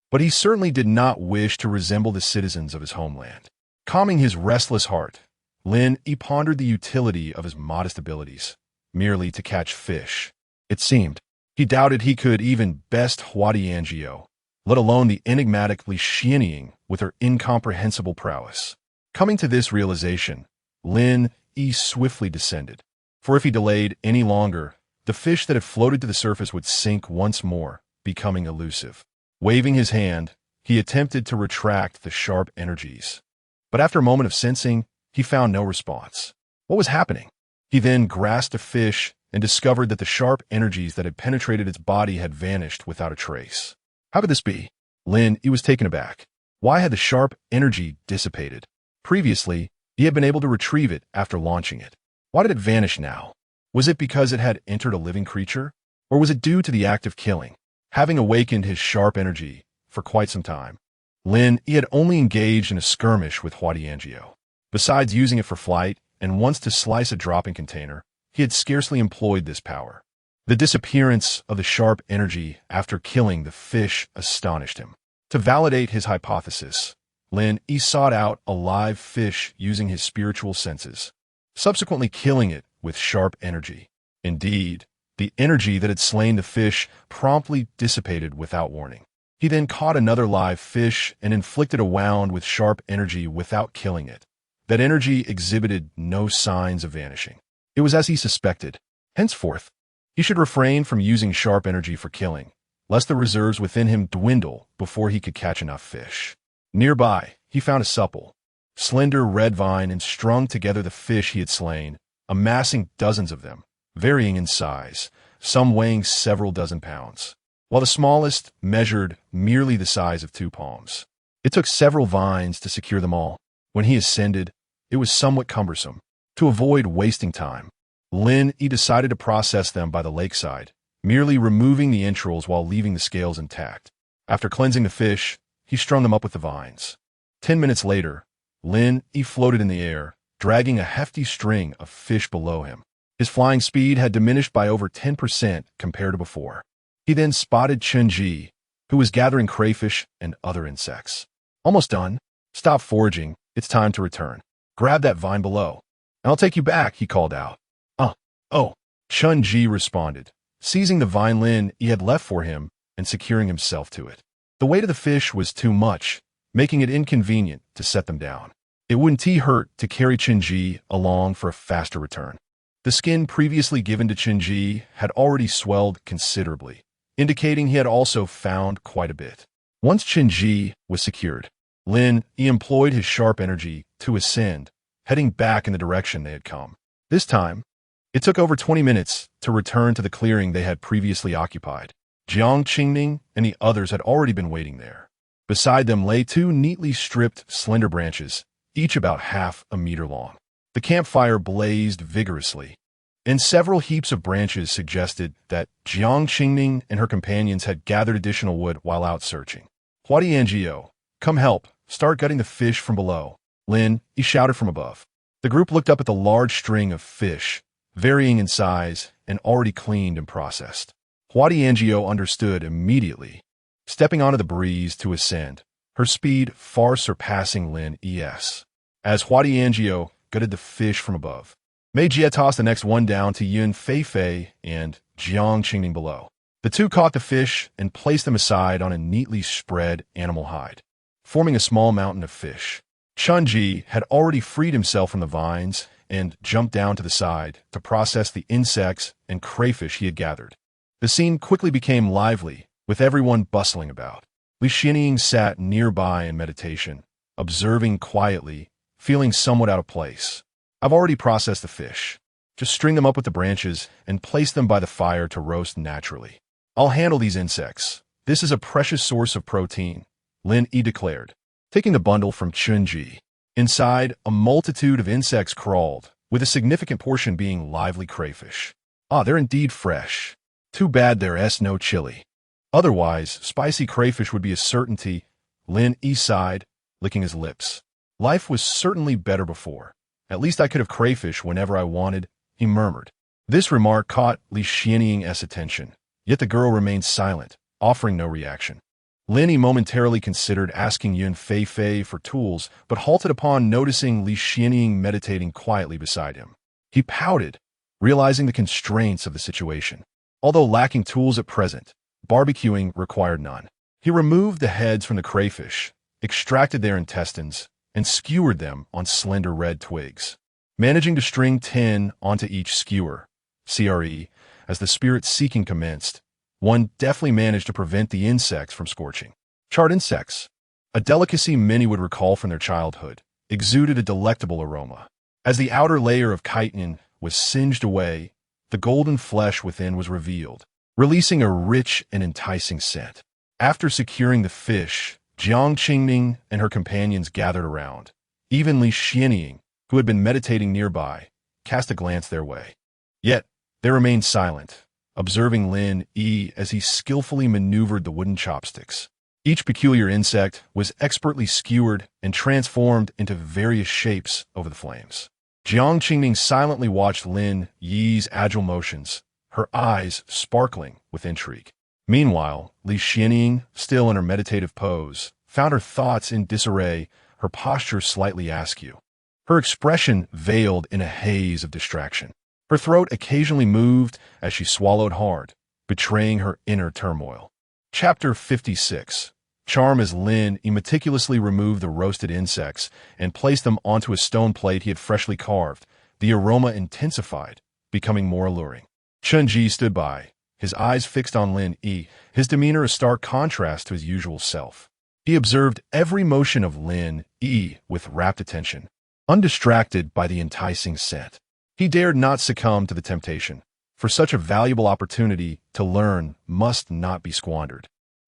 but he certainly did not wish to resemble the citizens of his homeland. Calming his restless heart, Lin Yi pondered the utility of his modest abilities, merely to catch fish. It seemed he doubted he could even best Huadiangio, let alone the enigmatic Li Xianying with her incomprehensible prowess. Coming to this realization, Lin Yi swiftly descended, for if he delayed any longer, The fish that had floated to the surface would sink once more, becoming elusive. Waving his hand, he attempted to retract the sharp energies. But after a moment of sensing, he found no response. What was happening? He then grasped a fish and discovered that the sharp energies that had penetrated its body had vanished without a trace. How could this be? He was taken aback. Why had the sharp energy dissipated? Previously, he had been able to retrieve it after launching it. Why did it vanish now? Was it because it had entered a living creature? Or was it due to the act of killing? Having awakened his sharp energy for quite some time, he had only engaged in a skirmish with Huadiangio. Besides using it for flight and once to slice a dropping container, he had scarcely employed this power. The disappearance of the sharp energy after killing the fish astonished him. To validate his hypothesis, he sought out a live fish using his spiritual senses, subsequently killing it with sharp energy. Indeed, the energy that had slain the fish promptly dissipated without warning. He then caught another live fish and inflicted a wound with sharp energy without killing it. That energy exhibited no signs of vanishing. It was as he suspected. Henceforth, he should refrain from using sharp energy for killing, lest the reserves within him dwindle before he could catch enough fish. Nearby, he found a supple, slender red vine and strung together the fish he had slain, amassing dozens of them, varying in size, some weighing several dozen pounds, while the smallest measured merely the size of 2 palms. It took several vines to secure them all. When he ascended, it was somewhat cumbersome. To avoid wasting time, he decided to process them by the lakeside, merely removing the entrails while leaving the scales intact. After cleansing the fish, he strung them up with the vines. 10 minutes later, he floated in the air, dragging a hefty string of fish below him. His flying speed had diminished by over 10% compared to before. He then spotted Chunji, who was gathering crayfish and other insects. Almost done. Stop foraging. It's time to return. Grab that vine below, and I'll take you back, he called out. Oh, Chunji responded, seizing the vine he had left for him and securing himself to it. The weight of the fish was too much, making it inconvenient to set them down. It wouldn't hurt to carry Chunji along for a faster return. The skin previously given to Chunji had already swelled considerably, indicating he had also found quite a bit. Once Chunji was secured, he employed his sharp energy to ascend, heading back in the direction they had come. This time, it took over 20 minutes to return to the clearing they had previously occupied. Jiang Qingning and the others had already been waiting there. Beside them lay 2 neatly stripped, slender branches, each about half a meter long. The campfire blazed vigorously, and several heaps of branches suggested that Jiang Qingning and her companions had gathered additional wood while out searching. Huadiangio, come help, start gutting the fish from below. He shouted from above. The group looked up at the large string of fish, varying in size and already cleaned and processed. Huadiangio understood immediately, stepping onto the breeze to ascend, her speed far surpassing As Huadiangio gutted the fish from above, Mei Jie tossed the next one down to Yun Feifei and Jiang Qingning below. The 2 caught the fish and placed them aside on a neatly spread animal hide, forming a small mountain of fish. Chunji had already freed himself from the vines and jumped down to the side to process the insects and crayfish he had gathered. The scene quickly became lively, with everyone bustling about. Li Xianying sat nearby in meditation, observing quietly, feeling somewhat out of place. I've already processed the fish. Just string them up with the branches and place them by the fire to roast naturally. I'll handle these insects. This is a precious source of protein, Yi declared, taking the bundle from Chunji. Inside, a multitude of insects crawled, with a significant portion being lively crayfish. They're indeed fresh. Too bad there's no chili. Otherwise, spicy crayfish would be a certainty, Yi sighed, licking his lips. Life was certainly better before. At least I could have crayfish whenever I wanted, he murmured. This remark caught Li Xianying's attention, yet the girl remained silent, offering no reaction. Yi momentarily considered asking Yun Feifei for tools, but halted upon noticing Li Xianying meditating quietly beside him. He pouted, realizing the constraints of the situation. Although lacking tools at present, barbecuing required none. He removed the heads from the crayfish, extracted their intestines, and skewered them on slender red twigs. Managing to string 10 onto each skewer, as the spirit-seeking commenced, one deftly managed to prevent the insects from scorching. Charred insects, a delicacy many would recall from their childhood, exuded a delectable aroma. As the outer layer of chitin was singed away, the golden flesh within was revealed, releasing a rich and enticing scent. After securing the fish, Jiang Qingning and her companions gathered around. Even Li Xianying, who had been meditating nearby, cast a glance their way. Yet, they remained silent, observing Lin Yi as he skillfully maneuvered the wooden chopsticks. Each peculiar insect was expertly skewered and transformed into various shapes over the flames. Jiang Qingning silently watched Lin Yi's agile motions, her eyes sparkling with intrigue. Meanwhile, Li Xianying, still in her meditative pose, found her thoughts in disarray, her posture slightly askew. Her expression veiled in a haze of distraction. Her throat occasionally moved as she swallowed hard, betraying her inner turmoil. Chapter 56. Charm as Lin Yi meticulously removed the roasted insects and placed them onto a stone plate he had freshly carved. The aroma intensified, becoming more alluring. Chen Ji stood by, his eyes fixed on Lin Yi, his demeanor a stark contrast to his usual self. He observed every motion of Lin Yi with rapt attention, undistracted by the enticing scent. He dared not succumb to the temptation, for such a valuable opportunity to learn must not be squandered.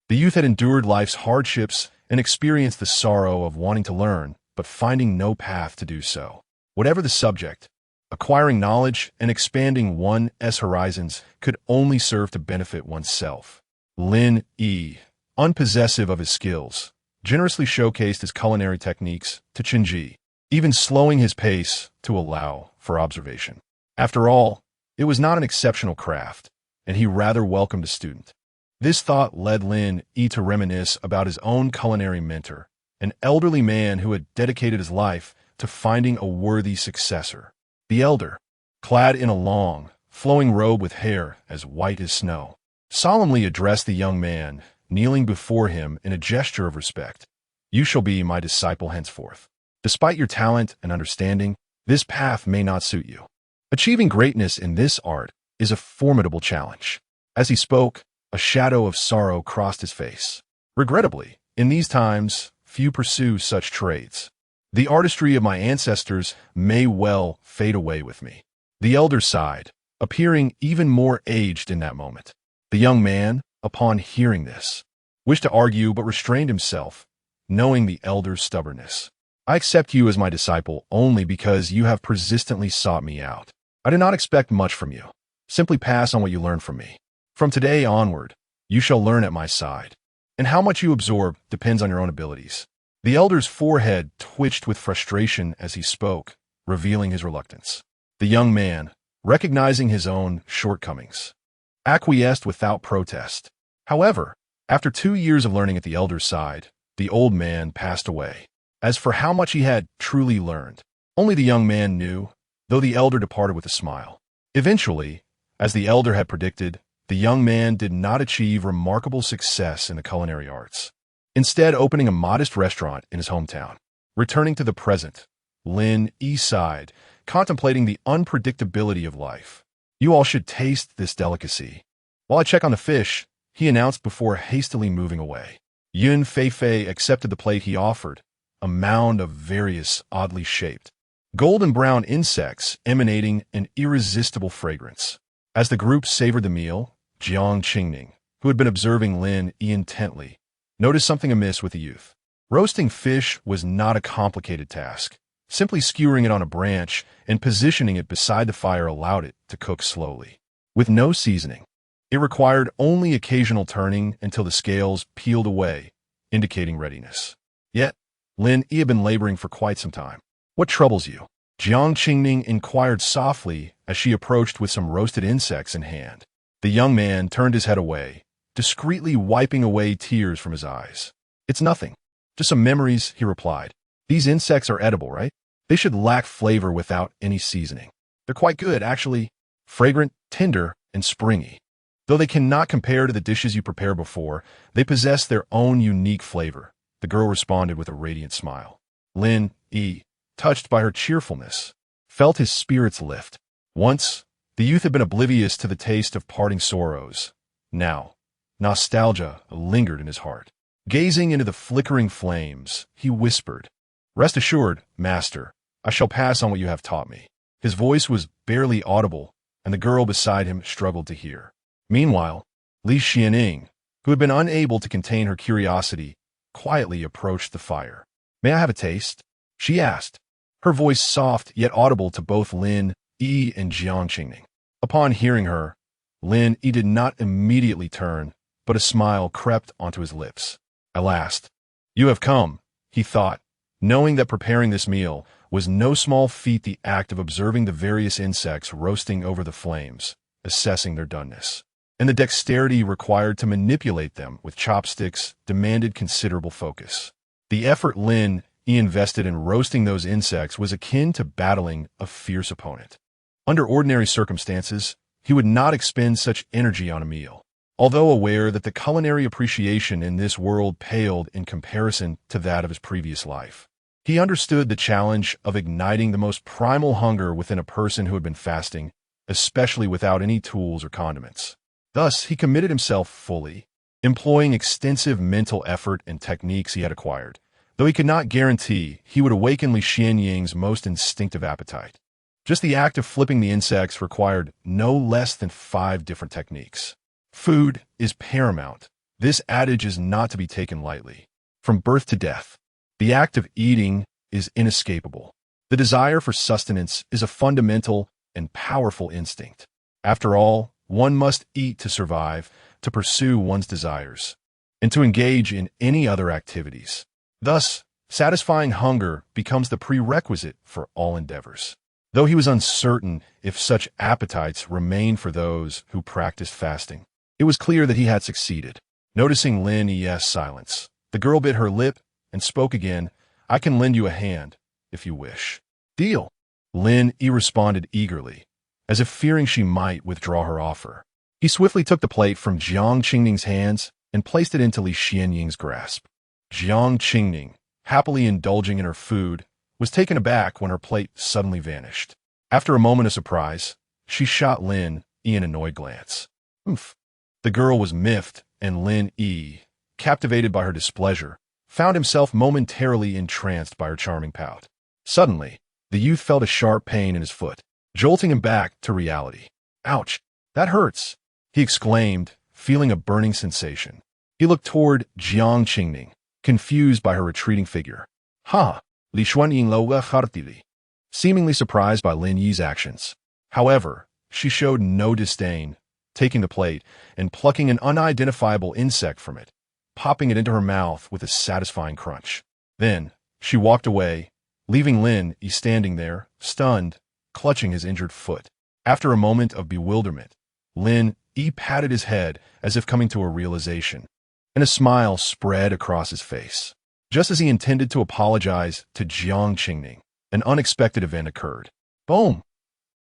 The youth had endured life's hardships and experienced the sorrow of wanting to learn, but finding no path to do so. Whatever the subject, acquiring knowledge and expanding one's horizons could only serve to benefit oneself. Lin Yi, unpossessive of his skills, generously showcased his culinary techniques to Chen Ji, even slowing his pace to allow for observation. After all, it was not an exceptional craft, and he rather welcomed a student. This thought led Lin Yi to reminisce about his own culinary mentor, an elderly man who had dedicated his life to finding a worthy successor. The elder, clad in a long, flowing robe with hair as white as snow, solemnly addressed the young man, kneeling before him in a gesture of respect. "You shall be my disciple henceforth. Despite your talent and understanding, this path may not suit you. Achieving greatness in this art is a formidable challenge." As he spoke, a shadow of sorrow crossed his face. Regrettably, in these times, few pursue such trades. The artistry of my ancestors may well fade away with me. The elder sighed, appearing even more aged in that moment. The young man, upon hearing this, wished to argue but restrained himself, knowing the elder's stubbornness. "I accept you as my disciple only because you have persistently sought me out. I do not expect much from you. Simply pass on what you learn from me. From today onward, you shall learn at my side, and how much you absorb depends on your own abilities." The elder's forehead twitched with frustration as he spoke, revealing his reluctance. The young man, recognizing his own shortcomings, acquiesced without protest. However, after 2 years of learning at the elder's side, the old man passed away. As for how much he had truly learned, only the young man knew, though the elder departed with a smile. Eventually, as the elder had predicted, the young man did not achieve remarkable success in the culinary arts, instead opening a modest restaurant in his hometown. Returning to the present, Lin Yi sighed, contemplating the unpredictability of life. "You all should taste this delicacy. While I check on the fish," he announced before hastily moving away. Yun Feifei accepted the plate he offered, a mound of various oddly shaped, golden brown insects emanating an irresistible fragrance. As the group savored the meal, Jiang Qingning, who had been observing Lin Yi intently, noticed something amiss with the youth. Roasting fish was not a complicated task. Simply skewering it on a branch and positioning it beside the fire allowed it to cook slowly. With no seasoning, it required only occasional turning until the scales peeled away, indicating readiness. Yet, Lin Yi had been laboring for quite some time. "What troubles you?" Jiang Qingning inquired softly as she approached with some roasted insects in hand. The young man turned his head away, discreetly wiping away tears from his eyes. "It's nothing. Just some memories," he replied. "These insects are edible, right? They should lack flavor without any seasoning. They're quite good, actually. Fragrant, tender, and springy. Though they cannot compare to the dishes you prepared before, they possess their own unique flavor." The girl responded with a radiant smile. Lin Yi, touched by her cheerfulness, felt his spirits lift. Once, The youth had been oblivious to the taste of parting sorrows. Now, nostalgia lingered in his heart. Gazing into the flickering flames, he whispered, "Rest assured, master, I shall pass on what you have taught me." His voice was barely audible, and the girl beside him struggled to hear. Meanwhile, Li Xianing, who had been unable to contain her curiosity, quietly approached the fire. "May I have a taste?" she asked, her voice soft yet audible to both Lin Yi and Jiang Qingning. Upon hearing her, Lin Yi did not immediately turn, but a smile crept onto his lips. At last, "You have come," he thought, knowing that preparing this meal was no small feat. The act of observing the various insects roasting over the flames, assessing their doneness, and the dexterity required to manipulate them with chopsticks demanded considerable focus. The effort Lin Yi invested in roasting those insects was akin to battling a fierce opponent. Under ordinary circumstances, he would not expend such energy on a meal. Although aware that the culinary appreciation in this world paled in comparison to that of his previous life, he understood the challenge of igniting the most primal hunger within a person who had been fasting, especially without any tools or condiments. Thus, he committed himself fully, employing extensive mental effort and techniques he had acquired, though he could not guarantee he would awaken Li Xianying's most instinctive appetite. Just the act of flipping the insects required no less than 5 different techniques. Food is paramount. This adage is not to be taken lightly. From birth to death, the act of eating is inescapable. The desire for sustenance is a fundamental and powerful instinct. After all, one must eat to survive, to pursue one's desires, and to engage in any other activities. Thus, satisfying hunger becomes the prerequisite for all endeavors. Though he was uncertain if such appetites remained for those who practiced fasting, it was clear that he had succeeded. Noticing Lin Yi's silence, the girl bit her lip and spoke again, "I can lend you a hand, if you wish." "Deal." Lin Yi responded eagerly, as if fearing she might withdraw her offer. He swiftly took the plate from Jiang Qingning's hands and placed it into Li Xianying's grasp. Jiang Qingning, happily indulging in her food, was taken aback when her plate suddenly vanished. After a moment of surprise, she shot Lin Yi an annoyed glance. "Oomph." The girl was miffed, and Lin Yi, captivated by her displeasure, found himself momentarily entranced by her charming pout. Suddenly, the youth felt a sharp pain in his foot, jolting him back to reality. "Ouch, that hurts," he exclaimed, feeling a burning sensation. He looked toward Jiang Qingning, confused by her retreating figure. "Ha!" Li Xuanying loga hartili, seemingly surprised by Lin Yi's actions. However, she showed no disdain, taking the plate and plucking an unidentifiable insect from it, popping it into her mouth with a satisfying crunch. Then, she walked away, leaving Lin Yi standing there, stunned, clutching his injured foot. After a moment of bewilderment, Lin Yi patted his head as if coming to a realization, and a smile spread across his face. Just as he intended to apologize to Jiang Qingning, an unexpected event occurred. Boom!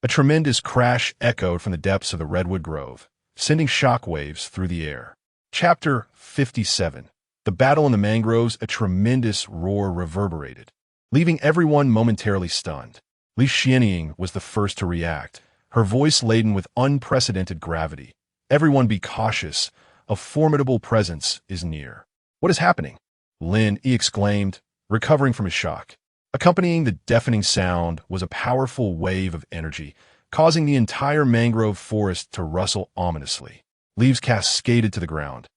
A tremendous crash echoed from the depths of the redwood grove, sending shockwaves through the air. Chapter 57. The battle in the mangroves. A tremendous roar reverberated, leaving everyone momentarily stunned. Li Xianying was the first to react, her voice laden with unprecedented gravity. "Everyone be cautious. A formidable presence is near." "What is happening?" Lin Yi exclaimed, recovering from his shock. Accompanying the deafening sound was a powerful wave of energy, causing the entire mangrove forest to rustle ominously. Leaves cascaded to the ground,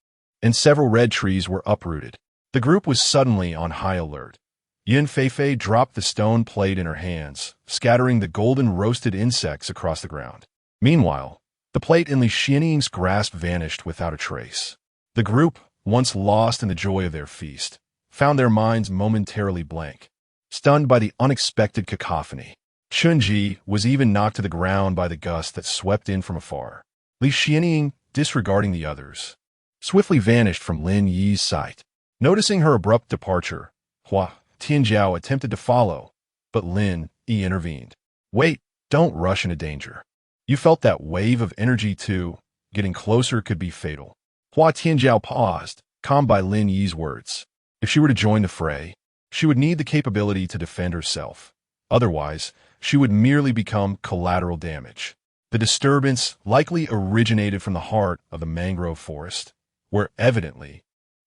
and several red trees were uprooted. The group was suddenly on high alert. Yin Feifei dropped the stone plate in her hands, scattering the golden roasted insects across the ground. Meanwhile, the plate in Li Xianying's grasp vanished without a trace. The group, once lost in the joy of their feast, found their minds momentarily blank, stunned by the unexpected cacophony. Chunji was even knocked to the ground by the gust that swept in from afar. Li Xianying, disregarding the others, swiftly vanished from Lin Yi's sight. Noticing her abrupt departure, Hua Tianjiao attempted to follow, but Lin Yi intervened. "Wait, don't rush into danger. You felt that wave of energy too. Getting closer could be fatal." Hua Tianjiao paused, calmed by Lin Yi's words. If she were to join the fray, she would need the capability to defend herself. Otherwise, she would merely become collateral damage. The disturbance likely originated from the heart of the mangrove forest, where evidently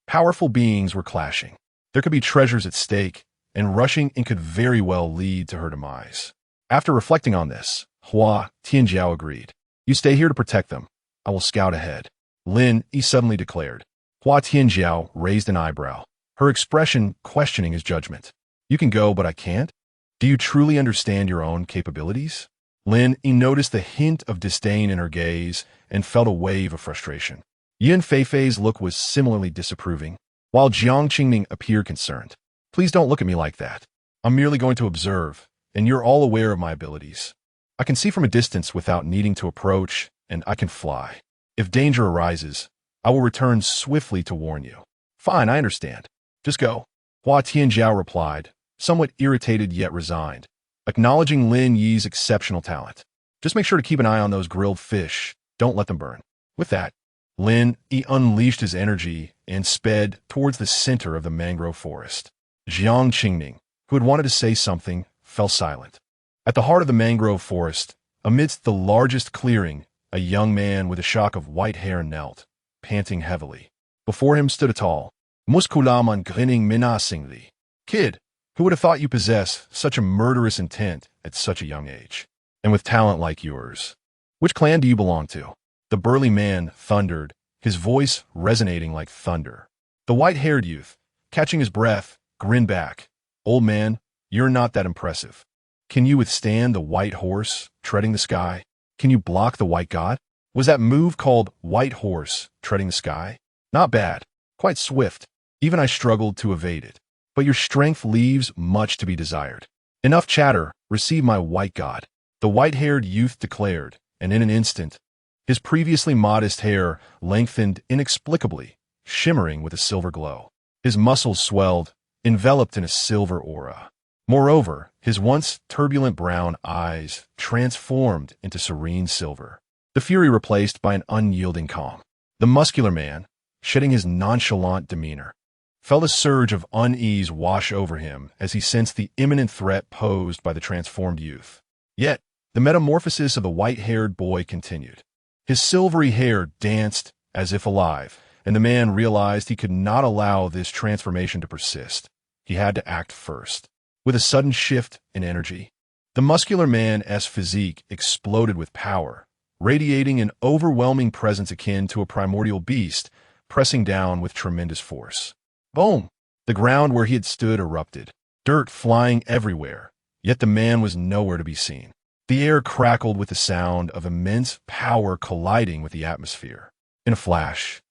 powerful beings were clashing. There could be treasures at stake, and rushing in could very well lead to her demise. After reflecting on this, Hua Tianjiao agreed. You stay here to protect them. I will scout ahead. Lin Yi suddenly declared. Hua Tianjiao raised an eyebrow, her expression questioning his judgment. You can go, but I can't? Do you truly understand your own capabilities? Lin Yi noticed the hint of disdain in her gaze and felt a wave of frustration. Yin Feifei's look was similarly disapproving, while Jiang Qingming appeared concerned. Please don't look at me like that. I'm merely going to observe, and you're all aware of my abilities. I can see from a distance without needing to approach, and I can fly. If danger arises, I will return swiftly to warn you. Fine, I understand. Just go. Hua Tianjiao replied, somewhat irritated yet resigned, acknowledging Lin Yi's exceptional talent. Just make sure to keep an eye on those grilled fish. Don't let them burn. With that, Lin Yi unleashed his energy and sped towards the center of the mangrove forest. Jiang Qingming, who had wanted to say something, fell silent. At the heart of the mangrove forest, amidst the largest clearing, a young man with a shock of white hair knelt, panting heavily. Before him stood a tall, muscular man grinning menacingly. Kid, who would have thought you possess such a murderous intent at such a young age? And with talent like yours. Which clan do you belong to? The burly man thundered, his voice resonating like thunder. The white-haired youth, catching his breath, grinned back. Old man, you're not that impressive. Can you withstand the white horse treading the sky? Can you block the white god? Was that move called white horse treading the sky? Not bad. Quite swift. Even I struggled to evade it. But your strength leaves much to be desired. Enough chatter, receive my white god. The white-haired youth declared, and in an instant, his previously modest hair lengthened inexplicably, shimmering with a silver glow. His muscles swelled, enveloped in a silver aura. Moreover, his once turbulent brown eyes transformed into serene silver, the fury replaced by an unyielding calm. The muscular man, shedding his nonchalant demeanor, felt a surge of unease wash over him as he sensed the imminent threat posed by the transformed youth. Yet, the metamorphosis of the white-haired boy continued. His silvery hair danced as if alive, and the man realized he could not allow this transformation to persist. He had to act first. With a sudden shift in energy, the muscular man's physique exploded with power, radiating an overwhelming presence akin to a primordial beast, pressing down with tremendous force. Boom! The ground where he had stood erupted, dirt flying everywhere, yet the man was nowhere to be seen. The air crackled with the sound of immense power colliding with the atmosphere. In a flash,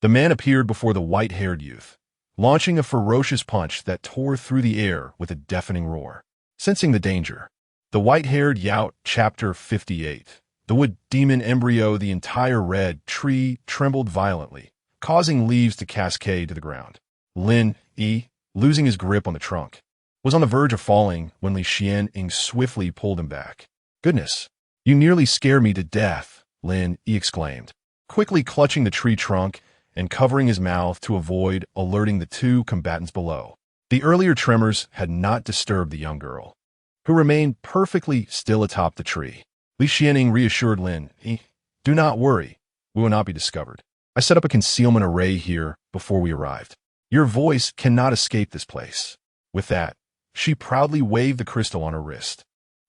the man appeared before the white-haired youth, launching a ferocious punch that tore through the air with a deafening roar. Sensing the danger, the white-haired Yout, Chapter 58, the wood demon embryo, the entire red tree trembled violently, causing leaves to cascade to the ground. Lin Yi, losing his grip on the trunk, was on the verge of falling when Li Xianying swiftly pulled him back. Goodness, you nearly scared me to death, Lin Yi exclaimed, quickly clutching the tree trunk and covering his mouth to avoid alerting the two combatants below. The earlier tremors had not disturbed the young girl, who remained perfectly still atop the tree. Li Xianying reassured Lin Yi, do not worry, we will not be discovered. I set up a concealment array here before we arrived. Your voice cannot escape this place. With that, she proudly waved the crystal on her wrist.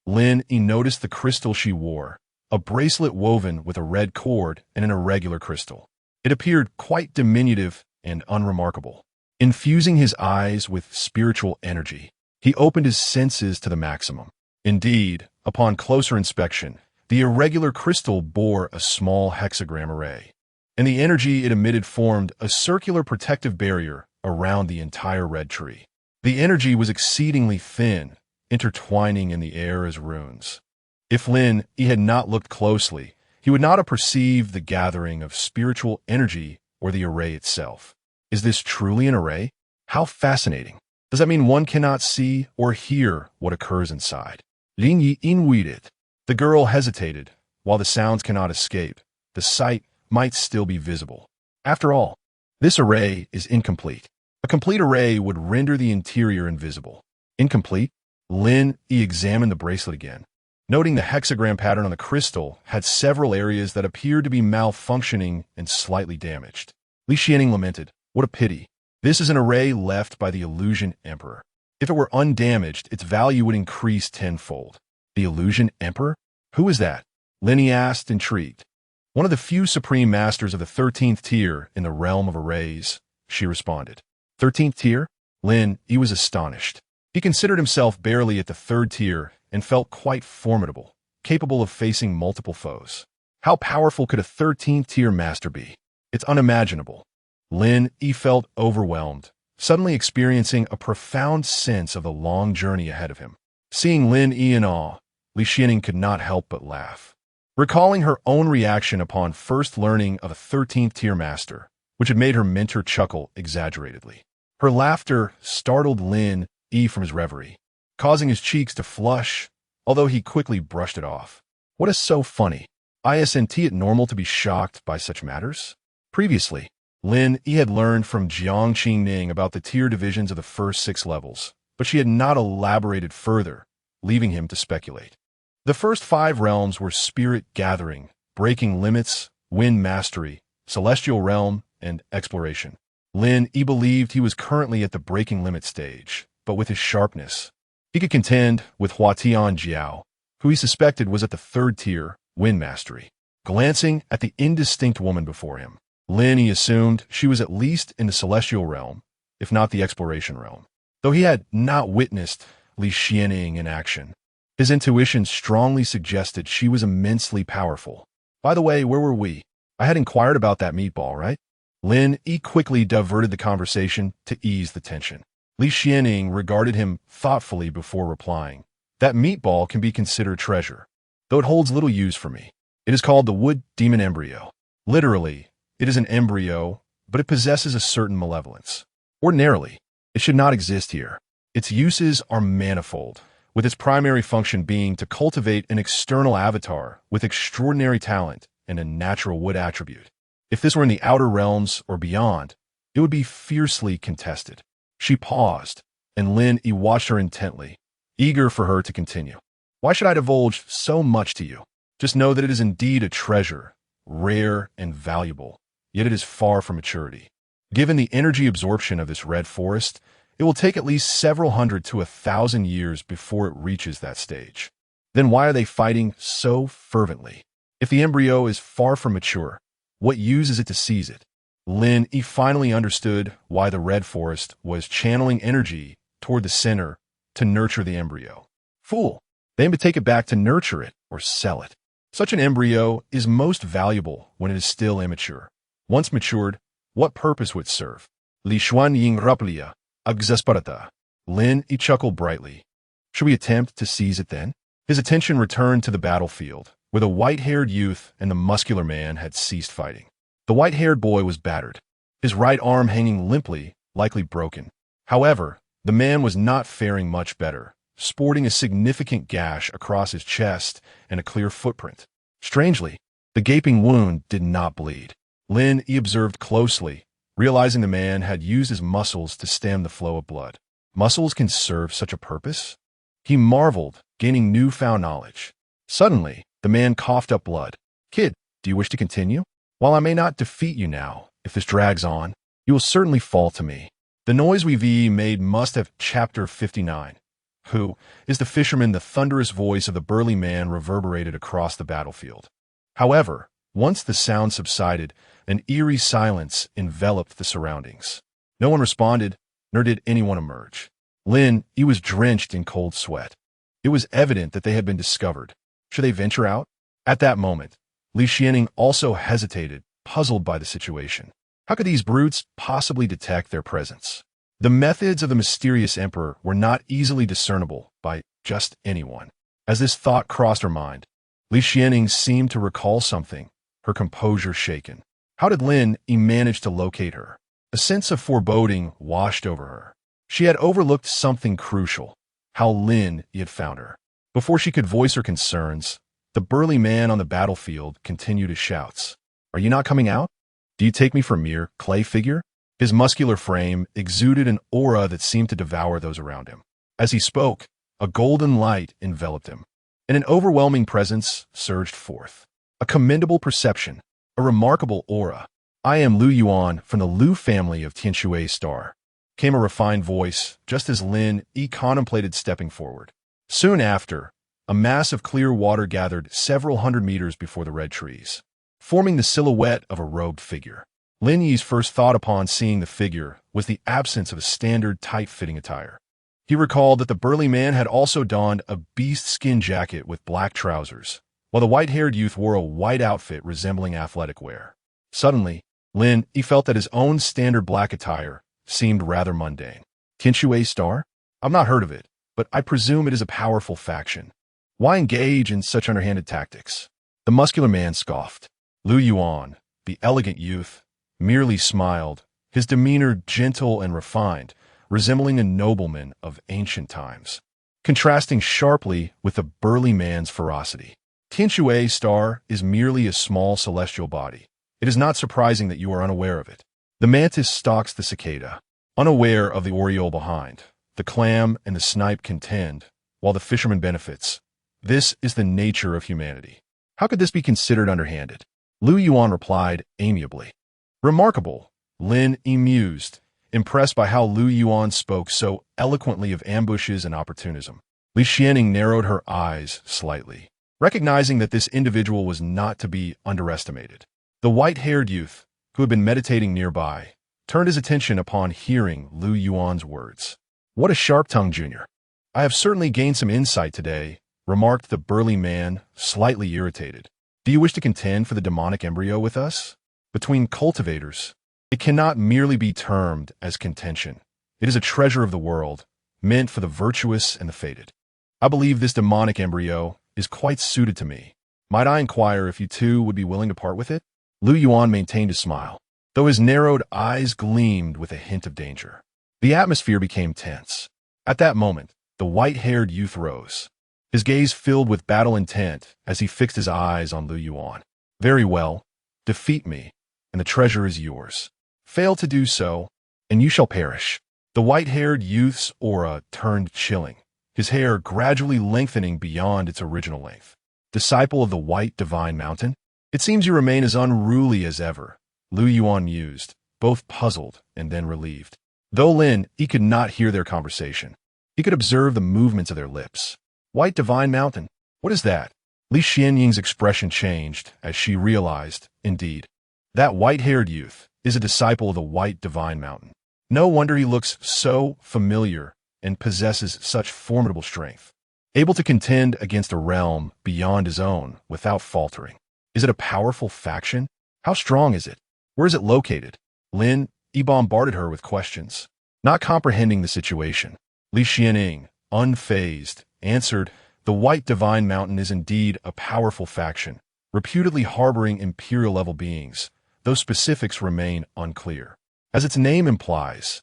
Lin Yi noticed the crystal she wore, a bracelet woven with a red cord and an irregular crystal. It appeared quite diminutive and unremarkable. Infusing his eyes with spiritual energy, he opened his senses to the maximum. Indeed, upon closer inspection, the irregular crystal bore a small hexagram array, and the energy it emitted formed a circular protective barrier around the entire red tree. The energy was exceedingly thin, intertwining in the air as runes. If Lin Yi had not looked closely, he would not have perceived the gathering of spiritual energy or the array itself. Is this truly an array? How fascinating. Does that mean one cannot see or hear what occurs inside? Lin Yi inwided. The girl hesitated. While the sounds cannot escape, the sight might still be visible. After all, this array is incomplete. A complete array would render the interior invisible. Incomplete? Lin Yi examined the bracelet again. Noting the hexagram pattern on the crystal had several areas that appeared to be malfunctioning and slightly damaged. Li Xianing lamented, "What a pity. This is an array left by the Illusion Emperor. If it were undamaged, its value would increase tenfold." The Illusion Emperor? Who is that? Linny asked, intrigued. "One of the few supreme masters of the 13th tier in the realm of arrays," she responded. 13th tier? Lin, he was astonished. He considered himself barely at the 3rd tier and felt quite formidable, capable of facing multiple foes. How powerful could a 13th tier master be? It's unimaginable. Lin, he felt overwhelmed, suddenly experiencing a profound sense of the long journey ahead of him. Seeing Lin Yi in awe, Li Xianing could not help but laugh. Recalling her own reaction upon first learning of a 13th tier master, which had made her mentor chuckle exaggeratedly. Her laughter startled Lin Yi from his reverie, causing his cheeks to flush, although he quickly brushed it off. What is so funny? Isn't it normal to be shocked by such matters? Previously, Lin Yi had learned from Jiang Qingning about the tier divisions of the first 6 levels, but she had not elaborated further, leaving him to speculate. The first 5 realms were spirit gathering, breaking limits, wind mastery, celestial realm, and exploration. Lin Yi believed he was currently at the breaking limit stage, but with his sharpness, he could contend with Huatian Jiao, who he suspected was at the 3rd tier, wind mastery. Glancing at the indistinct woman before him, Lin Yi assumed she was at least in the celestial realm, if not the exploration realm. Though he had not witnessed Li Xianing in action, his intuition strongly suggested she was immensely powerful. By the way, where were we? I had inquired about that meatball, right? Lin Yi quickly diverted the conversation to ease the tension. Li Xianing regarded him thoughtfully before replying. That meatball can be considered treasure, though it holds little use for me. It is called the wood demon embryo. Literally, it is an embryo, but it possesses a certain malevolence. Ordinarily, it should not exist here. Its uses are manifold, with its primary function being to cultivate an external avatar with extraordinary talent and a natural wood attribute. If this were in the outer realms or beyond, it would be fiercely contested. She paused, and Lin Yi watched her intently, eager for her to continue. Why should I divulge so much to you? Just know that it is indeed a treasure, rare and valuable, yet it is far from maturity. Given the energy absorption of this red forest, it will take at least several hundred to 1,000 years before it reaches that stage. Then why are they fighting so fervently? If the embryo is far from mature, what use is it to seize it? Lin Yi finally understood why the red forest was channeling energy toward the center to nurture the embryo. Fool! They aim to take it back to nurture it or sell it. Such an embryo is most valuable when it is still immature. Once matured, what purpose would it serve? Li Xuan Ying Raplia, Exasperata. Lin Yi chuckled brightly. Should we attempt to seize it then? His attention returned to the battlefield, where the white-haired youth and the muscular man had ceased fighting. The white-haired boy was battered, his right arm hanging limply, likely broken. However, the man was not faring much better, sporting a significant gash across his chest and a clear footprint. Strangely, the gaping wound did not bleed. Lin Yi observed closely, realizing the man had used his muscles to stem the flow of blood. Muscles can serve such a purpose? He marveled, gaining newfound knowledge. Suddenly, the man coughed up blood. Kid, do you wish to continue? While I may not defeat you now, if this drags on, you will certainly fall to me. The noise we made must have Chapter 59. Who is the fisherman? The thunderous voice of the burly man reverberated across the battlefield. However, once the sound subsided, an eerie silence enveloped the surroundings. No one responded, nor did anyone emerge. Lin Yi was drenched in cold sweat. It was evident that they had been discovered. Should they venture out? At that moment, Li Xianing also hesitated, puzzled by the situation. How could these brutes possibly detect their presence? The methods of the mysterious emperor were not easily discernible by just anyone. As this thought crossed her mind, Li Xianing seemed to recall something, her composure shaken. How did Lin Yi manage to locate her? A sense of foreboding washed over her. She had overlooked something crucial, how Lin Yi had found her. Before she could voice her concerns, the burly man on the battlefield continued his shouts. Are you not coming out? Do you take me for a mere clay figure? His muscular frame exuded an aura that seemed to devour those around him. As he spoke, a golden light enveloped him. and an overwhelming presence surged forth. A commendable perception, a remarkable aura. "I am Lu Yuan from the Lu family of Tianshui Star," came a refined voice just as Lin Yi contemplated stepping forward. Soon after, a mass of clear water gathered several hundred meters before the red trees, forming the silhouette of a robed figure. Lin Yi's first thought upon seeing the figure was the absence of a standard tight-fitting attire. He recalled that the burly man had also donned a beast-skin jacket with black trousers, while the white-haired youth wore a white outfit resembling athletic wear. Suddenly, Lin Yi felt that his own standard black attire seemed rather mundane. "Tianshui Star? I've not heard of it, but I presume it is a powerful faction. Why engage in such underhanded tactics?" The muscular man scoffed. Lu Yuan, the elegant youth, merely smiled, his demeanor gentle and refined, resembling a nobleman of ancient times, contrasting sharply with the burly man's ferocity. "Tianshui Star is merely a small celestial body. It is not surprising that you are unaware of it." The mantis stalks the cicada, unaware of the oriole behind. The clam and the snipe contend, while the fisherman benefits. This is the nature of humanity. How could this be considered underhanded? Lu Yuan replied amiably. "Remarkable," Lin Yi mused, impressed by how Lu Yuan spoke so eloquently of ambushes and opportunism. Li Xianing narrowed her eyes slightly, recognizing that this individual was not to be underestimated. The white-haired youth, who had been meditating nearby, turned his attention upon hearing Lu Yuan's words. "What a sharp-tongued junior. I have certainly gained some insight today," remarked the burly man, slightly irritated. "Do you wish to contend for the demonic embryo with us? Between cultivators, it cannot merely be termed as contention. It is a treasure of the world, meant for the virtuous and the fated. I believe this demonic embryo is quite suited to me. Might I inquire if you two would be willing to part with it?" Lu Yuan maintained a smile, though his narrowed eyes gleamed with a hint of danger. The atmosphere became tense. At that moment, the white-haired youth rose, his gaze filled with battle intent as he fixed his eyes on Lu Yuan. "Very well. Defeat me, and the treasure is yours. Fail to do so, and you shall perish." The white-haired youth's aura turned chilling, his hair gradually lengthening beyond its original length. "Disciple of the White Divine Mountain? It seems you remain as unruly as ever," Lu Yuan mused, both puzzled and then relieved. Though Lin Yi could not hear their conversation, he could observe the movements of their lips. "White Divine Mountain? What is that?" Li Xianying's expression changed as she realized, indeed, that white-haired youth is a disciple of the White Divine Mountain. No wonder he looks so familiar and possesses such formidable strength, able to contend against a realm beyond his own without faltering. Is it a powerful faction? How strong is it? Where is it located? Lin Yi bombarded her with questions. Not comprehending the situation, Li Xianing, unfazed, answered, "The White Divine Mountain is indeed a powerful faction, reputedly harboring imperial-level beings, though specifics remain unclear. As its name implies,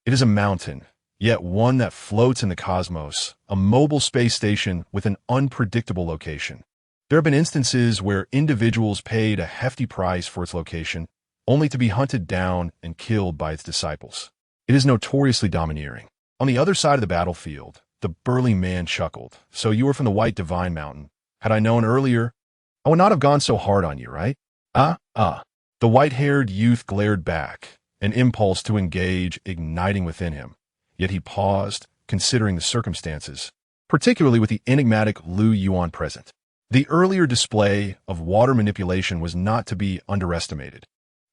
it is a mountain, yet one that floats in the cosmos, a mobile space station with an unpredictable location. There have been instances where individuals paid a hefty price for its location, only to be hunted down and killed by its disciples. It is notoriously domineering." On the other side of the battlefield, the burly man chuckled. "So you are from the White Divine Mountain. Had I known earlier, I would not have gone so hard on you, right?" The white-haired youth glared back, an impulse to engage igniting within him. Yet he paused, considering the circumstances, particularly with the enigmatic Lu Yuan present. The earlier display of water manipulation was not to be underestimated,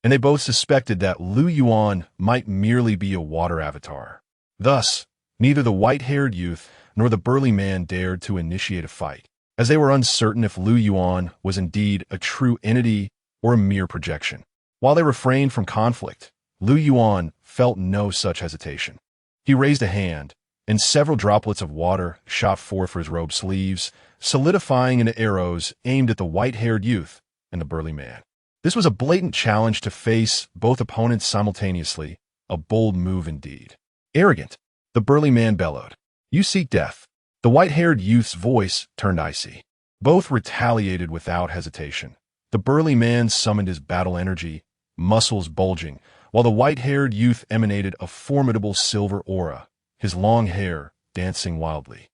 and they both suspected that Lu Yuan might merely be a water avatar. Thus, neither the white-haired youth nor the burly man dared to initiate a fight, as they were uncertain if Lu Yuan was indeed a true entity or a mere projection. While they refrained from conflict, Lu Yuan felt no such hesitation. He raised a hand, and several droplets of water shot forth from his robe sleeves, solidifying into arrows aimed at the white-haired youth and the burly man. This was a blatant challenge to face both opponents simultaneously, a bold move indeed. "Arrogant," the burly man bellowed. "You seek death." The white-haired youth's voice turned icy. Both retaliated without hesitation. The burly man summoned his battle energy, muscles bulging, while the white-haired youth emanated a formidable silver aura, his long hair dancing wildly.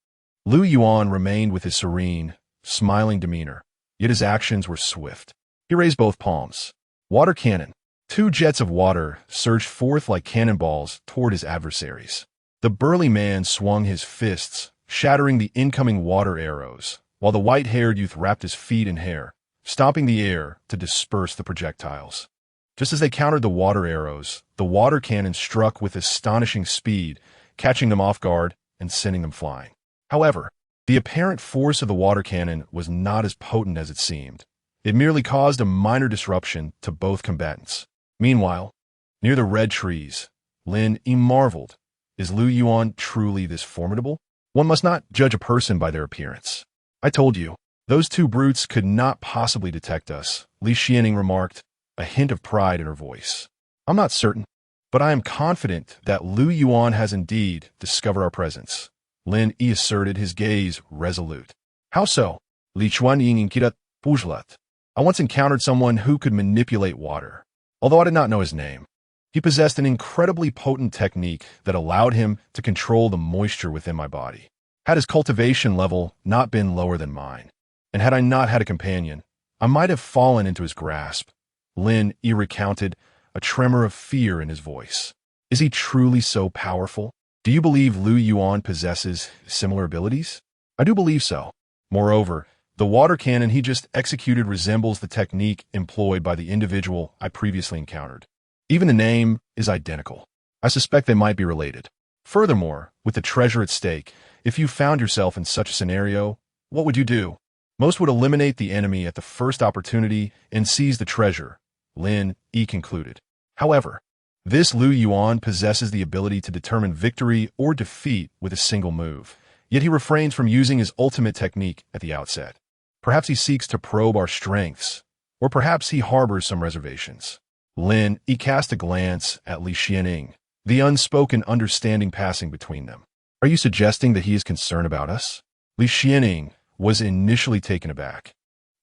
Lu Yuan remained with his serene, smiling demeanor, yet his actions were swift. He raised both palms. Water cannon. Two jets of water surged forth like cannonballs toward his adversaries. The burly man swung his fists, shattering the incoming water arrows, while the white-haired youth wrapped his feet in hair, stomping the air to disperse the projectiles. Just as they countered the water arrows, the water cannon struck with astonishing speed, catching them off guard and sending them flying. However, the apparent force of the water cannon was not as potent as it seemed. It merely caused a minor disruption to both combatants. Meanwhile, near the red trees, Lin Yi marveled. Is Lu Yuan truly this formidable? One must not judge a person by their appearance. I told you, those two brutes could not possibly detect us, Li Xianing remarked, a hint of pride in her voice. I'm not certain, but I am confident that Lu Yuan has indeed discovered our presence. Lin Yi asserted, his gaze resolute. How so? Li Chuanying Kira Pujlat. I once encountered someone who could manipulate water. Although I did not know his name, he possessed an incredibly potent technique that allowed him to control the moisture within my body. Had his cultivation level not been lower than mine, and had I not had a companion, I might have fallen into his grasp. Lin Yi recounted, a tremor of fear in his voice. Is he truly so powerful? Do you believe Lu Yuan possesses similar abilities? I do believe so. Moreover, the water cannon he just executed resembles the technique employed by the individual I previously encountered. Even the name is identical. I suspect they might be related. Furthermore, with the treasure at stake, if you found yourself in such a scenario, what would you do? Most would eliminate the enemy at the first opportunity and seize the treasure, Lin Yi concluded. However, this Lu Yuan possesses the ability to determine victory or defeat with a single move, yet he refrains from using his ultimate technique at the outset. Perhaps he seeks to probe our strengths, or perhaps he harbors some reservations. Lin Yi cast a glance at Li Xianing, the unspoken understanding passing between them. Are you suggesting that he is concerned about us? Li Xianing was initially taken aback,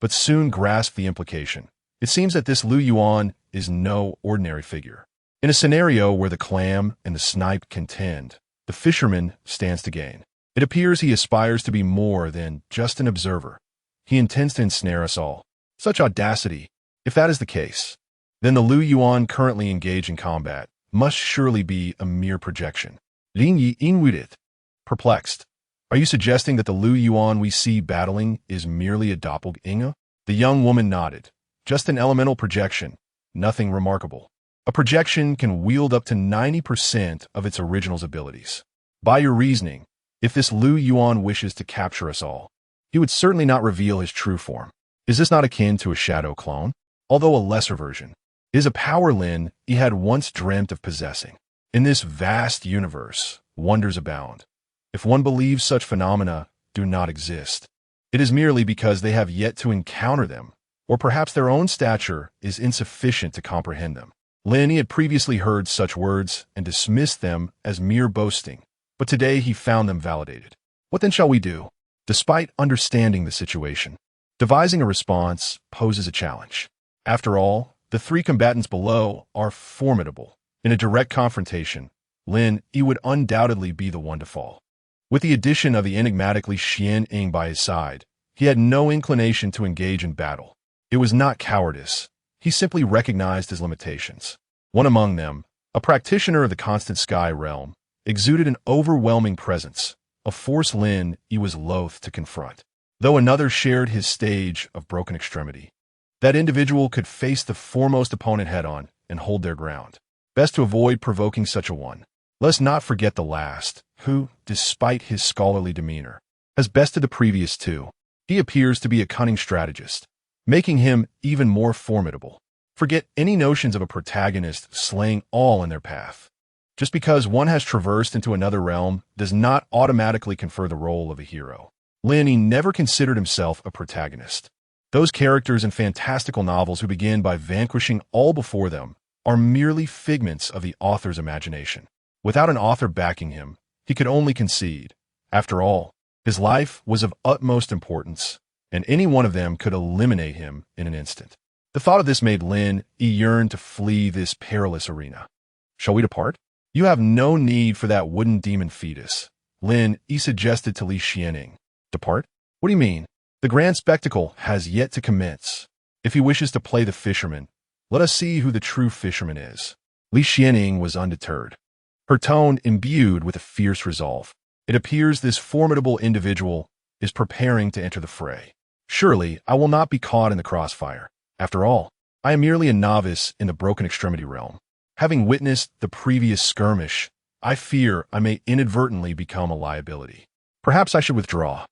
but soon grasped the implication. It seems that this Lu Yuan is no ordinary figure. In a scenario where the clam and the snipe contend, the fisherman stands to gain. It appears he aspires to be more than just an observer. He intends to ensnare us all. Such audacity! If that is the case, then the Lu Yuan currently engaged in combat must surely be a mere projection. Lin Yi inwitted, perplexed. Are you suggesting that the Lu Yuan we see battling is merely a doppelganger? The young woman nodded. Just an elemental projection, nothing remarkable. A projection can wield up to 90% of its original's abilities. By your reasoning, if this Lu Yuan wishes to capture us all, he would certainly not reveal his true form. Is this not akin to a shadow clone? Although a lesser version, is a power Lin he had once dreamt of possessing. In this vast universe, wonders abound. If one believes such phenomena do not exist, it is merely because they have yet to encounter them, or perhaps their own stature is insufficient to comprehend them. Lin had previously heard such words and dismissed them as mere boasting, but today he found them validated. What then shall we do? Despite understanding the situation, devising a response poses a challenge. After all, the three combatants below are formidable. In a direct confrontation, Lin Yi would undoubtedly be the one to fall. With the addition of the enigmatic Li Xianing by his side, he had no inclination to engage in battle. It was not cowardice. He simply recognized his limitations. One among them, a practitioner of the constant sky realm, exuded an overwhelming presence, a force Lin Yi was loath to confront. Though another shared his stage of broken extremity, that individual could face the foremost opponent head-on and hold their ground. Best to avoid provoking such a one. Let's not forget the last, who, despite his scholarly demeanor, has bested the previous two. He appears to be a cunning strategist, making him even more formidable. Forget any notions of a protagonist slaying all in their path. Just because one has traversed into another realm does not automatically confer the role of a hero. Lin Yi never considered himself a protagonist. Those characters in fantastical novels who begin by vanquishing all before them are merely figments of the author's imagination. Without an author backing him, he could only concede. After all, his life was of utmost importance, and any one of them could eliminate him in an instant. The thought of this made Lin Yi yearn to flee this perilous arena. Shall we depart? You have no need for that wooden demon fetus, Lin Yi suggested to Li Xianing. Depart? What do you mean? The grand spectacle has yet to commence. If he wishes to play the fisherman, let us see who the true fisherman is. Li Xianing was undeterred, her tone imbued with a fierce resolve. It appears this formidable individual is preparing to enter the fray. Surely, I will not be caught in the crossfire. After all, I am merely a novice in the broken extremity realm. Having witnessed the previous skirmish, I fear I may inadvertently become a liability. Perhaps I should withdraw.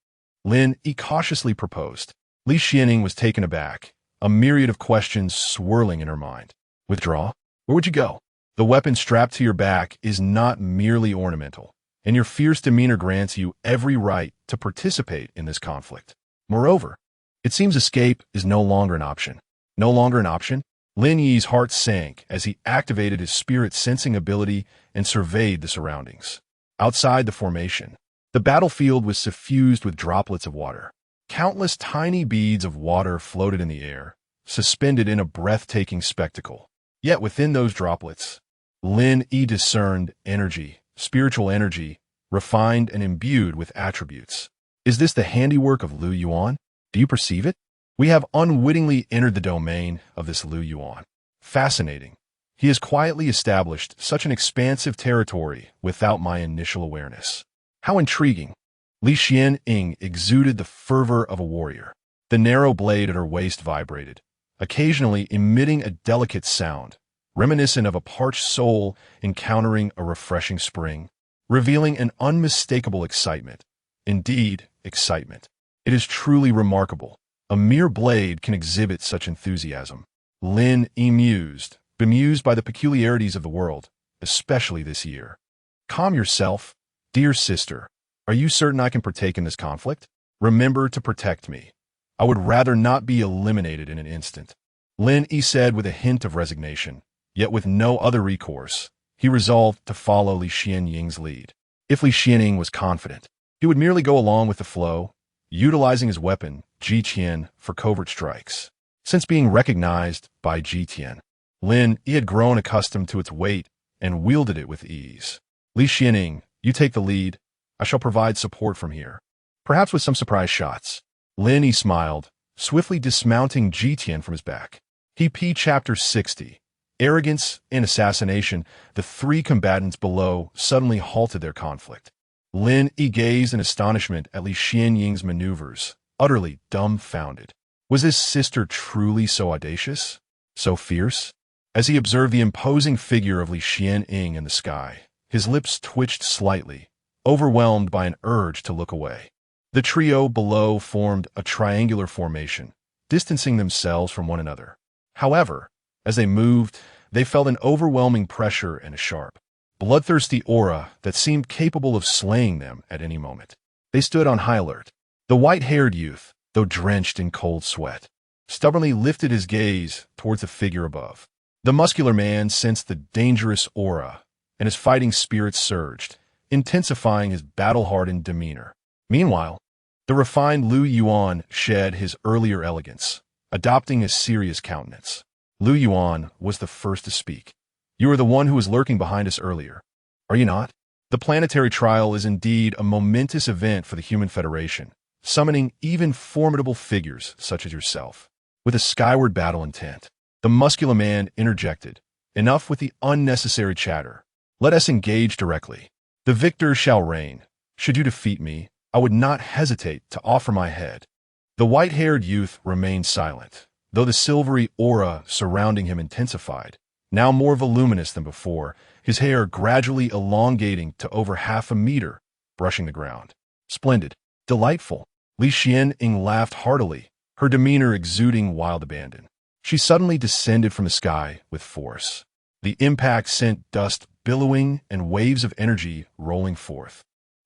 Lin Yi cautiously proposed. Li Xianing was taken aback, a myriad of questions swirling in her mind. Withdraw? Where would you go? The weapon strapped to your back is not merely ornamental, and your fierce demeanor grants you every right to participate in this conflict. Moreover, it seems escape is no longer an option. No longer an option? Lin Yi's heart sank as he activated his spirit-sensing ability and surveyed the surroundings. Outside the formation, the battlefield was suffused with droplets of water. Countless tiny beads of water floated in the air, suspended in a breathtaking spectacle. Yet within those droplets, Lin Yi discerned energy, spiritual energy, refined and imbued with attributes. Is this the handiwork of Lu Yuan? Do you perceive it? We have unwittingly entered the domain of this Lu Yuan. Fascinating. He has quietly established such an expansive territory without my initial awareness. How intriguing. Li Xianing exuded the fervor of a warrior. The narrow blade at her waist vibrated, occasionally emitting a delicate sound, reminiscent of a parched soul encountering a refreshing spring, revealing an unmistakable excitement. Indeed, excitement. It is truly remarkable. A mere blade can exhibit such enthusiasm. Lin Yi mused, bemused by the peculiarities of the world, especially this year. Calm yourself, dear sister. Are you certain I can partake in this conflict? Remember to protect me. I would rather not be eliminated in an instant. Lin Yi said with a hint of resignation, yet with no other recourse. He resolved to follow Li Xianing's lead. If Li Xianing was confident, he would merely go along with the flow, utilizing his weapon, Ji Qian, for covert strikes. Since being recognized by Ji Qian, Lin Yi had grown accustomed to its weight and wielded it with ease. Li Xianing, you take the lead. I shall provide support from here. Perhaps with some surprise shots. Lin Yi smiled, swiftly dismounting Ji Qian from his back. PP Chapter 60. Arrogance and assassination. The three combatants below suddenly halted their conflict. Lin Yi gazed in astonishment at Li Xianing's maneuvers, utterly dumbfounded. Was his sister truly so audacious? So fierce? As he observed the imposing figure of Li Xianing in the sky, his lips twitched slightly, overwhelmed by an urge to look away. The trio below formed a triangular formation, distancing themselves from one another. However, as they moved, they felt an overwhelming pressure and a sharp, bloodthirsty aura that seemed capable of slaying them at any moment. They stood on high alert. The white-haired youth, though drenched in cold sweat, stubbornly lifted his gaze towards the figure above. The muscular man sensed the dangerous aura, and his fighting spirit surged, intensifying his battle-hardened demeanor. Meanwhile, the refined Lu Yuan shed his earlier elegance, adopting a serious countenance. Lu Yuan was the first to speak. You are the one who was lurking behind us earlier, are you not? The planetary trial is indeed a momentous event for the Human Federation, summoning even formidable figures such as yourself. With a skyward battle intent, the muscular man interjected, enough with the unnecessary chatter. Let us engage directly. The victor shall reign. Should you defeat me, I would not hesitate to offer my head. The white-haired youth remained silent, though the silvery aura surrounding him intensified, now more voluminous than before, his hair gradually elongating to over 1/2 meter, brushing the ground. Splendid. Delightful. Li Xianing laughed heartily, her demeanor exuding wild abandon. She suddenly descended from the sky with force. The impact sent dust billowing and waves of energy rolling forth,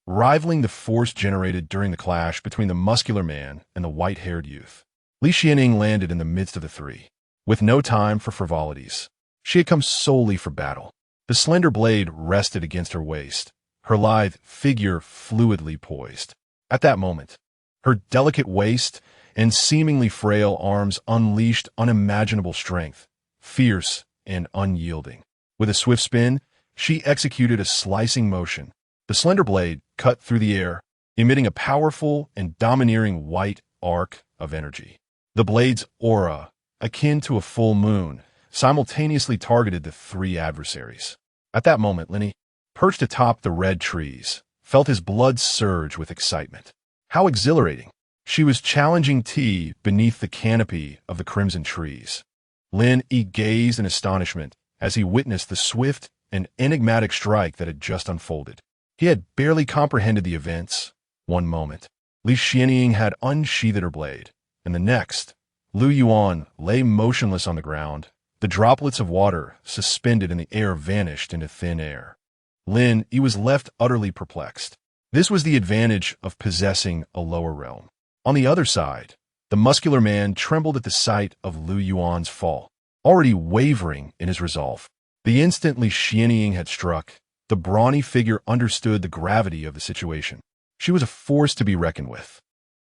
rivaling the force generated during the clash between the muscular man and the white-haired youth. Li Xianing landed in the midst of the three, with no time for frivolities. She had come solely for battle. The slender blade rested against her waist, her lithe figure fluidly poised. At that moment, her delicate waist and seemingly frail arms unleashed unimaginable strength, fierce and unyielding. With a swift spin, she executed a slicing motion. The slender blade cut through the air, emitting a powerful and domineering white, arc of energy. The blade's aura, akin to a full moon, simultaneously targeted the three adversaries. At that moment, Linny, perched atop the red trees, felt his blood surge with excitement. How exhilarating! She was challenging T beneath the canopy of the crimson trees. Lin E gazed in astonishment as he witnessed the swift and enigmatic strike that had just unfolded. He had barely comprehended the events. One moment, Li Xianying had unsheathed her blade, and the next, Lu Yuan lay motionless on the ground. The droplets of water suspended in the air vanished into thin air. Lin Yi was left utterly perplexed. This was the advantage of possessing a lower realm. On the other side, the muscular man trembled at the sight of Lu Yuan's fall, already wavering in his resolve. The instant Li Xianying had struck, the brawny figure understood the gravity of the situation. She was a force to be reckoned with,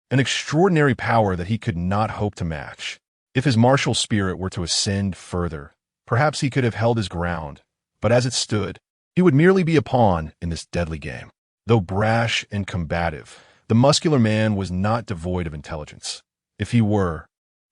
an extraordinary power that he could not hope to match. If his martial spirit were to ascend further, perhaps he could have held his ground, but as it stood, he would merely be a pawn in this deadly game. Though brash and combative, the muscular man was not devoid of intelligence. If he were,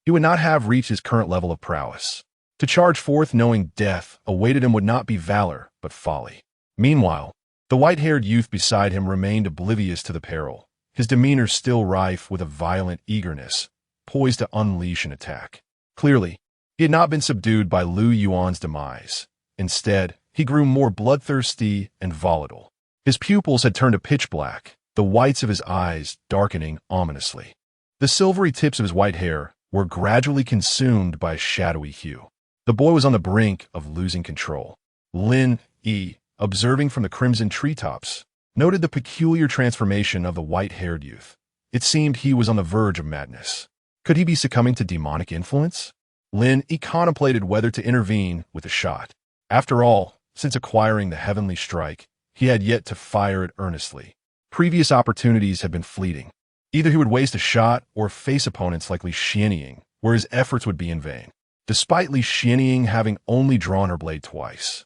he would not have reached his current level of prowess. To charge forth knowing death awaited him would not be valor, but folly. Meanwhile, the white-haired youth beside him remained oblivious to the peril, his demeanor still rife with a violent eagerness, poised to unleash an attack. Clearly, he had not been subdued by Lu Yuan's demise. Instead, he grew more bloodthirsty and volatile. His pupils had turned to pitch black, the whites of his eyes darkening ominously. The silvery tips of his white hair were gradually consumed by a shadowy hue. The boy was on the brink of losing control. Lin Yi, observing from the crimson treetops, noted the peculiar transformation of the white-haired youth. It seemed he was on the verge of madness. Could he be succumbing to demonic influence? Lin Yi contemplated whether to intervene with a shot. After all, since acquiring the heavenly strike, he had yet to fire it earnestly. Previous opportunities had been fleeting. Either he would waste a shot or face opponents like Li Xianying, where his efforts would be in vain. Despite Li Xianying having only drawn her blade twice,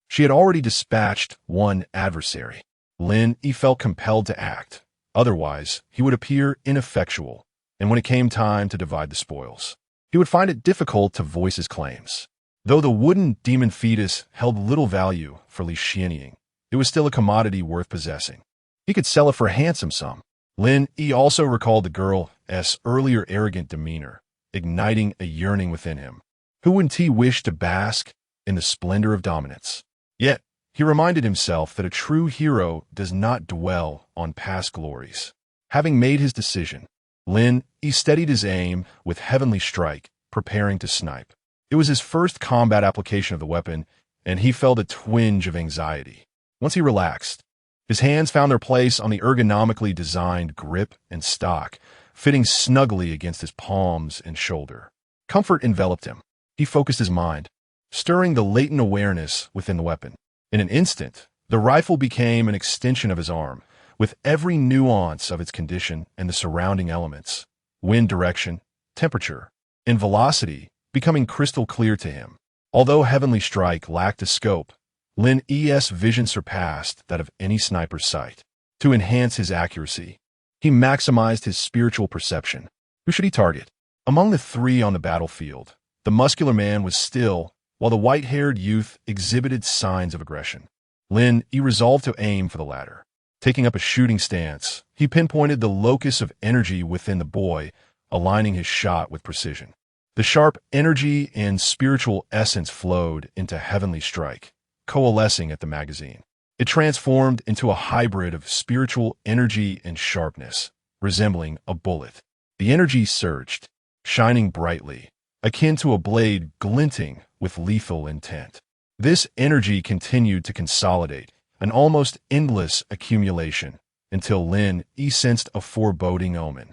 she had already dispatched one adversary. Lin Yi felt compelled to act. Otherwise, he would appear ineffectual, and when it came time to divide the spoils, he would find it difficult to voice his claims. Though the wooden demon fetus held little value for Li Xianying, it was still a commodity worth possessing. He could sell it for a handsome sum. Lin Yi also recalled the girl's earlier arrogant demeanor, igniting a yearning within him. Who wouldn't he wish to bask in the splendor of dominance? Yet, he reminded himself that a true hero does not dwell on past glories. Having made his decision, Lin Yi steadied his aim with heavenly strike, preparing to snipe. It was his first combat application of the weapon, and he felt a twinge of anxiety. Once he relaxed, his hands found their place on the ergonomically designed grip and stock, fitting snugly against his palms and shoulder. Comfort enveloped him. He focused his mind, stirring the latent awareness within the weapon. In an instant, the rifle became an extension of his arm, with every nuance of its condition and the surrounding elements, wind direction, temperature, and velocity, becoming crystal clear to him. Although Heavenly Strike lacked a scope, Lin Yi's vision surpassed that of any sniper's sight. To enhance his accuracy, he maximized his spiritual perception. Who should he target? Among the three on the battlefield, the muscular man was still, while the white-haired youth exhibited signs of aggression. Lin Yi resolved to aim for the latter. Taking up a shooting stance, he pinpointed the locus of energy within the boy, aligning his shot with precision. The sharp energy and spiritual essence flowed into Heavenly Strike, coalescing at the magazine. It transformed into a hybrid of spiritual energy and sharpness, resembling a bullet. The energy surged, shining brightly, akin to a blade glinting with lethal intent. This energy continued to consolidate, an almost endless accumulation, until Lin Yi sensed a foreboding omen.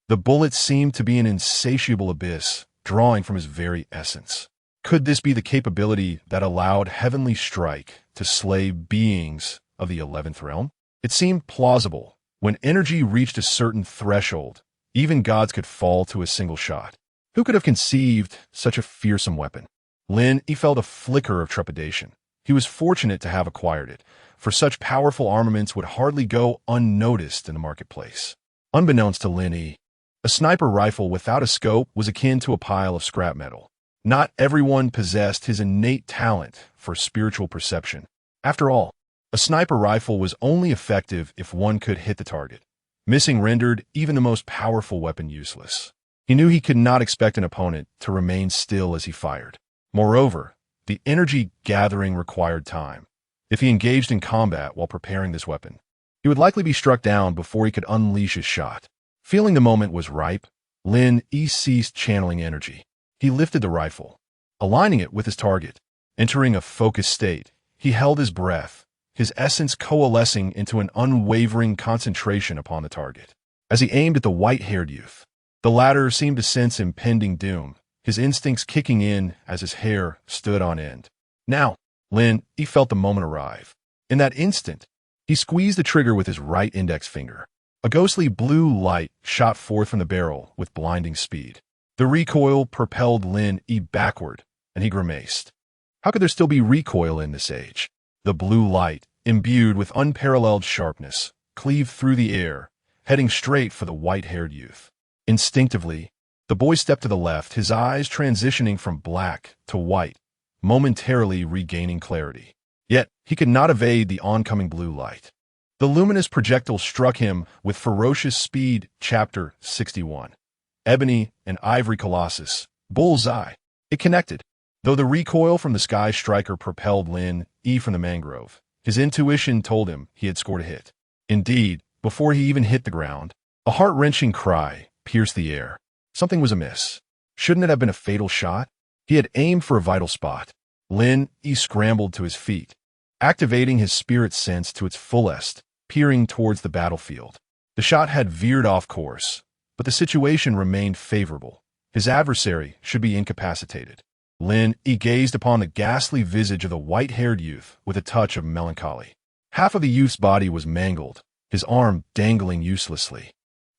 The bullet seemed to be an insatiable abyss, drawing from his very essence. Could this be the capability that allowed Heavenly Strike to slay beings of the 11th realm? It seemed plausible. When energy reached a certain threshold, even gods could fall to a single shot. Who could have conceived such a fearsome weapon? Lin Yi felt a flicker of trepidation. He was fortunate to have acquired it, for such powerful armaments would hardly go unnoticed in the marketplace. Unbeknownst to Lin Yi, A sniper rifle without a scope was akin to a pile of scrap metal. Not everyone possessed his innate talent for spiritual perception. After all, a sniper rifle was only effective if one could hit the target. Missing rendered even the most powerful weapon useless. He knew he could not expect an opponent to remain still as he fired. Moreover, the energy gathering required time. If he engaged in combat while preparing this weapon, he would likely be struck down before he could unleash his shot. Feeling the moment was ripe, Lin Yi ceased channeling energy. He lifted the rifle, aligning it with his target. Entering a focused state, he held his breath, his essence coalescing into an unwavering concentration upon the target. As he aimed at the white-haired youth, the latter seemed to sense impending doom, his instincts kicking in as his hair stood on end. Now, he felt the moment arrive. In that instant, he squeezed the trigger with his right index finger. A ghostly blue light shot forth from the barrel with blinding speed. The recoil propelled Lin Yi backward, and he grimaced. How could there still be recoil in this age? The blue light, imbued with unparalleled sharpness, cleaved through the air, heading straight for the white-haired youth. Instinctively, the boy stepped to the left, his eyes transitioning from black to white, momentarily regaining clarity. Yet, he could not evade the oncoming blue light. The luminous projectile struck him with ferocious speed. Chapter 61. Ebony and Ivory Colossus. Bullseye. It connected. Though the recoil from the sky striker propelled Lin Yi from the mangrove, his intuition told him he had scored a hit. Indeed, before he even hit the ground, a heart-wrenching cry pierced the air. Something was amiss. Shouldn't it have been a fatal shot? He had aimed for a vital spot. Lin Yi scrambled to his feet, activating his spirit sense to its fullest, peering towards the battlefield. The shot had veered off course, but the situation remained favorable. His adversary should be incapacitated. Lin Yi gazed upon the ghastly visage of the white-haired youth with a touch of melancholy. Half of the youth's body was mangled, his arm dangling uselessly.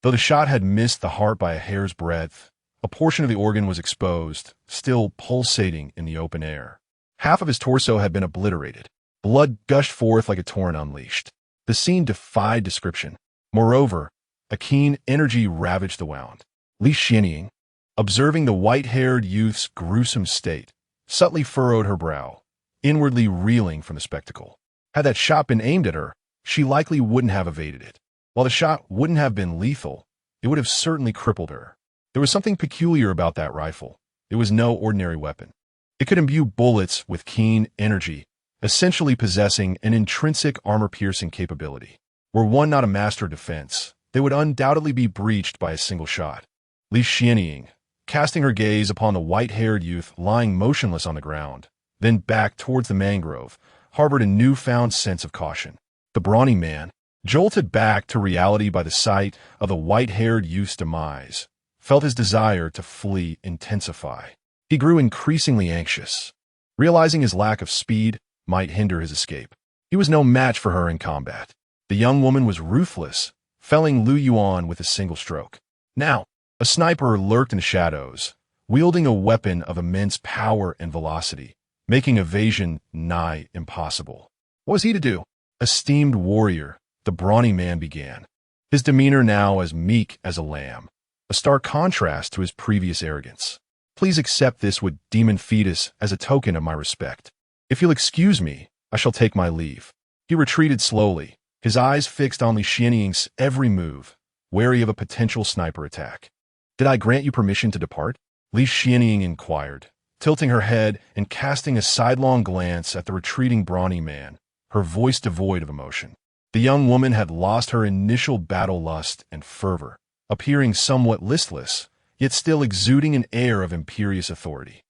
Though the shot had missed the heart by a hair's breadth, a portion of the organ was exposed, still pulsating in the open air. Half of his torso had been obliterated. Blood gushed forth like a torrent unleashed. The scene defied description. Moreover, a keen energy ravaged the wound. Li Xianying, observing the white-haired youth's gruesome state, subtly furrowed her brow, inwardly reeling from the spectacle. Had that shot been aimed at her, she likely wouldn't have evaded it. While the shot wouldn't have been lethal, it would have certainly crippled her. There was something peculiar about that rifle. It was no ordinary weapon. It could imbue bullets with keen energy, essentially possessing an intrinsic armor-piercing capability. Were one not a master of defense, they would undoubtedly be breached by a single shot. Li Xianying, casting her gaze upon the white-haired youth lying motionless on the ground, then back towards the mangrove, harbored a newfound sense of caution. The brawny man, jolted back to reality by the sight of the white-haired youth's demise, felt his desire to flee intensify. He grew increasingly anxious, realizing his lack of speed might hinder his escape. He was no match for her in combat. The young woman was ruthless, felling Lu Yuan with a single stroke. Now, a sniper lurked in the shadows, wielding a weapon of immense power and velocity, making evasion nigh impossible. What was he to do? Esteemed warrior, the brawny man began, his demeanor now as meek as a lamb, a stark contrast to his previous arrogance. Please accept this wood demon fetus as a token of my respect. If you'll excuse me, I shall take my leave. He retreated slowly, his eyes fixed on Li Xianying's every move, wary of a potential sniper attack. Did I grant you permission to depart? Li Xianying inquired, tilting her head and casting a sidelong glance at the retreating brawny man, her voice devoid of emotion. The young woman had lost her initial battle lust and fervor, appearing somewhat listless, yet still exuding an air of imperious authority.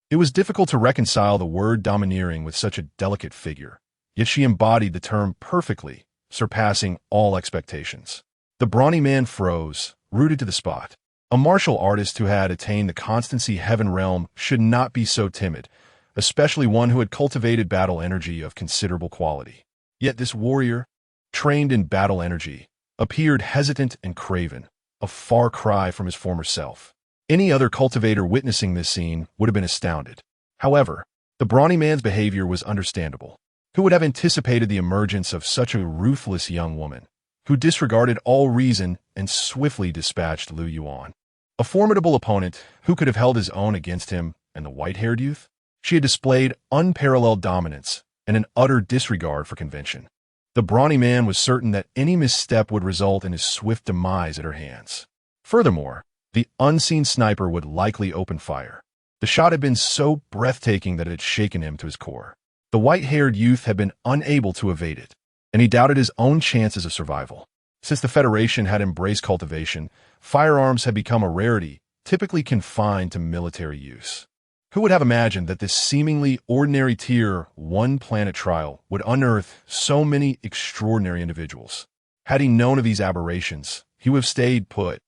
It was difficult to reconcile the word domineering with such a delicate figure, yet she embodied the term perfectly, surpassing all expectations. The brawny man froze, rooted to the spot. A martial artist who had attained the constancy heaven realm should not be so timid, especially one who had cultivated battle energy of considerable quality. Yet this warrior, trained in battle energy, appeared hesitant and craven, a far cry from his former self. Any other cultivator witnessing this scene would have been astounded. However, the brawny man's behavior was understandable. Who would have anticipated the emergence of such a ruthless young woman, who disregarded all reason and swiftly dispatched Lu Yuan. A formidable opponent who could have held his own against him and the white-haired youth? She had displayed unparalleled dominance and an utter disregard for convention. The brawny man was certain that any misstep would result in his swift demise at her hands. Furthermore, the unseen sniper would likely open fire. The shot had been so breathtaking that it had shaken him to his core. The white-haired youth had been unable to evade it, and he doubted his own chances of survival. Since the Federation had embraced cultivation, firearms had become a rarity, typically confined to military use. Who would have imagined that this seemingly ordinary Tier 1 planet trial would unearth so many extraordinary individuals? Had he known of these aberrations, he would have stayed put,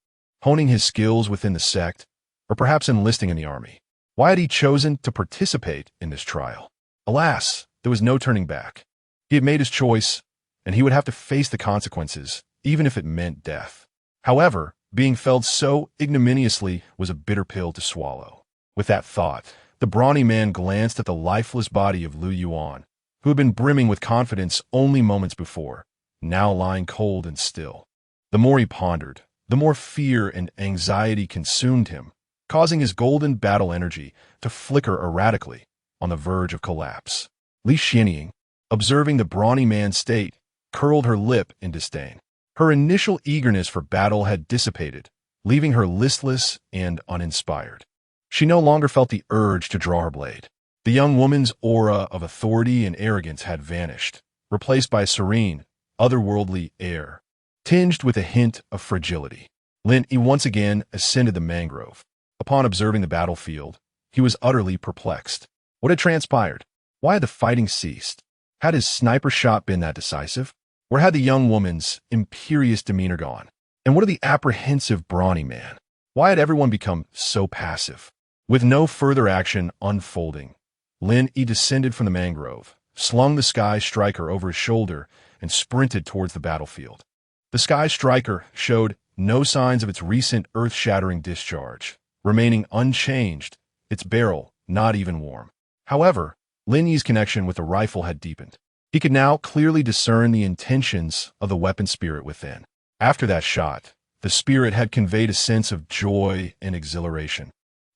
honing his skills within the sect, or perhaps enlisting in the army. Why had he chosen to participate in this trial? Alas, there was no turning back. He had made his choice, and he would have to face the consequences, even if it meant death. However, being felled so ignominiously was a bitter pill to swallow. With that thought, the brawny man glanced at the lifeless body of Lu Yuan, who had been brimming with confidence only moments before, now lying cold and still. The more he pondered, the more fear and anxiety consumed him, causing his golden battle energy to flicker erratically on the verge of collapse. Li Xianying, observing the brawny man's state, curled her lip in disdain. Her initial eagerness for battle had dissipated, leaving her listless and uninspired. She no longer felt the urge to draw her blade. The young woman's aura of authority and arrogance had vanished, replaced by a serene, otherworldly air, tinged with a hint of fragility. Lin Yi once again ascended the mangrove. Upon observing the battlefield, he was utterly perplexed. What had transpired? Why had the fighting ceased? Had his sniper shot been that decisive? Where had the young woman's imperious demeanor gone? And what of the apprehensive brawny man? Why had everyone become so passive? With no further action unfolding, Lin Yi descended from the mangrove, slung the Sky Striker over his shoulder, and sprinted towards the battlefield. The Sky Striker showed no signs of its recent earth-shattering discharge, remaining unchanged, its barrel not even warm. However, Lin Yi's connection with the rifle had deepened. He could now clearly discern the intentions of the weapon spirit within. After that shot, the spirit had conveyed a sense of joy and exhilaration,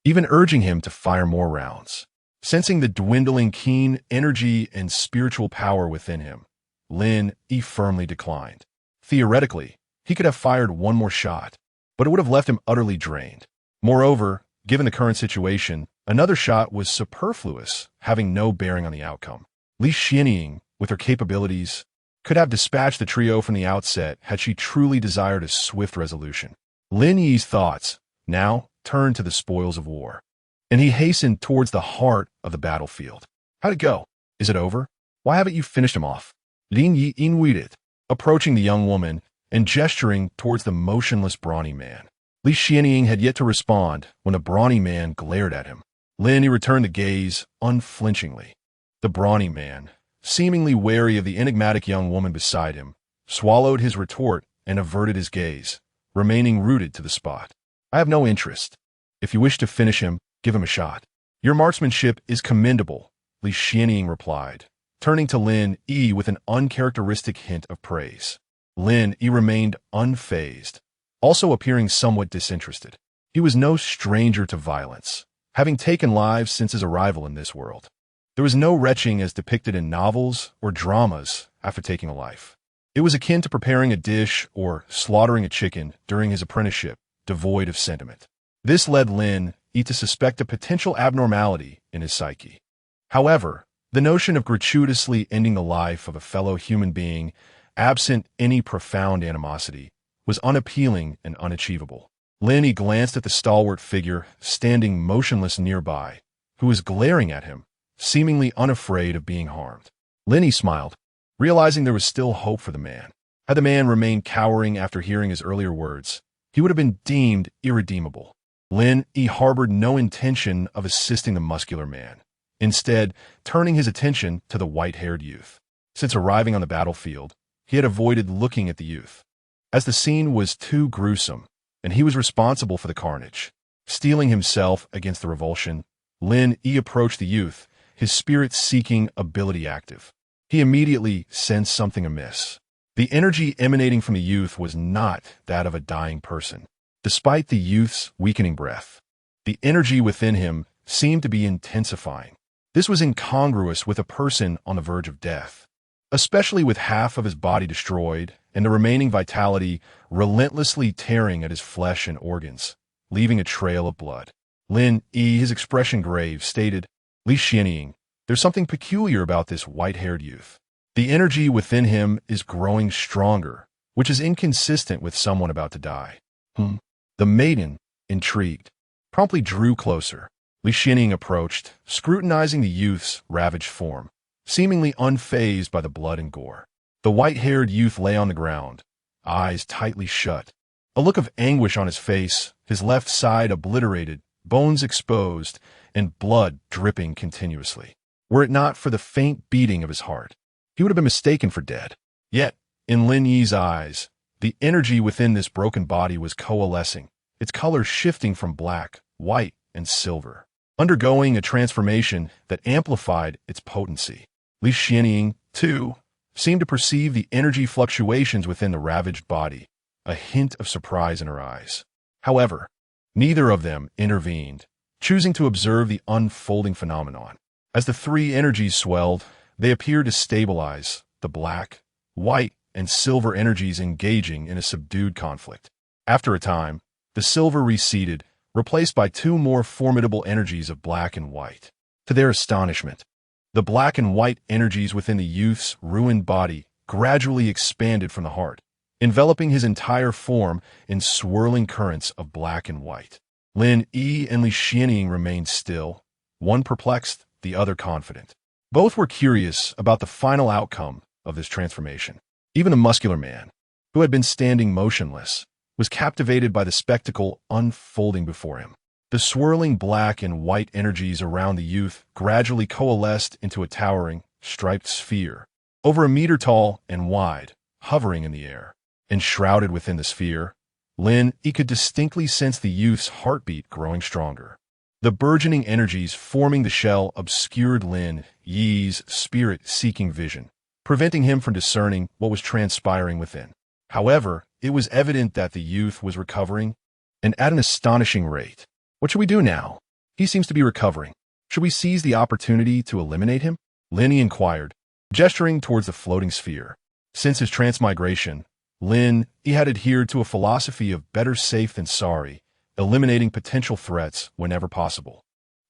even urging him to fire more rounds. Sensing the dwindling keen energy and spiritual power within him, Lin Yi firmly declined. Theoretically, he could have fired one more shot, but it would have left him utterly drained. Moreover, given the current situation, another shot was superfluous, having no bearing on the outcome. Li Xianying, with her capabilities, could have dispatched the trio from the outset had she truly desired a swift resolution. Lin Yi's thoughts now turned to the spoils of war, and he hastened towards the heart of the battlefield. How'd it go? Is it over? Why haven't you finished him off? Lin Yi inwaited, approaching the young woman and gesturing towards the motionless brawny man. Li Xianying had yet to respond when the brawny man glared at him. Lin Yi returned the gaze unflinchingly. The brawny man, seemingly wary of the enigmatic young woman beside him, swallowed his retort and averted his gaze, remaining rooted to the spot. I have no interest. If you wish to finish him, give him a shot. Your marksmanship is commendable, Li Xianying replied, turning to Lin Yi with an uncharacteristic hint of praise. Lin Yi remained unfazed, also appearing somewhat disinterested. He was no stranger to violence, having taken lives since his arrival in this world. There was no retching as depicted in novels or dramas after taking a life. It was akin to preparing a dish or slaughtering a chicken during his apprenticeship, devoid of sentiment. This led Lin Yi to suspect a potential abnormality in his psyche. However, the notion of gratuitously ending the life of a fellow human being, absent any profound animosity, was unappealing and unachievable. Lin Yi glanced at the stalwart figure standing motionless nearby, who was glaring at him, seemingly unafraid of being harmed. Lin Yi smiled, realizing there was still hope for the man. Had the man remained cowering after hearing his earlier words, he would have been deemed irredeemable. Lin Yi harbored no intention of assisting the muscular man, instead turning his attention to the white-haired youth. Since arriving on the battlefield, he had avoided looking at the youth, as the scene was too gruesome, and he was responsible for the carnage. Steeling himself against the revulsion, Lin Yi approached the youth, his spirit-seeking ability active. He immediately sensed something amiss. The energy emanating from the youth was not that of a dying person. Despite the youth's weakening breath, the energy within him seemed to be intensifying. This was incongruous with a person on the verge of death, especially with half of his body destroyed and the remaining vitality relentlessly tearing at his flesh and organs, leaving a trail of blood. Lin Yi, his expression grave, stated, "Li Xianying, there's something peculiar about this white-haired youth. The energy within him is growing stronger, which is inconsistent with someone about to die." The maiden, intrigued, promptly drew closer. Li Xianying approached, scrutinizing the youth's ravaged form, seemingly unfazed by the blood and gore. The white-haired youth lay on the ground, eyes tightly shut, a look of anguish on his face, his left side obliterated, bones exposed, and blood dripping continuously. Were it not for the faint beating of his heart, he would have been mistaken for dead. Yet, in Lin Yi's eyes, the energy within this broken body was coalescing, its color shifting from black, white, and silver, undergoing a transformation that amplified its potency. Li Xianying, too, seemed to perceive the energy fluctuations within the ravaged body, a hint of surprise in her eyes. However, neither of them intervened, choosing to observe the unfolding phenomenon. As the three energies swelled, they appeared to stabilize, the black, white, and silver energies engaging in a subdued conflict. After a time, the silver receded, replaced by two more formidable energies of black and white. To their astonishment, the black and white energies within the youth's ruined body gradually expanded from the heart, enveloping his entire form in swirling currents of black and white. Lin Yi and Li Xianying remained still, one perplexed, the other confident. Both were curious about the final outcome of this transformation. Even the muscular man, who had been standing motionless, was captivated by the spectacle unfolding before him. The swirling black and white energies around the youth gradually coalesced into a towering, striped sphere, over a meter tall and wide, hovering in the air. Enshrouded within the sphere, Lin Yi could distinctly sense the youth's heartbeat growing stronger. The burgeoning energies forming the shell obscured Lin Yi's spirit-seeking vision, preventing him from discerning what was transpiring within. However, it was evident that the youth was recovering, and at an astonishing rate. "What should we do now? He seems to be recovering. Should we seize the opportunity to eliminate him?" Lin Yi inquired, gesturing towards the floating sphere. Since his transmigration, Lin Yi had adhered to a philosophy of better safe than sorry, eliminating potential threats whenever possible.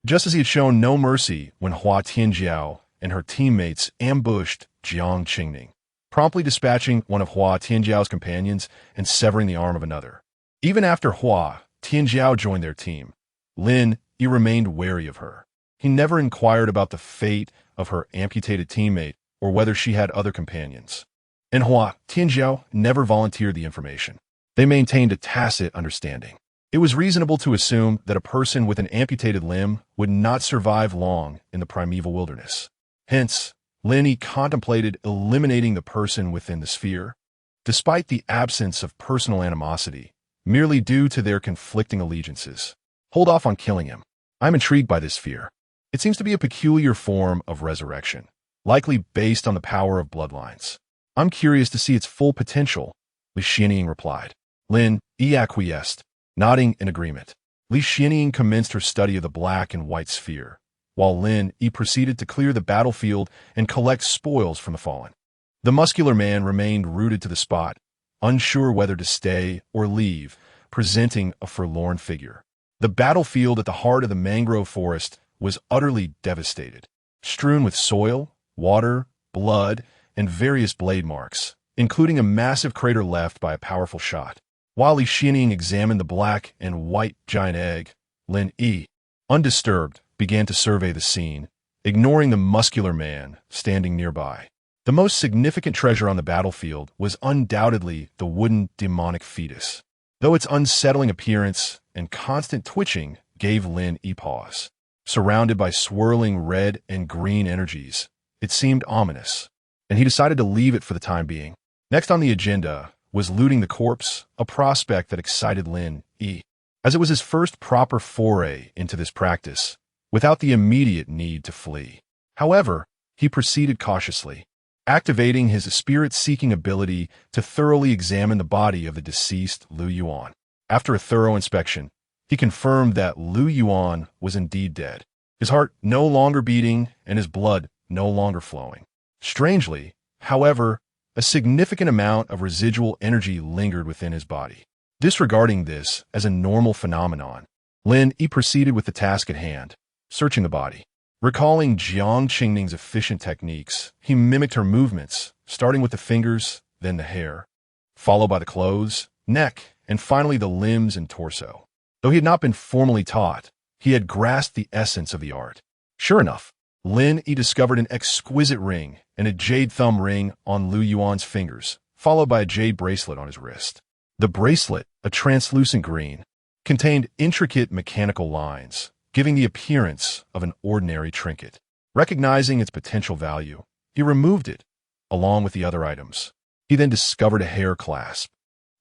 Just as he had shown no mercy when Hua Tianjiao and her teammates ambushed Jiang Qingning, promptly dispatching one of Hua Tianjiao's companions and severing the arm of another. Even after Hua Tianjiao joined their team, Lin Yi remained wary of her. He never inquired about the fate of her amputated teammate or whether she had other companions. And Hua Tianjiao never volunteered the information. They maintained a tacit understanding. It was reasonable to assume that a person with an amputated limb would not survive long in the primeval wilderness. Hence, Lin Yi contemplated eliminating the person within the sphere, despite the absence of personal animosity, merely due to their conflicting allegiances. Hold off on killing him. I'm intrigued by this sphere. It seems to be a peculiar form of resurrection, likely based on the power of bloodlines. I'm curious to see its full potential, Li Xianying replied. Lin Yi acquiesced, nodding in agreement. Li Xianying commenced her study of the black and white sphere, while Lin Yi proceeded to clear the battlefield and collect spoils from the fallen. The muscular man remained rooted to the spot, unsure whether to stay or leave, presenting a forlorn figure. The battlefield at the heart of the mangrove forest was utterly devastated, strewn with soil, water, blood, and various blade marks, including a massive crater left by a powerful shot. While Li Xianying examined the black and white giant egg, Lin Yi, undisturbed, began to survey the scene, ignoring the muscular man standing nearby. The most significant treasure on the battlefield was undoubtedly the wooden demonic fetus, though its unsettling appearance and constant twitching gave Lin Yi pause. Surrounded by swirling red and green energies, it seemed ominous, and he decided to leave it for the time being. Next on the agenda was looting the corpse, a prospect that excited Lin Yi, as it was his first proper foray into this practice, without the immediate need to flee. However, he proceeded cautiously, activating his spirit-seeking ability to thoroughly examine the body of the deceased Lu Yuan. After a thorough inspection, he confirmed that Lu Yuan was indeed dead, his heart no longer beating and his blood no longer flowing. Strangely, however, a significant amount of residual energy lingered within his body. Disregarding this as a normal phenomenon, Lin Yi proceeded with the task at hand, searching the body. Recalling Jiang Qingning's efficient techniques, he mimicked her movements, starting with the fingers, then the hair, followed by the clothes, neck, and finally the limbs and torso. Though he had not been formally taught, he had grasped the essence of the art. Sure enough, Lin Yi discovered an exquisite ring and a jade thumb ring on Lu Yuan's fingers, followed by a jade bracelet on his wrist. The bracelet, a translucent green, contained intricate mechanical lines, giving the appearance of an ordinary trinket. Recognizing its potential value, he removed it, along with the other items. He then discovered a hair clasp,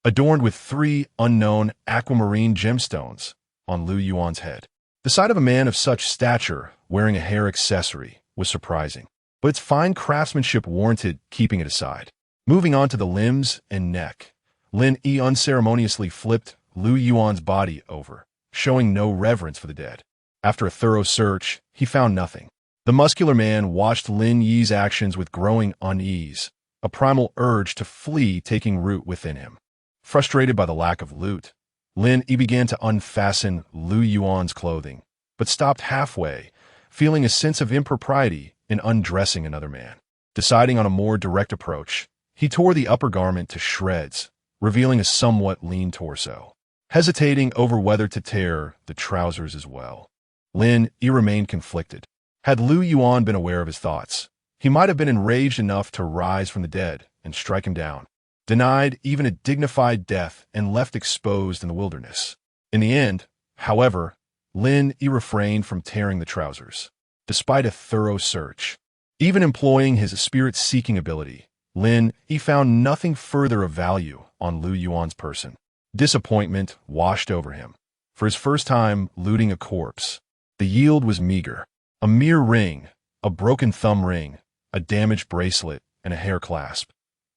adorned with 3 unknown aquamarine gemstones on Lu Yuan's head. The sight of a man of such stature wearing a hair accessory was surprising, but its fine craftsmanship warranted keeping it aside. Moving on to the limbs and neck, Lin Yi unceremoniously flipped Lu Yuan's body over, showing no reverence for the dead. After a thorough search, he found nothing. The muscular man watched Lin Yi's actions with growing unease, a primal urge to flee taking root within him. Frustrated by the lack of loot, Lin Yi began to unfasten Lu Yuan's clothing, but stopped halfway, feeling a sense of impropriety in undressing another man. Deciding on a more direct approach, he tore the upper garment to shreds, revealing a somewhat lean torso. Hesitating over whether to tear the trousers as well, Lin Yi remained conflicted. Had Lu Yuan been aware of his thoughts, he might have been enraged enough to rise from the dead and strike him down, denied even a dignified death and left exposed in the wilderness. In the end, however, Lin Yi refrained from tearing the trousers, despite a thorough search. Even employing his spirit-seeking ability, Lin Yi found nothing further of value on Lu Yuan's person. Disappointment washed over him. For his first time looting a corpse, the yield was meager. A mere ring, a broken thumb ring, a damaged bracelet, and a hair clasp,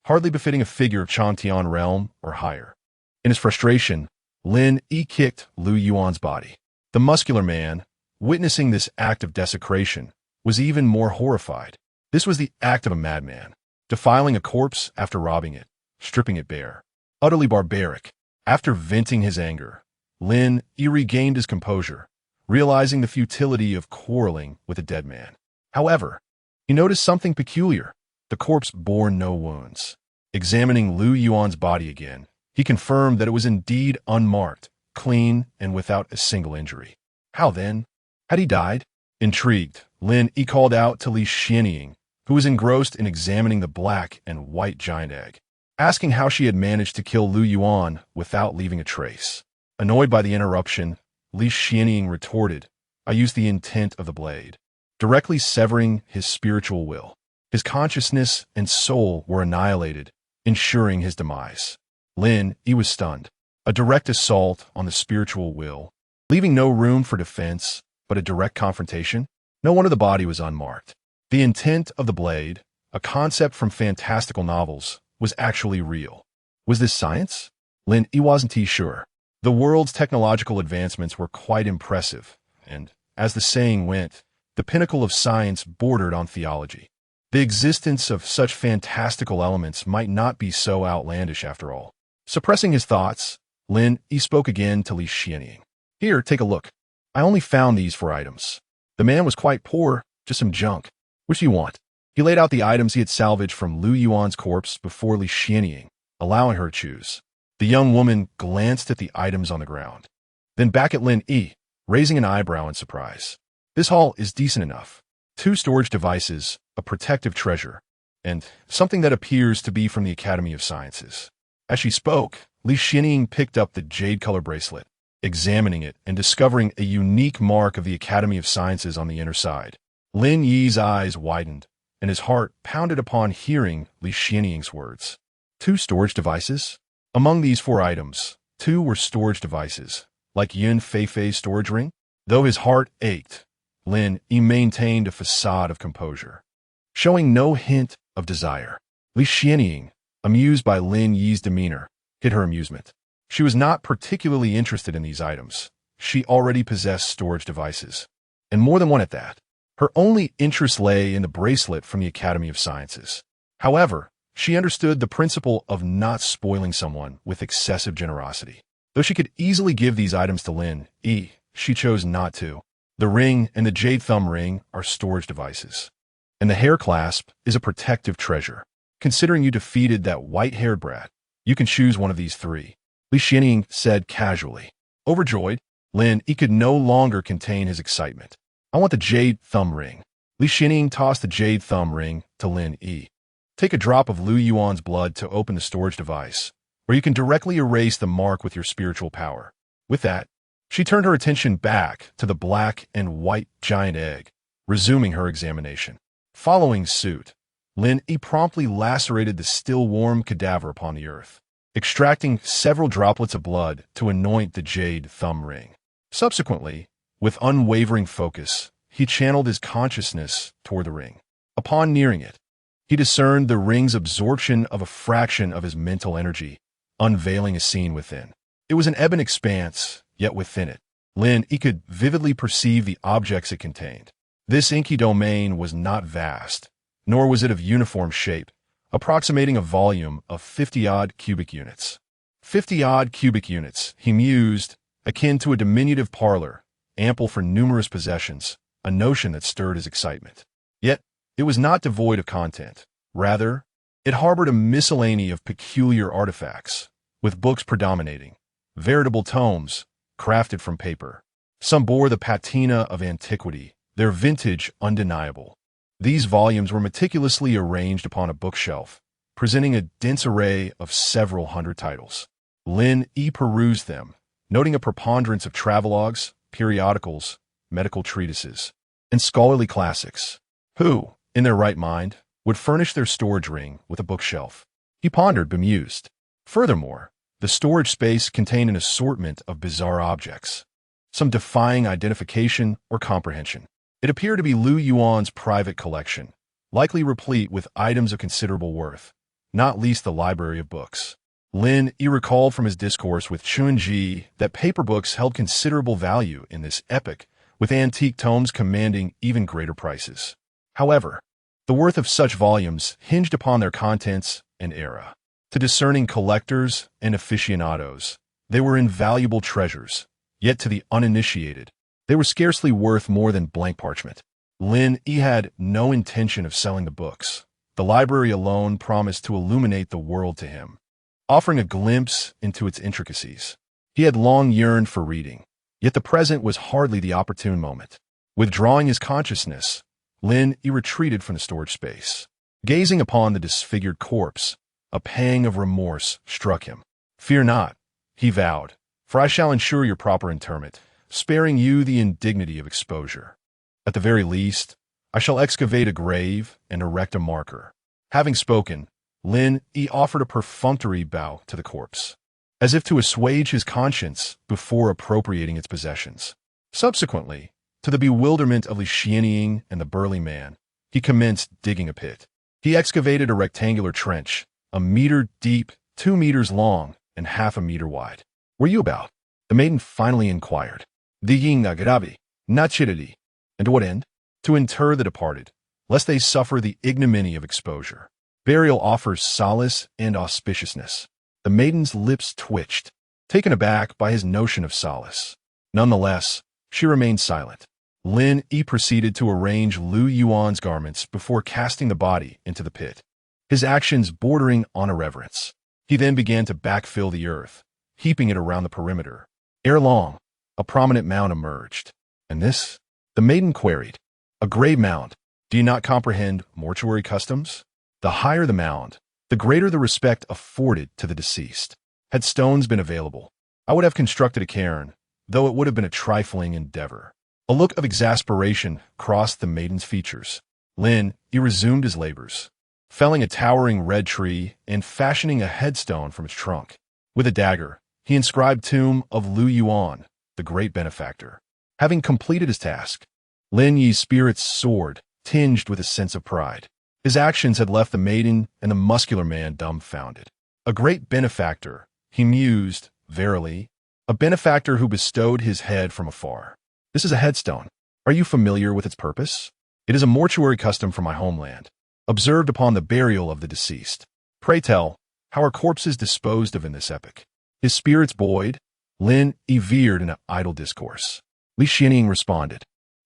hardly befitting a figure of Chantian realm or higher. In his frustration, Lin Yi kicked Lu Yuan's body. The muscular man, witnessing this act of desecration, was even more horrified. This was the act of a madman, defiling a corpse after robbing it, stripping it bare. Utterly barbaric. After venting his anger, Lin Yi regained his composure, realizing the futility of quarreling with a dead man. However, he noticed something peculiar. The corpse bore no wounds. Examining Lu Yuan's body again, he confirmed that it was indeed unmarked, clean, and without a single injury. How then? Had he died? Intrigued, Lin Yi called out to Li Xianying, who was engrossed in examining the black and white giant egg, asking how she had managed to kill Lu Yuan without leaving a trace. Annoyed by the interruption, Li Xianying retorted, "I used the intent of the blade, directly severing his spiritual will. His consciousness and soul were annihilated, ensuring his demise." Lin Yi was stunned. A direct assault on the spiritual will, leaving no room for defense, but a direct confrontation? No wonder the body was unmarked. The intent of the blade, a concept from fantastical novels, was actually real. Was this science? Lin Yi wasn't sure. The world's technological advancements were quite impressive, and, as the saying went, the pinnacle of science bordered on theology. The existence of such fantastical elements might not be so outlandish after all. Suppressing his thoughts, Lin Yi spoke again to Li Xianying. "Here, take a look. I only found these 4 items. The man was quite poor, just some junk. Which do you want?" He laid out the items he had salvaged from Lu Yuan's corpse before Li Xianying, allowing her to choose. The young woman glanced at the items on the ground, then back at Lin Yi, raising an eyebrow in surprise. "This haul is decent enough. 2 storage devices, a protective treasure, and something that appears to be from the Academy of Sciences." As she spoke, Li Xianying picked up the jade color bracelet, examining it and discovering a unique mark of the Academy of Sciences on the inner side. Lin Yi's eyes widened, and his heart pounded upon hearing Li Xianying's words. 2 storage devices? Among these 4 items, 2 were storage devices, like Yun Feifei's storage ring. Though his heart ached, Lin Yi maintained a facade of composure. showing no hint of desire. Li Xianying, amused by Lin Yi's demeanor, hid her amusement. She was not particularly interested in these items. She already possessed storage devices, and more than one at that. Her only interest lay in the bracelet from the Academy of Sciences. However, she understood the principle of not spoiling someone with excessive generosity. Though she could easily give these items to Lin Yi, she chose not to. The ring and the jade thumb ring are storage devices, and the hair clasp is a protective treasure. Considering you defeated that white-haired brat, you can choose one of these three, Li Xianying said casually. Overjoyed, Lin Yi could no longer contain his excitement. I want the jade thumb ring. Li Xianying tossed the jade thumb ring to Lin Yi. Take a drop of Lu Yuan's blood to open the storage device, where you can directly erase the mark with your spiritual power. With that, she turned her attention back to the black and white giant egg, resuming her examination. Following suit, Lin Yi promptly lacerated the still warm cadaver upon the earth, extracting several droplets of blood to anoint the jade thumb ring. Subsequently, with unwavering focus, he channeled his consciousness toward the ring. Upon nearing it, he discerned the ring's absorption of a fraction of his mental energy, unveiling a scene within. It was an ebon expanse, yet within it, Lin Yi could vividly perceive the objects it contained. This inky domain was not vast, nor was it of uniform shape, approximating a volume of 50-odd cubic units. 50-odd cubic units, he mused, akin to a diminutive parlor, ample for numerous possessions, a notion that stirred his excitement. Yet, it was not devoid of content. Rather, it harbored a miscellany of peculiar artifacts, with books predominating, veritable tomes, crafted from paper. Some bore the patina of antiquity, their vintage undeniable. These volumes were meticulously arranged upon a bookshelf, presenting a dense array of several hundred titles. Lin Yi perused them, noting a preponderance of travelogues, periodicals, medical treatises, and scholarly classics. Who, in their right mind, would furnish their storage ring with a bookshelf? He pondered, bemused. Furthermore, the storage space contained an assortment of bizarre objects, some defying identification or comprehension. It appeared to be Lu Yuan's private collection, likely replete with items of considerable worth, not least the library of books. Lin Yi recalled from his discourse with Chunji that paper books held considerable value in this epoch, with antique tomes commanding even greater prices. However, the worth of such volumes hinged upon their contents and era. To discerning collectors and aficionados, they were invaluable treasures, yet to the uninitiated, they were scarcely worth more than blank parchment. Lin Yi had no intention of selling the books. The library alone promised to illuminate the world to him, offering a glimpse into its intricacies. He had long yearned for reading, yet the present was hardly the opportune moment. Withdrawing his consciousness, Lin Yi retreated from the storage space. Gazing upon the disfigured corpse, a pang of remorse struck him. Fear not, he vowed, for I shall ensure your proper interment, sparing you the indignity of exposure. At the very least, I shall excavate a grave and erect a marker. Having spoken, Lin Yi offered a perfunctory bow to the corpse, as if to assuage his conscience before appropriating its possessions. Subsequently, to the bewilderment of Li Xianying and the burly man, he commenced digging a pit. He excavated a rectangular trench, 1 meter deep, 2 meters long, and half a meter wide. Were you about? The maiden finally inquired. Digging na gravi, na chiridi. And to what end? To inter the departed, lest they suffer the ignominy of exposure. Burial offers solace and auspiciousness. The maiden's lips twitched, taken aback by his notion of solace. Nonetheless, she remained silent. Lin Yi proceeded to arrange Lu Yuan's garments before casting the body into the pit, his actions bordering on irreverence. He then began to backfill the earth, heaping it around the perimeter. Ere long, a prominent mound emerged. And this? The maiden queried. A grave mound. Do you not comprehend mortuary customs? The higher the mound, the greater the respect afforded to the deceased. Had stones been available, I would have constructed a cairn, though it would have been a trifling endeavor. A look of exasperation crossed the maiden's features. Lin Yi resumed his labors, felling a towering red tree and fashioning a headstone from its trunk. With a dagger, he inscribed Tomb of Lu Yuan, the great benefactor. Having completed his task, Lin Yi's spirits soared, tinged with a sense of pride. His actions had left the maiden and the muscular man dumbfounded. A great benefactor, he mused, verily, a benefactor who bestowed his head from afar. This is a headstone. Are you familiar with its purpose? It is a mortuary custom from my homeland, observed upon the burial of the deceased. Pray tell, how are corpses disposed of in this epoch? His spirits buoyed? Lin veered in an idle discourse. Li Xianing responded,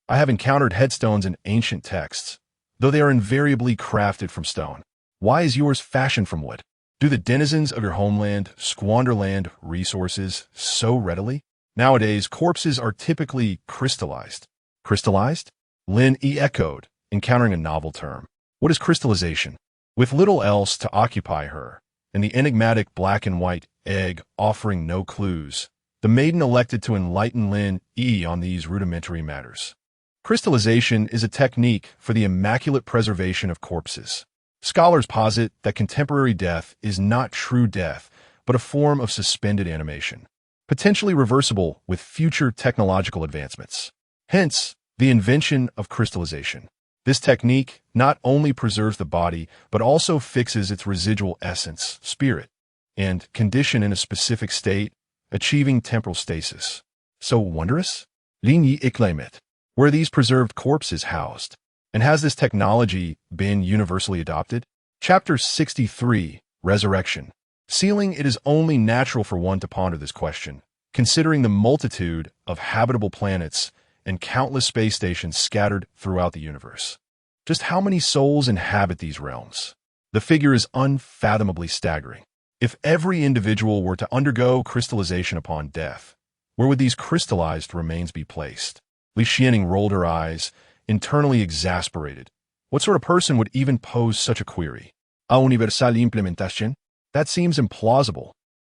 I have encountered headstones in ancient texts, though they are invariably crafted from stone. Why is yours fashioned from wood? Do the denizens of your homeland squander land resources so readily? Nowadays, corpses are typically crystallized. Crystallized? Lin echoed, encountering a novel term. What is crystallization? With little else to occupy her, and the enigmatic black and white egg offering no clues, the maiden elected to enlighten Lin on these rudimentary matters. Crystallization is a technique for the immaculate preservation of corpses. Scholars posit that contemporary death is not true death, but a form of suspended animation, potentially reversible with future technological advancements. Hence, the invention of crystallization. This technique not only preserves the body, but also fixes its residual essence, spirit, and condition in a specific state, achieving temporal stasis. So wondrous? Lin Yi exclaimed. Were these preserved corpses housed? And has this technology been universally adopted? Chapter 63, Resurrection. Sealing, it is only natural for one to ponder this question, considering the multitude of habitable planets and countless space stations scattered throughout the universe. Just how many souls inhabit these realms? The figure is unfathomably staggering. If every individual were to undergo crystallization upon death, where would these crystallized remains be placed? Li Xianing rolled her eyes, internally exasperated. What sort of person would even pose such a query? A universal implementation? That seems implausible.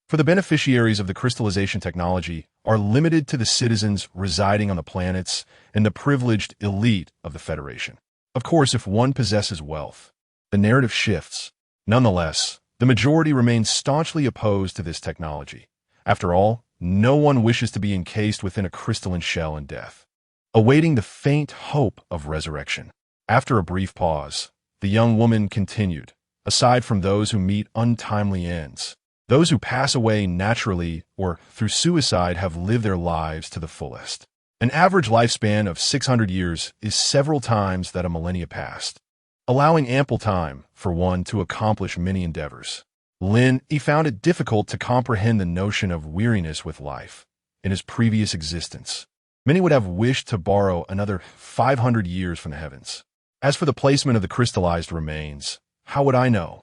For the beneficiaries of the crystallization technology are limited to the citizens residing on the planets and the privileged elite of the Federation. Of course, if one possesses wealth, the narrative shifts. Nonetheless, the majority remains staunchly opposed to this technology. After all, no one wishes to be encased within a crystalline shell in death, awaiting the faint hope of resurrection. After a brief pause, the young woman continued, aside from those who meet untimely ends, those who pass away naturally or through suicide have lived their lives to the fullest. An average lifespan of 600 years is several times that a millennia past, allowing ample time for one to accomplish many endeavors. Lin found it difficult to comprehend the notion of weariness with life. In his previous existence, many would have wished to borrow another 500 years from the heavens. As for the placement of the crystallized remains, how would I know?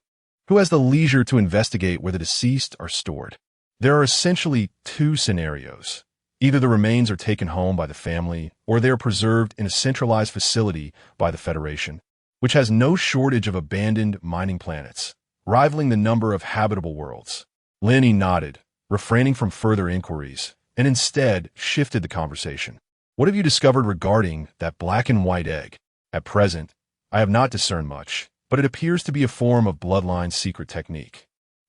Who has the leisure to investigate where the deceased are stored? There are essentially two scenarios. Either the remains are taken home by the family, or they are preserved in a centralized facility by the Federation, which has no shortage of abandoned mining planets, rivaling the number of habitable worlds. Lin nodded, refraining from further inquiries, and instead shifted the conversation. What have you discovered regarding that black and white egg? At present, I have not discerned much, but it appears to be a form of bloodline secret technique.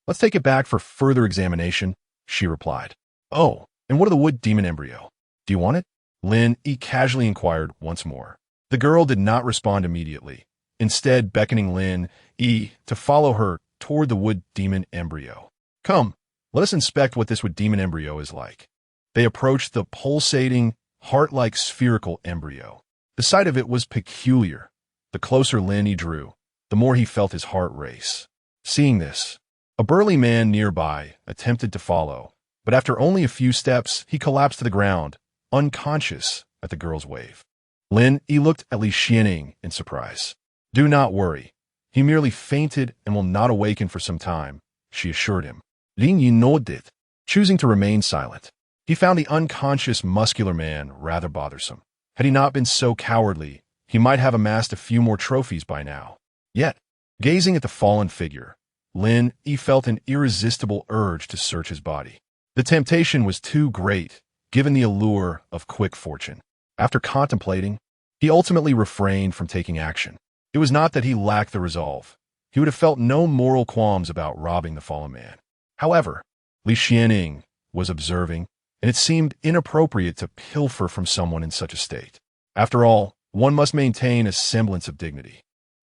Let's take it back for further examination, she replied. Oh, and what of the wood demon embryo? Do you want it? Lin casually inquired once more. The girl did not respond immediately, instead beckoning Lin to follow her toward the wood demon embryo. Come, let us inspect what this wood demon embryo is like. They approached the pulsating, heart-like spherical embryo. The sight of it was peculiar. The closer Lin drew, the more he felt his heart race. Seeing this, a burly man nearby attempted to follow, but after only a few steps, he collapsed to the ground, unconscious at the girl's wave. Lin looked at Li Xianing in surprise. Do not worry. He merely fainted and will not awaken for some time, she assured him. Lin Yi nodded, choosing to remain silent. He found the unconscious muscular man rather bothersome. Had he not been so cowardly, he might have amassed a few more trophies by now. Yet, gazing at the fallen figure, Lin felt an irresistible urge to search his body. The temptation was too great, given the allure of quick fortune. After contemplating, he ultimately refrained from taking action. It was not that he lacked the resolve. He would have felt no moral qualms about robbing the fallen man. However, Li Xianing was observing, and it seemed inappropriate to pilfer from someone in such a state. After all, one must maintain a semblance of dignity.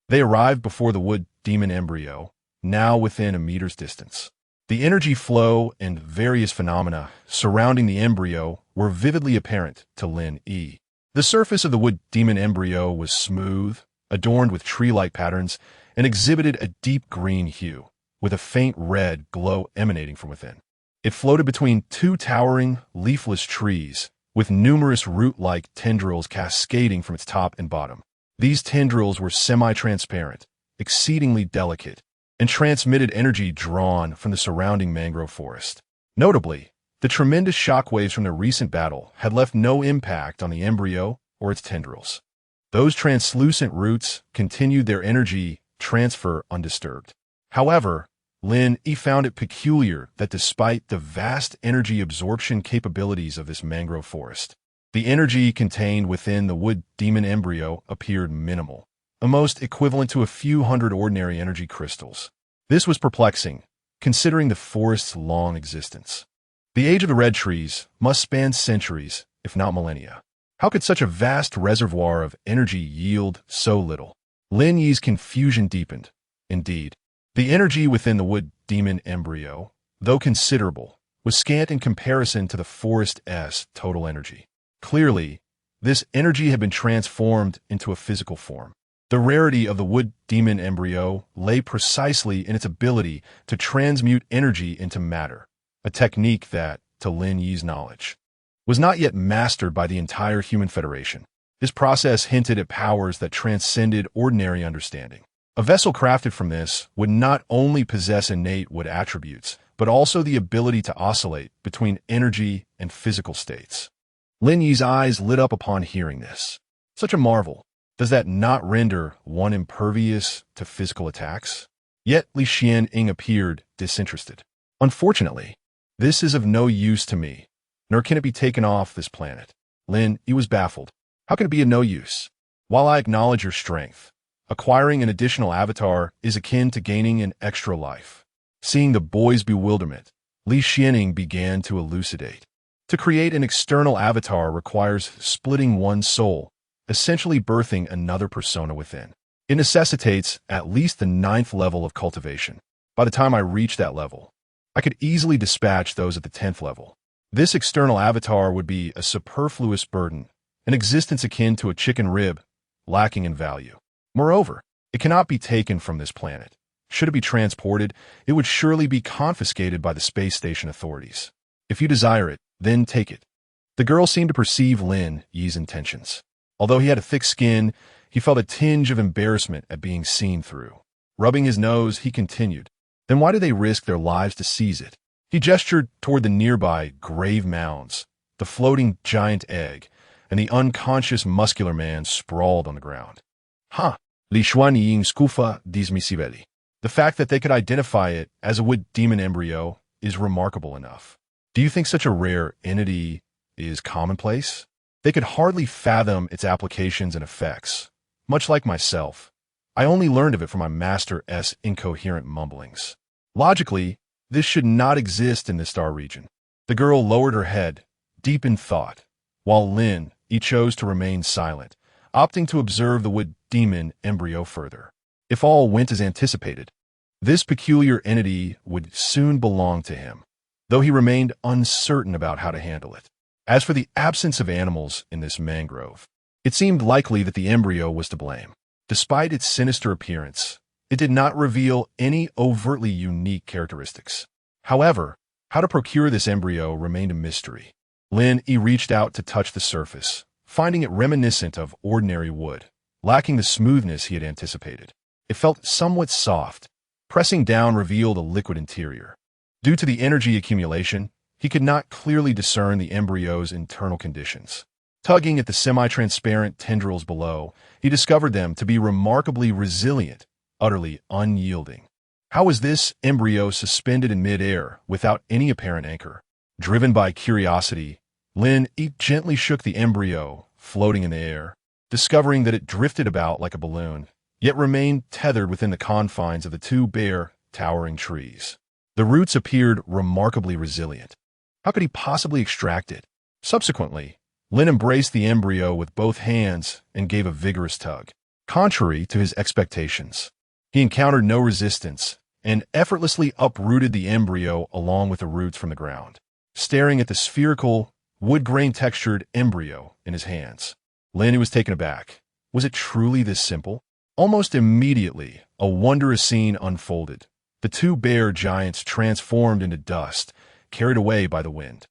They arrived before the wood demon embryo, now within a meter's distance. The energy flow and various phenomena surrounding the embryo were vividly apparent to Lin Yi. The surface of the wood demon embryo was smooth, adorned with tree-like patterns, and exhibited a deep green hue, with a faint red glow emanating from within. It floated between two towering, leafless trees, with numerous root-like tendrils cascading from its top and bottom. These tendrils were semi-transparent, exceedingly delicate, and transmitted energy drawn from the surrounding mangrove forest. Notably, the tremendous shockwaves from the recent battle had left no impact on the embryo or its tendrils. Those translucent roots continued their energy transfer undisturbed. However, Lin Yi found it peculiar that despite the vast energy absorption capabilities of this mangrove forest, the energy contained within the wood demon embryo appeared minimal, almost equivalent to a few hundred ordinary energy crystals. This was perplexing, considering the forest's long existence. The age of the red trees must span centuries, if not millennia. How could such a vast reservoir of energy yield so little? Lin Yi's confusion deepened. Indeed, the energy within the wood demon embryo, though considerable, was scant in comparison to the forest's total energy. Clearly, this energy had been transformed into a physical form. The rarity of the wood demon embryo lay precisely in its ability to transmute energy into matter, a technique that, to Lin Yi's knowledge, was not yet mastered by the entire human federation. This process hinted at powers that transcended ordinary understanding. A vessel crafted from this would not only possess innate wood attributes, but also the ability to oscillate between energy and physical states. Lin Yi's eyes lit up upon hearing this. Such a marvel. Does that not render one impervious to physical attacks? Yet Li Xianying appeared disinterested. Unfortunately, this is of no use to me, nor can it be taken off this planet. Lin Yi was baffled. How can it be of no use? While I acknowledge your strength, acquiring an additional avatar is akin to gaining an extra life. Seeing the boy's bewilderment, Li Xianying began to elucidate. To create an external avatar requires splitting one's soul, essentially birthing another persona within. It necessitates at least the 9th level of cultivation. By the time I reach that level, I could easily dispatch those at the 10th level. This external avatar would be a superfluous burden, an existence akin to a chicken rib, lacking in value. Moreover, it cannot be taken from this planet. Should it be transported, it would surely be confiscated by the space station authorities. If you desire it, then take it. The girl seemed to perceive Lin Yi's intentions. Although he had a thick skin, he felt a tinge of embarrassment at being seen through. Rubbing his nose, he continued, "Then why do they risk their lives to seize it?" He gestured toward the nearby grave mounds, the floating giant egg, and the unconscious muscular man sprawled on the ground. Li Xianying scufa dismissibili. The fact that they could identify it as a wood demon embryo is remarkable enough. Do you think such a rare entity is commonplace? They could hardly fathom its applications and effects. Much like myself, I only learned of it from my master's incoherent mumblings. Logically, this should not exist in this star region. The girl lowered her head, deep in thought, while Lin Yi chose to remain silent, opting to observe the wood demon embryo further. If all went as anticipated, this peculiar entity would soon belong to him, though he remained uncertain about how to handle it. As for the absence of animals in this mangrove, it seemed likely that the embryo was to blame. Despite its sinister appearance, it did not reveal any overtly unique characteristics. However, how to procure this embryo remained a mystery. Lin Yi reached out to touch the surface, finding it reminiscent of ordinary wood, lacking the smoothness he had anticipated. It felt somewhat soft. Pressing down revealed a liquid interior. Due to the energy accumulation, he could not clearly discern the embryo's internal conditions. Tugging at the semi-transparent tendrils below, he discovered them to be remarkably resilient, utterly unyielding. How was this embryo suspended in midair without any apparent anchor? Driven by curiosity, Lin Yi gently shook the embryo, floating in the air, discovering that it drifted about like a balloon, yet remained tethered within the confines of the two bare, towering trees. The roots appeared remarkably resilient. How could he possibly extract it? Subsequently, Lin embraced the embryo with both hands and gave a vigorous tug. Contrary to his expectations, he encountered no resistance and effortlessly uprooted the embryo along with the roots from the ground. Staring at the spherical, wood-grain-textured embryo in his hands, Lin was taken aback. Was it truly this simple? Almost immediately, a wondrous scene unfolded. The two bear giants transformed into dust, carried away by the wind.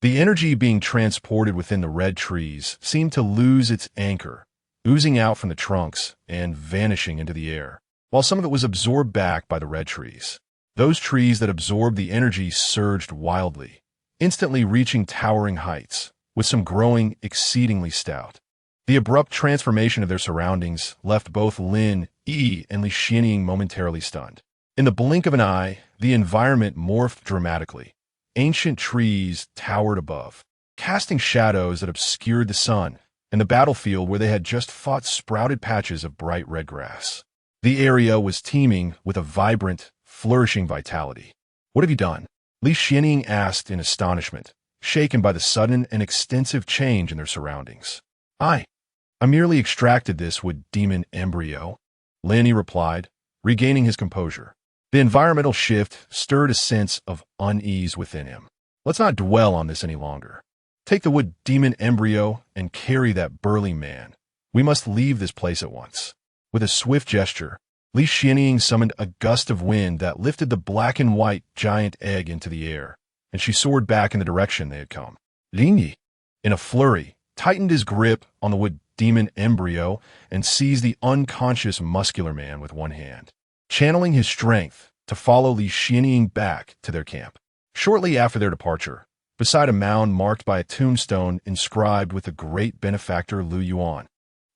The energy being transported within the red trees seemed to lose its anchor, oozing out from the trunks and vanishing into the air, while some of it was absorbed back by the red trees. Those trees that absorbed the energy surged wildly, instantly reaching towering heights, with some growing exceedingly stout. The abrupt transformation of their surroundings left both Lin and Li Xianying momentarily stunned. In the blink of an eye, the environment morphed dramatically. Ancient trees towered above, casting shadows that obscured the sun, and the battlefield where they had just fought sprouted patches of bright red grass. The area was teeming with a vibrant, flourishing vitality. "What have you done?" Li Xianying asked in astonishment, shaken by the sudden and extensive change in their surroundings. I merely extracted this wood-demon embryo," Lin replied, regaining his composure. The environmental shift stirred a sense of unease within him. "Let's not dwell on this any longer. Take the wood-demon embryo and carry that burly man. We must leave this place at once." With a swift gesture, Li Xianying summoned a gust of wind that lifted the black and white giant egg into the air, and she soared back in the direction they had come. Lin, in a flurry, tightened his grip on the wood-demon embryo and seized the unconscious muscular man with one hand, channeling his strength to follow Li Xianying back to their camp. Shortly after their departure, beside a mound marked by a tombstone inscribed with the great benefactor Lu Yuan,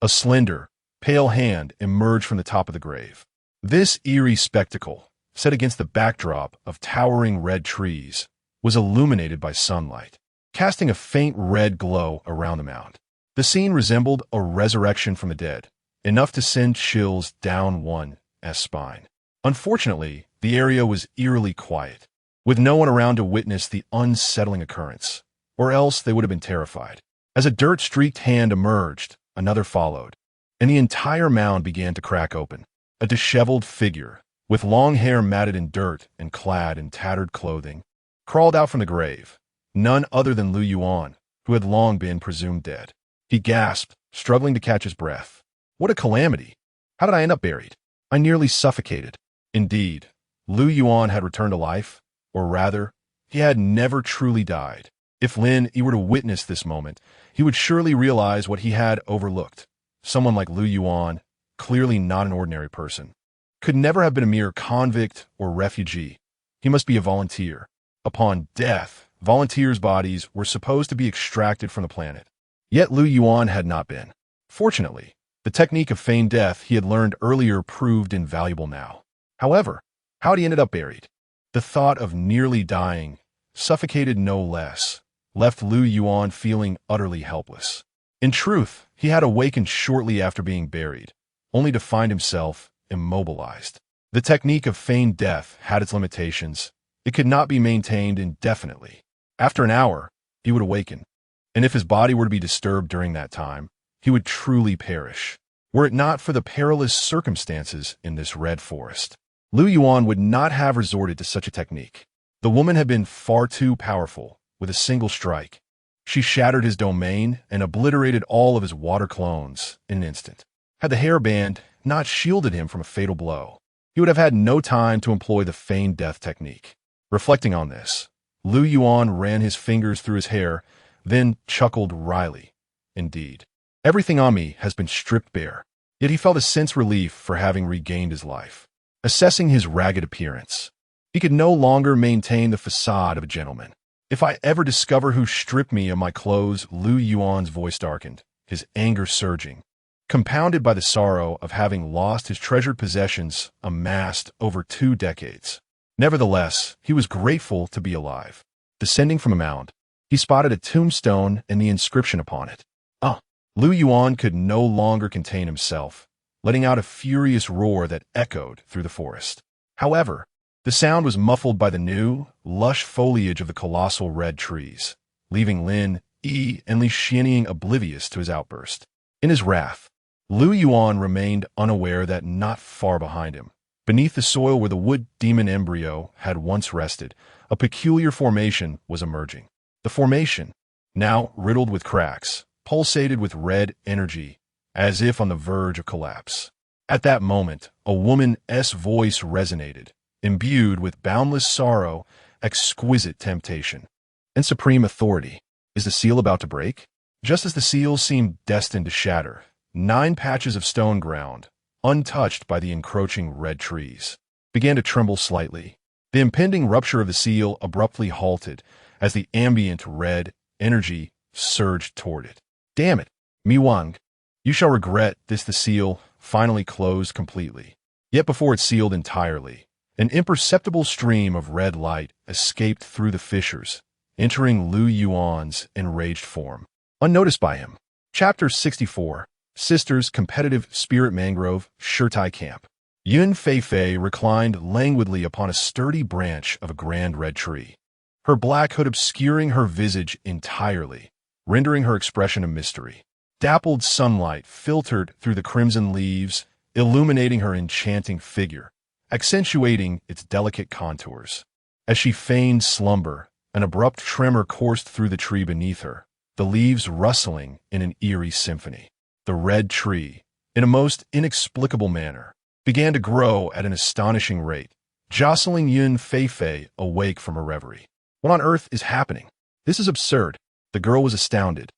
a slender, pale hand emerged from the top of the grave. This eerie spectacle, set against the backdrop of towering red trees, was illuminated by sunlight, casting a faint red glow around the mound. The scene resembled a resurrection from the dead, enough to send chills down one's spine. Unfortunately, the area was eerily quiet, with no one around to witness the unsettling occurrence, or else they would have been terrified. As a dirt-streaked hand emerged, another followed, and the entire mound began to crack open. A disheveled figure, with long hair matted in dirt and clad in tattered clothing, crawled out from the grave, none other than Lu Yuan, who had long been presumed dead. He gasped, struggling to catch his breath. "What a calamity! How did I end up buried? I nearly suffocated." Indeed, Lu Yuan had returned to life, or rather, he had never truly died. If Lin were to witness this moment, he would surely realize what he had overlooked. Someone like Lu Yuan, clearly not an ordinary person, could never have been a mere convict or refugee. He must be a volunteer. Upon death, volunteers' bodies were supposed to be extracted from the planet. Yet Lu Yuan had not been. Fortunately, the technique of feigned death he had learned earlier proved invaluable now. However, how had he ended up buried? The thought of nearly dying, suffocated no less, left Lu Yuan feeling utterly helpless. In truth, he had awakened shortly after being buried, only to find himself immobilized. The technique of feigned death had its limitations. It could not be maintained indefinitely. After an hour, he would awaken, and if his body were to be disturbed during that time, he would truly perish. Were it not for the perilous circumstances in this red forest, Lu Yuan would not have resorted to such a technique. The woman had been far too powerful. With a single strike, she shattered his domain and obliterated all of his water clones in an instant. Had the hairband not shielded him from a fatal blow, he would have had no time to employ the feigned death technique. Reflecting on this, Lu Yuan ran his fingers through his hair, then chuckled wryly. Indeed, everything on me has been stripped bare. Yet he felt a sense of relief for having regained his life. Assessing his ragged appearance, he could no longer maintain the facade of a gentleman. "If I ever discover who stripped me of my clothes," Lu Yuan's voice darkened, his anger surging, compounded by the sorrow of having lost his treasured possessions amassed over 2 decades. Nevertheless, he was grateful to be alive. Descending from a mound, he spotted a tombstone and the inscription upon it. Lu Yuan could no longer contain himself, letting out a furious roar that echoed through the forest. However, the sound was muffled by the new, lush foliage of the colossal red trees, leaving Lin and Li Xianying oblivious to his outburst. In his wrath, Lu Yuan remained unaware that not far behind him, beneath the soil where the wood demon embryo had once rested, a peculiar formation was emerging. The formation, now riddled with cracks, pulsated with red energy, as if on the verge of collapse. At that moment, a woman's voice resonated, imbued with boundless sorrow, exquisite temptation, and supreme authority. Is the seal about to break? Just as the seal seemed destined to shatter, 9 patches of stone ground, untouched by the encroaching red trees, began to tremble slightly. The impending rupture of the seal abruptly halted as the ambient red energy surged toward it. Damn it, Mi Wang! You shall regret this. The seal finally closed completely. Yet before it sealed entirely, an imperceptible stream of red light escaped through the fissures, entering Lu Yuan's enraged form. Unnoticed by him. Chapter 64. Sisters Competitive Spirit Mangrove, Shirtai Camp. Yun Fei reclined languidly upon a sturdy branch of a grand red tree, her black hood obscuring her visage entirely, rendering her expression a mystery. Dappled sunlight filtered through the crimson leaves, illuminating her enchanting figure, accentuating its delicate contours. As she feigned slumber, an abrupt tremor coursed through the tree beneath her, the leaves rustling in an eerie symphony. The red tree, in a most inexplicable manner, began to grow at an astonishing rate, jostling Yun Fei awake from her reverie. What on earth is happening? This is absurd. The girl was astounded,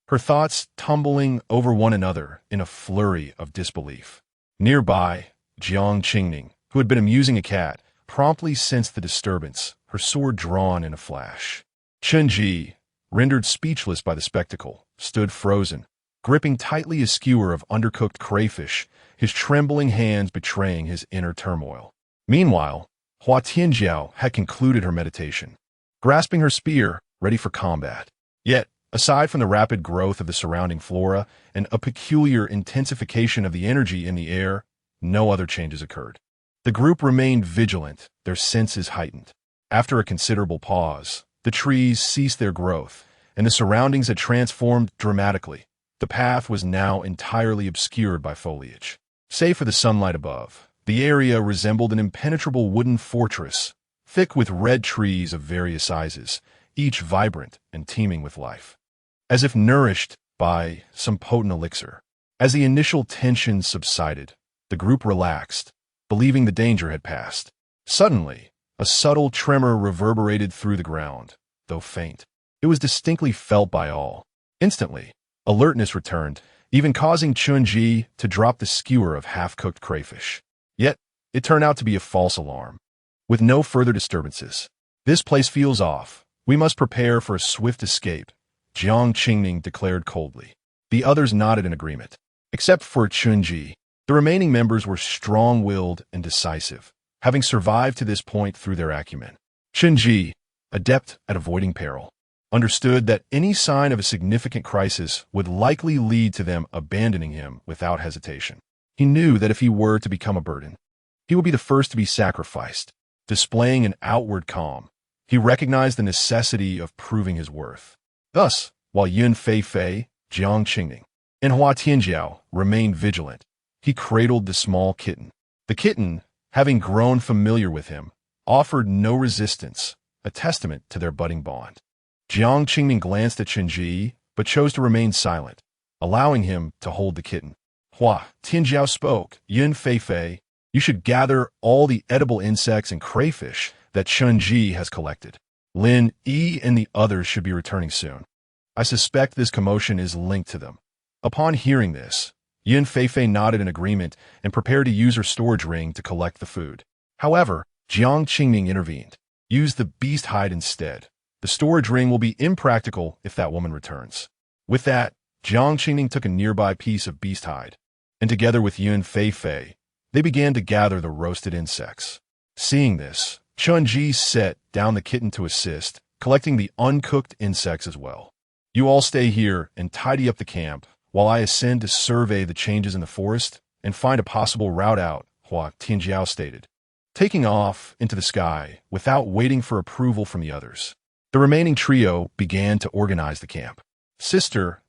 her thoughts tumbling over one another in a flurry of disbelief. Nearby, Jiang Qingning, who had been amusing a cat, promptly sensed the disturbance, her sword drawn in a flash. Chen Ji, rendered speechless by the spectacle, stood frozen, gripping tightly a skewer of undercooked crayfish, his trembling hands betraying his inner turmoil. Meanwhile, Hua Tianjiao had concluded her meditation, grasping her spear, ready for combat. Yet, aside from the rapid growth of the surrounding flora and a peculiar intensification of the energy in the air, no other changes occurred. The group remained vigilant, their senses heightened. After a considerable pause, the trees ceased their growth, and the surroundings had transformed dramatically. The path was now entirely obscured by foliage. Save for the sunlight above, the area resembled an impenetrable wooden fortress, thick with red trees of various sizes, each vibrant and teeming with life, as if nourished by some potent elixir. As the initial tension subsided, the group relaxed, believing the danger had passed. Suddenly, a subtle tremor reverberated through the ground, though faint. It was distinctly felt by all. Instantly, alertness returned, even causing Chun-Ji to drop the skewer of half-cooked crayfish. Yet, it turned out to be a false alarm. With no further disturbances. This place feels off. We must prepare for a swift escape, Jiang Qingning declared coldly. The others nodded in agreement. Except for Chun-Ji, the remaining members were strong-willed and decisive, having survived to this point through their acumen. Chun-Ji, adept at avoiding peril, understood that any sign of a significant crisis would likely lead to them abandoning him without hesitation. He knew that if he were to become a burden, he would be the first to be sacrificed. Displaying an outward calm, he recognized the necessity of proving his worth. Thus, while Yun Fei, Jiang Qingning, and Hua Tianjiao remained vigilant, he cradled the small kitten. The kitten, having grown familiar with him, offered no resistance, a testament to their budding bond. Jiang Qingning glanced at Chen-Ji, but chose to remain silent, allowing him to hold the kitten. Hua Tianjiao spoke. Yun Fei, you should gather all the edible insects and crayfish that Chen-Ji has collected. Lin Yi and the others should be returning soon. I suspect this commotion is linked to them. Upon hearing this, Yun Fei nodded in agreement and prepared to use her storage ring to collect the food. However, Jiang Qingning intervened. Use the beast hide instead. The storage ring will be impractical if that woman returns. With that, Jiang Qingning took a nearby piece of beast hide, and together with Yun Fei, they began to gather the roasted insects. Seeing this, Chun-Ji set down the kitten to assist, collecting the uncooked insects as well. You all stay here and tidy up the camp, while I ascend to survey the changes in the forest and find a possible route out, Hua Tianjiao stated, taking off into the sky without waiting for approval from the others. The remaining trio began to organize the camp. Sister,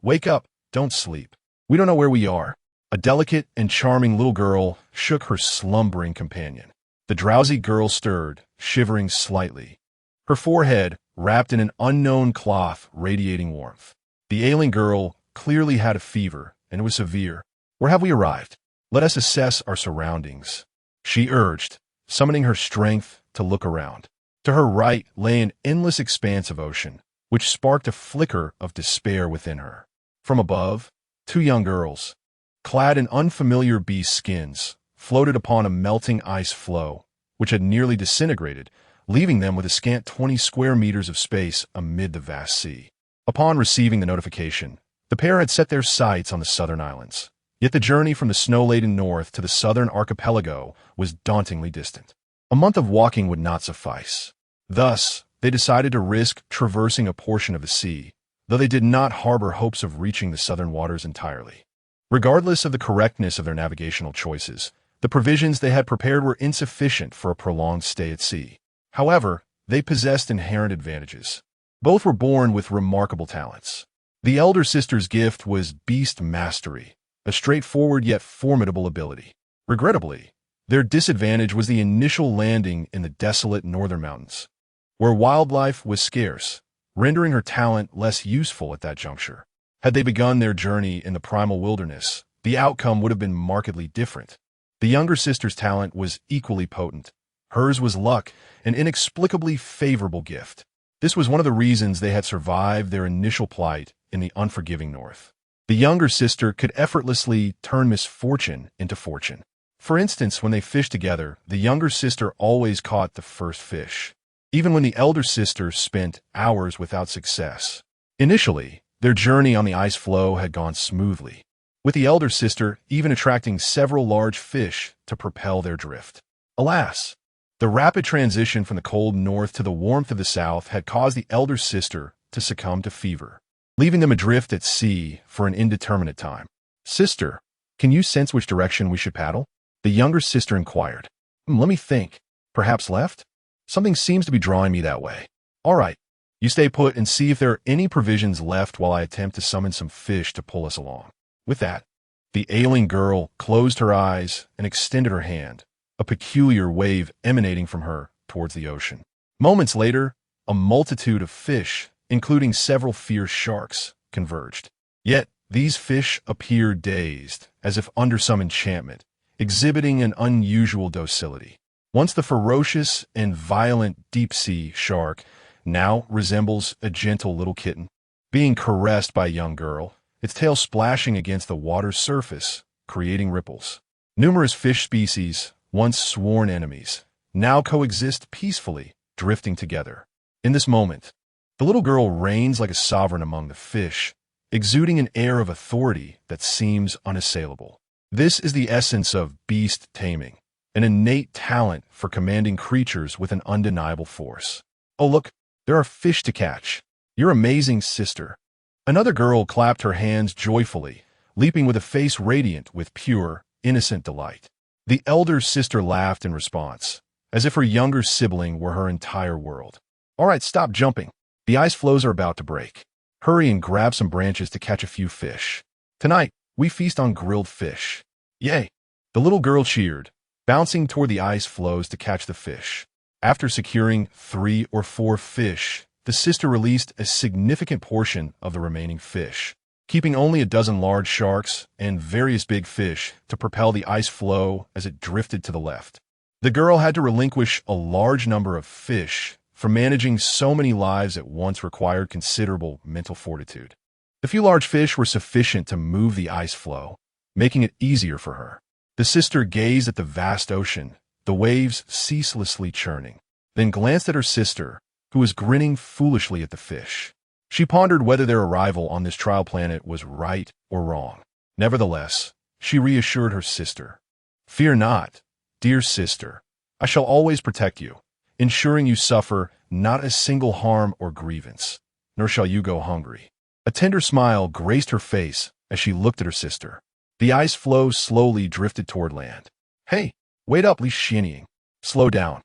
wake up, don't sleep. We don't know where we are." A delicate and charming little girl shook her slumbering companion. The drowsy girl stirred, shivering slightly, her forehead wrapped in an unknown cloth radiating warmth. The ailing girl clearly had a fever, and it was severe. "Where have we arrived? Let us assess our surroundings," she urged, summoning her strength to look around. To her right lay an endless expanse of ocean, which sparked a flicker of despair within her. From above, two young girls, clad in unfamiliar beast skins, floated upon a melting ice floe, which had nearly disintegrated, leaving them with a scant 20 square meters of space amid the vast sea. Upon receiving the notification, the pair had set their sights on the southern islands. Yet the journey from the snow-laden north to the southern archipelago was dauntingly distant. A month of walking would not suffice. Thus, they decided to risk traversing a portion of the sea, though they did not harbor hopes of reaching the southern waters entirely. Regardless of the correctness of their navigational choices, the provisions they had prepared were insufficient for a prolonged stay at sea. However, they possessed inherent advantages. Both were born with remarkable talents. The elder sister's gift was beast mastery, a straightforward yet formidable ability. Regrettably, their disadvantage was the initial landing in the desolate northern mountains, where wildlife was scarce, rendering her talent less useful at that juncture. Had they begun their journey in the primal wilderness, the outcome would have been markedly different. The younger sister's talent was equally potent. Hers was luck, an inexplicably favorable gift. This was one of the reasons they had survived their initial plight in the unforgiving north. The younger sister could effortlessly turn misfortune into fortune. For instance, when they fished together, the younger sister always caught the first fish, even when the elder sister spent hours without success. Initially, their journey on the ice floe had gone smoothly, with the elder sister even attracting several large fish to propel their drift. Alas, the rapid transition from the cold north to the warmth of the south had caused the elder sister to succumb to fever, leaving them adrift at sea for an indeterminate time. "Sister, can you sense which direction we should paddle?" the younger sister inquired. Let me think. Perhaps left? Something seems to be drawing me that way." "All right. You stay put and see if there are any provisions left while I attempt to summon some fish to pull us along." With that, the ailing girl closed her eyes and extended her hand, a peculiar wave emanating from her towards the ocean. Moments later, a multitude of fish, including several fierce sharks, converged. Yet, these fish appeared dazed, as if under some enchantment, exhibiting an unusual docility. Once the ferocious and violent deep-sea shark now resembles a gentle little kitten, being caressed by a young girl, its tail splashing against the water's surface, creating ripples. Numerous fish species, once sworn enemies, now coexist peacefully, drifting together. In this moment, the little girl reigns like a sovereign among the fish, exuding an air of authority that seems unassailable. This is the essence of beast taming, an innate talent for commanding creatures with an undeniable force. "Oh look, there are fish to catch. You're amazing, sister." Another girl clapped her hands joyfully, leaping with a face radiant with pure, innocent delight. The elder sister laughed in response, as if her younger sibling were her entire world. "All right, stop jumping. The ice floes are about to break. Hurry and grab some branches to catch a few fish. Tonight, we feast on grilled fish." "Yay!" the little girl cheered, bouncing toward the ice floes to catch the fish. After securing 3 or 4 fish, the sister released a significant portion of the remaining fish, keeping only a dozen large sharks and various big fish to propel the ice floe as it drifted to the left. The girl had to relinquish a large number of fish, for managing so many lives at once required considerable mental fortitude. The few large fish were sufficient to move the ice floe, making it easier for her. The sister gazed at the vast ocean, the waves ceaselessly churning, then glanced at her sister, who was grinning foolishly at the fish. She pondered whether their arrival on this trial planet was right or wrong. Nevertheless, she reassured her sister. "Fear not, dear sister. I shall always protect you, ensuring you suffer not a single harm or grievance, nor shall you go hungry." A tender smile graced her face as she looked at her sister. The ice floe slowly drifted toward land. "Hey, wait up, Li Xianying. Slow down.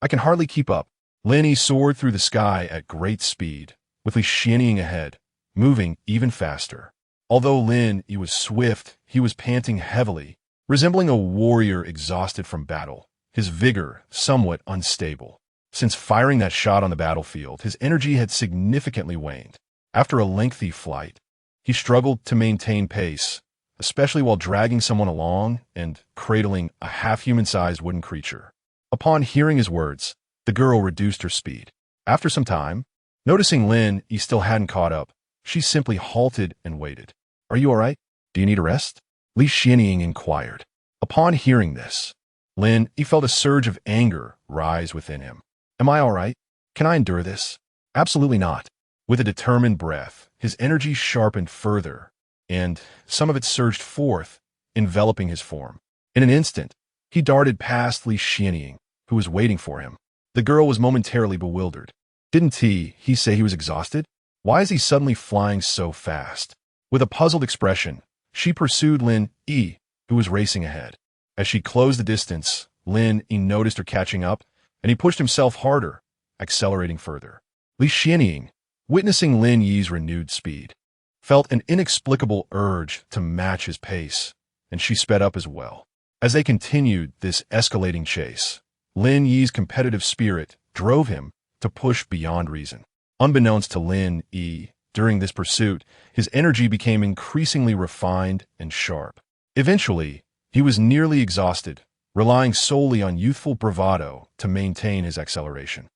I can hardly keep up." Lenny soared through the sky at great speed, with Li Xianying ahead, moving even faster. Although Lin Yi was swift, he was panting heavily, resembling a warrior exhausted from battle, his vigor somewhat unstable. Since firing that shot on the battlefield, his energy had significantly waned. After a lengthy flight, he struggled to maintain pace, especially while dragging someone along and cradling a half-human-sized wooden creature. Upon hearing his words, the girl reduced her speed. After some time, noticing Lin Yi still hadn't caught up, she simply halted and waited. "Are you all right? Do you need a rest?" Li Xianying inquired. Upon hearing this, Lin Yi felt a surge of anger rise within him. "Am I all right? Can I endure this?" "Absolutely not." With a determined breath, his energy sharpened further, and some of it surged forth, enveloping his form. In an instant, he darted past Li Xianying, who was waiting for him. The girl was momentarily bewildered. Didn't he say he was exhausted? Why is he suddenly flying so fast? With a puzzled expression, she pursued Lin Yi, who was racing ahead. As she closed the distance, Lin Yi noticed her catching up, and he pushed himself harder, accelerating further. Li Xianying, witnessing Lin Yi's renewed speed, felt an inexplicable urge to match his pace, and she sped up as well. As they continued this escalating chase, Lin Yi's competitive spirit drove him to push beyond reason. Unbeknownst to Lin Yi, during this pursuit, his energy became increasingly refined and sharp. Eventually, he was nearly exhausted, relying solely on youthful bravado to maintain his acceleration.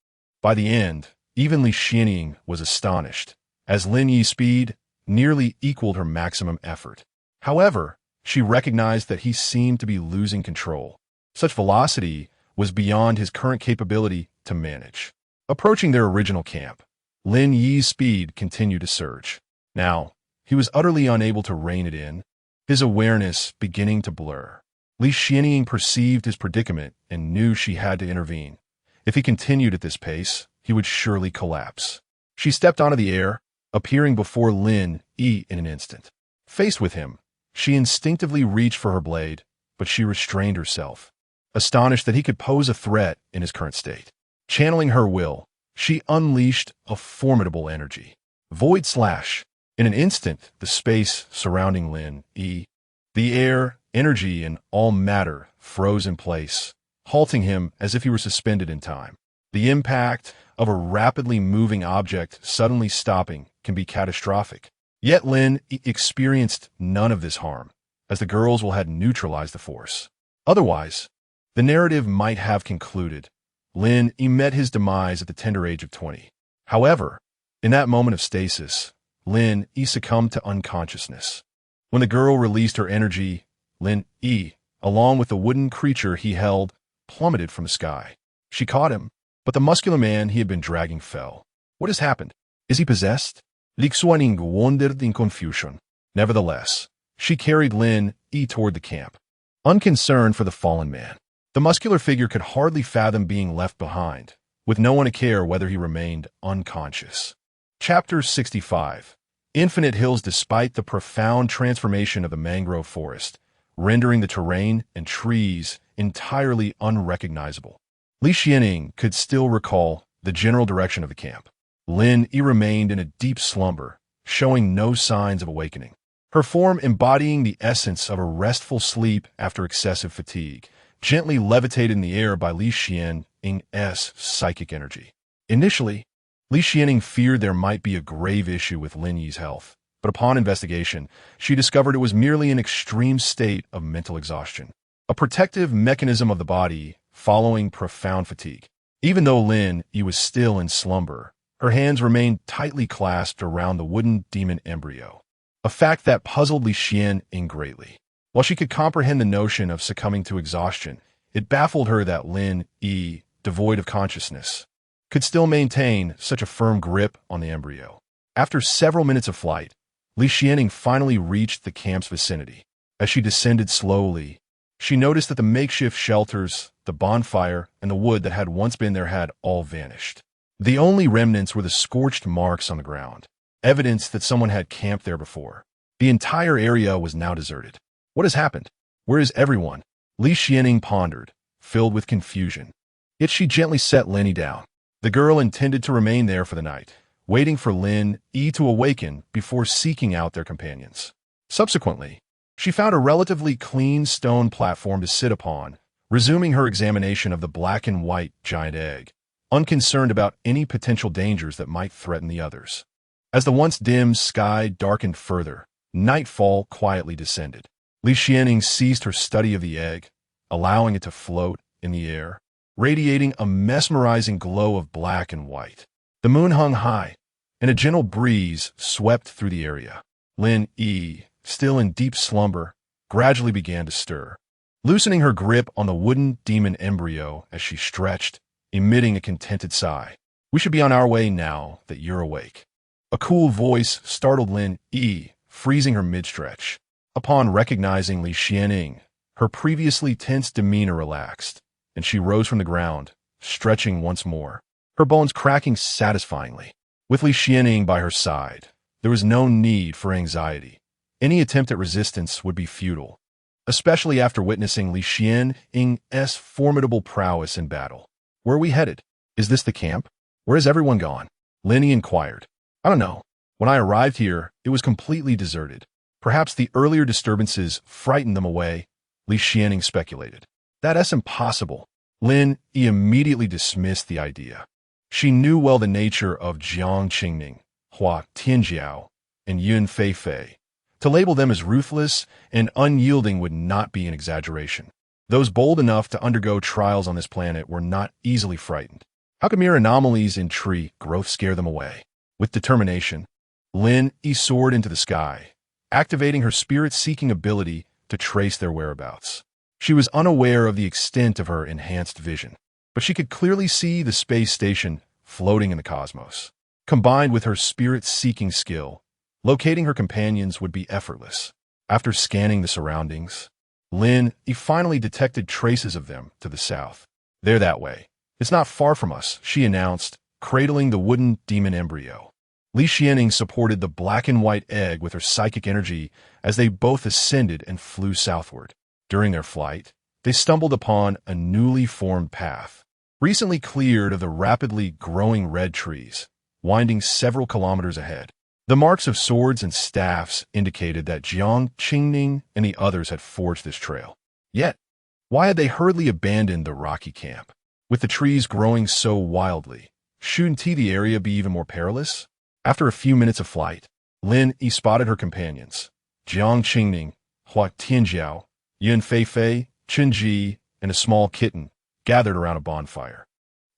By the end, even Li Xianying was astonished, as Lin Yi's speed nearly equaled her maximum effort. However, she recognized that he seemed to be losing control. Such velocity was beyond his current capability to manage. Approaching their original camp, Lin Yi's speed continued to surge. Now, he was utterly unable to rein it in, his awareness beginning to blur. Li Xianying perceived his predicament and knew she had to intervene. If he continued at this pace, he would surely collapse. She stepped onto the air, appearing before Lin Yi in an instant. Faced with him, she instinctively reached for her blade, but she restrained herself, astonished that he could pose a threat in his current state. Channeling her will, she unleashed a formidable energy. Void Slash. In an instant, the space surrounding Lin Yi, the air, energy, and all matter froze in place, halting him as if he were suspended in time. The impact of a rapidly moving object suddenly stopping can be catastrophic. Yet Lin Yi experienced none of this harm, as the girls had neutralized the force. Otherwise, the narrative might have concluded. Lin Yi met his demise at the tender age of 20. However, in that moment of stasis, Lin Yi succumbed to unconsciousness. When the girl released her energy, Lin Yi, along with the wooden creature he held, plummeted from the sky. She caught him, but the muscular man he had been dragging fell. What has happened? Is he possessed? Li Xianying wondered in confusion. Nevertheless, she carried Lin Yi toward the camp, unconcerned for the fallen man. The muscular figure could hardly fathom being left behind, with no one to care whether he remained unconscious. Chapter 65. Infinite hills. Despite the profound transformation of the mangrove forest, rendering the terrain and trees entirely unrecognizable, Li Xianying could still recall the general direction of the camp. Lin Yi remained in a deep slumber, showing no signs of awakening. Her form embodying the essence of a restful sleep after excessive fatigue, gently levitated in the air by Li Xianying's psychic energy. Initially, Li Xianying feared there might be a grave issue with Lin Yi's health, but upon investigation, she discovered it was merely an extreme state of mental exhaustion, a protective mechanism of the body following profound fatigue. Even though Lin Yi was still in slumber, her hands remained tightly clasped around the wooden demon embryo, a fact that puzzled Li Xianying greatly. While she could comprehend the notion of succumbing to exhaustion, it baffled her that Lin Yi, devoid of consciousness, could still maintain such a firm grip on the embryo. After several minutes of flight, Li Xianying finally reached the camp's vicinity. As she descended slowly, she noticed that the makeshift shelters, the bonfire, and the wood that had once been there had all vanished. The only remnants were the scorched marks on the ground, evidence that someone had camped there before. The entire area was now deserted. What has happened? Where is everyone? Li Xianying pondered, filled with confusion. Yet she gently set Lin Yi down. The girl intended to remain there for the night, waiting for Lin Yi to awaken before seeking out their companions. Subsequently, she found a relatively clean stone platform to sit upon, resuming her examination of the black and white giant egg, unconcerned about any potential dangers that might threaten the others. As the once dim sky darkened further, nightfall quietly descended. Li Xianing ceased her study of the egg, allowing it to float in the air, radiating a mesmerizing glow of black and white. The moon hung high, and a gentle breeze swept through the area. Lin Yi, still in deep slumber, gradually began to stir, loosening her grip on the wooden demon embryo as she stretched, emitting a contented sigh. "We should be on our way now that you're awake." A cool voice startled Lin Yi, freezing her mid-stretch. Upon recognizing Li Xianing, her previously tense demeanor relaxed, and she rose from the ground, stretching once more, her bones cracking satisfyingly. With Li Xianing by her side, there was no need for anxiety. Any attempt at resistance would be futile, especially after witnessing Li Xianing's formidable prowess in battle. "Where are we headed? Is this the camp? Where has everyone gone?" Lin Yi inquired. "I don't know. When I arrived here, it was completely deserted. Perhaps the earlier disturbances frightened them away," Li Xianing speculated. "That's impossible." Lin Yi immediately dismissed the idea. She knew well the nature of Jiang Qingning, Hua Tianjiao, and Yun Feifei. To label them as ruthless and unyielding would not be an exaggeration. Those bold enough to undergo trials on this planet were not easily frightened. How could mere anomalies in tree growth scare them away? With determination, Lin Yi soared into the sky, activating her spirit-seeking ability to trace their whereabouts. She was unaware of the extent of her enhanced vision, but she could clearly see the space station floating in the cosmos. Combined with her spirit-seeking skill, locating her companions would be effortless. After scanning the surroundings, Lin Yi finally detected traces of them to the south. "They're that way. It's not far from us," she announced, cradling the wooden demon embryo. Li Xianing supported the black and white egg with her psychic energy as they both ascended and flew southward. During their flight, they stumbled upon a newly formed path, recently cleared of the rapidly growing red trees, winding several kilometers ahead. The marks of swords and staffs indicated that Jiang Qingning and the others had forged this trail. Yet, why had they hurriedly abandoned the rocky camp? With the trees growing so wildly, shouldn't the area be even more perilous? After a few minutes of flight, Lin Yi spotted her companions, Jiang Qingning, Hua Tianjiao, Yun Feifei, Chen Ji, and a small kitten, gathered around a bonfire.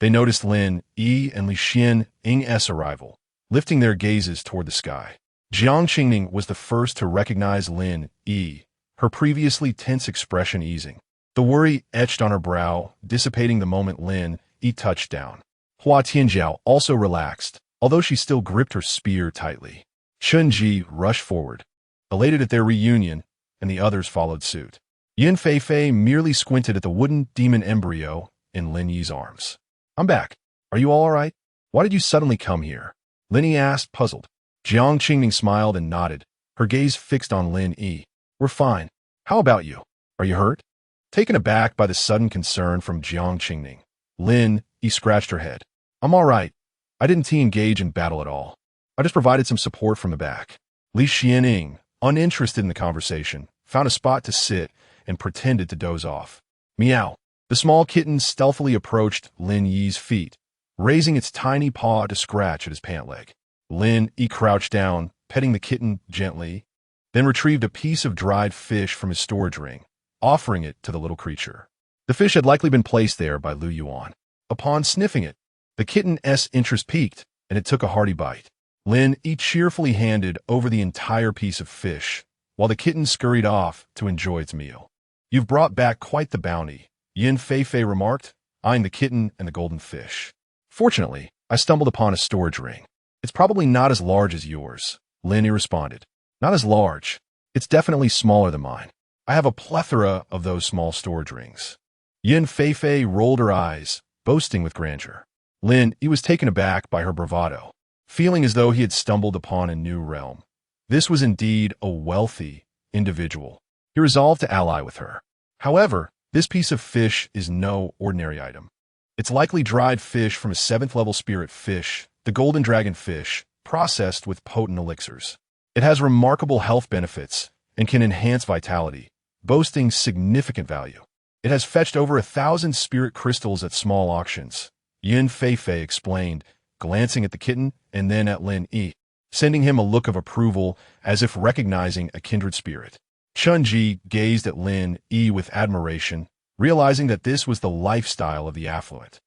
They noticed Lin Yi and Li Xianing's arrival, lifting their gazes toward the sky. Jiang Qingning was the first to recognize Lin Yi, her previously tense expression easing. The worry etched on her brow, dissipating the moment Lin Yi touched down. Hua Tianjiao also relaxed, although she still gripped her spear tightly. Chen Ji rushed forward, elated at their reunion, and the others followed suit. Yun Feifei merely squinted at the wooden demon embryo in Lin Yi's arms. "I'm back. Are you all right? Why did you suddenly come here?" Lin Yi asked, puzzled. Jiang Qingning smiled and nodded, her gaze fixed on Lin Yi. "We're fine. How about you? Are you hurt?" Taken aback by the sudden concern from Jiang Qingning, Lin Yi scratched her head. "I'm all right. I didn't engage in battle at all. I just provided some support from the back." Li Xianing, uninterested in the conversation, found a spot to sit and pretended to doze off. Meow. The small kitten stealthily approached Lin Yi's feet, raising its tiny paw to scratch at his pant leg. Lin Yi crouched down, petting the kitten gently, then retrieved a piece of dried fish from his storage ring, offering it to the little creature. The fish had likely been placed there by Lu Yuan. Upon sniffing it, the kitten's interest piqued, and it took a hearty bite. Lin Yi cheerfully handed over the entire piece of fish, while the kitten scurried off to enjoy its meal. "You've brought back quite the bounty," Yun Feifei remarked, eyeing the kitten and the golden fish. "Fortunately, I stumbled upon a storage ring. It's probably not as large as yours," Lin Yi responded. "Not as large. It's definitely smaller than mine. I have a plethora of those small storage rings." Yun Feifei rolled her eyes, boasting with grandeur. Lin Yi was taken aback by her bravado, feeling as though he had stumbled upon a new realm. This was indeed a wealthy individual. He resolved to ally with her. However, this piece of fish is no ordinary item. It's likely dried fish from a 7th-level spirit fish, the golden dragon fish, processed with potent elixirs. It has remarkable health benefits and can enhance vitality, boasting significant value. It has fetched over 1,000 spirit crystals at small auctions, Yun Feifei explained, glancing at the kitten and then at Lin Yi, sending him a look of approval as if recognizing a kindred spirit. Chun-Ji gazed at Lin Yi with admiration, realizing that this was the lifestyle of the affluent.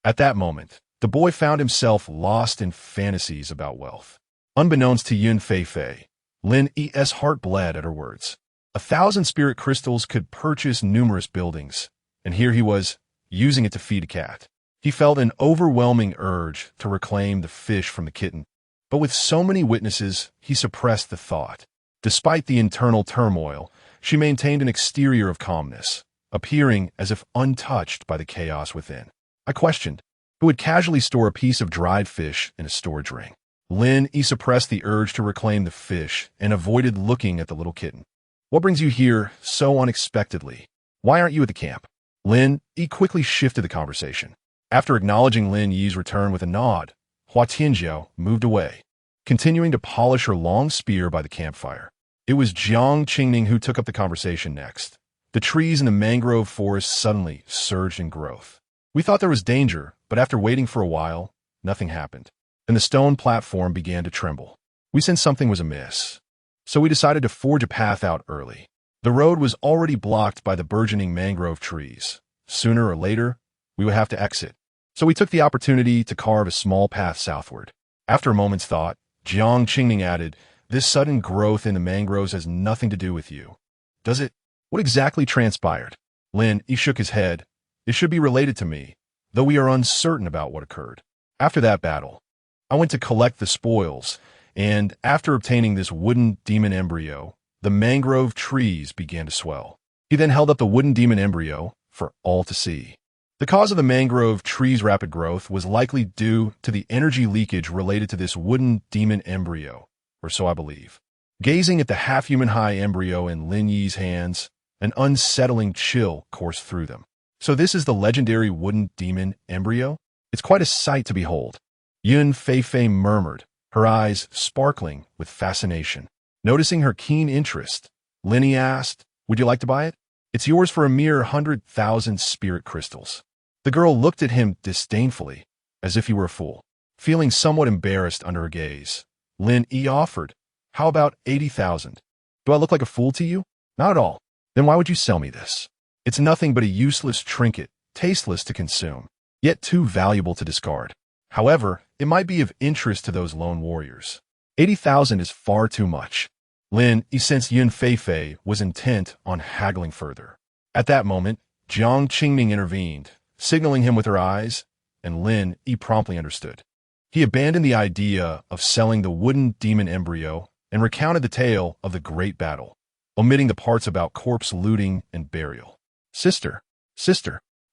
At that moment, the boy found himself lost in fantasies about wealth. Unbeknownst to Yun Feifei, Lin Yi's heart bled at her words. 1,000 spirit crystals could purchase numerous buildings, and here he was, using it to feed a cat. He felt an overwhelming urge to reclaim the fish from the kitten, but with so many witnesses, he suppressed the thought. Despite the internal turmoil, she maintained an exterior of calmness, appearing as if untouched by the chaos within. I questioned, who would casually store a piece of dried fish in a storage ring? Lin Yi suppressed the urge to reclaim the fish and avoided looking at the little kitten. What brings you here so unexpectedly? Why aren't you at the camp? Lin Yi quickly shifted the conversation. After acknowledging Lin Yi's return with a nod, Hua Tianjiao moved away, continuing to polish her long spear by the campfire. It was Jiang Qingning who took up the conversation next. The trees in the mangrove forest suddenly surged in growth. We thought there was danger, but after waiting for a while, nothing happened. And the stone platform began to tremble. We sensed something was amiss, so we decided to forge a path out early. The road was already blocked by the burgeoning mangrove trees. Sooner or later, we would have to exit, so we took the opportunity to carve a small path southward. After a moment's thought, Jiang Qingning added, "This sudden growth in the mangroves has nothing to do with you, does it? What exactly transpired?" Lin Yi shook his head. "It should be related to me, though we are uncertain about what occurred. After that battle, I went to collect the spoils, and after obtaining this wooden demon embryo, the mangrove trees began to swell." He then held up the wooden demon embryo for all to see. The cause of the mangrove trees' rapid growth was likely due to the energy leakage related to this wooden demon embryo, or so I believe. Gazing at the half-human-high embryo in Lin Yi's hands, an unsettling chill coursed through them. So this is the legendary wooden demon embryo? It's quite a sight to behold. Yun Feifei murmured, her eyes sparkling with fascination. Noticing her keen interest, Lin Yi asked, "Would you like to buy it? It's yours for a mere 100,000 spirit crystals." The girl looked at him disdainfully, as if he were a fool. Feeling somewhat embarrassed under her gaze, Lin Yi offered, "How about 80,000? Do I look like a fool to you? Not at all. Then why would you sell me this? It's nothing but a useless trinket, tasteless to consume, yet too valuable to discard. However, it might be of interest to those lone warriors. 80,000 is far too much." Lin Yi sensed Yun Feifei was intent on haggling further. At that moment, Jiang Qingning intervened, signaling him with her eyes, and Lin Yi promptly understood. He abandoned the idea of selling the wooden demon embryo and recounted the tale of the great battle, omitting the parts about corpse looting and burial. Sister,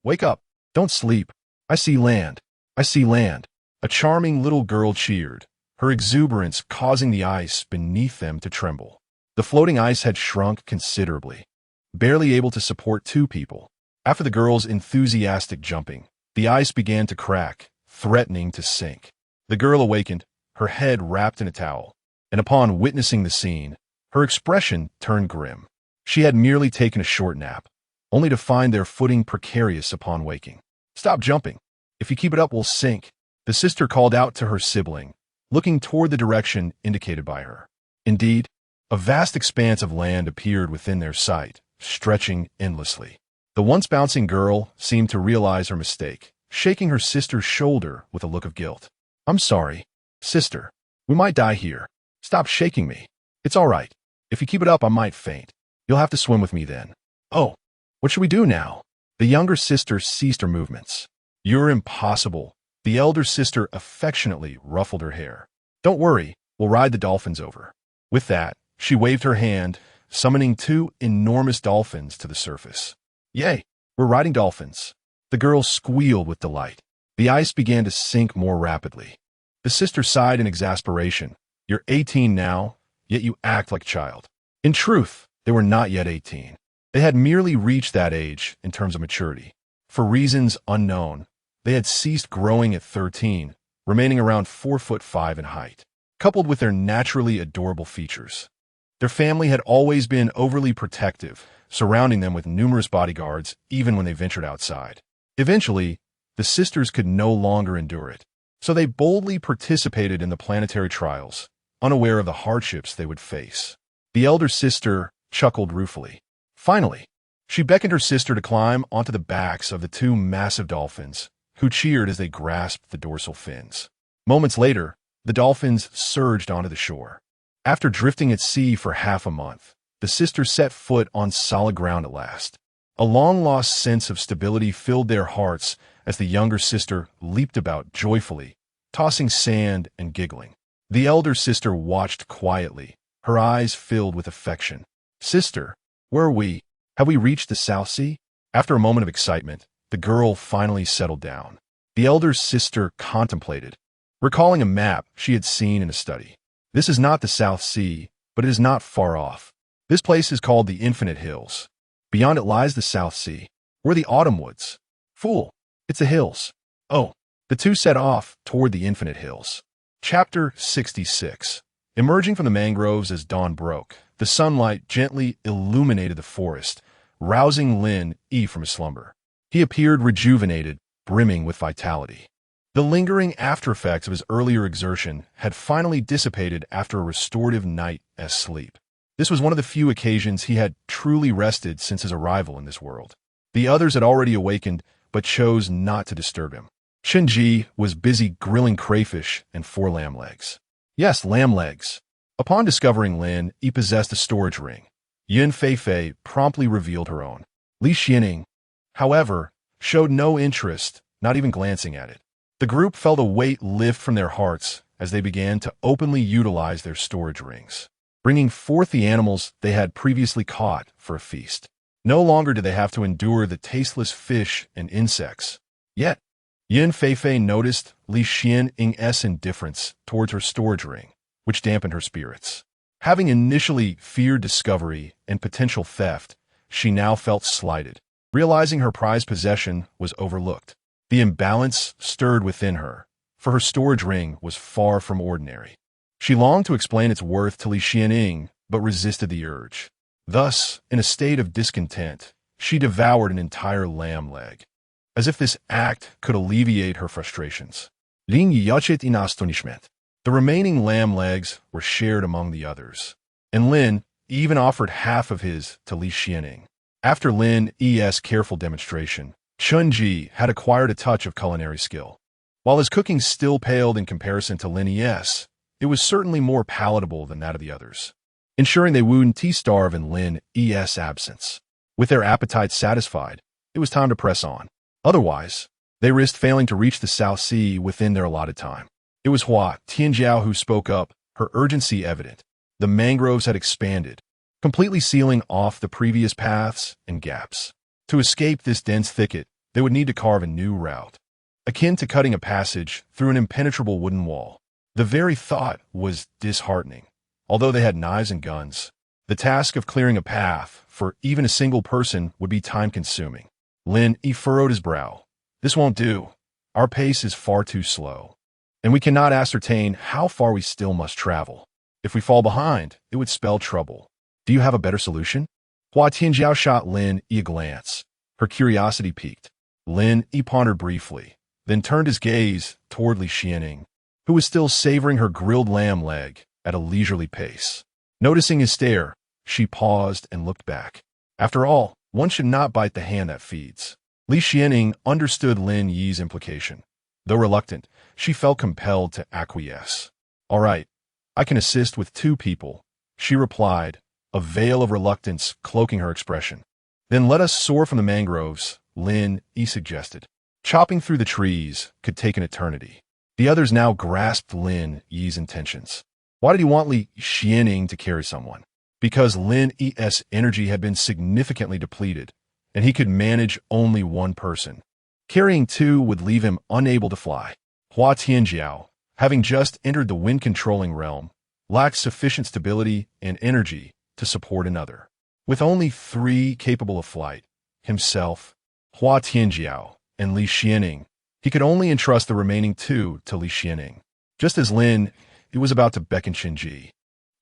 wake up. Don't sleep. I see land. I see land." A charming little girl cheered, her exuberance causing the ice beneath them to tremble. The floating ice had shrunk considerably, barely able to support two people. After the girl's enthusiastic jumping, the ice began to crack, threatening to sink. The girl awakened, her head wrapped in a towel, and upon witnessing the scene, her expression turned grim. She had merely taken a short nap, only to find their footing precarious upon waking. "Stop jumping. If you keep it up, we'll sink," the sister called out to her sibling, looking toward the direction indicated by her. Indeed, a vast expanse of land appeared within their sight, stretching endlessly. The once bouncing girl seemed to realize her mistake, shaking her sister's shoulder with a look of guilt. "I'm sorry, sister. We might die here. Stop shaking me. It's all right. If you keep it up, I might faint. You'll have to swim with me then." "Oh, what should we do now?" The younger sister ceased her movements. "You're impossible." The elder sister affectionately ruffled her hair. "Don't worry, we'll ride the dolphins over." With that, she waved her hand, summoning two enormous dolphins to the surface. "Yay, we're riding dolphins." The girl squealed with delight. The ice began to sink more rapidly. The sister sighed in exasperation. "You're 18 now, yet you act like a child." In truth, they were not yet 18. They had merely reached that age in terms of maturity. For reasons unknown, they had ceased growing at 13, remaining around 4'5" in height. Coupled with their naturally adorable features, Their family had always been overly protective, surrounding them with numerous bodyguards even when they ventured outside. Eventually, the sisters could no longer endure it, so they boldly participated in the planetary trials, unaware of the hardships they would face. The elder sister chuckled ruefully. Finally, she beckoned her sister to climb onto the backs of the two massive dolphins, who cheered as they grasped the dorsal fins. Moments later, the dolphins surged onto the shore. After drifting at sea for half a month, the sisters set foot on solid ground at last. A long-lost sense of stability filled their hearts as the younger sister leaped about joyfully, tossing sand and giggling. The elder sister watched quietly, her eyes filled with affection. "Sister, where are we? Have we reached the South Sea?" After a moment of excitement, the girl finally settled down. The elder sister contemplated, recalling a map she had seen in a study. "This is not the South Sea, but it is not far off. This place is called the Infinite Hills. Beyond it lies the South Sea. We're the autumn woods." "Fool, it's the hills." "Oh." The two set off toward the Infinite Hills. Chapter 66. Emerging from the mangroves as dawn broke, the sunlight gently illuminated the forest, rousing Lin Yi from his slumber. He appeared rejuvenated, brimming with vitality. The lingering aftereffects of his earlier exertion had finally dissipated after a restorative night as sleep. This was one of the few occasions he had truly rested since his arrival in this world. The others had already awakened, but chose not to disturb him. Shenji was busy grilling crayfish and 4 lamb legs. Yes, lamb legs. Upon discovering Lin, he possessed a storage ring. Yun Feifei promptly revealed her own. Li Xianing, however, showed no interest, not even glancing at it. The group felt a weight lift from their hearts as they began to openly utilize their storage rings, bringing forth the animals they had previously caught for a feast. No longer did they have to endure the tasteless fish and insects. Yet, Yin Feifei noticed Li Xianing's indifference towards her storage ring, which dampened her spirits. Having initially feared discovery and potential theft, she now felt slighted, realizing her prized possession was overlooked. The imbalance stirred within her, for her storage ring was far from ordinary. She longed to explain its worth to Li Xianing, but resisted the urge. Thus, in a state of discontent, she devoured an entire lamb leg, as if this act could alleviate her frustrations. Lin yachet in astonishment. The remaining lamb legs were shared among the others, and Lin even offered half of his to Li Xianing. After Lin Yi's careful demonstration, Chunji had acquired a touch of culinary skill. While his cooking still paled in comparison to Lin Yi's, it was certainly more palatable than that of the others, ensuring they wouldn't starve in Lin Yi's absence. With their appetites satisfied, it was time to press on. Otherwise, they risked failing to reach the South Sea within their allotted time. It was Hua Tianjiao who spoke up, her urgency evident. The mangroves had expanded, completely sealing off the previous paths and gaps. To escape this dense thicket, they would need to carve a new route, akin to cutting a passage through an impenetrable wooden wall. The very thought was disheartening. Although they had knives and guns, the task of clearing a path for even a single person would be time-consuming. Lin Yi furrowed his brow. "This won't do. Our pace is far too slow, and we cannot ascertain how far we still must travel. If we fall behind, it would spell trouble. Do you have a better solution?" Hua Tianjiao shot Lin Yi a glance. Her curiosity piqued. Lin Yi pondered briefly, then turned his gaze toward Li Xianing, who was still savoring her grilled lamb leg at a leisurely pace. Noticing his stare, she paused and looked back. After all, one should not bite the hand that feeds. Li Xianing understood Lin Yi's implication. Though reluctant, she felt compelled to acquiesce. "All right, I can assist with 2 people," she replied, a veil of reluctance cloaking her expression. "Then let us soar from the mangroves," Lin Yi suggested. Chopping through the trees could take an eternity. The others now grasped Lin Yi's intentions. Why did he want Li Xianing to carry someone? Because Lin Yi's energy had been significantly depleted, and he could manage only 1 person. Carrying 2 would leave him unable to fly. Hua Tianjiao, having just entered the wind-controlling realm, lacked sufficient stability and energy to support another. With only 3 capable of flight, himself, Hua Tianjiao, and Li Xianing, he could only entrust the remaining 2 to Li Xianing. Just as Lin was about to beckon Shenji,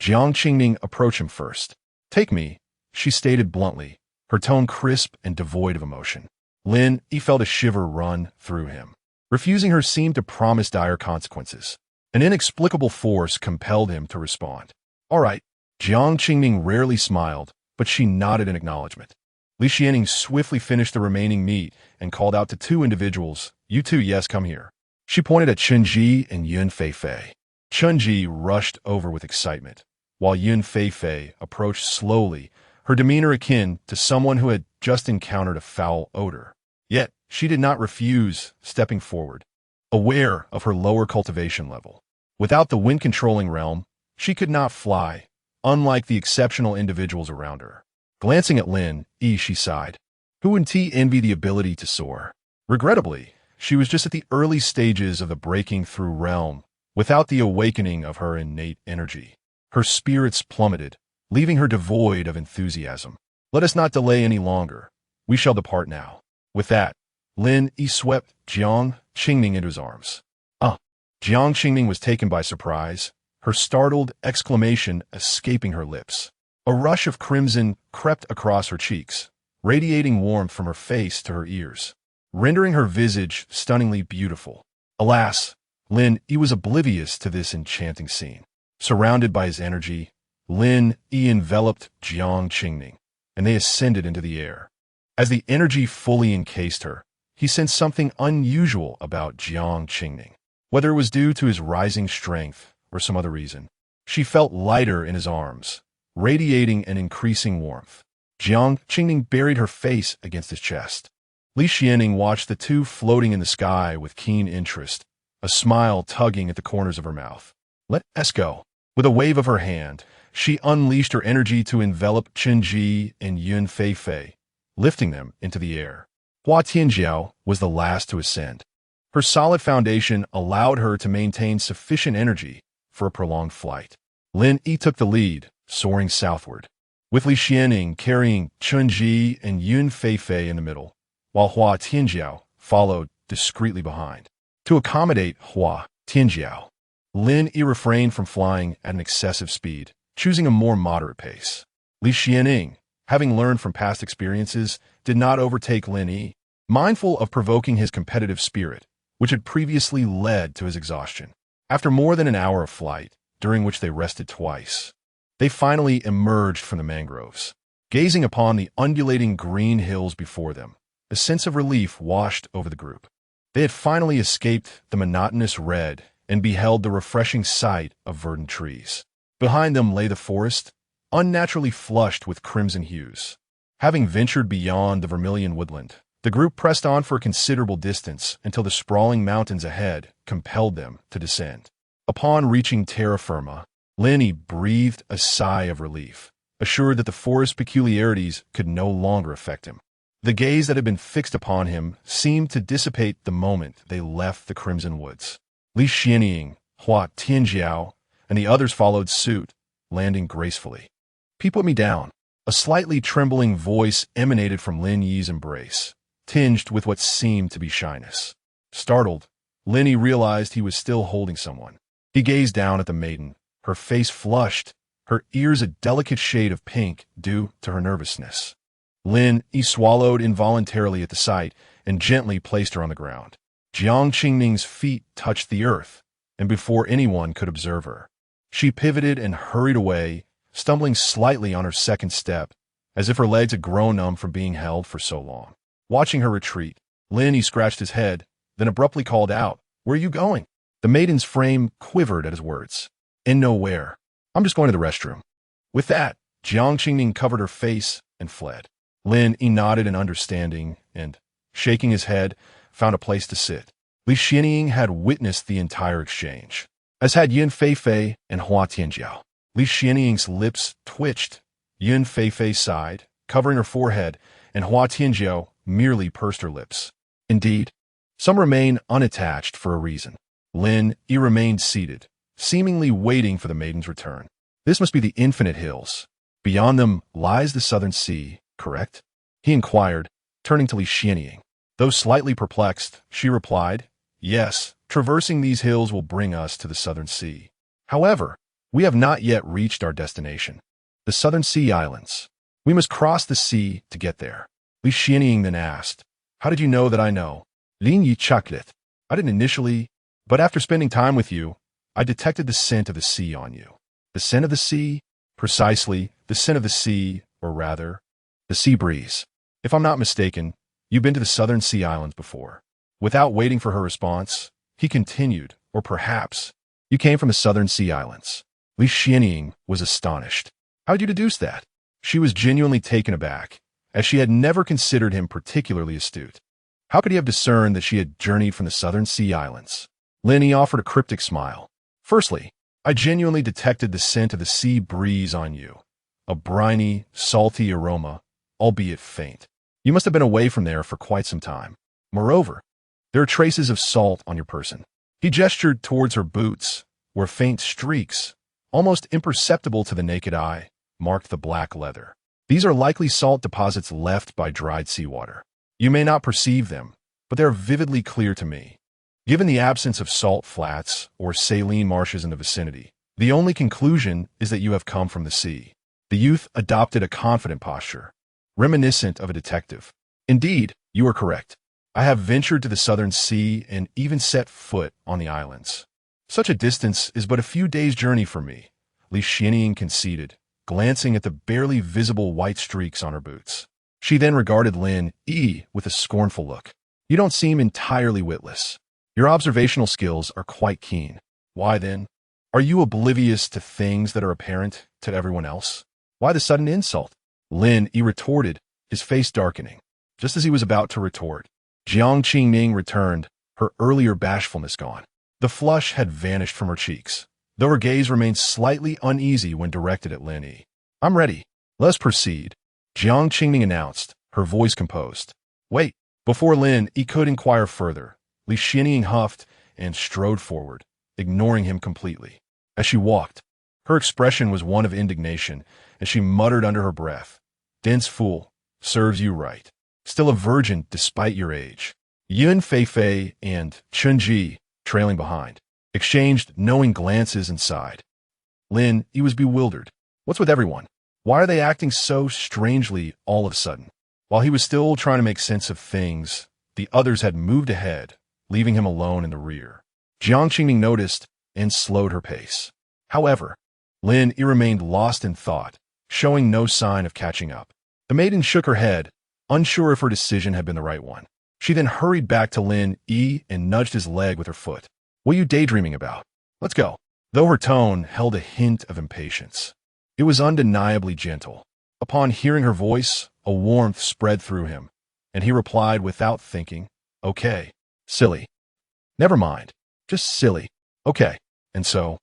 Jiang Qingning approached him first. "Take me," she stated bluntly, her tone crisp and devoid of emotion. Lin Yi felt a shiver run through him. Refusing her seemed to promise dire consequences. An inexplicable force compelled him to respond. "All right." Jiang Qingning rarely smiled, but she nodded in acknowledgement. Li Xianing swiftly finished the remaining meat and called out to two individuals, "You two, yes, come here." She pointed at Chen Ji and Yun Feifei. Chen Ji rushed over with excitement, while Yun Feifei approached slowly, her demeanor akin to someone who had just encountered a foul odor. Yet, she did not refuse, stepping forward, aware of her lower cultivation level. Without the wind-controlling realm, she could not fly, unlike the exceptional individuals around her. Glancing at Lin Yi, she sighed. Who wouldn't envy the ability to soar? Regrettably, she was just at the early stages of the breaking through realm, without the awakening of her innate energy. Her spirits plummeted, leaving her devoid of enthusiasm. "Let us not delay any longer. We shall depart now." With that, Lin Yi swept Jiang Qingning into his arms. Jiang Qingning was taken by surprise, her startled exclamation escaping her lips. A rush of crimson crept across her cheeks, radiating warmth from her face to her ears, rendering her visage stunningly beautiful. Alas, Lin Yi was oblivious to this enchanting scene. Surrounded by his energy, Lin Yi enveloped Jiang Qingning, and they ascended into the air. As the energy fully encased her, he sensed something unusual about Jiang Qingning. Whether it was due to his rising strength or some other reason, she felt lighter in his arms, radiating an increasing warmth. Jiang Qingning buried her face against his chest. Li Xianing watched the two floating in the sky with keen interest, a smile tugging at the corners of her mouth. "Let us go." With a wave of her hand, she unleashed her energy to envelop Chen Ji and Yun Feifei, lifting them into the air. Hua Tianjiao was the last to ascend. Her solid foundation allowed her to maintain sufficient energy for a prolonged flight. Lin Yi took the lead, soaring southward, with Li Xianing carrying Chen Ji and Yun Feifei in the middle, while Hua Tianjiao followed discreetly behind. To accommodate Hua Tianjiao, Lin Yi refrained from flying at an excessive speed, choosing a more moderate pace. Li Xianing, having learned from past experiences, did not overtake Lin Yi, mindful of provoking his competitive spirit, which had previously led to his exhaustion. After more than an hour of flight, during which they rested twice, they finally emerged from the mangroves. Gazing upon the undulating green hills before them, a sense of relief washed over the group. They had finally escaped the monotonous red and beheld the refreshing sight of verdant trees. Behind them lay the forest, unnaturally flushed with crimson hues. Having ventured beyond the vermilion woodland, the group pressed on for a considerable distance until the sprawling mountains ahead compelled them to descend. Upon reaching terra firma, Lin Yi breathed a sigh of relief, assured that the forest's peculiarities could no longer affect him. The gaze that had been fixed upon him seemed to dissipate the moment they left the crimson woods. Li Xianing, Hua Tianjiao, and the others followed suit, landing gracefully. "Put me down." A slightly trembling voice emanated from Lin Yi's embrace, tinged with what seemed to be shyness. Startled, Lin Yi realized he was still holding someone. He gazed down at the maiden, her face flushed, her ears a delicate shade of pink due to her nervousness. Lin Yi swallowed involuntarily at the sight and gently placed her on the ground. Jiang Qingning's feet touched the earth, and before anyone could observe her, she pivoted and hurried away, stumbling slightly on her second step, as if her legs had grown numb from being held for so long. Watching her retreat, Lin Yi scratched his head, then abruptly called out, "Where are you going?" The maiden's frame quivered at his words. "In nowhere. I'm just going to the restroom." With that, Jiang Qingning covered her face and fled. Lin Yi nodded in understanding and, shaking his head, found a place to sit. Li Xianing had witnessed the entire exchange, as had Yun Feifei and Hua Tianjiao. Li Xianing's lips twitched, Yun Feifei sighed, covering her forehead, and Hua Tianjiao merely pursed her lips. Indeed, some remain unattached for a reason. Lin Yi remained seated, seemingly waiting for the maiden's return. "This must be the infinite hills. Beyond them lies the southern sea, correct?" he inquired, turning to Li Xianing. Though slightly perplexed, she replied, "Yes, traversing these hills will bring us to the southern sea. However, We have not yet reached our destination. The southern sea islands. We must cross the sea to get there. Li Xianying then asked, how did you know that I know? Lin Yi chuckled. I didn't initially, but after spending time with you, I detected the scent of the sea on you. The scent of the sea? Precisely, the scent of the sea, or rather, the sea breeze. If I'm not mistaken, you've been to the southern sea islands before. Without waiting for her response, he continued, or perhaps, you came from the southern sea islands. Li Xianying was astonished. How did you deduce that? She was genuinely taken aback, as she had never considered him particularly astute. How could he have discerned that she had journeyed from the southern sea islands? Lin offered a cryptic smile. Firstly, I genuinely detected the scent of the sea breeze on you. A briny, salty aroma, albeit faint. You must have been away from there for quite some time. Moreover, there are traces of salt on your person. He gestured towards her boots, where faint streaks, almost imperceptible to the naked eye, marked the black leather. These are likely salt deposits left by dried seawater. You may not perceive them, but they are vividly clear to me. Given the absence of salt flats or saline marshes in the vicinity, the only conclusion is that you have come from the sea. The youth adopted a confident posture, reminiscent of a detective. Indeed, you are correct. I have ventured to the southern sea and even set foot on the islands. Such a distance is but a few days' journey for me, Li Xianying conceded, glancing at the barely visible white streaks on her boots. She then regarded Lin Yi with a scornful look. You don't seem entirely witless. Your observational skills are quite keen. Why then? Are you oblivious to things that are apparent to everyone else? Why the sudden insult? Lin Yi retorted, his face darkening. Just as he was about to retort, Jiang Qingming returned, her earlier bashfulness gone. The flush had vanished from her cheeks, though her gaze remained slightly uneasy when directed at Lin Yi. I'm ready. Let's proceed, Jiang Qingming announced, her voice composed. Wait. Before Lin Yi could inquire further, Li Xianying huffed and strode forward, ignoring him completely. As she walked, her expression was one of indignation, as she muttered under her breath, dense fool, serves you right. Still a virgin despite your age. Yun Feifei and Chun Ji, trailing behind, exchanged knowing glances and sighed. Lin Yi was bewildered. What's with everyone? Why are they acting so strangely all of a sudden? While he was still trying to make sense of things, the others had moved ahead, leaving him alone in the rear. Jiang Qingming noticed and slowed her pace. However, Lin Yi remained lost in thought, showing no sign of catching up. The maiden shook her head, unsure if her decision had been the right one. She then hurried back to Lin Yi and nudged his leg with her foot. What are you daydreaming about? Let's go. Though her tone held a hint of impatience, it was undeniably gentle. Upon hearing her voice, a warmth spread through him, and he replied without thinking, okay, silly. Never mind, just silly. Okay. And so,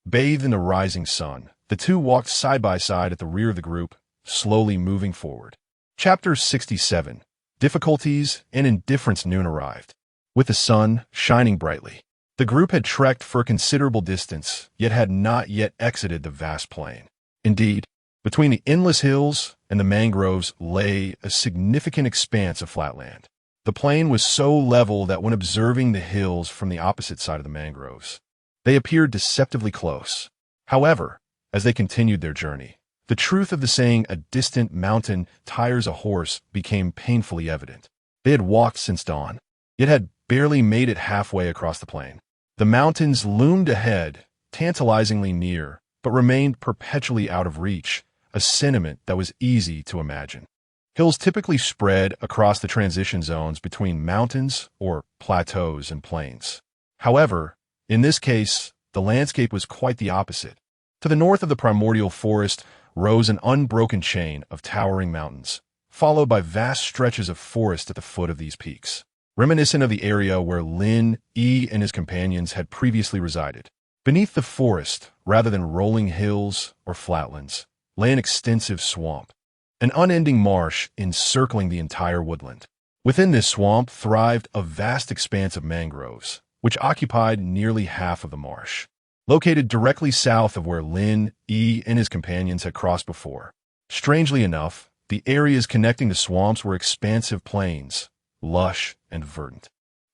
bathed in the rising sun, the two walked side by side at the rear of the group, slowly moving forward. Chapter 67. Difficulties and Indifference. Noon arrived. With the sun shining brightly, the group had trekked for a considerable distance, yet had not yet exited the vast plain. Indeed, between the endless hills and the mangroves lay a significant expanse of flat land. The plain was so level that when observing the hills from the opposite side of the mangroves, they appeared deceptively close. However, as they continued their journey, the truth of the saying, a distant mountain tires a horse, became painfully evident. They had walked since dawn, yet had barely made it halfway across the plain. The mountains loomed ahead, tantalizingly near, but remained perpetually out of reach, a sentiment that was easy to imagine. Hills typically spread across the transition zones between mountains or plateaus and plains. However, in this case, the landscape was quite the opposite. To the north of the primordial forest rose an unbroken chain of towering mountains, followed by vast stretches of forest at the foot of these peaks, reminiscent of the area where Lin Yi and his companions had previously resided. Beneath the forest, rather than rolling hills or flatlands, lay an extensive swamp, an unending marsh encircling the entire woodland. Within this swamp thrived a vast expanse of mangroves, which occupied nearly half of the marsh. Located directly south of where Lin Yi and his companions had crossed before. Strangely enough, the areas connecting the swamps were expansive plains, lush and verdant,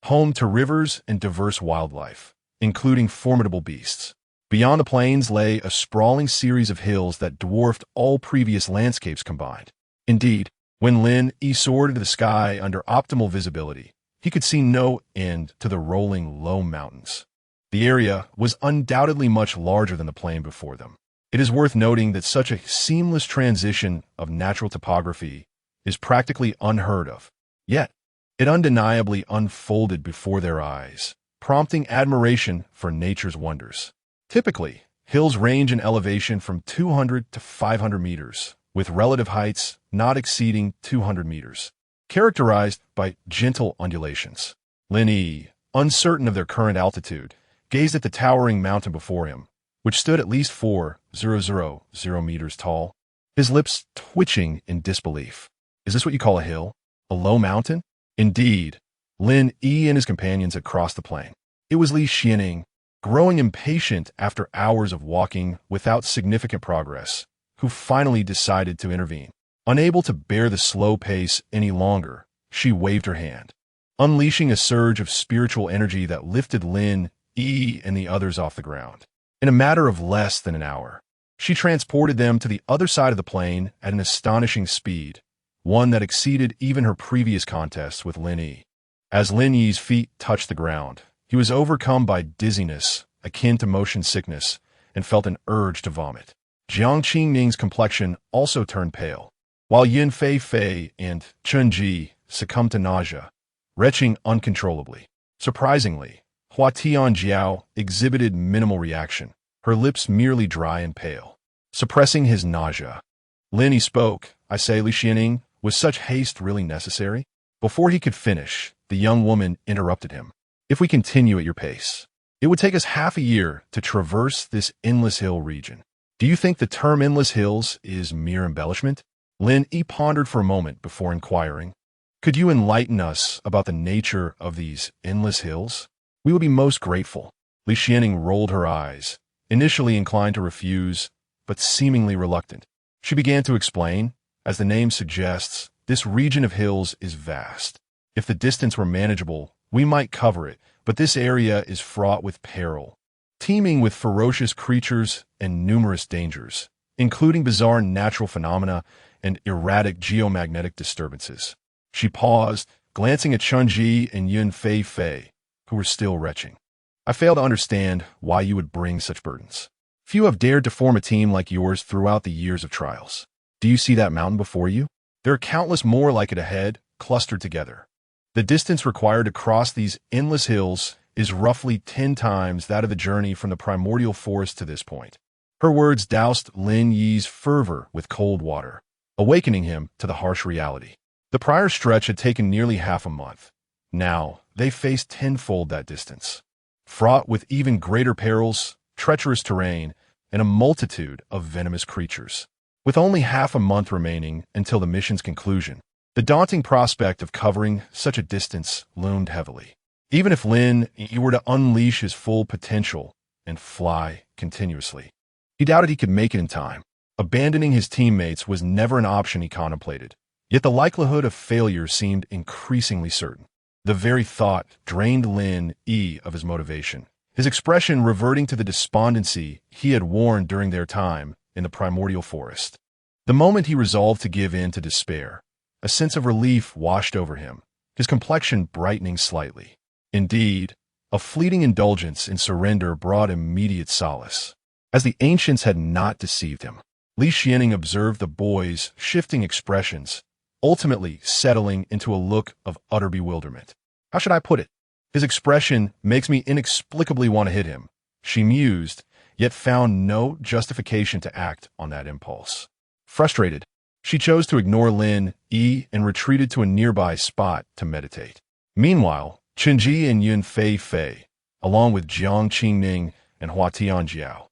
home to rivers and diverse wildlife, including formidable beasts. Beyond the plains lay a sprawling series of hills that dwarfed all previous landscapes combined. Indeed, when Lin Yi soared into the sky under optimal visibility, he could see no end to the rolling low mountains. The area was undoubtedly much larger than the plain before them. It is worth noting that such a seamless transition of natural topography is practically unheard of. Yet, it undeniably unfolded before their eyes, prompting admiration for nature's wonders. Typically, hills range in elevation from 200 to 500 meters, with relative heights not exceeding 200 meters, characterized by gentle undulations. Lin Yi, uncertain of their current altitude, gazed at the towering mountain before him, which stood at least 4,000 meters tall, his lips twitching in disbelief. Is this what you call a hill? A low mountain? Indeed, Lin Yi and his companions had crossed the plain. It was Li Xianing, growing impatient after hours of walking without significant progress, who finally decided to intervene. Unable to bear the slow pace any longer, she waved her hand, unleashing a surge of spiritual energy that lifted Lin Yi and the others off the ground. In a matter of less than an hour, she transported them to the other side of the plain at an astonishing speed, one that exceeded even her previous contests with Lin Yi. As Lin Yi's feet touched the ground, he was overcome by dizziness, akin to motion sickness, and felt an urge to vomit. Jiang Qingning's complexion also turned pale, while Yun Fei and Chun Ji succumbed to nausea, retching uncontrollably. Surprisingly, Hua Tianjiao exhibited minimal reaction, her lips merely dry and pale. Suppressing his nausea, Lin Yi spoke. I say, Li Xianing, was such haste really necessary? Before he could finish, the young woman interrupted him. If we continue at your pace, it would take us half a year to traverse this endless hill region. Do you think the term endless hills is mere embellishment? Lin Yi pondered for a moment before inquiring. Could you enlighten us about the nature of these endless hills? We would be most grateful. Li Xianing rolled her eyes, initially inclined to refuse, but seemingly reluctant. She began to explain. As the name suggests, this region of hills is vast. If the distance were manageable, we might cover it, but this area is fraught with peril, teeming with ferocious creatures and numerous dangers, including bizarre natural phenomena and erratic geomagnetic disturbances. She paused, glancing at Chun-Ji and Yun Fei, who were still retching. I fail to understand why you would bring such burdens. Few have dared to form a team like yours throughout the years of trials. Do you see that mountain before you? There are countless more like it ahead, clustered together. The distance required to cross these endless hills is roughly 10 times that of the journey from the primordial forest to this point. Her words doused Lin Yi's fervor with cold water, awakening him to the harsh reality. The prior stretch had taken nearly half a month. Now, they faced tenfold that distance, fraught with even greater perils, treacherous terrain, and a multitude of venomous creatures. With only half a month remaining until the mission's conclusion, the daunting prospect of covering such a distance loomed heavily. Even if Lin Yi were to unleash his full potential and fly continuously, he doubted he could make it in time. Abandoning his teammates was never an option he contemplated, yet the likelihood of failure seemed increasingly certain. The very thought drained Lin Yi of his motivation, his expression reverting to the despondency he had worn during their time in the primordial forest. The moment he resolved to give in to despair, a sense of relief washed over him, his complexion brightening slightly. Indeed, a fleeting indulgence in surrender brought immediate solace. As the ancients had not deceived him, Li Xianing observed the boy's shifting expressions, ultimately settling into a look of utter bewilderment. How should I put it? His expression makes me inexplicably want to hit him, she mused, yet found no justification to act on that impulse. Frustrated, she chose to ignore Lin Yi and retreated to a nearby spot to meditate. Meanwhile, Chun-Ji and Yun Fei, along with Jiang Qingning and Hua Tianjiao,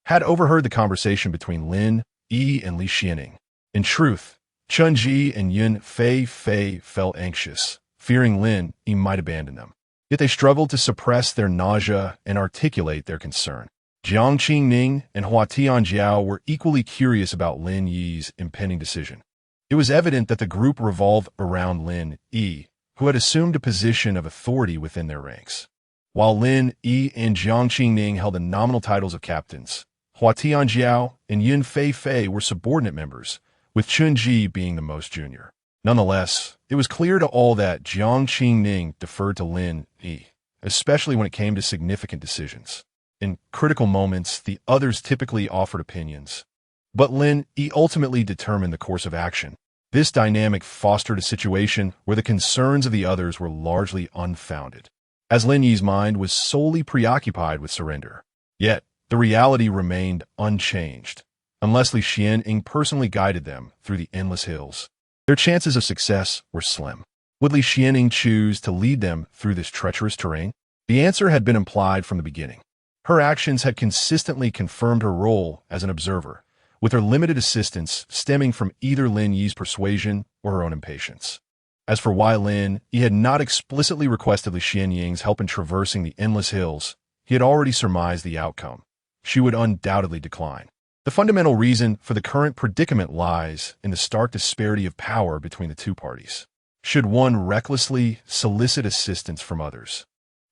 had overheard the conversation between Lin Yi and Li Xianing. In truth, Chun-Ji and Yun Fei felt anxious, fearing Lin Yi might abandon them. Yet they struggled to suppress their nausea and articulate their concern. Jiang Qingning and Hua Tianjiao were equally curious about Lin Yi's impending decision. It was evident that the group revolved around Lin Yi, who had assumed a position of authority within their ranks. While Lin Yi and Jiang Qingning held the nominal titles of captains, Hua Tianjiao and Yun Fei were subordinate members, with Chun Ji being the most junior. Nonetheless, it was clear to all that Jiang Qingning deferred to Lin Yi, especially when it came to significant decisions. In critical moments, the others typically offered opinions, but Lin Yi ultimately determined the course of action. This dynamic fostered a situation where the concerns of the others were largely unfounded, as Lin Yi's mind was solely preoccupied with surrender. Yet, the reality remained unchanged. Unless Li Xianying personally guided them through the endless hills, their chances of success were slim. Would Li Xianying choose to lead them through this treacherous terrain? The answer had been implied from the beginning. Her actions had consistently confirmed her role as an observer, with her limited assistance stemming from either Lin Yi's persuasion or her own impatience. As for why Lin Yi had not explicitly requested Li Xianying's help in traversing the endless hills, he had already surmised the outcome. She would undoubtedly decline. The fundamental reason for the current predicament lies in the stark disparity of power between the two parties. Should one recklessly solicit assistance from others,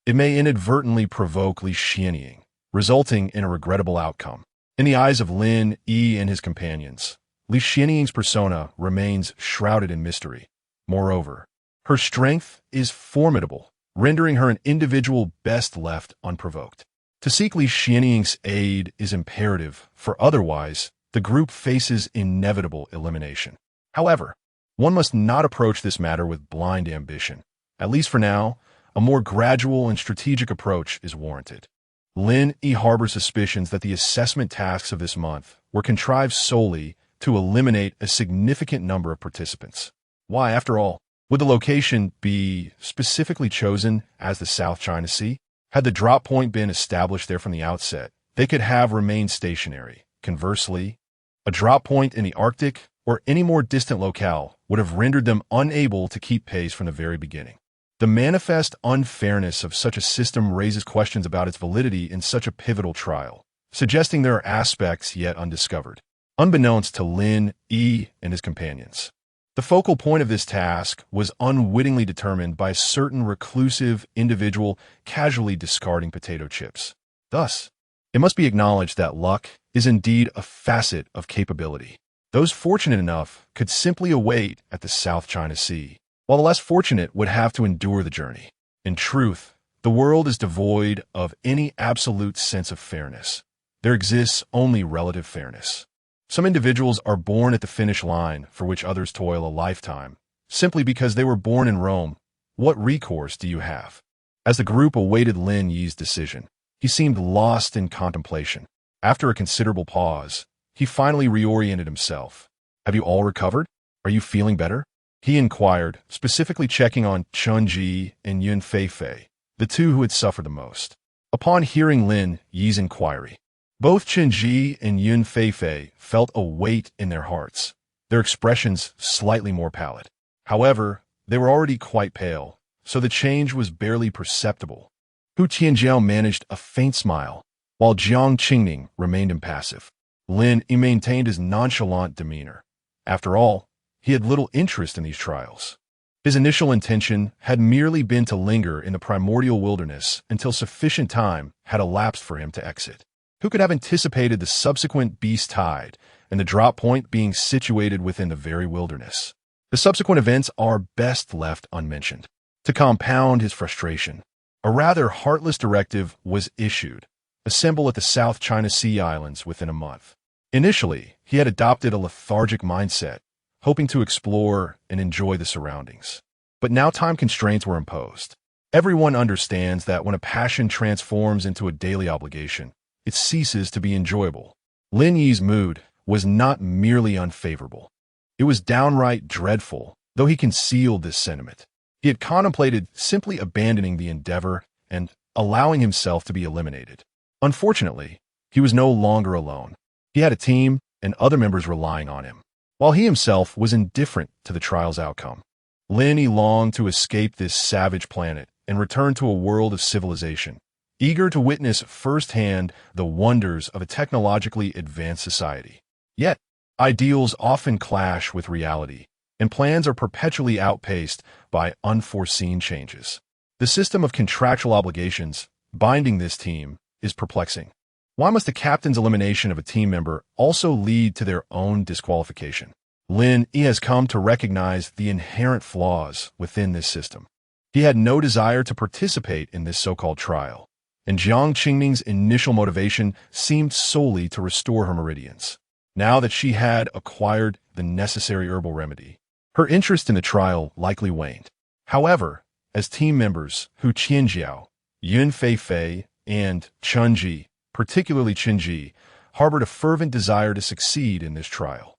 it may inadvertently provoke Li Xianying, resulting in a regrettable outcome. In the eyes of Lin Yi and his companions, Li Xianying's persona remains shrouded in mystery. Moreover, her strength is formidable, rendering her an individual best left unprovoked. To seek Li Xianying's aid is imperative, for otherwise, the group faces inevitable elimination. However, one must not approach this matter with blind ambition. At least for now, a more gradual and strategic approach is warranted. Lin Yi harbors suspicions that the assessment tasks of this month were contrived solely to eliminate a significant number of participants. Why, after all, would the location be specifically chosen as the South China Sea? Had the drop point been established there from the outset, they could have remained stationary. Conversely, a drop point in the Arctic or any more distant locale would have rendered them unable to keep pace from the very beginning. The manifest unfairness of such a system raises questions about its validity in such a pivotal trial, suggesting there are aspects yet undiscovered, unbeknownst to Lin Yi and his companions. The focal point of this task was unwittingly determined by a certain reclusive individual casually discarding potato chips. Thus, it must be acknowledged that luck is indeed a facet of capability. Those fortunate enough could simply await at the South China Sea, while the less fortunate would have to endure the journey. In truth, the world is devoid of any absolute sense of fairness. There exists only relative fairness. Some individuals are born at the finish line for which others toil a lifetime, simply because they were born in Rome. What recourse do you have? As the group awaited Lin Yi's decision, he seemed lost in contemplation. After a considerable pause, he finally reoriented himself. Have you all recovered? Are you feeling better? He inquired, specifically checking on Chun Ji and Yun Fei, the two who had suffered the most. Upon hearing Lin Yi's inquiry, both Chun Ji and Yun Fei felt a weight in their hearts, their expressions slightly more pallid. However, they were already quite pale, so the change was barely perceptible. Hu Tianjiao managed a faint smile, while Jiang Qingning remained impassive. Lin Yi maintained his nonchalant demeanor. After all, he had little interest in these trials. His initial intention had merely been to linger in the primordial wilderness until sufficient time had elapsed for him to exit. Who could have anticipated the subsequent beast tide and the drop point being situated within the very wilderness? The subsequent events are best left unmentioned. To compound his frustration, a rather heartless directive was issued: assemble at the South China Sea Islands within a month. Initially, he had adopted a lethargic mindset, hoping to explore and enjoy the surroundings. But now time constraints were imposed. Everyone understands that when a passion transforms into a daily obligation, it ceases to be enjoyable. Lin Yi's mood was not merely unfavorable. It was downright dreadful, though he concealed this sentiment. He had contemplated simply abandoning the endeavor and allowing himself to be eliminated. Unfortunately, he was no longer alone. He had a team and other members relying on him, while he himself was indifferent to the trial's outcome. Lin Yi longed to escape this savage planet and return to a world of civilization, eager to witness firsthand the wonders of a technologically advanced society. Yet, ideals often clash with reality, and plans are perpetually outpaced by unforeseen changes. The system of contractual obligations binding this team is perplexing. Why must the captain's elimination of a team member also lead to their own disqualification? Lin Yi has come to recognize the inherent flaws within this system. He had no desire to participate in this so-called trial, and Jiang Qingning's initial motivation seemed solely to restore her meridians. Now that she had acquired the necessary herbal remedy, her interest in the trial likely waned. However, as team members Hu Qianjiao, Yun Feifei, and Chen Ji, particularly Chen Ji, harbored a fervent desire to succeed in this trial.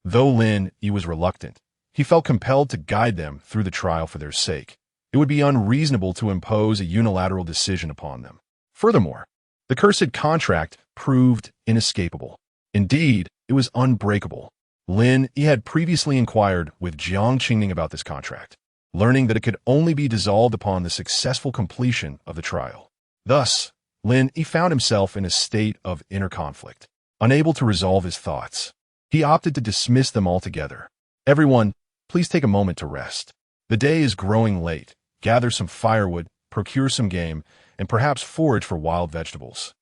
Though Lin Yi was reluctant, he felt compelled to guide them through the trial for their sake. It would be unreasonable to impose a unilateral decision upon them. Furthermore, the cursed contract proved inescapable. Indeed, it was unbreakable. Lin Yi had previously inquired with Jiang Qingning about this contract, learning that it could only be dissolved upon the successful completion of the trial. Thus, Lin Yi found himself in a state of inner conflict, unable to resolve his thoughts. He opted to dismiss them altogether. Everyone, please take a moment to rest. The day is growing late. Gather some firewood, procure some game, and perhaps forage for wild vegetables.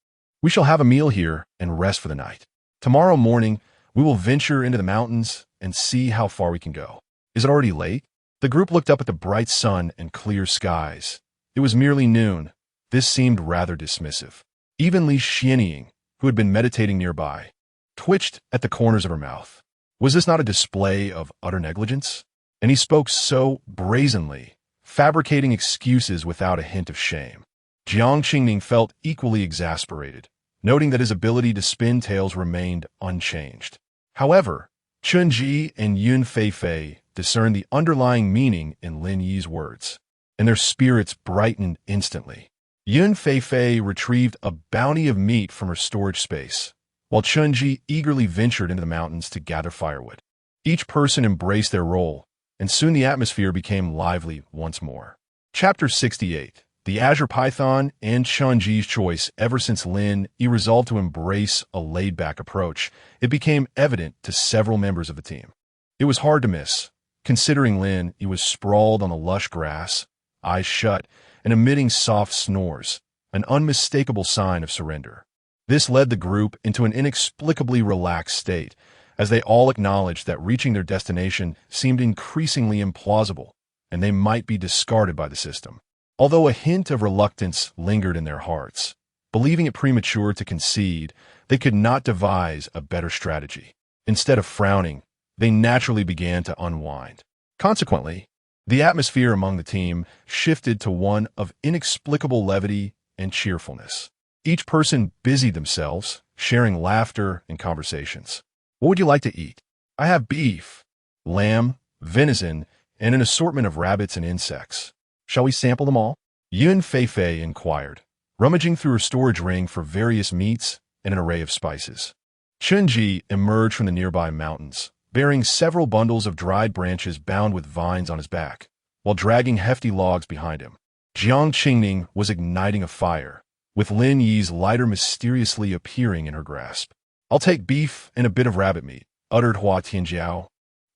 We shall have a meal here and rest for the night. Tomorrow morning, we will venture into the mountains and see how far we can go. Is it already late? The group looked up at the bright sun and clear skies. It was merely noon. This seemed rather dismissive. Even Li Xianying, who had been meditating nearby, twitched at the corners of her mouth. Was this not a display of utter negligence? And he spoke so brazenly, fabricating excuses without a hint of shame. Jiang Qingning felt equally exasperated, noting that his ability to spin tales remained unchanged. However, Chen Ji and Yun Feifei discerned the underlying meaning in Lin Yi's words, and their spirits brightened instantly. Yun Feifei retrieved a bounty of meat from her storage space, while Chen Ji eagerly ventured into the mountains to gather firewood. Each person embraced their role, and soon the atmosphere became lively once more. Chapter 68. The Azure Python and Chen Ji's choice. Ever since Lin Yi resolved to embrace a laid-back approach, it became evident to several members of the team. It was hard to miss, considering Lin Yi was sprawled on the lush grass, eyes shut, and emitting soft snores, an unmistakable sign of surrender. This led the group into an inexplicably relaxed state, as they all acknowledged that reaching their destination seemed increasingly implausible, and they might be discarded by the system. Although a hint of reluctance lingered in their hearts, believing it premature to concede, they could not devise a better strategy. Instead of frowning, they naturally began to unwind. Consequently, the atmosphere among the team shifted to one of inexplicable levity and cheerfulness. Each person busied themselves, sharing laughter and conversations. What would you like to eat? I have beef, lamb, venison, and an assortment of rabbits and insects. Shall we sample them all? Yun Feifei inquired, rummaging through her storage ring for various meats and an array of spices. Chen Ji emerged from the nearby mountains, bearing several bundles of dried branches bound with vines on his back, while dragging hefty logs behind him. Jiang Qingning was igniting a fire, with Lin Yi's lighter mysteriously appearing in her grasp. I'll take beef and a bit of rabbit meat, uttered Hua Tianjiao,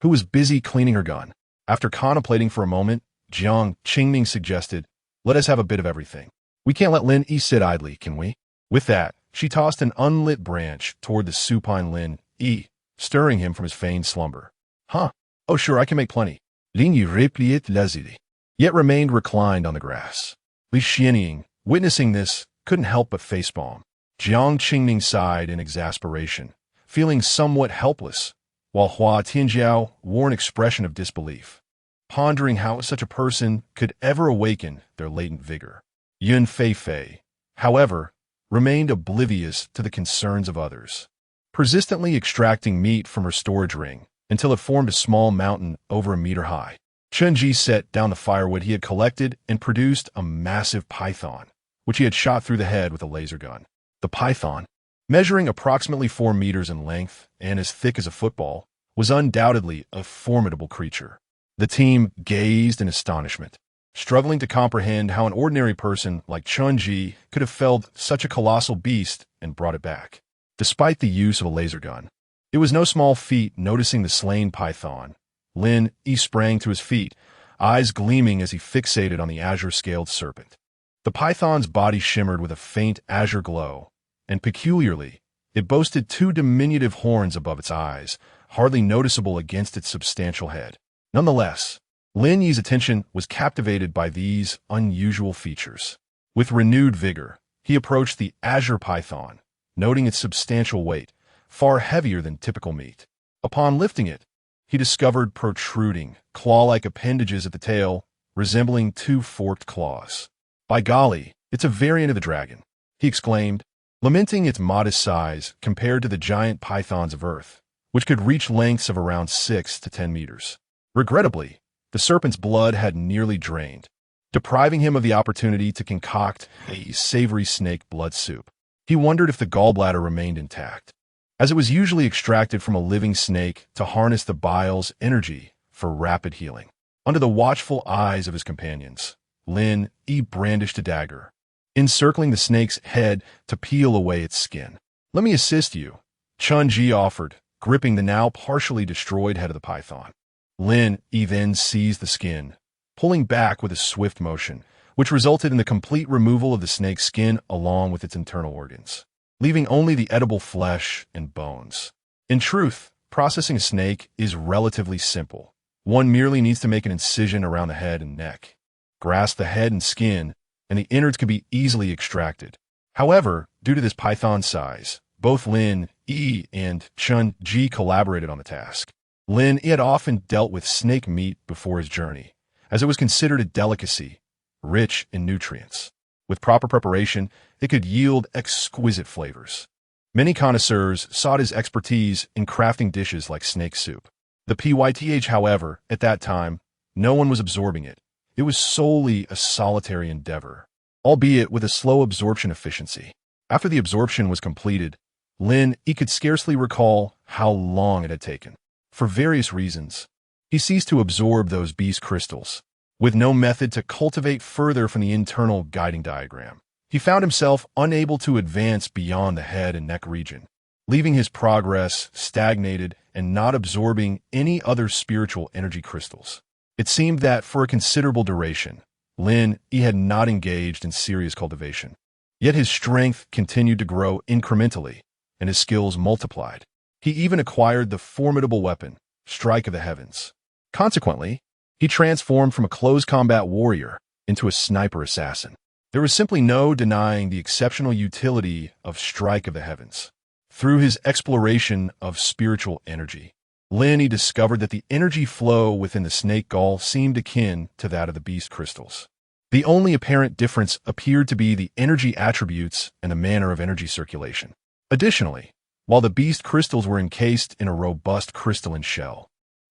who was busy cleaning her gun. After contemplating for a moment, Jiang Qingning suggested, let us have a bit of everything. We can't let Lin Yi sit idly, can we? With that, she tossed an unlit branch toward the supine Lin Yi, stirring him from his feigned slumber. Huh? Oh sure, I can make plenty. Lin Yi replied lazily, yet remained reclined on the grass. Li Xianying, witnessing this, couldn't help but facepalm. Jiang Qingning sighed in exasperation, feeling somewhat helpless, while Hua Tianjiao wore an expression of disbelief, pondering how such a person could ever awaken their latent vigor. Yun Feifei, however, remained oblivious to the concerns of others, persistently extracting meat from her storage ring until it formed a small mountain over a meter high. Chen Ji set down the firewood he had collected and produced a massive python, which he had shot through the head with a laser gun. The python, measuring approximately 4 meters in length and as thick as a football, was undoubtedly a formidable creature. The team gazed in astonishment, struggling to comprehend how an ordinary person like Chen Ji could have felled such a colossal beast and brought it back, despite the use of a laser gun. It was no small feat noticing the slain python. Lin Yi sprang to his feet, eyes gleaming as he fixated on the azure-scaled serpent. The python's body shimmered with a faint azure glow, and peculiarly, it boasted two diminutive horns above its eyes, hardly noticeable against its substantial head. Nonetheless, Lin Yi's attention was captivated by these unusual features. With renewed vigor, he approached the azure python, noting its substantial weight, far heavier than typical meat. Upon lifting it, he discovered protruding, claw-like appendages at the tail, resembling two forked claws. "By golly, it's a variant of the dragon," he exclaimed, lamenting its modest size compared to the giant pythons of Earth, which could reach lengths of around 6 to 10 meters. Regrettably, the serpent's blood had nearly drained, depriving him of the opportunity to concoct a savory snake blood soup. He wondered if the gallbladder remained intact, as it was usually extracted from a living snake to harness the bile's energy for rapid healing. Under the watchful eyes of his companions, Lin Yi brandished a dagger, encircling the snake's head to peel away its skin. "Let me assist you," Chun Ji offered, gripping the now partially destroyed head of the python. Lin Yi then seized the skin, pulling back with a swift motion, which resulted in the complete removal of the snake's skin along with its internal organs, leaving only the edible flesh and bones. In truth, processing a snake is relatively simple. One merely needs to make an incision around the head and neck, grasp the head and skin, and the innards can be easily extracted. However, due to this python's size, both Lin Yi and Chun Ji collaborated on the task. Lin Yi had often dealt with snake meat before his journey, as it was considered a delicacy, rich in nutrients. With proper preparation, it could yield exquisite flavors. Many connoisseurs sought his expertise in crafting dishes like snake soup. The pyth, however, at that time, no one was absorbing it. It was solely a solitary endeavor, albeit with a slow absorption efficiency. After the absorption was completed, Lin Yi could scarcely recall how long it had taken. For various reasons, he ceased to absorb those beast crystals. With no method to cultivate further from the internal guiding diagram, he found himself unable to advance beyond the head and neck region, leaving his progress stagnated and not absorbing any other spiritual energy crystals. It seemed that for a considerable duration, Lin Yi had not engaged in serious cultivation. Yet his strength continued to grow incrementally, and his skills multiplied. He even acquired the formidable weapon, Strike of the Heavens. Consequently, he transformed from a close combat warrior into a sniper assassin. There was simply no denying the exceptional utility of Strike of the Heavens. Through his exploration of spiritual energy, Lin Yi discovered that the energy flow within the snake gall seemed akin to that of the beast crystals. The only apparent difference appeared to be the energy attributes and the manner of energy circulation. Additionally, while the beast crystals were encased in a robust crystalline shell,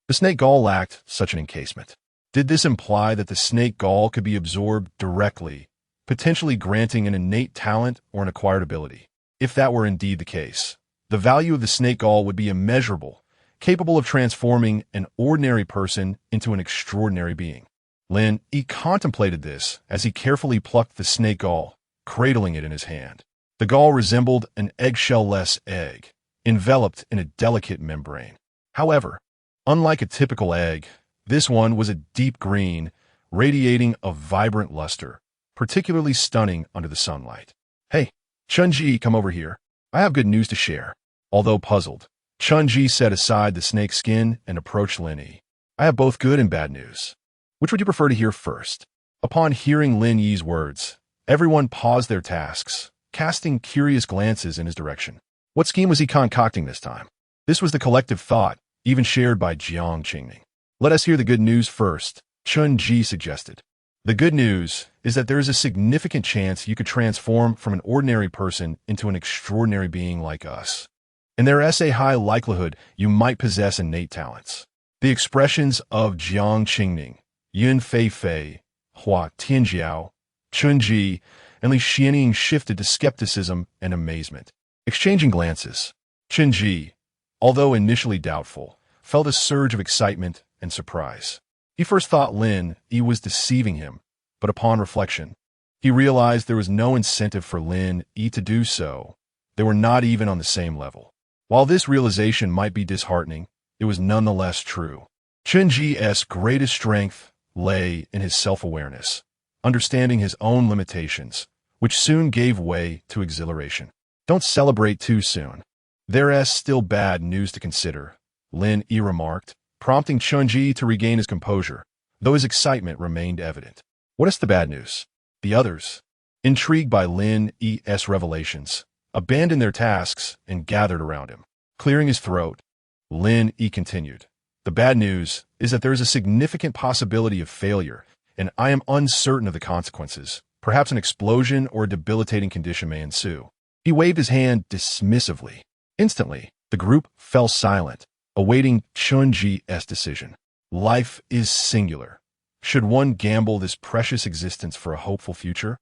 the snake gall lacked such an encasement. Did this imply that the snake gall could be absorbed directly, potentially granting an innate talent or an acquired ability? If that were indeed the case, the value of the snake gall would be immeasurable, capable of transforming an ordinary person into an extraordinary being. Lin Yi contemplated this as he carefully plucked the snake gall, cradling it in his hand. The gall resembled an eggshell-less egg, enveloped in a delicate membrane. However, unlike a typical egg, this one was a deep green, radiating a vibrant luster, particularly stunning under the sunlight. "Hey, Chun Ji, come over here. I have good news to share." Although puzzled, Chun Ji set aside the snake's skin and approached Lin Yi. "I have both good and bad news. Which would you prefer to hear first?" Upon hearing Lin Yi's words, everyone paused their tasks, casting curious glances in his direction. What scheme was he concocting this time? This was the collective thought, even shared by Jiang Qingning. "Let us hear the good news first," Chun Ji suggested. "The good news is that there is a significant chance you could transform from an ordinary person into an extraordinary being like us. And there is a high likelihood you might possess innate talents." The expressions of Jiang Qingning, Yun Fei, Hua Tianjiao, Chun Ji, and Li Xianying shifted to skepticism and amazement. Exchanging glances, Chun Ji, although initially doubtful, felt a surge of excitement and surprise. He first thought Lin Yi was deceiving him, but upon reflection, he realized there was no incentive for Lin Yi to do so. They were not even on the same level. While this realization might be disheartening, it was nonetheless true. Chun Ji's greatest strength lay in his self-awareness, understanding his own limitations, which soon gave way to exhilaration. Don't celebrate too soon. There's still bad news to consider, Lin Yi remarked, prompting Chun-Ji to regain his composure, though his excitement remained evident. What is the bad news? The others, intrigued by Lin Yi's revelations, abandoned their tasks and gathered around him. Clearing his throat, Lin Yi continued. The bad news is that there is a significant possibility of failure, and I am uncertain of the consequences. Perhaps an explosion or a debilitating condition may ensue. He waved his hand dismissively. Instantly, the group fell silent, awaiting Chun-Ji's decision. Life is singular. Should one gamble this precious existence for a hopeful future?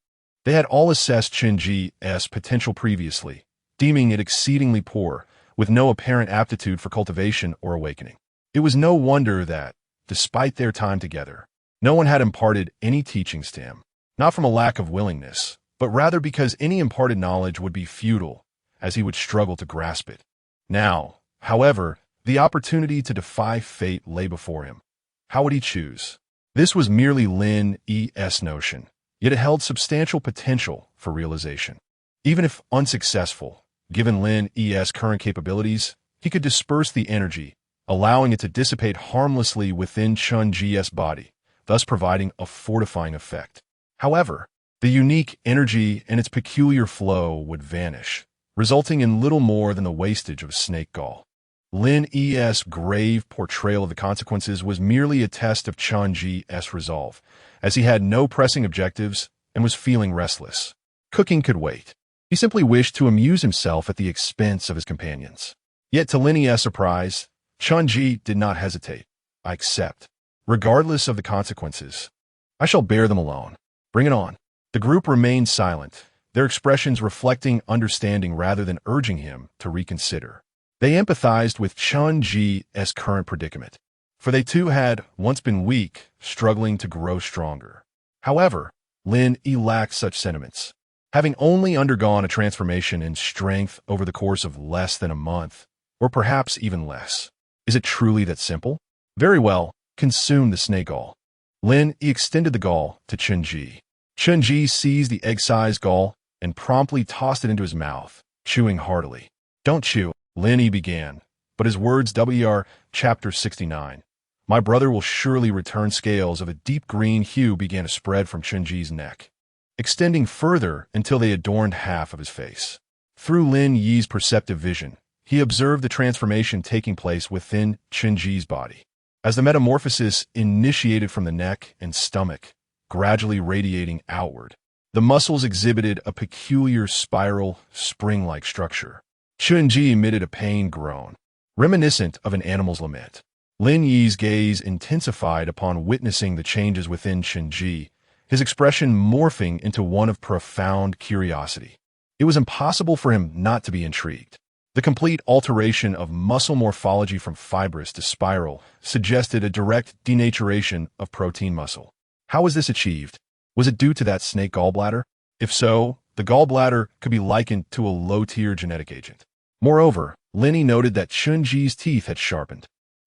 They had all assessed Chun-Ji's potential previously, deeming it exceedingly poor, with no apparent aptitude for cultivation or awakening. It was no wonder that, despite their time together, no one had imparted any teachings to him, not from a lack of willingness, but rather because any imparted knowledge would be futile, as he would struggle to grasp it. Now, however, the opportunity to defy fate lay before him. How would he choose? This was merely Lin Yi's notion, yet it held substantial potential for realization. Even if unsuccessful, given Lin Yi's current capabilities, he could disperse the energy, allowing it to dissipate harmlessly within Chun-Ji's body, thus providing a fortifying effect. However, the unique energy and its peculiar flow would vanish, resulting in little more than the wastage of snake gall. Lin Yi's grave portrayal of the consequences was merely a test of Chun-Ji's resolve, as he had no pressing objectives and was feeling restless. Cooking could wait. He simply wished to amuse himself at the expense of his companions. Yet to Lin Yi's surprise, Chun-Ji did not hesitate. I accept, regardless of the consequences. I shall bear them alone. Bring it on. The group remained silent, their expressions reflecting understanding rather than urging him to reconsider. They empathized with Chun-Ji's current predicament, for they too had once been weak, struggling to grow stronger. However, Lin Yi lacked such sentiments. Having only undergone a transformation in strength over the course of less than a month, or perhaps even less. Is it truly that simple? Very well, consume the snake gall. Lin Yi extended the gall to Chun-Ji. Chun-Ji seized the egg-sized gall and promptly tossed it into his mouth, chewing heartily. Don't chew, Lin Yi began, but his words were Chapter 69. My brother will surely return. Scales of a deep green hue began to spread from Chun-Ji's neck, extending further until they adorned half of his face. Through Lin Yi's perceptive vision, he observed the transformation taking place within Chun-Ji's body. As the metamorphosis initiated from the neck and stomach, gradually radiating outward, the muscles exhibited a peculiar spiral, spring-like structure. Chun-Ji emitted a pained groan, reminiscent of an animal's lament. Lin Yi's gaze intensified upon witnessing the changes within Chun-Ji, his expression morphing into one of profound curiosity. It was impossible for him not to be intrigued. The complete alteration of muscle morphology from fibrous to spiral suggested a direct denaturation of protein muscle. How was this achieved? Was it due to that snake gallbladder? If so, the gallbladder could be likened to a low-tier genetic agent. Moreover, Lin Yi noted that Chun-Ji's teeth had sharpened,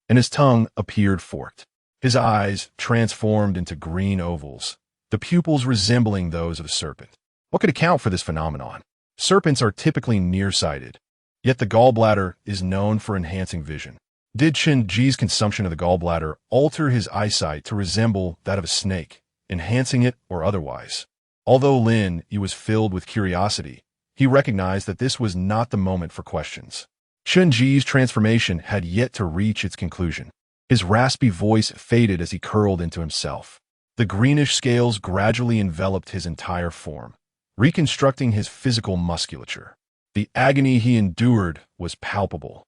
and his tongue appeared forked. His eyes transformed into green ovals, the pupils resembling those of a serpent. What could account for this phenomenon? Serpents are typically nearsighted, yet the gallbladder is known for enhancing vision. Did Chun-Ji's consumption of the gallbladder alter his eyesight to resemble that of a snake, enhancing it or otherwise? Although Lin Yi was filled with curiosity, he recognized that this was not the moment for questions. Chun-Ji's transformation had yet to reach its conclusion. His raspy voice faded as he curled into himself. The greenish scales gradually enveloped his entire form, reconstructing his physical musculature. The agony he endured was palpable.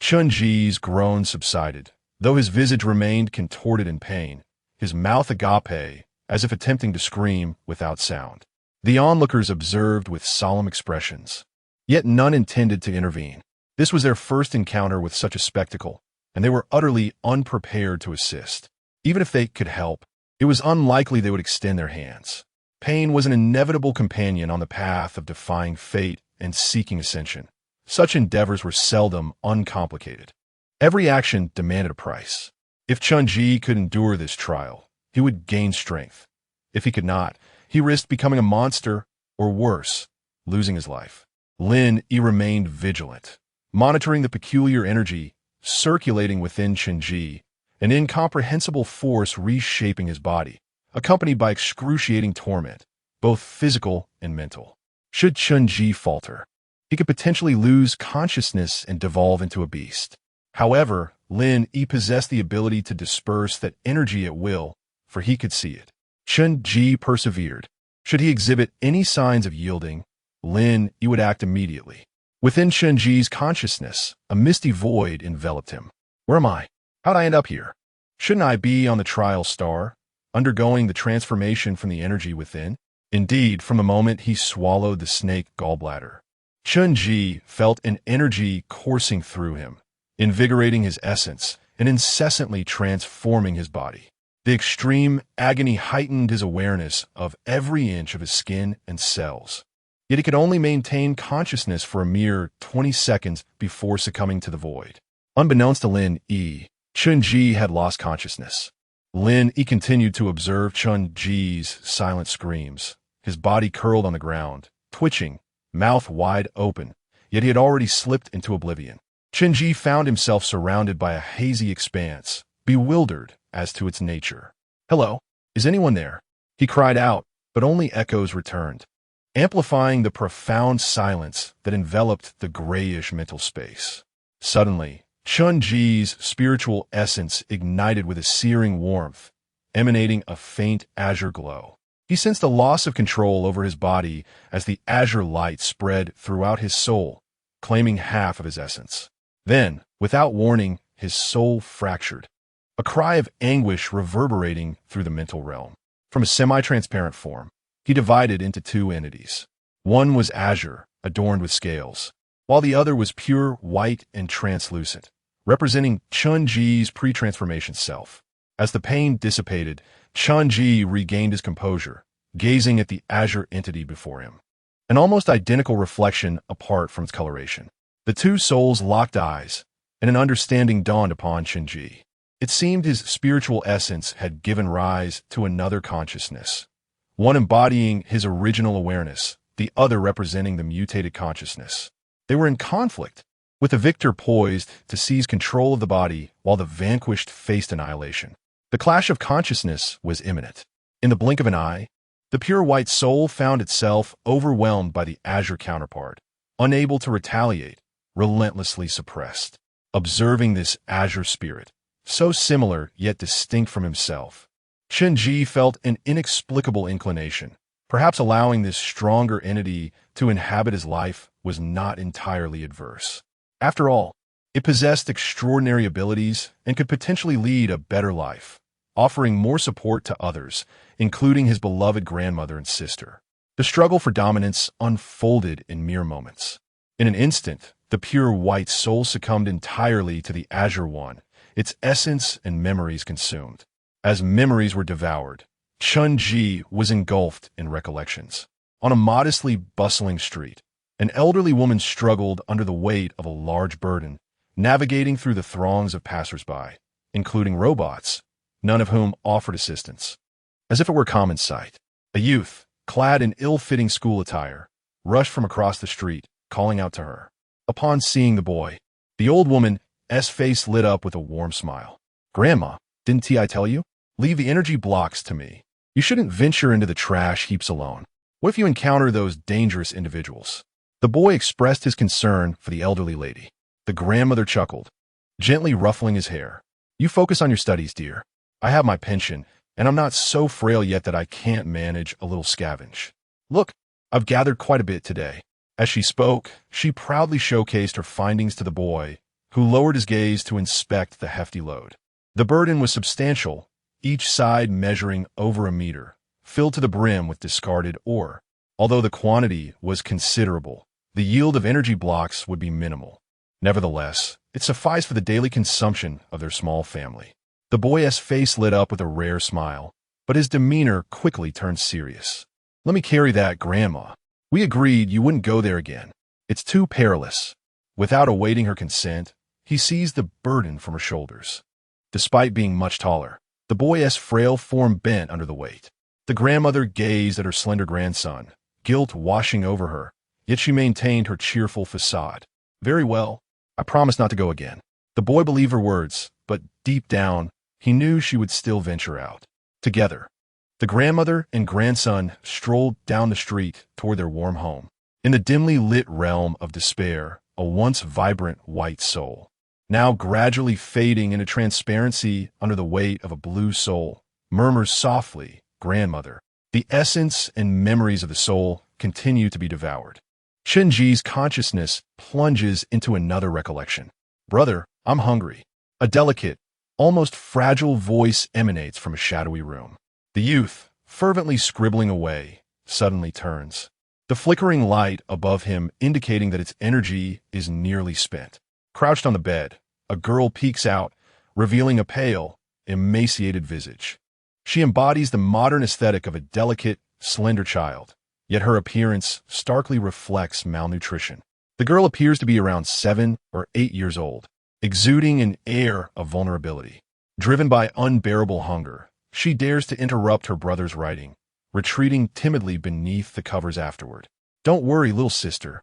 Chun-Ji's groan subsided, though his visage remained contorted in pain, his mouth agape, as if attempting to scream without sound. The onlookers observed with solemn expressions, yet none intended to intervene. This was their first encounter with such a spectacle, and they were utterly unprepared to assist. Even if they could help, it was unlikely they would extend their hands. Pain was an inevitable companion on the path of defying fate and seeking ascension. Such endeavors were seldom uncomplicated. Every action demanded a price. If Chun-Ji could endure this trial, he would gain strength. If he could not, He risked becoming a monster, or worse, losing his life. Lin Yi remained vigilant, monitoring the peculiar energy circulating within Chenji, an incomprehensible force reshaping his body, accompanied by excruciating torment, both physical and mental. Should Chenji falter, he could potentially lose consciousness and devolve into a beast. However, Lin Yi possessed the ability to disperse that energy at will, for he could see it. Chenji persevered. Should he exhibit any signs of yielding, Lin Yi would act immediately. Within Chenji's consciousness, a misty void enveloped him. Where am I? How'd I end up here? Shouldn't I be on the trial star, undergoing the transformation from the energy within? Indeed, from the moment he swallowed the snake gallbladder, Chenji felt an energy coursing through him, invigorating his essence and incessantly transforming his body. The extreme agony heightened his awareness of every inch of his skin and cells. Yet he could only maintain consciousness for a mere 20 seconds before succumbing to the void. Unbeknownst to Lin Yi, Chenji had lost consciousness. Lin Yi continued to observe Chenji's silent screams, his body curled on the ground, twitching, mouth wide open, yet he had already slipped into oblivion. Chenji found himself surrounded by a hazy expanse, bewildered as to its nature. "Hello, is anyone there?" He cried out, but only echoes returned, amplifying the profound silence that enveloped the grayish mental space. Suddenly, Chenji's spiritual essence ignited with a searing warmth, emanating a faint azure glow. He sensed a loss of control over his body as the azure light spread throughout his soul, claiming half of his essence. Then, without warning, his soul fractured, a cry of anguish reverberating through the mental realm. From a semi-transparent form, he divided into two entities. One was azure, adorned with scales, while the other was pure white and translucent, representing Chenji's pre-transformation self. As the pain dissipated, Chenji regained his composure, gazing at the azure entity before him, an almost identical reflection apart from its coloration. The two souls locked eyes, and an understanding dawned upon Chenji. It seemed his spiritual essence had given rise to another consciousness, one embodying his original awareness, the other representing the mutated consciousness. They were in conflict, with the victor poised to seize control of the body while the vanquished faced annihilation. The clash of consciousness was imminent. In the blink of an eye, the pure white soul found itself overwhelmed by the azure counterpart, unable to retaliate, relentlessly suppressed. Observing this azure spirit, so similar yet distinct from himself, Chenji felt an inexplicable inclination. Perhaps allowing this stronger entity to inhabit his life was not entirely adverse. After all, it possessed extraordinary abilities and could potentially lead a better life, offering more support to others, including his beloved grandmother and sister. The struggle for dominance unfolded in mere moments. In an instant, the pure white soul succumbed entirely to the azure one, its essence and memories consumed. As memories were devoured, Chenji was engulfed in recollections. On a modestly bustling street, an elderly woman struggled under the weight of a large burden, navigating through the throngs of passers-by, including robots, none of whom offered assistance. As if it were common sight, a youth, clad in ill-fitting school attire, rushed from across the street, calling out to her. Upon seeing the boy, the old woman's face lit up with a warm smile. "Grandma, didn't I tell you? Leave the energy blocks to me. You shouldn't venture into the trash heaps alone. What if you encounter those dangerous individuals?" The boy expressed his concern for the elderly lady. The grandmother chuckled, gently ruffling his hair. "You focus on your studies, dear. I have my pension, and I'm not so frail yet that I can't manage a little scavenge. Look, I've gathered quite a bit today." As she spoke, she proudly showcased her findings to the boy, who lowered his gaze to inspect the hefty load. The burden was substantial, each side measuring over a meter, filled to the brim with discarded ore. Although the quantity was considerable, the yield of energy blocks would be minimal. Nevertheless, it sufficed for the daily consumption of their small family. The boy's face lit up with a rare smile, but his demeanor quickly turned serious. "Let me carry that, Grandma. We agreed you wouldn't go there again. It's too perilous." Without awaiting her consent, he seized the burden from her shoulders. Despite being much taller, the boy's frail form bent under the weight. The grandmother gazed at her slender grandson, guilt washing over her, yet she maintained her cheerful facade. Very well, I promise not to go again. The boy believed her words, but deep down, he knew she would still venture out. Together, the grandmother and grandson strolled down the street toward their warm home. In the dimly lit realm of despair, a once vibrant white soul, now gradually fading into transparency under the weight of a blue soul, murmurs softly, "Grandmother." The essence and memories of the soul continue to be devoured. Shinji's consciousness plunges into another recollection. "Brother, I'm hungry." A delicate, almost fragile voice emanates from a shadowy room. The youth, fervently scribbling away, suddenly turns, the flickering light above him indicating that its energy is nearly spent. Crouched on the bed, a girl peeks out, revealing a pale, emaciated visage. She embodies the modern aesthetic of a delicate, slender child, yet her appearance starkly reflects malnutrition. The girl appears to be around 7 or 8 years old, exuding an air of vulnerability. Driven by unbearable hunger, she dares to interrupt her brother's writing, retreating timidly beneath the covers afterward. "Don't worry, little sister.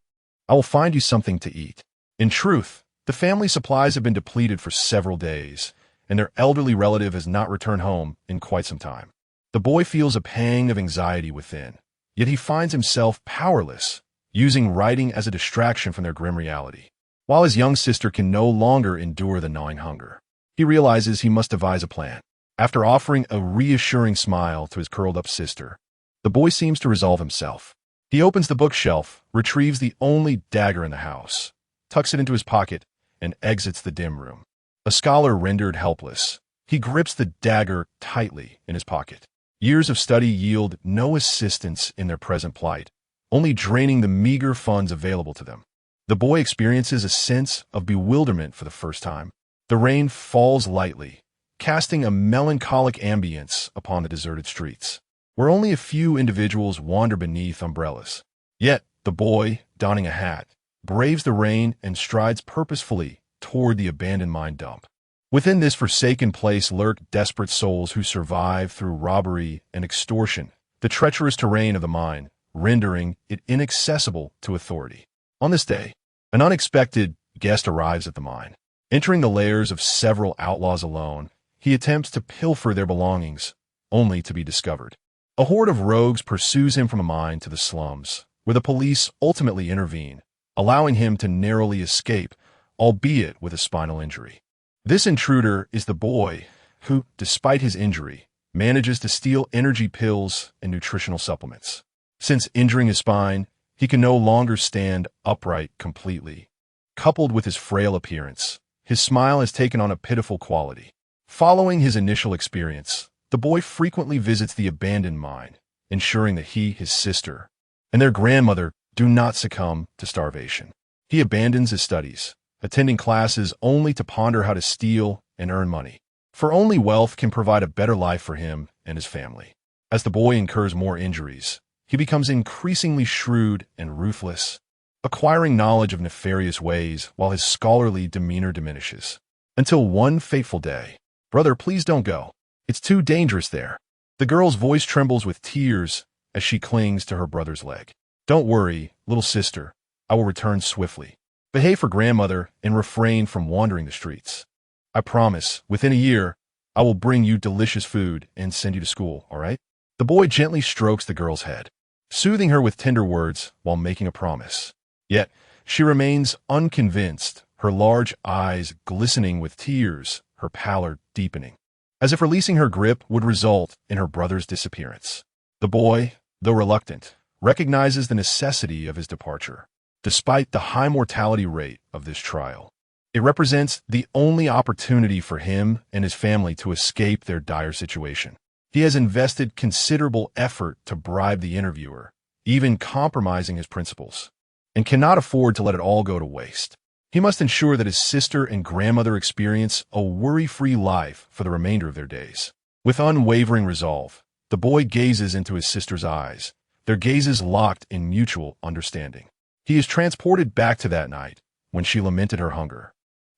I will find you something to eat." In truth, the family supplies have been depleted for several days, and their elderly relative has not returned home in quite some time. The boy feels a pang of anxiety within, yet he finds himself powerless, using writing as a distraction from their grim reality. While his young sister can no longer endure the gnawing hunger, he realizes he must devise a plan. After offering a reassuring smile to his curled-up sister, the boy seems to resolve himself. He opens the bookshelf, retrieves the only dagger in the house, tucks it into his pocket, and exits the dim room. A scholar rendered helpless, he grips the dagger tightly in his pocket. Years of study yield no assistance in their present plight, only draining the meager funds available to them. The boy experiences a sense of bewilderment for the first time. The rain falls lightly, casting a melancholic ambience upon the deserted streets, where only a few individuals wander beneath umbrellas. Yet, the boy, donning a hat, braves the rain and strides purposefully toward the abandoned mine dump. Within this forsaken place lurk desperate souls who survive through robbery and extortion, the treacherous terrain of the mine, rendering it inaccessible to authority. On this day, an unexpected guest arrives at the mine. Entering the lairs of several outlaws alone, he attempts to pilfer their belongings, only to be discovered. A horde of rogues pursues him from the mine to the slums, where the police ultimately intervene, allowing him to narrowly escape, albeit with a spinal injury. This intruder is the boy who, despite his injury, manages to steal energy pills and nutritional supplements. Since injuring his spine, he can no longer stand upright completely. Coupled with his frail appearance, his smile has taken on a pitiful quality. Following his initial experience, the boy frequently visits the abandoned mine, ensuring that he, his sister, and their grandmother do not succumb to starvation. He abandons his studies, attending classes only to ponder how to steal and earn money, for only wealth can provide a better life for him and his family. As the boy incurs more injuries, he becomes increasingly shrewd and ruthless, acquiring knowledge of nefarious ways while his scholarly demeanor diminishes. Until one fateful day, "Brother, please don't go. It's too dangerous there." The girl's voice trembles with tears as she clings to her brother's leg. "Don't worry, little sister. I will return swiftly. Behave for grandmother and refrain from wandering the streets. I promise, within a year, I will bring you delicious food and send you to school, all right?" The boy gently strokes the girl's head, soothing her with tender words while making a promise. Yet, she remains unconvinced, her large eyes glistening with tears, her pallor deepening, as if releasing her grip would result in her brother's disappearance. The boy, though reluctant, recognizes the necessity of his departure. Despite the high mortality rate of this trial, it represents the only opportunity for him and his family to escape their dire situation. He has invested considerable effort to bribe the interviewer, even compromising his principles, and cannot afford to let it all go to waste. He must ensure that his sister and grandmother experience a worry-free life for the remainder of their days. With unwavering resolve, the boy gazes into his sister's eyes, their gazes locked in mutual understanding. He is transported back to that night when she lamented her hunger,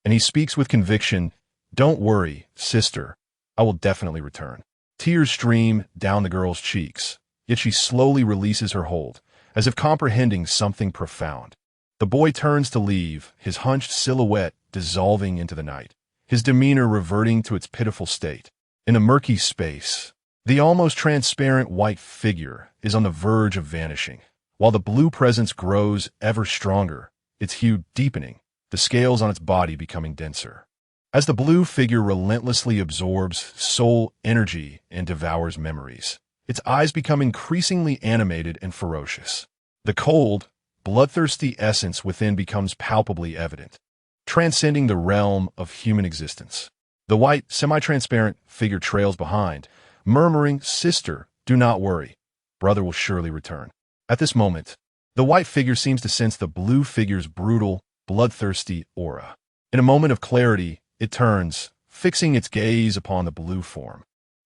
and he speaks with conviction, "Don't worry, sister, I will definitely return." Tears stream down the girl's cheeks, yet she slowly releases her hold, as if comprehending something profound. The boy turns to leave, his hunched silhouette dissolving into the night, his demeanor reverting to its pitiful state. In a murky space, the almost transparent white figure is on the verge of vanishing, while the blue presence grows ever stronger, its hue deepening, the scales on its body becoming denser. As the blue figure relentlessly absorbs soul energy and devours memories, its eyes become increasingly animated and ferocious. The cold, bloodthirsty essence within becomes palpably evident, transcending the realm of human existence. The white, semi-transparent figure trails behind, murmuring, "Sister, do not worry. Brother will surely return." At this moment, the white figure seems to sense the blue figure's brutal, bloodthirsty aura. In a moment of clarity, it turns, fixing its gaze upon the blue form.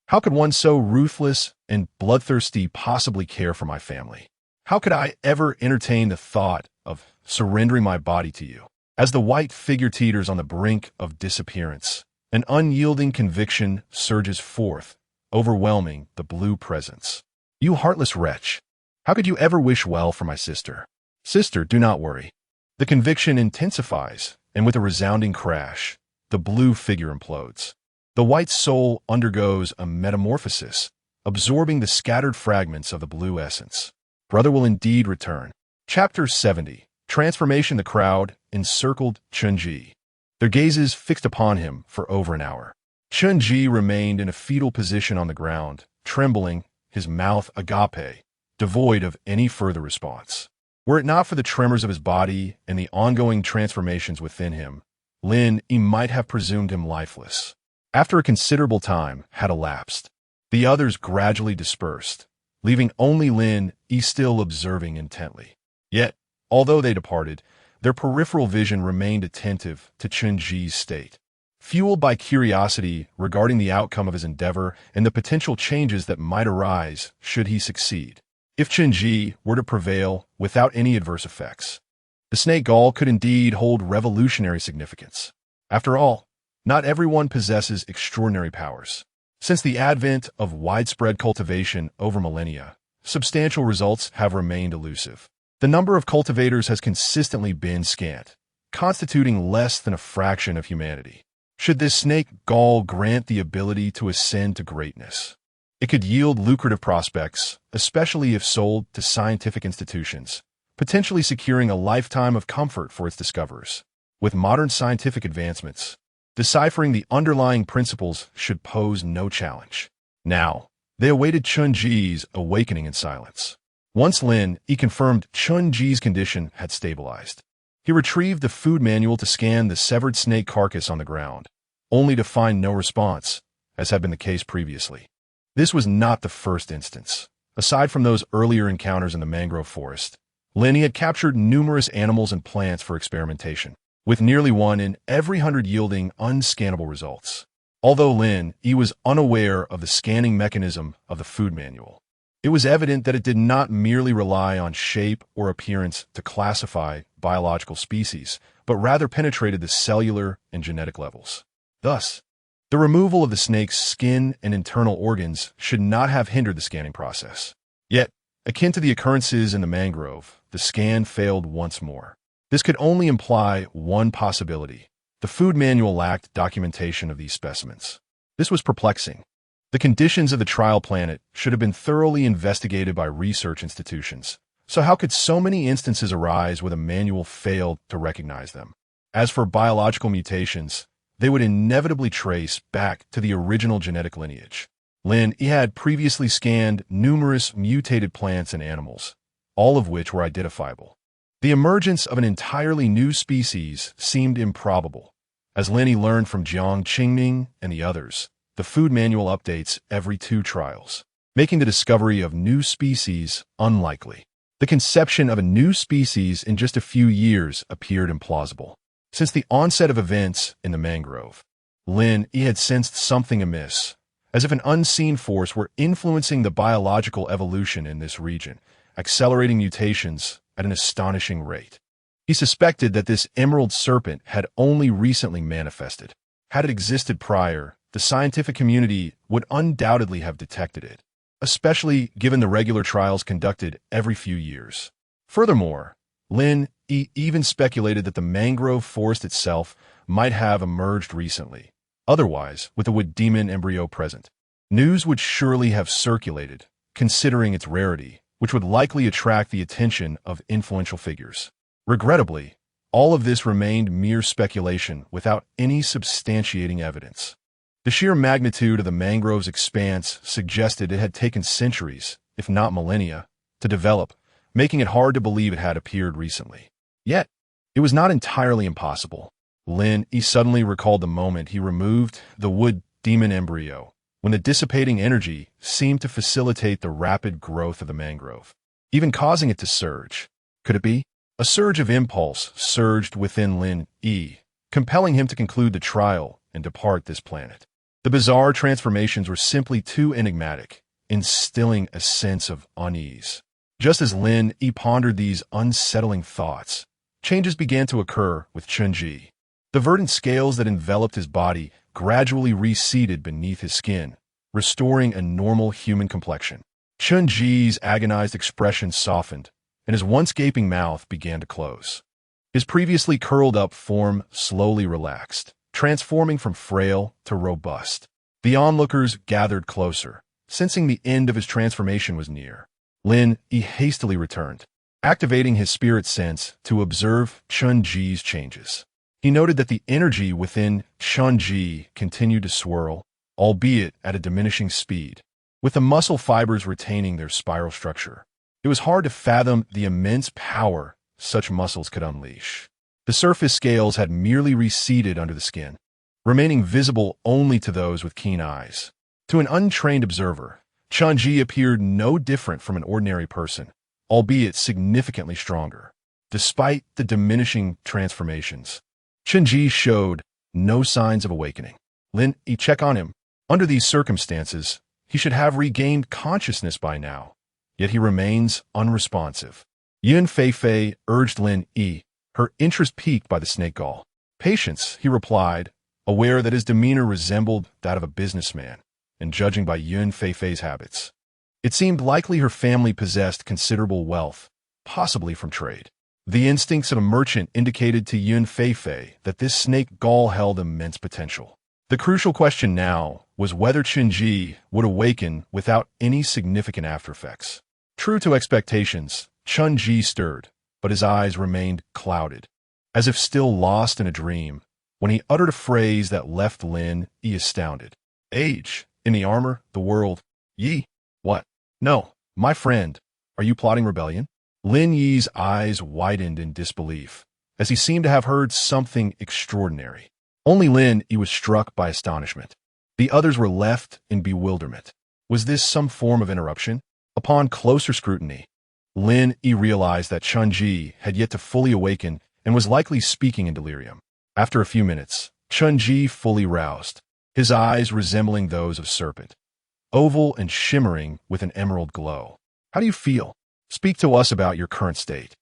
How could one so ruthless and bloodthirsty possibly care for my family? How could I ever entertain the thought of surrendering my body to you? As the white figure teeters on the brink of disappearance, an unyielding conviction surges forth, overwhelming the blue presence. "You heartless wretch! How could you ever wish well for my sister? Sister, do not worry." The conviction intensifies, and with a resounding crash, the blue figure implodes. The white soul undergoes a metamorphosis, absorbing the scattered fragments of the blue essence. Brother will indeed return. Chapter 70. Transformation. The crowd encircled Chun-Ji, their gazes fixed upon him for over an hour. Chun-Ji remained in a fetal position on the ground, trembling, his mouth agape, devoid of any further response. Were it not for the tremors of his body and the ongoing transformations within him, Lin-Yi might have presumed him lifeless. After a considerable time had elapsed, the others gradually dispersed, leaving only Lin-Yi still observing intently. Yet, although they departed, their peripheral vision remained attentive to Chun-Ji's state. Fueled by curiosity regarding the outcome of his endeavor and the potential changes that might arise should he succeed. If Chun-Ji were to prevail without any adverse effects, the snake gall could indeed hold revolutionary significance. After all, not everyone possesses extraordinary powers. Since the advent of widespread cultivation over millennia, substantial results have remained elusive. The number of cultivators has consistently been scant, constituting less than a fraction of humanity. Should this snake gall grant the ability to ascend to greatness, it could yield lucrative prospects, especially if sold to scientific institutions, potentially securing a lifetime of comfort for its discoverers. With modern scientific advancements, deciphering the underlying principles should pose no challenge. Now, they awaited Chun-Ji's awakening in silence. Once Lin-Yi confirmed Chun-Ji's condition had stabilized, he retrieved the food manual to scan the severed snake carcass on the ground, only to find no response, as had been the case previously. This was not the first instance. Aside from those earlier encounters in the mangrove forest, Lin-Yi had captured numerous animals and plants for experimentation, with nearly 1 in every 100 yielding unscannable results. Although Lin-Yi was unaware of the scanning mechanism of the food manual, it was evident that it did not merely rely on shape or appearance to classify biological species, but rather penetrated the cellular and genetic levels. Thus, the removal of the snake's skin and internal organs should not have hindered the scanning process. Yet, akin to the occurrences in the mangrove, the scan failed once more. This could only imply one possibility. The food manual lacked documentation of these specimens. This was perplexing. The conditions of the trial planet should have been thoroughly investigated by research institutions. So how could so many instances arise where the manual failed to recognize them? As for biological mutations, they would inevitably trace back to the original genetic lineage. Lin-Yi had previously scanned numerous mutated plants and animals, all of which were identifiable. The emergence of an entirely new species seemed improbable. As Lin-Yi learned from Jiang Qingming and the others, the food manual updates every 2 trials, making the discovery of new species unlikely. The conception of a new species in just a few years appeared implausible. Since the onset of events in the mangrove, Lin-Yi had sensed something amiss, as if an unseen force were influencing the biological evolution in this region, accelerating mutations at an astonishing rate. He suspected that this emerald serpent had only recently manifested. Had it existed prior, the scientific community would undoubtedly have detected it, especially given the regular trials conducted every few years. Furthermore, Lin even speculated that the mangrove forest itself might have emerged recently. Otherwise, with the wood demon embryo present, news would surely have circulated, considering its rarity, which would likely attract the attention of influential figures. Regrettably, all of this remained mere speculation without any substantiating evidence. The sheer magnitude of the mangrove's expanse suggested it had taken centuries, if not millennia, to develop, making it hard to believe it had appeared recently. Yet, it was not entirely impossible. Lin suddenly recalled the moment he removed the wood demon embryo, when the dissipating energy seemed to facilitate the rapid growth of the mangrove, even causing it to surge. Could it be? A surge of impulse surged within Lin, compelling him to conclude the trial and depart this planet. The bizarre transformations were simply too enigmatic, instilling a sense of unease. Just as Lin pondered these unsettling thoughts, changes began to occur with Chunji. The verdant scales that enveloped his body gradually receded beneath his skin, restoring a normal human complexion. Chunji's agonized expression softened, and his once gaping mouth began to close. His previously curled-up form slowly relaxed, transforming from frail to robust. The onlookers gathered closer, sensing the end of his transformation was near. Lin hastily returned, activating his spirit sense to observe Chunji's changes. He noted that the energy within Chunji continued to swirl, albeit at a diminishing speed, with the muscle fibers retaining their spiral structure. It was hard to fathom the immense power such muscles could unleash. The surface scales had merely receded under the skin, remaining visible only to those with keen eyes. To an untrained observer, Chunji appeared no different from an ordinary person, albeit significantly stronger. Despite the diminishing transformations, Chunji showed no signs of awakening. Lin checked on him. Under these circumstances, he should have regained consciousness by now, yet he remains unresponsive. Yun Feifei urged Lin, her interest piqued by the snake gall. Patience, he replied, aware that his demeanor resembled that of a businessman, and judging by Yun Feifei's habits. It seemed likely her family possessed considerable wealth, possibly from trade. The instincts of a merchant indicated to Yun Feifei that this snake gall held immense potential. The crucial question now was whether Chunji would awaken without any significant aftereffects. True to expectations, Chunji stirred, but his eyes remained clouded, as if still lost in a dream, when he uttered a phrase that left Lin astounded. Age, in the armor, the world, Yi. What? No, my friend, are you plotting rebellion? Lin Yi's eyes widened in disbelief, as he seemed to have heard something extraordinary. Only Lin was struck by astonishment. The others were left in bewilderment. Was this some form of interruption? Upon closer scrutiny, Lin realized that Chunji had yet to fully awaken and was likely speaking in delirium. After a few minutes, Chunji fully roused, his eyes resembling those of a serpent, oval and shimmering with an emerald glow. How do you feel? Speak to us about your current state.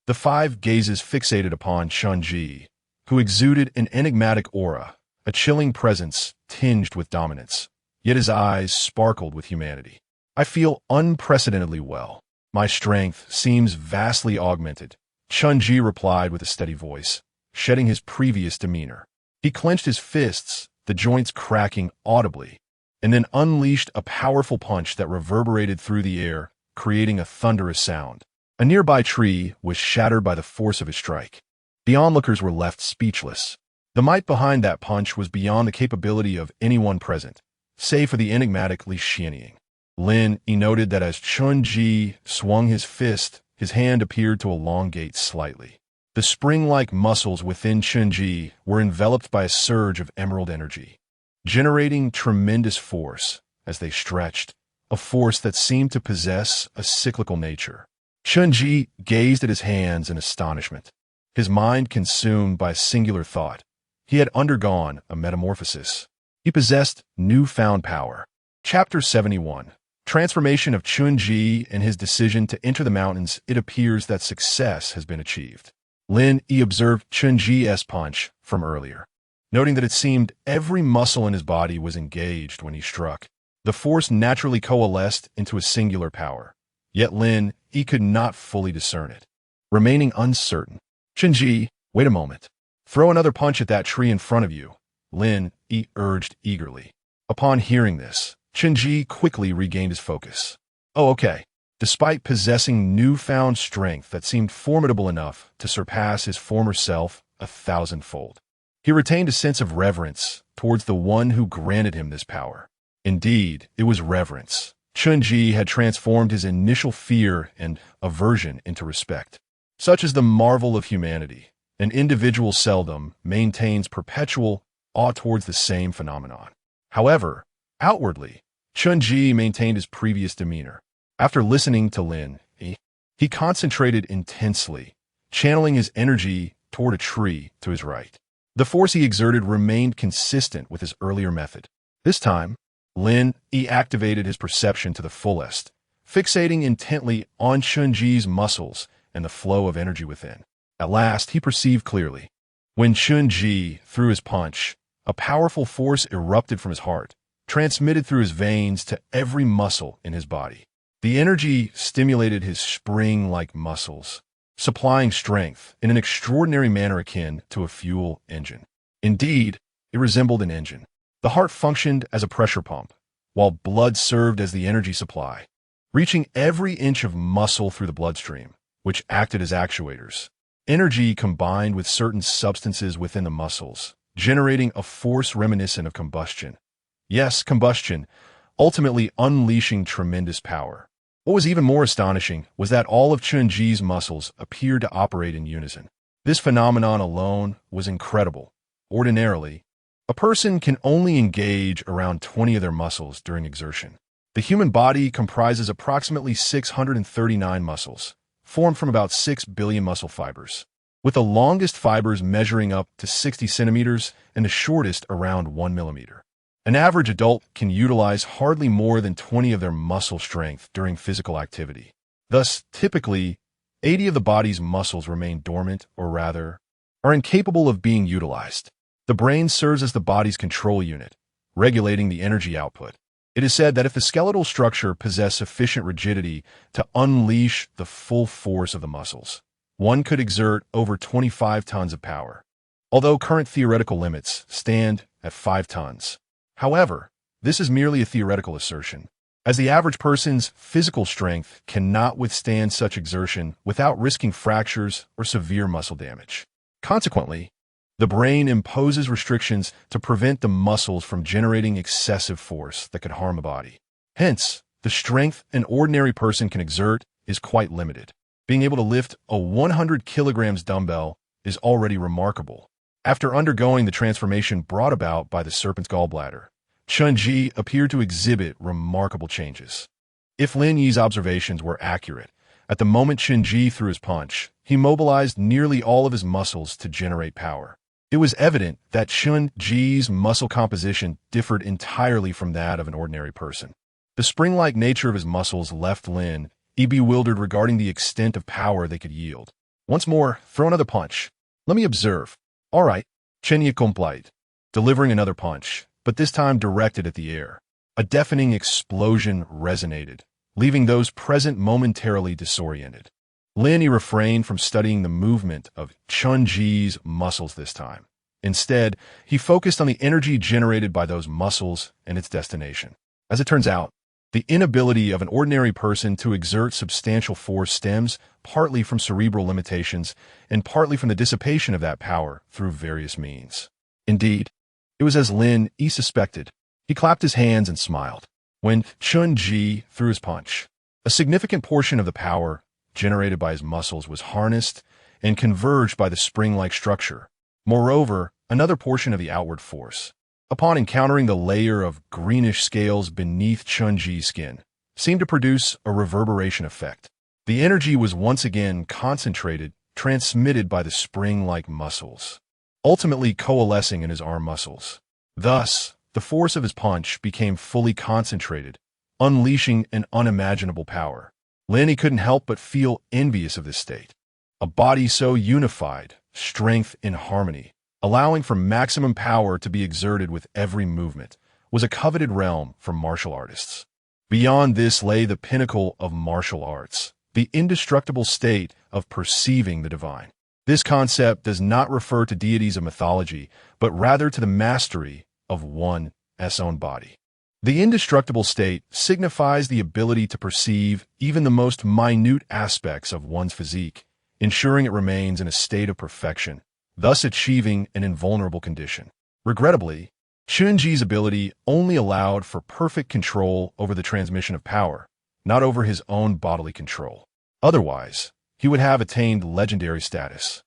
The five gazes fixated upon Chunji, who exuded an enigmatic aura, a chilling presence tinged with dominance, yet his eyes sparkled with humanity. I feel unprecedentedly well. My strength seems vastly augmented, Chunji replied with a steady voice, shedding his previous demeanor. He clenched his fists, the joints cracking audibly, and then unleashed a powerful punch that reverberated through the air, creating a thunderous sound. A nearby tree was shattered by the force of his strike. The onlookers were left speechless. The might behind that punch was beyond the capability of anyone present, save for the enigmatic Li Xianying. Lin noted that as Chunji swung his fist, his hand appeared to elongate slightly. The spring-like muscles within Chunji were enveloped by a surge of emerald energy, generating tremendous force as they stretched, a force that seemed to possess a cyclical nature. Chunji gazed at his hands in astonishment, his mind consumed by a singular thought. He had undergone a metamorphosis. He possessed newfound power. Chapter 71. Transformation of Chunji and his decision to enter the mountains. It appears that success has been achieved. Lin observed Chunji's punch from earlier. noting that it seemed every muscle in his body was engaged when he struck. The force naturally coalesced into a singular power. Yet Lin Yi could not fully discern it. Remaining uncertain, Chunji, wait a moment. Throw another punch at that tree in front of you, Lin Yi urged eagerly. Upon hearing this, Chunji quickly regained his focus. Oh, okay. Despite possessing newfound strength that seemed formidable enough to surpass his former self 1,000-fold, he retained a sense of reverence towards the one who granted him this power. Indeed, it was reverence. Chunji had transformed his initial fear and aversion into respect. Such is the marvel of humanity. An individual seldom maintains perpetual awe towards the same phenomenon. However, outwardly, Chunji maintained his previous demeanor. After listening to Lin Yi, he concentrated intensely, channeling his energy toward a tree to his right. The force he exerted remained consistent with his earlier method. This time, Lin Yi activated his perception to the fullest, fixating intently on Chunji's muscles and the flow of energy within. At last, he perceived clearly. When Chunji threw his punch, a powerful force erupted from his heart, transmitted through his veins to every muscle in his body. The energy stimulated his spring-like muscles, supplying strength in an extraordinary manner akin to a fuel engine. Indeed, it resembled an engine. The heart functioned as a pressure pump, while blood served as the energy supply, reaching every inch of muscle through the bloodstream, which acted as actuators. Energy combined with certain substances within the muscles, generating a force reminiscent of combustion. Yes, combustion, ultimately unleashing tremendous power. What was even more astonishing was that all of Chunji's muscles appeared to operate in unison. This phenomenon alone was incredible. Ordinarily, a person can only engage around 20 of their muscles during exertion. The human body comprises approximately 639 muscles, formed from about 6 billion muscle fibers, with the longest fibers measuring up to 60 centimeters and the shortest around 1 millimeter. An average adult can utilize hardly more than 20 of their muscle strength during physical activity. Thus, typically, 80 of the body's muscles remain dormant, or rather, are incapable of being utilized. The brain serves as the body's control unit, regulating the energy output. It is said that if the skeletal structure possessed sufficient rigidity to unleash the full force of the muscles, one could exert over 25 tons of power, although current theoretical limits stand at 5 tons. However, this is merely a theoretical assertion, as the average person's physical strength cannot withstand such exertion without risking fractures or severe muscle damage. Consequently, the brain imposes restrictions to prevent the muscles from generating excessive force that could harm a body. Hence, the strength an ordinary person can exert is quite limited. Being able to lift a 100 kilograms dumbbell is already remarkable. After undergoing the transformation brought about by the serpent's gallbladder, Chunji appeared to exhibit remarkable changes. If Lin Yi's observations were accurate, at the moment Chunji threw his punch, he mobilized nearly all of his muscles to generate power. It was evident that Chunji's muscle composition differed entirely from that of an ordinary person. The spring-like nature of his muscles left Lin Yi bewildered regarding the extent of power they could yield. Once more, throw another punch. Let me observe. All right, Chen Yi complied, delivering another punch, but this time directed at the air. A deafening explosion resonated, leaving those present momentarily disoriented. Lin Yi refrained from studying the movement of Chunji's muscles this time. Instead, he focused on the energy generated by those muscles and its destination. As it turns out, the inability of an ordinary person to exert substantial force stems partly from cerebral limitations and partly from the dissipation of that power through various means. Indeed, it was as Lin Yi suspected. He clapped his hands and smiled. When Chunji threw his punch, a significant portion of the power generated by his muscles was harnessed and converged by the spring-like structure. Moreover, another portion of the outward force, upon encountering the layer of greenish scales beneath Chunji's skin, seemed to produce a reverberation effect. The energy was once again concentrated, transmitted by the spring-like muscles, ultimately coalescing in his arm muscles. Thus, the force of his punch became fully concentrated, unleashing an unimaginable power. Lin Yi couldn't help but feel envious of this state. A body so unified, strength in harmony, allowing for maximum power to be exerted with every movement, was a coveted realm for martial artists. Beyond this lay the pinnacle of martial arts, the indestructible state of perceiving the divine. This concept does not refer to deities of mythology, but rather to the mastery of one's own body. The indestructible state signifies the ability to perceive even the most minute aspects of one's physique, ensuring it remains in a state of perfection, thus achieving an invulnerable condition. Regrettably, Chunji's ability only allowed for perfect control over the transmission of power, not over his own bodily control. Otherwise, he would have attained legendary status.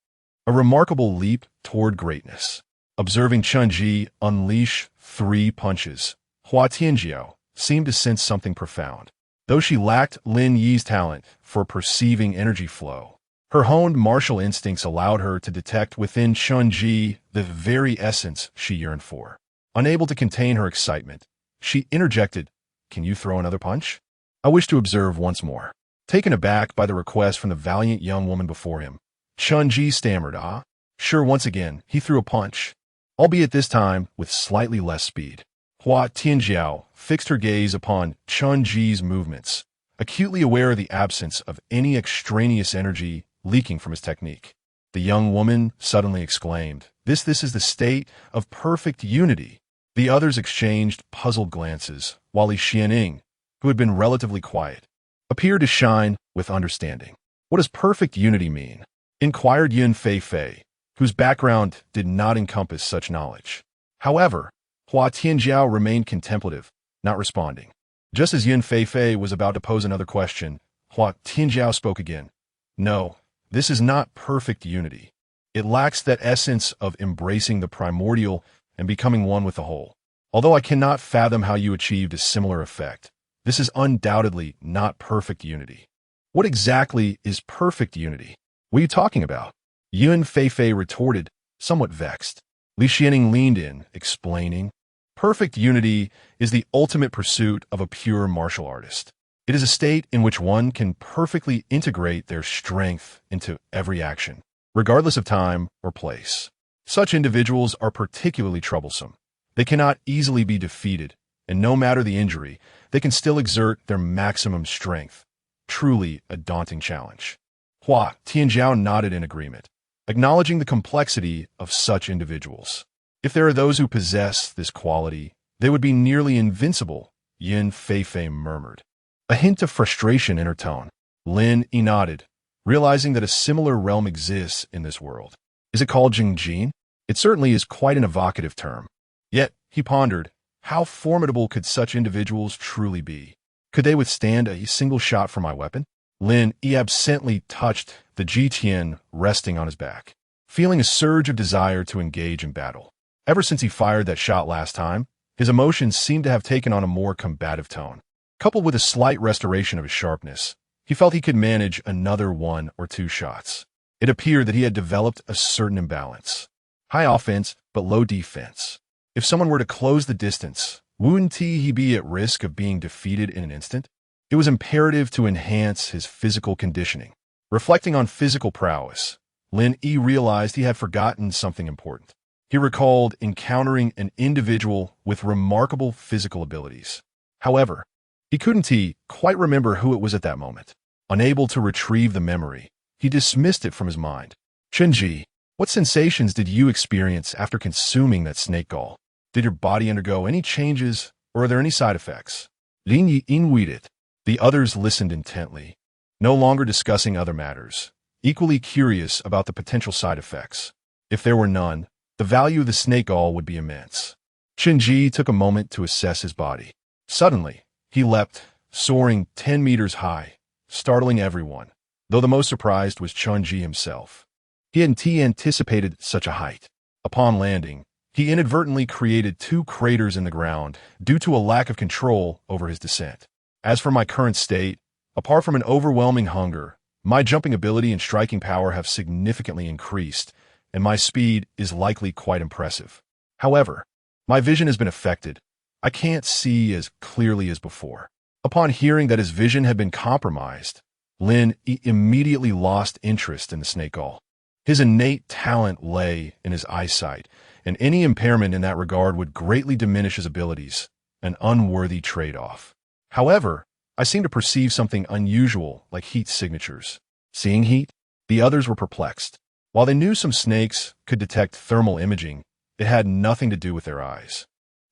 A remarkable leap toward greatness. Observing Chunji unleash 3 punches, Hua Tianjiao seemed to sense something profound. Though she lacked Lin Yi's talent for perceiving energy flow, her honed martial instincts allowed her to detect within Chunji the very essence she yearned for. Unable to contain her excitement, she interjected, "Can you throw another punch? I wish to observe once more." Taken aback by the request from the valiant young woman before him, Chunji stammered, "Ah?" Sure, once again, he threw a punch, albeit this time with slightly less speed. Hua Tianjiao fixed her gaze upon Chunji's movements, acutely aware of the absence of any extraneous energy leaking from his technique. The young woman suddenly exclaimed, This is the state of perfect unity." The others exchanged puzzled glances, while Li Xianing, who had been relatively quiet, appeared to shine with understanding. "What does perfect unity mean?" inquired Yun Fei, whose background did not encompass such knowledge. However, Hua Tianjiao remained contemplative, not responding. Just as Yun Fei was about to pose another question, Hua Tianjiao spoke again. "No, this is not perfect unity. It lacks that essence of embracing the primordial and becoming one with the whole. Although I cannot fathom how you achieved a similar effect, this is undoubtedly not perfect unity." "What exactly is perfect unity? What are you talking about?" Yun Fei retorted, somewhat vexed. Li Xianing leaned in, explaining, "Perfect unity is the ultimate pursuit of a pure martial artist. It is a state in which one can perfectly integrate their strength into every action, regardless of time or place. Such individuals are particularly troublesome. They cannot easily be defeated, and no matter the injury, they can still exert their maximum strength. Truly a daunting challenge." Hua Tianjiao nodded in agreement, acknowledging the complexity of such individuals. "If there are those who possess this quality, they would be nearly invincible," Yin Fei murmured. A hint of frustration in her tone. Lin Yi nodded, realizing that a similar realm exists in this world. "Is it called Jingjin? It certainly is quite an evocative term." Yet, he pondered, how formidable could such individuals truly be? Could they withstand a single shot from my weapon? Lin Yi absently touched the Jitian resting on his back, feeling a surge of desire to engage in battle. Ever since he fired that shot last time, his emotions seemed to have taken on a more combative tone. Coupled with a slight restoration of his sharpness, he felt he could manage another 1 or 2 shots. It appeared that he had developed a certain imbalance. High offense, but low defense. If someone were to close the distance, wouldn't he be at risk of being defeated in an instant? It was imperative to enhance his physical conditioning. Reflecting on physical prowess, Lin Yi realized he had forgotten something important. He recalled encountering an individual with remarkable physical abilities. However, he couldn't quite remember who it was at that moment. Unable to retrieve the memory, he dismissed it from his mind. "Chunji, what sensations did you experience after consuming that snake gall? Did your body undergo any changes, or are there any side effects?" Lin Yi inweited. The others listened intently, no longer discussing other matters, equally curious about the potential side effects. If there were none, the value of the snake gall would be immense. Chunji took a moment to assess his body. Suddenly, he leapt, soaring 10 meters high, startling everyone, though the most surprised was Chunji himself. He hadn't anticipated such a height. Upon landing, he inadvertently created 2 craters in the ground due to a lack of control over his descent. As for my current state, apart from an overwhelming hunger, my jumping ability and striking power have significantly increased, and my speed is likely quite impressive. However, my vision has been affected. I can't see as clearly as before. Upon hearing that his vision had been compromised, Lin immediately lost interest in the snake gall. His innate talent lay in his eyesight, and any impairment in that regard would greatly diminish his abilities, an unworthy trade-off. However, I seemed to perceive something unusual, like heat signatures. Seeing heat, the others were perplexed. While they knew some snakes could detect thermal imaging, it had nothing to do with their eyes.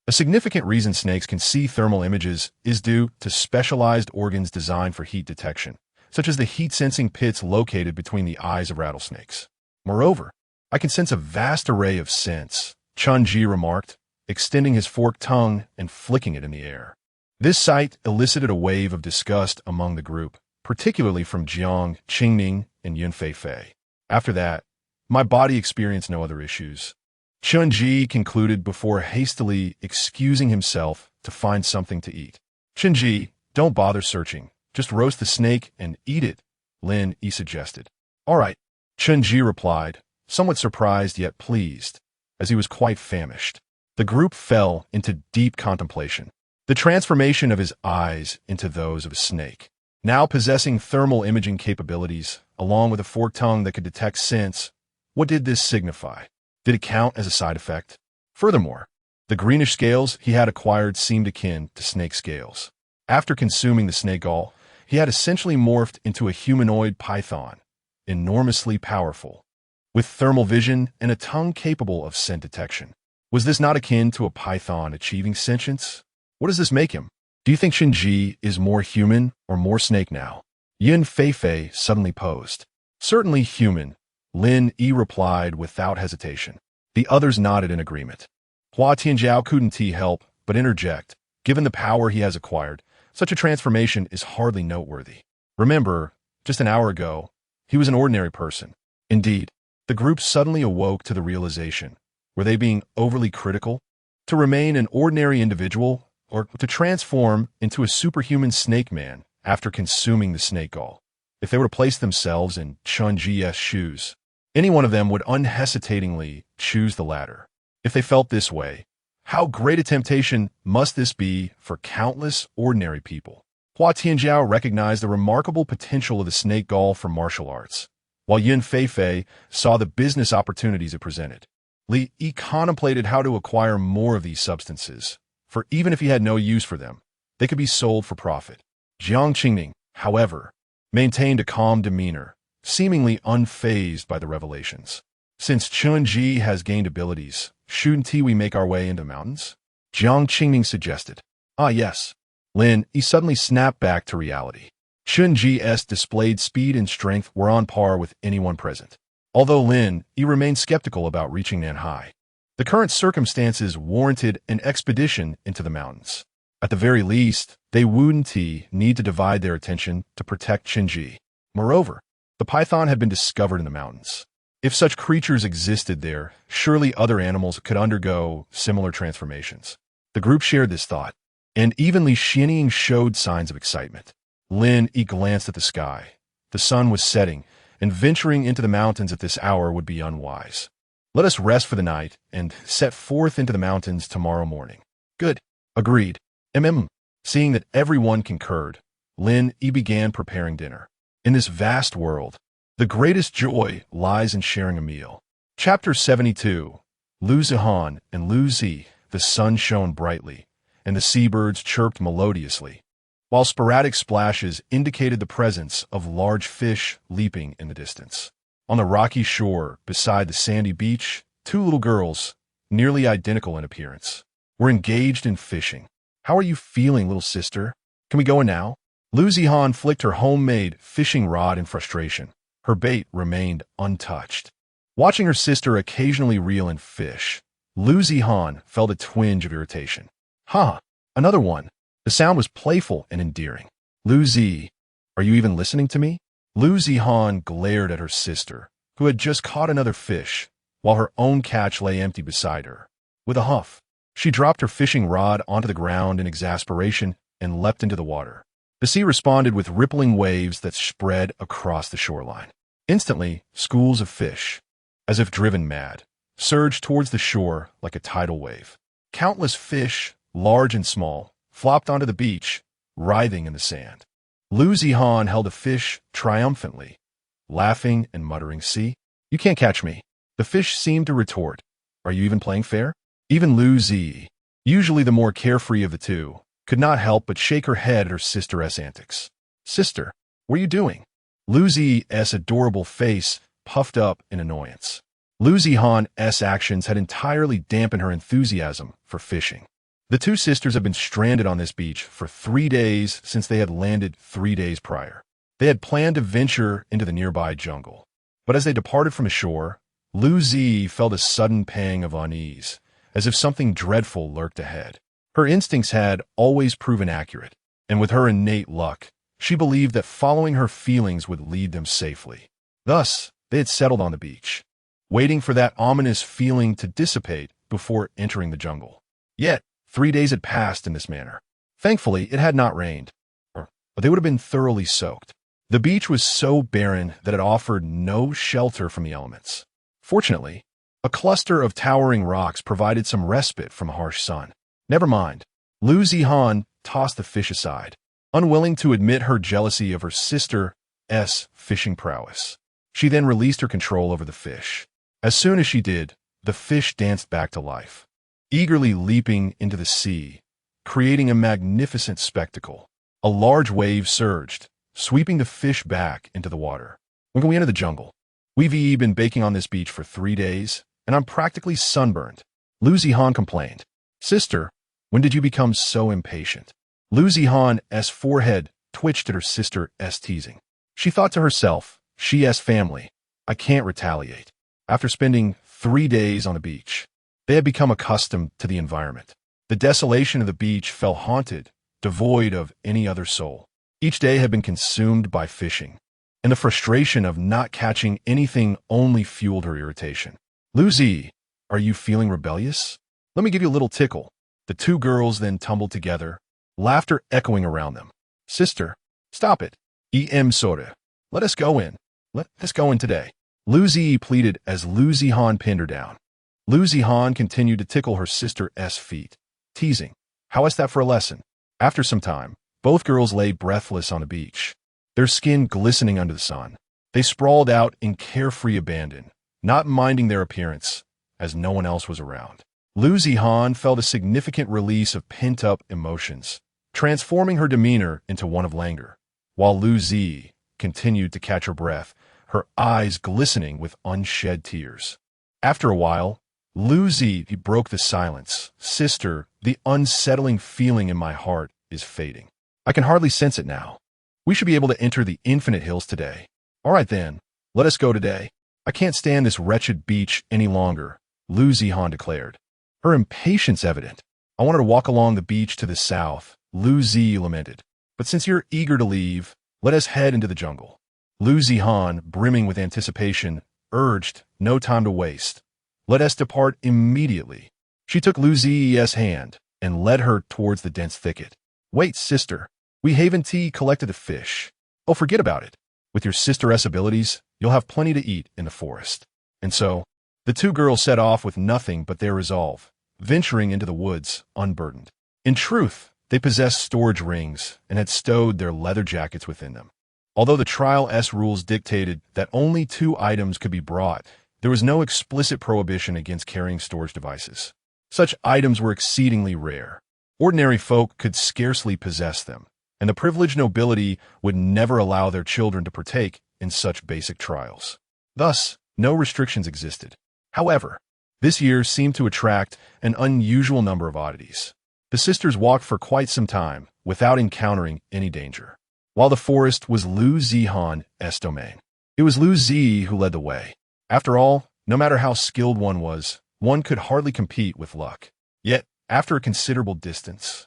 A significant reason snakes can see thermal images is due to specialized organs designed for heat detection, such as the heat-sensing pits located between the eyes of rattlesnakes. Moreover, I can sense a vast array of scents, Chun-Ji remarked, extending his forked tongue and flicking it in the air. This sight elicited a wave of disgust among the group, particularly from Jiang, Qingning, and Yun Feifei. After that, my body experienced no other issues. Chun-Ji concluded before hastily excusing himself to find something to eat. Chun-Ji, don't bother searching. Just roast the snake and eat it, Lin Yi suggested. All right, Chun-Ji replied, somewhat surprised yet pleased, as he was quite famished. The group fell into deep contemplation. The transformation of his eyes into those of a snake, now possessing thermal imaging capabilities, along with a forked tongue that could detect scents. What did this signify? Did it count as a side effect? Furthermore, the greenish scales he had acquired seemed akin to snake scales. After consuming the snake gall, he had essentially morphed into a humanoid python, enormously powerful, with thermal vision and a tongue capable of scent detection. Was this not akin to a python achieving sentience? What does this make him? Do you think Chun-Ji is more human or more snake now? Yun Feifei suddenly posed. Certainly human, Lin Yi replied without hesitation. The others nodded in agreement. Hua Tianjiao couldn't help but interject. Given the power he has acquired, such a transformation is hardly noteworthy. Remember, just an hour ago, he was an ordinary person. Indeed, the group suddenly awoke to the realization. Were they being overly critical? To remain an ordinary individual, or to transform into a superhuman snake man after consuming the snake gall? If they were to place themselves in Chun-Ji's shoes, any one of them would unhesitatingly choose the latter. If they felt this way, how great a temptation must this be for countless ordinary people? Hua Tianjiao recognized the remarkable potential of the snake gall for martial arts, while Yun Feifei saw the business opportunities it presented. Li Yi contemplated how to acquire more of these substances, for even if he had no use for them, they could be sold for profit. Jiang Qingning, however, maintained a calm demeanor, seemingly unfazed by the revelations. Since Chun-Ji has gained abilities, shouldn't we make our way into mountains? Jiang Qingning suggested. Ah yes. Lin Yi suddenly snapped back to reality. Chun-Ji's displayed speed and strength were on par with anyone present. Although Lin Yi remained skeptical about reaching Nanhai, the current circumstances warranted an expedition into the mountains. At the very least, they wouldn't need to divide their attention to protect Chun-Ji. Moreover, the python had been discovered in the mountains. If such creatures existed there, surely other animals could undergo similar transformations. The group shared this thought, and even Li Xianying showed signs of excitement. Lin Yi glanced at the sky. The sun was setting, and venturing into the mountains at this hour would be unwise. Let us rest for the night and set forth into the mountains tomorrow morning. Good. Agreed. Seeing that everyone concurred, Lin Yi began preparing dinner. In this vast world, the greatest joy lies in sharing a meal. Chapter 72. Lu Zihan and Lu Zi. The sun shone brightly, and the seabirds chirped melodiously, while sporadic splashes indicated the presence of large fish leaping in the distance. On the rocky shore, beside the sandy beach, two little girls, nearly identical in appearance, were engaged in fishing. How are you feeling, little sister? Can we go in now? Lu Zihan flicked her homemade fishing rod in frustration. Her bait remained untouched. Watching her sister occasionally reel in fish, Lu Zihan felt a twinge of irritation. Ha! Another one. The sound was playful and endearing. Lu Zi, are you even listening to me? Lu Zihan glared at her sister, who had just caught another fish, while her own catch lay empty beside her. With a huff, she dropped her fishing rod onto the ground in exasperation and leapt into the water. The sea responded with rippling waves that spread across the shoreline. Instantly, schools of fish, as if driven mad, surged towards the shore like a tidal wave. Countless fish, large and small, flopped onto the beach, writhing in the sand. Lu Zihan held a fish triumphantly, laughing and muttering, "See, You can't catch me. The fish seemed to retort. Are you even playing fair? Even Lu Zi, usually the more carefree of the two, could not help but shake her head at her sister's antics. Sister, what are you doing? Lu Zi's adorable face puffed up in annoyance. Lu Zihan's actions had entirely dampened her enthusiasm for fishing. The two sisters had been stranded on this beach for 3 days since they had landed 3 days prior. They had planned to venture into the nearby jungle. But as they departed from the shore, Lu Zi felt a sudden pang of unease, as if something dreadful lurked ahead. Her instincts had always proven accurate, and with her innate luck, she believed that following her feelings would lead them safely. Thus, they had settled on the beach, waiting for that ominous feeling to dissipate before entering the jungle. Yet, 3 days had passed in this manner. Thankfully, it had not rained, or they would have been thoroughly soaked. The beach was so barren that it offered no shelter from the elements. Fortunately, a cluster of towering rocks provided some respite from a harsh sun. Never mind. Lu Zihan tossed the fish aside, unwilling to admit her jealousy of her sister's fishing prowess. She then released her control over the fish. As soon as she did, the fish danced back to life, eagerly leaping into the sea, creating a magnificent spectacle. A large wave surged, sweeping the fish back into the water. When can we enter the jungle? We've been baking on this beach for 3 days, and I'm practically sunburned. Lu Zihan complained. Sister, when did you become so impatient? Lu Zihan's forehead twitched at her sister's teasing. She thought to herself, she's family. I can't retaliate. After spending 3 days on the beach, they had become accustomed to the environment. The desolation of the beach felt haunted, devoid of any other soul. Each day had been consumed by fishing, and the frustration of not catching anything only fueled her irritation. Lu Zi, are you feeling rebellious? Let me give you a little tickle. The two girls then tumbled together, laughter echoing around them. Sister, stop it. Sora. Let us go in. Let us go in today. Lu Zi pleaded as Lu Zihan pinned her down. Lu Zihan continued to tickle her sister's feet, teasing. How is that for a lesson? After some time, both girls lay breathless on the beach, their skin glistening under the sun. They sprawled out in carefree abandon, not minding their appearance, as no one else was around. Lu Zihan felt a significant release of pent-up emotions, transforming her demeanor into one of languor, while Lu Zi continued to catch her breath, her eyes glistening with unshed tears. After a while, Lu Zi broke the silence. Sister, the unsettling feeling in my heart is fading. I can hardly sense it now. We should be able to enter the infinite hills today. All right then, let us go today. I can't stand this wretched beach any longer, Lu Zihan declared, her impatience evident. I wanted to walk along the beach to the south, Lu Zi lamented. But since you're eager to leave, let us head into the jungle. Lu Zihan, brimming with anticipation, urged, no time to waste. Let us depart immediately. She took Lu Zi's hand and led her towards the dense thicket. Wait, sister. We haven't collected the fish. Oh, forget about it. With your sister's abilities, you'll have plenty to eat in the forest. And so, the two girls set off with nothing but their resolve, venturing into the woods unburdened. In truth, they possessed storage rings and had stowed their leather jackets within them. Although the trial rules dictated that only 2 items could be brought, there was no explicit prohibition against carrying storage devices. Such items were exceedingly rare. Ordinary folk could scarcely possess them, and the privileged nobility would never allow their children to partake in such basic trials. Thus, no restrictions existed. However, this year seemed to attract an unusual number of oddities. The sisters walked for quite some time without encountering any danger. While the forest was Lu Zihan's domain, it was Lu Zi who led the way. After all, no matter how skilled one was, one could hardly compete with luck. Yet, after a considerable distance,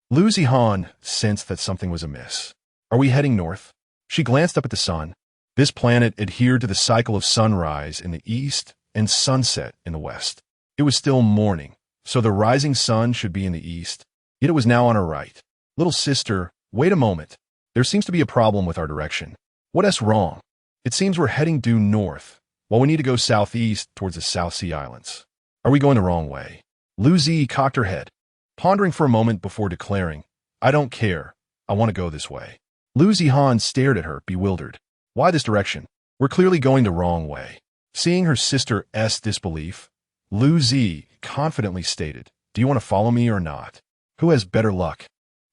Lu Zihan sensed that something was amiss. Are we heading north? She glanced up at the sun. This planet adhered to the cycle of sunrise in the east and sunset in the west. It was still morning, so the rising sun should be in the east, yet it was now on her right. Little sister, wait a moment. There seems to be a problem with our direction. What's wrong? It seems we're heading due north, while we need to go southeast towards the South Sea Islands. Are we going the wrong way? Lu Zi cocked her head, pondering for a moment before declaring, I don't care. I want to go this way. Lu Zihan stared at her, bewildered. Why this direction? We're clearly going the wrong way. Seeing her sister's disbelief, Lu Zi confidently stated, "Do you want to follow me or not? Who has better luck?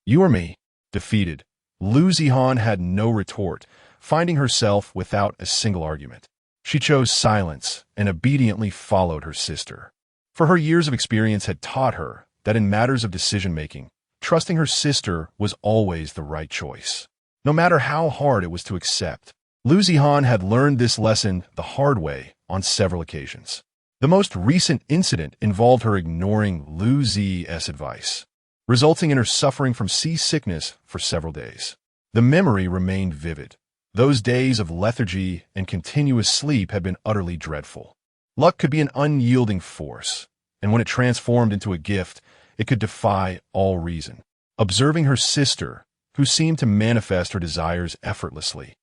You or me?" Defeated, Lu Zihan had no retort, finding herself without a single argument. She chose silence and obediently followed her sister. For her years of experience had taught her that in matters of decision-making, trusting her sister was always the right choice, no matter how hard it was to accept. Lu Zihan had learned this lesson the hard way on several occasions. The most recent incident involved her ignoring Lu Zi's advice, resulting in her suffering from seasickness for several days. The memory remained vivid. Those days of lethargy and continuous sleep had been utterly dreadful. Luck could be an unyielding force, and when it transformed into a gift, it could defy all reason. Observing her sister, who seemed to manifest her desires effortlessly,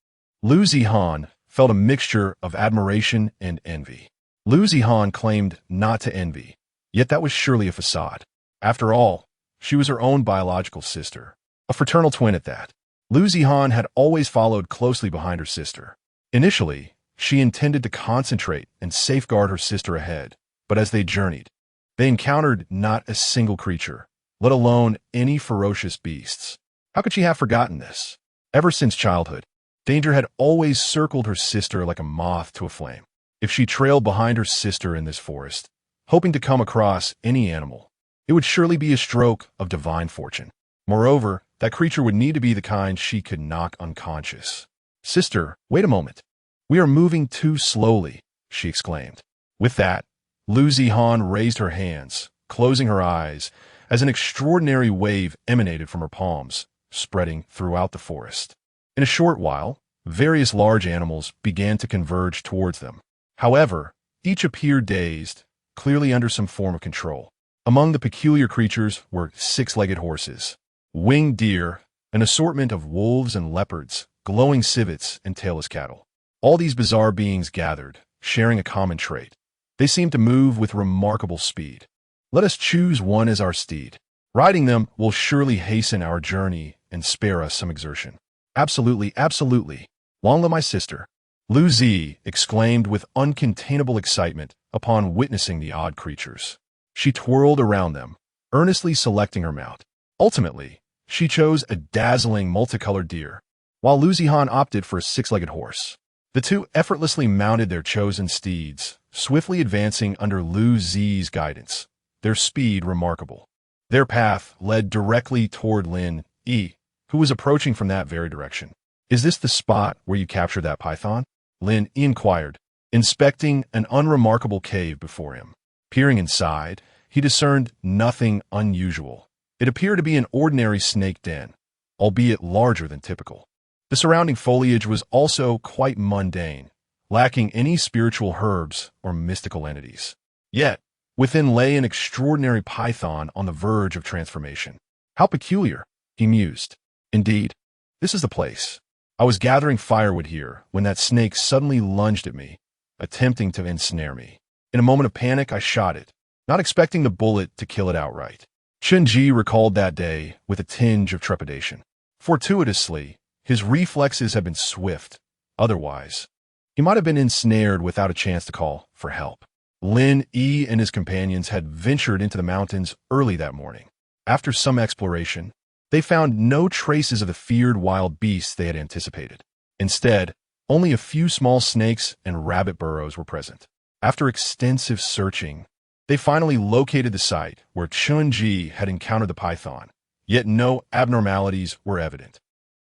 Lu Zihan felt a mixture of admiration and envy. Lu Zihan claimed not to envy, yet that was surely a facade. After all, she was her own biological sister, a fraternal twin at that. Lu Zihan had always followed closely behind her sister. Initially, she intended to concentrate and safeguard her sister ahead, but as they journeyed, they encountered not a single creature, let alone any ferocious beasts. How could she have forgotten this? Ever since childhood, danger had always circled her sister like a moth to a flame. If she trailed behind her sister in this forest, hoping to come across any animal, it would surely be a stroke of divine fortune. Moreover, that creature would need to be the kind she could knock unconscious. "Sister, wait a moment. We are moving too slowly," she exclaimed. With that, Lu Zihan raised her hands, closing her eyes, as an extraordinary wave emanated from her palms, spreading throughout the forest. In a short while, various large animals began to converge towards them. However, each appeared dazed, clearly under some form of control. Among the peculiar creatures were six-legged horses, winged deer, an assortment of wolves and leopards, glowing civets, and tailless cattle. All these bizarre beings gathered, sharing a common trait. They seemed to move with remarkable speed. "Let us choose one as our steed. Riding them will surely hasten our journey and spare us some exertion." "Absolutely, absolutely. Long live my sister," Lu Zi exclaimed with uncontainable excitement upon witnessing the odd creatures. She twirled around them, earnestly selecting her mount. Ultimately, she chose a dazzling multicolored deer, while Lu Zihan opted for a six-legged horse. The two effortlessly mounted their chosen steeds, swiftly advancing under Lu Zi's guidance, their speed remarkable. Their path led directly toward Lin Yi, who was approaching from that very direction. "Is this the spot where you captured that python?" Lin Yi inquired, inspecting an unremarkable cave before him. Peering inside, he discerned nothing unusual. It appeared to be an ordinary snake den, albeit larger than typical. The surrounding foliage was also quite mundane, lacking any spiritual herbs or mystical entities. Yet, within lay an extraordinary python on the verge of transformation. "How peculiar," he mused. "Indeed, this is the place. I was gathering firewood here when that snake suddenly lunged at me, attempting to ensnare me. In a moment of panic, I shot it, not expecting the bullet to kill it outright." Chen Ji recalled that day with a tinge of trepidation. Fortuitously, his reflexes had been swift. Otherwise, he might have been ensnared without a chance to call for help. Lin Yi and his companions had ventured into the mountains early that morning. After some exploration, they found no traces of the feared wild beasts they had anticipated. Instead, only a few small snakes and rabbit burrows were present. After extensive searching, they finally located the site where Chen Ji had encountered the python, yet no abnormalities were evident.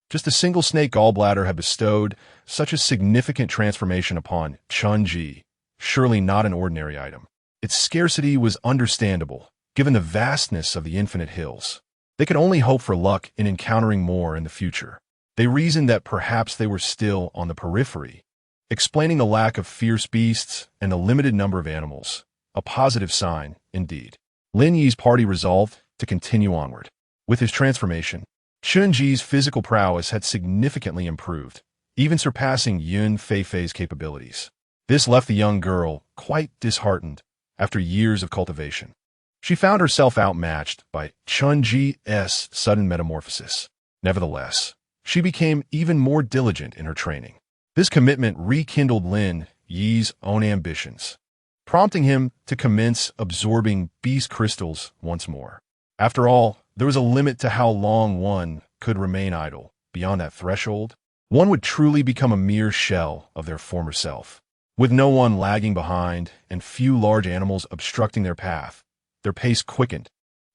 Just a single snake gallbladder had bestowed such a significant transformation upon Chen Ji, surely not an ordinary item. Its scarcity was understandable, given the vastness of the infinite hills. They could only hope for luck in encountering more in the future. They reasoned that perhaps they were still on the periphery, explaining the lack of fierce beasts and the limited number of animals. A positive sign, indeed. Lin Yi's party resolved to continue onward. With his transformation, Chen Ji's physical prowess had significantly improved, even surpassing Yun Feifei's capabilities. This left the young girl quite disheartened after years of cultivation. She found herself outmatched by Chen Ji's sudden metamorphosis. Nevertheless, she became even more diligent in her training. This commitment rekindled Lin Yi's own ambitions, prompting him to commence absorbing beast crystals once more. After all, there was a limit to how long one could remain idle. Beyond that threshold, one would truly become a mere shell of their former self. With no one lagging behind and few large animals obstructing their path, their pace quickened,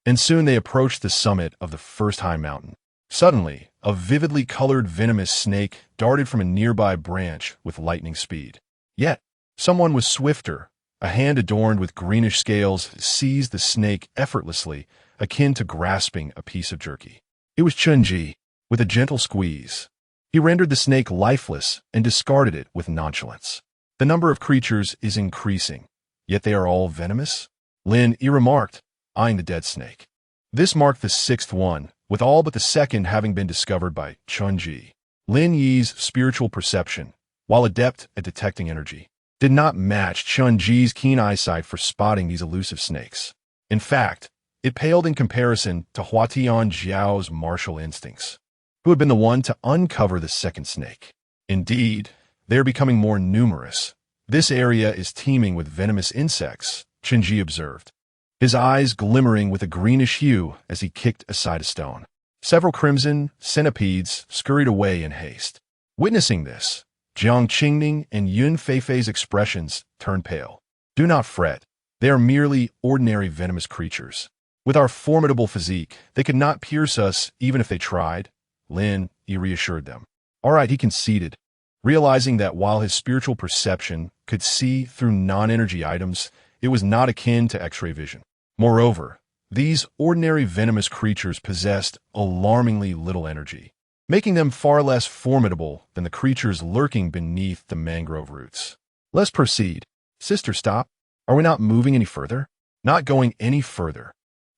and soon they approached the summit of the first high mountain. Suddenly, a vividly colored venomous snake darted from a nearby branch with lightning speed. Yet, someone was swifter. A hand adorned with greenish scales seized the snake effortlessly, akin to grasping a piece of jerky. It was Chunji. With a gentle squeeze, he rendered the snake lifeless and discarded it with nonchalance. The number of creatures is increasing, yet they are all venomous? Lin Yi remarked, eyeing the dead snake. This marked the sixth one, with all but the second having been discovered by Chunji. Lin Yi's spiritual perception, while adept at detecting energy, did not match Chunji's keen eyesight for spotting these elusive snakes. In fact, it paled in comparison to Huatian Jiao's martial instincts, who had been the one to uncover the second snake. Indeed, they are becoming more numerous. This area is teeming with venomous insects, Chunji observed, his eyes glimmering with a greenish hue as he kicked aside a stone. Several crimson centipedes scurried away in haste. Witnessing this, Jiang Qingning and Yun Feifei's expressions turned pale. Do not fret. They are merely ordinary venomous creatures. With our formidable physique, they could not pierce us even if they tried. Lin Yi reassured them. All right, he conceded, realizing that while his spiritual perception could see through non-energy items, it was not akin to X-ray vision. Moreover, these ordinary venomous creatures possessed alarmingly little energy, making them far less formidable than the creatures lurking beneath the mangrove roots. Let's proceed. Sister, stop. Are we not moving any further? Not going any further.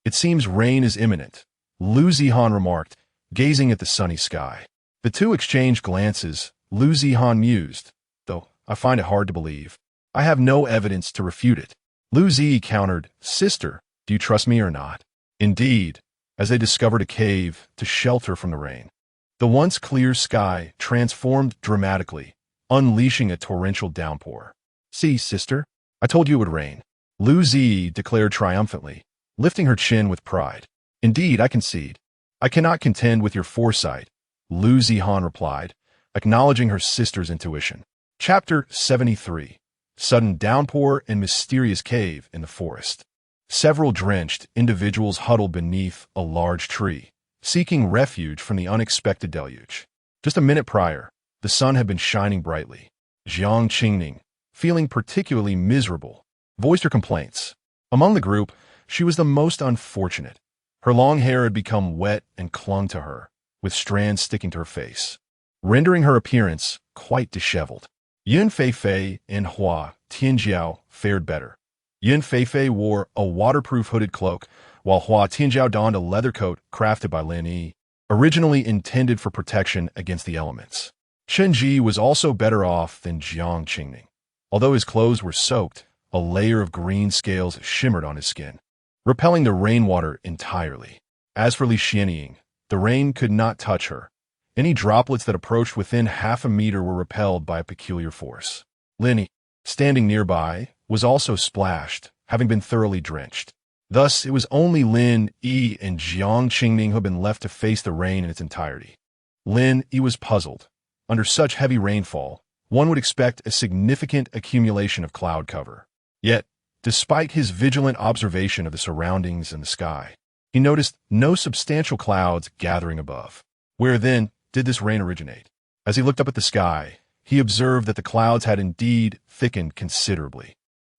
It seems rain is imminent, Lu Zihan remarked, gazing at the sunny sky. The two exchanged glances. Lu Zihan mused, though I find it hard to believe. I have no evidence to refute it. Lu Zi countered, Sister, do you trust me or not? Indeed, as they discovered a cave to shelter from the rain. The once clear sky transformed dramatically, unleashing a torrential downpour. See, sister, I told you it would rain. Lu Zi declared triumphantly, lifting her chin with pride. Indeed, I concede. I cannot contend with your foresight, Lu Zihan replied, acknowledging her sister's intuition. Chapter 73. Sudden downpour and mysterious cave in the forest. Several drenched individuals huddled beneath a large tree, seeking refuge from the unexpected deluge. Just a minute prior, the sun had been shining brightly. Jiang Qingning, feeling particularly miserable, voiced her complaints. Among the group, she was the most unfortunate. Her long hair had become wet and clung to her, with strands sticking to her face, rendering her appearance quite disheveled. Yun Feifei and Hua Tianjiao fared better. Yun Feifei wore a waterproof hooded cloak, while Hua Tianjiao donned a leather coat crafted by Lin Yi, originally intended for protection against the elements. Chunji was also better off than Jiang Qingning. Although his clothes were soaked, a layer of green scales shimmered on his skin, repelling the rainwater entirely. As for Li Xianying, the rain could not touch her. Any droplets that approached within half a meter were repelled by a peculiar force. Lin Yi, standing nearby, was also splashed, having been thoroughly drenched. Thus, it was only Lin Yi and Jiang Qingning who had been left to face the rain in its entirety. Lin Yi was puzzled. Under such heavy rainfall, one would expect a significant accumulation of cloud cover. Yet, despite his vigilant observation of the surroundings and the sky, he noticed no substantial clouds gathering above. Where then did this rain originate? As he looked up at the sky, he observed that the clouds had indeed thickened considerably.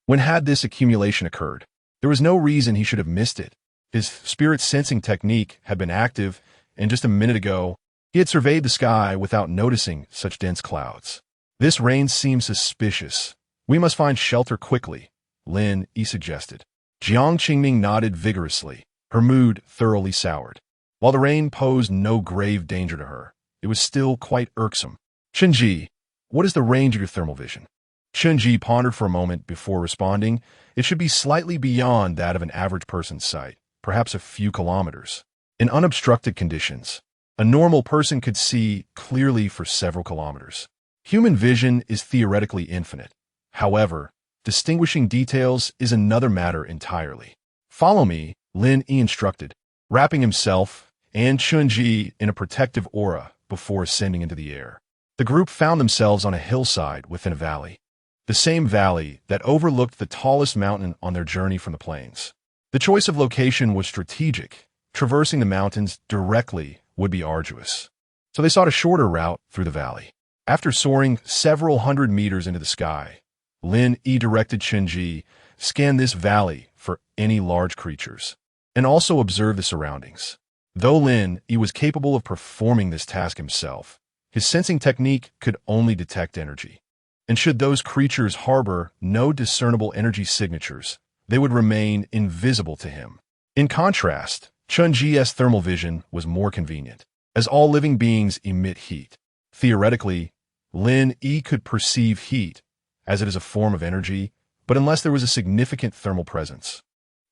When had this accumulation occurred? There was no reason he should have missed it. His spirit sensing technique had been active, and just a minute ago, he had surveyed the sky without noticing such dense clouds. This rain seems suspicious. We must find shelter quickly, Lin Yi suggested. Jiang Qingning nodded vigorously, her mood thoroughly soured. While the rain posed no grave danger to her, it was still quite irksome. Chunji, what is the range of your thermal vision? Chunji pondered for a moment before responding. It should be slightly beyond that of an average person's sight, perhaps a few kilometers. In unobstructed conditions, a normal person could see clearly for several kilometers. Human vision is theoretically infinite, However, distinguishing details is another matter entirely. Follow me, Lin Yi instructed, wrapping himself and Chunji in a protective aura before ascending into the air. The group found themselves on a hillside within a valley, the same valley that overlooked the tallest mountain on their journey from the plains. The choice of location was strategic. Traversing the mountains directly would be arduous, so they sought a shorter route through the valley. After soaring several hundred meters into the sky, Lin Yi directed Chunji, scan this valley for any large creatures, and also observe the surroundings. Though Lin Yi was capable of performing this task himself, his sensing technique could only detect energy. And should those creatures harbor no discernible energy signatures, they would remain invisible to him. In contrast, Chunji's thermal vision was more convenient, as all living beings emit heat. Theoretically, Lin Yi could perceive heat, as it is a form of energy, but unless there was a significant thermal presence.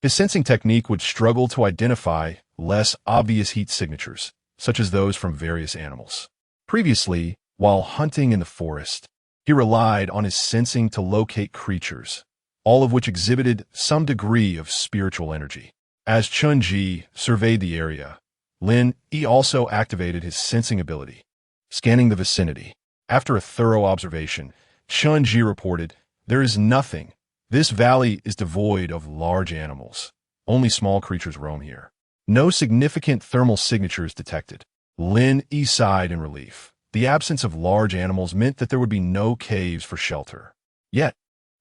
His sensing technique would struggle to identify less obvious heat signatures, such as those from various animals. Previously, while hunting in the forest, he relied on his sensing to locate creatures, all of which exhibited some degree of spiritual energy. As Chunji surveyed the area, Lin Yi also activated his sensing ability, scanning the vicinity. After a thorough observation, Chunji reported, "There is nothing. This valley is devoid of large animals. Only small creatures roam here. No significant thermal signatures detected." Lin Yi sighed in relief. The absence of large animals meant that there would be no caves for shelter. Yet,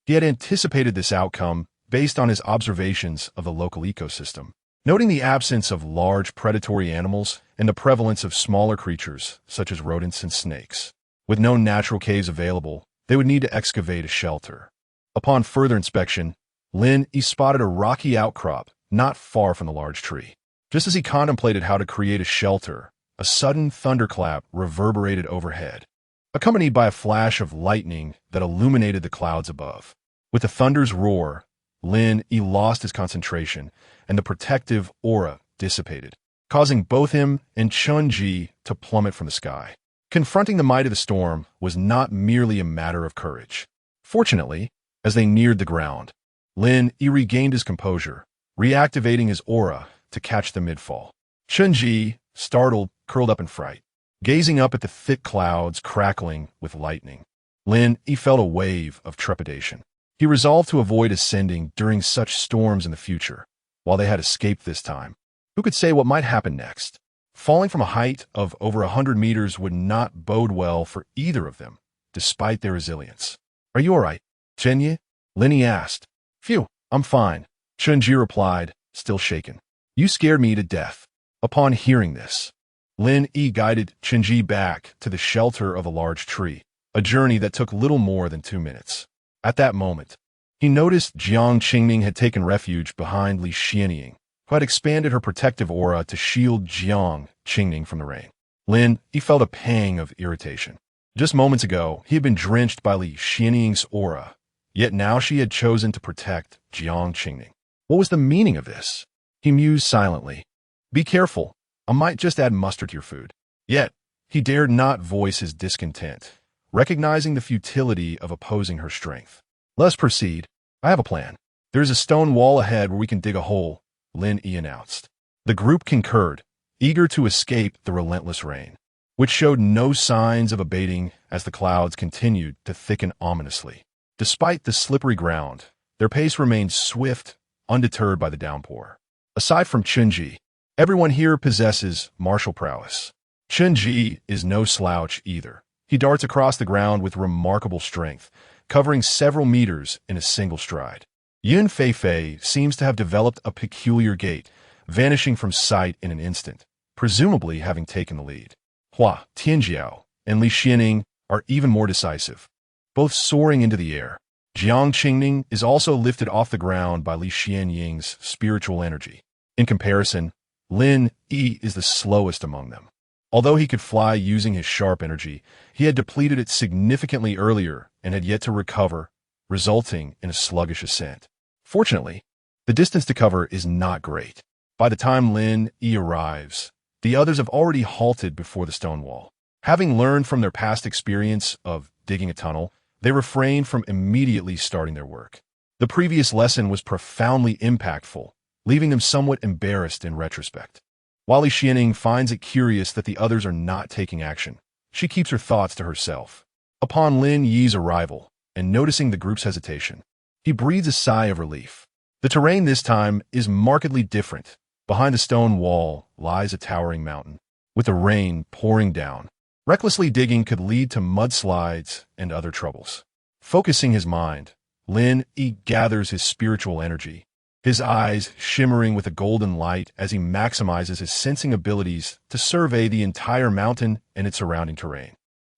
he had anticipated this outcome based on his observations of the local ecosystem. Noting the absence of large predatory animals and the prevalence of smaller creatures, such as rodents and snakes. With no natural caves available, they would need to excavate a shelter. Upon further inspection, Lin Yi spotted a rocky outcrop not far from the large tree. Just as he contemplated how to create a shelter, a sudden thunderclap reverberated overhead, accompanied by a flash of lightning that illuminated the clouds above. With the thunder's roar, Lin Yi lost his concentration, and the protective aura dissipated, causing both him and Chunji to plummet from the sky. Confronting the might of the storm was not merely a matter of courage. Fortunately, as they neared the ground, Lin Yi regained his composure, reactivating his aura to catch the midfall. Chunji, startled, curled up in fright, gazing up at the thick clouds crackling with lightning. Lin Yi felt a wave of trepidation. He resolved to avoid ascending during such storms in the future. While they had escaped this time, who could say what might happen next? Falling from a height of over 100 meters would not bode well for either of them, despite their resilience. "Are you all right, Chenye?" Lin Yi asked. "Phew, I'm fine," Chunji replied, still shaken. "You scared me to death." Upon hearing this, Lin Yi guided Chunji back to the shelter of a large tree, a journey that took little more than 2 minutes. At that moment, he noticed Jiang Qingming had taken refuge behind Li Xianying, who had expanded her protective aura to shield Jiang Qingming from the rain. Lin Yi felt a pang of irritation. Just moments ago, he had been drenched by Li Xianying's aura, yet now she had chosen to protect Jiang Qingming. What was the meaning of this? He mused silently. "Be careful. I might just add mustard to your food." Yet, he dared not voice his discontent, recognizing the futility of opposing her strength. "Let's proceed. I have a plan. There is a stone wall ahead where we can dig a hole," Lin Yi announced. The group concurred, eager to escape the relentless rain, which showed no signs of abating as the clouds continued to thicken ominously. Despite the slippery ground, their pace remained swift, undeterred by the downpour. Aside from Chunji, everyone here possesses martial prowess. Chunji is no slouch either. He darts across the ground with remarkable strength, covering several meters in a single stride. Yun Feifei seems to have developed a peculiar gait, vanishing from sight in an instant, presumably having taken the lead. Hua Tianjiao and Li Xianying are even more decisive, both soaring into the air. Jiang Qingming is also lifted off the ground by Li Xianying's spiritual energy. In comparison, Lin Yi is the slowest among them. Although he could fly using his sharp energy, he had depleted it significantly earlier and had yet to recover, resulting in a sluggish ascent. Fortunately, the distance to cover is not great. By the time Lin Yi arrives, the others have already halted before the stone wall. Having learned from their past experience of digging a tunnel, They refrained from immediately starting their work. The previous lesson was profoundly impactful, leaving them somewhat embarrassed in retrospect. While Li Xianing finds it curious that the others are not taking action, she keeps her thoughts to herself. Upon Lin Yi's arrival, and noticing the group's hesitation, he breathes a sigh of relief. The terrain this time is markedly different. Behind the stone wall lies a towering mountain, with the rain pouring down. Recklessly digging could lead to mudslides and other troubles. Focusing his mind, Lin Yi gathers his spiritual energy, his eyes shimmering with a golden light as he maximizes his sensing abilities to survey the entire mountain and its surrounding terrain.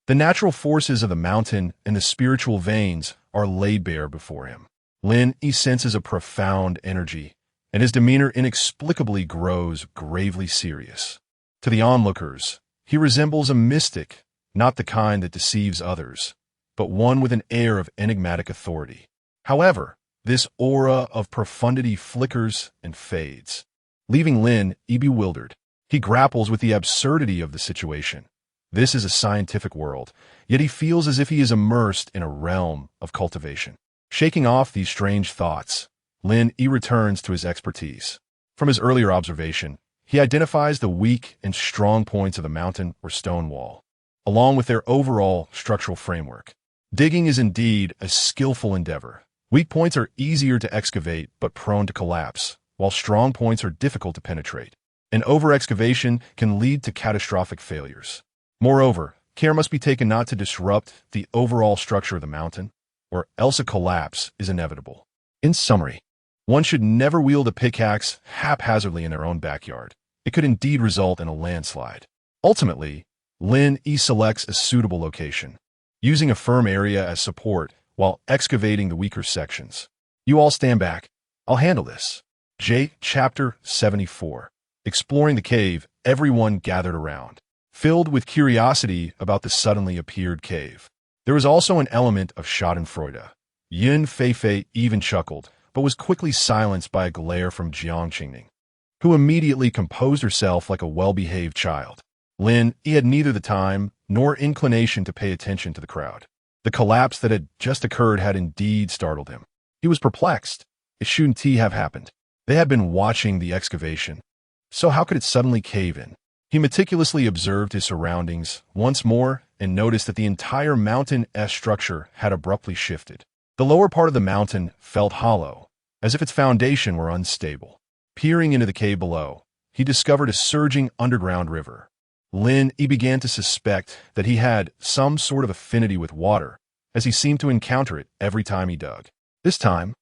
The natural forces of the mountain and the spiritual veins are laid bare before him. Lin Yi senses a profound energy, and his demeanor inexplicably grows gravely serious. To the onlookers, he resembles a mystic, not the kind that deceives others, but one with an air of enigmatic authority. However, this aura of profundity flickers and fades, leaving Lin Yi bewildered. He grapples with the absurdity of the situation. This is a scientific world, yet he feels as if he is immersed in a realm of cultivation. Shaking off these strange thoughts, Lin Yi returns to his expertise. From his earlier observation, he identifies the weak and strong points of the mountain or stone wall, along with their overall structural framework. Digging is indeed a skillful endeavor. Weak points are easier to excavate but prone to collapse, while strong points are difficult to penetrate. An over-excavation can lead to catastrophic failures. Moreover, care must be taken not to disrupt the overall structure of the mountain, or else a collapse is inevitable. In summary, one should never wield a pickaxe haphazardly in their own backyard. It could indeed result in a landslide. Ultimately, Lin Yi selects a suitable location, using a firm area as support while excavating the weaker sections. You all stand back. I'll handle this. Chapter 74. Exploring the cave, everyone gathered around, filled with curiosity about the suddenly appeared cave. There was also an element of schadenfreude. Yun Feifei even chuckled, but was quickly silenced by a glare from Jiang Qingning, who immediately composed herself like a well-behaved child. Lin Yi had neither the time nor inclination to pay attention to the crowd. The collapse that had just occurred had indeed startled him. He was perplexed. It shouldn't have happened. They had been watching the excavation, so how could it suddenly cave in? He meticulously observed his surroundings once more and noticed that the entire mountain-esque structure had abruptly shifted. The lower part of the mountain felt hollow, as if its foundation were unstable. Peering into the cave below, he discovered a surging underground river. Lin Yi began to suspect that he had some sort of affinity with water, as he seemed to encounter it every time he dug. This time,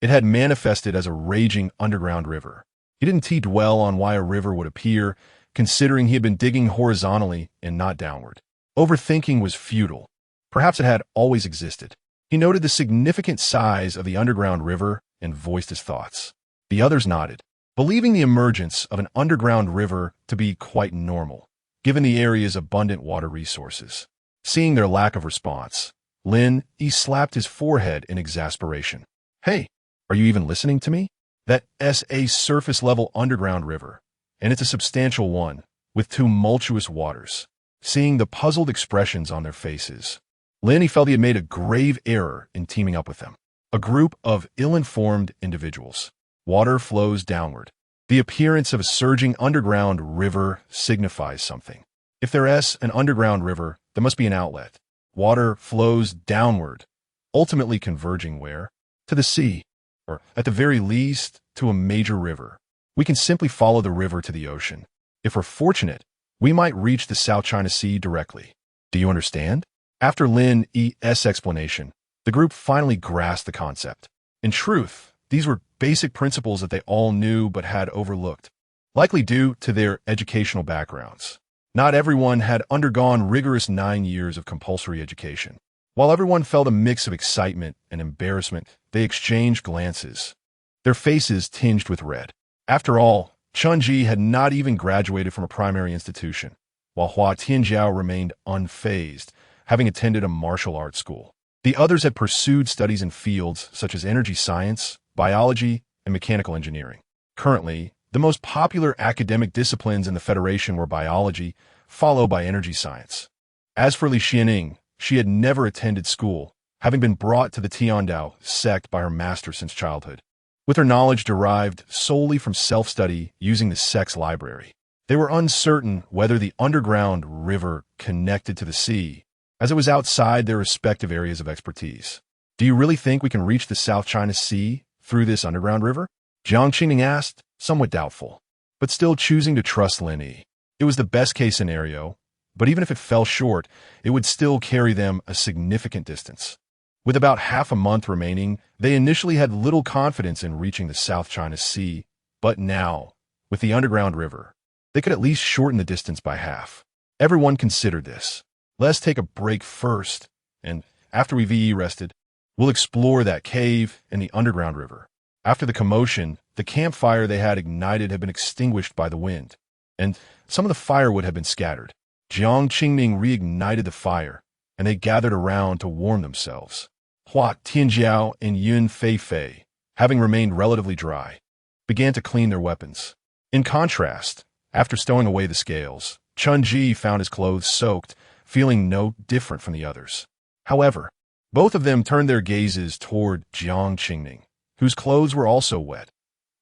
it had manifested as a raging underground river. He didn't dwell on why a river would appear, considering he had been digging horizontally and not downward. Overthinking was futile. Perhaps it had always existed. He noted the significant size of the underground river and voiced his thoughts. The others nodded, believing the emergence of an underground river to be quite normal, given the area's abundant water resources. Seeing their lack of response, Lin Yi slapped his forehead in exasperation. Hey, are you even listening to me? That's a surface-level underground river, and it's a substantial one, with tumultuous waters. Seeing the puzzled expressions on their faces, Lin Yi felt he had made a grave error in teaming up with them. A group of ill-informed individuals. Water flows downward. The appearance of a surging underground river signifies something. If there's an underground river, there must be an outlet. Water flows downward, ultimately converging where? To the sea, or at the very least, to a major river. We can simply follow the river to the ocean. If we're fortunate, we might reach the South China Sea directly. Do you understand? After Lin Yi's explanation, the group finally grasped the concept. In truth, these were basic principles that they all knew but had overlooked, likely due to their educational backgrounds. Not everyone had undergone rigorous 9 years of compulsory education. While everyone felt a mix of excitement and embarrassment, they exchanged glances, their faces tinged with red. After all, Chunji had not even graduated from a primary institution, while Hua Tianjiao remained unfazed, having attended a martial arts school. The others had pursued studies in fields such as energy science, biology, and mechanical engineering. Currently, the most popular academic disciplines in the Federation were biology, followed by energy science. As for Li Xianing, she had never attended school, having been brought to the Tiandao sect by her master since childhood. With her knowledge derived solely from self-study using the sect's library, they were uncertain whether the underground river connected to the sea, as it was outside their respective areas of expertise. Do you really think we can reach the South China Sea through this underground river? Jiang Qingning asked, somewhat doubtful, but still choosing to trust Lin Yi. It was the best-case scenario, but even if it fell short, it would still carry them a significant distance. With about half a month remaining, they initially had little confidence in reaching the South China Sea, but now, with the underground river, they could at least shorten the distance by half. Everyone considered this. Let's take a break first, and after we've rested, we'll explore that cave and the underground river. After the commotion, the campfire they had ignited had been extinguished by the wind, and some of the firewood had been scattered. Jiang Qingning reignited the fire, and they gathered around to warm themselves. Hua Tianjiao and Yun Feifei, having remained relatively dry, began to clean their weapons. In contrast, after stowing away the scales, Chun Ji found his clothes soaked, feeling no different from the others. However, both of them turned their gazes toward Jiang Qingning, whose clothes were also wet.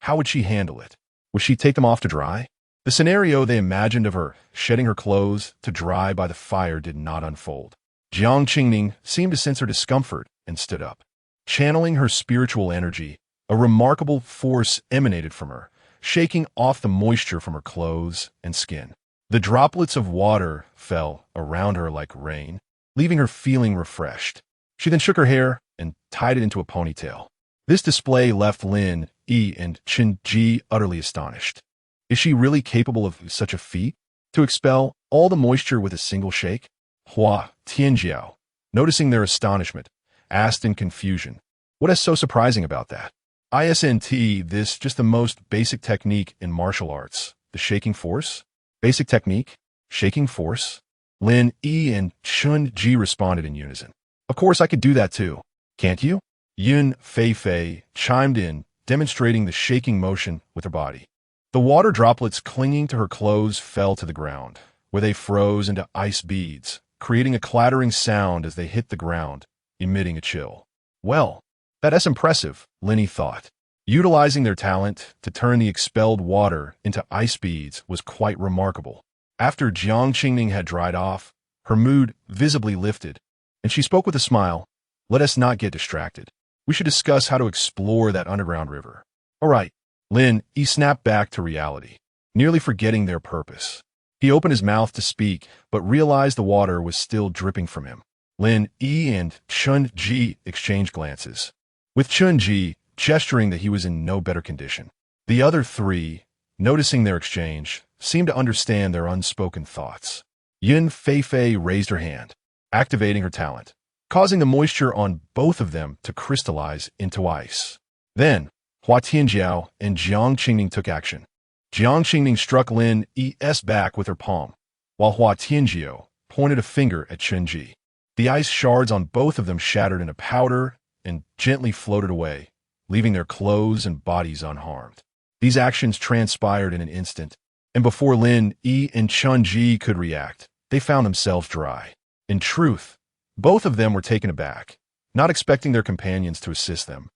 How would she handle it? Would she take them off to dry? The scenario they imagined of her shedding her clothes to dry by the fire did not unfold. Jiang Qingning seemed to sense her discomfort and stood up. Channeling her spiritual energy, a remarkable force emanated from her, shaking off the moisture from her clothes and skin. The droplets of water fell around her like rain, leaving her feeling refreshed. She then shook her hair and tied it into a ponytail. This display left Lin Yi and Chen Ji utterly astonished. Is she really capable of such a feat? To expel all the moisture with a single shake? Hua Tianjiao, noticing their astonishment, asked in confusion, what is so surprising about that? Isn't this just the most basic technique in martial arts, the shaking force? Basic technique? Shaking force? Lin Yi and Chun Ji responded in unison. Of course I could do that too. Can't you? Yun Feifei chimed in, demonstrating the shaking motion with her body. The water droplets clinging to her clothes fell to the ground, where they froze into ice beads, creating a clattering sound as they hit the ground, emitting a chill. Well, that's impressive, Lin Yi thought. Utilizing their talent to turn the expelled water into ice beads was quite remarkable. After Jiang Qingning had dried off, her mood visibly lifted, and she spoke with a smile. Let us not get distracted. We should discuss how to explore that underground river. All right. Lin Yi snapped back to reality, nearly forgetting their purpose. He opened his mouth to speak, but realized the water was still dripping from him. Lin Yi and Chun Ji exchanged glances, with Chun Ji gesturing that he was in no better condition. The other three, noticing their exchange, seemed to understand their unspoken thoughts. Yun Feifei raised her hand, activating her talent, causing the moisture on both of them to crystallize into ice. Then, Hua Tianjiao and Jiang Qingning took action. Jiang Qingning struck Lin Yi's back with her palm, while Hua Tianjiao pointed a finger at Chun Ji. The ice shards on both of them shattered into powder and gently floated away, leaving their clothes and bodies unharmed. These actions transpired in an instant, and before Lin Yi and Chun Ji could react, they found themselves dry. In truth, both of them were taken aback, not expecting their companions to assist them.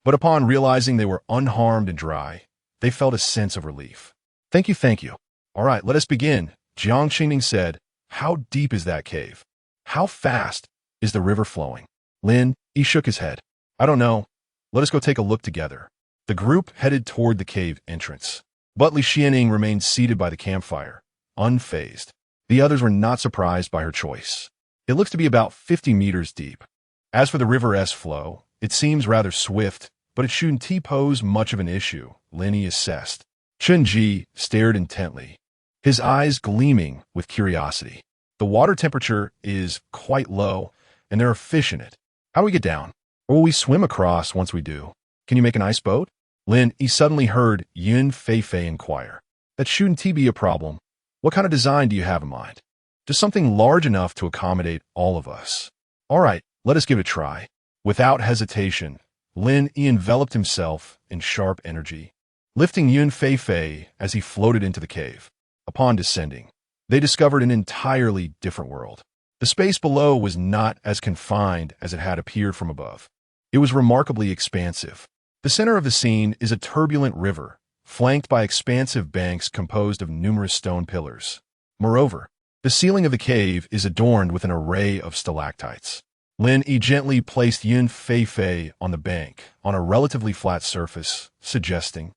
But upon realizing they were unharmed and dry, they felt a sense of relief. Thank you. All right, let us begin, Jiang Qingning said. How deep is that cave? How fast is the river flowing? Lin Yi shook his head. I don't know. Let us go take a look together. The group headed toward the cave entrance, but Li Xianing remained seated by the campfire, unfazed. The others were not surprised by her choice. It looks to be about 50 meters deep. As for the river's flow, it seems rather swift, but it shouldn't pose much of an issue, Lin Yi assessed. Chun Ji stared intently, his eyes gleaming with curiosity. The water temperature is quite low, and there are fish in it. How do we get down? Or will we swim across once we do? Can you make an ice boat? Lin Yi suddenly heard Yun Feifei inquire. That shouldn't be a problem. What kind of design do you have in mind? Just something large enough to accommodate all of us. All right, let us give it a try. Without hesitation, Lin Yi enveloped himself in sharp energy, lifting Yun Feifei as he floated into the cave. Upon descending, they discovered an entirely different world. The space below was not as confined as it had appeared from above. It was remarkably expansive. The center of the scene is a turbulent river, flanked by expansive banks composed of numerous stone pillars. Moreover, the ceiling of the cave is adorned with an array of stalactites. Lin Yi gently placed Yun Fei on the bank, on a relatively flat surface, suggesting,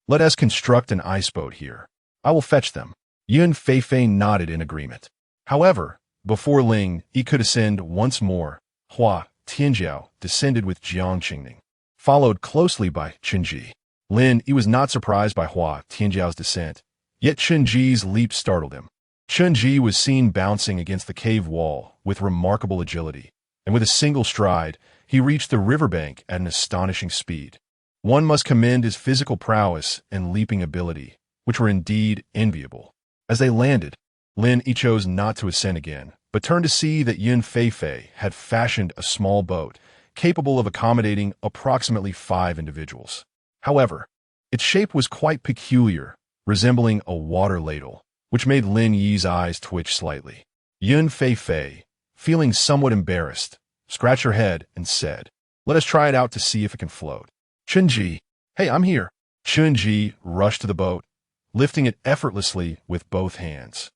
"Let us construct an ice boat here. I will fetch them." Yun Fei nodded in agreement. However, before Ling Yi could ascend once more, Hua Tianjiao descended with Jiang Qingning, followed closely by Qinji. Lin Yi was not surprised by Hua Tianjiao's descent, yet Qinji's leap startled him. Qinji was seen bouncing against the cave wall with remarkable agility, and with a single stride, he reached the riverbank at an astonishing speed. One must commend his physical prowess and leaping ability, which were indeed enviable. As they landed, Lin Yi chose not to ascend again, but turned to see that Yun Fei had fashioned a small boat capable of accommodating approximately 5 individuals. However, its shape was quite peculiar, resembling a water ladle, which made Lin Yi's eyes twitch slightly. Yun Fei, feeling somewhat embarrassed, scratched her head and said, "Let us try it out to see if it can float." Qinji, "Hey, I'm here." Qinji rushed to the boat, lifting it effortlessly with both hands.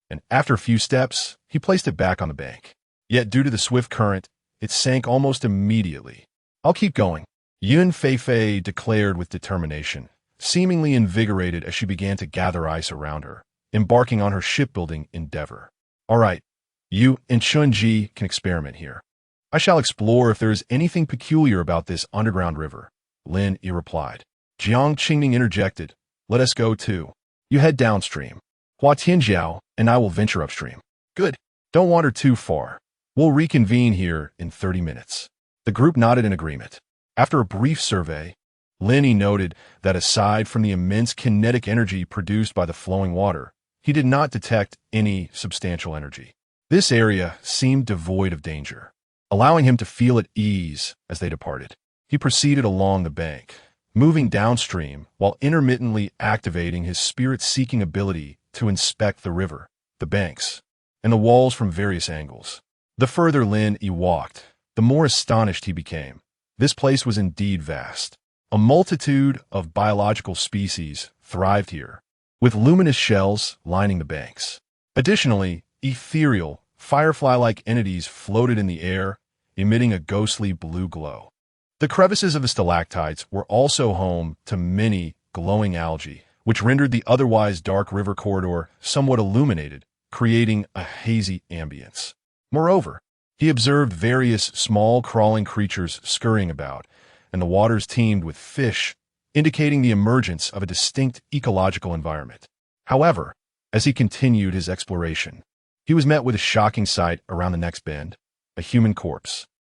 And after a few steps, he placed it back on the bank. Yet due to the swift current, it sank almost immediately. "I'll keep going," Yun Fei declared with determination, seemingly invigorated as she began to gather ice around her, embarking on her shipbuilding endeavor. "All right, you and Qinji can experiment here. I shall explore if there is anything peculiar about this underground river," Lin Yi replied. Jiang Qingning interjected, "Let us go too. You head downstream. Hua Tianjiao and I will venture upstream." "Good. Don't wander too far. We'll reconvene here in 30 minutes. The group nodded in agreement. After a brief survey, Lin Yi noted that aside from the immense kinetic energy produced by the flowing water, he did not detect any substantial energy. This area seemed devoid of danger, allowing him to feel at ease as they departed. He proceeded along the bank, moving downstream while intermittently activating his spirit-seeking ability to inspect the river, the banks, and the walls from various angles. The further Lin Yi walked, the more astonished he became. This place was indeed vast. A multitude of biological species thrived here, with luminous shells lining the banks. Additionally, ethereal, firefly-like entities floated in the air, emitting a ghostly blue glow. The crevices of the stalactites were also home to many glowing algae, which rendered the otherwise dark river corridor somewhat illuminated, creating a hazy ambience. Moreover, he observed various small crawling creatures scurrying about, and the waters teemed with fish, indicating the emergence of a distinct ecological environment. However, as he continued his exploration, he was met with a shocking sight around the next bend: a human corpse.